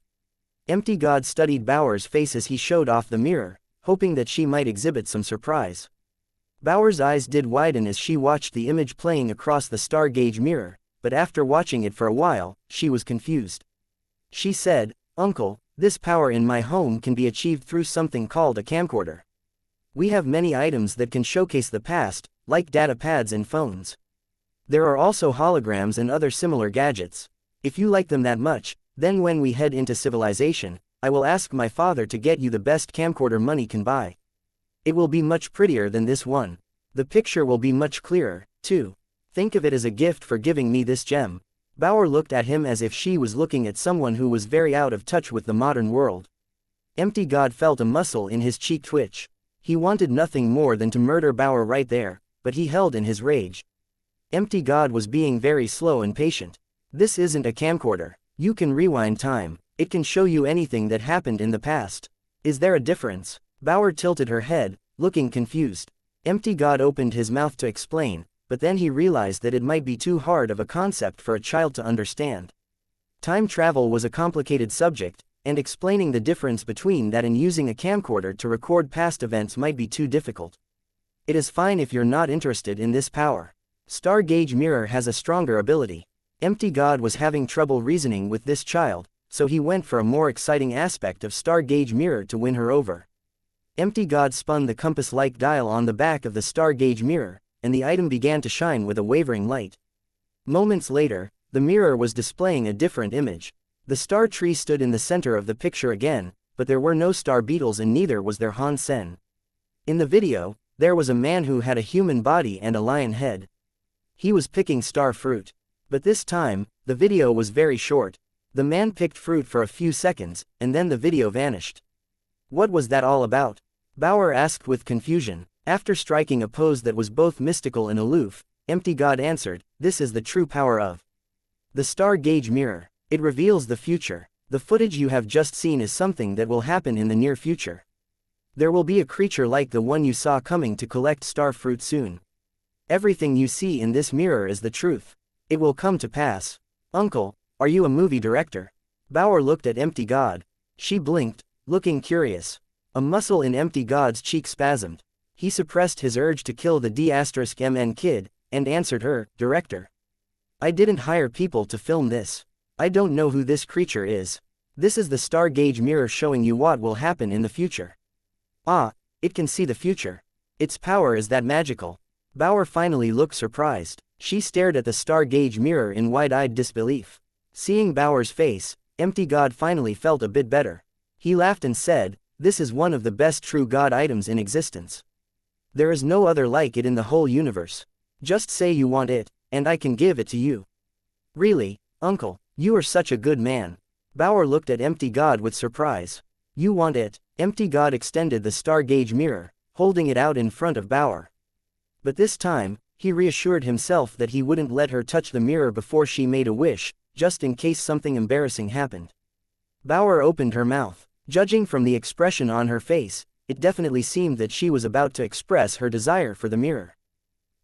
Empty God studied Bauer's face as he showed off the mirror, hoping that she might exhibit some surprise. Bauer's eyes did widen as she watched the image playing across the star gauge mirror, but after watching it for a while, she was confused. She said, "Uncle, this power in my home can be achieved through something called a camcorder. We have many items that can showcase the past, like data pads and phones. There are also holograms and other similar gadgets. If you like them that much, then when we head into civilization, I will ask my father to get you the best camcorder money can buy. It will be much prettier than this one. The picture will be much clearer, too. Think of it as a gift for giving me this gem." Bauer looked at him as if she was looking at someone who was very out of touch with the modern world. Empty God felt a muscle in his cheek twitch. He wanted nothing more than to murder Bauer right there, but he held in his rage. Empty God was being very slow and patient. "This isn't a camcorder. You can rewind time. It can show you anything that happened in the past. Is there a difference?" Bauer tilted her head, looking confused. Empty God opened his mouth to explain, but then he realized that it might be too hard of a concept for a child to understand. Time travel was a complicated subject, and explaining the difference between that and using a camcorder to record past events might be too difficult. "It is fine if you're not interested in this power. Star gauge mirror has a stronger ability." Empty God was having trouble reasoning with this child, so he went for a more exciting aspect of star gauge mirror to win her over. Empty God spun the compass-like dial on the back of the star gauge mirror, and the item began to shine with a wavering light. Moments later, the mirror was displaying a different image. The star tree stood in the center of the picture again, but there were no star beetles and neither was there Han Sen. In the video, there was a man who had a human body and a lion head. He was picking star fruit. But this time, the video was very short. The man picked fruit for a few seconds, and then the video vanished. What was that all about? Bauer asked with confusion. After striking a pose that was both mystical and aloof, Empty God answered, "This is the true power of the star gauge mirror. It reveals the future. The footage you have just seen is something that will happen in the near future. There will be a creature like the one you saw coming to collect star fruit soon. Everything you see in this mirror is the truth. It will come to pass." "Uncle, are you a movie director?" Bauer looked at Empty God. She blinked, looking curious. A muscle in Empty God's cheek spasmed. He suppressed his urge to kill the D*MN kid, and answered her, "Director. I didn't hire people to film this. I don't know who this creature is. This is the star gauge mirror showing you what will happen in the future." "Ah, it can see the future. Its power is that magical." Bauer finally looked surprised. She stared at the star gauge mirror in wide-eyed disbelief. Seeing Bauer's face, Empty God finally felt a bit better. He laughed and said, "This is one of the best true God items in existence. There is no other like it in the whole universe. Just say you want it, and I can give it to you." "Really, Uncle, you are such a good man." Bauer looked at Empty God with surprise. "You want it?" Empty God extended the star gauge mirror, holding it out in front of Bauer. But this time, he reassured himself that he wouldn't let her touch the mirror before she made a wish, just in case something embarrassing happened. Bauer opened her mouth. Judging from the expression on her face, it definitely seemed that she was about to express her desire for the mirror.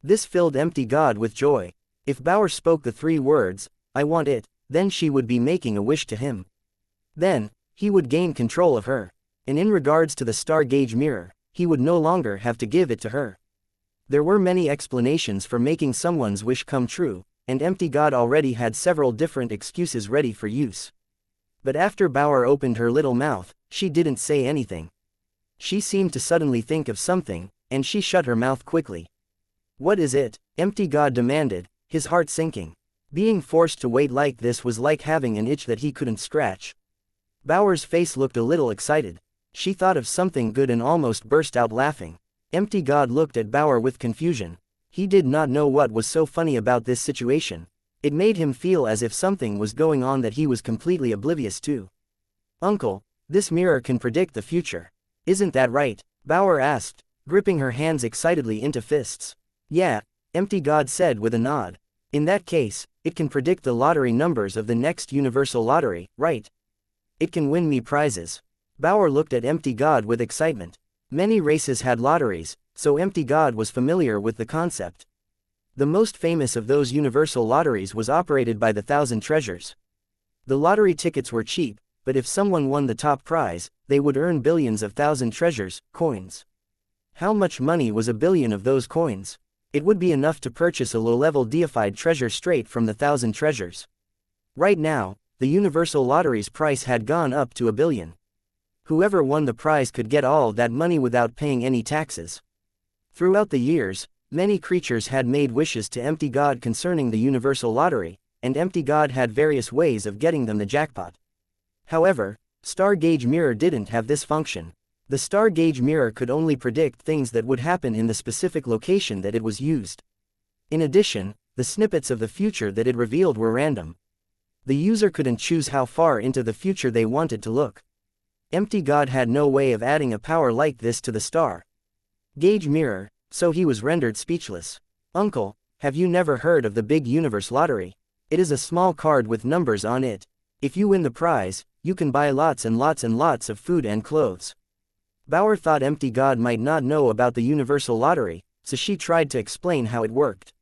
This filled Empty God with joy. If Bauer spoke the 3 words, "I want it," then she would be making a wish to him. Then, he would gain control of her. And in regards to the star gauge mirror, he would no longer have to give it to her. There were many explanations for making someone's wish come true, and Empty God already had several different excuses ready for use. But after Bauer opened her little mouth, she didn't say anything. She seemed to suddenly think of something, and she shut her mouth quickly. "What is it?" Empty God demanded, his heart sinking. Being forced to wait like this was like having an itch that he couldn't scratch. Bauer's face looked a little excited. She thought of something good and almost burst out laughing. Empty God looked at Bauer with confusion. He did not know what was so funny about this situation. It made him feel as if something was going on that he was completely oblivious to. "Uncle, this mirror can predict the future. Isn't that right?" Bauer asked, gripping her hands excitedly into fists. "Yeah, Empty God said with a nod. In that case, it can predict the lottery numbers of the next universal lottery, right? It can win me prizes. Bauer looked at Empty God with excitement. Many races had lotteries, so Empty God was familiar with the concept. The most famous of those universal lotteries was operated by the Thousand Treasures. The lottery tickets were cheap, but if someone won the top prize, they would earn billions of thousand treasures, coins. How much money was a billion of those coins? It would be enough to purchase a low-level deified treasure straight from the Thousand Treasures. Right now, the universal lottery's price had gone up to $1 billion. Whoever won the prize could get all that money without paying any taxes. Throughout the years, many creatures had made wishes to Empty God concerning the universal lottery, and Empty God had various ways of getting them the jackpot. However, Star Gauge Mirror didn't have this function. The Star Gauge Mirror could only predict things that would happen in the specific location that it was used. In addition, the snippets of the future that it revealed were random. The user couldn't choose how far into the future they wanted to look. Empty God had no way of adding a power like this to the Star Gauge Mirror, so he was rendered speechless. Uncle, have you never heard of the Big Universe Lottery? It is a small card with numbers on it. If you win the prize, you can buy lots and lots and lots of food and clothes. Bauer thought Empty God might not know about the universal lottery, so she tried to explain how it worked.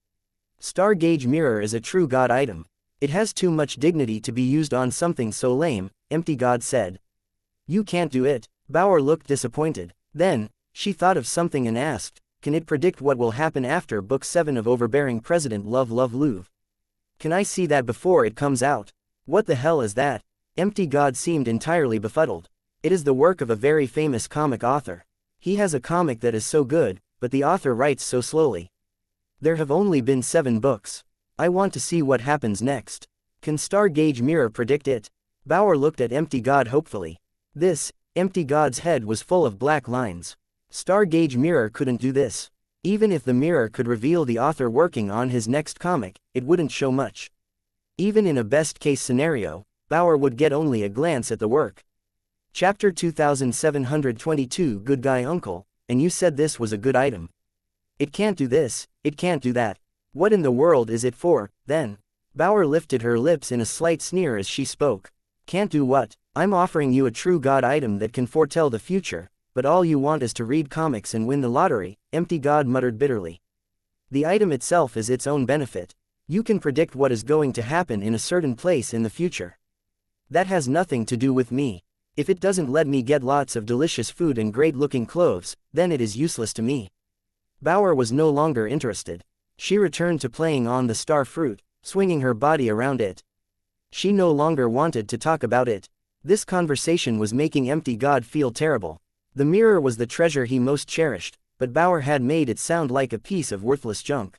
Star Gauge Mirror is a true God item. It has too much dignity to be used on something so lame, Empty God said. You can't do it. Bauer looked disappointed. Then, she thought of something and asked, can it predict what will happen after Book 7 of Overbearing President Love Louvre? Can I see that before it comes out? What the hell is that? Empty God seemed entirely befuddled. It is the work of a very famous comic author. He has a comic that is so good, but the author writes so slowly. There have only been 7 books. I want to see what happens next. Can Star Gauge Mirror predict it? Bauer looked at Empty God hopefully. This, Empty God's head was full of black lines. Star Gauge Mirror couldn't do this. Even if the mirror could reveal the author working on his next comic, it wouldn't show much. Even in a best-case scenario, Bauer would get only a glance at the work. Chapter 2722 Good Guy Uncle, and you said this was a good item. It can't do this, it can't do that. What in the world is it for, then? Bauer lifted her lips in a slight sneer as she spoke. Can't do what? I'm offering you a true God item that can foretell the future, but all you want is to read comics and win the lottery, Empty God muttered bitterly. The item itself is its own benefit. You can predict what is going to happen in a certain place in the future. That has nothing to do with me. If it doesn't let me get lots of delicious food and great-looking clothes, then it is useless to me. Bauer was no longer interested. She returned to playing on the star fruit, swinging her body around it. She no longer wanted to talk about it. This conversation was making Empty God feel terrible. The mirror was the treasure he most cherished, but Bauer had made it sound like a piece of worthless junk.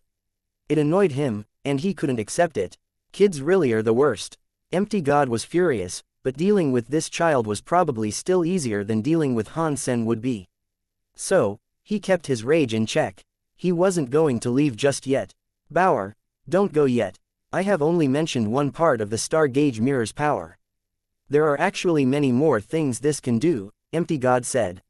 It annoyed him, and he couldn't accept it. Kids really are the worst. Empty God was furious, but dealing with this child was probably still easier than dealing with Han Sen would be. So, he kept his rage in check. He wasn't going to leave just yet. Bauer, don't go yet. I have only mentioned one part of the Star Gauge Mirror's power. There are actually many more things this can do, Empty God said.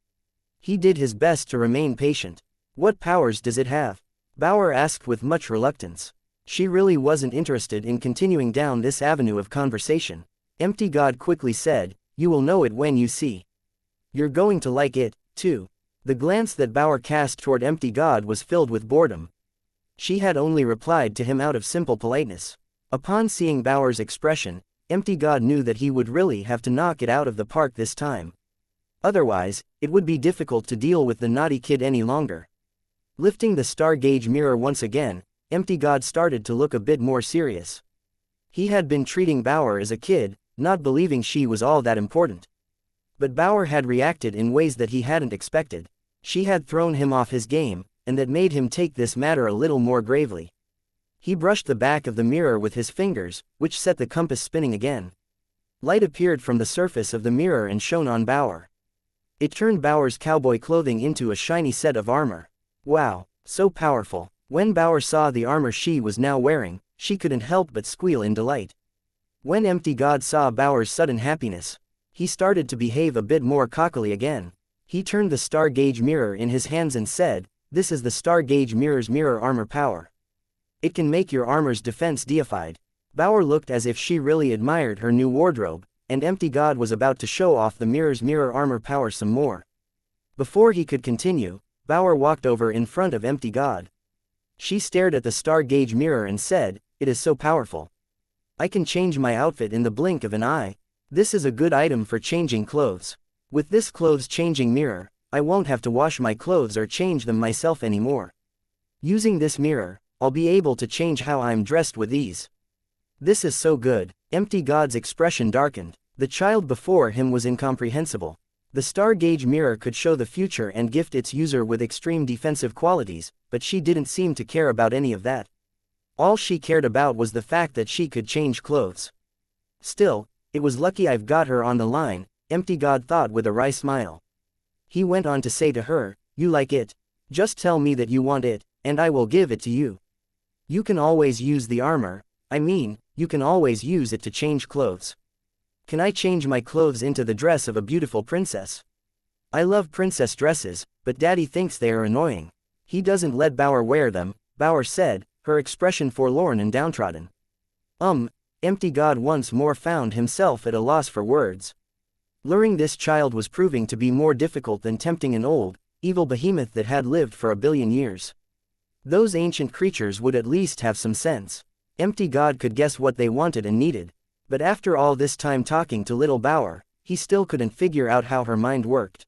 He did his best to remain patient. What powers does it have? Bauer asked with much reluctance. She really wasn't interested in continuing down this avenue of conversation. Empty God quickly said, you will know it when you see. You're going to like it, too. The glance that Bauer cast toward Empty God was filled with boredom. She had only replied to him out of simple politeness. Upon seeing Bauer's expression, Empty God knew that he would really have to knock it out of the park this time. Otherwise, it would be difficult to deal with the naughty kid any longer. Lifting the Star Gauge Mirror once again, Empty God started to look a bit more serious. He had been treating Bauer as a kid, not believing she was all that important. But Bauer had reacted in ways that he hadn't expected. She had thrown him off his game, and that made him take this matter a little more gravely. He brushed the back of the mirror with his fingers, which set the compass spinning again. Light appeared from the surface of the mirror and shone on Bauer. It turned Bauer's cowboy clothing into a shiny set of armor. Wow, so powerful. When Bauer saw the armor she was now wearing, she couldn't help but squeal in delight. When Empty God saw Bauer's sudden happiness, he started to behave a bit more cockily again. He turned the Star Gauge Mirror in his hands and said, this is the Star Gauge Mirror's mirror armor power. It can make your armor's defense deified. Bauer looked as if she really admired her new wardrobe, and Empty God was about to show off the mirror's mirror armor power some more. Before he could continue, Bauer walked over in front of Empty God. She stared at the star gauge mirror and said, "It is so powerful. I can change my outfit in the blink of an eye. This is a good item for changing clothes. With this clothes changing mirror, I won't have to wash my clothes or change them myself anymore. Using this mirror, I'll be able to change how I'm dressed with ease. This is so good." Empty God's expression darkened. The child before him was incomprehensible. The star gauge mirror could show the future and gift its user with extreme defensive qualities, but she didn't seem to care about any of that. All she cared about was the fact that she could change clothes. Still, it was lucky I've got her on the line, Empty God thought with a wry smile. He went on to say to her, "You like it? Just tell me that you want it, and I will give it to you. You can always use the armor, you can always use it to change clothes. Can I change my clothes into the dress of a beautiful princess? I love princess dresses, but Daddy thinks they are annoying. He doesn't let Bauer wear them," Bauer said, her expression forlorn and downtrodden. Empty God once more found himself at a loss for words. Luring this child was proving to be more difficult than tempting an old, evil behemoth that had lived for 1,000,000,000 years. Those ancient creatures would at least have some sense. Empty God could guess what they wanted and needed. But after all this time talking to little Bauer, he still couldn't figure out how her mind worked.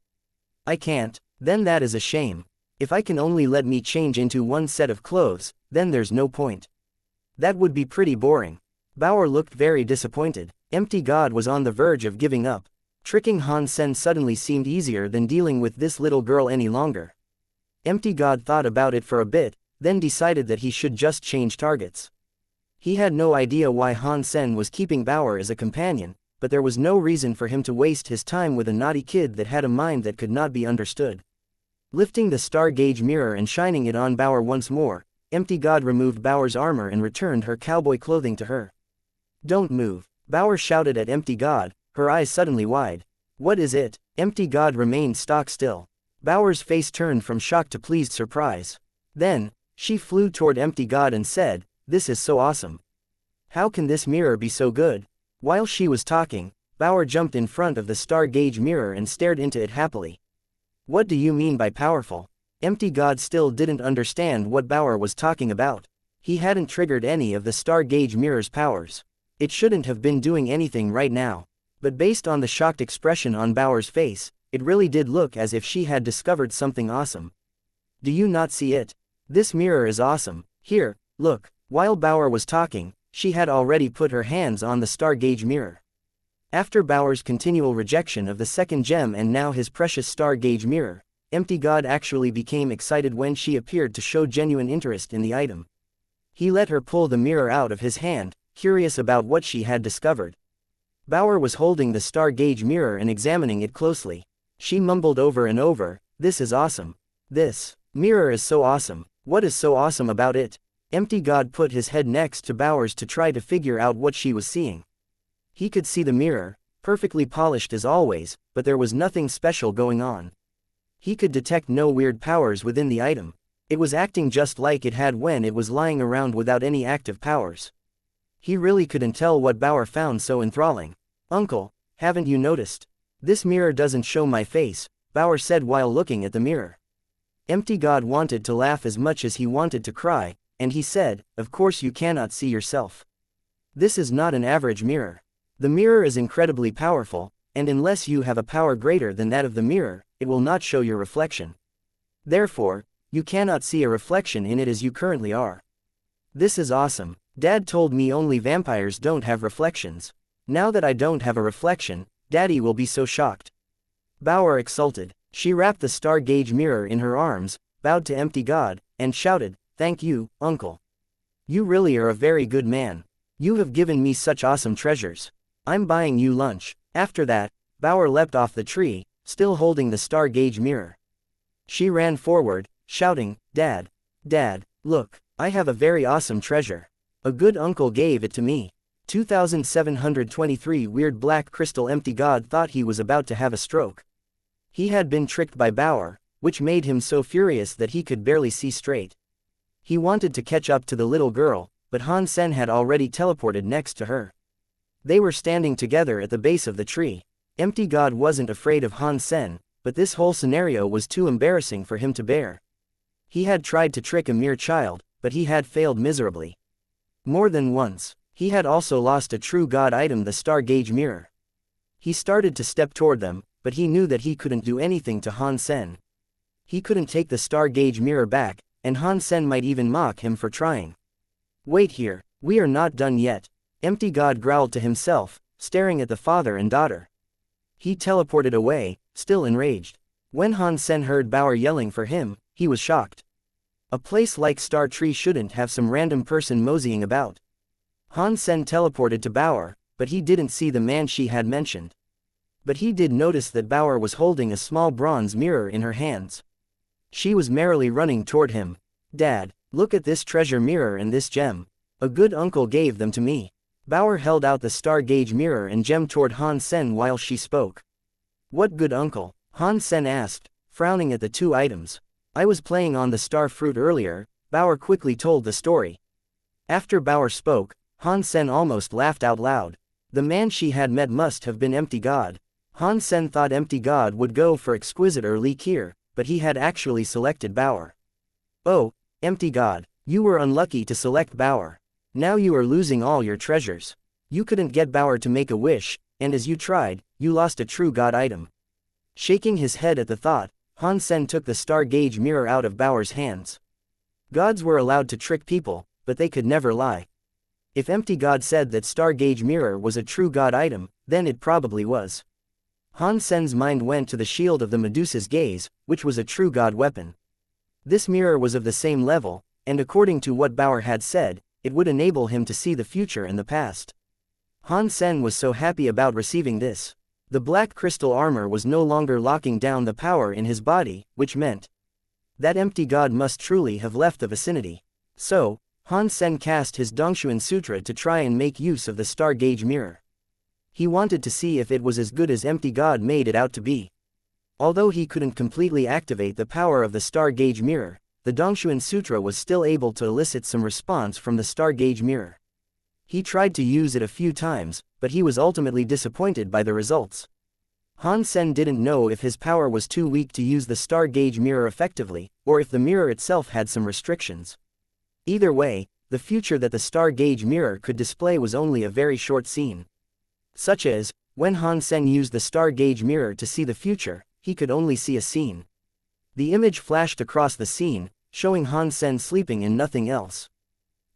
"I can't, then that is a shame. If I can only let me change into one set of clothes, then there's no point. That would be pretty boring." Bauer looked very disappointed. Empty God was on the verge of giving up. Tricking Han Sen suddenly seemed easier than dealing with this little girl any longer. Empty God thought about it for a bit, then decided that he should just change targets. He had no idea why Han Sen was keeping Bauer as a companion, but there was no reason for him to waste his time with a naughty kid that had a mind that could not be understood. Lifting the star gauge mirror and shining it on Bauer once more, Empty God removed Bauer's armor and returned her cowboy clothing to her. "Don't move," Bauer shouted at Empty God, her eyes suddenly wide. "What is it?" Empty God remained stock still. Bauer's face turned from shock to pleased surprise. Then, she flew toward Empty God and said, "This is so awesome. How can this mirror be so good?" While she was talking, Bauer jumped in front of the star gauge mirror and stared into it happily. "What do you mean by powerful?" Empty God still didn't understand what Bauer was talking about. He hadn't triggered any of the star gauge mirror's powers. It shouldn't have been doing anything right now. But based on the shocked expression on Bauer's face, it really did look as if she had discovered something awesome. "Do you not see it? This mirror is awesome. Here, look." While Bauer was talking, she had already put her hands on the star gauge mirror. After Bauer's continual rejection of the second gem and now his precious star gauge mirror, Empty God actually became excited when she appeared to show genuine interest in the item. He let her pull the mirror out of his hand, curious about what she had discovered. Bauer was holding the star gauge mirror and examining it closely. She mumbled over and over, "This is awesome. This mirror is so awesome. What is so awesome about it?" Empty God put his head next to Bauer's to try to figure out what she was seeing. He could see the mirror, perfectly polished as always, but there was nothing special going on. He could detect no weird powers within the item. It was acting just like it had when it was lying around without any active powers. He really couldn't tell what Bauer found so enthralling. "Uncle, haven't you noticed? This mirror doesn't show my face," Bauer said while looking at the mirror. Empty God wanted to laugh as much as he wanted to cry, and he said, "Of course you cannot see yourself. This is not an average mirror. The mirror is incredibly powerful, and unless you have a power greater than that of the mirror, it will not show your reflection. Therefore, you cannot see a reflection in it as you currently are. This is awesome. Dad told me only vampires don't have reflections. Now that I don't have a reflection, Daddy will be so shocked." Bauer exulted. She wrapped the star gauge mirror in her arms, bowed to Empty God, and shouted, "Thank you, Uncle. You really are a very good man. You have given me such awesome treasures. I'm buying you lunch." After that, Bauer leapt off the tree, still holding the star gauge mirror. She ran forward, shouting, "Dad! Dad, look, I have a very awesome treasure. A good uncle gave it to me." 2723 Weird black crystal. Empty God thought he was about to have a stroke. He had been tricked by Bauer, which made him so furious that he could barely see straight. He wanted to catch up to the little girl, but Han Sen had already teleported next to her. They were standing together at the base of the tree. Empty God wasn't afraid of Han Sen, but this whole scenario was too embarrassing for him to bear. He had tried to trick a mere child, but he had failed miserably. More than once, he had also lost a true God item, the Star Gauge Mirror. He started to step toward them, but he knew that he couldn't do anything to Han Sen. He couldn't take the Star Gauge Mirror back, and Han Sen might even mock him for trying. Wait here, we are not done yet, Empty God growled to himself, staring at the father and daughter. He teleported away, still enraged. When Han Sen heard Bauer yelling for him, he was shocked. A place like Star Tree shouldn't have some random person moseying about. Han Sen teleported to Bauer, but he didn't see the man she had mentioned. But he did notice that Bauer was holding a small bronze mirror in her hands. She was merrily running toward him. Dad, look at this treasure mirror and this gem. A good uncle gave them to me. Bauer held out the Star Gauge mirror and gem toward Han Sen while she spoke. What good uncle? Han Sen asked, frowning at the two items. I was playing on the star fruit earlier, Bauer quickly told the story. After Bauer spoke, Han Sen almost laughed out loud. The man she had met must have been Empty God. Han Sen thought Empty God would go for exquisite or liqueur, but he had actually selected Bauer. Oh, Empty God, you were unlucky to select Bauer. Now you are losing all your treasures. You couldn't get Bauer to make a wish, and as you tried, you lost a true God item. Shaking his head at the thought, Han Sen took the Star Gauge mirror out of Bauer's hands. Gods were allowed to trick people, but they could never lie. If Empty God said that Star Gauge mirror was a true God item, then it probably was. Han Sen's mind went to the shield of the Medusa's gaze, which was a true God weapon. This mirror was of the same level, and according to what Bauer had said, it would enable him to see the future and the past. Han Sen was so happy about receiving this. The black crystal armor was no longer locking down the power in his body, which meant that Empty God must truly have left the vicinity. So, Han Sen cast his Dongshuan Sutra to try and make use of the Star Gauge mirror. He wanted to see if it was as good as Empty God made it out to be. Although he couldn't completely activate the power of the Star Gauge mirror, the Dongshuan Sutra was still able to elicit some response from the Star Gauge mirror. He tried to use it a few times, but he was ultimately disappointed by the results. Han Sen didn't know if his power was too weak to use the Star Gauge mirror effectively, or if the mirror itself had some restrictions. Either way, the future that the Star Gauge mirror could display was only a very short scene. Such as, when Han Sen used the Star Gauge mirror to see the future, he could only see a scene. The image flashed across the scene, showing Han Sen sleeping and nothing else.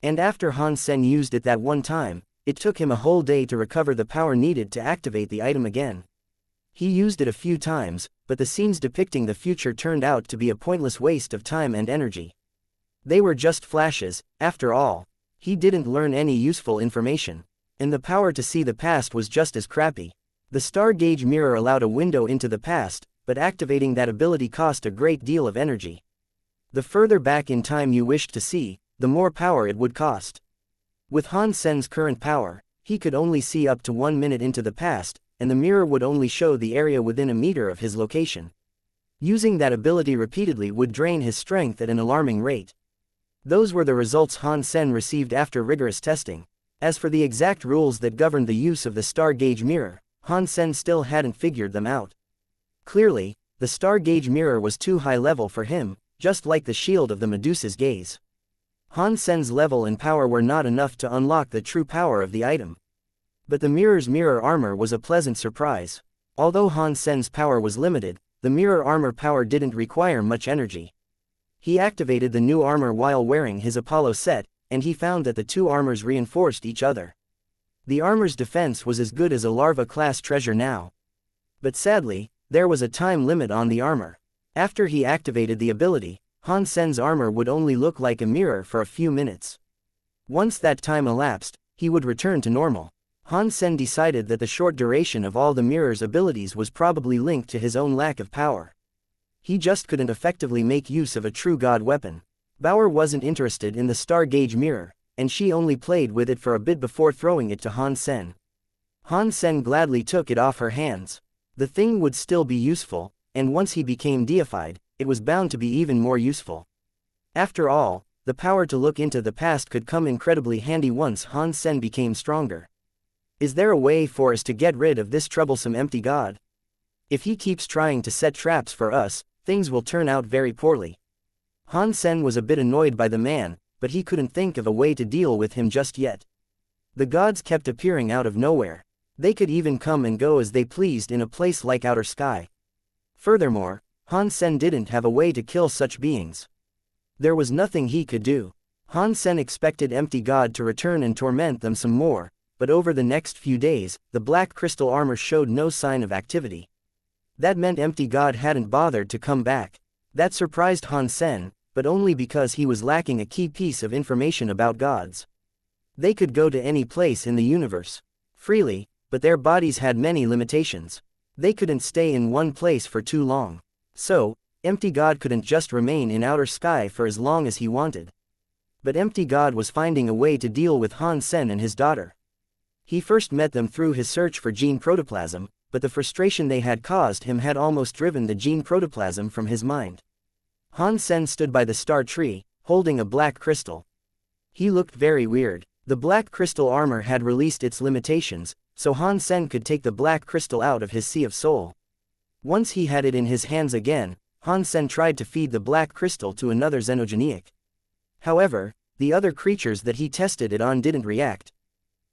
And after Han Sen used it that one time, it took him a whole day to recover the power needed to activate the item again. He used it a few times, but the scenes depicting the future turned out to be a pointless waste of time and energy. They were just flashes, after all. He didn't learn any useful information. And the power to see the past was just as crappy. The Star Gauge mirror allowed a window into the past, but activating that ability cost a great deal of energy. The further back in time you wished to see, the more power it would cost. With Han Sen's current power, he could only see up to 1 minute into the past, and the mirror would only show the area within a meter of his location. Using that ability repeatedly would drain his strength at an alarming rate. Those were the results Han Sen received after rigorous testing. As for the exact rules that governed the use of the Star Gauge mirror, Han Sen still hadn't figured them out. Clearly, the Star Gauge mirror was too high level for him, just like the shield of the Medusa's gaze. Han Sen's level and power were not enough to unlock the true power of the item. But the mirror's mirror armor was a pleasant surprise. Although Han Sen's power was limited, the mirror armor power didn't require much energy. He activated the new armor while wearing his Apollo set, and he found that the two armors reinforced each other. The armor's defense was as good as a larva-class treasure now. But sadly, there was a time limit on the armor. After he activated the ability, Han Sen's armor would only look like a mirror for a few minutes. Once that time elapsed, he would return to normal. Han Sen decided that the short duration of all the mirror's abilities was probably linked to his own lack of power. He just couldn't effectively make use of a true god weapon. Bauer wasn't interested in the Star Gauge mirror, and she only played with it for a bit before throwing it to Han Sen. Han Sen gladly took it off her hands. The thing would still be useful, and once he became deified, it was bound to be even more useful. After all, the power to look into the past could come incredibly handy once Han Sen became stronger. Is there a way for us to get rid of this troublesome empty god? If he keeps trying to set traps for us, things will turn out very poorly. Han Sen was a bit annoyed by the man, but he couldn't think of a way to deal with him just yet. The gods kept appearing out of nowhere. They could even come and go as they pleased in a place like outer sky. Furthermore, Han Sen didn't have a way to kill such beings. There was nothing he could do. Han Sen expected empty god to return and torment them some more, but over the next few days, the black crystal armor showed no sign of activity. That meant empty god hadn't bothered to come back. That surprised Han Sen, but only because he was lacking a key piece of information about gods. They could go to any place in the universe freely, but their bodies had many limitations. They couldn't stay in one place for too long. So, empty god couldn't just remain in outer sky for as long as he wanted. But empty god was finding a way to deal with Han Sen and his daughter. He first met them through his search for gene protoplasm, but the frustration they had caused him had almost driven the gene protoplasm from his mind. Han Sen stood by the star tree, holding a black crystal. He looked very weird. The black crystal armor had released its limitations, so Han Sen could take the black crystal out of his sea of soul. Once he had it in his hands again, Han Sen tried to feed the black crystal to another xenogeniac. However, the other creatures that he tested it on didn't react.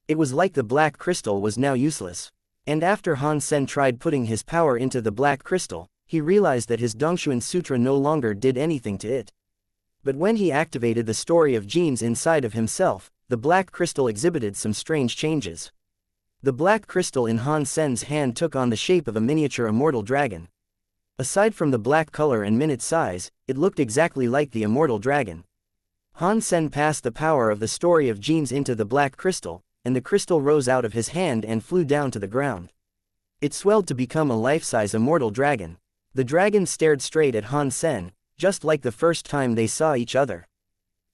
It was like the black crystal was now useless. And after Han Sen tried putting his power into the black crystal, he realized that his Dongxuan Sutra no longer did anything to it. But when he activated the story of genes inside of himself, the black crystal exhibited some strange changes. The black crystal in Han Sen's hand took on the shape of a miniature immortal dragon. Aside from the black color and minute size, it looked exactly like the immortal dragon. Han Sen passed the power of the story of genes into the black crystal, and the crystal rose out of his hand and flew down to the ground. It swelled to become a life-size immortal dragon. The dragon stared straight at Han Sen, just like the first time they saw each other.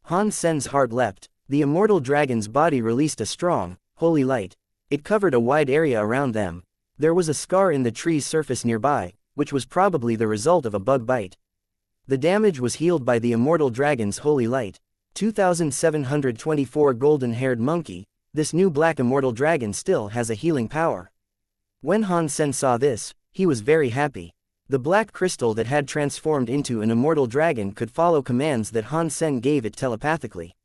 Han Sen's heart leapt. The immortal dragon's body released a strong, holy light. It covered a wide area around them. There was a scar in the tree's surface nearby, which was probably the result of a bug bite. The damage was healed by the immortal dragon's holy light. 2724 golden-haired monkey, this new black immortal dragon still has a healing power. When Han Sen saw this, he was very happy. The black crystal that had transformed into an immortal dragon could follow commands that Han Sen gave it telepathically.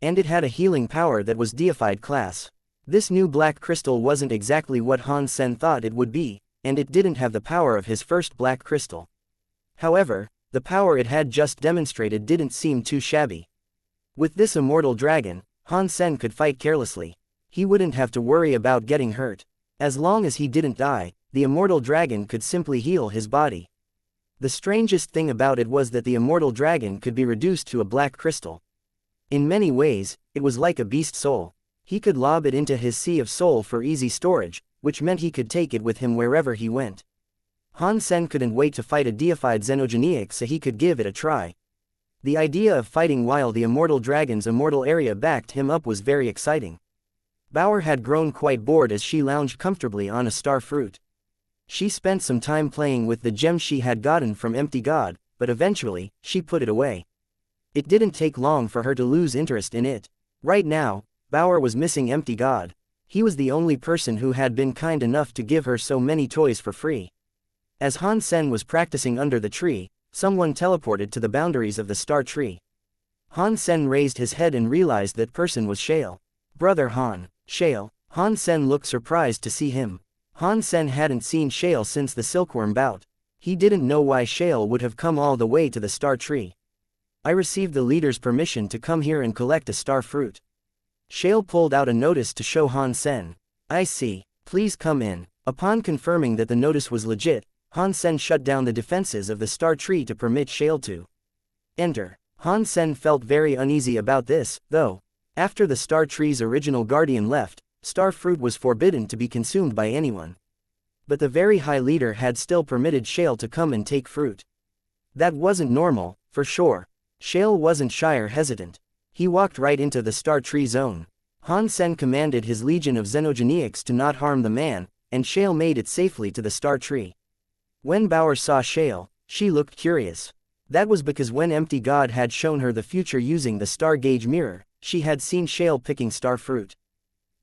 And it had a healing power that was deified class. This new black crystal wasn't exactly what Han Sen thought it would be, and it didn't have the power of his first black crystal. However, the power it had just demonstrated didn't seem too shabby. With this immortal dragon, Han Sen could fight carelessly. He wouldn't have to worry about getting hurt. As long as he didn't die, the immortal dragon could simply heal his body. The strangest thing about it was that the immortal dragon could be reduced to a black crystal. In many ways, it was like a beast soul. He could lob it into his sea of soul for easy storage, which meant he could take it with him wherever he went. Han Sen couldn't wait to fight a deified xenogeniac so he could give it a try. The idea of fighting while the immortal dragon's immortal area backed him up was very exciting. Bauer had grown quite bored as she lounged comfortably on a star fruit. She spent some time playing with the gem she had gotten from Empty God, but eventually, she put it away. It didn't take long for her to lose interest in it. Right now, Bauer was missing Empty God. He was the only person who had been kind enough to give her so many toys for free. As Han Sen was practicing under the tree, someone teleported to the boundaries of the star tree. Han Sen raised his head and realized that person was Shale. Brother Han. Shale. Han Sen looked surprised to see him. Han Sen hadn't seen Shale since the silkworm bout. He didn't know why Shale would have come all the way to the star tree. I received the leader's permission to come here and collect a star fruit. Shale pulled out a notice to show Han Sen. I see. Please come in. Upon confirming that the notice was legit, Han Sen shut down the defenses of the star tree to permit Shale to enter. Han Sen felt very uneasy about this, though. After the star tree's original guardian left, star fruit was forbidden to be consumed by anyone. But the very high leader had still permitted Shale to come and take fruit. That wasn't normal, for sure. Shale wasn't shy or hesitant. He walked right into the star tree zone. Han Sen commanded his legion of xenogeniacs to not harm the man, and Shale made it safely to the star tree. When Bauer saw Shale, she looked curious. That was because when Empty God had shown her the future using the star gauge mirror, she had seen Shale picking star fruit.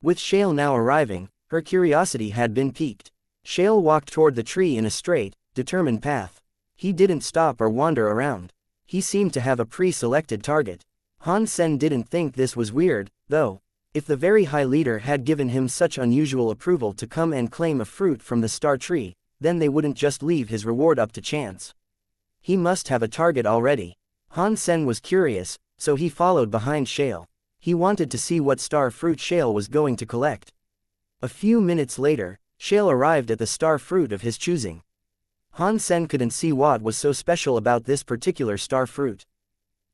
With Shale now arriving, her curiosity had been piqued. Shale walked toward the tree in a straight, determined path. He didn't stop or wander around. He seemed to have a pre-selected target. Han Sen didn't think this was weird, though. If the very high leader had given him such unusual approval to come and claim a fruit from the star tree, then they wouldn't just leave his reward up to chance. He must have a target already. Han Sen was curious, so he followed behind Shale. He wanted to see what star fruit Shale was going to collect. A few minutes later, Shale arrived at the star fruit of his choosing. Han Sen couldn't see what was so special about this particular star fruit.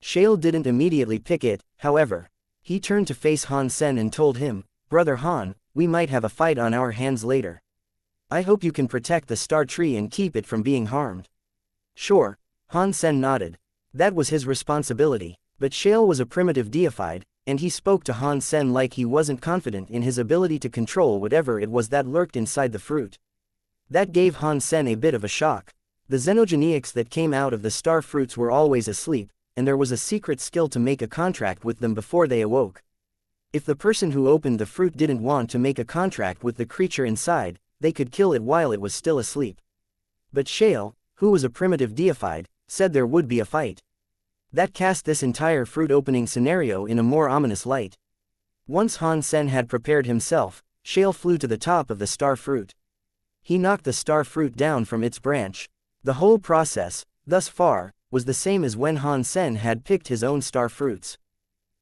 Shale didn't immediately pick it, however. He turned to face Han Sen and told him, "Brother Han, we might have a fight on our hands later. I hope you can protect the star tree and keep it from being harmed." "Sure," Han Sen nodded. That was his responsibility, but Shale was a primitive deified, and he spoke to Han Sen like he wasn't confident in his ability to control whatever it was that lurked inside the fruit. That gave Han Sen a bit of a shock. The xenogenics that came out of the star fruits were always asleep, and there was a secret skill to make a contract with them before they awoke. If the person who opened the fruit didn't want to make a contract with the creature inside, they could kill it while it was still asleep. But Shale, who was a primitive deified, said there would be a fight. That cast this entire fruit opening scenario in a more ominous light. Once Han Sen had prepared himself, Shale flew to the top of the star fruit. He knocked the star fruit down from its branch. The whole process, thus far, was the same as when Han Sen had picked his own star fruits.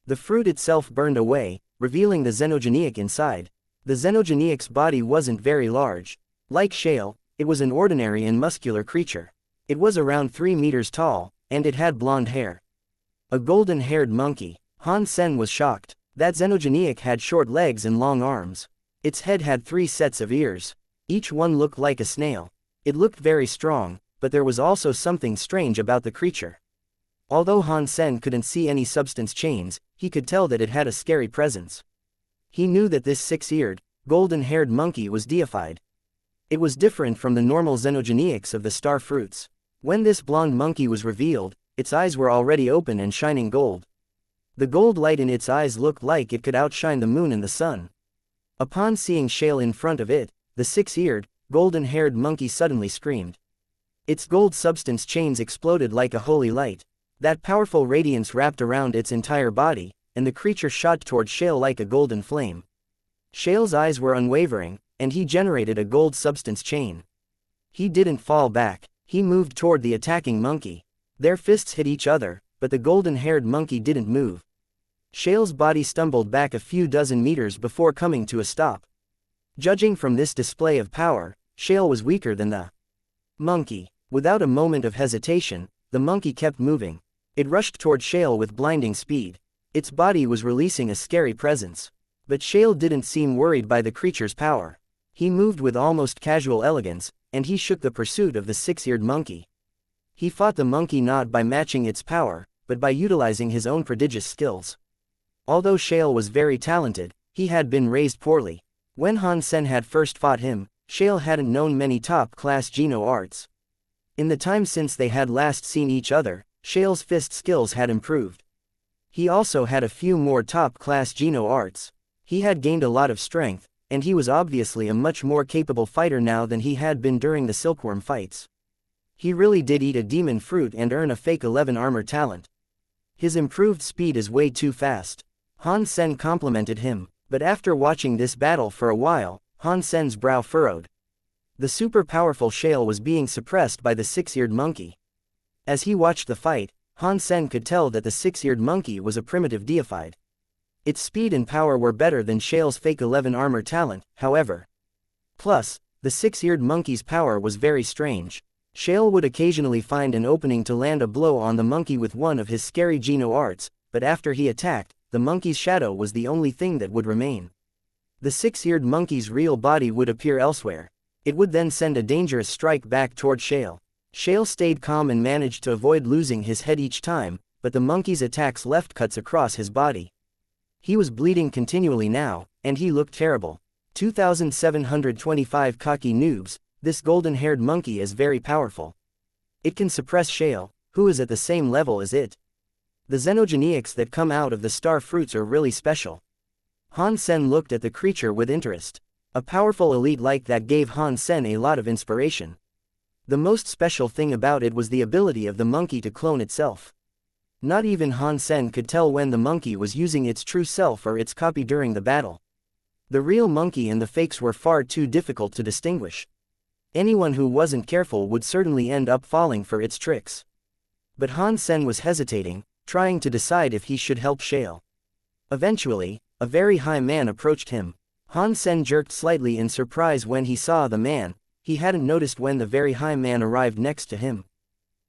The fruit itself burned away, revealing the xenogenic inside. The xenogenic's body wasn't very large. Like Shale, it was an ordinary and muscular creature. It was around 3 meters tall, and it had blonde hair. A golden-haired monkey. Han Sen was shocked. That xenogenic had short legs and long arms. Its head had 3 sets of ears. Each one looked like a snail. It looked very strong, but there was also something strange about the creature. Although Han Sen couldn't see any substance chains, he could tell that it had a scary presence. He knew that this 6-eared, golden-haired monkey was deified. It was different from the normal xenogenics of the star fruits. When this blonde monkey was revealed, its eyes were already open and shining gold. The gold light in its eyes looked like it could outshine the moon and the sun. Upon seeing Shale in front of it, the 6-eared, golden-haired monkey suddenly screamed. Its gold substance chains exploded like a holy light. That powerful radiance wrapped around its entire body, and the creature shot toward Shale like a golden flame. Shale's eyes were unwavering, and he generated a gold substance chain. He didn't fall back. He moved toward the attacking monkey. Their fists hit each other, but the golden-haired monkey didn't move. Shale's body stumbled back a few dozen meters before coming to a stop. Judging from this display of power, Shale was weaker than the monkey. Without a moment of hesitation, the monkey kept moving. It rushed toward Shale with blinding speed. Its body was releasing a scary presence. But Shale didn't seem worried by the creature's power. He moved with almost casual elegance, and he shook the pursuit of the 6-eared monkey. He fought the monkey not by matching its power, but by utilizing his own prodigious skills. Although Shale was very talented, he had been raised poorly. When Han Sen had first fought him, Shale hadn't known many top-class Geno arts. In the time since they had last seen each other, Shale's fist skills had improved. He also had a few more top-class Geno arts. He had gained a lot of strength, and he was obviously a much more capable fighter now than he had been during the silkworm fights. He really did eat a demon fruit and earn a fake 11 armor talent. His improved speed is way too fast. Han Sen complimented him, but after watching this battle for a while, Han Sen's brow furrowed. The super powerful Shale was being suppressed by the 6-eared monkey. As he watched the fight, Han Sen could tell that the 6-eared monkey was a primitive deified. Its speed and power were better than Shale's fake 11 armor talent, however. Plus, the 6-eared monkey's power was very strange. Shale would occasionally find an opening to land a blow on the monkey with one of his scary Geno arts, but after he attacked, the monkey's shadow was the only thing that would remain. The 6-eared monkey's real body would appear elsewhere. It would then send a dangerous strike back toward Shale. Shale stayed calm and managed to avoid losing his head each time, but the monkey's attacks left cuts across his body. He was bleeding continually now, and he looked terrible. 2,725 cocky noobs, this golden-haired monkey is very powerful. It can suppress Shale, who is at the same level as it. The xenogenics that come out of the star fruits are really special. Han Sen looked at the creature with interest. A powerful elite like that gave Han Sen a lot of inspiration. The most special thing about it was the ability of the monkey to clone itself. Not even Han Sen could tell when the monkey was using its true self or its copy during the battle. The real monkey and the fakes were far too difficult to distinguish. Anyone who wasn't careful would certainly end up falling for its tricks. But Han Sen was hesitating, trying to decide if he should help Shale. Eventually, a very high man approached him. Han Sen jerked slightly in surprise when he saw the man. He hadn't noticed when the very high man arrived next to him.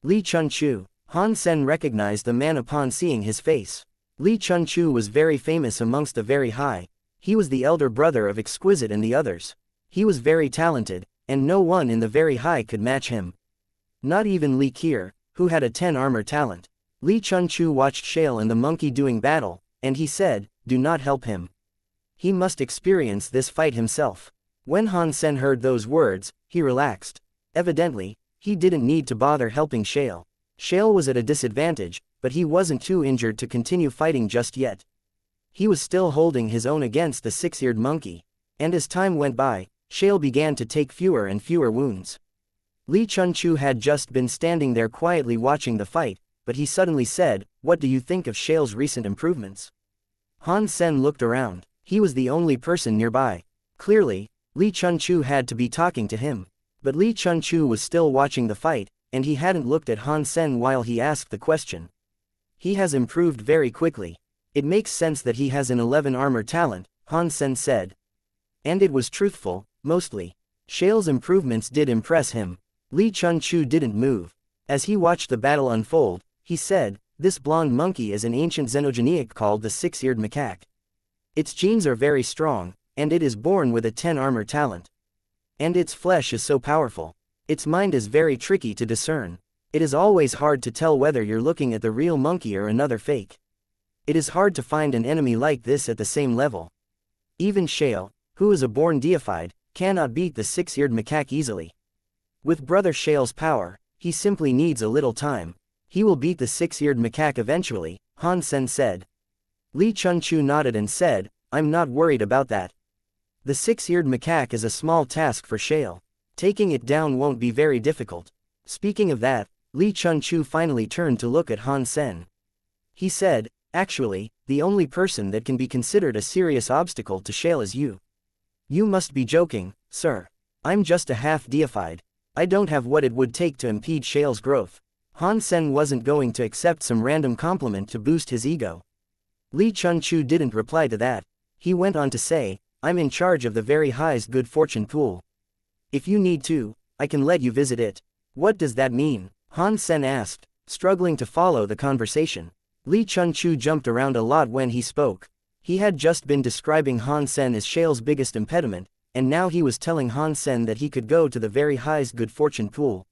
Li Chunchu. Han Sen recognized the man upon seeing his face. Li Chunchu was very famous amongst the very high. He was the elder brother of Exquisite and the others. He was very talented, and no one in the very high could match him. Not even Li Kier, who had a 10 armor talent. Li Chunchu watched Shale and the monkey doing battle, and he said, "Do not help him. He must experience this fight himself." When Han Sen heard those words, he relaxed. Evidently, he didn't need to bother helping Shale. Shale was at a disadvantage, but he wasn't too injured to continue fighting just yet. He was still holding his own against the six-eared monkey. And as time went by, Shale began to take fewer and fewer wounds. Li Chunchu had just been standing there quietly watching the fight, but he suddenly said, "What do you think of Shale's recent improvements?" Han Sen looked around. He was the only person nearby. Clearly, Li Chunchu had to be talking to him. But Li Chunchu was still watching the fight, and he hadn't looked at Han Sen while he asked the question. "He has improved very quickly. It makes sense that he has an 11 armor talent," Han Sen said. And it was truthful, mostly. Shale's improvements did impress him. Li Chunchu didn't move. As he watched the battle unfold, he said, "This blonde monkey is an ancient xenogeniac called the six-eared macaque. Its genes are very strong, and it is born with a 10 armor talent. And its flesh is so powerful. Its mind is very tricky to discern. It is always hard to tell whether you're looking at the real monkey or another fake. It is hard to find an enemy like this at the same level. Even Shale, who is a born deified, cannot beat the six-eared macaque easily. With Brother Shale's power, he simply needs a little time. He will beat the six-eared macaque eventually," Han Sen said. Li Chunchu nodded and said, "I'm not worried about that. The six-eared macaque is a small task for Shale. Taking it down won't be very difficult." Speaking of that, Li Chunchu finally turned to look at Han Sen. He said, "Actually, the only person that can be considered a serious obstacle to Shale is you." "You must be joking, sir. I'm just a half-deified. I don't have what it would take to impede Shale's growth." Han Sen wasn't going to accept some random compliment to boost his ego. Li Chunchu didn't reply to that. He went on to say, "I'm in charge of the very highest good fortune pool. If you need to, I can let you visit it." "What does that mean?" Han Sen asked, struggling to follow the conversation. Li Chunchu jumped around a lot when he spoke. He had just been describing Han Sen as Shale's biggest impediment, and now he was telling Han Sen that he could go to the very highest good fortune pool.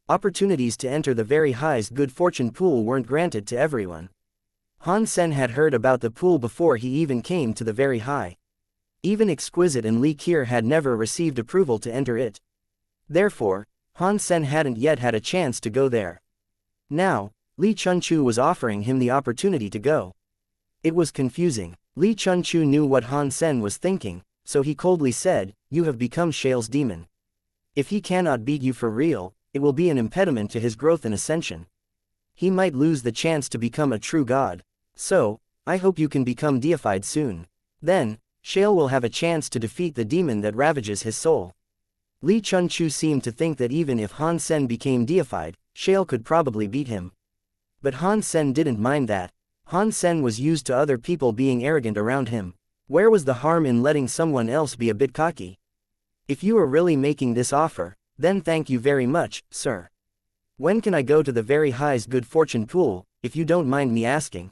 Opportunities to enter the very highest good fortune pool weren't granted to everyone. Han Sen had heard about the pool before he even came to the very high. Even Exquisite and Li Kier had never received approval to enter it. Therefore, Han Sen hadn't yet had a chance to go there. Now, Li Chunchu was offering him the opportunity to go. It was confusing. Li Chunchu knew what Han Sen was thinking, so he coldly said, "You have become Shale's demon. If he cannot beat you for real, it will be an impediment to his growth and ascension. He might lose the chance to become a true god. So, I hope you can become deified soon. Then, Shale will have a chance to defeat the demon that ravages his soul." Li Chunchu seemed to think that even if Han Sen became deified, Shale could probably beat him. But Han Sen didn't mind that. Han Sen was used to other people being arrogant around him. Where was the harm in letting someone else be a bit cocky? "If you are really making this offer, then thank you very much, sir. When can I go to the very highest good fortune pool, if you don't mind me asking?"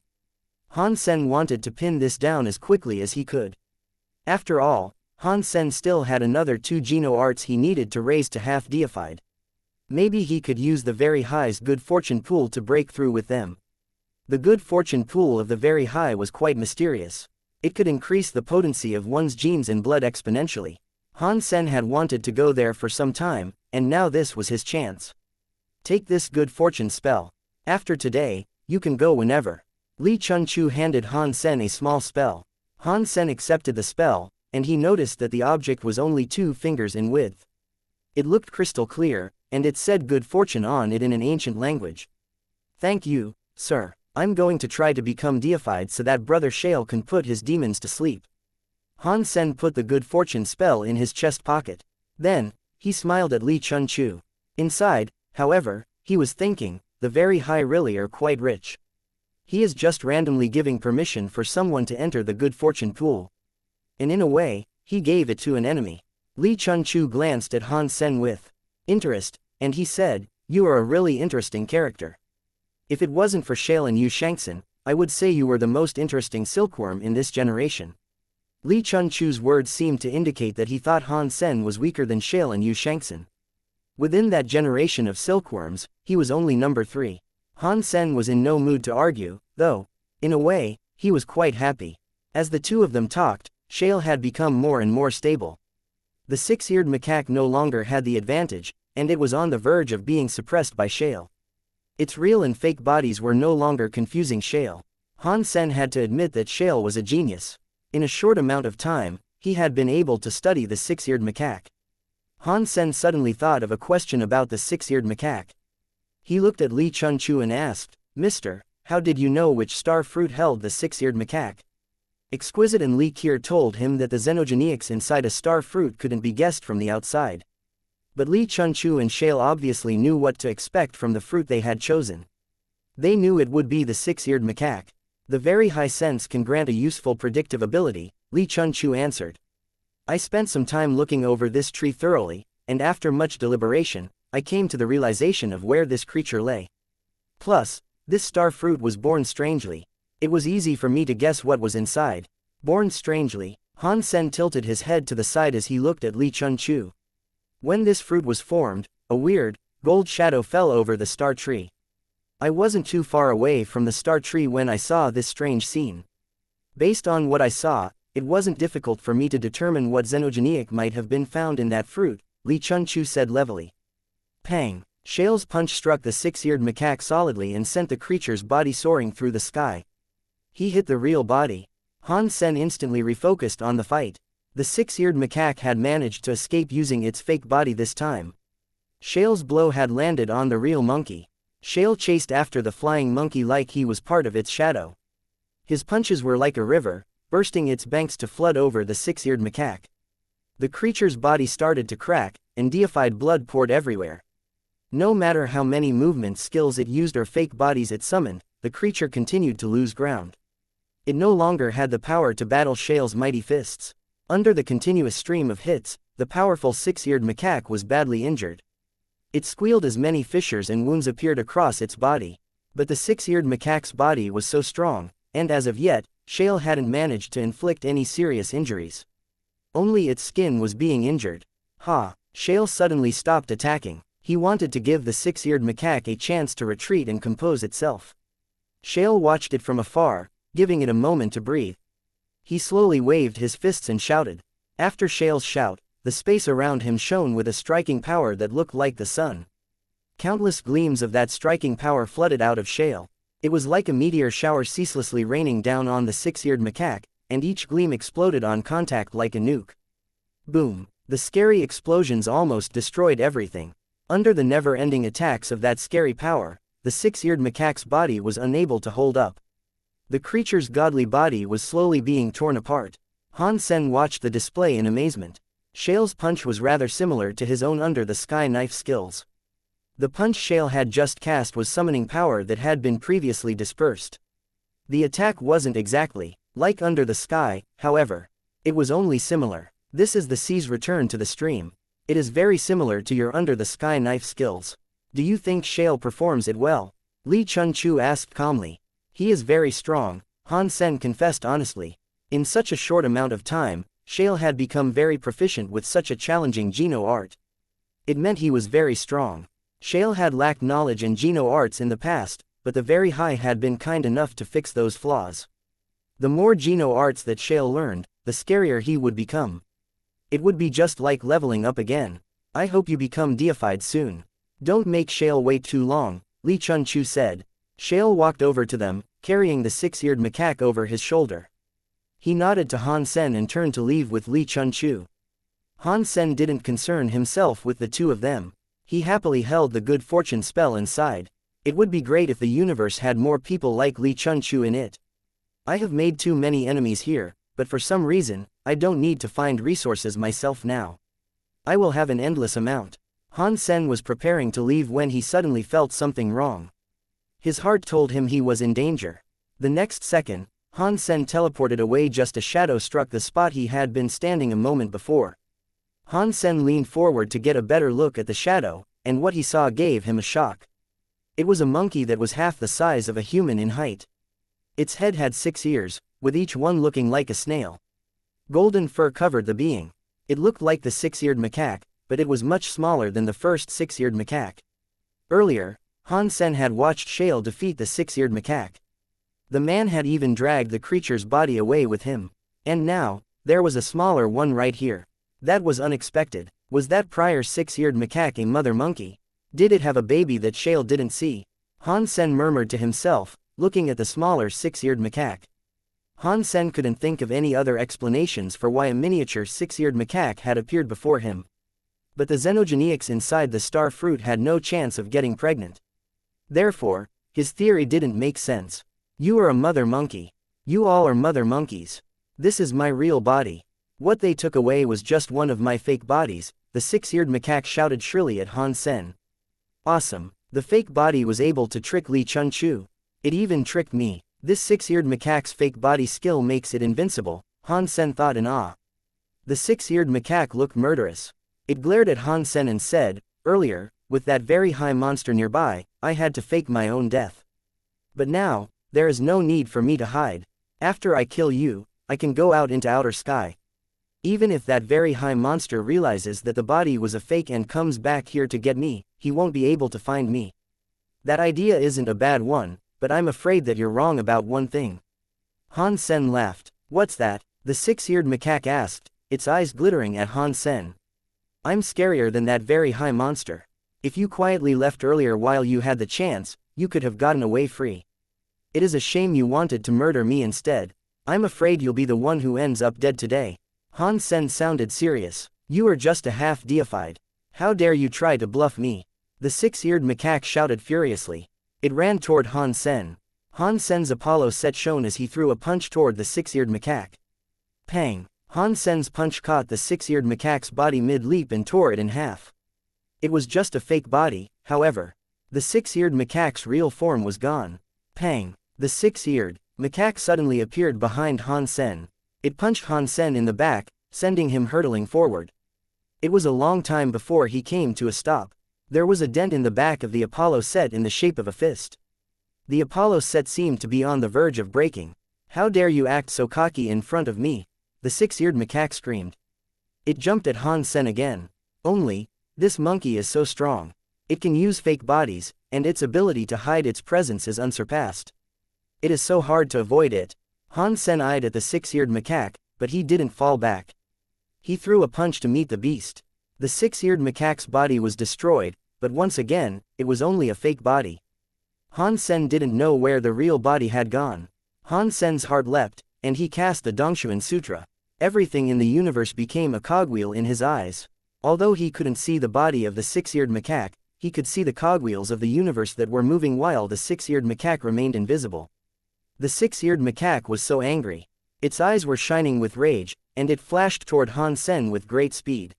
Han Sen wanted to pin this down as quickly as he could. After all, Han Sen still had another 2 Geno arts he needed to raise to half-deified. Maybe he could use the very highest good fortune pool to break through with them. The good fortune pool of the very high was quite mysterious. It could increase the potency of one's genes and blood exponentially. Han Sen had wanted to go there for some time, and now this was his chance. "Take this good fortune spell. After today, you can go whenever. Li Chunchu handed Han Sen a small spell. Han Sen accepted the spell, and he noticed that the object was only 2 fingers in width. It looked crystal clear, and it said good fortune on it in an ancient language. Thank you, sir. I'm going to try to become deified so that Brother Shale can put his demons to sleep. Han Sen put the good fortune spell in his chest pocket. Then, he smiled at Li Chunchu. Inside, however, he was thinking, the very high really are quite rich. He is just randomly giving permission for someone to enter the good fortune pool. And in a way, he gave it to an enemy. Li Chunchu glanced at Han Sen with interest, and he said, "You are a really interesting character. If it wasn't for Shale and Yu Shangxin, I would say you were the most interesting silkworm in this generation." Li Chunchu's words seemed to indicate that he thought Han Sen was weaker than Shale and Yu Shangxin. Within that generation of silkworms, he was only number 3. Han Sen was in no mood to argue, though, in a way, he was quite happy. As the two of them talked, Shale had become more and more stable. The 6-eared macaque no longer had the advantage, and it was on the verge of being suppressed by Shale. Its real and fake bodies were no longer confusing Shale. Han Sen had to admit that Shale was a genius. In a short amount of time, he had been able to study the 6-eared macaque. Han Sen suddenly thought of a question about the 6-eared macaque. He looked at Li Chunchu and asked, "Mister, how did you know which star fruit held the 6-eared macaque?" Exquisite and Li Kier told him that the xenogenics inside a star fruit couldn't be guessed from the outside. But Li Chunchu and Shale obviously knew what to expect from the fruit they had chosen. They knew it would be the 6-eared macaque. The very high sense can grant a useful predictive ability, Li Chunchu answered. I spent some time looking over this tree thoroughly, and after much deliberation, I came to the realization of where this creature lay. Plus, this star fruit was born strangely. It was easy for me to guess what was inside. Born strangely, Han Sen tilted his head to the side as he looked at Li Chunchu. When this fruit was formed, a weird, gold shadow fell over the star tree. I wasn't too far away from the star tree when I saw this strange scene. Based on what I saw, it wasn't difficult for me to determine what xenogenic might have been found in that fruit, Li Chunchu said levelly. Pang! Shale's punch struck the 6-eared macaque solidly and sent the creature's body soaring through the sky. He hit the real body. Han Sen instantly refocused on the fight. The 6-eared macaque had managed to escape using its fake body this time. Shale's blow had landed on the real monkey. Shale chased after the flying monkey like he was part of its shadow. His punches were like a river, bursting its banks to flood over the 6-eared macaque. The creature's body started to crack, and deified blood poured everywhere. No matter how many movement skills it used or fake bodies it summoned, the creature continued to lose ground. It no longer had the power to battle Shale's mighty fists. Under the continuous stream of hits, the powerful 6-eared macaque was badly injured. It squealed as many fissures and wounds appeared across its body. But the 6-eared macaque's body was so strong, and as of yet, Shale hadn't managed to inflict any serious injuries. Only its skin was being injured. Ha! Shale suddenly stopped attacking. He wanted to give the 6-eared macaque a chance to retreat and compose itself. Shale watched it from afar, giving it a moment to breathe. He slowly waved his fists and shouted. After Shale's shout, the space around him shone with a striking power that looked like the sun. Countless gleams of that striking power flooded out of Shale. It was like a meteor shower ceaselessly raining down on the 6-eared macaque, and each gleam exploded on contact like a nuke. Boom! The scary explosions almost destroyed everything. Under the never-ending attacks of that scary power, the 6-eared macaque's body was unable to hold up. The creature's godly body was slowly being torn apart. Han Sen watched the display in amazement. Shale's punch was rather similar to his own under the sky knife skills. The punch Shale had just cast was summoning power that had been previously dispersed. The attack wasn't exactly like under the sky, however. It was only similar. This is the sea's return to the stream. It is very similar to your under the sky knife skills. Do you think Shale performs it well? Li Chunchu asked calmly. He is very strong, Han Sen confessed honestly. In such a short amount of time, Shale had become very proficient with such a challenging Geno art. It meant he was very strong. Shale had lacked knowledge in Geno arts in the past, but the very high had been kind enough to fix those flaws. The more Geno arts that Shale learned, the scarier he would become. It would be just like leveling up again. I hope you become deified soon. Don't make Shale wait too long, Li Chunchu said. Shale walked over to them, carrying the six-eared macaque over his shoulder. He nodded to Han Sen and turned to leave with Li Chunchu. Han Sen didn't concern himself with the two of them. He happily held the good fortune spell inside. It would be great if the universe had more people like Li Chunchu in it. I have made too many enemies here, but for some reason, I don't need to find resources myself now. I will have an endless amount. Han Sen was preparing to leave when he suddenly felt something wrong. His heart told him he was in danger. The next second, Han Sen teleported away just as a shadow struck the spot he had been standing a moment before. Han Sen leaned forward to get a better look at the shadow, and what he saw gave him a shock. It was a monkey that was half the size of a human in height. Its head had 6 ears, with each one looking like a snail. Golden fur covered the being. It looked like the six-eared macaque, but it was much smaller than the first six-eared macaque. Earlier, Han Sen had watched Shale defeat the six-eared macaque. The man had even dragged the creature's body away with him. And now, there was a smaller one right here. That was unexpected. Was that prior six-eared macaque a mother monkey? Did it have a baby that Shale didn't see? Han Sen murmured to himself, looking at the smaller six-eared macaque. Han Sen couldn't think of any other explanations for why a miniature six-eared macaque had appeared before him. But the xenogenics inside the star fruit had no chance of getting pregnant. Therefore, his theory didn't make sense. You are a mother monkey. You all are mother monkeys. This is my real body. What they took away was just one of my fake bodies, the six-eared macaque shouted shrilly at Han Sen. Awesome. The fake body was able to trick Li Chunchu. It even tricked me. This six-eared macaque's fake body skill makes it invincible, Han Sen thought in awe. The six-eared macaque looked murderous. It glared at Han Sen and said, earlier, with that very high monster nearby, I had to fake my own death. But now, there is no need for me to hide. After I kill you, I can go out into outer sky. Even if that very high monster realizes that the body was a fake and comes back here to get me, he won't be able to find me. That idea isn't a bad one, but I'm afraid that you're wrong about one thing. Han Sen laughed. What's that? The six-eared macaque asked, its eyes glittering at Han Sen. I'm scarier than that very high monster. If you quietly left earlier while you had the chance, you could have gotten away free. It is a shame you wanted to murder me instead. I'm afraid you'll be the one who ends up dead today. Han Sen sounded serious. You are just a half-deified. How dare you try to bluff me? The six-eared macaque shouted furiously. It ran toward Han Sen. Han Sen's Apollo set shone as he threw a punch toward the six-eared macaque. Pang! Han Sen's punch caught the six-eared macaque's body mid-leap and tore it in half. It was just a fake body, however. The six-eared macaque's real form was gone. Pang! The six-eared macaque suddenly appeared behind Han Sen. It punched Han Sen in the back, sending him hurtling forward. It was a long time before he came to a stop. There was a dent in the back of the Apollo set in the shape of a fist. The Apollo set seemed to be on the verge of breaking. How dare you act so cocky in front of me? The six-eared macaque screamed. It jumped at Han Sen again. Only, this monkey is so strong. It can use fake bodies, and its ability to hide its presence is unsurpassed. It is so hard to avoid it. Han Sen eyed at the six-eared macaque, but he didn't fall back. He threw a punch to meet the beast. The six-eared macaque's body was destroyed, but once again, it was only a fake body. Han Sen didn't know where the real body had gone. Han Sen's heart leapt, and he cast the Dongshuan Sutra. Everything in the universe became a cogwheel in his eyes. Although he couldn't see the body of the six-eared macaque, he could see the cogwheels of the universe that were moving while the six-eared macaque remained invisible. The six-eared macaque was so angry. Its eyes were shining with rage, and it flashed toward Han Sen with great speed.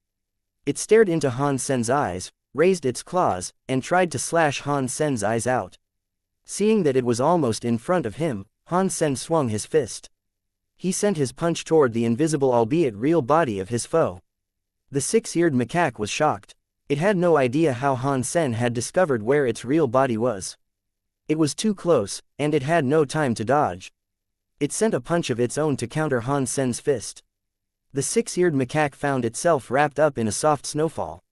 It stared into Han Sen's eyes, raised its claws, and tried to slash Han Sen's eyes out. Seeing that it was almost in front of him, Han Sen swung his fist. He sent his punch toward the invisible albeit real body of his foe. The six-eared macaque was shocked. It had no idea how Han Sen had discovered where its real body was. It was too close, and it had no time to dodge. It sent a punch of its own to counter Han Sen's fist. The six-eared macaque found itself wrapped up in a soft snowfall.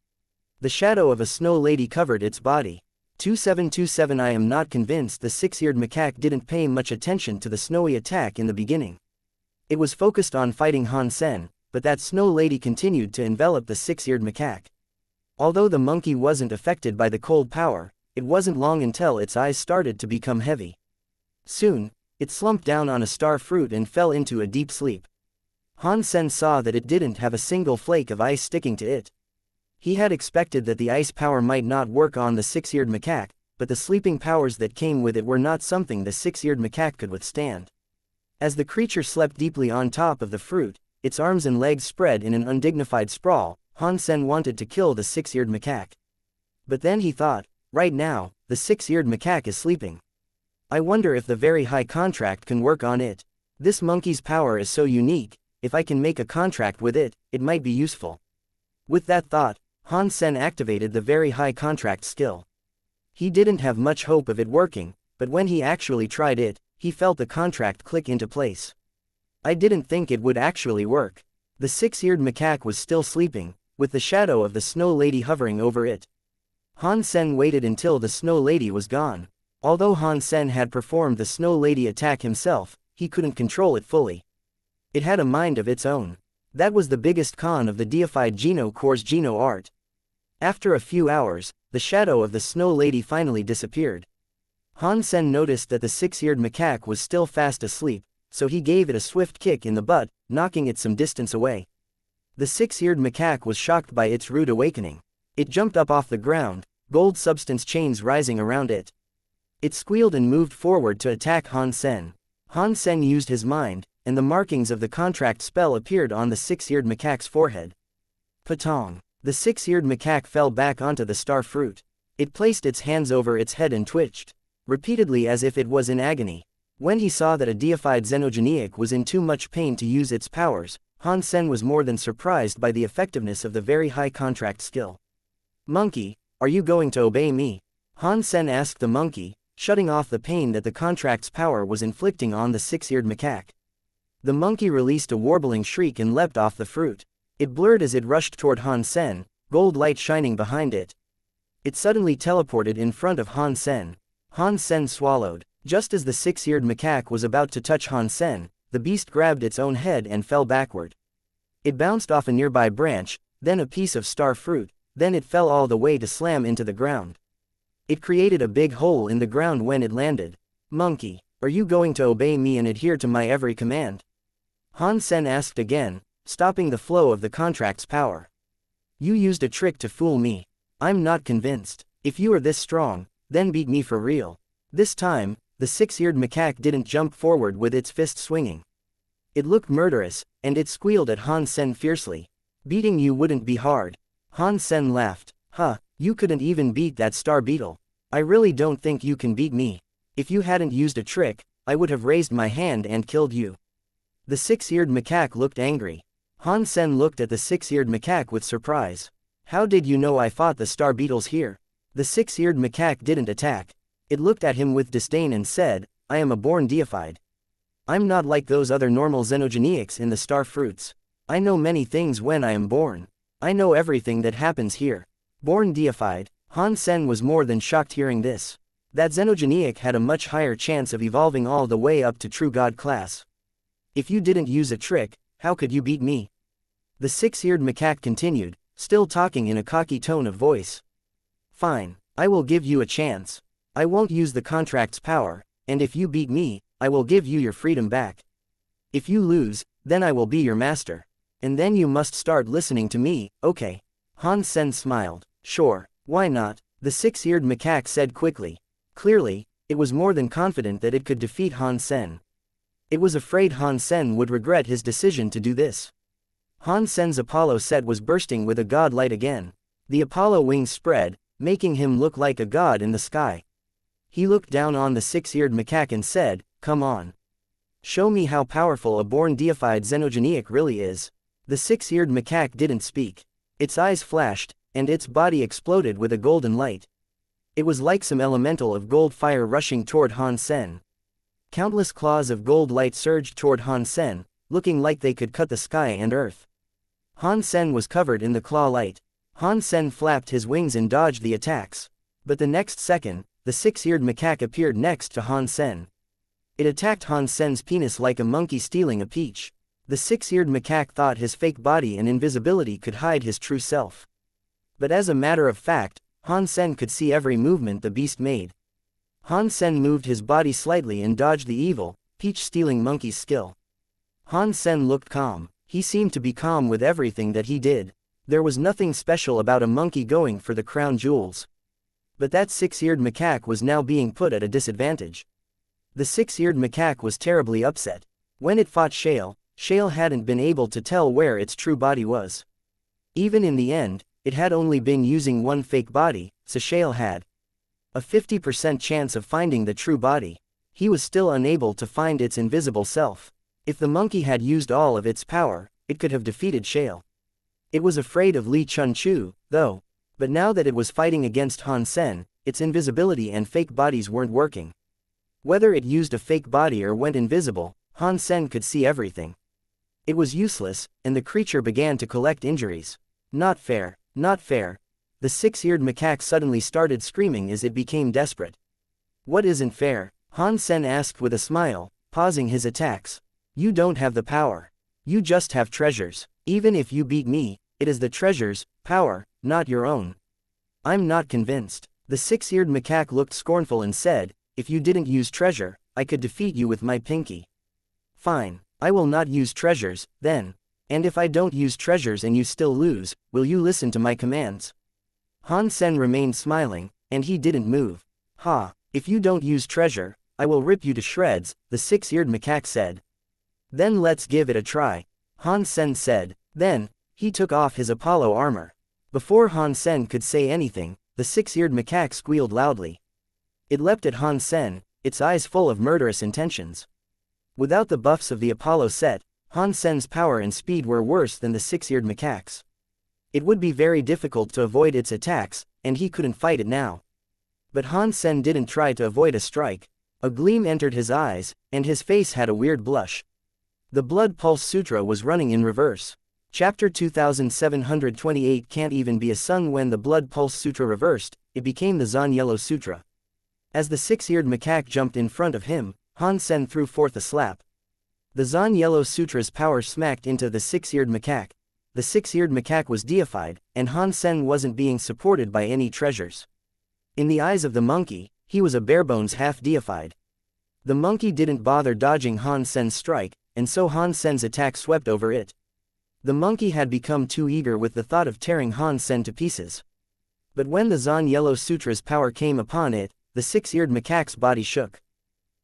The shadow of a snow lady covered its body. 2727 I am not convinced the six-eared macaque didn't pay much attention to the snowy attack in the beginning. It was focused on fighting Han Sen, but that snow lady continued to envelop the six-eared macaque. Although the monkey wasn't affected by the cold power, it wasn't long until its eyes started to become heavy. Soon, it slumped down on a star fruit and fell into a deep sleep. Han Sen saw that it didn't have a single flake of ice sticking to it. He had expected that the ice power might not work on the six-eared macaque, but the sleeping powers that came with it were not something the six-eared macaque could withstand. As the creature slept deeply on top of the fruit, its arms and legs spread in an undignified sprawl, Han Sen wanted to kill the six-eared macaque. But then he thought, right now, the six-eared macaque is sleeping. I wonder if the very high contract can work on it. This monkey's power is so unique, if I can make a contract with it, it might be useful. With that thought, Han Sen activated the very high contract skill. He didn't have much hope of it working, but when he actually tried it, he felt the contract click into place. I didn't think it would actually work. The six-eared macaque was still sleeping, with the shadow of the Snow Lady hovering over it. Han Sen waited until the Snow Lady was gone. Although Han Sen had performed the Snow Lady attack himself, he couldn't control it fully. It had a mind of its own. That was the biggest con of the deified Geno Core's Geno art. After a few hours, the shadow of the Snow Lady finally disappeared. Han Sen noticed that the six-eared macaque was still fast asleep, so he gave it a swift kick in the butt, knocking it some distance away. The six-eared macaque was shocked by its rude awakening. It jumped up off the ground, gold substance chains rising around it. It squealed and moved forward to attack Han Sen. Han Sen used his mind, and the markings of the contract spell appeared on the six-eared macaque's forehead. Patong! The six-eared macaque fell back onto the star fruit. It placed its hands over its head and twitched repeatedly as if it was in agony. When he saw that a deified xenogeniac was in too much pain to use its powers, Han Sen was more than surprised by the effectiveness of the very high contract skill. Monkey, are you going to obey me? Han Sen asked the monkey, shutting off the pain that the contract's power was inflicting on the six-eared macaque. The monkey released a warbling shriek and leapt off the fruit. It blurred as it rushed toward Han Sen, gold light shining behind it. It suddenly teleported in front of Han Sen. Han Sen swallowed. Just as the six-eared macaque was about to touch Han Sen, the beast grabbed its own head and fell backward. It bounced off a nearby branch, then a piece of star fruit, then it fell all the way to slam into the ground. It created a big hole in the ground when it landed. Monkey, are you going to obey me and adhere to my every command? Han Sen asked again, stopping the flow of the contract's power. You used a trick to fool me. I'm not convinced. If you are this strong, then beat me for real. This time, the six-eared macaque didn't jump forward with its fist swinging. It looked murderous, and it squealed at Han Sen fiercely. Beating you wouldn't be hard. Han Sen laughed. Huh, you couldn't even beat that star beetle. I really don't think you can beat me. If you hadn't used a trick, I would have raised my hand and killed you. The six-eared macaque looked angry. Han Sen looked at the six-eared macaque with surprise. How did you know I fought the star beetles here? The six-eared macaque didn't attack. It looked at him with disdain and said, I am a born deified. I'm not like those other normal xenogeniacs in the star fruits. I know many things when I am born. I know everything that happens here. Born deified, Han Sen was more than shocked hearing this. That xenogeniac had a much higher chance of evolving all the way up to true god class. If you didn't use a trick, how could you beat me? The six-eared macaque continued, still talking in a cocky tone of voice. Fine, I will give you a chance. I won't use the contract's power, and if you beat me, I will give you your freedom back. If you lose, then I will be your master. And then you must start listening to me, okay? Han Sen smiled. Sure, why not? The six-eared macaque said quickly. Clearly, it was more than confident that it could defeat Han Sen. It was afraid Han Sen would regret his decision to do this. Han Sen's Apollo set was bursting with a god light again. The Apollo wings spread, making him look like a god in the sky. He looked down on the six-eared macaque and said, come on. Show me how powerful a born deified xenogeniac really is. The six-eared macaque didn't speak. Its eyes flashed, and its body exploded with a golden light. It was like some elemental of gold fire rushing toward Han Sen. Countless claws of gold light surged toward Han Sen, looking like they could cut the sky and earth. Han Sen was covered in the claw light. Han Sen flapped his wings and dodged the attacks. But the next second, the six-eared macaque appeared next to Han Sen. It attacked Han Sen's penis like a monkey stealing a peach. The six-eared macaque thought his fake body and invisibility could hide his true self. But as a matter of fact, Han Sen could see every movement the beast made. Han Sen moved his body slightly and dodged the evil, peach-stealing monkey's skill. Han Sen looked calm. He seemed to be calm with everything that he did. There was nothing special about a monkey going for the crown jewels. But that six-eared macaque was now being put at a disadvantage. The six-eared macaque was terribly upset. When it fought Shale hadn't been able to tell where its true body was. Even in the end, it had only been using one fake body, so Shale had a 50% chance of finding the true body. He was still unable to find its invisible self. If the monkey had used all of its power, it could have defeated Shale. It was afraid of Li Chunchu, though. But now that it was fighting against Han Sen, its invisibility and fake bodies weren't working. Whether it used a fake body or went invisible, Han Sen could see everything. It was useless, and the creature began to collect injuries. Not fair, not fair. The six-eared macaque suddenly started screaming as it became desperate. What isn't fair? Han Sen asked with a smile, pausing his attacks. You don't have the power. You just have treasures. Even if you beat me, it is the treasures' power, not your own. I'm not convinced. The six-eared macaque looked scornful and said, if you didn't use treasure, I could defeat you with my pinky. Fine, I will not use treasures, then. And if I don't use treasures and you still lose, will you listen to my commands? Han Sen remained smiling, and he didn't move. Ha, if you don't use treasure, I will rip you to shreds, the six-eared macaque said. Then let's give it a try, Han Sen said. Then, he took off his Apollo armor. Before Han Sen could say anything, the six-eared macaque squealed loudly. It leapt at Han Sen, its eyes full of murderous intentions. Without the buffs of the Apollo set, Han Sen's power and speed were worse than the six-eared macaque's. It would be very difficult to avoid its attacks, and he couldn't fight it now. But Han Sen didn't try to avoid a strike. A gleam entered his eyes, and his face had a weird blush. The Blood Pulse Sutra was running in reverse. Chapter 2728 can't even be a sung when the Blood Pulse Sutra reversed, it became the Zhen Yellow Sutra. As the six-eared macaque jumped in front of him, Han Sen threw forth a slap. The Zhen Yellow Sutra's power smacked into the six-eared macaque. The six-eared macaque was deified, and Han Sen wasn't being supported by any treasures. In the eyes of the monkey, he was a barebones half-deified. The monkey didn't bother dodging Han Sen's strike, and so Han Sen's attack swept over it. The monkey had become too eager with the thought of tearing Han Sen to pieces. But when the Zhen Yellow Sutra's power came upon it, the six-eared macaque's body shook.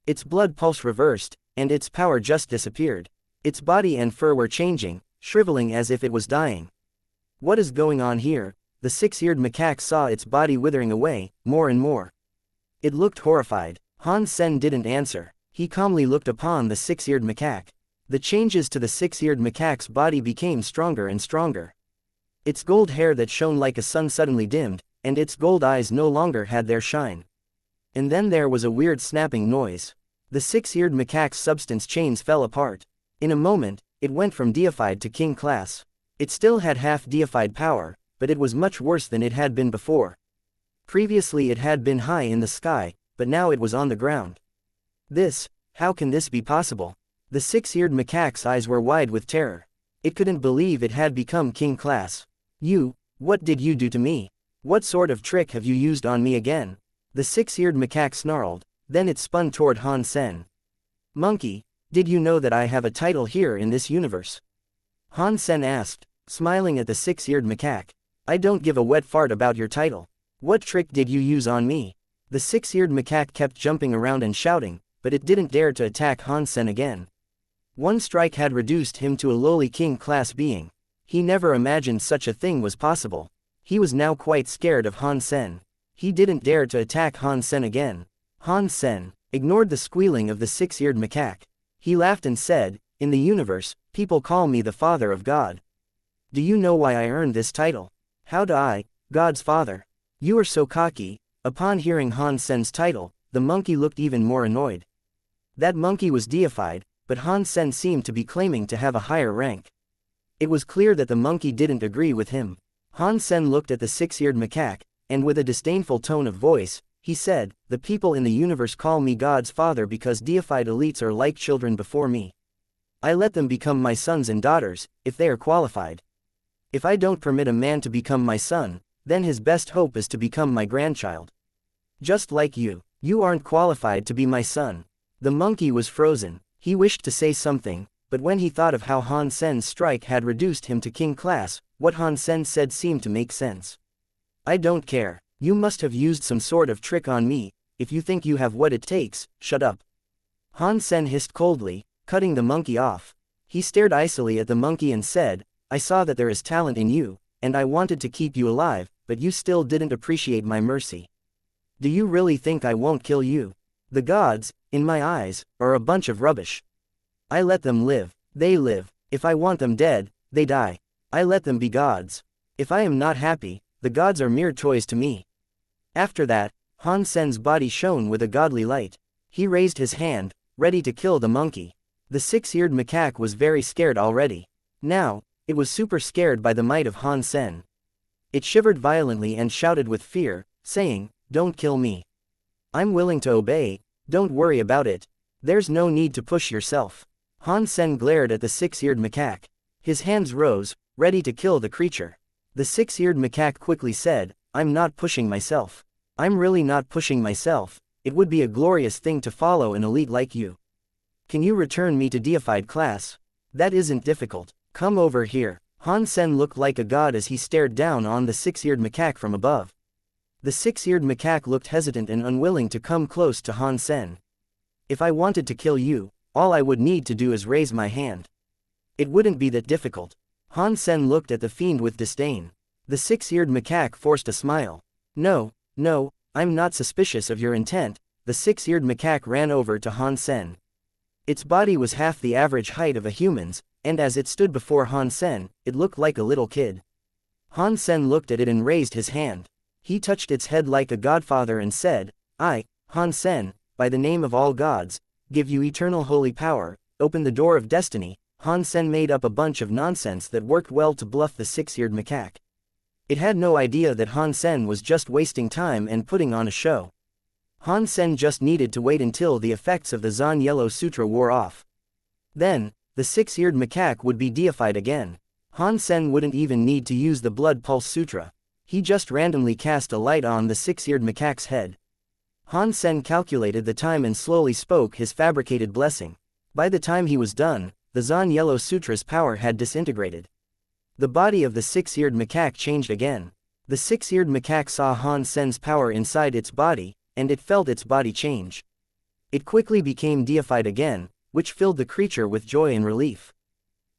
Its blood pulse reversed, and its power just disappeared. Its body and fur were changing, shriveling as if it was dying. What is going on here? The six-eared macaque saw its body withering away, more and more. It looked horrified. Han Sen didn't answer. He calmly looked upon the six-eared macaque. The changes to the six-eared macaque's body became stronger and stronger. Its gold hair that shone like a sun suddenly dimmed, and its gold eyes no longer had their shine. And then there was a weird snapping noise. The six-eared macaque's substance chains fell apart. In a moment, it went from deified to king class. It still had half-deified power, but it was much worse than it had been before. Previously it had been high in the sky, but now it was on the ground. How can this be possible? The six-eared macaque's eyes were wide with terror. It couldn't believe it had become king class. What did you do to me? What sort of trick have you used on me again? The six-eared macaque snarled, then it spun toward Han Sen. Monkey, did you know that I have a title here in this universe? Han Sen asked, smiling at the six-eared macaque. I don't give a wet fart about your title. What trick did you use on me? The six-eared macaque kept jumping around and shouting, but it didn't dare to attack Han Sen again. One strike had reduced him to a lowly king-class being. He never imagined such a thing was possible. He was now quite scared of Han Sen. He didn't dare to attack Han Sen again. Han Sen ignored the squealing of the six-eared macaque. He laughed and said, in the universe, people call me the Father of God. Do you know why I earned this title? How do I, God's father? You are so cocky. Upon hearing Han Sen's title, the monkey looked even more annoyed. That monkey was deified, but Han Sen seemed to be claiming to have a higher rank. It was clear that the monkey didn't agree with him. Han Sen looked at the six-eared macaque, and with a disdainful tone of voice, he said, the people in the universe call me God's father because deified elites are like children before me. I let them become my sons and daughters, if they are qualified. If I don't permit a man to become my son, then his best hope is to become my grandchild. Just like you. You aren't qualified to be my son. The monkey was frozen. He wished to say something, but when he thought of how Han Sen's strike had reduced him to king class, what Han Sen said seemed to make sense. I don't care. You must have used some sort of trick on me. If you think you have what it takes, shut up. Han Sen hissed coldly, cutting the monkey off. He stared icily at the monkey and said, I saw that there is talent in you, and I wanted to keep you alive, but you still didn't appreciate my mercy. Do you really think I won't kill you? The gods, in my eyes, are a bunch of rubbish. I let them live. They live. If I want them dead, they die. I let them be gods. If I am not happy, the gods are mere toys to me. After that, Han Sen's body shone with a godly light. He raised his hand, ready to kill the monkey. The six-eared macaque was very scared already. Now, it was super scared by the might of Han Sen. It shivered violently and shouted with fear, saying, Don't kill me. I'm willing to obey, don't worry about it. There's no need to push yourself. Han Sen glared at the six-eared macaque. His hands rose, ready to kill the creature. The six-eared macaque quickly said, I'm not pushing myself. I'm really not pushing myself. It would be a glorious thing to follow an elite like you. Can you return me to deified class? That isn't difficult. Come over here. Han Sen looked like a god as he stared down on the six-eared macaque from above. The six-eared macaque looked hesitant and unwilling to come close to Han Sen. If I wanted to kill you, all I would need to do is raise my hand. It wouldn't be that difficult. Han Sen looked at the fiend with disdain. The six-eared macaque forced a smile. No, I'm not suspicious of your intent. The six-eared macaque ran over to Han Sen. Its body was half the average height of a human's, and as it stood before Han Sen, it looked like a little kid. Han Sen looked at it and raised his hand. He touched its head like a godfather and said, I, Han Sen, by the name of all gods, give you eternal holy power, open the door of destiny. Han Sen made up a bunch of nonsense that worked well to bluff the six-eared macaque. It had no idea that Han Sen was just wasting time and putting on a show. Han Sen just needed to wait until the effects of the Zhen Yellow Sutra wore off. Then, the six-eared macaque would be deified again. Han Sen wouldn't even need to use the Blood Pulse Sutra. He just randomly cast a light on the six-eared macaque's head. Han Sen calculated the time and slowly spoke his fabricated blessing. By the time he was done, the Zhen Yellow Sutra's power had disintegrated. The body of the six-eared macaque changed again. The six-eared macaque saw Han Sen's power inside its body, and it felt its body change. It quickly became deified again, which filled the creature with joy and relief.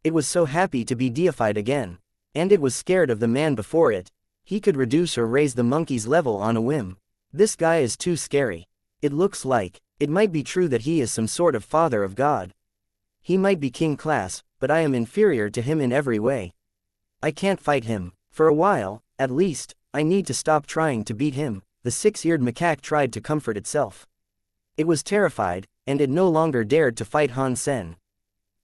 It was so happy to be deified again. And it was scared of the man before it. He could reduce or raise the monkey's level on a whim. This guy is too scary. It looks like, it might be true that he is some sort of father of God. He might be king class, but I am inferior to him in every way. I can't fight him. For a while, at least, I need to stop trying to beat him. The six-eared macaque tried to comfort itself. It was terrified, and it no longer dared to fight Han Sen.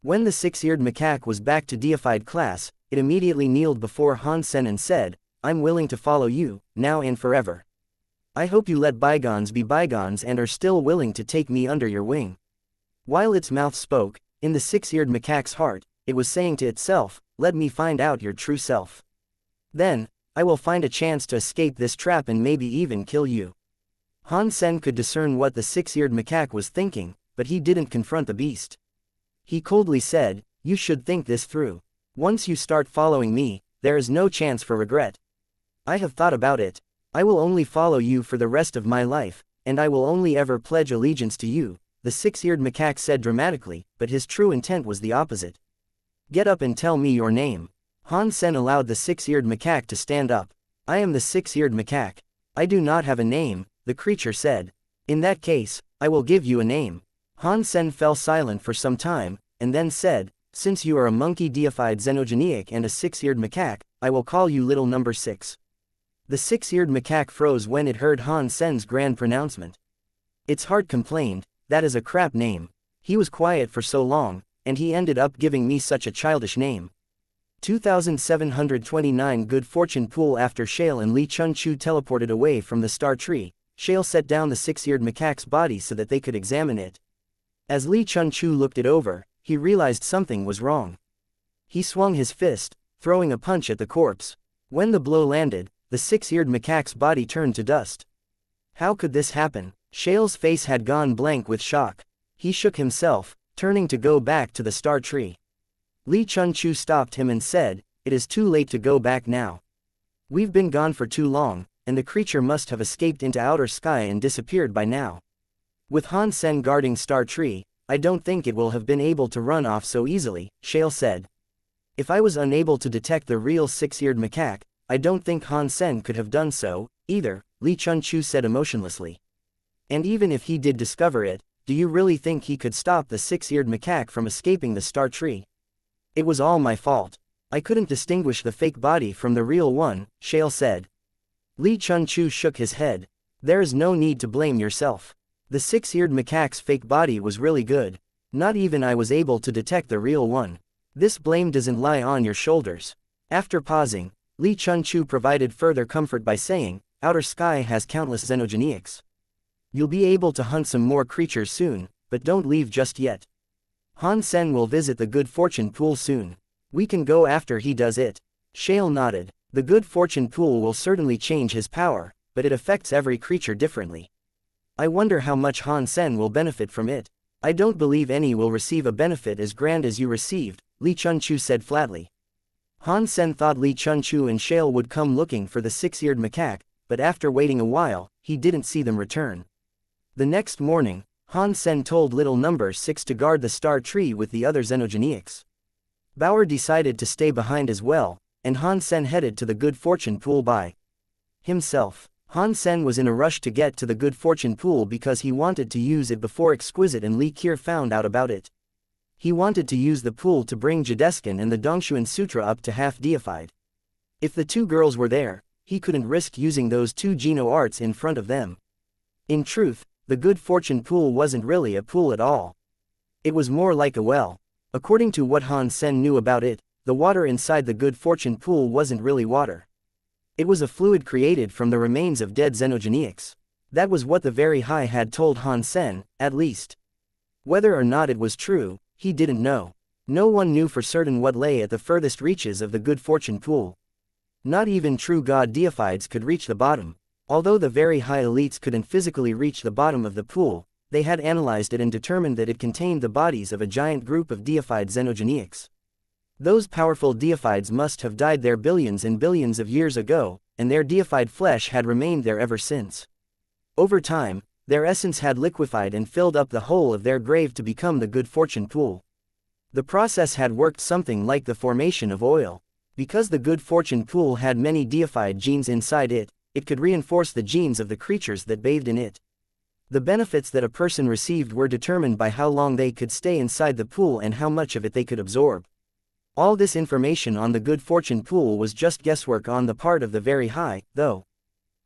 When the six-eared macaque was back to deified class, it immediately kneeled before Han Sen and said, I'm willing to follow you, now and forever. I hope you let bygones be bygones and are still willing to take me under your wing. While its mouth spoke, in the six-eared macaque's heart, it was saying to itself, let me find out your true self. Then, I will find a chance to escape this trap and maybe even kill you. Han Sen could discern what the six-eared macaque was thinking, but he didn't confront the beast. He coldly said, you should think this through. Once you start following me, there is no chance for regret. I have thought about it. I will only follow you for the rest of my life, and I will only ever pledge allegiance to you, the six-eared macaque said dramatically, but his true intent was the opposite. Get up and tell me your name. Han Sen allowed the six-eared macaque to stand up. I am the six-eared macaque. I do not have a name, the creature said. In that case, I will give you a name. Han Sen fell silent for some time, and then said, since you are a monkey deified xenogeniac and a six-eared macaque, I will call you Little Number 6. The six-eared macaque froze when it heard Han Sen's grand pronouncement. Its heart complained, that is a crap name. He was quiet for so long, and he ended up giving me such a childish name. 2729 Good fortune pool. After Shale and Li Chunchu teleported away from the star tree, Shale set down the six-eared macaque's body so that they could examine it. As Li Chunchu looked it over, he realized something was wrong. He swung his fist, throwing a punch at the corpse. When the blow landed, the six-eared macaque's body turned to dust. How could this happen? Shale's face had gone blank with shock. He shook himself, turning to go back to the star tree. Li Chunchu stopped him and said, "It is too late to go back now. We've been gone for too long, and the creature must have escaped into outer sky and disappeared by now. With Han Sen guarding Star Tree, I don't think it will have been able to run off so easily," Shale said. "If I was unable to detect the real six-eared macaque, I don't think Han Sen could have done so, either," Li Chunchu said emotionlessly. "And even if he did discover it, do you really think he could stop the six-eared macaque from escaping the Star Tree? It was all my fault. I couldn't distinguish the fake body from the real one," Shale said. Li Chunchu shook his head. "There is no need to blame yourself. The six-eared macaque's fake body was really good. Not even I was able to detect the real one. This blame doesn't lie on your shoulders." After pausing, Li Chunchu provided further comfort by saying, "Outer sky has countless xenogeniacs. You'll be able to hunt some more creatures soon, but don't leave just yet. Han Sen will visit the Good Fortune Pool soon. We can go after he does it." Shale nodded. "The Good Fortune Pool will certainly change his power, but it affects every creature differently. I wonder how much Han Sen will benefit from it." "I don't believe any will receive a benefit as grand as you received," Li Chunchu said flatly. Han Sen thought Li Chunchu and Shale would come looking for the six-eared macaque, but after waiting a while, he didn't see them return. The next morning, Han Sen told Little Number 6 to guard the Star Tree with the other xenogeniacs. Bauer decided to stay behind as well, and Han Sen headed to the Good Fortune Pool by himself. Han Sen was in a rush to get to the Good Fortune Pool because he wanted to use it before Exquisite and Li Kier found out about it. He wanted to use the pool to bring Jadeskin and the Dongshuan Sutra up to half-deified. If the two girls were there, he couldn't risk using those two Geno arts in front of them. In truth, the Good Fortune Pool wasn't really a pool at all. It was more like a well. According to what Han Sen knew about it, the water inside the Good Fortune Pool wasn't really water. It was a fluid created from the remains of dead xenogeniacs. That was what the Very High had told Han Sen, at least. Whether or not it was true, he didn't know. No one knew for certain what lay at the furthest reaches of the Good Fortune Pool. Not even true god deifieds could reach the bottom. Although the Very High elites couldn't physically reach the bottom of the pool, they had analyzed it and determined that it contained the bodies of a giant group of deified xenogeniacs. Those powerful deifieds must have died there billions and billions of years ago, and their deified flesh had remained there ever since. Over time, their essence had liquefied and filled up the whole of their grave to become the Good Fortune Pool. The process had worked something like the formation of oil. Because the Good Fortune Pool had many deified genes inside it, it could reinforce the genes of the creatures that bathed in it. The benefits that a person received were determined by how long they could stay inside the pool and how much of it they could absorb. All this information on the Good Fortune Pool was just guesswork on the part of the Very High, though.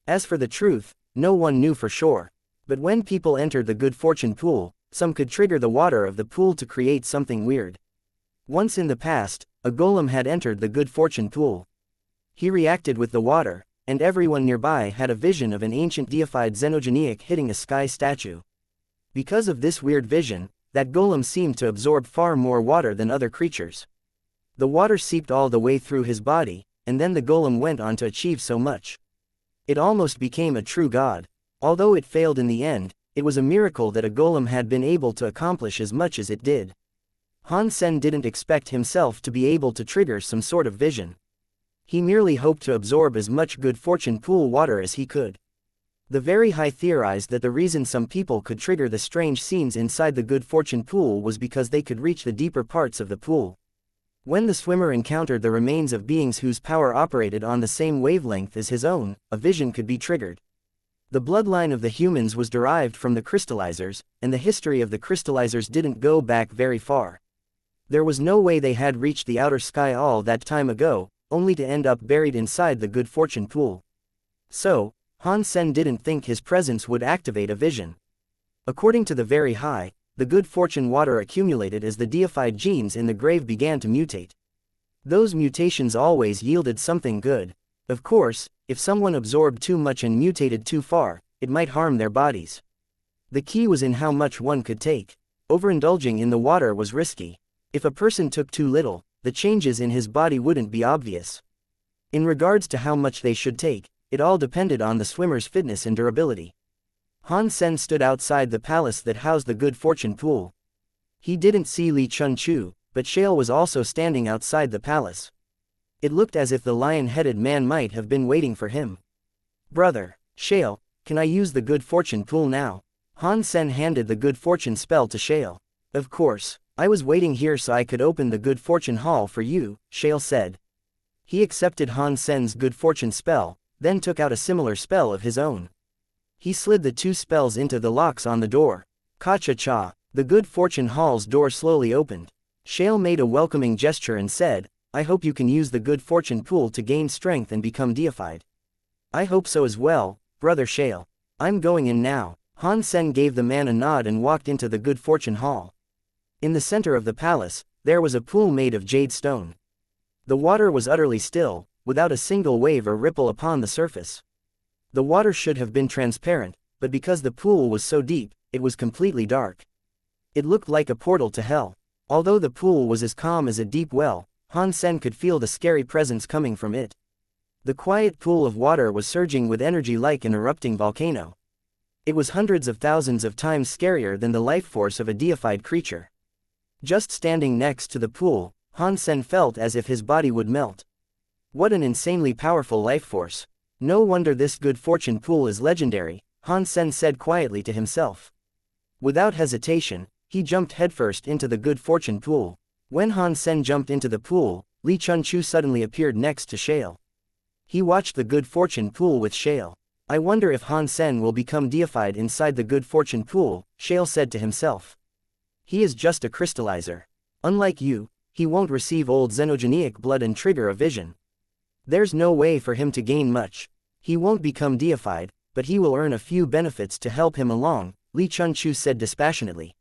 As for the truth, no one knew for sure. But when people entered the Good Fortune Pool, some could trigger the water of the pool to create something weird. Once in the past, a golem had entered the Good Fortune Pool. He reacted with the water, and everyone nearby had a vision of an ancient deified xenogeniac hitting a sky statue. Because of this weird vision, that golem seemed to absorb far more water than other creatures. The water seeped all the way through his body, and then the golem went on to achieve so much. It almost became a true god. Although it failed in the end, it was a miracle that a golem had been able to accomplish as much as it did. Han Sen didn't expect himself to be able to trigger some sort of vision. He merely hoped to absorb as much Good Fortune Pool water as he could. The Very High theorized that the reason some people could trigger the strange scenes inside the Good Fortune Pool was because they could reach the deeper parts of the pool. When the swimmer encountered the remains of beings whose power operated on the same wavelength as his own, a vision could be triggered. The bloodline of the humans was derived from the crystallizers, and the history of the crystallizers didn't go back very far. There was no way they had reached the outer sky all that time ago, only to end up buried inside the Good Fortune Pool. So, Han Sen didn't think his presence would activate a vision. According to the Very High, the Good Fortune water accumulated as the deified genes in the grave began to mutate. Those mutations always yielded something good. Of course, if someone absorbed too much and mutated too far, it might harm their bodies. The key was in how much one could take. Overindulging in the water was risky. If a person took too little, the changes in his body wouldn't be obvious. In regards to how much they should take, it all depended on the swimmer's fitness and durability. Han Sen stood outside the palace that housed the good fortune pool. He didn't see Li Chunchu, but Shale was also standing outside the palace. It looked as if the lion-headed man might have been waiting for him. "Brother, Shale, can I use the good fortune pool now?" Han Sen handed the good fortune spell to Shale. "Of course, I was waiting here so I could open the good fortune hall for you," Shale said. He accepted Han Sen's good fortune spell, then took out a similar spell of his own. He slid the two spells into the locks on the door. Ka-cha-cha, the good fortune hall's door slowly opened. Shale made a welcoming gesture and said, "I hope you can use the good fortune pool to gain strength and become deified." "I hope so as well, brother Shale. I'm going in now." Han Sen gave the man a nod and walked into the good fortune hall. In the center of the palace, there was a pool made of jade stone. The water was utterly still, without a single wave or ripple upon the surface. The water should have been transparent, but because the pool was so deep, it was completely dark. It looked like a portal to hell. Although the pool was as calm as a deep well, Han Sen could feel the scary presence coming from it. The quiet pool of water was surging with energy like an erupting volcano. It was hundreds of thousands of times scarier than the life force of a deified creature. Just standing next to the pool, Han Sen felt as if his body would melt. What an insanely powerful life force. No wonder this good fortune pool is legendary, Han Sen said quietly to himself. Without hesitation, he jumped headfirst into the good fortune pool. When Han Sen jumped into the pool, Li Chunchu suddenly appeared next to Shale. He watched the good fortune pool with Shale. "I wonder if Han Sen will become deified inside the good fortune pool," Shale said to himself. "He is just a crystallizer. Unlike you, he won't receive old xenogenic blood and trigger a vision. There's no way for him to gain much. He won't become deified, but he will earn a few benefits to help him along," Li Chunchu said dispassionately.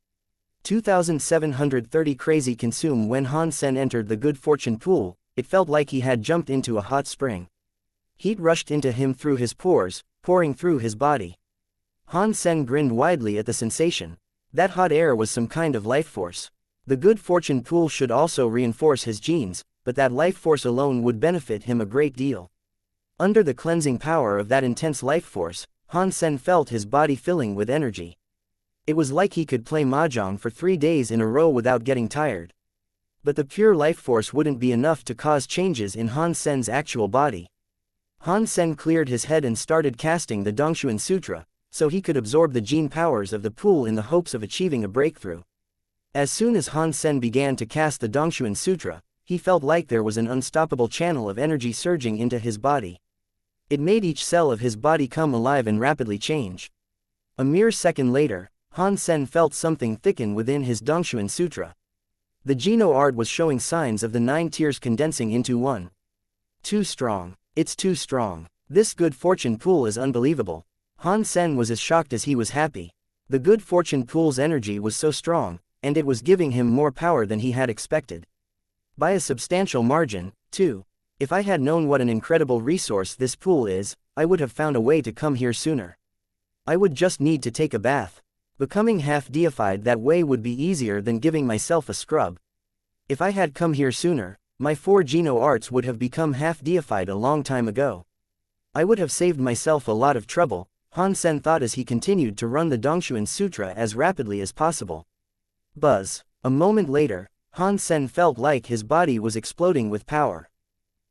2,730 crazy consume. When Han Sen entered the good fortune pool, it felt like he had jumped into a hot spring. Heat rushed into him through his pores, pouring through his body. Han Sen grinned widely at the sensation. That hot air was some kind of life force. The good fortune pool should also reinforce his genes, but that life force alone would benefit him a great deal. Under the cleansing power of that intense life force, Han Sen felt his body filling with energy. It was like he could play mahjong for 3 days in a row without getting tired. But the pure life force wouldn't be enough to cause changes in Han Sen's actual body. Han Sen cleared his head and started casting the Dongxuan Sutra, so he could absorb the gene powers of the pool in the hopes of achieving a breakthrough. As soon as Han Sen began to cast the Dongxuan Sutra, he felt like there was an unstoppable channel of energy surging into his body. It made each cell of his body come alive and rapidly change. A mere second later, Han Sen felt something thicken within his Dongxuan Sutra. The Geno art was showing signs of the 9 tiers condensing into one. Too strong. It's too strong. This good fortune pool is unbelievable. Han Sen was as shocked as he was happy. The good fortune pool's energy was so strong, and it was giving him more power than he had expected. By a substantial margin, too. If I had known what an incredible resource this pool is, I would have found a way to come here sooner. I would just need to take a bath. Becoming half-deified that way would be easier than giving myself a scrub. If I had come here sooner, my 4 Geno arts would have become half-deified a long time ago. I would have saved myself a lot of trouble, Han Sen thought as he continued to run the Dongxuan Sutra as rapidly as possible. Buzz. A moment later, Han Sen felt like his body was exploding with power.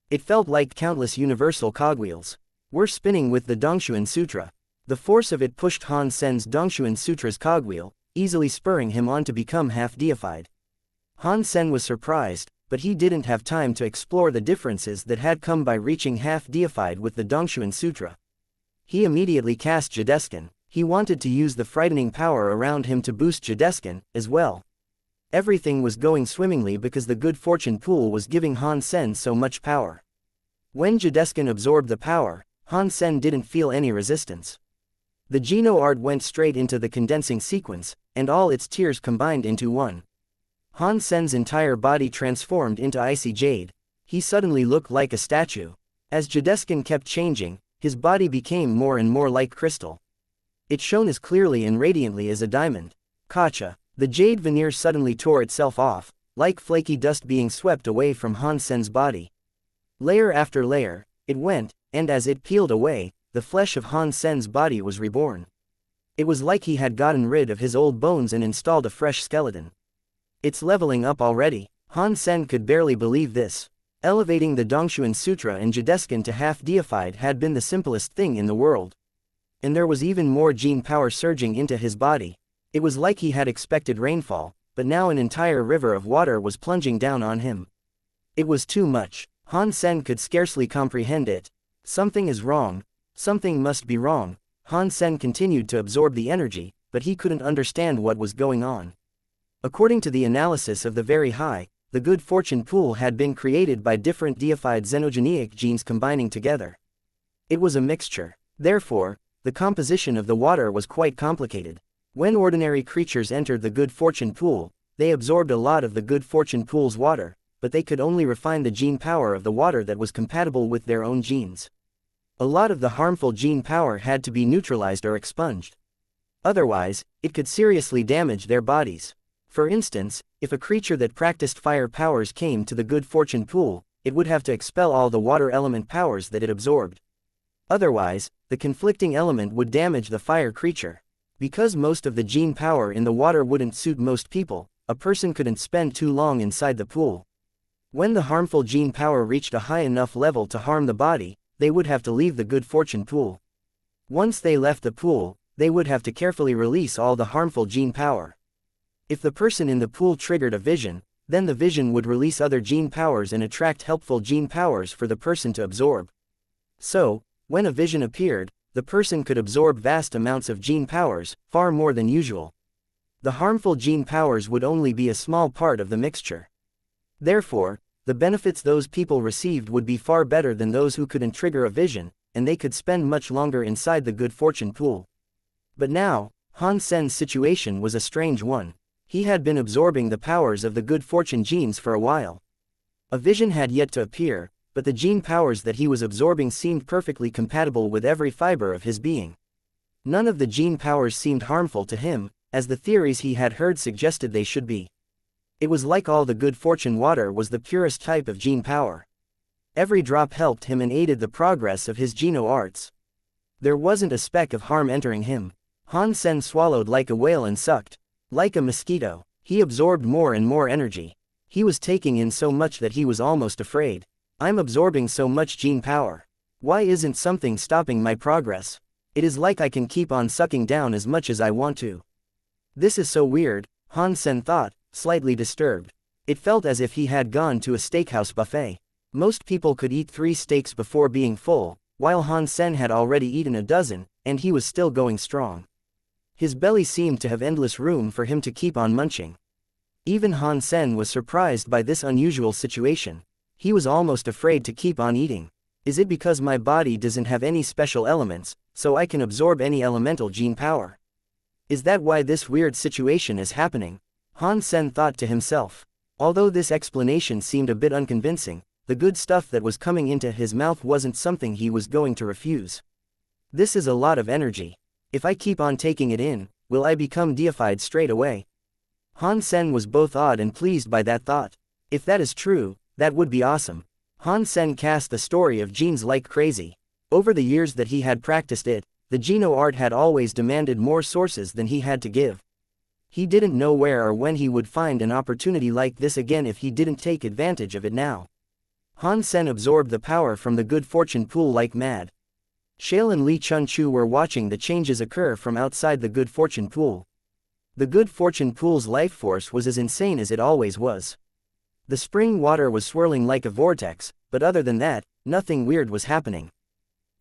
It felt like countless universal cogwheels were spinning with the Dongxuan Sutra. The force of it pushed Han Sen's Dongxuan Sutra's cogwheel, easily spurring him on to become half-deified. Han Sen was surprised, but he didn't have time to explore the differences that had come by reaching half-deified with the Dongxuan Sutra. He immediately cast Jadeskin. He wanted to use the frightening power around him to boost Jadeskin, as well. Everything was going swimmingly because the good fortune pool was giving Han Sen so much power. When Jadeskin absorbed the power, Han Sen didn't feel any resistance. The Geno art went straight into the condensing sequence, and all its tiers combined into one. Han Sen's entire body transformed into icy jade. He suddenly looked like a statue. As Jadeskin kept changing, his body became more and more like crystal. It shone as clearly and radiantly as a diamond. Kacha. The jade veneer suddenly tore itself off, like flaky dust being swept away from Han Sen's body. Layer after layer, it went, and as it peeled away, the flesh of Han Sen's body was reborn. It was like he had gotten rid of his old bones and installed a fresh skeleton. It's leveling up already. Han Sen could barely believe this. Elevating the Dongshuan Sutra and Jadeskin to half-deified had been the simplest thing in the world. And there was even more gene power surging into his body. It was like he had expected rainfall, but now an entire river of water was plunging down on him. It was too much. Han Sen could scarcely comprehend it. Something is wrong. Something must be wrong. Han Sen continued to absorb the energy, but he couldn't understand what was going on. According to the analysis of the very high, the good fortune pool had been created by different deified xenogeneic genes combining together. It was a mixture. Therefore, the composition of the water was quite complicated. When ordinary creatures entered the good fortune pool, they absorbed a lot of the good fortune pool's water, but they could only refine the gene power of the water that was compatible with their own genes. A lot of the harmful gene power had to be neutralized or expunged. Otherwise, it could seriously damage their bodies. For instance, if a creature that practiced fire powers came to the good fortune pool, it would have to expel all the water element powers that it absorbed. Otherwise, the conflicting element would damage the fire creature. Because most of the gene power in the water wouldn't suit most people, a person couldn't spend too long inside the pool. When the harmful gene power reached a high enough level to harm the body, they would have to leave the good fortune pool. Once they left the pool, they would have to carefully release all the harmful gene power. If the person in the pool triggered a vision, then the vision would release other gene powers and attract helpful gene powers for the person to absorb. So, when a vision appeared, the person could absorb vast amounts of gene powers, far more than usual. The harmful gene powers would only be a small part of the mixture. Therefore, the benefits those people received would be far better than those who couldn't trigger a vision, and they could spend much longer inside the good fortune pool. But now, Han Sen's situation was a strange one. He had been absorbing the powers of the good fortune genes for a while. A vision had yet to appear, but the gene powers that he was absorbing seemed perfectly compatible with every fiber of his being. None of the gene powers seemed harmful to him, as the theories he had heard suggested they should be. It was like all the good fortune water was the purest type of gene power. Every drop helped him and aided the progress of his geno arts. There wasn't a speck of harm entering him. Han Sen swallowed like a whale and sucked. Like a mosquito, he absorbed more and more energy. He was taking in so much that he was almost afraid. I'm absorbing so much gene power. Why isn't something stopping my progress? It is like I can keep on sucking down as much as I want to. This is so weird, Han Sen thought, slightly disturbed. It felt as if he had gone to a steakhouse buffet. Most people could eat 3 steaks before being full, while Han Sen had already eaten a dozen, and he was still going strong. His belly seemed to have endless room for him to keep on munching. Even Han Sen was surprised by this unusual situation. He was almost afraid to keep on eating. Is it because my body doesn't have any special elements, so I can absorb any elemental gene power? Is that why this weird situation is happening? Han Sen thought to himself. Although this explanation seemed a bit unconvincing, the good stuff that was coming into his mouth wasn't something he was going to refuse. This is a lot of energy. If I keep on taking it in, will I become deified straight away? Han Sen was both awed and pleased by that thought. If that is true, that would be awesome. Han Sen cast the story of genes like crazy. Over the years that he had practiced it, the geno art had always demanded more sources than he had to give. He didn't know where or when he would find an opportunity like this again if he didn't take advantage of it now. Han Sen absorbed the power from the good fortune pool like mad. Shale and Li Chunchu were watching the changes occur from outside the good fortune pool. The good fortune pool's life force was as insane as it always was. The spring water was swirling like a vortex, but other than that, nothing weird was happening.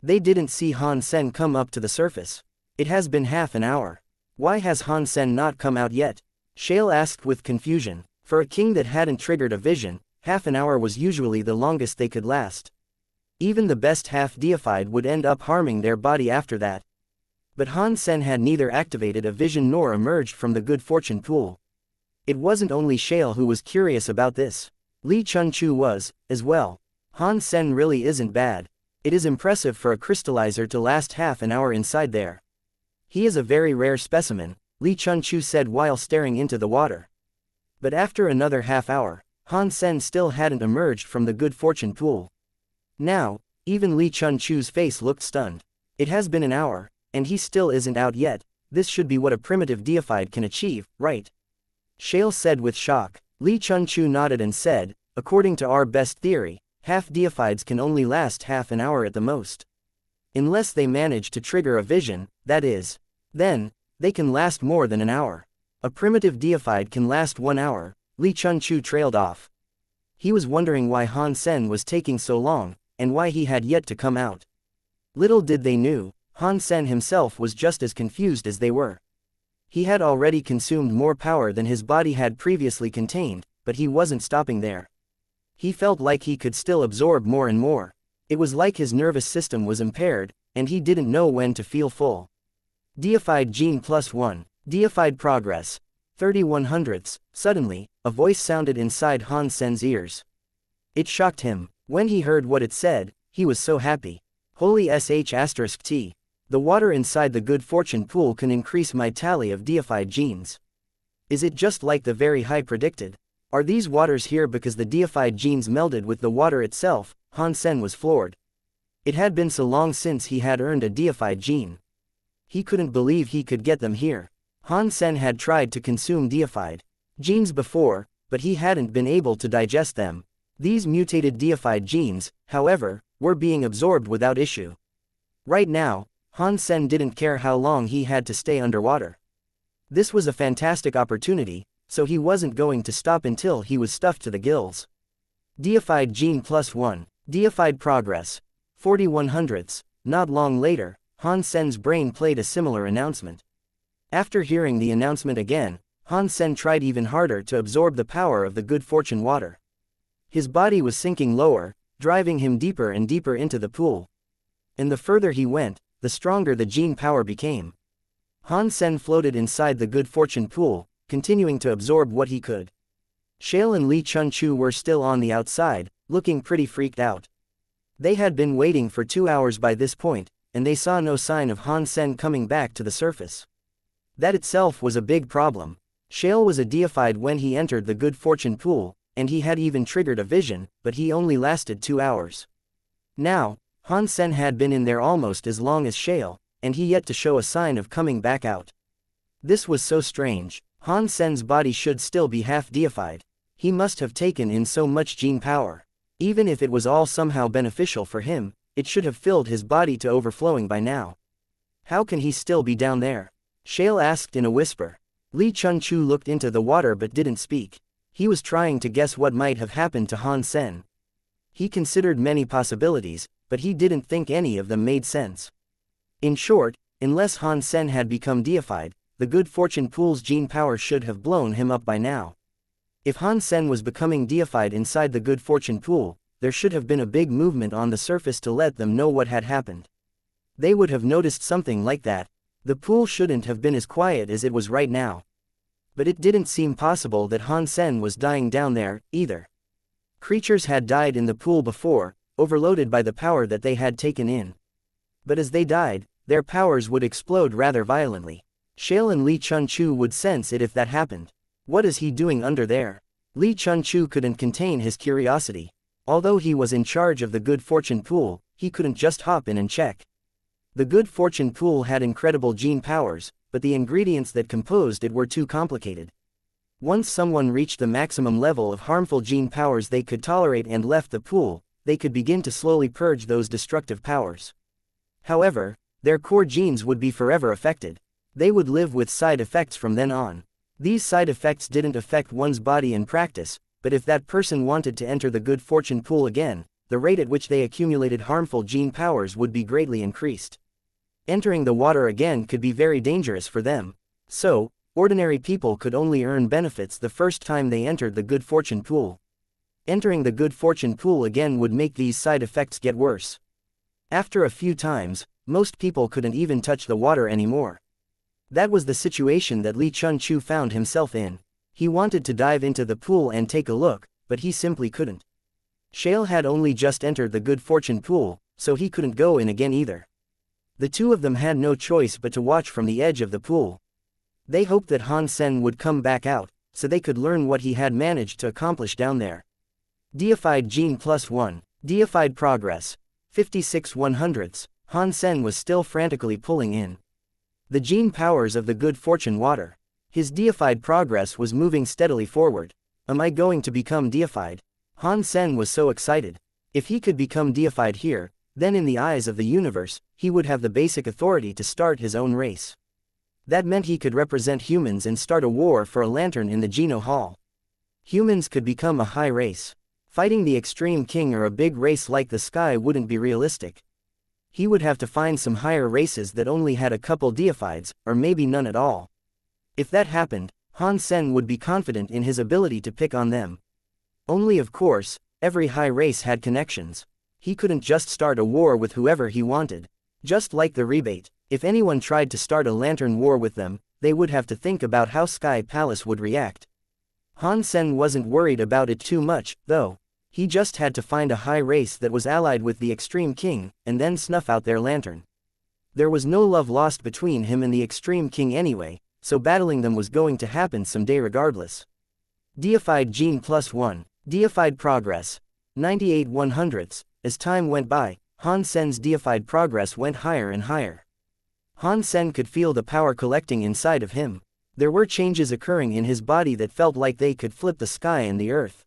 They didn't see Han Sen come up to the surface. It has been half an hour. Why has Han Sen not come out yet? Shale asked with confusion. For a king that hadn't triggered a vision, half an hour was usually the longest they could last. Even the best half-deified would end up harming their body after that. But Han Sen had neither activated a vision nor emerged from the good fortune pool. It wasn't only Shale who was curious about this. Li Chunchu was, as well. Han Sen really isn't bad. It is impressive for a crystallizer to last half an hour inside there. He is a very rare specimen, Li Chunchu said while staring into the water. But after another half hour, Han Sen still hadn't emerged from the good fortune pool. Now, Even Li Chunchu's face looked stunned. It has been an hour, and he still isn't out yet. This should be what a primitive deified can achieve, right? Shale said with shock. Li Chunchu nodded and said, according to our best theory, half-deifieds can only last half an hour at the most. Unless they manage to trigger a vision, that is. Then, they can last more than an hour. A primitive deified can last 1 hour, Li Chunchu trailed off. He was wondering why Han Sen was taking so long, and why he had yet to come out. Little did they knew, Han Sen himself was just as confused as they were. He had already consumed more power than his body had previously contained, but he wasn't stopping there. He felt like he could still absorb more and more. It was like his nervous system was impaired, and he didn't know when to feel full. Deified Gene +1. Deified progress. 31/100ths. Suddenly, a voice sounded inside Han Sen's ears. It shocked him. When he heard what it said, he was so happy. Holy sh*t. The water inside the good fortune pool can increase my tally of deified genes. Is it just like the very high predicted? Are these waters here because the deified genes melded with the water itself? Han Sen was floored. It had been so long since he had earned a deified gene. He couldn't believe he could get them here. Han Sen had tried to consume deified genes before, but he hadn't been able to digest them. These mutated deified genes, however, were being absorbed without issue. Right now, Han Sen didn't care how long he had to stay underwater. This was a fantastic opportunity, so he wasn't going to stop until he was stuffed to the gills. Deified Gene +1. Deified progress. 41/100ths. Not long later, Han Sen's brain played a similar announcement. After hearing the announcement again, Han Sen tried even harder to absorb the power of the good fortune water. His body was sinking lower, driving him deeper and deeper into the pool. And the further he went, the stronger the gene power became. Han Sen floated inside the good fortune pool, continuing to absorb what he could. Shale and Li Chunchu were still on the outside, looking pretty freaked out. They had been waiting for 2 hours by this point, and they saw no sign of Han Sen coming back to the surface. That itself was a big problem. Shale was a deified when he entered the good fortune pool, and he had even triggered a vision, but he only lasted 2 hours. Now, Han Sen had been in there almost as long as Shale, and he yet to show a sign of coming back out. This was so strange. Han Sen's body should still be half deified. He must have taken in so much gene power. Even if it was all somehow beneficial for him, it should have filled his body to overflowing by now. How can he still be down there? Shale asked in a whisper. Li Chunchu looked into the water but didn't speak. He was trying to guess what might have happened to Han Sen. He considered many possibilities, but he didn't think any of them made sense. In short, unless Han Sen had become deified, the good fortune pool's gene power should have blown him up by now. If Han Sen was becoming deified inside the good fortune pool, there should have been a big movement on the surface to let them know what had happened. They would have noticed something like that. The pool shouldn't have been as quiet as it was right now. But it didn't seem possible that Han Sen was dying down there, either. Creatures had died in the pool before, overloaded by the power that they had taken in. But as they died, their powers would explode rather violently. Shale and Li Chunchu would sense it if that happened. What is he doing under there? Li Chunchu couldn't contain his curiosity. Although he was in charge of the good fortune pool, he couldn't just hop in and check. The good fortune pool had incredible gene powers, but the ingredients that composed it were too complicated. Once someone reached the maximum level of harmful gene powers they could tolerate and left the pool, they could begin to slowly purge those destructive powers. However, their core genes would be forever affected. They would live with side effects from then on. These side effects didn't affect one's body in practice, but if that person wanted to enter the good fortune pool again, the rate at which they accumulated harmful gene powers would be greatly increased. Entering the water again could be very dangerous for them. So, ordinary people could only earn benefits the first time they entered the good fortune pool. Entering the good fortune pool again would make these side effects get worse. After a few times, most people couldn't even touch the water anymore. That was the situation that Li Chunchu found himself in. He wanted to dive into the pool and take a look, but he simply couldn't. Shale had only just entered the good fortune pool, so he couldn't go in again either. The two of them had no choice but to watch from the edge of the pool. They hoped that Han Sen would come back out, so they could learn what he had managed to accomplish down there. Deified Gene +1. Deified progress. 56 100ths, Han Sen was still frantically pulling in the gene powers of the good fortune water. His deified progress was moving steadily forward. Am I going to become deified? Han Sen was so excited. If he could become deified here, then in the eyes of the universe, he would have the basic authority to start his own race. That meant he could represent humans and start a war for a lantern in the Geno Hall. Humans could become a high race. Fighting the Extreme King or a big race like the sky wouldn't be realistic. He would have to find some higher races that only had a couple deifieds, or maybe none at all. If that happened, Han Sen would be confident in his ability to pick on them. Only of course, every high race had connections. He couldn't just start a war with whoever he wanted. Just like the rebate, if anyone tried to start a lantern war with them, they would have to think about how Sky Palace would react. Han Sen wasn't worried about it too much, though. He just had to find a high race that was allied with the Extreme King, and then snuff out their lantern. There was no love lost between him and the Extreme King anyway, so battling them was going to happen someday regardless. Deified Gene +1. Deified Progress. 98 100ths. As time went by, Han Sen's deified progress went higher and higher. Han Sen could feel the power collecting inside of him. There were changes occurring in his body that felt like they could flip the sky and the earth.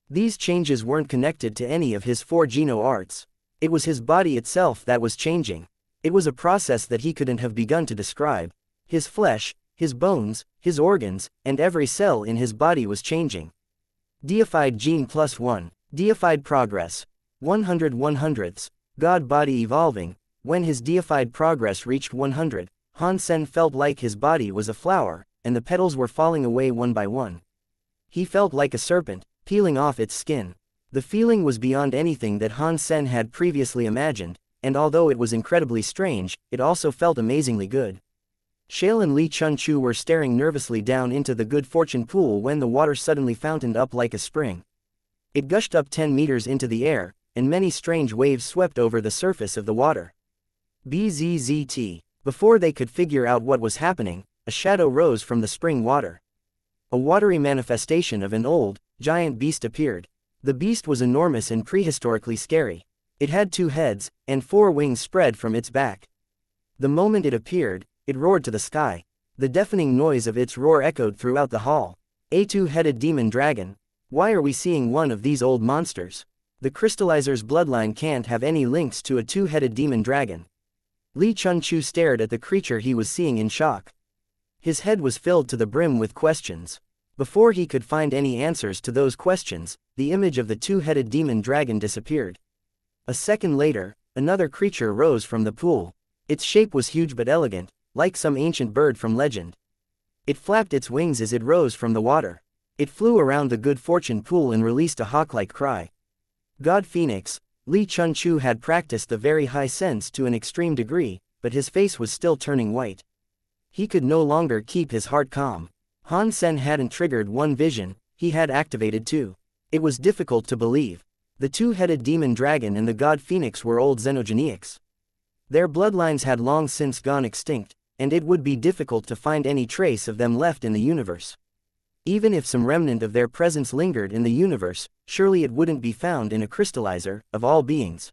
These changes weren't connected to any of his 4 Geno arts. It was his body itself that was changing. It was a process that he couldn't have begun to describe. His flesh, his bones, his organs, and every cell in his body was changing. Deified Gene +1. Deified Progress. 100 100ths. God body evolving. When his deified progress reached 100, Han Sen felt like his body was a flower, and the petals were falling away one by one. He felt like a serpent, peeling off its skin. The feeling was beyond anything that Han Sen had previously imagined, and although it was incredibly strange, it also felt amazingly good. Shale and Li Chunchu were staring nervously down into the good fortune pool when the water suddenly fountained up like a spring. It gushed up 10 meters into the air, and many strange waves swept over the surface of the water. Bzzzt. Before they could figure out what was happening, a shadow rose from the spring water. A watery manifestation of an old, giant beast appeared. The beast was enormous and prehistorically scary. It had 2 heads, and 4 wings spread from its back. The moment it appeared, it roared to the sky. The deafening noise of its roar echoed throughout the hall. A 2-headed demon dragon. Why are we seeing one of these old monsters? The crystallizer's bloodline can't have any links to a 2-headed demon dragon. Li Chunchu stared at the creature he was seeing in shock. His head was filled to the brim with questions. Before he could find any answers to those questions, the image of the 2-headed demon dragon disappeared. A second later, another creature rose from the pool. Its shape was huge but elegant, like some ancient bird from legend. It flapped its wings as it rose from the water. It flew around the good fortune pool and released a hawk-like cry. God Phoenix. Li Chunchu had practiced the very high sense to an extreme degree, but his face was still turning white. He could no longer keep his heart calm. Han Sen hadn't triggered one vision, he had activated 2. It was difficult to believe. The 2-headed demon dragon and the god phoenix were old xenogenics. Their bloodlines had long since gone extinct, and it would be difficult to find any trace of them left in the universe. Even if some remnant of their presence lingered in the universe, surely it wouldn't be found in a crystallizer, of all beings.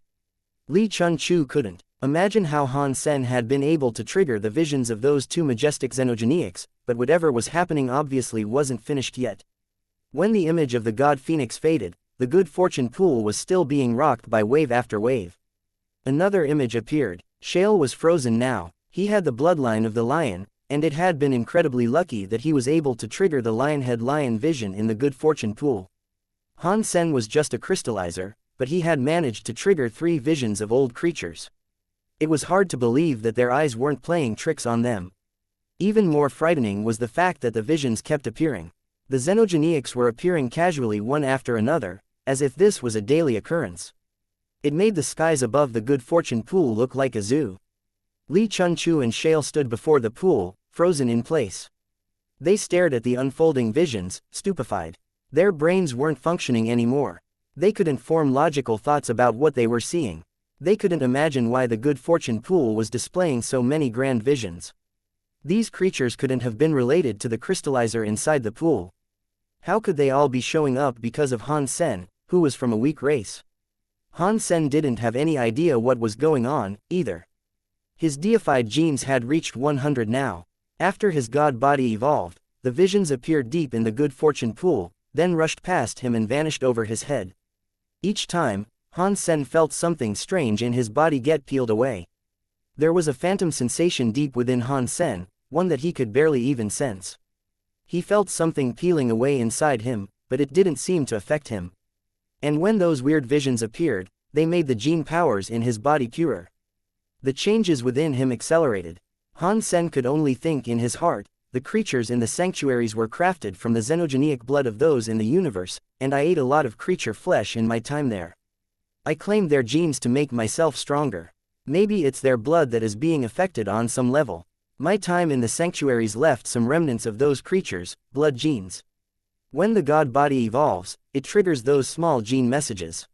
Li Chunchu couldn't imagine how Han Sen had been able to trigger the visions of those 2 majestic xenogenics, but whatever was happening obviously wasn't finished yet. When the image of the god Phoenix faded, the good fortune pool was still being rocked by wave after wave. Another image appeared. Shale was frozen now. He had the bloodline of the lion, and it had been incredibly lucky that he was able to trigger the lionhead lion vision in the good fortune pool. Han Sen was just a crystallizer, but he had managed to trigger 3 visions of old creatures. It was hard to believe that their eyes weren't playing tricks on them. Even more frightening was the fact that the visions kept appearing. The xenogenics were appearing casually one after another, as if this was a daily occurrence. It made the skies above the good fortune pool look like a zoo. Li Chunchu and Shale stood before the pool, frozen in place. They stared at the unfolding visions, stupefied. Their brains weren't functioning anymore. They couldn't form logical thoughts about what they were seeing. They couldn't imagine why the good fortune pool was displaying so many grand visions. These creatures couldn't have been related to the crystallizer inside the pool. How could they all be showing up because of Han Sen, who was from a weak race? Han Sen didn't have any idea what was going on, either. His deified genes had reached 100 now. After his god body evolved, the visions appeared deep in the good fortune pool, then rushed past him and vanished over his head. Each time, Han Sen felt something strange in his body get peeled away. There was a phantom sensation deep within Han Sen, one that he could barely even sense. He felt something peeling away inside him, but it didn't seem to affect him. And when those weird visions appeared, they made the gene powers in his body purer. The changes within him accelerated. Han Sen could only think in his heart, the creatures in the sanctuaries were crafted from the xenogenic blood of those in the universe, and I ate a lot of creature flesh in my time there. I claimed their genes to make myself stronger. Maybe it's their blood that is being affected on some level. My time in the sanctuaries left some remnants of those creatures, blood genes. When the god body evolves, it triggers those small gene messages.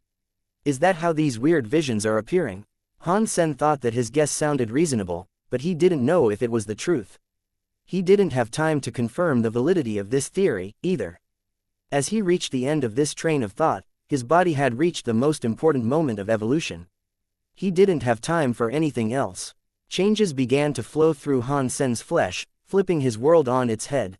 Is that how these weird visions are appearing? Han Sen thought that his guess sounded reasonable, but he didn't know if it was the truth. He didn't have time to confirm the validity of this theory, either. As he reached the end of this train of thought, his body had reached the most important moment of evolution. He didn't have time for anything else. Changes began to flow through Han Sen's flesh, flipping his world on its head.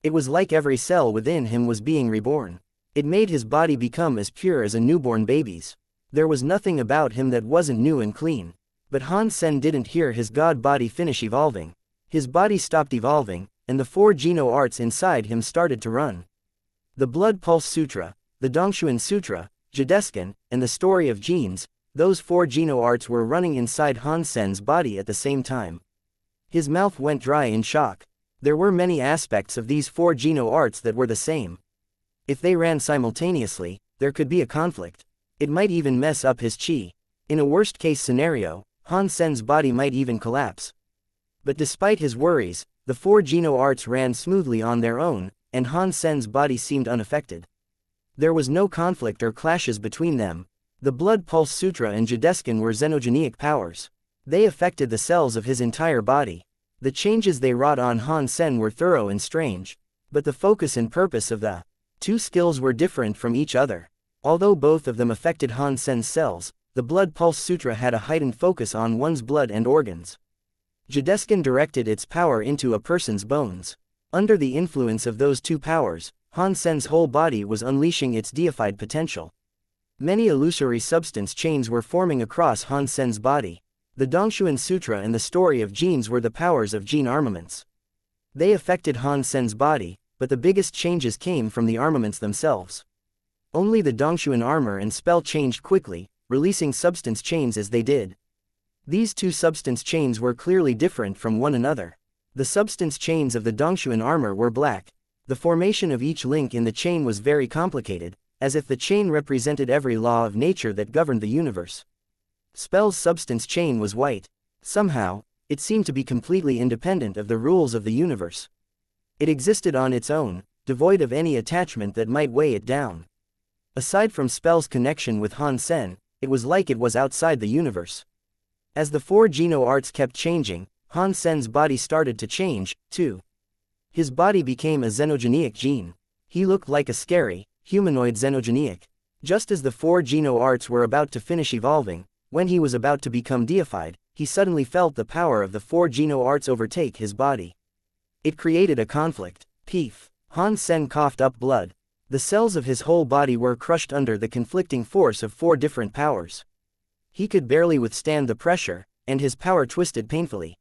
It was like every cell within him was being reborn. It made his body become as pure as a newborn baby's. There was nothing about him that wasn't new and clean. But Han Sen didn't hear his god body finish evolving. His body stopped evolving, and the 4 Geno arts inside him started to run. The Blood Pulse Sutra, the Dongshuan Sutra, Jideskin, and the Story of Genes, those 4 Geno arts were running inside Han Sen's body at the same time. His mouth went dry in shock. There were many aspects of these 4 Geno arts that were the same. If they ran simultaneously, there could be a conflict. It might even mess up his chi. In a worst-case scenario, Han Sen's body might even collapse. But despite his worries, the 4 Geno arts ran smoothly on their own, and Han Sen's body seemed unaffected. There was no conflict or clashes between them. The Blood Pulse Sutra and Jideskin were xenogenic powers. They affected the cells of his entire body. The changes they wrought on Han Sen were thorough and strange. But the focus and purpose of the 2 skills were different from each other. Although both of them affected Han Sen's cells, the Blood Pulse Sutra had a heightened focus on one's blood and organs. Jideskin directed its power into a person's bones. Under the influence of those 2 powers, Han Sen's whole body was unleashing its deified potential. Many illusory substance chains were forming across Han Sen's body. The Dongshuan Sutra and the Story of Genes were the powers of gene armaments. They affected Han Sen's body, but the biggest changes came from the armaments themselves. Only the Dongshuan armor and spell changed quickly, releasing substance chains as they did. These 2 substance chains were clearly different from one another. The substance chains of the Dongshuan armor were black. The formation of each link in the chain was very complicated, as if the chain represented every law of nature that governed the universe. Spell's substance chain was white. Somehow, it seemed to be completely independent of the rules of the universe. It existed on its own, devoid of any attachment that might weigh it down. Aside from Spell's connection with Han Sen, it was like it was outside the universe. As the 4 Geno arts kept changing, Han Sen's body started to change, too. His body became a xenogenic gene. He looked like a scary, humanoid xenogenic. Just as the 4 Geno arts were about to finish evolving, when he was about to become deified, he suddenly felt the power of the 4 Geno arts overtake his body. It created a conflict. Peef. Han Sen coughed up blood. The cells of his whole body were crushed under the conflicting force of 4 different powers. He could barely withstand the pressure, and his power twisted painfully.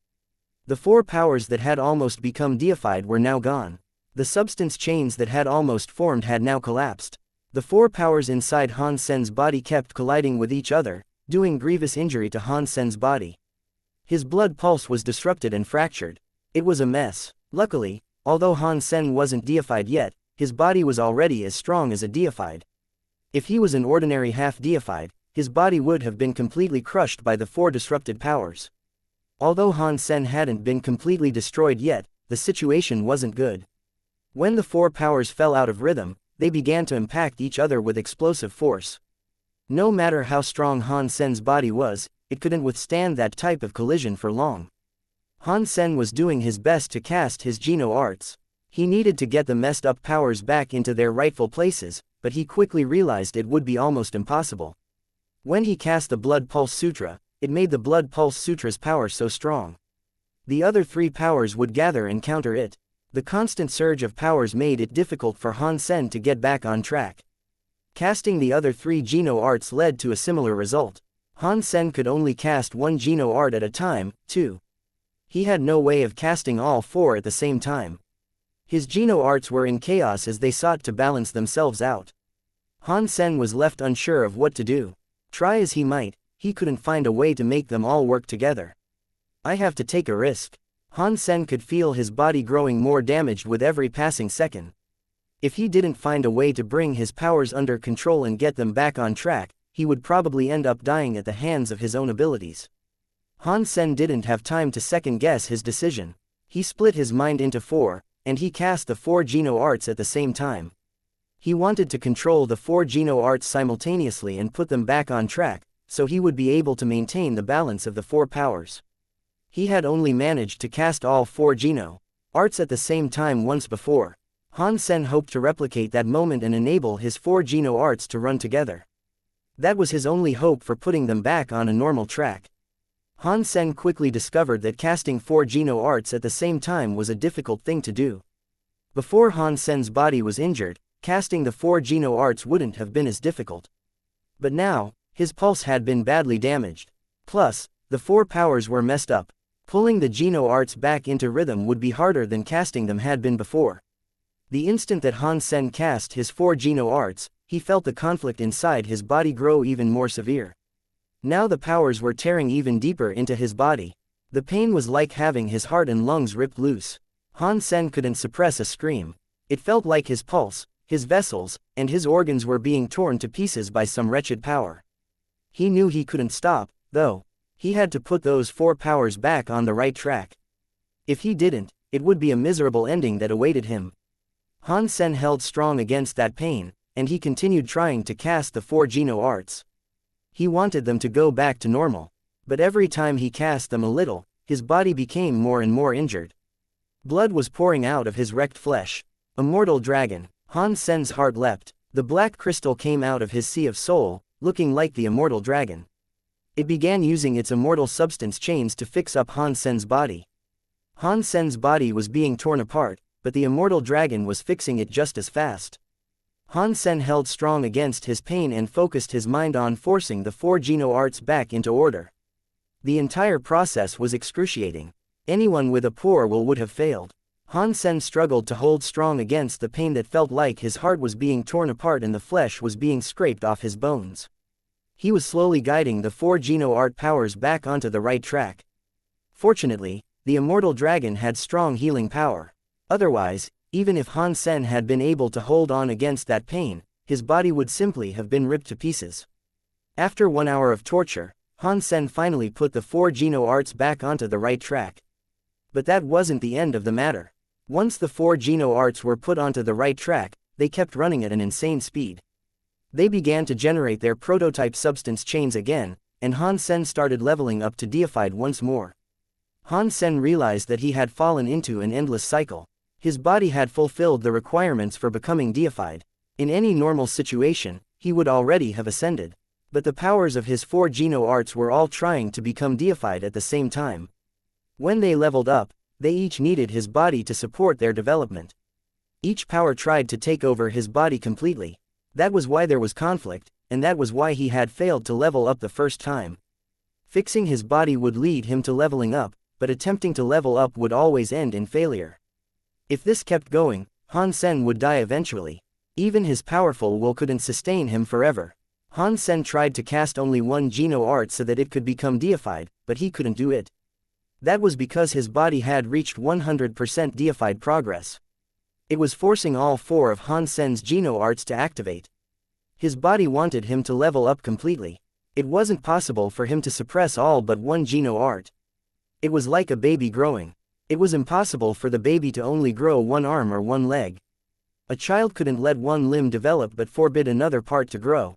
The 4 powers that had almost become deified were now gone. The substance chains that had almost formed had now collapsed. The 4 powers inside Han Sen's body kept colliding with each other, doing grievous injury to Han Sen's body. His blood pulse was disrupted and fractured. It was a mess. Luckily, although Han Sen wasn't deified yet, his body was already as strong as a deified. If he was an ordinary half-deified, his body would have been completely crushed by the 4 disrupted powers. Although Han Sen hadn't been completely destroyed yet, the situation wasn't good. When the 4 powers fell out of rhythm, they began to impact each other with explosive force. No matter how strong Han Sen's body was, it couldn't withstand that type of collision for long. Han Sen was doing his best to cast his Geno arts. He needed to get the messed up powers back into their rightful places, but he quickly realized it would be almost impossible. When he cast the Blood Pulse Sutra, it made the Blood Pulse Sutra's power so strong. The other three powers would gather and counter it. The constant surge of powers made it difficult for Han Sen to get back on track. Casting the other three Geno arts led to a similar result. Han Sen could only cast one Geno art at a time, too. He had no way of casting all four at the same time. His Geno arts were in chaos as they sought to balance themselves out. Han Sen was left unsure of what to do. Try as he might, he couldn't find a way to make them all work together. I have to take a risk. Han Sen could feel his body growing more damaged with every passing second. If he didn't find a way to bring his powers under control and get them back on track, he would probably end up dying at the hands of his own abilities. Han Sen didn't have time to second-guess his decision. He split his mind into four, and he cast the four Geno arts at the same time. He wanted to control the four Geno arts simultaneously and put them back on track, so he would be able to maintain the balance of the four powers. He had only managed to cast all four Geno arts at the same time once before. Han Sen hoped to replicate that moment and enable his four Geno arts to run together. That was his only hope for putting them back on a normal track. Han Sen quickly discovered that casting four Geno arts at the same time was a difficult thing to do. Before Han Sen's body was injured, casting the four Geno arts wouldn't have been as difficult. But now, his pulse had been badly damaged. Plus, the four powers were messed up. Pulling the Geno arts back into rhythm would be harder than casting them had been before. The instant that Han Sen cast his four Geno arts, he felt the conflict inside his body grow even more severe. Now the powers were tearing even deeper into his body. The pain was like having his heart and lungs ripped loose. Han Sen couldn't suppress a scream. It felt like his pulse, his vessels, and his organs were being torn to pieces by some wretched power. He knew he couldn't stop, though. He had to put those four powers back on the right track. If he didn't, it would be a miserable ending that awaited him. Han Sen held strong against that pain, and he continued trying to cast the four Geno arts. He wanted them to go back to normal. But every time he cast them a little, his body became more and more injured. Blood was pouring out of his wrecked flesh. Immortal dragon. Han Sen's heart leapt. The black crystal came out of his sea of soul, looking like the immortal dragon. It began using its immortal substance chains to fix up Han Sen's body. Han Sen's body was being torn apart, but the immortal dragon was fixing it just as fast. Han Sen held strong against his pain and focused his mind on forcing the four Geno arts back into order. The entire process was excruciating. Anyone with a poor will would have failed. Han Sen struggled to hold strong against the pain that felt like his heart was being torn apart and the flesh was being scraped off his bones. He was slowly guiding the four Geno art powers back onto the right track. Fortunately, the immortal dragon had strong healing power. Otherwise, even if Han Sen had been able to hold on against that pain, his body would simply have been ripped to pieces. After 1 hour of torture, Han Sen finally put the four Geno arts back onto the right track. But that wasn't the end of the matter. Once the four Geno arts were put onto the right track, they kept running at an insane speed. They began to generate their prototype substance chains again, and Han Sen started leveling up to deified once more. Han Sen realized that he had fallen into an endless cycle. His body had fulfilled the requirements for becoming deified. In any normal situation, he would already have ascended. But the powers of his four Geno arts were all trying to become deified at the same time. When they leveled up, they each needed his body to support their development. Each power tried to take over his body completely. That was why there was conflict, and that was why he had failed to level up the first time. Fixing his body would lead him to leveling up, but attempting to level up would always end in failure. If this kept going, Han Sen would die eventually. Even his powerful will couldn't sustain him forever. Han Sen tried to cast only one Geno art so that it could become deified, but he couldn't do it. That was because his body had reached 100% deified progress. It was forcing all four of Han Sen's Geno arts to activate. His body wanted him to level up completely. It wasn't possible for him to suppress all but one Geno art. It was like a baby growing. It was impossible for the baby to only grow one arm or one leg. A child couldn't let one limb develop but forbid another part to grow.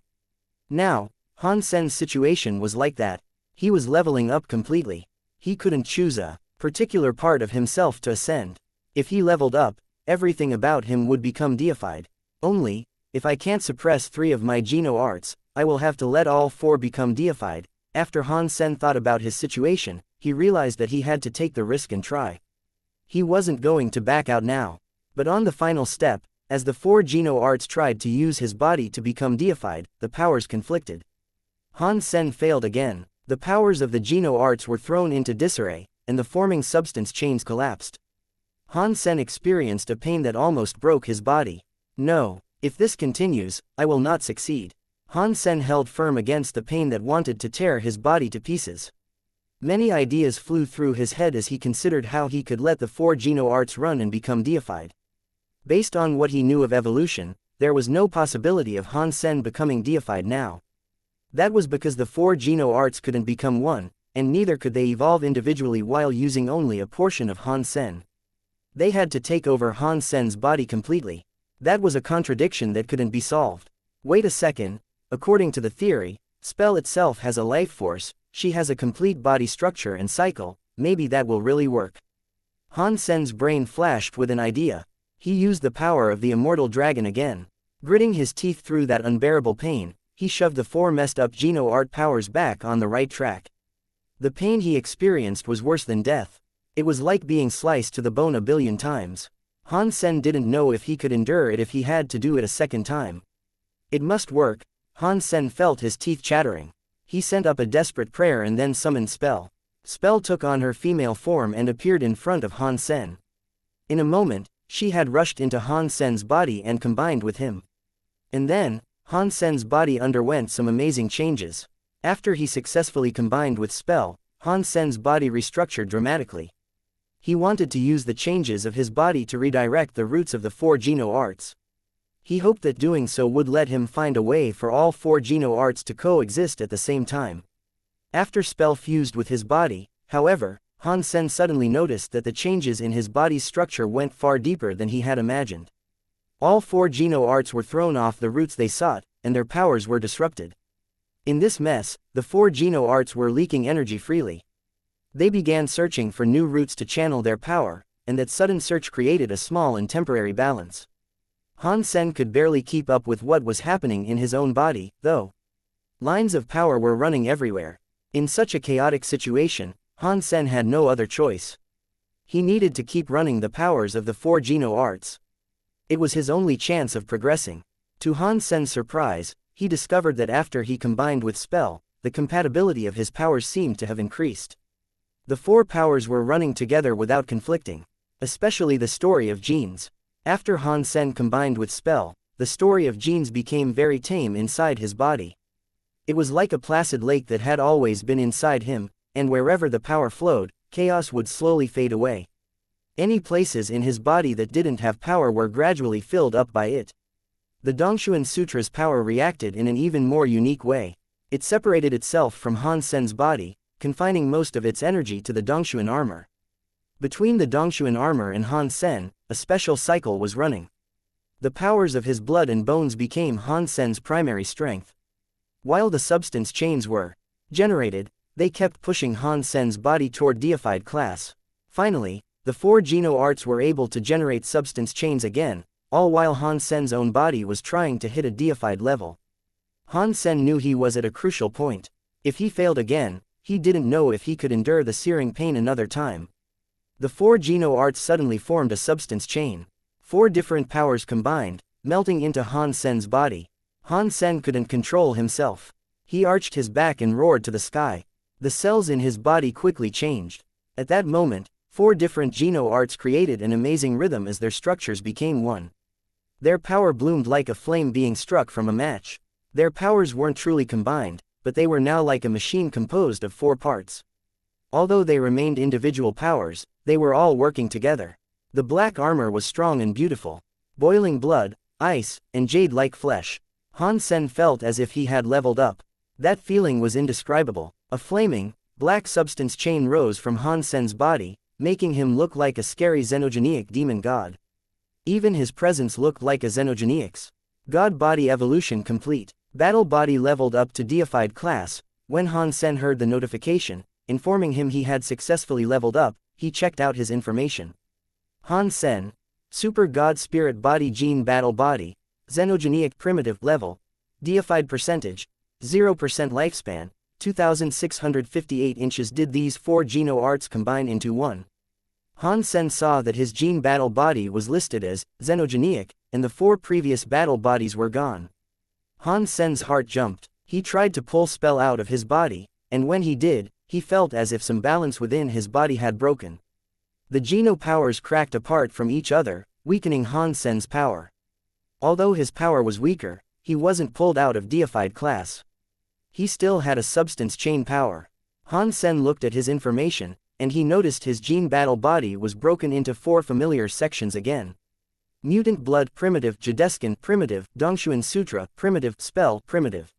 Now, Han Sen's situation was like that. He was leveling up completely. He couldn't choose a particular part of himself to ascend. If he leveled up, everything about him would become deified. Only, if I can't suppress 3 of my Geno arts, I will have to let all 4 become deified. After Han Sen thought about his situation, he realized that he had to take the risk and try. He wasn't going to back out now. But on the final step, as the 4 Geno arts tried to use his body to become deified, the powers conflicted. Han Sen failed again. The powers of the Geno arts were thrown into disarray, and the forming substance chains collapsed. Han Sen experienced a pain that almost broke his body. No, if this continues, I will not succeed. Han Sen held firm against the pain that wanted to tear his body to pieces. Many ideas flew through his head as he considered how he could let the 4 Geno arts run and become deified. Based on what he knew of evolution, there was no possibility of Han Sen becoming deified now. That was because the 4 Geno arts couldn't become one, and neither could they evolve individually while using only a portion of Han Sen. They had to take over Han Sen's body completely. That was a contradiction that couldn't be solved. Wait a second, according to the theory, spell itself has a life force, she has a complete body structure and cycle, maybe that will really work. Han Sen's brain flashed with an idea. He used the power of the immortal dragon again. Gritting his teeth through that unbearable pain, he shoved the 4 messed up Geno art powers back on the right track. The pain he experienced was worse than death. It was like being sliced to the bone a billion times. Han Sen didn't know if he could endure it if he had to do it a second time. It must work. Han Sen felt his teeth chattering. He sent up a desperate prayer and then summoned Spell. Spell took on her female form and appeared in front of Han Sen. In a moment, she had rushed into Han Sen's body and combined with him. And then, Han Sen's body underwent some amazing changes. After he successfully combined with Spell, Han Sen's body restructured dramatically. He wanted to use the changes of his body to redirect the roots of the 4 Geno arts. He hoped that doing so would let him find a way for all 4 Geno arts to coexist at the same time. After Spell fused with his body, however, Han Sen suddenly noticed that the changes in his body's structure went far deeper than he had imagined. All 4 Geno arts were thrown off the roots they sought, and their powers were disrupted. In this mess, the 4 Geno arts were leaking energy freely. They began searching for new roots to channel their power, and that sudden search created a small and temporary balance. Han Sen could barely keep up with what was happening in his own body, though. Lines of power were running everywhere. In such a chaotic situation, Han Sen had no other choice. He needed to keep running the powers of the 4 Geno arts. It was his only chance of progressing. To Han Sen's surprise, he discovered that after he combined with Spell, the compatibility of his powers seemed to have increased. The 4 powers were running together without conflicting. Especially the story of genes. After Han Sen combined with Spell, the story of genes became very tame inside his body. It was like a placid lake that had always been inside him, and wherever the power flowed, chaos would slowly fade away. Any places in his body that didn't have power were gradually filled up by it. The Dongshuan Sutra's power reacted in an even more unique way. It separated itself from Han Sen's body, confining most of its energy to the Dongshuan armor. Between the Dongshuan armor and Han Sen, a special cycle was running. The powers of his blood and bones became Han Sen's primary strength. While the substance chains were generated, they kept pushing Han Sen's body toward deified class. Finally, the 4 Geno arts were able to generate substance chains again, all while Han Sen's own body was trying to hit a deified level. Han Sen knew he was at a crucial point. If he failed again, he didn't know if he could endure the searing pain another time. The 4 Geno arts suddenly formed a substance chain. 4 different powers combined, melting into Han Sen's body. Han Sen couldn't control himself. He arched his back and roared to the sky. The cells in his body quickly changed. At that moment, 4 different Geno arts created an amazing rhythm as their structures became one. Their power bloomed like a flame being struck from a match. Their powers weren't truly combined, but they were now like a machine composed of 4 parts. Although they remained individual powers, they were all working together. The black armor was strong and beautiful. Boiling blood, ice, and jade-like flesh. Han Sen felt as if he had leveled up. That feeling was indescribable. A flaming, black substance chain rose from Han Sen's body, making him look like a scary xenogenic demon god. Even his presence looked like a xenogeniac's. God body evolution complete. Battle body leveled up to deified class. When Han Sen heard the notification, informing him he had successfully leveled up, he checked out his information. Han Sen, Super God Spirit Body Gene Battle Body, Xenogenic Primitive Level, Deified Percentage, 0% lifespan, 2,658 inches. Did these 4 Geno arts combine into one? Han Sen saw that his Gene battle body was listed as xenogenic, and the 4 previous battle bodies were gone. Han Sen's heart jumped. He tried to pull spell out of his body, and when he did, he felt as if some balance within his body had broken. The Geno powers cracked apart from each other, weakening Han Sen's power. Although his power was weaker, he wasn't pulled out of deified class. He still had a substance chain power. Han Sen looked at his information, and he noticed his Gene battle body was broken into 4 familiar sections again. Mutant blood primitive, Jadeskin primitive, Dongshuan Sutra primitive, spell primitive.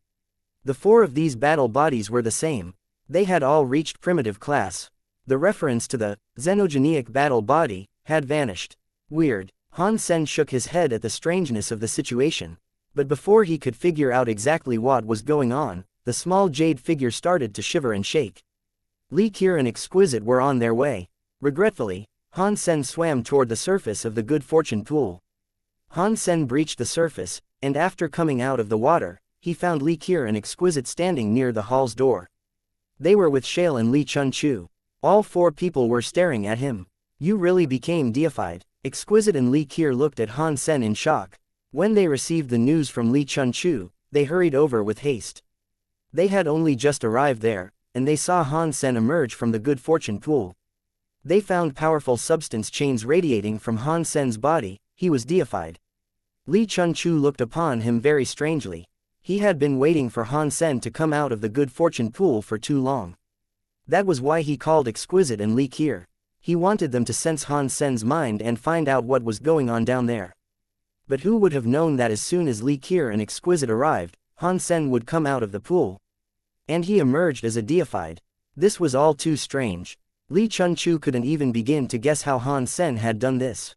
The 4 of these battle bodies were the same. They had all reached primitive class. The reference to the xenogenic battle body had vanished. Weird. Han Sen shook his head at the strangeness of the situation. But before he could figure out exactly what was going on, the small jade figure started to shiver and shake. Li Qir and Exquisite were on their way. Regretfully, Han Sen swam toward the surface of the good fortune pool. Han Sen breached the surface, and after coming out of the water, he found Li Qir and Exquisite standing near the hall's door. They were with Shale and Li Chunchu. All 4 people were staring at him. You really became deified. Exquisite and Li Qir looked at Han Sen in shock. When they received the news from Li Chunchu, they hurried over with haste. They had only just arrived there, and they saw Han Sen emerge from the good fortune pool. They found powerful substance chains radiating from Han Sen's body. He was deified. Li Chunchu looked upon him very strangely. He had been waiting for Han Sen to come out of the good fortune pool for too long. That was why he called Exquisite and Li Qir. He wanted them to sense Han Sen's mind and find out what was going on down there. But who would have known that as soon as Li Qir and Exquisite arrived, Han Sen would come out of the pool? And he emerged as a deified. This was all too strange. Li Chunchu couldn't even begin to guess how Han Sen had done this.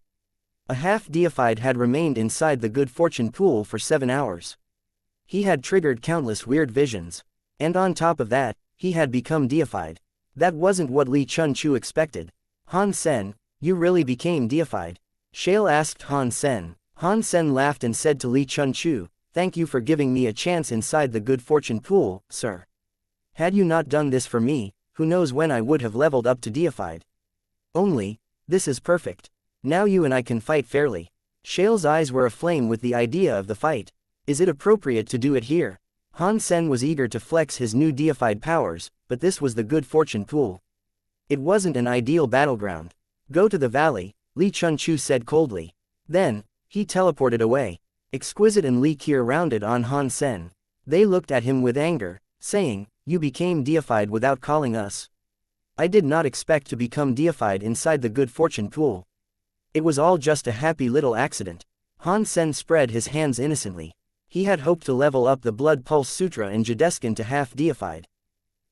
A half-deified had remained inside the good fortune pool for 7 hours. He had triggered countless weird visions. And on top of that, he had become deified. That wasn't what Li Chunchu expected. Han Sen, you really became deified? Shale asked Han Sen. Han Sen laughed and said to Li Chunchu, thank you for giving me a chance inside the good fortune pool, sir. Had you not done this for me, who knows when I would have leveled up to deified. This is perfect. Now you and I can fight fairly. Shale's eyes were aflame with the idea of the fight. Is it appropriate to do it here? Han Sen was eager to flex his new deified powers, but this was the good fortune pool. It wasn't an ideal battleground. Go to the valley, Li Chunchu said coldly. Then, he teleported away. Exquisite and Li Qir rounded on Han Sen. They looked at him with anger, saying, you became deified without calling us. I did not expect to become deified inside the good fortune pool. It was all just a happy little accident. Han Sen spread his hands innocently. He had hoped to level up the Blood Pulse Sutra and Jadeskin to half-deified.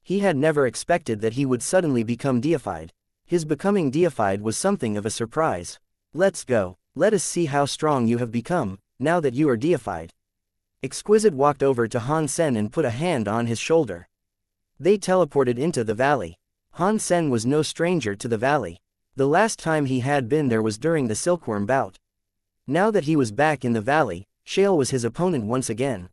He had never expected that he would suddenly become deified. His becoming deified was something of a surprise. Let's go. Let us see how strong you have become, now that you are deified. Exquisite walked over to Han Sen and put a hand on his shoulder. They teleported into the valley. Han Sen was no stranger to the valley. The last time he had been there was during the silkworm bout. Now that he was back in the valley, Shale was his opponent once again.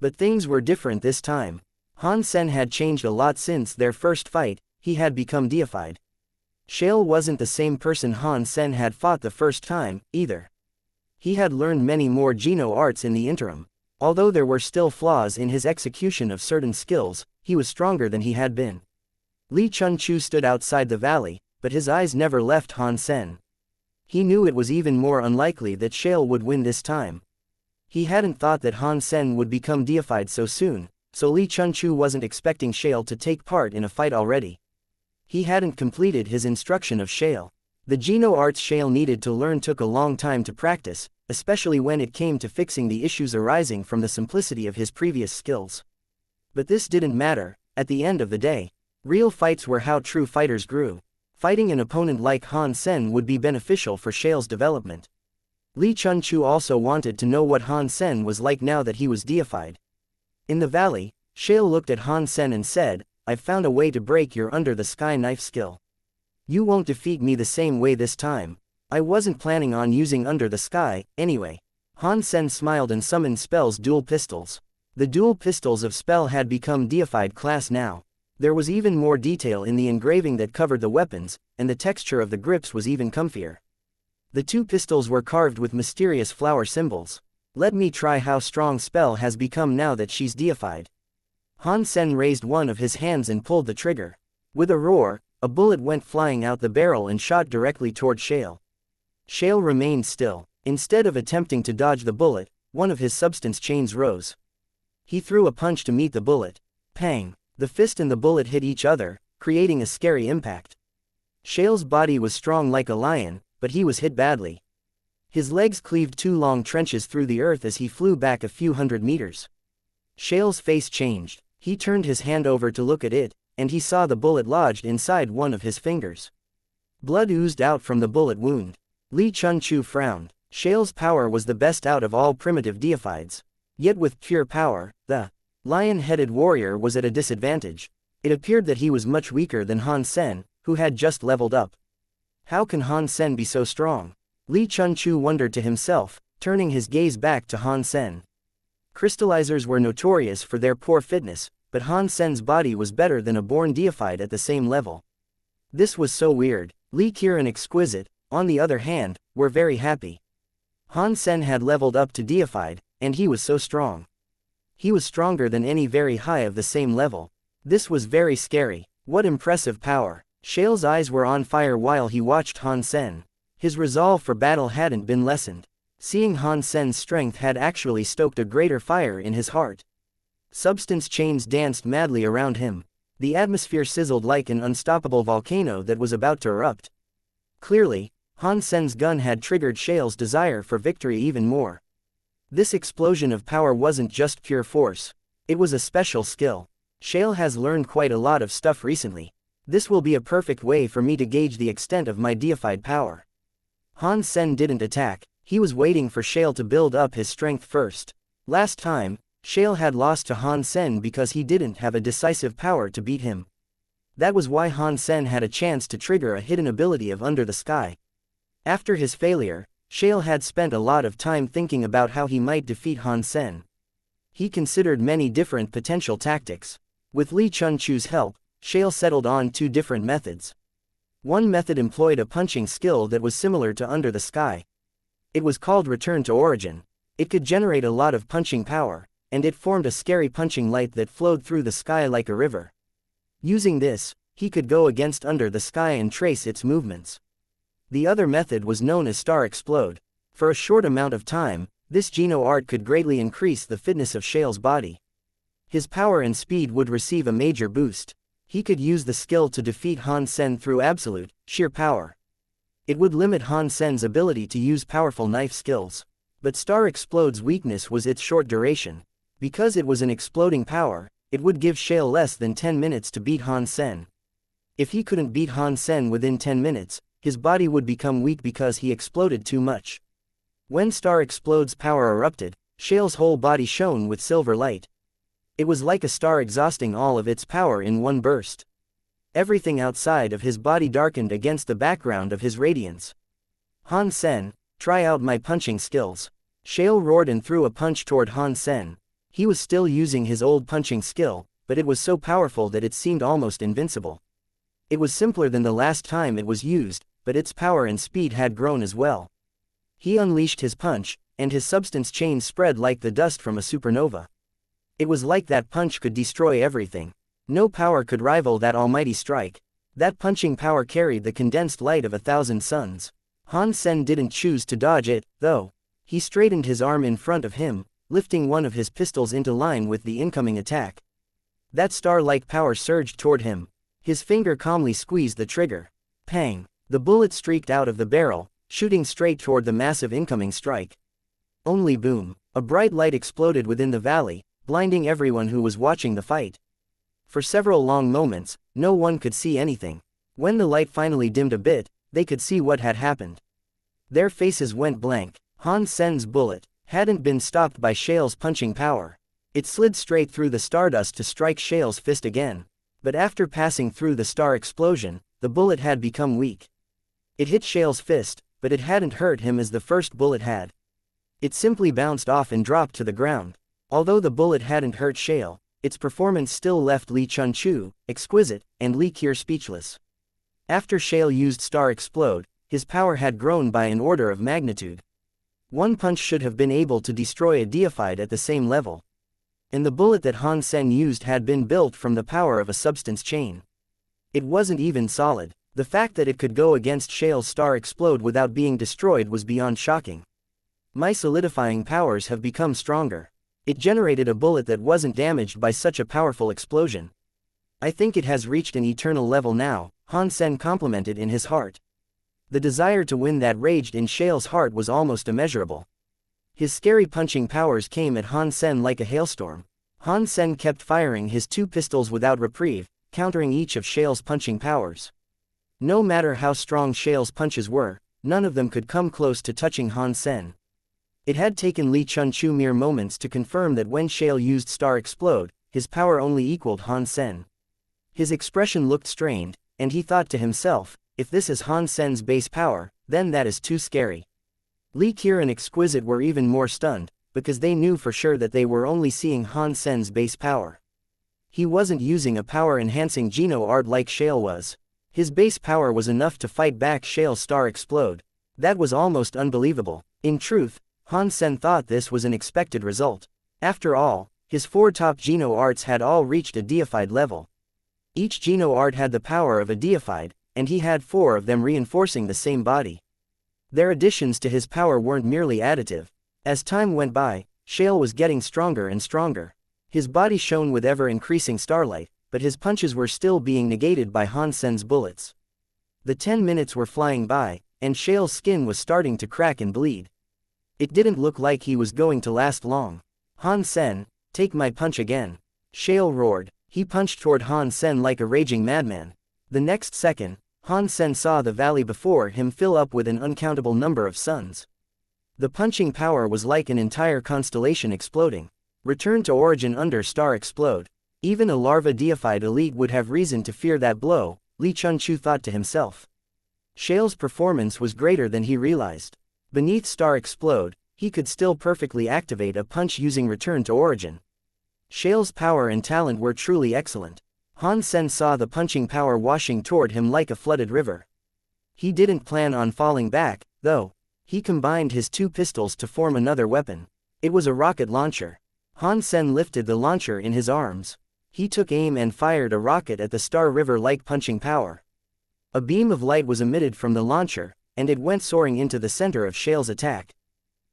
But things were different this time. Han Sen had changed a lot since their first fight. He had become deified. Shale wasn't the same person Han Sen had fought the first time, either. He had learned many more Geno arts in the interim. Although there were still flaws in his execution of certain skills, he was stronger than he had been. Li Chunchu stood outside the valley, but his eyes never left Han Sen. He knew it was even more unlikely that Shale would win this time. He hadn't thought that Han Sen would become deified so soon, so Li Chunchu wasn't expecting Shale to take part in a fight already. He hadn't completed his instruction of Shale. The Geno arts Shale needed to learn took a long time to practice, especially when it came to fixing the issues arising from the simplicity of his previous skills. But this didn't matter. At the end of the day, real fights were how true fighters grew. Fighting an opponent like Han Sen would be beneficial for Shale's development. Li Chunchu also wanted to know what Han Sen was like now that he was deified. In the valley, Shale looked at Han Sen and said, I've found a way to break your under-the-sky knife skill. You won't defeat me the same way this time. I wasn't planning on using under the sky, anyway. Han Sen smiled and summoned spells dual pistols. The dual pistols of spell had become deified class now. There was even more detail in the engraving that covered the weapons, and the texture of the grips was even comfier. The two pistols were carved with mysterious flower symbols. Let me try how strong spell has become now that she's deified. Han Sen raised one of his hands and pulled the trigger. With a roar, a bullet went flying out the barrel and shot directly toward Shale. Shale remained still. Instead of attempting to dodge the bullet, one of his substance chains rose. He threw a punch to meet the bullet. Pang! The fist and the bullet hit each other, creating a scary impact. Shale's body was strong like a lion, but he was hit badly. His legs cleaved two long trenches through the earth as he flew back a few hundred meters. Shale's face changed. He turned his hand over to look at it, and he saw the bullet lodged inside one of his fingers. Blood oozed out from the bullet wound. Li Chunchu frowned. Shale's power was the best out of all primitive deifieds. Yet with pure power, the lion-headed warrior was at a disadvantage. It appeared that he was much weaker than Han Sen, who had just leveled up. How can Han Sen be so strong? Li Chunchu wondered to himself, turning his gaze back to Han Sen. Crystallizers were notorious for their poor fitness, but Han Sen's body was better than a born deified at the same level. This was so weird. Li Qi and Exquisite, on the other hand, were very happy. Han Sen had leveled up to deified, and he was so strong. He was stronger than any very high of the same level. This was very scary. What impressive power. Shale's eyes were on fire while he watched Han Sen. His resolve for battle hadn't been lessened. Seeing Han Sen's strength had actually stoked a greater fire in his heart. Substance chains danced madly around him. The atmosphere sizzled like an unstoppable volcano that was about to erupt. Clearly, Han Sen's gun had triggered Shale's desire for victory even more. This explosion of power wasn't just pure force. It was a special skill. Shale has learned quite a lot of stuff recently. This will be a perfect way for me to gauge the extent of my deified power. Han Sen didn't attack. He was waiting for Shale to build up his strength first. Last time, Shale had lost to Han Sen because he didn't have a decisive power to beat him. That was why Han Sen had a chance to trigger a hidden ability of Under the Sky. After his failure, Shale had spent a lot of time thinking about how he might defeat Han Sen. He considered many different potential tactics. With Li Chunchu's help, Shale settled on two different methods. One method employed a punching skill that was similar to Under the Sky. It was called Return to Origin. It could generate a lot of punching power, and it formed a scary punching light that flowed through the sky like a river. Using this, he could go against Under the Sky and trace its movements. The other method was known as Star Explode. For a short amount of time, this Geno art could greatly increase the fitness of Shale's body. His power and speed would receive a major boost. He could use the skill to defeat Han Sen through absolute, sheer power. It would limit Han Sen's ability to use powerful knife skills. But Star Explode's weakness was its short duration. Because it was an exploding power, it would give Shale less than 10 minutes to beat Han Sen. If he couldn't beat Han Sen within 10 minutes, his body would become weak because he exploded too much. When Star Explode's power erupted, Shale's whole body shone with silver light. It was like a star exhausting all of its power in one burst. Everything outside of his body darkened against the background of his radiance. Han Sen, try out my punching skills. Shale roared and threw a punch toward Han Sen. He was still using his old punching skill, but it was so powerful that it seemed almost invincible. It was simpler than the last time it was used, but its power and speed had grown as well. He unleashed his punch, and his substance chain spread like the dust from a supernova. It was like that punch could destroy everything. No power could rival that almighty strike. That punching power carried the condensed light of 1,000 suns. Han Sen didn't choose to dodge it, though. He straightened his arm in front of him, lifting one of his pistols into line with the incoming attack. That star-like power surged toward him. His finger calmly squeezed the trigger. Pang! The bullet streaked out of the barrel, shooting straight toward the massive incoming strike. Only boom! A bright light exploded within the valley, blinding everyone who was watching the fight. For several long moments, no one could see anything. When the light finally dimmed a bit, they could see what had happened. Their faces went blank. Han Sen's bullet hadn't been stopped by Shale's punching power. It slid straight through the stardust to strike Shale's fist again. But after passing through the star explosion, the bullet had become weak. It hit Shale's fist, but it hadn't hurt him as the first bullet had. It simply bounced off and dropped to the ground. Although the bullet hadn't hurt Shale, its performance still left Li Chunchu exquisite, and Li Qiu speechless. After Shale used Star Explode, his power had grown by an order of magnitude. One punch should have been able to destroy a deified at the same level. And the bullet that Han Sen used had been built from the power of a substance chain. It wasn't even solid. The fact that it could go against Shale's Star Explode without being destroyed was beyond shocking. My solidifying powers have become stronger. It generated a bullet that wasn't damaged by such a powerful explosion. I think it has reached an eternal level now, Han Sen complimented in his heart. The desire to win that raged in Shale's heart was almost immeasurable. His scary punching powers came at Han Sen like a hailstorm. Han Sen kept firing his 2 pistols without reprieve, countering each of Shale's punching powers. No matter how strong Shale's punches were, none of them could come close to touching Han Sen. It had taken Li Chunchu mere moments to confirm that when Shale used Star Explode, his power only equaled Han Sen. His expression looked strained, and he thought to himself, if this is Han Sen's base power, then that is too scary. Li Qiu and Exquisite were even more stunned, because they knew for sure that they were only seeing Han Sen's base power. He wasn't using a power-enhancing Geno art like Shale was. His base power was enough to fight back Shale's Star Explode. That was almost unbelievable. In truth, Han Sen thought this was an expected result. After all, his 4 top Geno arts had all reached a deified level. Each Geno art had the power of a deified, and he had 4 of them reinforcing the same body. Their additions to his power weren't merely additive. As time went by, Shale was getting stronger and stronger. His body shone with ever-increasing starlight, but his punches were still being negated by Han Sen's bullets. The 10 minutes were flying by, and Shale's skin was starting to crack and bleed. It didn't look like he was going to last long. Han Sen, take my punch again. Shale roared. He punched toward Han Sen like a raging madman. The next second, Han Sen saw the valley before him fill up with an uncountable number of suns. The punching power was like an entire constellation exploding. Return to origin under Star Explode. Even a larva deified elite would have reason to fear that blow, Li Chunchu thought to himself. Shale's performance was greater than he realized. Beneath Star Explode, he could still perfectly activate a punch using Return to Origin. Shale's power and talent were truly excellent. Han Sen saw the punching power washing toward him like a flooded river. He didn't plan on falling back, though. He combined his 2 pistols to form another weapon. It was a rocket launcher. Han Sen lifted the launcher in his arms. He took aim and fired a rocket at the Star River-like punching power. A beam of light was emitted from the launcher, and it went soaring into the center of Shale's attack.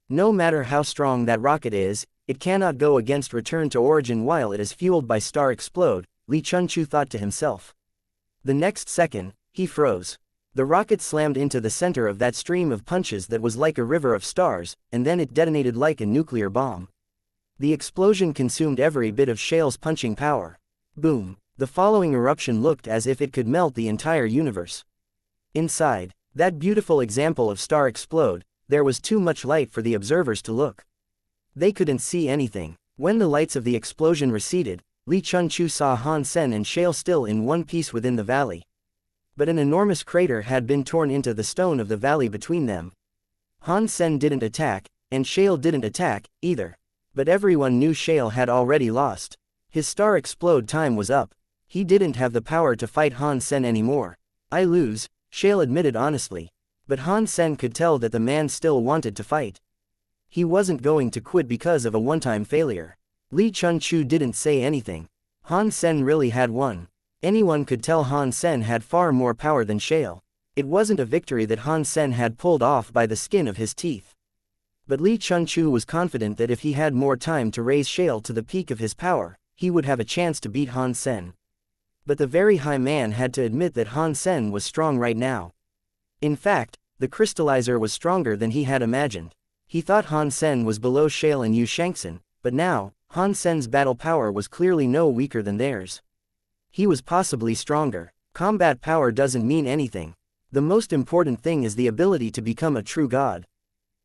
No matter how strong that rocket is, it cannot go against Return to Origin while it is fueled by Star Explode, Li Chunchu thought to himself. The next second, he froze. The rocket slammed into the center of that stream of punches that was like a river of stars, and then it detonated like a nuclear bomb. The explosion consumed every bit of Shale's punching power. Boom! The following eruption looked as if it could melt the entire universe. Inside that beautiful example of Star Explode, there was too much light for the observers to look. They couldn't see anything. When the lights of the explosion receded, Li Chunchu saw Han Sen and Shale still in one piece within the valley. But an enormous crater had been torn into the stone of the valley between them. Han Sen didn't attack, and Shale didn't attack, either. But everyone knew Shale had already lost. His Star Explode time was up. He didn't have the power to fight Han Sen anymore. I lose, Shale admitted honestly. But Han Sen could tell that the man still wanted to fight. He wasn't going to quit because of a one-time failure. Li Chunchu didn't say anything. Han Sen really had won. Anyone could tell Han Sen had far more power than Shale. It wasn't a victory that Han Sen had pulled off by the skin of his teeth. But Li Chunchu was confident that if he had more time to raise Shale to the peak of his power, he would have a chance to beat Han Sen. But the very high man had to admit that Han Sen was strong right now. In fact, the crystallizer was stronger than he had imagined. He thought Han Sen was below Shale and xianxia, but now, Han Sen's battle power was clearly no weaker than theirs. He was possibly stronger. Combat power doesn't mean anything. The most important thing is the ability to become a true god.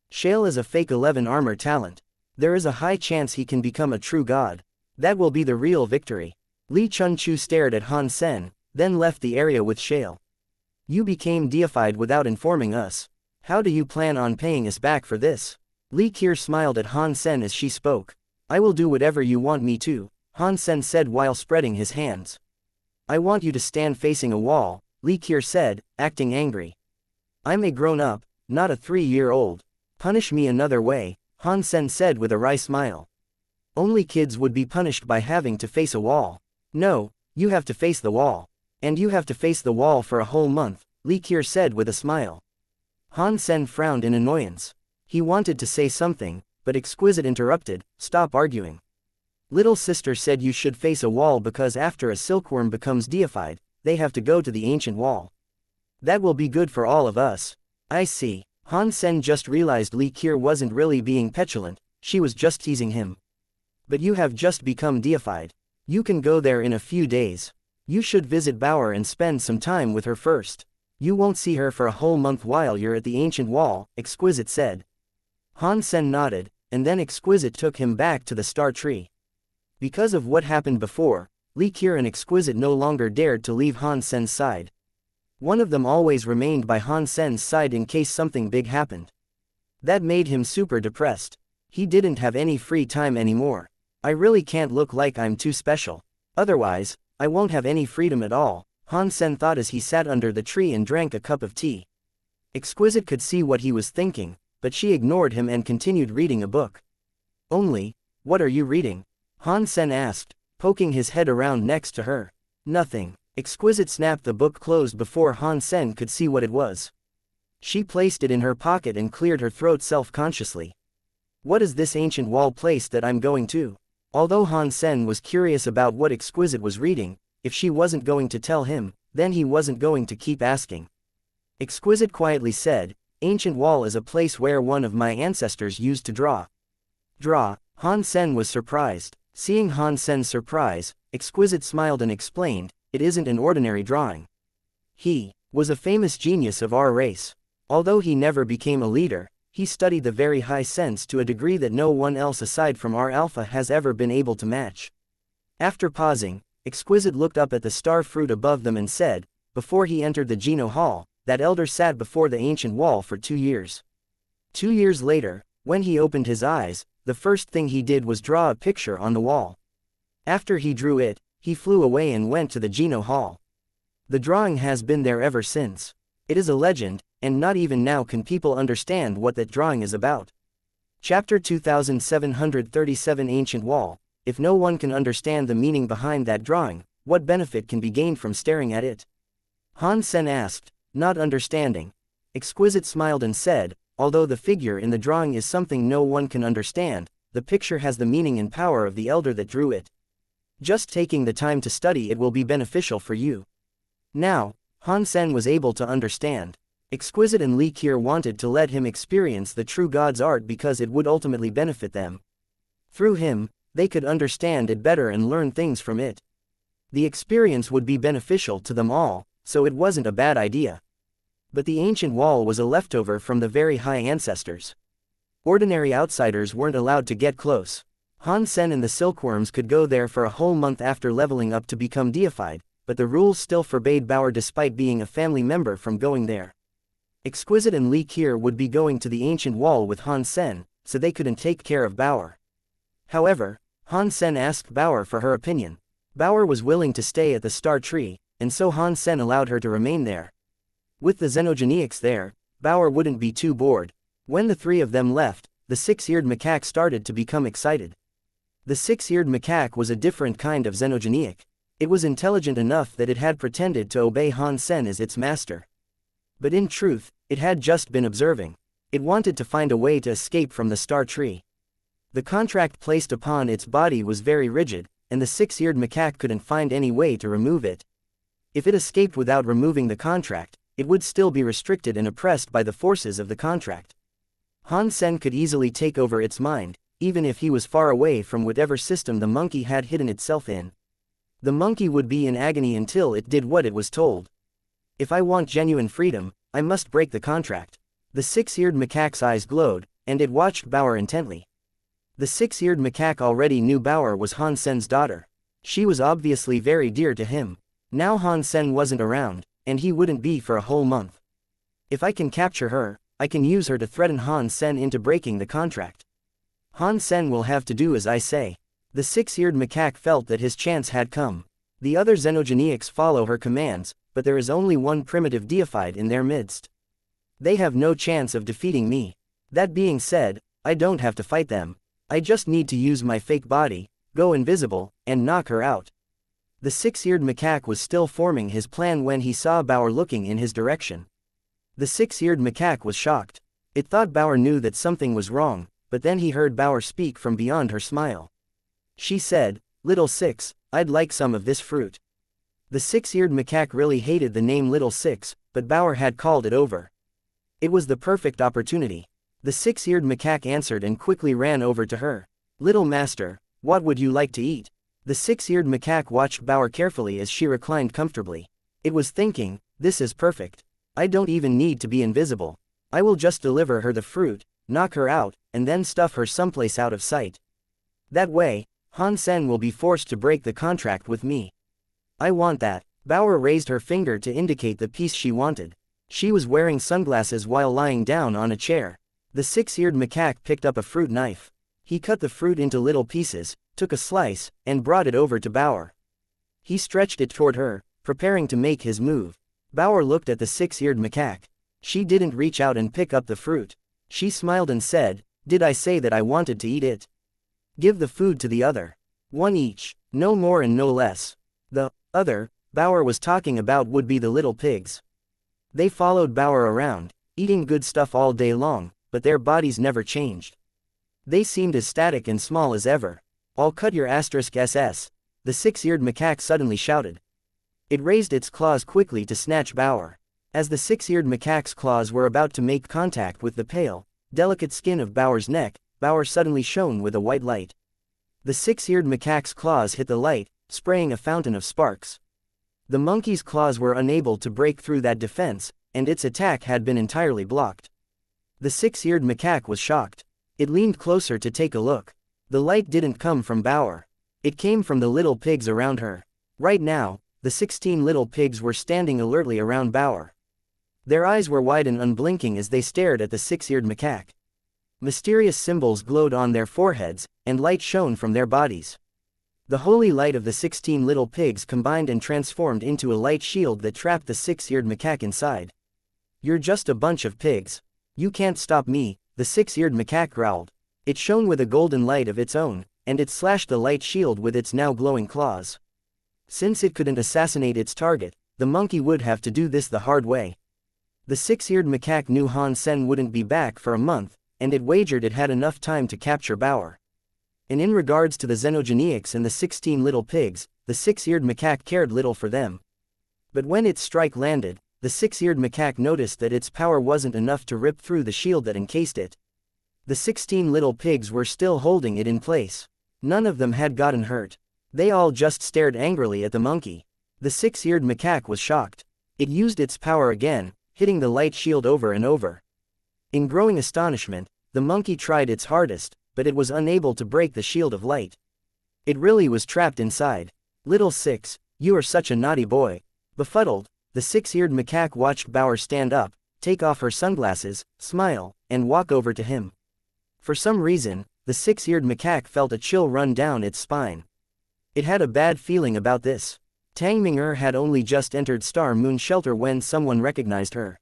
Shale is a fake 11 armor talent. There is a high chance he can become a true god. That will be the real victory. Li Chunchu stared at Han Sen, then left the area with Shale. You became deified without informing us. How do you plan on paying us back for this? Li Qiu smiled at Han Sen as she spoke. I will do whatever you want me to, Han Sen said while spreading his hands. I want you to stand facing a wall, Li Qiu said, acting angry. I'm a grown-up, not a 3-year-old. Punish me another way, Han Sen said with a wry smile. Only kids would be punished by having to face a wall. No, you have to face the wall. And you have to face the wall for a whole month, Li Qiu said with a smile. Han Sen frowned in annoyance. He wanted to say something, but Exquisite interrupted, stop arguing. Little sister said you should face a wall because after a silkworm becomes deified, they have to go to the ancient wall. That will be good for all of us. I see. Han Sen just realized Li Qiu wasn't really being petulant, she was just teasing him. But you have just become deified. You can go there in a few days. You should visit Bauer and spend some time with her first. You won't see her for a whole month while you're at the ancient wall, Exquisite said. Han Sen nodded, and then Exquisite took him back to the star tree. Because of what happened before, Li Qiu and Exquisite no longer dared to leave Han Sen's side. One of them always remained by Han Sen's side in case something big happened. That made him super depressed. He didn't have any free time anymore. I really can't look like I'm too special. Otherwise, I won't have any freedom at all, Han Sen thought as he sat under the tree and drank a cup of tea. Exquisite could see what he was thinking, but she ignored him and continued reading a book. Only, what are you reading? Han Sen asked, poking his head around next to her. Nothing. Exquisite snapped the book closed before Han Sen could see what it was. She placed it in her pocket and cleared her throat self-consciously. What is this ancient wall place that I'm going to? Although Han Sen was curious about what Exquisite was reading, if she wasn't going to tell him, then he wasn't going to keep asking. Exquisite quietly said, Ancient wall is a place where one of my ancestors used to draw. Draw? Han Sen was surprised. Seeing Han Sen's surprise, Exquisite smiled and explained, it isn't an ordinary drawing. He was a famous genius of our race. Although he never became a leader, he studied the very high sense to a degree that no one else aside from our Alpha has ever been able to match. After pausing, Exquisite looked up at the star fruit above them and said, before he entered the Geno Hall, that elder sat before the ancient wall for 2 years. 2 years later, when he opened his eyes, the first thing he did was draw a picture on the wall. After he drew it, he flew away and went to the Geno Hall. The drawing has been there ever since. It is a legend, and not even now can people understand what that drawing is about. Chapter 2737 Ancient Wall. If no one can understand the meaning behind that drawing, what benefit can be gained from staring at it? Han Sen asked, not understanding. Exquisite smiled and said, although the figure in the drawing is something no one can understand, the picture has the meaning and power of the elder that drew it. Just taking the time to study it will be beneficial for you. Now, Han Sen was able to understand. Exquisite and Li Qiu wanted to let him experience the true God's art because it would ultimately benefit them. Through him, they could understand it better and learn things from it. The experience would be beneficial to them all, so it wasn't a bad idea. But the ancient wall was a leftover from the very high ancestors. Ordinary outsiders weren't allowed to get close. Han Sen and the silkworms could go there for a whole month after leveling up to become deified, but the rules still forbade Bauer despite being a family member from going there. Exquisite and Li Qiu would be going to the ancient wall with Han Sen, so they couldn't take care of Bauer. However, Han Sen asked Bauer for her opinion. Bauer was willing to stay at the star tree, and so Han Sen allowed her to remain there. With the xenogenics there, Bauer wouldn't be too bored. When the three of them left, the six-eared macaque started to become excited. The six-eared macaque was a different kind of xenogenic. It was intelligent enough that it had pretended to obey Han Sen as its master. But in truth, it had just been observing. It wanted to find a way to escape from the star tree. The contract placed upon its body was very rigid, and the six-eared macaque couldn't find any way to remove it. If it escaped without removing the contract, it would still be restricted and oppressed by the forces of the contract. Han Sen could easily take over its mind, even if he was far away from whatever system the monkey had hidden itself in. The monkey would be in agony until it did what it was told. If I want genuine freedom, I must break the contract. The six-eared macaque's eyes glowed, and it watched Bauer intently. The six-eared macaque already knew Bauer was Han Sen's daughter. She was obviously very dear to him. Now Han Sen wasn't around, and he wouldn't be for a whole month. If I can capture her, I can use her to threaten Han Sen into breaking the contract. Han Sen will have to do as I say. The six-eared macaque felt that his chance had come. The other xenogeniacs follow her commands, but there is only one primitive deified in their midst. They have no chance of defeating me. That being said, I don't have to fight them. I just need to use my fake body, go invisible, and knock her out. The six-eared macaque was still forming his plan when he saw Bauer looking in his direction. The six-eared macaque was shocked. It thought Bauer knew that something was wrong, but then he heard Bauer speak from beyond her smile. She said, "Little Six, I'd like some of this fruit." The six-eared macaque really hated the name Little Six, but Bauer had called it over. It was the perfect opportunity. The six-eared macaque answered and quickly ran over to her. "Little Master, what would you like to eat?" The six-eared macaque watched Bauer carefully as she reclined comfortably. It was thinking, "This is perfect. I don't even need to be invisible. I will just deliver her the fruit, knock her out, and then stuff her someplace out of sight. That way, Han Sen will be forced to break the contract with me. I want that." Bauer raised her finger to indicate the piece she wanted. She was wearing sunglasses while lying down on a chair. The six-eared macaque picked up a fruit knife. He cut the fruit into little pieces, took a slice, and brought it over to Bauer. He stretched it toward her, preparing to make his move. Bauer looked at the six-eared macaque. She didn't reach out and pick up the fruit. She smiled and said, "Did I say that I wanted to eat it? Give the food to the other. One each, no more and no less." The other Bauer was talking about would be the little pigs. They followed Bauer around, eating good stuff all day long, but their bodies never changed. They seemed as static and small as ever. "I'll cut your *SS, the six-eared macaque suddenly shouted. It raised its claws quickly to snatch Bauer. As the six-eared macaque's claws were about to make contact with the pale, delicate skin of Bauer's neck, Bauer suddenly shone with a white light. The six-eared macaque's claws hit the light, spraying a fountain of sparks. The monkey's claws were unable to break through that defense, and its attack had been entirely blocked. The six-eared macaque was shocked. It leaned closer to take a look. The light didn't come from Bauer. It came from the little pigs around her. Right now, the 16 little pigs were standing alertly around Bauer. Their eyes were wide and unblinking as they stared at the six-eared macaque. Mysterious symbols glowed on their foreheads, and light shone from their bodies. The holy light of the 16 little pigs combined and transformed into a light shield that trapped the six-eared macaque inside. "You're just a bunch of pigs. You can't stop me," the six-eared macaque growled. It shone with a golden light of its own, and it slashed the light shield with its now glowing claws. Since it couldn't assassinate its target, the monkey would have to do this the hard way. The six-eared macaque knew Han Sen wouldn't be back for a month, and it wagered it had enough time to capture Bauer. And in regards to the xenogeniacs and the 16 little pigs, the six-eared macaque cared little for them. But when its strike landed, the six-eared macaque noticed that its power wasn't enough to rip through the shield that encased it. The 16 little pigs were still holding it in place. None of them had gotten hurt. They all just stared angrily at the monkey. The six-eared macaque was shocked. It used its power again, hitting the light shield over and over. In growing astonishment, the monkey tried its hardest, but it was unable to break the shield of light. It really was trapped inside. "Little Six, you are such a naughty boy." Befuddled, the six-eared macaque watched Bauer stand up, take off her sunglasses, smile, and walk over to him. For some reason, the six-eared macaque felt a chill run down its spine. It had a bad feeling about this. Tang Ming'er had only just entered Star Moon Shelter when someone recognized her.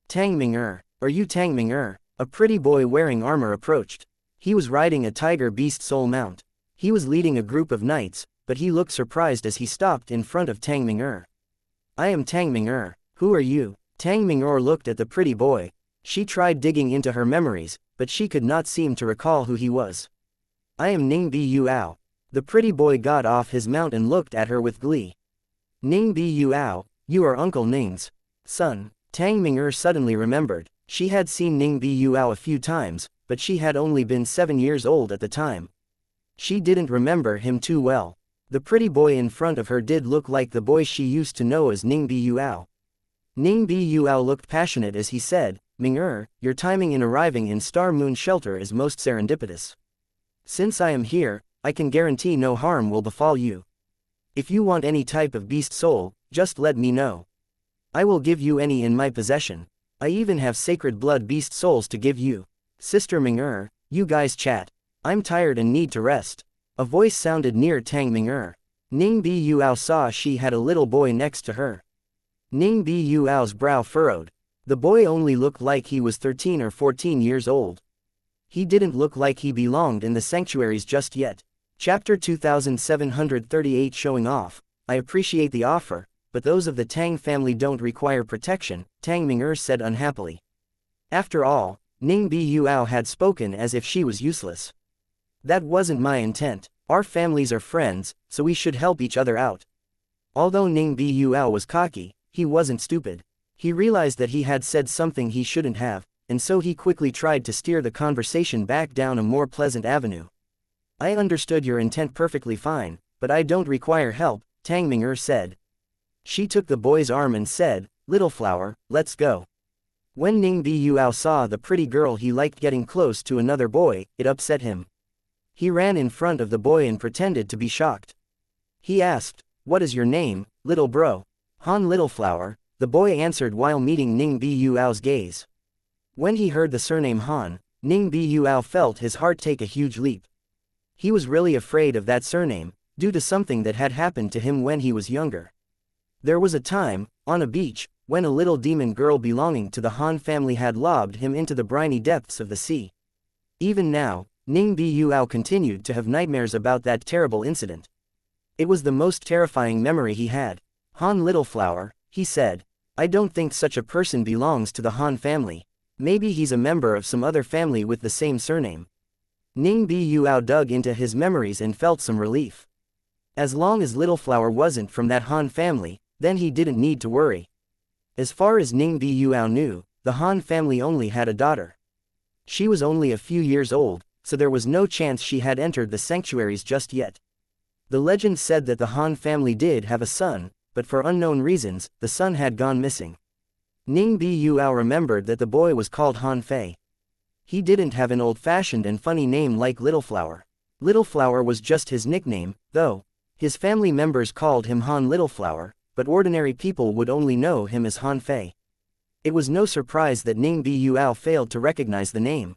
"Tang Ming'er, are you Tang Ming'er?" A pretty boy wearing armor approached. He was riding a tiger beast soul mount. He was leading a group of knights, but he looked surprised as he stopped in front of Tang Ming'er. "I am Tang Ming'er. Who are you?" Tang Ming'er looked at the pretty boy. She tried digging into her memories, but she could not seem to recall who he was. "I am Ning Bi Yuao." The pretty boy got off his mount and looked at her with glee. "Ning Bi Yuao, you are Uncle Ning's son." Tang Ming'er suddenly remembered. She had seen Ning Bi Yuao a few times, but she had only been 7 years old at the time. She didn't remember him too well. The pretty boy in front of her did look like the boy she used to know as Ning Bi Yuao. Ning Bi Yuao looked passionate as he said, "Ming'er, your timing in arriving in Star Moon Shelter is most serendipitous. Since I am here, I can guarantee no harm will befall you. If you want any type of beast soul, just let me know. I will give you any in my possession. I even have sacred blood beast souls to give you." "Sister Ming'er, you guys chat." I'm tired and need to rest. A voice sounded near Tang Ming'er. Ning Bi Yuao saw she had a little boy next to her. Ning Bi Yuao's brow furrowed. The boy only looked like he was 13 or 14 years old. He didn't look like he belonged in the sanctuaries just yet. Chapter 2738 Showing Off. I appreciate the offer, but those of the Tang family don't require protection, Tang Ming'er said unhappily. After all, Ning Bi Yuao had spoken as if she was useless. That wasn't my intent. Our families are friends, so we should help each other out. Although Ning Bi Yuao was cocky, he wasn't stupid. He realized that he had said something he shouldn't have, and so he quickly tried to steer the conversation back down a more pleasant avenue. I understood your intent perfectly fine, but I don't require help, Tang Ming'er said. She took the boy's arm and said, "Little flower, let's go." When Ning Bi Yuao saw the pretty girl he liked getting close to another boy, it upset him. He ran in front of the boy and pretended to be shocked. He asked, "What is your name, little bro?" "Han Little Flower," the boy answered while meeting Ning Bi Yuao's gaze. When he heard the surname Han, Ning Bi Yuao felt his heart take a huge leap. He was really afraid of that surname, due to something that had happened to him when he was younger. There was a time, on a beach, when a little demon girl belonging to the Han family had lobbed him into the briny depths of the sea. Even now, Ning Bi Yuao continued to have nightmares about that terrible incident. It was the most terrifying memory he had. "Han Little Flower," he said. "I don't think such a person belongs to the Han family. Maybe he's a member of some other family with the same surname." Ning Bi Yuao dug into his memories and felt some relief. As long as Little Flower wasn't from that Han family, then he didn't need to worry. As far as Ning Bi Yuao knew, the Han family only had a daughter. She was only a few years old, so there was no chance she had entered the sanctuaries just yet. The legend said that the Han family did have a son, but for unknown reasons, the son had gone missing. Ning Bi Yuao remembered that the boy was called Han Fei. He didn't have an old-fashioned and funny name like Little Flower. Little Flower was just his nickname, though. His family members called him Han Little Flower, but ordinary people would only know him as Han Fei. It was no surprise that Ning Bi Yuao failed to recognize the name.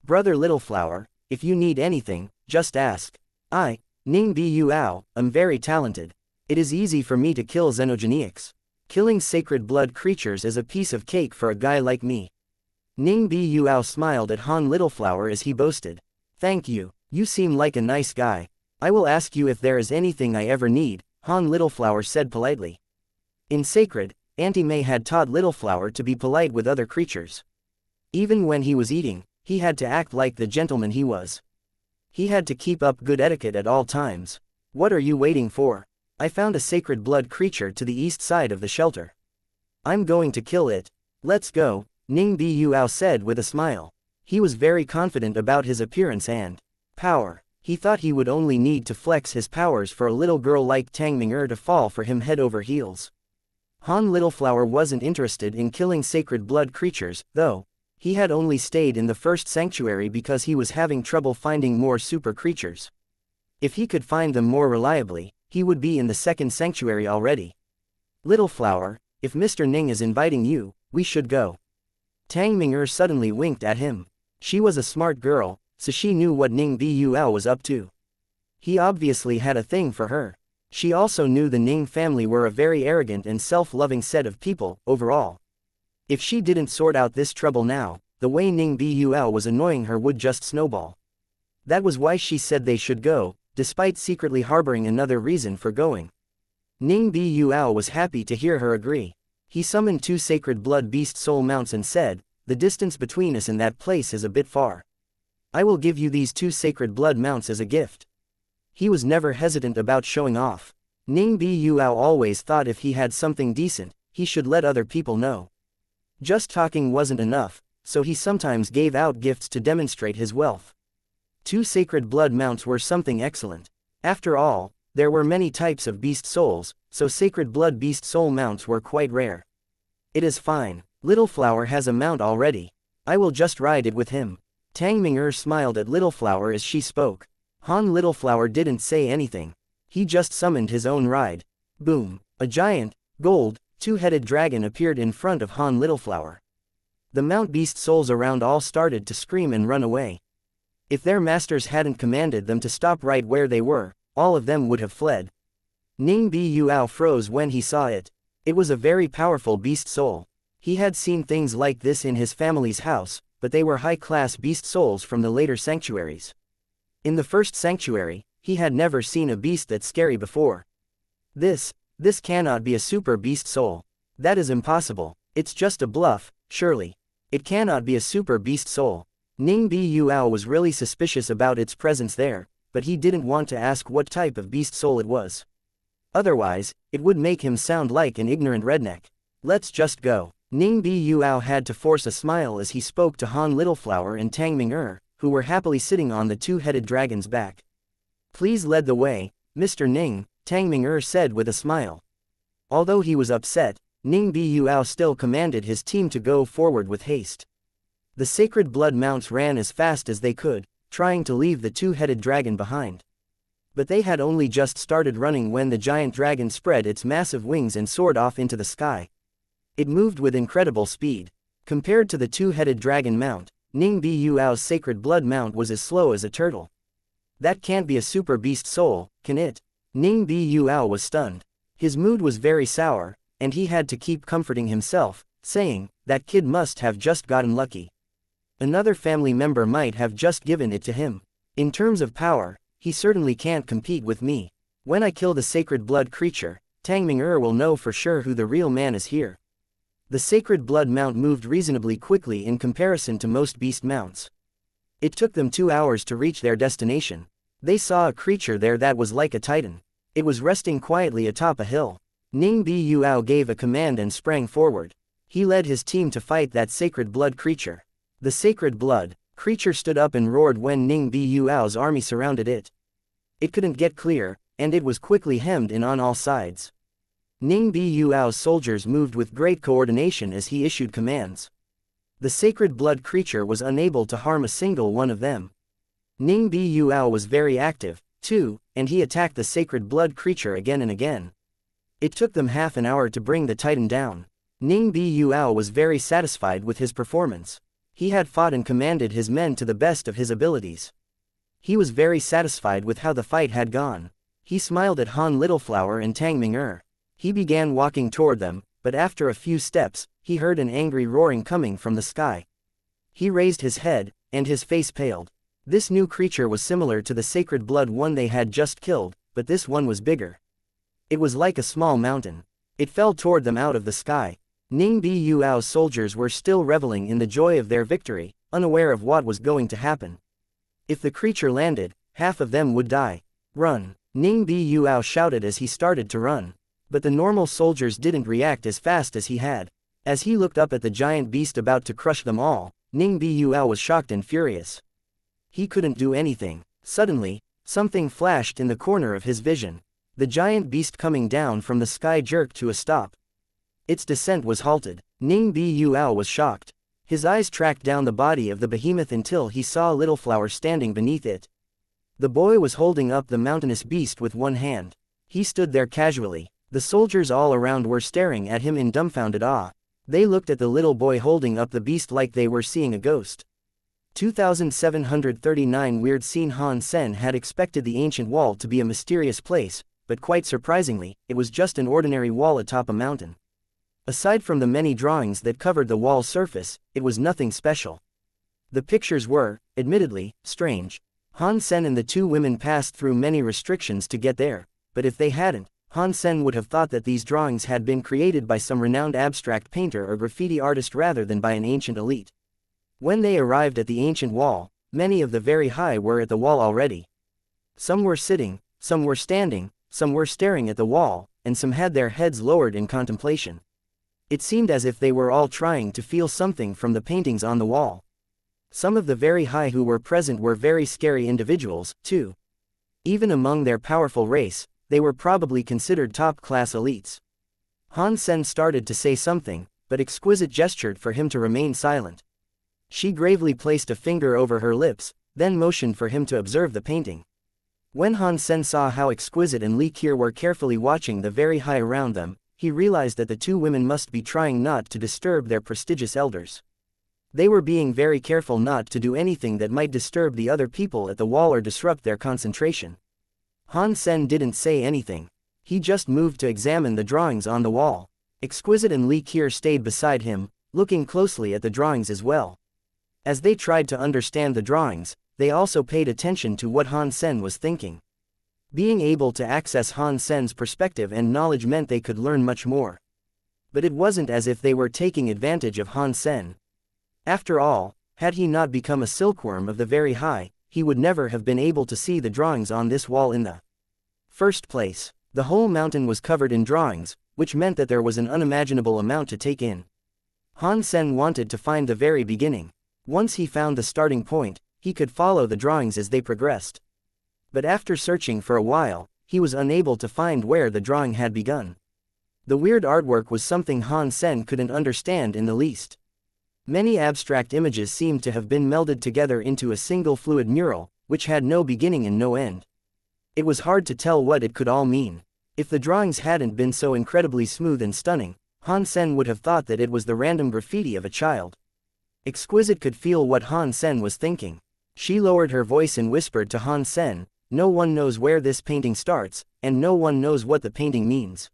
"Brother Little Flower, if you need anything, just ask. I, Ning Bi Yuao, am very talented. It is easy for me to kill xenogenics. Killing sacred blood creatures is a piece of cake for a guy like me." Ning Bi Yuao smiled at Han Little Flower as he boasted. "Thank you, you seem like a nice guy. I will ask you if there is anything I ever need," Han Little Flower said politely. In Sacred, Auntie May had taught Little Flower to be polite with other creatures. Even when he was eating, he had to act like the gentleman he was. He had to keep up good etiquette at all times. "What are you waiting for? I found a sacred blood creature to the east side of the shelter. I'm going to kill it. Let's go," Ning Bi Yuao said with a smile. He was very confident about his appearance and power. He thought he would only need to flex his powers for a little girl like Tang Ming'er to fall for him head over heels. Han Little Flower wasn't interested in killing sacred blood creatures, though. He had only stayed in the first sanctuary because he was having trouble finding more super creatures. If he could find them more reliably, he would be in the second sanctuary already. "Little Flower, if Mr. Ning is inviting you, we should go." Tang Ming'er suddenly winked at him. She was a smart girl, so she knew what Ning Bi Yuao was up to. He obviously had a thing for her. She also knew the Ning family were a very arrogant and self-loving set of people, overall. If she didn't sort out this trouble now, the way Ning Bi Yuao was annoying her would just snowball. That was why she said they should go, despite secretly harboring another reason for going. Ning Bi Yuao was happy to hear her agree. He summoned 2 sacred blood beast soul mounts and said, "The distance between us and that place is a bit far. I will give you these 2 sacred blood mounts as a gift." He was never hesitant about showing off. Ning Bi Yuao always thought if he had something decent, he should let other people know. Just talking wasn't enough, so he sometimes gave out gifts to demonstrate his wealth. 2 sacred blood mounts were something excellent. After all, there were many types of beast souls, so sacred blood beast soul mounts were quite rare. "It is fine. Little Flower has a mount already. I will just ride it with him." Tang Ming'er smiled at Little Flower as she spoke. Han Little Flower didn't say anything. He just summoned his own ride. Boom! A giant, gold, 2-headed dragon appeared in front of Han Little Flower. The mount beast souls around all started to scream and run away. If their masters hadn't commanded them to stop right where they were, all of them would have fled. Ning Buyao froze when he saw it. It was a very powerful beast soul. He had seen things like this in his family's house, but they were high-class beast souls from the later sanctuaries. In the first sanctuary, he had never seen a beast that scary before. This cannot be a super beast soul. That is impossible. It's just a bluff, surely. It cannot be a super beast soul. Ning Buyao was really suspicious about its presence there, but he didn't want to ask what type of beast soul it was. Otherwise, it would make him sound like an ignorant redneck. Let's just go. Ning Buyao had to force a smile as he spoke to Han Littleflower and Tang Ming'er, who were happily sitting on the two-headed dragon's back. Please lead the way, Mr. Ning, Tang Ming'er said with a smile. Although he was upset, Ning Buyao still commanded his team to go forward with haste. The sacred blood mounts ran as fast as they could, trying to leave the two-headed dragon behind. But they had only just started running when the giant dragon spread its massive wings and soared off into the sky. It moved with incredible speed. Compared to the two-headed dragon mount, Ning Buyuao's sacred blood mount was as slow as a turtle. That can't be a super beast soul, can it? Ning Buyuao was stunned. His mood was very sour, and he had to keep comforting himself, saying, that kid must have just gotten lucky. Another family member might have just given it to him. In terms of power, he certainly can't compete with me. When I kill the sacred blood creature, Tang Ming'er will know for sure who the real man is here. The sacred blood mount moved reasonably quickly in comparison to most beast mounts. It took them 2 hours to reach their destination. They saw a creature there that was like a titan. It was resting quietly atop a hill. Ning Buyuao gave a command and sprang forward. He led his team to fight that sacred blood creature. The sacred blood creature stood up and roared when Ning Buyuao's army surrounded it. It couldn't get clear, and it was quickly hemmed in on all sides. Ning Buyuao's soldiers moved with great coordination as he issued commands. The sacred blood creature was unable to harm a single one of them. Ning Buyuao was very active, too, and he attacked the sacred blood creature again and again. It took them half an hour to bring the titan down. Ning Buyuao was very satisfied with his performance. He had fought and commanded his men to the best of his abilities. He was very satisfied with how the fight had gone. He smiled at Han Littleflower and Tang Ming'er. He began walking toward them, but after a few steps, he heard an angry roaring coming from the sky. He raised his head, and his face paled. This new creature was similar to the sacred blood one they had just killed, but this one was bigger. It was like a small mountain. It fell toward them out of the sky. Ning Buyuao's soldiers were still reveling in the joy of their victory, unaware of what was going to happen. If the creature landed, half of them would die. Run! Ning Buyuao shouted as he started to run. But the normal soldiers didn't react as fast as he had. As he looked up at the giant beast about to crush them all, Ning Buyuao was shocked and furious. He couldn't do anything. Suddenly, something flashed in the corner of his vision. The giant beast coming down from the sky jerked to a stop. Its descent was halted. Ning Buyuao was shocked. His eyes tracked down the body of the behemoth until he saw Littleflower standing beneath it. The boy was holding up the mountainous beast with one hand. He stood there casually. The soldiers all around were staring at him in dumbfounded awe. They looked at the little boy holding up the beast like they were seeing a ghost. 2739 Weird scene. Han Sen had expected the ancient wall to be a mysterious place, but quite surprisingly, it was just an ordinary wall atop a mountain. Aside from the many drawings that covered the wall's surface, it was nothing special. The pictures were, admittedly, strange. Han Sen and the two women passed through many restrictions to get there, but if they hadn't, Han Sen would have thought that these drawings had been created by some renowned abstract painter or graffiti artist rather than by an ancient elite. When they arrived at the ancient wall, many of the very high were at the wall already. Some were sitting, some were standing, some were staring at the wall, and some had their heads lowered in contemplation. It seemed as if they were all trying to feel something from the paintings on the wall. Some of the very high who were present were very scary individuals, too. Even among their powerful race, they were probably considered top-class elites. Han Sen started to say something, but Exquisite gestured for him to remain silent. She gravely placed a finger over her lips, then motioned for him to observe the painting. When Han Sen saw how Exquisite and Li Qier were carefully watching the very high around them, he realized that the two women must be trying not to disturb their prestigious elders. They were being very careful not to do anything that might disturb the other people at the wall or disrupt their concentration. Han Sen didn't say anything. He just moved to examine the drawings on the wall. Exquisite and Li Qier stayed beside him, looking closely at the drawings as well. As they tried to understand the drawings, they also paid attention to what Han Sen was thinking. Being able to access Han Sen's perspective and knowledge meant they could learn much more. But it wasn't as if they were taking advantage of Han Sen. After all, had he not become a silkworm of the very high, he would never have been able to see the drawings on this wall in the first place. The whole mountain was covered in drawings, which meant that there was an unimaginable amount to take in. Han Sen wanted to find the very beginning. Once he found the starting point, he could follow the drawings as they progressed. But after searching for a while, he was unable to find where the drawing had begun. The weird artwork was something Han Sen couldn't understand in the least. Many abstract images seemed to have been melded together into a single fluid mural, which had no beginning and no end. It was hard to tell what it could all mean. If the drawings hadn't been so incredibly smooth and stunning, Han Sen would have thought that it was the random graffiti of a child. Exquisite could feel what Han Sen was thinking. She lowered her voice and whispered to Han Sen, "No one knows where this painting starts, and no one knows what the painting means.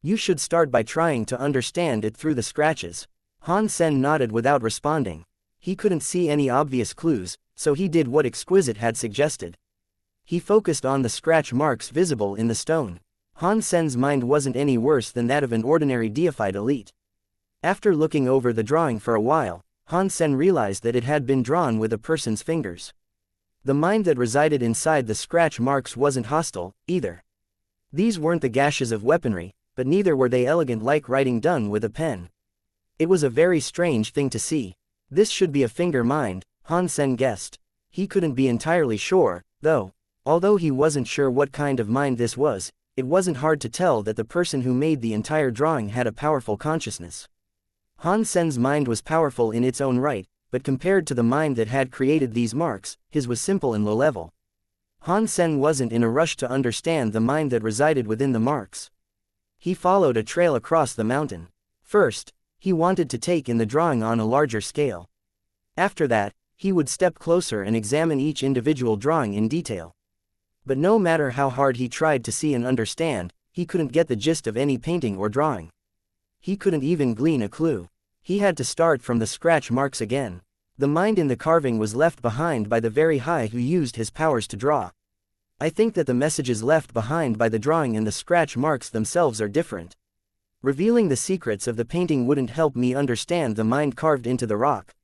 You should start by trying to understand it through the scratches." Han Sen nodded without responding. He couldn't see any obvious clues, so he did what Exquisite had suggested. He focused on the scratch marks visible in the stone. Han Sen's mind wasn't any worse than that of an ordinary deified elite. After looking over the drawing for a while, Han Sen realized that it had been drawn with a person's fingers. The mind that resided inside the scratch marks wasn't hostile, either. These weren't the gashes of weaponry, but neither were they elegant like writing done with a pen. It was a very strange thing to see. This should be a finger mind, Han Sen guessed. He couldn't be entirely sure, though. Although he wasn't sure what kind of mind this was, it wasn't hard to tell that the person who made the entire drawing had a powerful consciousness. Han Sen's mind was powerful in its own right, but compared to the mind that had created these marks, his was simple and low-level. Han Sen wasn't in a rush to understand the mind that resided within the marks. He followed a trail across the mountain. First, he wanted to take in the drawing on a larger scale. After that, he would step closer and examine each individual drawing in detail. But no matter how hard he tried to see and understand, he couldn't get the gist of any painting or drawing. He couldn't even glean a clue. He had to start from the scratch marks again. The mind in the carving was left behind by the very high who used his powers to draw. I think that the messages left behind by the drawing and the scratch marks themselves are different. Revealing the secrets of the painting wouldn't help me understand the mind carved into the rock.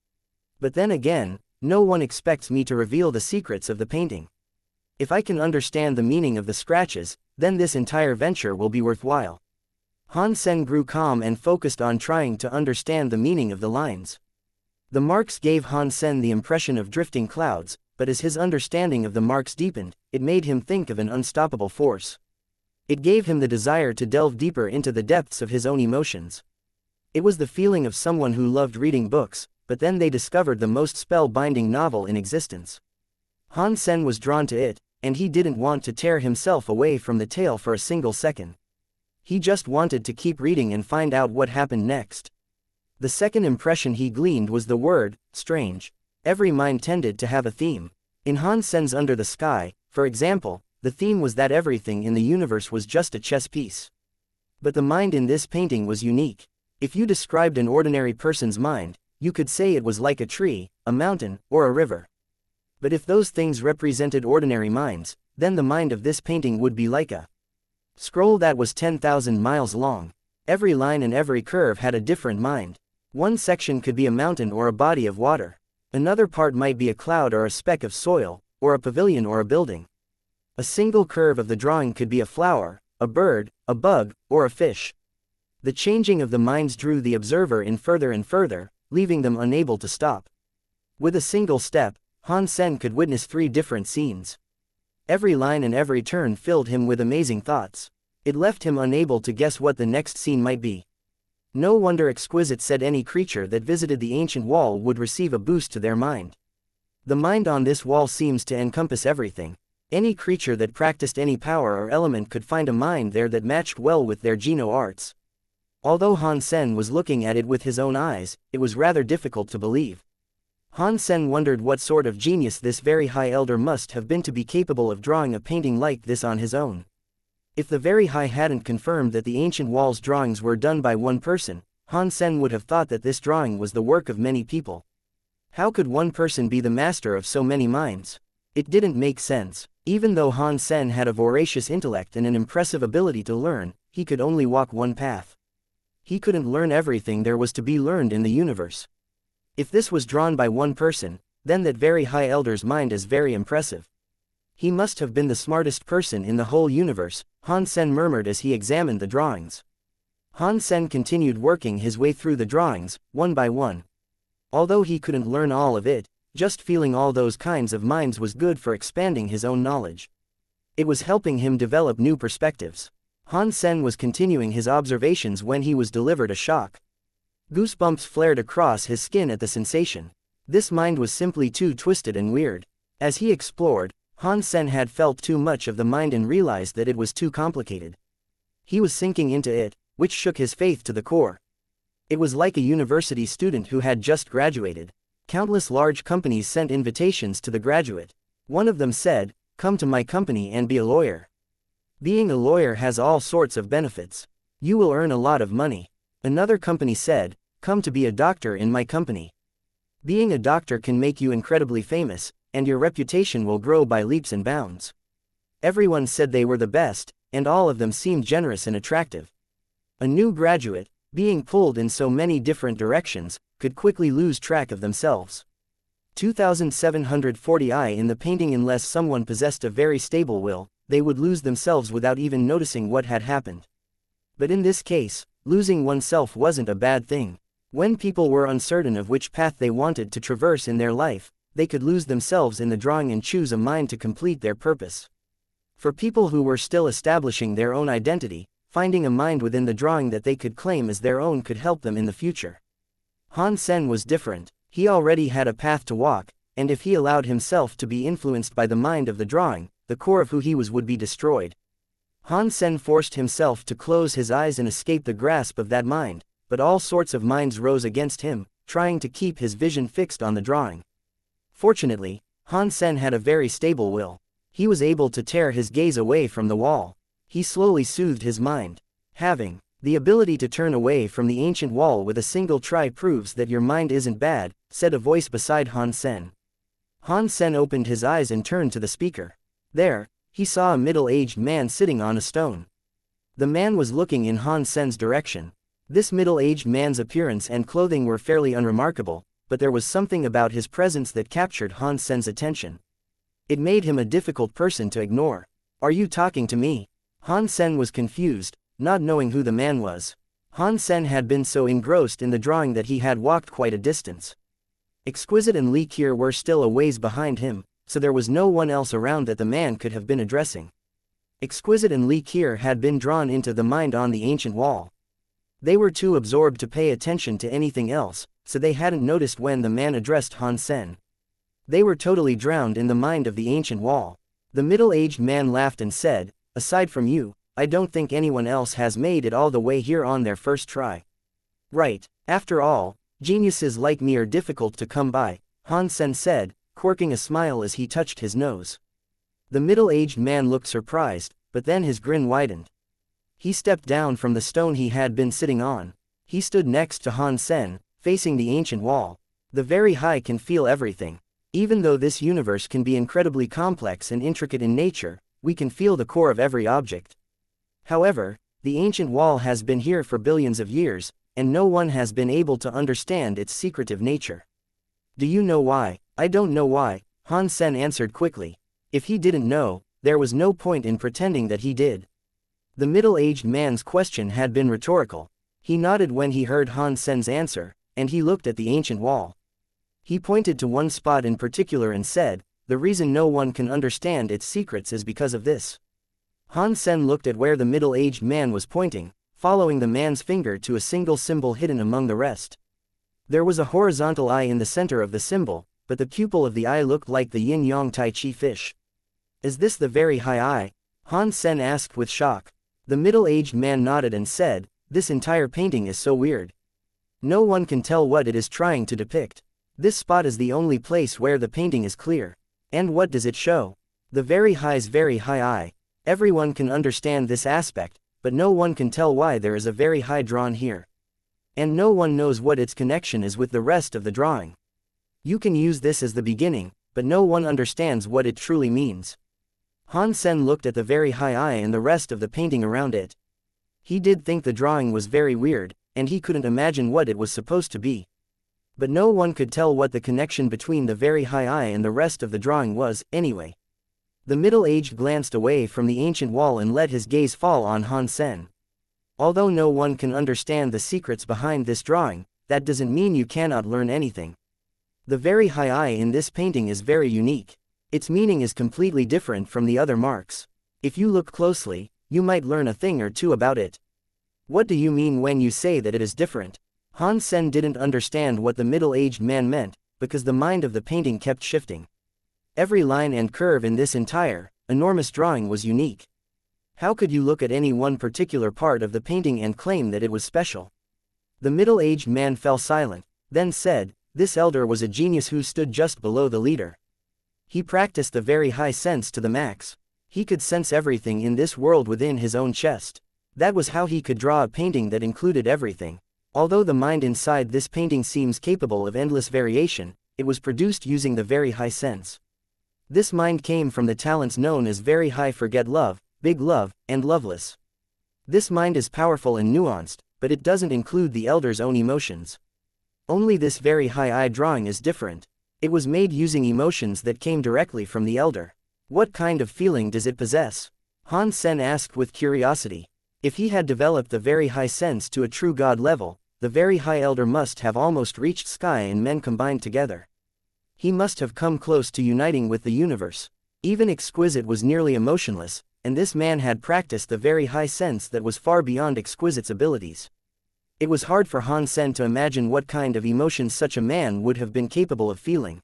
But then again, no one expects me to reveal the secrets of the painting. If I can understand the meaning of the scratches, then this entire venture will be worthwhile. Han Sen grew calm and focused on trying to understand the meaning of the lines. The marks gave Han Sen the impression of drifting clouds, but as his understanding of the marks deepened, it made him think of an unstoppable force. It gave him the desire to delve deeper into the depths of his own emotions. It was the feeling of someone who loved reading books, but then they discovered the most spell-binding novel in existence. Han Sen was drawn to it, and he didn't want to tear himself away from the tale for a single second. He just wanted to keep reading and find out what happened next. The second impression he gleaned was the word, strange. Every mind tended to have a theme. In Han Sen's Under the Sky, for example, the theme was that everything in the universe was just a chess piece. But the mind in this painting was unique. If you described an ordinary person's mind, you could say it was like a tree, a mountain, or a river. But if those things represented ordinary minds, then the mind of this painting would be like a scroll that was 10,000 miles long. Every line and every curve had a different mind. One section could be a mountain or a body of water. Another part might be a cloud or a speck of soil, or a pavilion or a building. A single curve of the drawing could be a flower, a bird, a bug, or a fish. The changing of the minds drew the observer in further and further, leaving them unable to stop. With a single step, Han Sen could witness 3 different scenes. Every line and every turn filled him with amazing thoughts. It left him unable to guess what the next scene might be. No wonder Exquisite said any creature that visited the ancient wall would receive a boost to their mind. The mind on this wall seems to encompass everything. Any creature that practiced any power or element could find a mind there that matched well with their Geno arts. Although Han Sen was looking at it with his own eyes, it was rather difficult to believe. Han Sen wondered what sort of genius this very high elder must have been to be capable of drawing a painting like this on his own. If the very high hadn't confirmed that the ancient wall's drawings were done by one person, Han Sen would have thought that this drawing was the work of many people. How could one person be the master of so many minds? It didn't make sense. Even though Han Sen had a voracious intellect and an impressive ability to learn, he could only walk one path. He couldn't learn everything there was to be learned in the universe. If this was drawn by one person, then that very high elder's mind is very impressive. He must have been the smartest person in the whole universe, Han Sen murmured as he examined the drawings. Han Sen continued working his way through the drawings, one by one. Although he couldn't learn all of it, just feeling all those kinds of minds was good for expanding his own knowledge. It was helping him develop new perspectives. Han Sen was continuing his observations when he was delivered a shock. Goosebumps flared across his skin at the sensation. This mind was simply too twisted and weird. As he explored, Han Sen had felt too much of the mind and realized that it was too complicated. He was sinking into it, which shook his faith to the core. It was like a university student who had just graduated. Countless large companies sent invitations to the graduate. One of them said, "Come to my company and be a lawyer. Being a lawyer has all sorts of benefits. You will earn a lot of money." Another company said, "Come to be a doctor in my company. Being a doctor can make you incredibly famous, and your reputation will grow by leaps and bounds." Everyone said they were the best, and all of them seemed generous and attractive. A new graduate, being pulled in so many different directions, could quickly lose track of themselves. 2740 in the painting. Unless someone possessed a very stable will, they would lose themselves without even noticing what had happened. But in this case, losing oneself wasn't a bad thing. When people were uncertain of which path they wanted to traverse in their life, they could lose themselves in the drawing and choose a mind to complete their purpose. For people who were still establishing their own identity, finding a mind within the drawing that they could claim as their own could help them in the future. Han Sen was different. He already had a path to walk, and if he allowed himself to be influenced by the mind of the drawing, the core of who he was would be destroyed. Han Sen forced himself to close his eyes and escape the grasp of that mind, but all sorts of minds rose against him, trying to keep his vision fixed on the drawing. Fortunately, Han Sen had a very stable will. He was able to tear his gaze away from the wall. He slowly soothed his mind. Having the ability to turn away from the ancient wall with a single try proves that your mind isn't bad, said a voice beside Han Sen. Han Sen opened his eyes and turned to the speaker. There, he saw a middle-aged man sitting on a stone. The man was looking in Han Sen's direction. This middle-aged man's appearance and clothing were fairly unremarkable, but there was something about his presence that captured Han Sen's attention. It made him a difficult person to ignore. "Are you talking to me?" Han Sen was confused, not knowing who the man was. Han Sen had been so engrossed in the drawing that he had walked quite a distance. Exquisite and Li Qier were still a ways behind him, so there was no one else around that the man could have been addressing. Exquisite and Li Qier had been drawn into the mind on the ancient wall. They were too absorbed to pay attention to anything else, so they hadn't noticed when the man addressed Han Sen. They were totally drowned in the mind of the ancient wall. The middle-aged man laughed and said, "Aside from you, I don't think anyone else has made it all the way here on their first try." "Right, after all, geniuses like me are difficult to come by," Han Sen said, quirking a smile as he touched his nose. The middle-aged man looked surprised, but then his grin widened. He stepped down from the stone he had been sitting on. He stood next to Han Sen, facing the ancient wall. The very high can feel everything. Even though this universe can be incredibly complex and intricate in nature, we can feel the core of every object. However, the ancient wall has been here for billions of years, and no one has been able to understand its secretive nature. "Do you know why?" "I don't know why," Han Sen answered quickly. If he didn't know, there was no point in pretending that he did. The middle-aged man's question had been rhetorical. He nodded when he heard Han Sen's answer, and he looked at the ancient wall. He pointed to one spot in particular and said, "The reason no one can understand its secrets is because of this." Han Sen looked at where the middle-aged man was pointing, following the man's finger to a single symbol hidden among the rest. There was a horizontal eye in the center of the symbol, but the pupil of the eye looked like the yin-yang tai chi fish. "Is this the very high eye?" Han Sen asked with shock. The middle-aged man nodded and said, this entire painting is so weird. No one can tell what it is trying to depict. This spot is the only place where the painting is clear. And what does it show? The very high eye. Everyone can understand this aspect, but no one can tell why there is a very high drawn here. And no one knows what its connection is with the rest of the drawing. You can use this as the beginning, but no one understands what it truly means. Han Sen looked at the very high eye and the rest of the painting around it. He did think the drawing was very weird, and he couldn't imagine what it was supposed to be. But no one could tell what the connection between the very high eye and the rest of the drawing was, anyway. The middle-aged glanced away from the ancient wall and let his gaze fall on Han Sen. Although no one can understand the secrets behind this drawing, that doesn't mean you cannot learn anything. The very high eye in this painting is very unique. Its meaning is completely different from the other marks. If you look closely, you might learn a thing or two about it. What do you mean when you say that it is different? Han Sen didn't understand what the middle-aged man meant, because the mind of the painting kept shifting. Every line and curve in this entire, enormous drawing was unique. How could you look at any one particular part of the painting and claim that it was special? The middle-aged man fell silent, then said, "This elder was a genius who stood just below the leader. He practiced the very high sense to the max. He could sense everything in this world within his own chest. That was how he could draw a painting that included everything. Although the mind inside this painting seems capable of endless variation, it was produced using the very high sense. This mind came from the talents known as very high forget love, big love, and loveless. This mind is powerful and nuanced, but it doesn't include the elder's own emotions. Only this very high eye drawing is different. It was made using emotions that came directly from the elder. What kind of feeling does it possess?" Han Sen asked with curiosity. If he had developed the very high sense to a true god level, the very high elder must have almost reached sky and men combined together. He must have come close to uniting with the universe. Even Exquisite was nearly emotionless, and this man had practiced the very high sense that was far beyond Exquisite's abilities. It was hard for Han Sen to imagine what kind of emotions such a man would have been capable of feeling.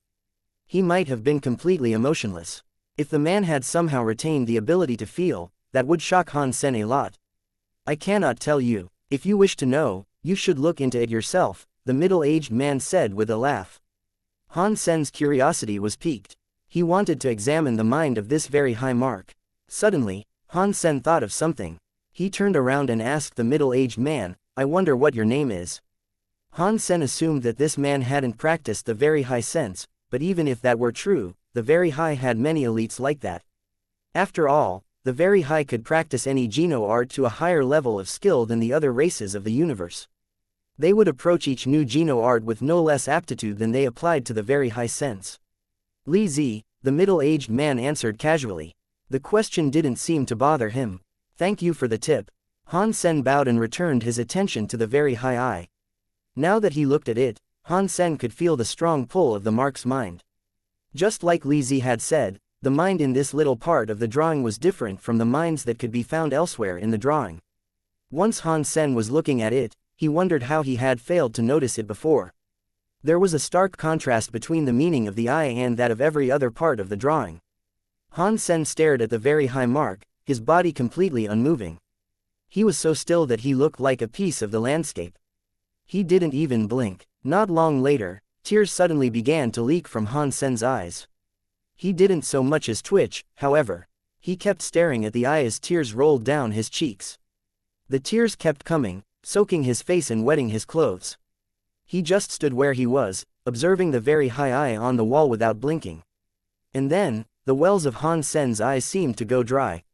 He might have been completely emotionless. If the man had somehow retained the ability to feel, that would shock Han Sen a lot. "I cannot tell you. If you wish to know, you should look into it yourself," the middle-aged man said with a laugh. Han Sen's curiosity was piqued. He wanted to examine the mind of this very high mark. Suddenly, Han Sen thought of something. He turned around and asked the middle-aged man, "I wonder what your name is." Han Sen assumed that this man hadn't practiced the very high sense, but even if that were true, the very high had many elites like that. After all, the very high could practice any Geno art to a higher level of skill than the other races of the universe. They would approach each new Geno art with no less aptitude than they applied to the very high sense. "Li Zi," the middle-aged man answered casually. The question didn't seem to bother him. "Thank you for the tip." Han Sen bowed and returned his attention to the very high eye. Now that he looked at it, Han Sen could feel the strong pull of the mark's mind. Just like Li Zi had said, the mind in this little part of the drawing was different from the minds that could be found elsewhere in the drawing. Once Han Sen was looking at it, he wondered how he had failed to notice it before. There was a stark contrast between the meaning of the eye and that of every other part of the drawing. Han Sen stared at the very high mark, his body completely unmoving. He was so still that he looked like a piece of the landscape. He didn't even blink. Not long later, tears suddenly began to leak from Han Sen's eyes. He didn't so much as twitch, however. He kept staring at the eye as tears rolled down his cheeks. The tears kept coming, soaking his face and wetting his clothes. He just stood where he was, observing the very high eye on the wall without blinking. And then, the wells of Han Sen's eyes seemed to go dry.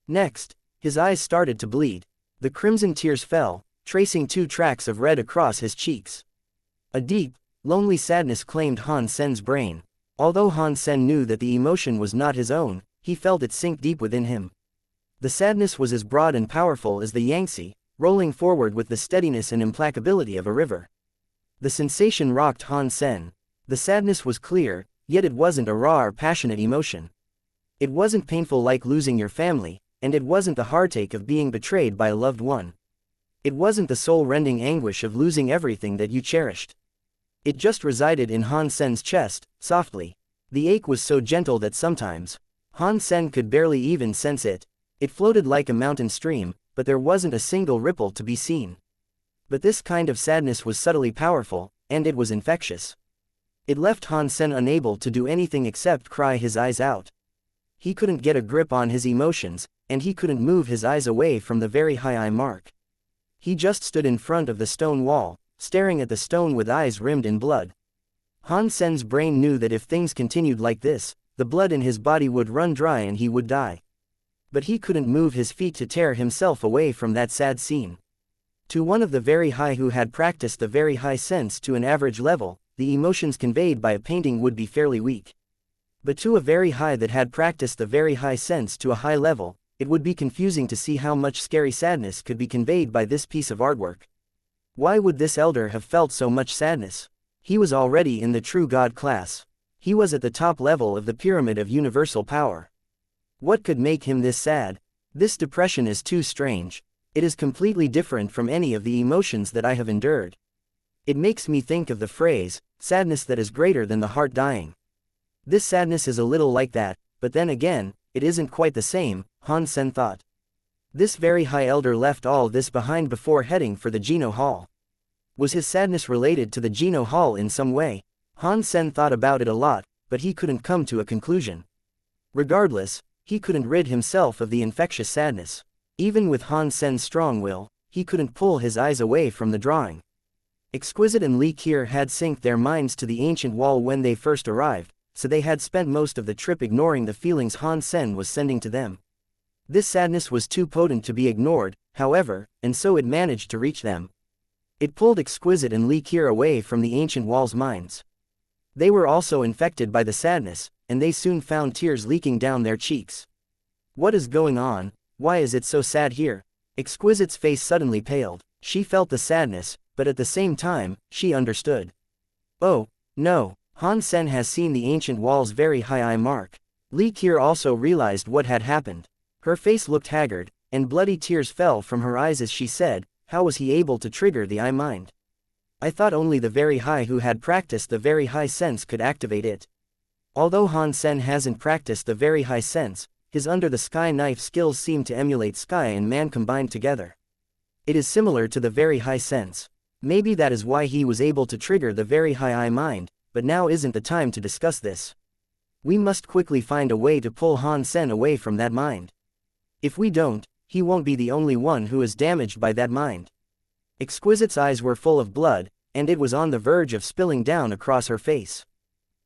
Next, his eyes started to bleed. The crimson tears fell, tracing 2 tracks of red across his cheeks. A deep, lonely sadness claimed Han Sen's brain. Although Han Sen knew that the emotion was not his own, he felt it sink deep within him. The sadness was as broad and powerful as the xianxia, rolling forward with the steadiness and implacability of a river. The sensation rocked Han Sen. The sadness was clear, yet it wasn't a raw or passionate emotion. It wasn't painful like losing your family, and it wasn't the heartache of being betrayed by a loved one. It wasn't the soul-rending anguish of losing everything that you cherished. It just resided in Han Sen's chest, softly. The ache was so gentle that sometimes Han Sen could barely even sense it. It floated like a mountain stream, but there wasn't a single ripple to be seen. But this kind of sadness was subtly powerful, and it was infectious. It left Han Sen unable to do anything except cry his eyes out. He couldn't get a grip on his emotions, and he couldn't move his eyes away from the very high eye mark. He just stood in front of the stone wall, staring at the stone with eyes rimmed in blood. Han Sen's brain knew that if things continued like this, the blood in his body would run dry and he would die. But he couldn't move his feet to tear himself away from that sad scene. To one of the very high who had practiced the very high sense to an average level, the emotions conveyed by a painting would be fairly weak. But to a very high that had practiced the very high sense to a high level, it would be confusing to see how much scary sadness could be conveyed by this piece of artwork. Why would this elder have felt so much sadness? He was already in the true God class. He was at the top level of the pyramid of universal power. What could make him this sad? This depression is too strange. It is completely different from any of the emotions that I have endured. It makes me think of the phrase, sadness that is greater than the heart dying. This sadness is a little like that, but then again, it isn't quite the same, Han Sen thought. This very high elder left all this behind before heading for the Geno Hall. Was his sadness related to the Geno Hall in some way? Han Sen thought about it a lot, but he couldn't come to a conclusion. Regardless, he couldn't rid himself of the infectious sadness. Even with Han Sen's strong will, he couldn't pull his eyes away from the drawing. Exquisite and Li Qier had synced their minds to the ancient wall when they first arrived, so they had spent most of the trip ignoring the feelings Han Sen was sending to them. This sadness was too potent to be ignored, however, and so it managed to reach them. It pulled Exquisite and Li Qier away from the ancient wall's minds. They were also infected by the sadness, and they soon found tears leaking down their cheeks. What is going on? Why is it so sad here? Exquisite's face suddenly paled. She felt the sadness, but at the same time, she understood. Oh, no, Han Sen has seen the ancient wall's very high eye mark. Li Qier also realized what had happened. Her face looked haggard, and bloody tears fell from her eyes as she said, how was he able to trigger the eye mind? I thought only the very high who had practiced the very high sense could activate it. Although Han Sen hasn't practiced the very high sense, his under-the-sky knife skills seem to emulate sky and man combined together. It is similar to the very high sense. Maybe that is why he was able to trigger the very high eye mind, but now isn't the time to discuss this. We must quickly find a way to pull Han Sen away from that mind. If we don't, he won't be the only one who is damaged by that mind. Exquisite's eyes were full of blood, and it was on the verge of spilling down across her face.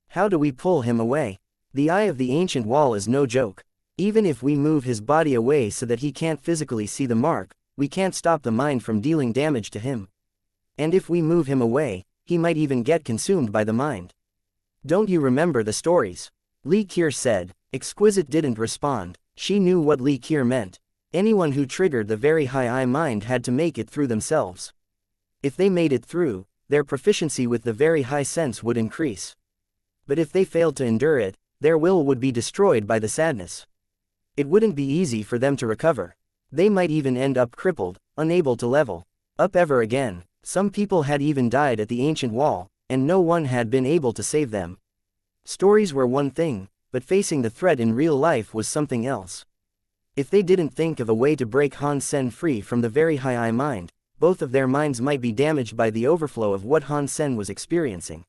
How do we pull him away? The eye of the ancient wall is no joke. Even if we move his body away so that he can't physically see the mark, we can't stop the mind from dealing damage to him. And if we move him away, he might even get consumed by the mind. Don't you remember the stories? Li Qier said. Exquisite didn't respond. She knew what Li Qier meant. Anyone who triggered the very high eye mind had to make it through themselves. If they made it through, their proficiency with the very high sense would increase. But if they failed to endure it, their will would be destroyed by the sadness. It wouldn't be easy for them to recover. They might even end up crippled, unable to level up ever again. Some people had even died at the ancient wall, and no one had been able to save them. Stories were one thing, but facing the threat in real life was something else. If they didn't think of a way to break Han Sen free from the very high eye mind, both of their minds might be damaged by the overflow of what Han Sen was experiencing.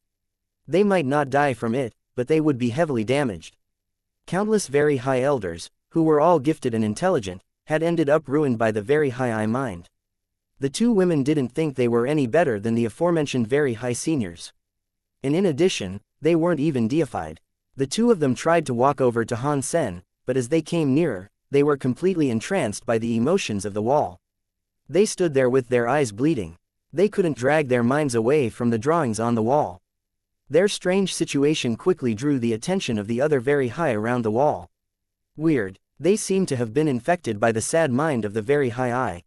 They might not die from it, but they would be heavily damaged. Countless very high elders, who were all gifted and intelligent, had ended up ruined by the very high eye mind. The two women didn't think they were any better than the aforementioned very high seniors. And in addition, they weren't even deified. The two of them tried to walk over to Han Sen, but as they came nearer, they were completely entranced by the emotions of the wall. They stood there with their eyes bleeding. They couldn't drag their minds away from the drawings on the wall. Their strange situation quickly drew the attention of the other very high around the wall. Weird. They seemed to have been infected by the sad mind of the very high eye.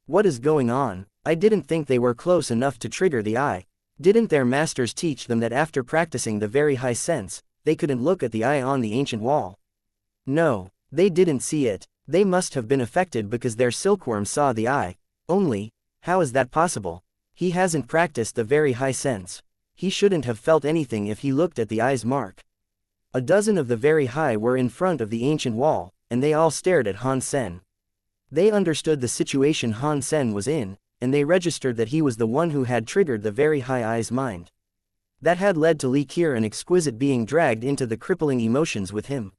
What is going on? I didn't think they were close enough to trigger the eye. Didn't their masters teach them that after practicing the very high sense, they couldn't look at the eye on the ancient wall? No, they didn't see it. They must have been affected because their silkworm saw the eye. Only, how is that possible? He hasn't practiced the very high sense. He shouldn't have felt anything if he looked at the eye's mark. A dozen of the very high were in front of the ancient wall, and they all stared at Han Sen. They understood the situation Han Sen was in, and they registered that he was the one who had triggered the very high eye's mind. That had led to Li Qiu and Exquisite being dragged into the crippling emotions with him.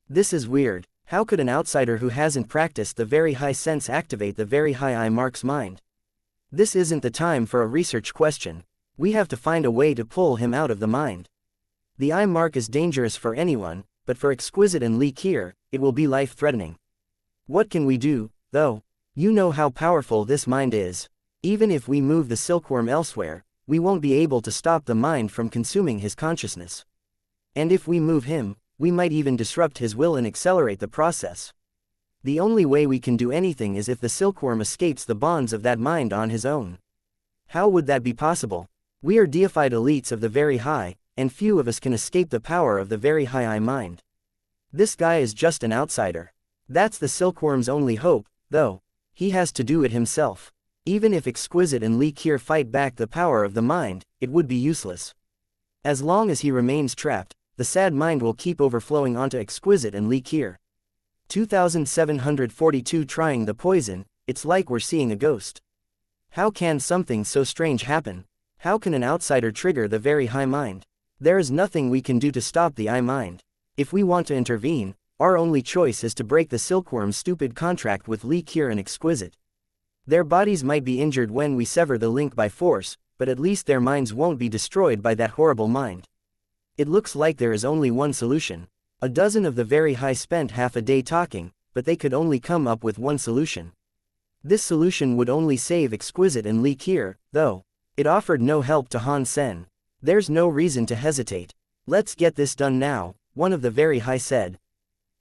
This is weird. How could an outsider who hasn't practiced the very high sense activate the very high eye mark's mind? This isn't the time for a research question. We have to find a way to pull him out of the mind. The eye mark is dangerous for anyone, but for Exquisite and Li Qiu, it will be life-threatening. What can we do, though? You know how powerful this mind is. Even if we move the silkworm elsewhere, we won't be able to stop the mind from consuming his consciousness. And if we move him, we might even disrupt his will and accelerate the process. The only way we can do anything is if the silkworm escapes the bonds of that mind on his own. How would that be possible? We are deified elites of the very high, and few of us can escape the power of the very high eye mind. This guy is just an outsider. That's the silkworm's only hope, though. He has to do it himself. Even if Exquisite and Li Qiu fight back the power of the mind, it would be useless. As long as he remains trapped, the sad mind will keep overflowing onto Exquisite and Li Qiu. 2742 Trying the poison, it's like we're seeing a ghost. How can something so strange happen? How can an outsider trigger the very high mind? There is nothing we can do to stop the eye mind. If we want to intervene, our only choice is to break the silkworm's stupid contract with Li Qiu and Exquisite. Their bodies might be injured when we sever the link by force, but at least their minds won't be destroyed by that horrible mind. It looks like there is only one solution. A dozen of the very high spent half a day talking, but they could only come up with one solution. This solution would only save Exquisite and Li Qiu, though. It offered no help to Han Sen. There's no reason to hesitate. Let's get this done now, one of the very high said.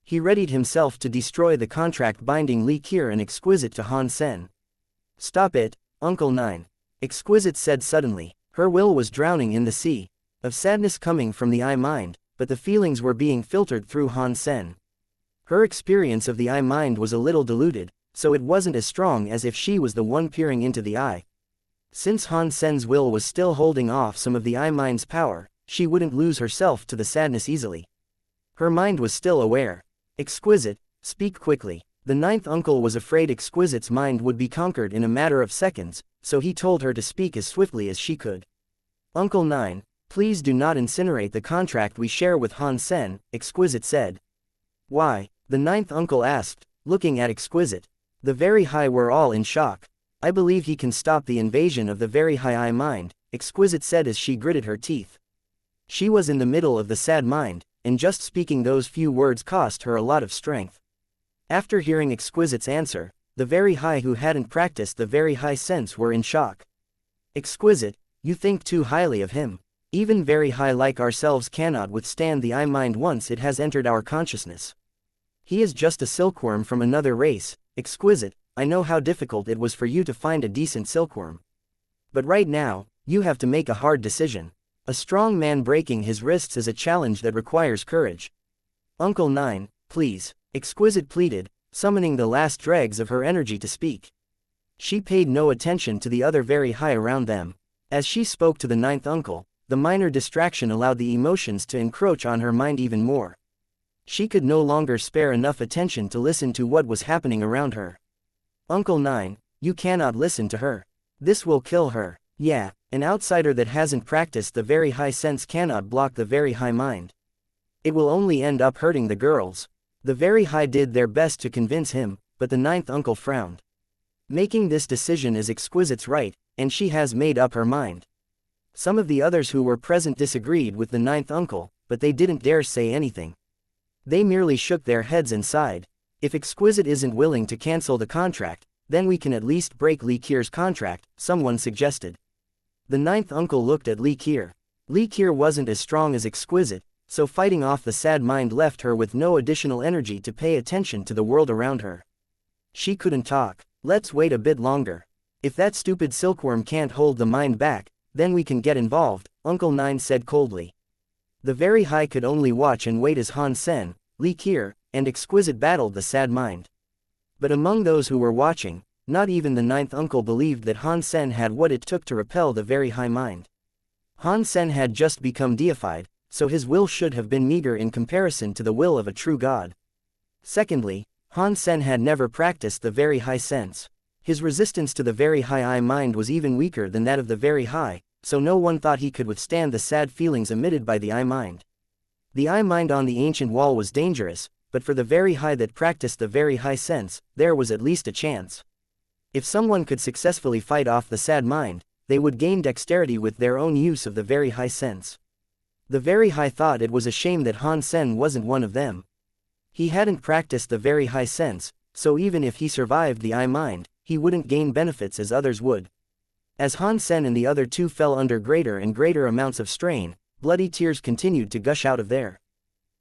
He readied himself to destroy the contract binding Li Qiu and Exquisite to Han Sen. Stop it, Uncle Nine. Exquisite said suddenly. Her will was drowning in the sea of sadness coming from the eye mind, but the feelings were being filtered through Han Sen. Her experience of the eye mind was a little diluted, so it wasn't as strong as if she was the one peering into the eye. Since Han Sen's will was still holding off some of the eye mind's power, she wouldn't lose herself to the sadness easily. Her mind was still aware. Exquisite, speak quickly. The ninth uncle was afraid Exquisite's mind would be conquered in a matter of seconds, so he told her to speak as swiftly as she could. Uncle Nine, please do not incinerate the contract we share with Han Sen, Exquisite said. Why? The ninth uncle asked, looking at Exquisite. The very high were all in shock. I believe he can stop the invasion of the very high eye mind, Exquisite said as she gritted her teeth. She was in the middle of the sad mind, and just speaking those few words cost her a lot of strength. After hearing Exquisite's answer, the very high who hadn't practiced the very high sense were in shock. Exquisite, you think too highly of him. Even very high like ourselves cannot withstand the eye mind once it has entered our consciousness. He is just a silkworm from another race. Exquisite, I know how difficult it was for you to find a decent silkworm. But right now, you have to make a hard decision. A strong man breaking his wrists is a challenge that requires courage. Uncle Nine, please. Exquisite pleaded, summoning the last dregs of her energy to speak. She paid no attention to the other very high around them. As she spoke to the ninth uncle, the minor distraction allowed the emotions to encroach on her mind even more. She could no longer spare enough attention to listen to what was happening around her. Uncle Nine, you cannot listen to her. This will kill her. Yeah, an outsider that hasn't practiced the very high sense cannot block the very high mind. It will only end up hurting the girls. The very high did their best to convince him, but the ninth uncle frowned. Making this decision is Exquisite's right, and she has made up her mind. Some of the others who were present disagreed with the ninth uncle, but they didn't dare say anything. They merely shook their heads and sighed. If Exquisite isn't willing to cancel the contract, then we can at least break Li Qiu's contract, someone suggested. The ninth uncle looked at Li Qiu. Li Qiu wasn't as strong as Exquisite, so fighting off the sad mind left her with no additional energy to pay attention to the world around her. She couldn't talk. Let's wait a bit longer. If that stupid silkworm can't hold the mind back, then we can get involved, Uncle Nine said coldly. The very high could only watch and wait as Han Sen, Li Qiu, and Exquisite battled the sad mind. But among those who were watching, not even the ninth uncle believed that Han Sen had what it took to repel the very high mind. Han Sen had just become deified, so his will should have been meager in comparison to the will of a true god. Secondly, Han Sen had never practiced the very high sense. His resistance to the very high I mind was even weaker than that of the very high, so no one thought he could withstand the sad feelings emitted by the I mind. The I mind on the ancient wall was dangerous, but for the very high that practiced the very high sense, there was at least a chance. If someone could successfully fight off the sad mind, they would gain dexterity with their own use of the very high sense. The very high thought it was a shame that Han Sen wasn't one of them. He hadn't practiced the very high sense, so even if he survived the I mind, he wouldn't gain benefits as others would. As Han Sen and the other two fell under greater and greater amounts of strain, bloody tears continued to gush out of their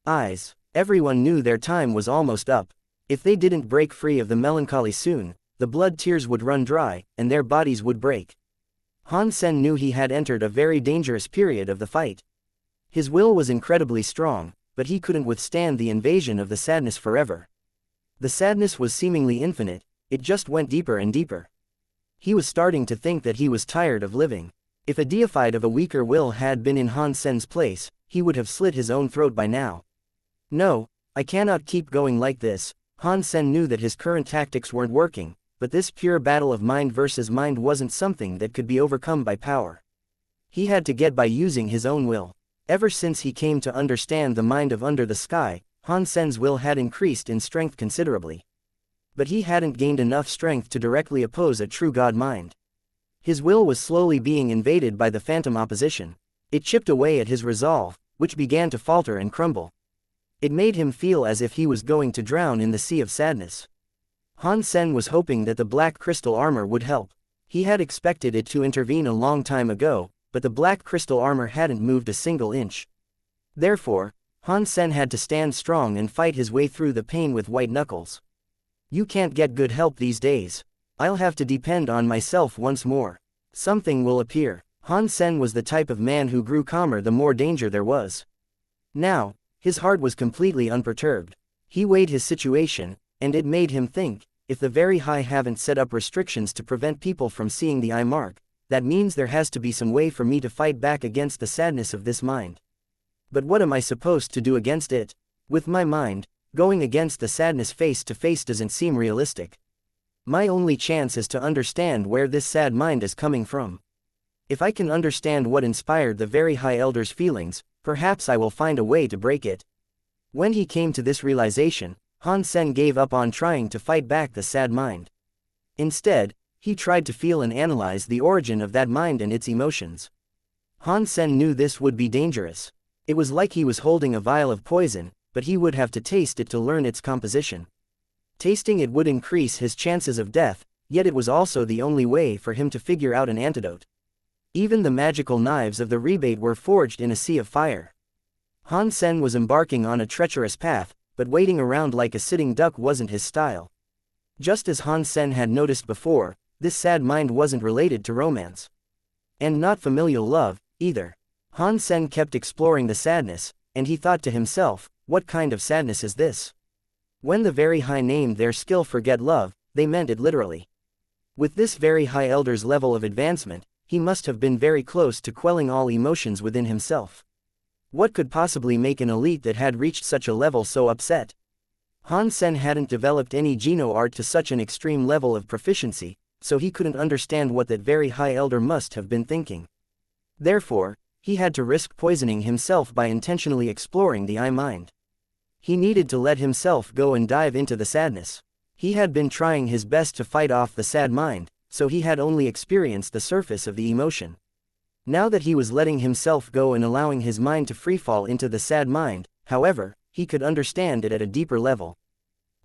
eyes. Everyone knew their time was almost up. If they didn't break free of the melancholy soon, the blood tears would run dry, and their bodies would break. Han Sen knew he had entered a very dangerous period of the fight. His will was incredibly strong, but he couldn't withstand the invasion of the sadness forever. The sadness was seemingly infinite, it just went deeper and deeper. He was starting to think that he was tired of living. If a deified of a weaker will had been in Han Sen's place, he would have slit his own throat by now. No, I cannot keep going like this. Han Sen knew that his current tactics weren't working, but this pure battle of mind versus mind wasn't something that could be overcome by power. He had to get by using his own will. Ever since he came to understand the mind of Under the Sky, Han Sen's will had increased in strength considerably. But he hadn't gained enough strength to directly oppose a true god mind. His will was slowly being invaded by the phantom opposition. It chipped away at his resolve, which began to falter and crumble. It made him feel as if he was going to drown in the sea of sadness. Han Sen was hoping that the black crystal armor would help. He had expected it to intervene a long time ago, but the black crystal armor hadn't moved a single inch. Therefore, Han Sen had to stand strong and fight his way through the pain with white knuckles. You can't get good help these days. I'll have to depend on myself once more. Something will appear. Han Sen was the type of man who grew calmer the more danger there was. Now, his heart was completely unperturbed. He weighed his situation, and it made him think, if the very high haven't set up restrictions to prevent people from seeing the eye mark, that means there has to be some way for me to fight back against the sadness of this mind. But what am I supposed to do against it? With my mind, going against the sadness face to face doesn't seem realistic. My only chance is to understand where this sad mind is coming from. If I can understand what inspired the very high elder's feelings, perhaps I will find a way to break it. When he came to this realization, Han Sen gave up on trying to fight back the sad mind. Instead, he tried to feel and analyze the origin of that mind and its emotions. Han Sen knew this would be dangerous. It was like he was holding a vial of poison, but he would have to taste it to learn its composition. Tasting it would increase his chances of death, yet it was also the only way for him to figure out an antidote. Even the magical knives of the rebate were forged in a sea of fire. Han Sen was embarking on a treacherous path, but waiting around like a sitting duck wasn't his style. Just as Han Sen had noticed before, this sad mind wasn't related to romance. And not familial love, either. Han Sen kept exploring the sadness, and he thought to himself, what kind of sadness is this? When the very high named their skill forget love, they meant it literally. With this very high elder's level of advancement, he must have been very close to quelling all emotions within himself. What could possibly make an elite that had reached such a level so upset? Han Sen hadn't developed any Geno art to such an extreme level of proficiency, so he couldn't understand what that very high elder must have been thinking. Therefore, he had to risk poisoning himself by intentionally exploring the eye mind. He needed to let himself go and dive into the sadness. He had been trying his best to fight off the sad mind, so he had only experienced the surface of the emotion. Now that he was letting himself go and allowing his mind to freefall into the sad mind, however, he could understand it at a deeper level.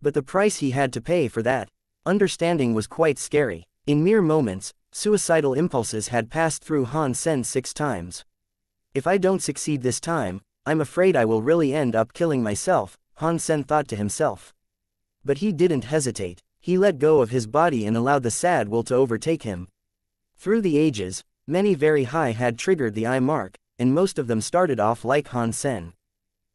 But the price he had to pay for that understanding was quite scary. In mere moments, suicidal impulses had passed through Han Sen 6 times. If I don't succeed this time, I'm afraid I will really end up killing myself, Han Sen thought to himself. But he didn't hesitate. He let go of his body and allowed the sad will to overtake him. Through the ages, many very high had triggered the eye mark, and most of them started off like Han Sen.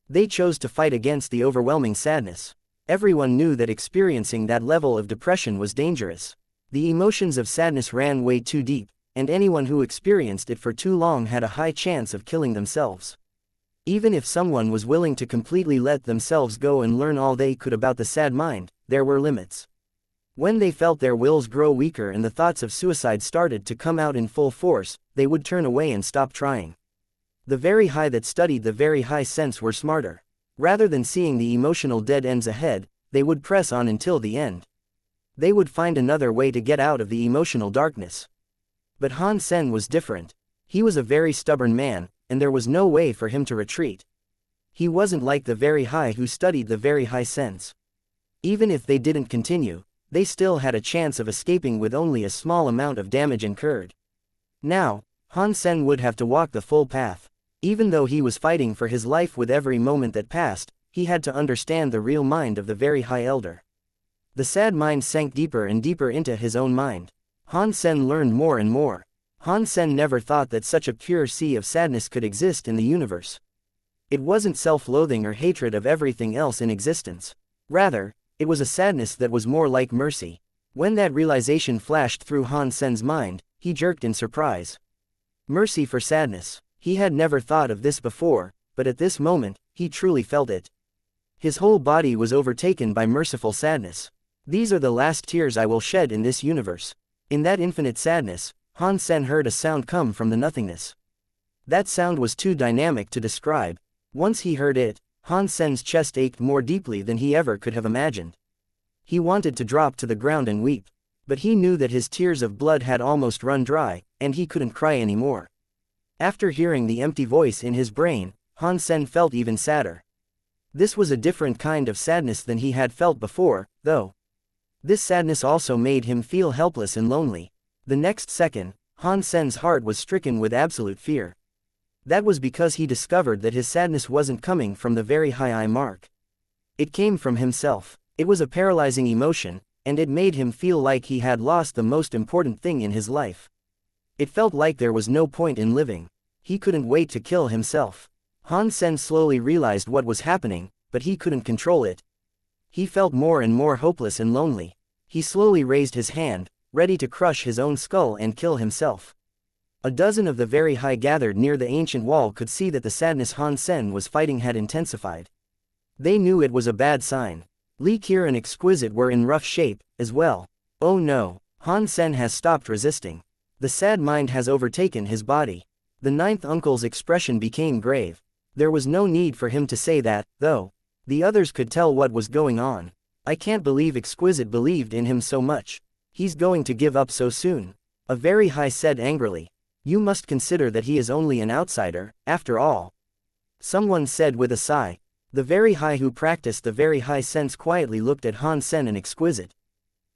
They chose to fight against the overwhelming sadness. Everyone knew that experiencing that level of depression was dangerous. The emotions of sadness ran way too deep, and anyone who experienced it for too long had a high chance of killing themselves. Even if someone was willing to completely let themselves go and learn all they could about the sad mind, there were limits. When they felt their wills grow weaker and the thoughts of suicide started to come out in full force, they would turn away and stop trying. The very high that studied the very high sense were smarter. Rather than seeing the emotional dead ends ahead, they would press on until the end. They would find another way to get out of the emotional darkness. But Han Sen was different. He was a very stubborn man, and there was no way for him to retreat. He wasn't like the very high who studied the very high sense. Even if they didn't continue, they still had a chance of escaping with only a small amount of damage incurred. Now, Han Sen would have to walk the full path. Even though he was fighting for his life with every moment that passed, he had to understand the real mind of the very high elder. The sad mind sank deeper and deeper into his own mind. Han Sen learned more and more. Han Sen never thought that such a pure sea of sadness could exist in the universe. It wasn't self-loathing or hatred of everything else in existence. Rather, it was a sadness that was more like mercy. When that realization flashed through Han Sen's mind, he jerked in surprise. Mercy for sadness. He had never thought of this before, but at this moment, he truly felt it. His whole body was overtaken by merciful sadness. These are the last tears I will shed in this universe. In that infinite sadness, Han Sen heard a sound come from the nothingness. That sound was too dynamic to describe. Once he heard it, Han Sen's chest ached more deeply than he ever could have imagined. He wanted to drop to the ground and weep, but he knew that his tears of blood had almost run dry, and he couldn't cry anymore. After hearing the empty voice in his brain, Han Sen felt even sadder. This was a different kind of sadness than he had felt before, though. This sadness also made him feel helpless and lonely. The next second, Han Sen's heart was stricken with absolute fear. That was because he discovered that his sadness wasn't coming from the very high I mark. It came from himself. It was a paralyzing emotion, and it made him feel like he had lost the most important thing in his life. It felt like there was no point in living. He couldn't wait to kill himself. Han Sen slowly realized what was happening, but he couldn't control it. He felt more and more hopeless and lonely. He slowly raised his hand, ready to crush his own skull and kill himself. A dozen of the very high gathered near the ancient wall could see that the sadness Han Sen was fighting had intensified. They knew it was a bad sign. Li Qi and Exquisite were in rough shape, as well. Oh no, Han Sen has stopped resisting. The sad mind has overtaken his body. The ninth uncle's expression became grave. There was no need for him to say that, though. The others could tell what was going on. I can't believe Exquisite believed in him so much. He's going to give up so soon. A very high said angrily. You must consider that he is only an outsider, after all. Someone said with a sigh. The very high who practiced the very high sense quietly looked at Han Sen and Exquisite.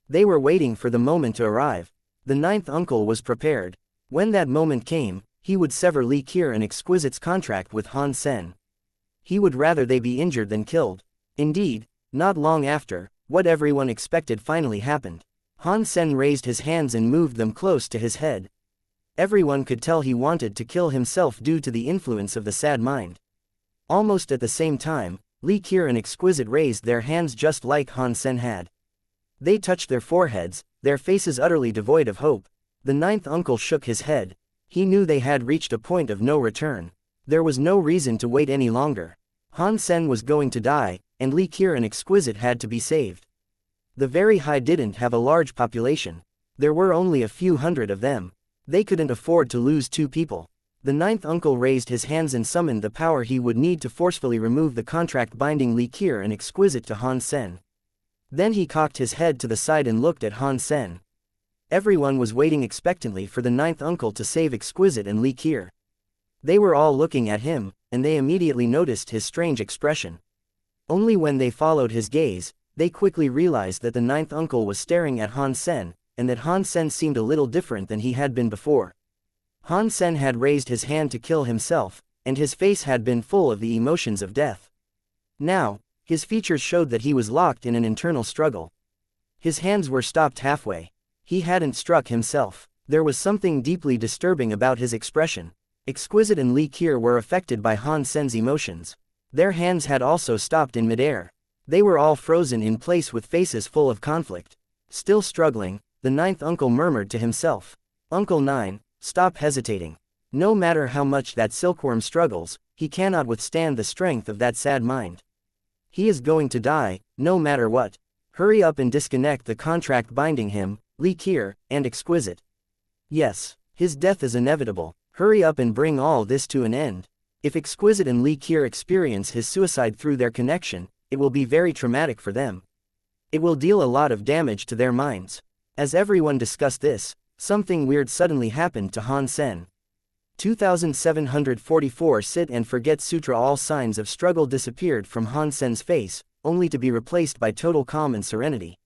They were waiting for the moment to arrive. The ninth uncle was prepared. When that moment came, he would sever Li Qi and Exquisite's contract with Han Sen. He would rather they be injured than killed. Indeed, not long after, what everyone expected finally happened. Han Sen raised his hands and moved them close to his head. Everyone could tell he wanted to kill himself due to the influence of the sad mind. Almost at the same time, Li Qi and Exquisite raised their hands just like Han Sen had. They touched their foreheads, their faces utterly devoid of hope. The ninth uncle shook his head. He knew they had reached a point of no return. There was no reason to wait any longer. Han Sen was going to die, and Li Qi and Exquisite had to be saved. The very high didn't have a large population. There were only a few hundred of them. They couldn't afford to lose two people. The ninth uncle raised his hands and summoned the power he would need to forcefully remove the contract binding Li Qi and Exquisite to Han Sen. Then he cocked his head to the side and looked at Han Sen. Everyone was waiting expectantly for the ninth uncle to save Exquisite and Li Qi. They were all looking at him, and they immediately noticed his strange expression. Only when they followed his gaze, they quickly realized that the ninth uncle was staring at Han Sen, and that Han Sen seemed a little different than he had been before. Han Sen had raised his hand to kill himself, and his face had been full of the emotions of death. Now, his features showed that he was locked in an internal struggle. His hands were stopped halfway. He hadn't struck himself. There was something deeply disturbing about his expression. Exquisite and Li Qi were affected by Han Sen's emotions. Their hands had also stopped in midair. They were all frozen in place with faces full of conflict. Still struggling, the ninth uncle murmured to himself. Uncle 9, stop hesitating. No matter how much that silkworm struggles, he cannot withstand the strength of that sad mind. He is going to die, no matter what. Hurry up and disconnect the contract binding him, Li Qier, and Exquisite. Yes, his death is inevitable. Hurry up and bring all this to an end. If Exquisite and Li Qier experience his suicide through their connection, it will be very traumatic for them. It will deal a lot of damage to their minds. As everyone discussed this, something weird suddenly happened to Han Sen. 2744 Sit and Forget Sutra. All signs of struggle disappeared from Han Sen's face, only to be replaced by total calm and serenity.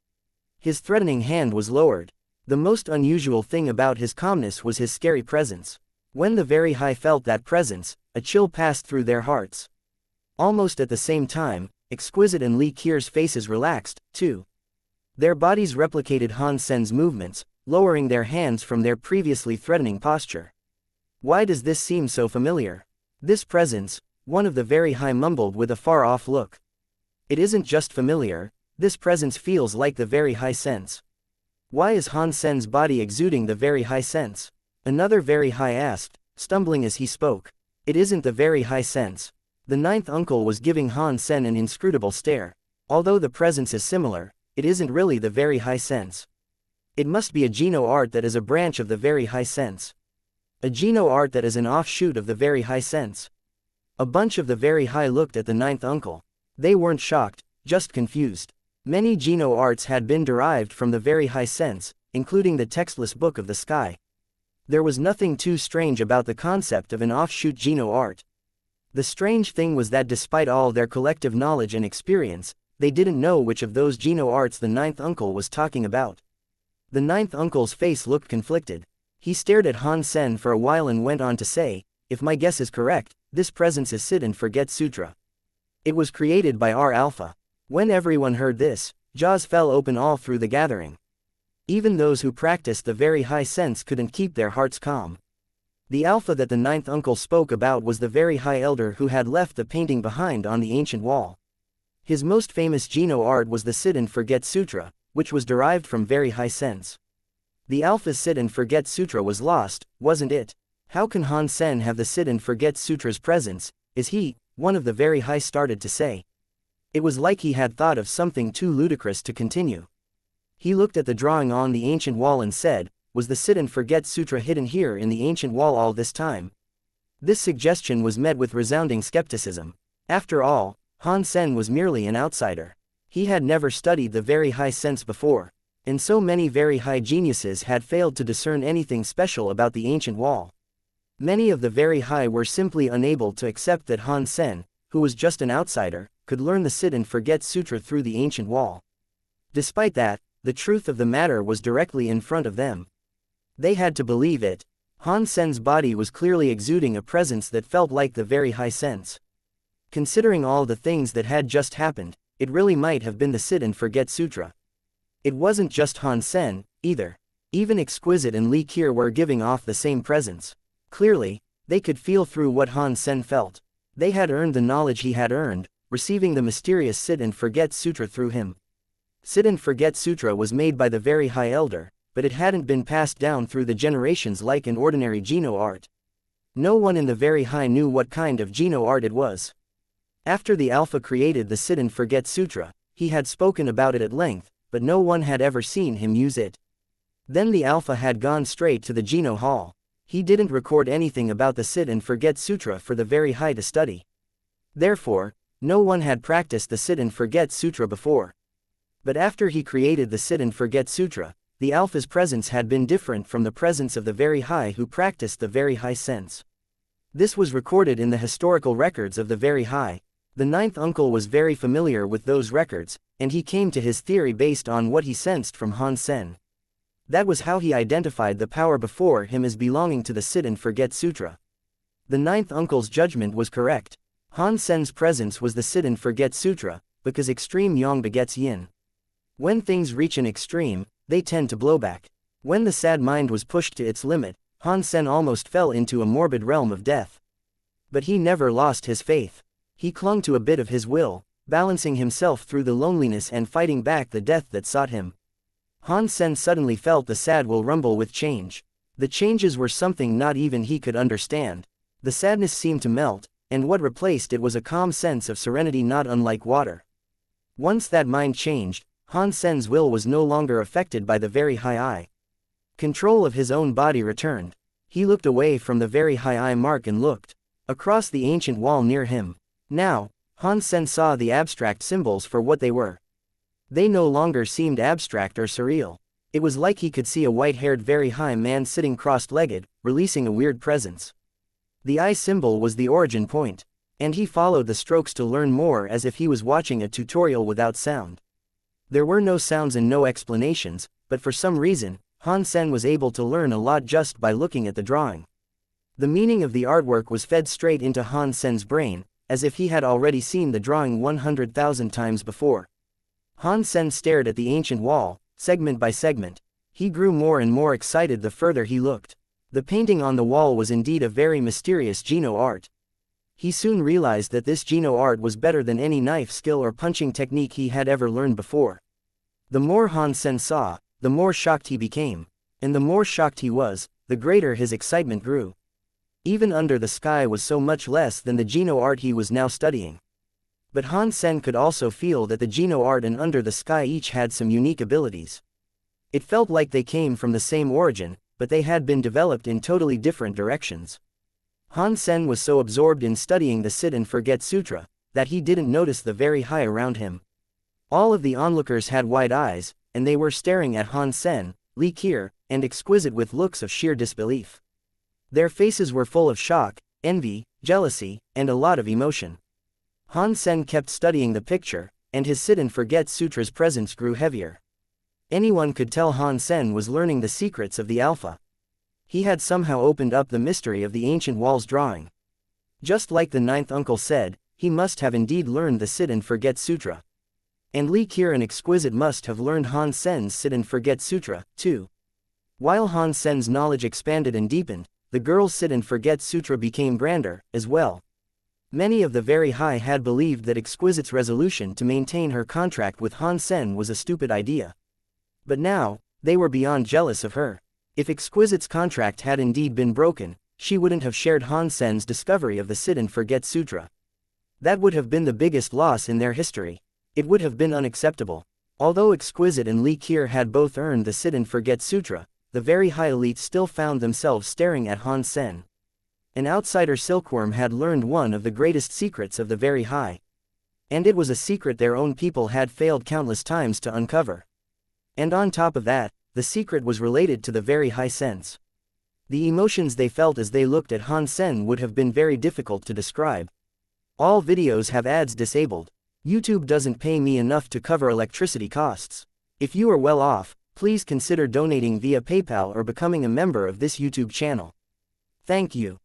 His threatening hand was lowered. The most unusual thing about his calmness was his scary presence. When the Very High felt that presence, a chill passed through their hearts. Almost at the same time, Exquisite and Li Qier's faces relaxed, too. Their bodies replicated Han Sen's movements, lowering their hands from their previously threatening posture. Why does this seem so familiar? This presence, one of the Very High mumbled with a far-off look. It isn't just familiar, this presence feels like the Very High sense. Why is Han Sen's body exuding the Very High sense? Another Very High asked, stumbling as he spoke. It isn't the Very High sense. The ninth uncle was giving Han Sen an inscrutable stare. Although the presence is similar, it isn't really the Very High sense. It must be a Geno art that is a branch of the Very High sense. A Geno art that is an offshoot of the Very High sense. A bunch of the Very High looked at the ninth uncle. They weren't shocked, just confused. Many Geno arts had been derived from the Very High sense, including the textless Book of the Sky. There was nothing too strange about the concept of an offshoot Geno art. The strange thing was that despite all their collective knowledge and experience, they didn't know which of those Geno arts the ninth uncle was talking about. The ninth uncle's face looked conflicted. He stared at Han Sen for a while and went on to say, if my guess is correct, this presence is Sit and Forget Sutra. It was created by R Alpha. When everyone heard this, jaws fell open all through the gathering. Even those who practiced the Very High sense couldn't keep their hearts calm. The Alpha that the ninth uncle spoke about was the Very High Elder who had left the painting behind on the ancient wall. His most famous Geno art was the Sit and Forget Sutra, which was derived from Very High sense. The Alpha's Sit and Forget Sutra was lost, wasn't it? How can Han Sen have the Sit and Forget Sutra's presence? Is he? One of the Very High started to say. It was like he had thought of something too ludicrous to continue. He looked at the drawing on the ancient wall and said, was the Sit and Forget Sutra hidden here in the ancient wall all this time? This suggestion was met with resounding skepticism. After all, Han Sen was merely an outsider. He had never studied the Very High sense before, and so many Very High geniuses had failed to discern anything special about the ancient wall. Many of the Very High were simply unable to accept that Han Sen, who was just an outsider, could learn the Sit and Forget Sutra through the ancient wall. Despite that, the truth of the matter was directly in front of them. They had to believe it. Han Sen's body was clearly exuding a presence that felt like the Very High sense. Considering all the things that had just happened, it really might have been the Sit and Forget Sutra. It wasn't just Han Sen, either. Even Exquisite and Li Qier were giving off the same presence. Clearly, they could feel through what Han Sen felt. They had earned the knowledge he had earned, receiving the mysterious Sit and Forget Sutra through him. Sit and Forget Sutra was made by the Very High Elder, but it hadn't been passed down through the generations like an ordinary Geno art. No one in the Very High knew what kind of Geno art it was. After the Alpha created the Sit and Forget Sutra, he had spoken about it at length, but no one had ever seen him use it. Then the Alpha had gone straight to the Geno Hall. He didn't record anything about the Sit and Forget Sutra for the Very High to study. Therefore, no one had practiced the Sit and Forget Sutra before. But after he created the Sit and Forget Sutra, the Alpha's presence had been different from the presence of the Very High who practiced the Very High sense. This was recorded in the historical records of the Very High. The ninth uncle was very familiar with those records, and he came to his theory based on what he sensed from Han Sen. That was how he identified the power before him as belonging to the Sit and Forget Sutra. The ninth uncle's judgment was correct. Han Sen's presence was the Sit and Forget Sutra, because extreme yang begets yin. When things reach an extreme, they tend to blow back. When the sad mind was pushed to its limit, Han Sen almost fell into a morbid realm of death. But he never lost his faith. He clung to a bit of his will, balancing himself through the loneliness and fighting back the death that sought him. Han Sen suddenly felt the sad will rumble with change. The changes were something not even he could understand. The sadness seemed to melt, and what replaced it was a calm sense of serenity not unlike water. Once that mind changed, Han Sen's will was no longer affected by the very high eye. Control of his own body returned. He looked away from the very high eye mark and looked across the ancient wall near him. Now, Han Sen saw the abstract symbols for what they were. They no longer seemed abstract or surreal. It was like he could see a white-haired very high man sitting crossed-legged, releasing a weird presence. The eye symbol was the origin point, and he followed the strokes to learn more as if he was watching a tutorial without sound. There were no sounds and no explanations, but for some reason, Han Sen was able to learn a lot just by looking at the drawing. The meaning of the artwork was fed straight into Han Sen's brain, as if he had already seen the drawing 100,000 times before. Han Sen stared at the ancient wall, segment by segment. He grew more and more excited the further he looked. The painting on the wall was indeed a very mysterious Geno art. He soon realized that this Geno art was better than any knife skill or punching technique he had ever learned before. The more Han Sen saw, the more shocked he became. And the more shocked he was, the greater his excitement grew. Even under the sky was so much less than the Geno art he was now studying. But Han Sen could also feel that the Geno art and under the sky each had some unique abilities. It felt like they came from the same origin, but they had been developed in totally different directions. Han Sen was so absorbed in studying the Sit and Forget Sutra, that he didn't notice the very high around him. All of the onlookers had wide eyes, and they were staring at Han Sen, Li Qier, and exquisite with looks of sheer disbelief. Their faces were full of shock, envy, jealousy, and a lot of emotion. Han Sen kept studying the picture, and his Sit and Forget Sutra's presence grew heavier. Anyone could tell Han Sen was learning the secrets of the Alpha. He had somehow opened up the mystery of the ancient wall's drawing. Just like the ninth uncle said, he must have indeed learned the Sit and Forget Sutra. And Li Qier and Exquisite must have learned Han Sen's Sit and Forget Sutra, too. While Han Sen's knowledge expanded and deepened, the girl's Sit and Forget Sutra became grander, as well. Many of the very high had believed that Exquisite's resolution to maintain her contract with Han Sen was a stupid idea. But now, they were beyond jealous of her. If Exquisite's contract had indeed been broken, she wouldn't have shared Han Sen's discovery of the Sit and Forget Sutra. That would have been the biggest loss in their history. It would have been unacceptable. Although Exquisite and Li Qier had both earned the Sit and Forget Sutra, the very high elite still found themselves staring at Han Sen. An outsider silkworm had learned one of the greatest secrets of the very high. And it was a secret their own people had failed countless times to uncover. And on top of that, the secret was related to the very high sense. The emotions they felt as they looked at Han Sen would have been very difficult to describe. All videos have ads disabled. YouTube doesn't pay me enough to cover electricity costs. If you are well off, please consider donating via PayPal or becoming a member of this YouTube channel. Thank you.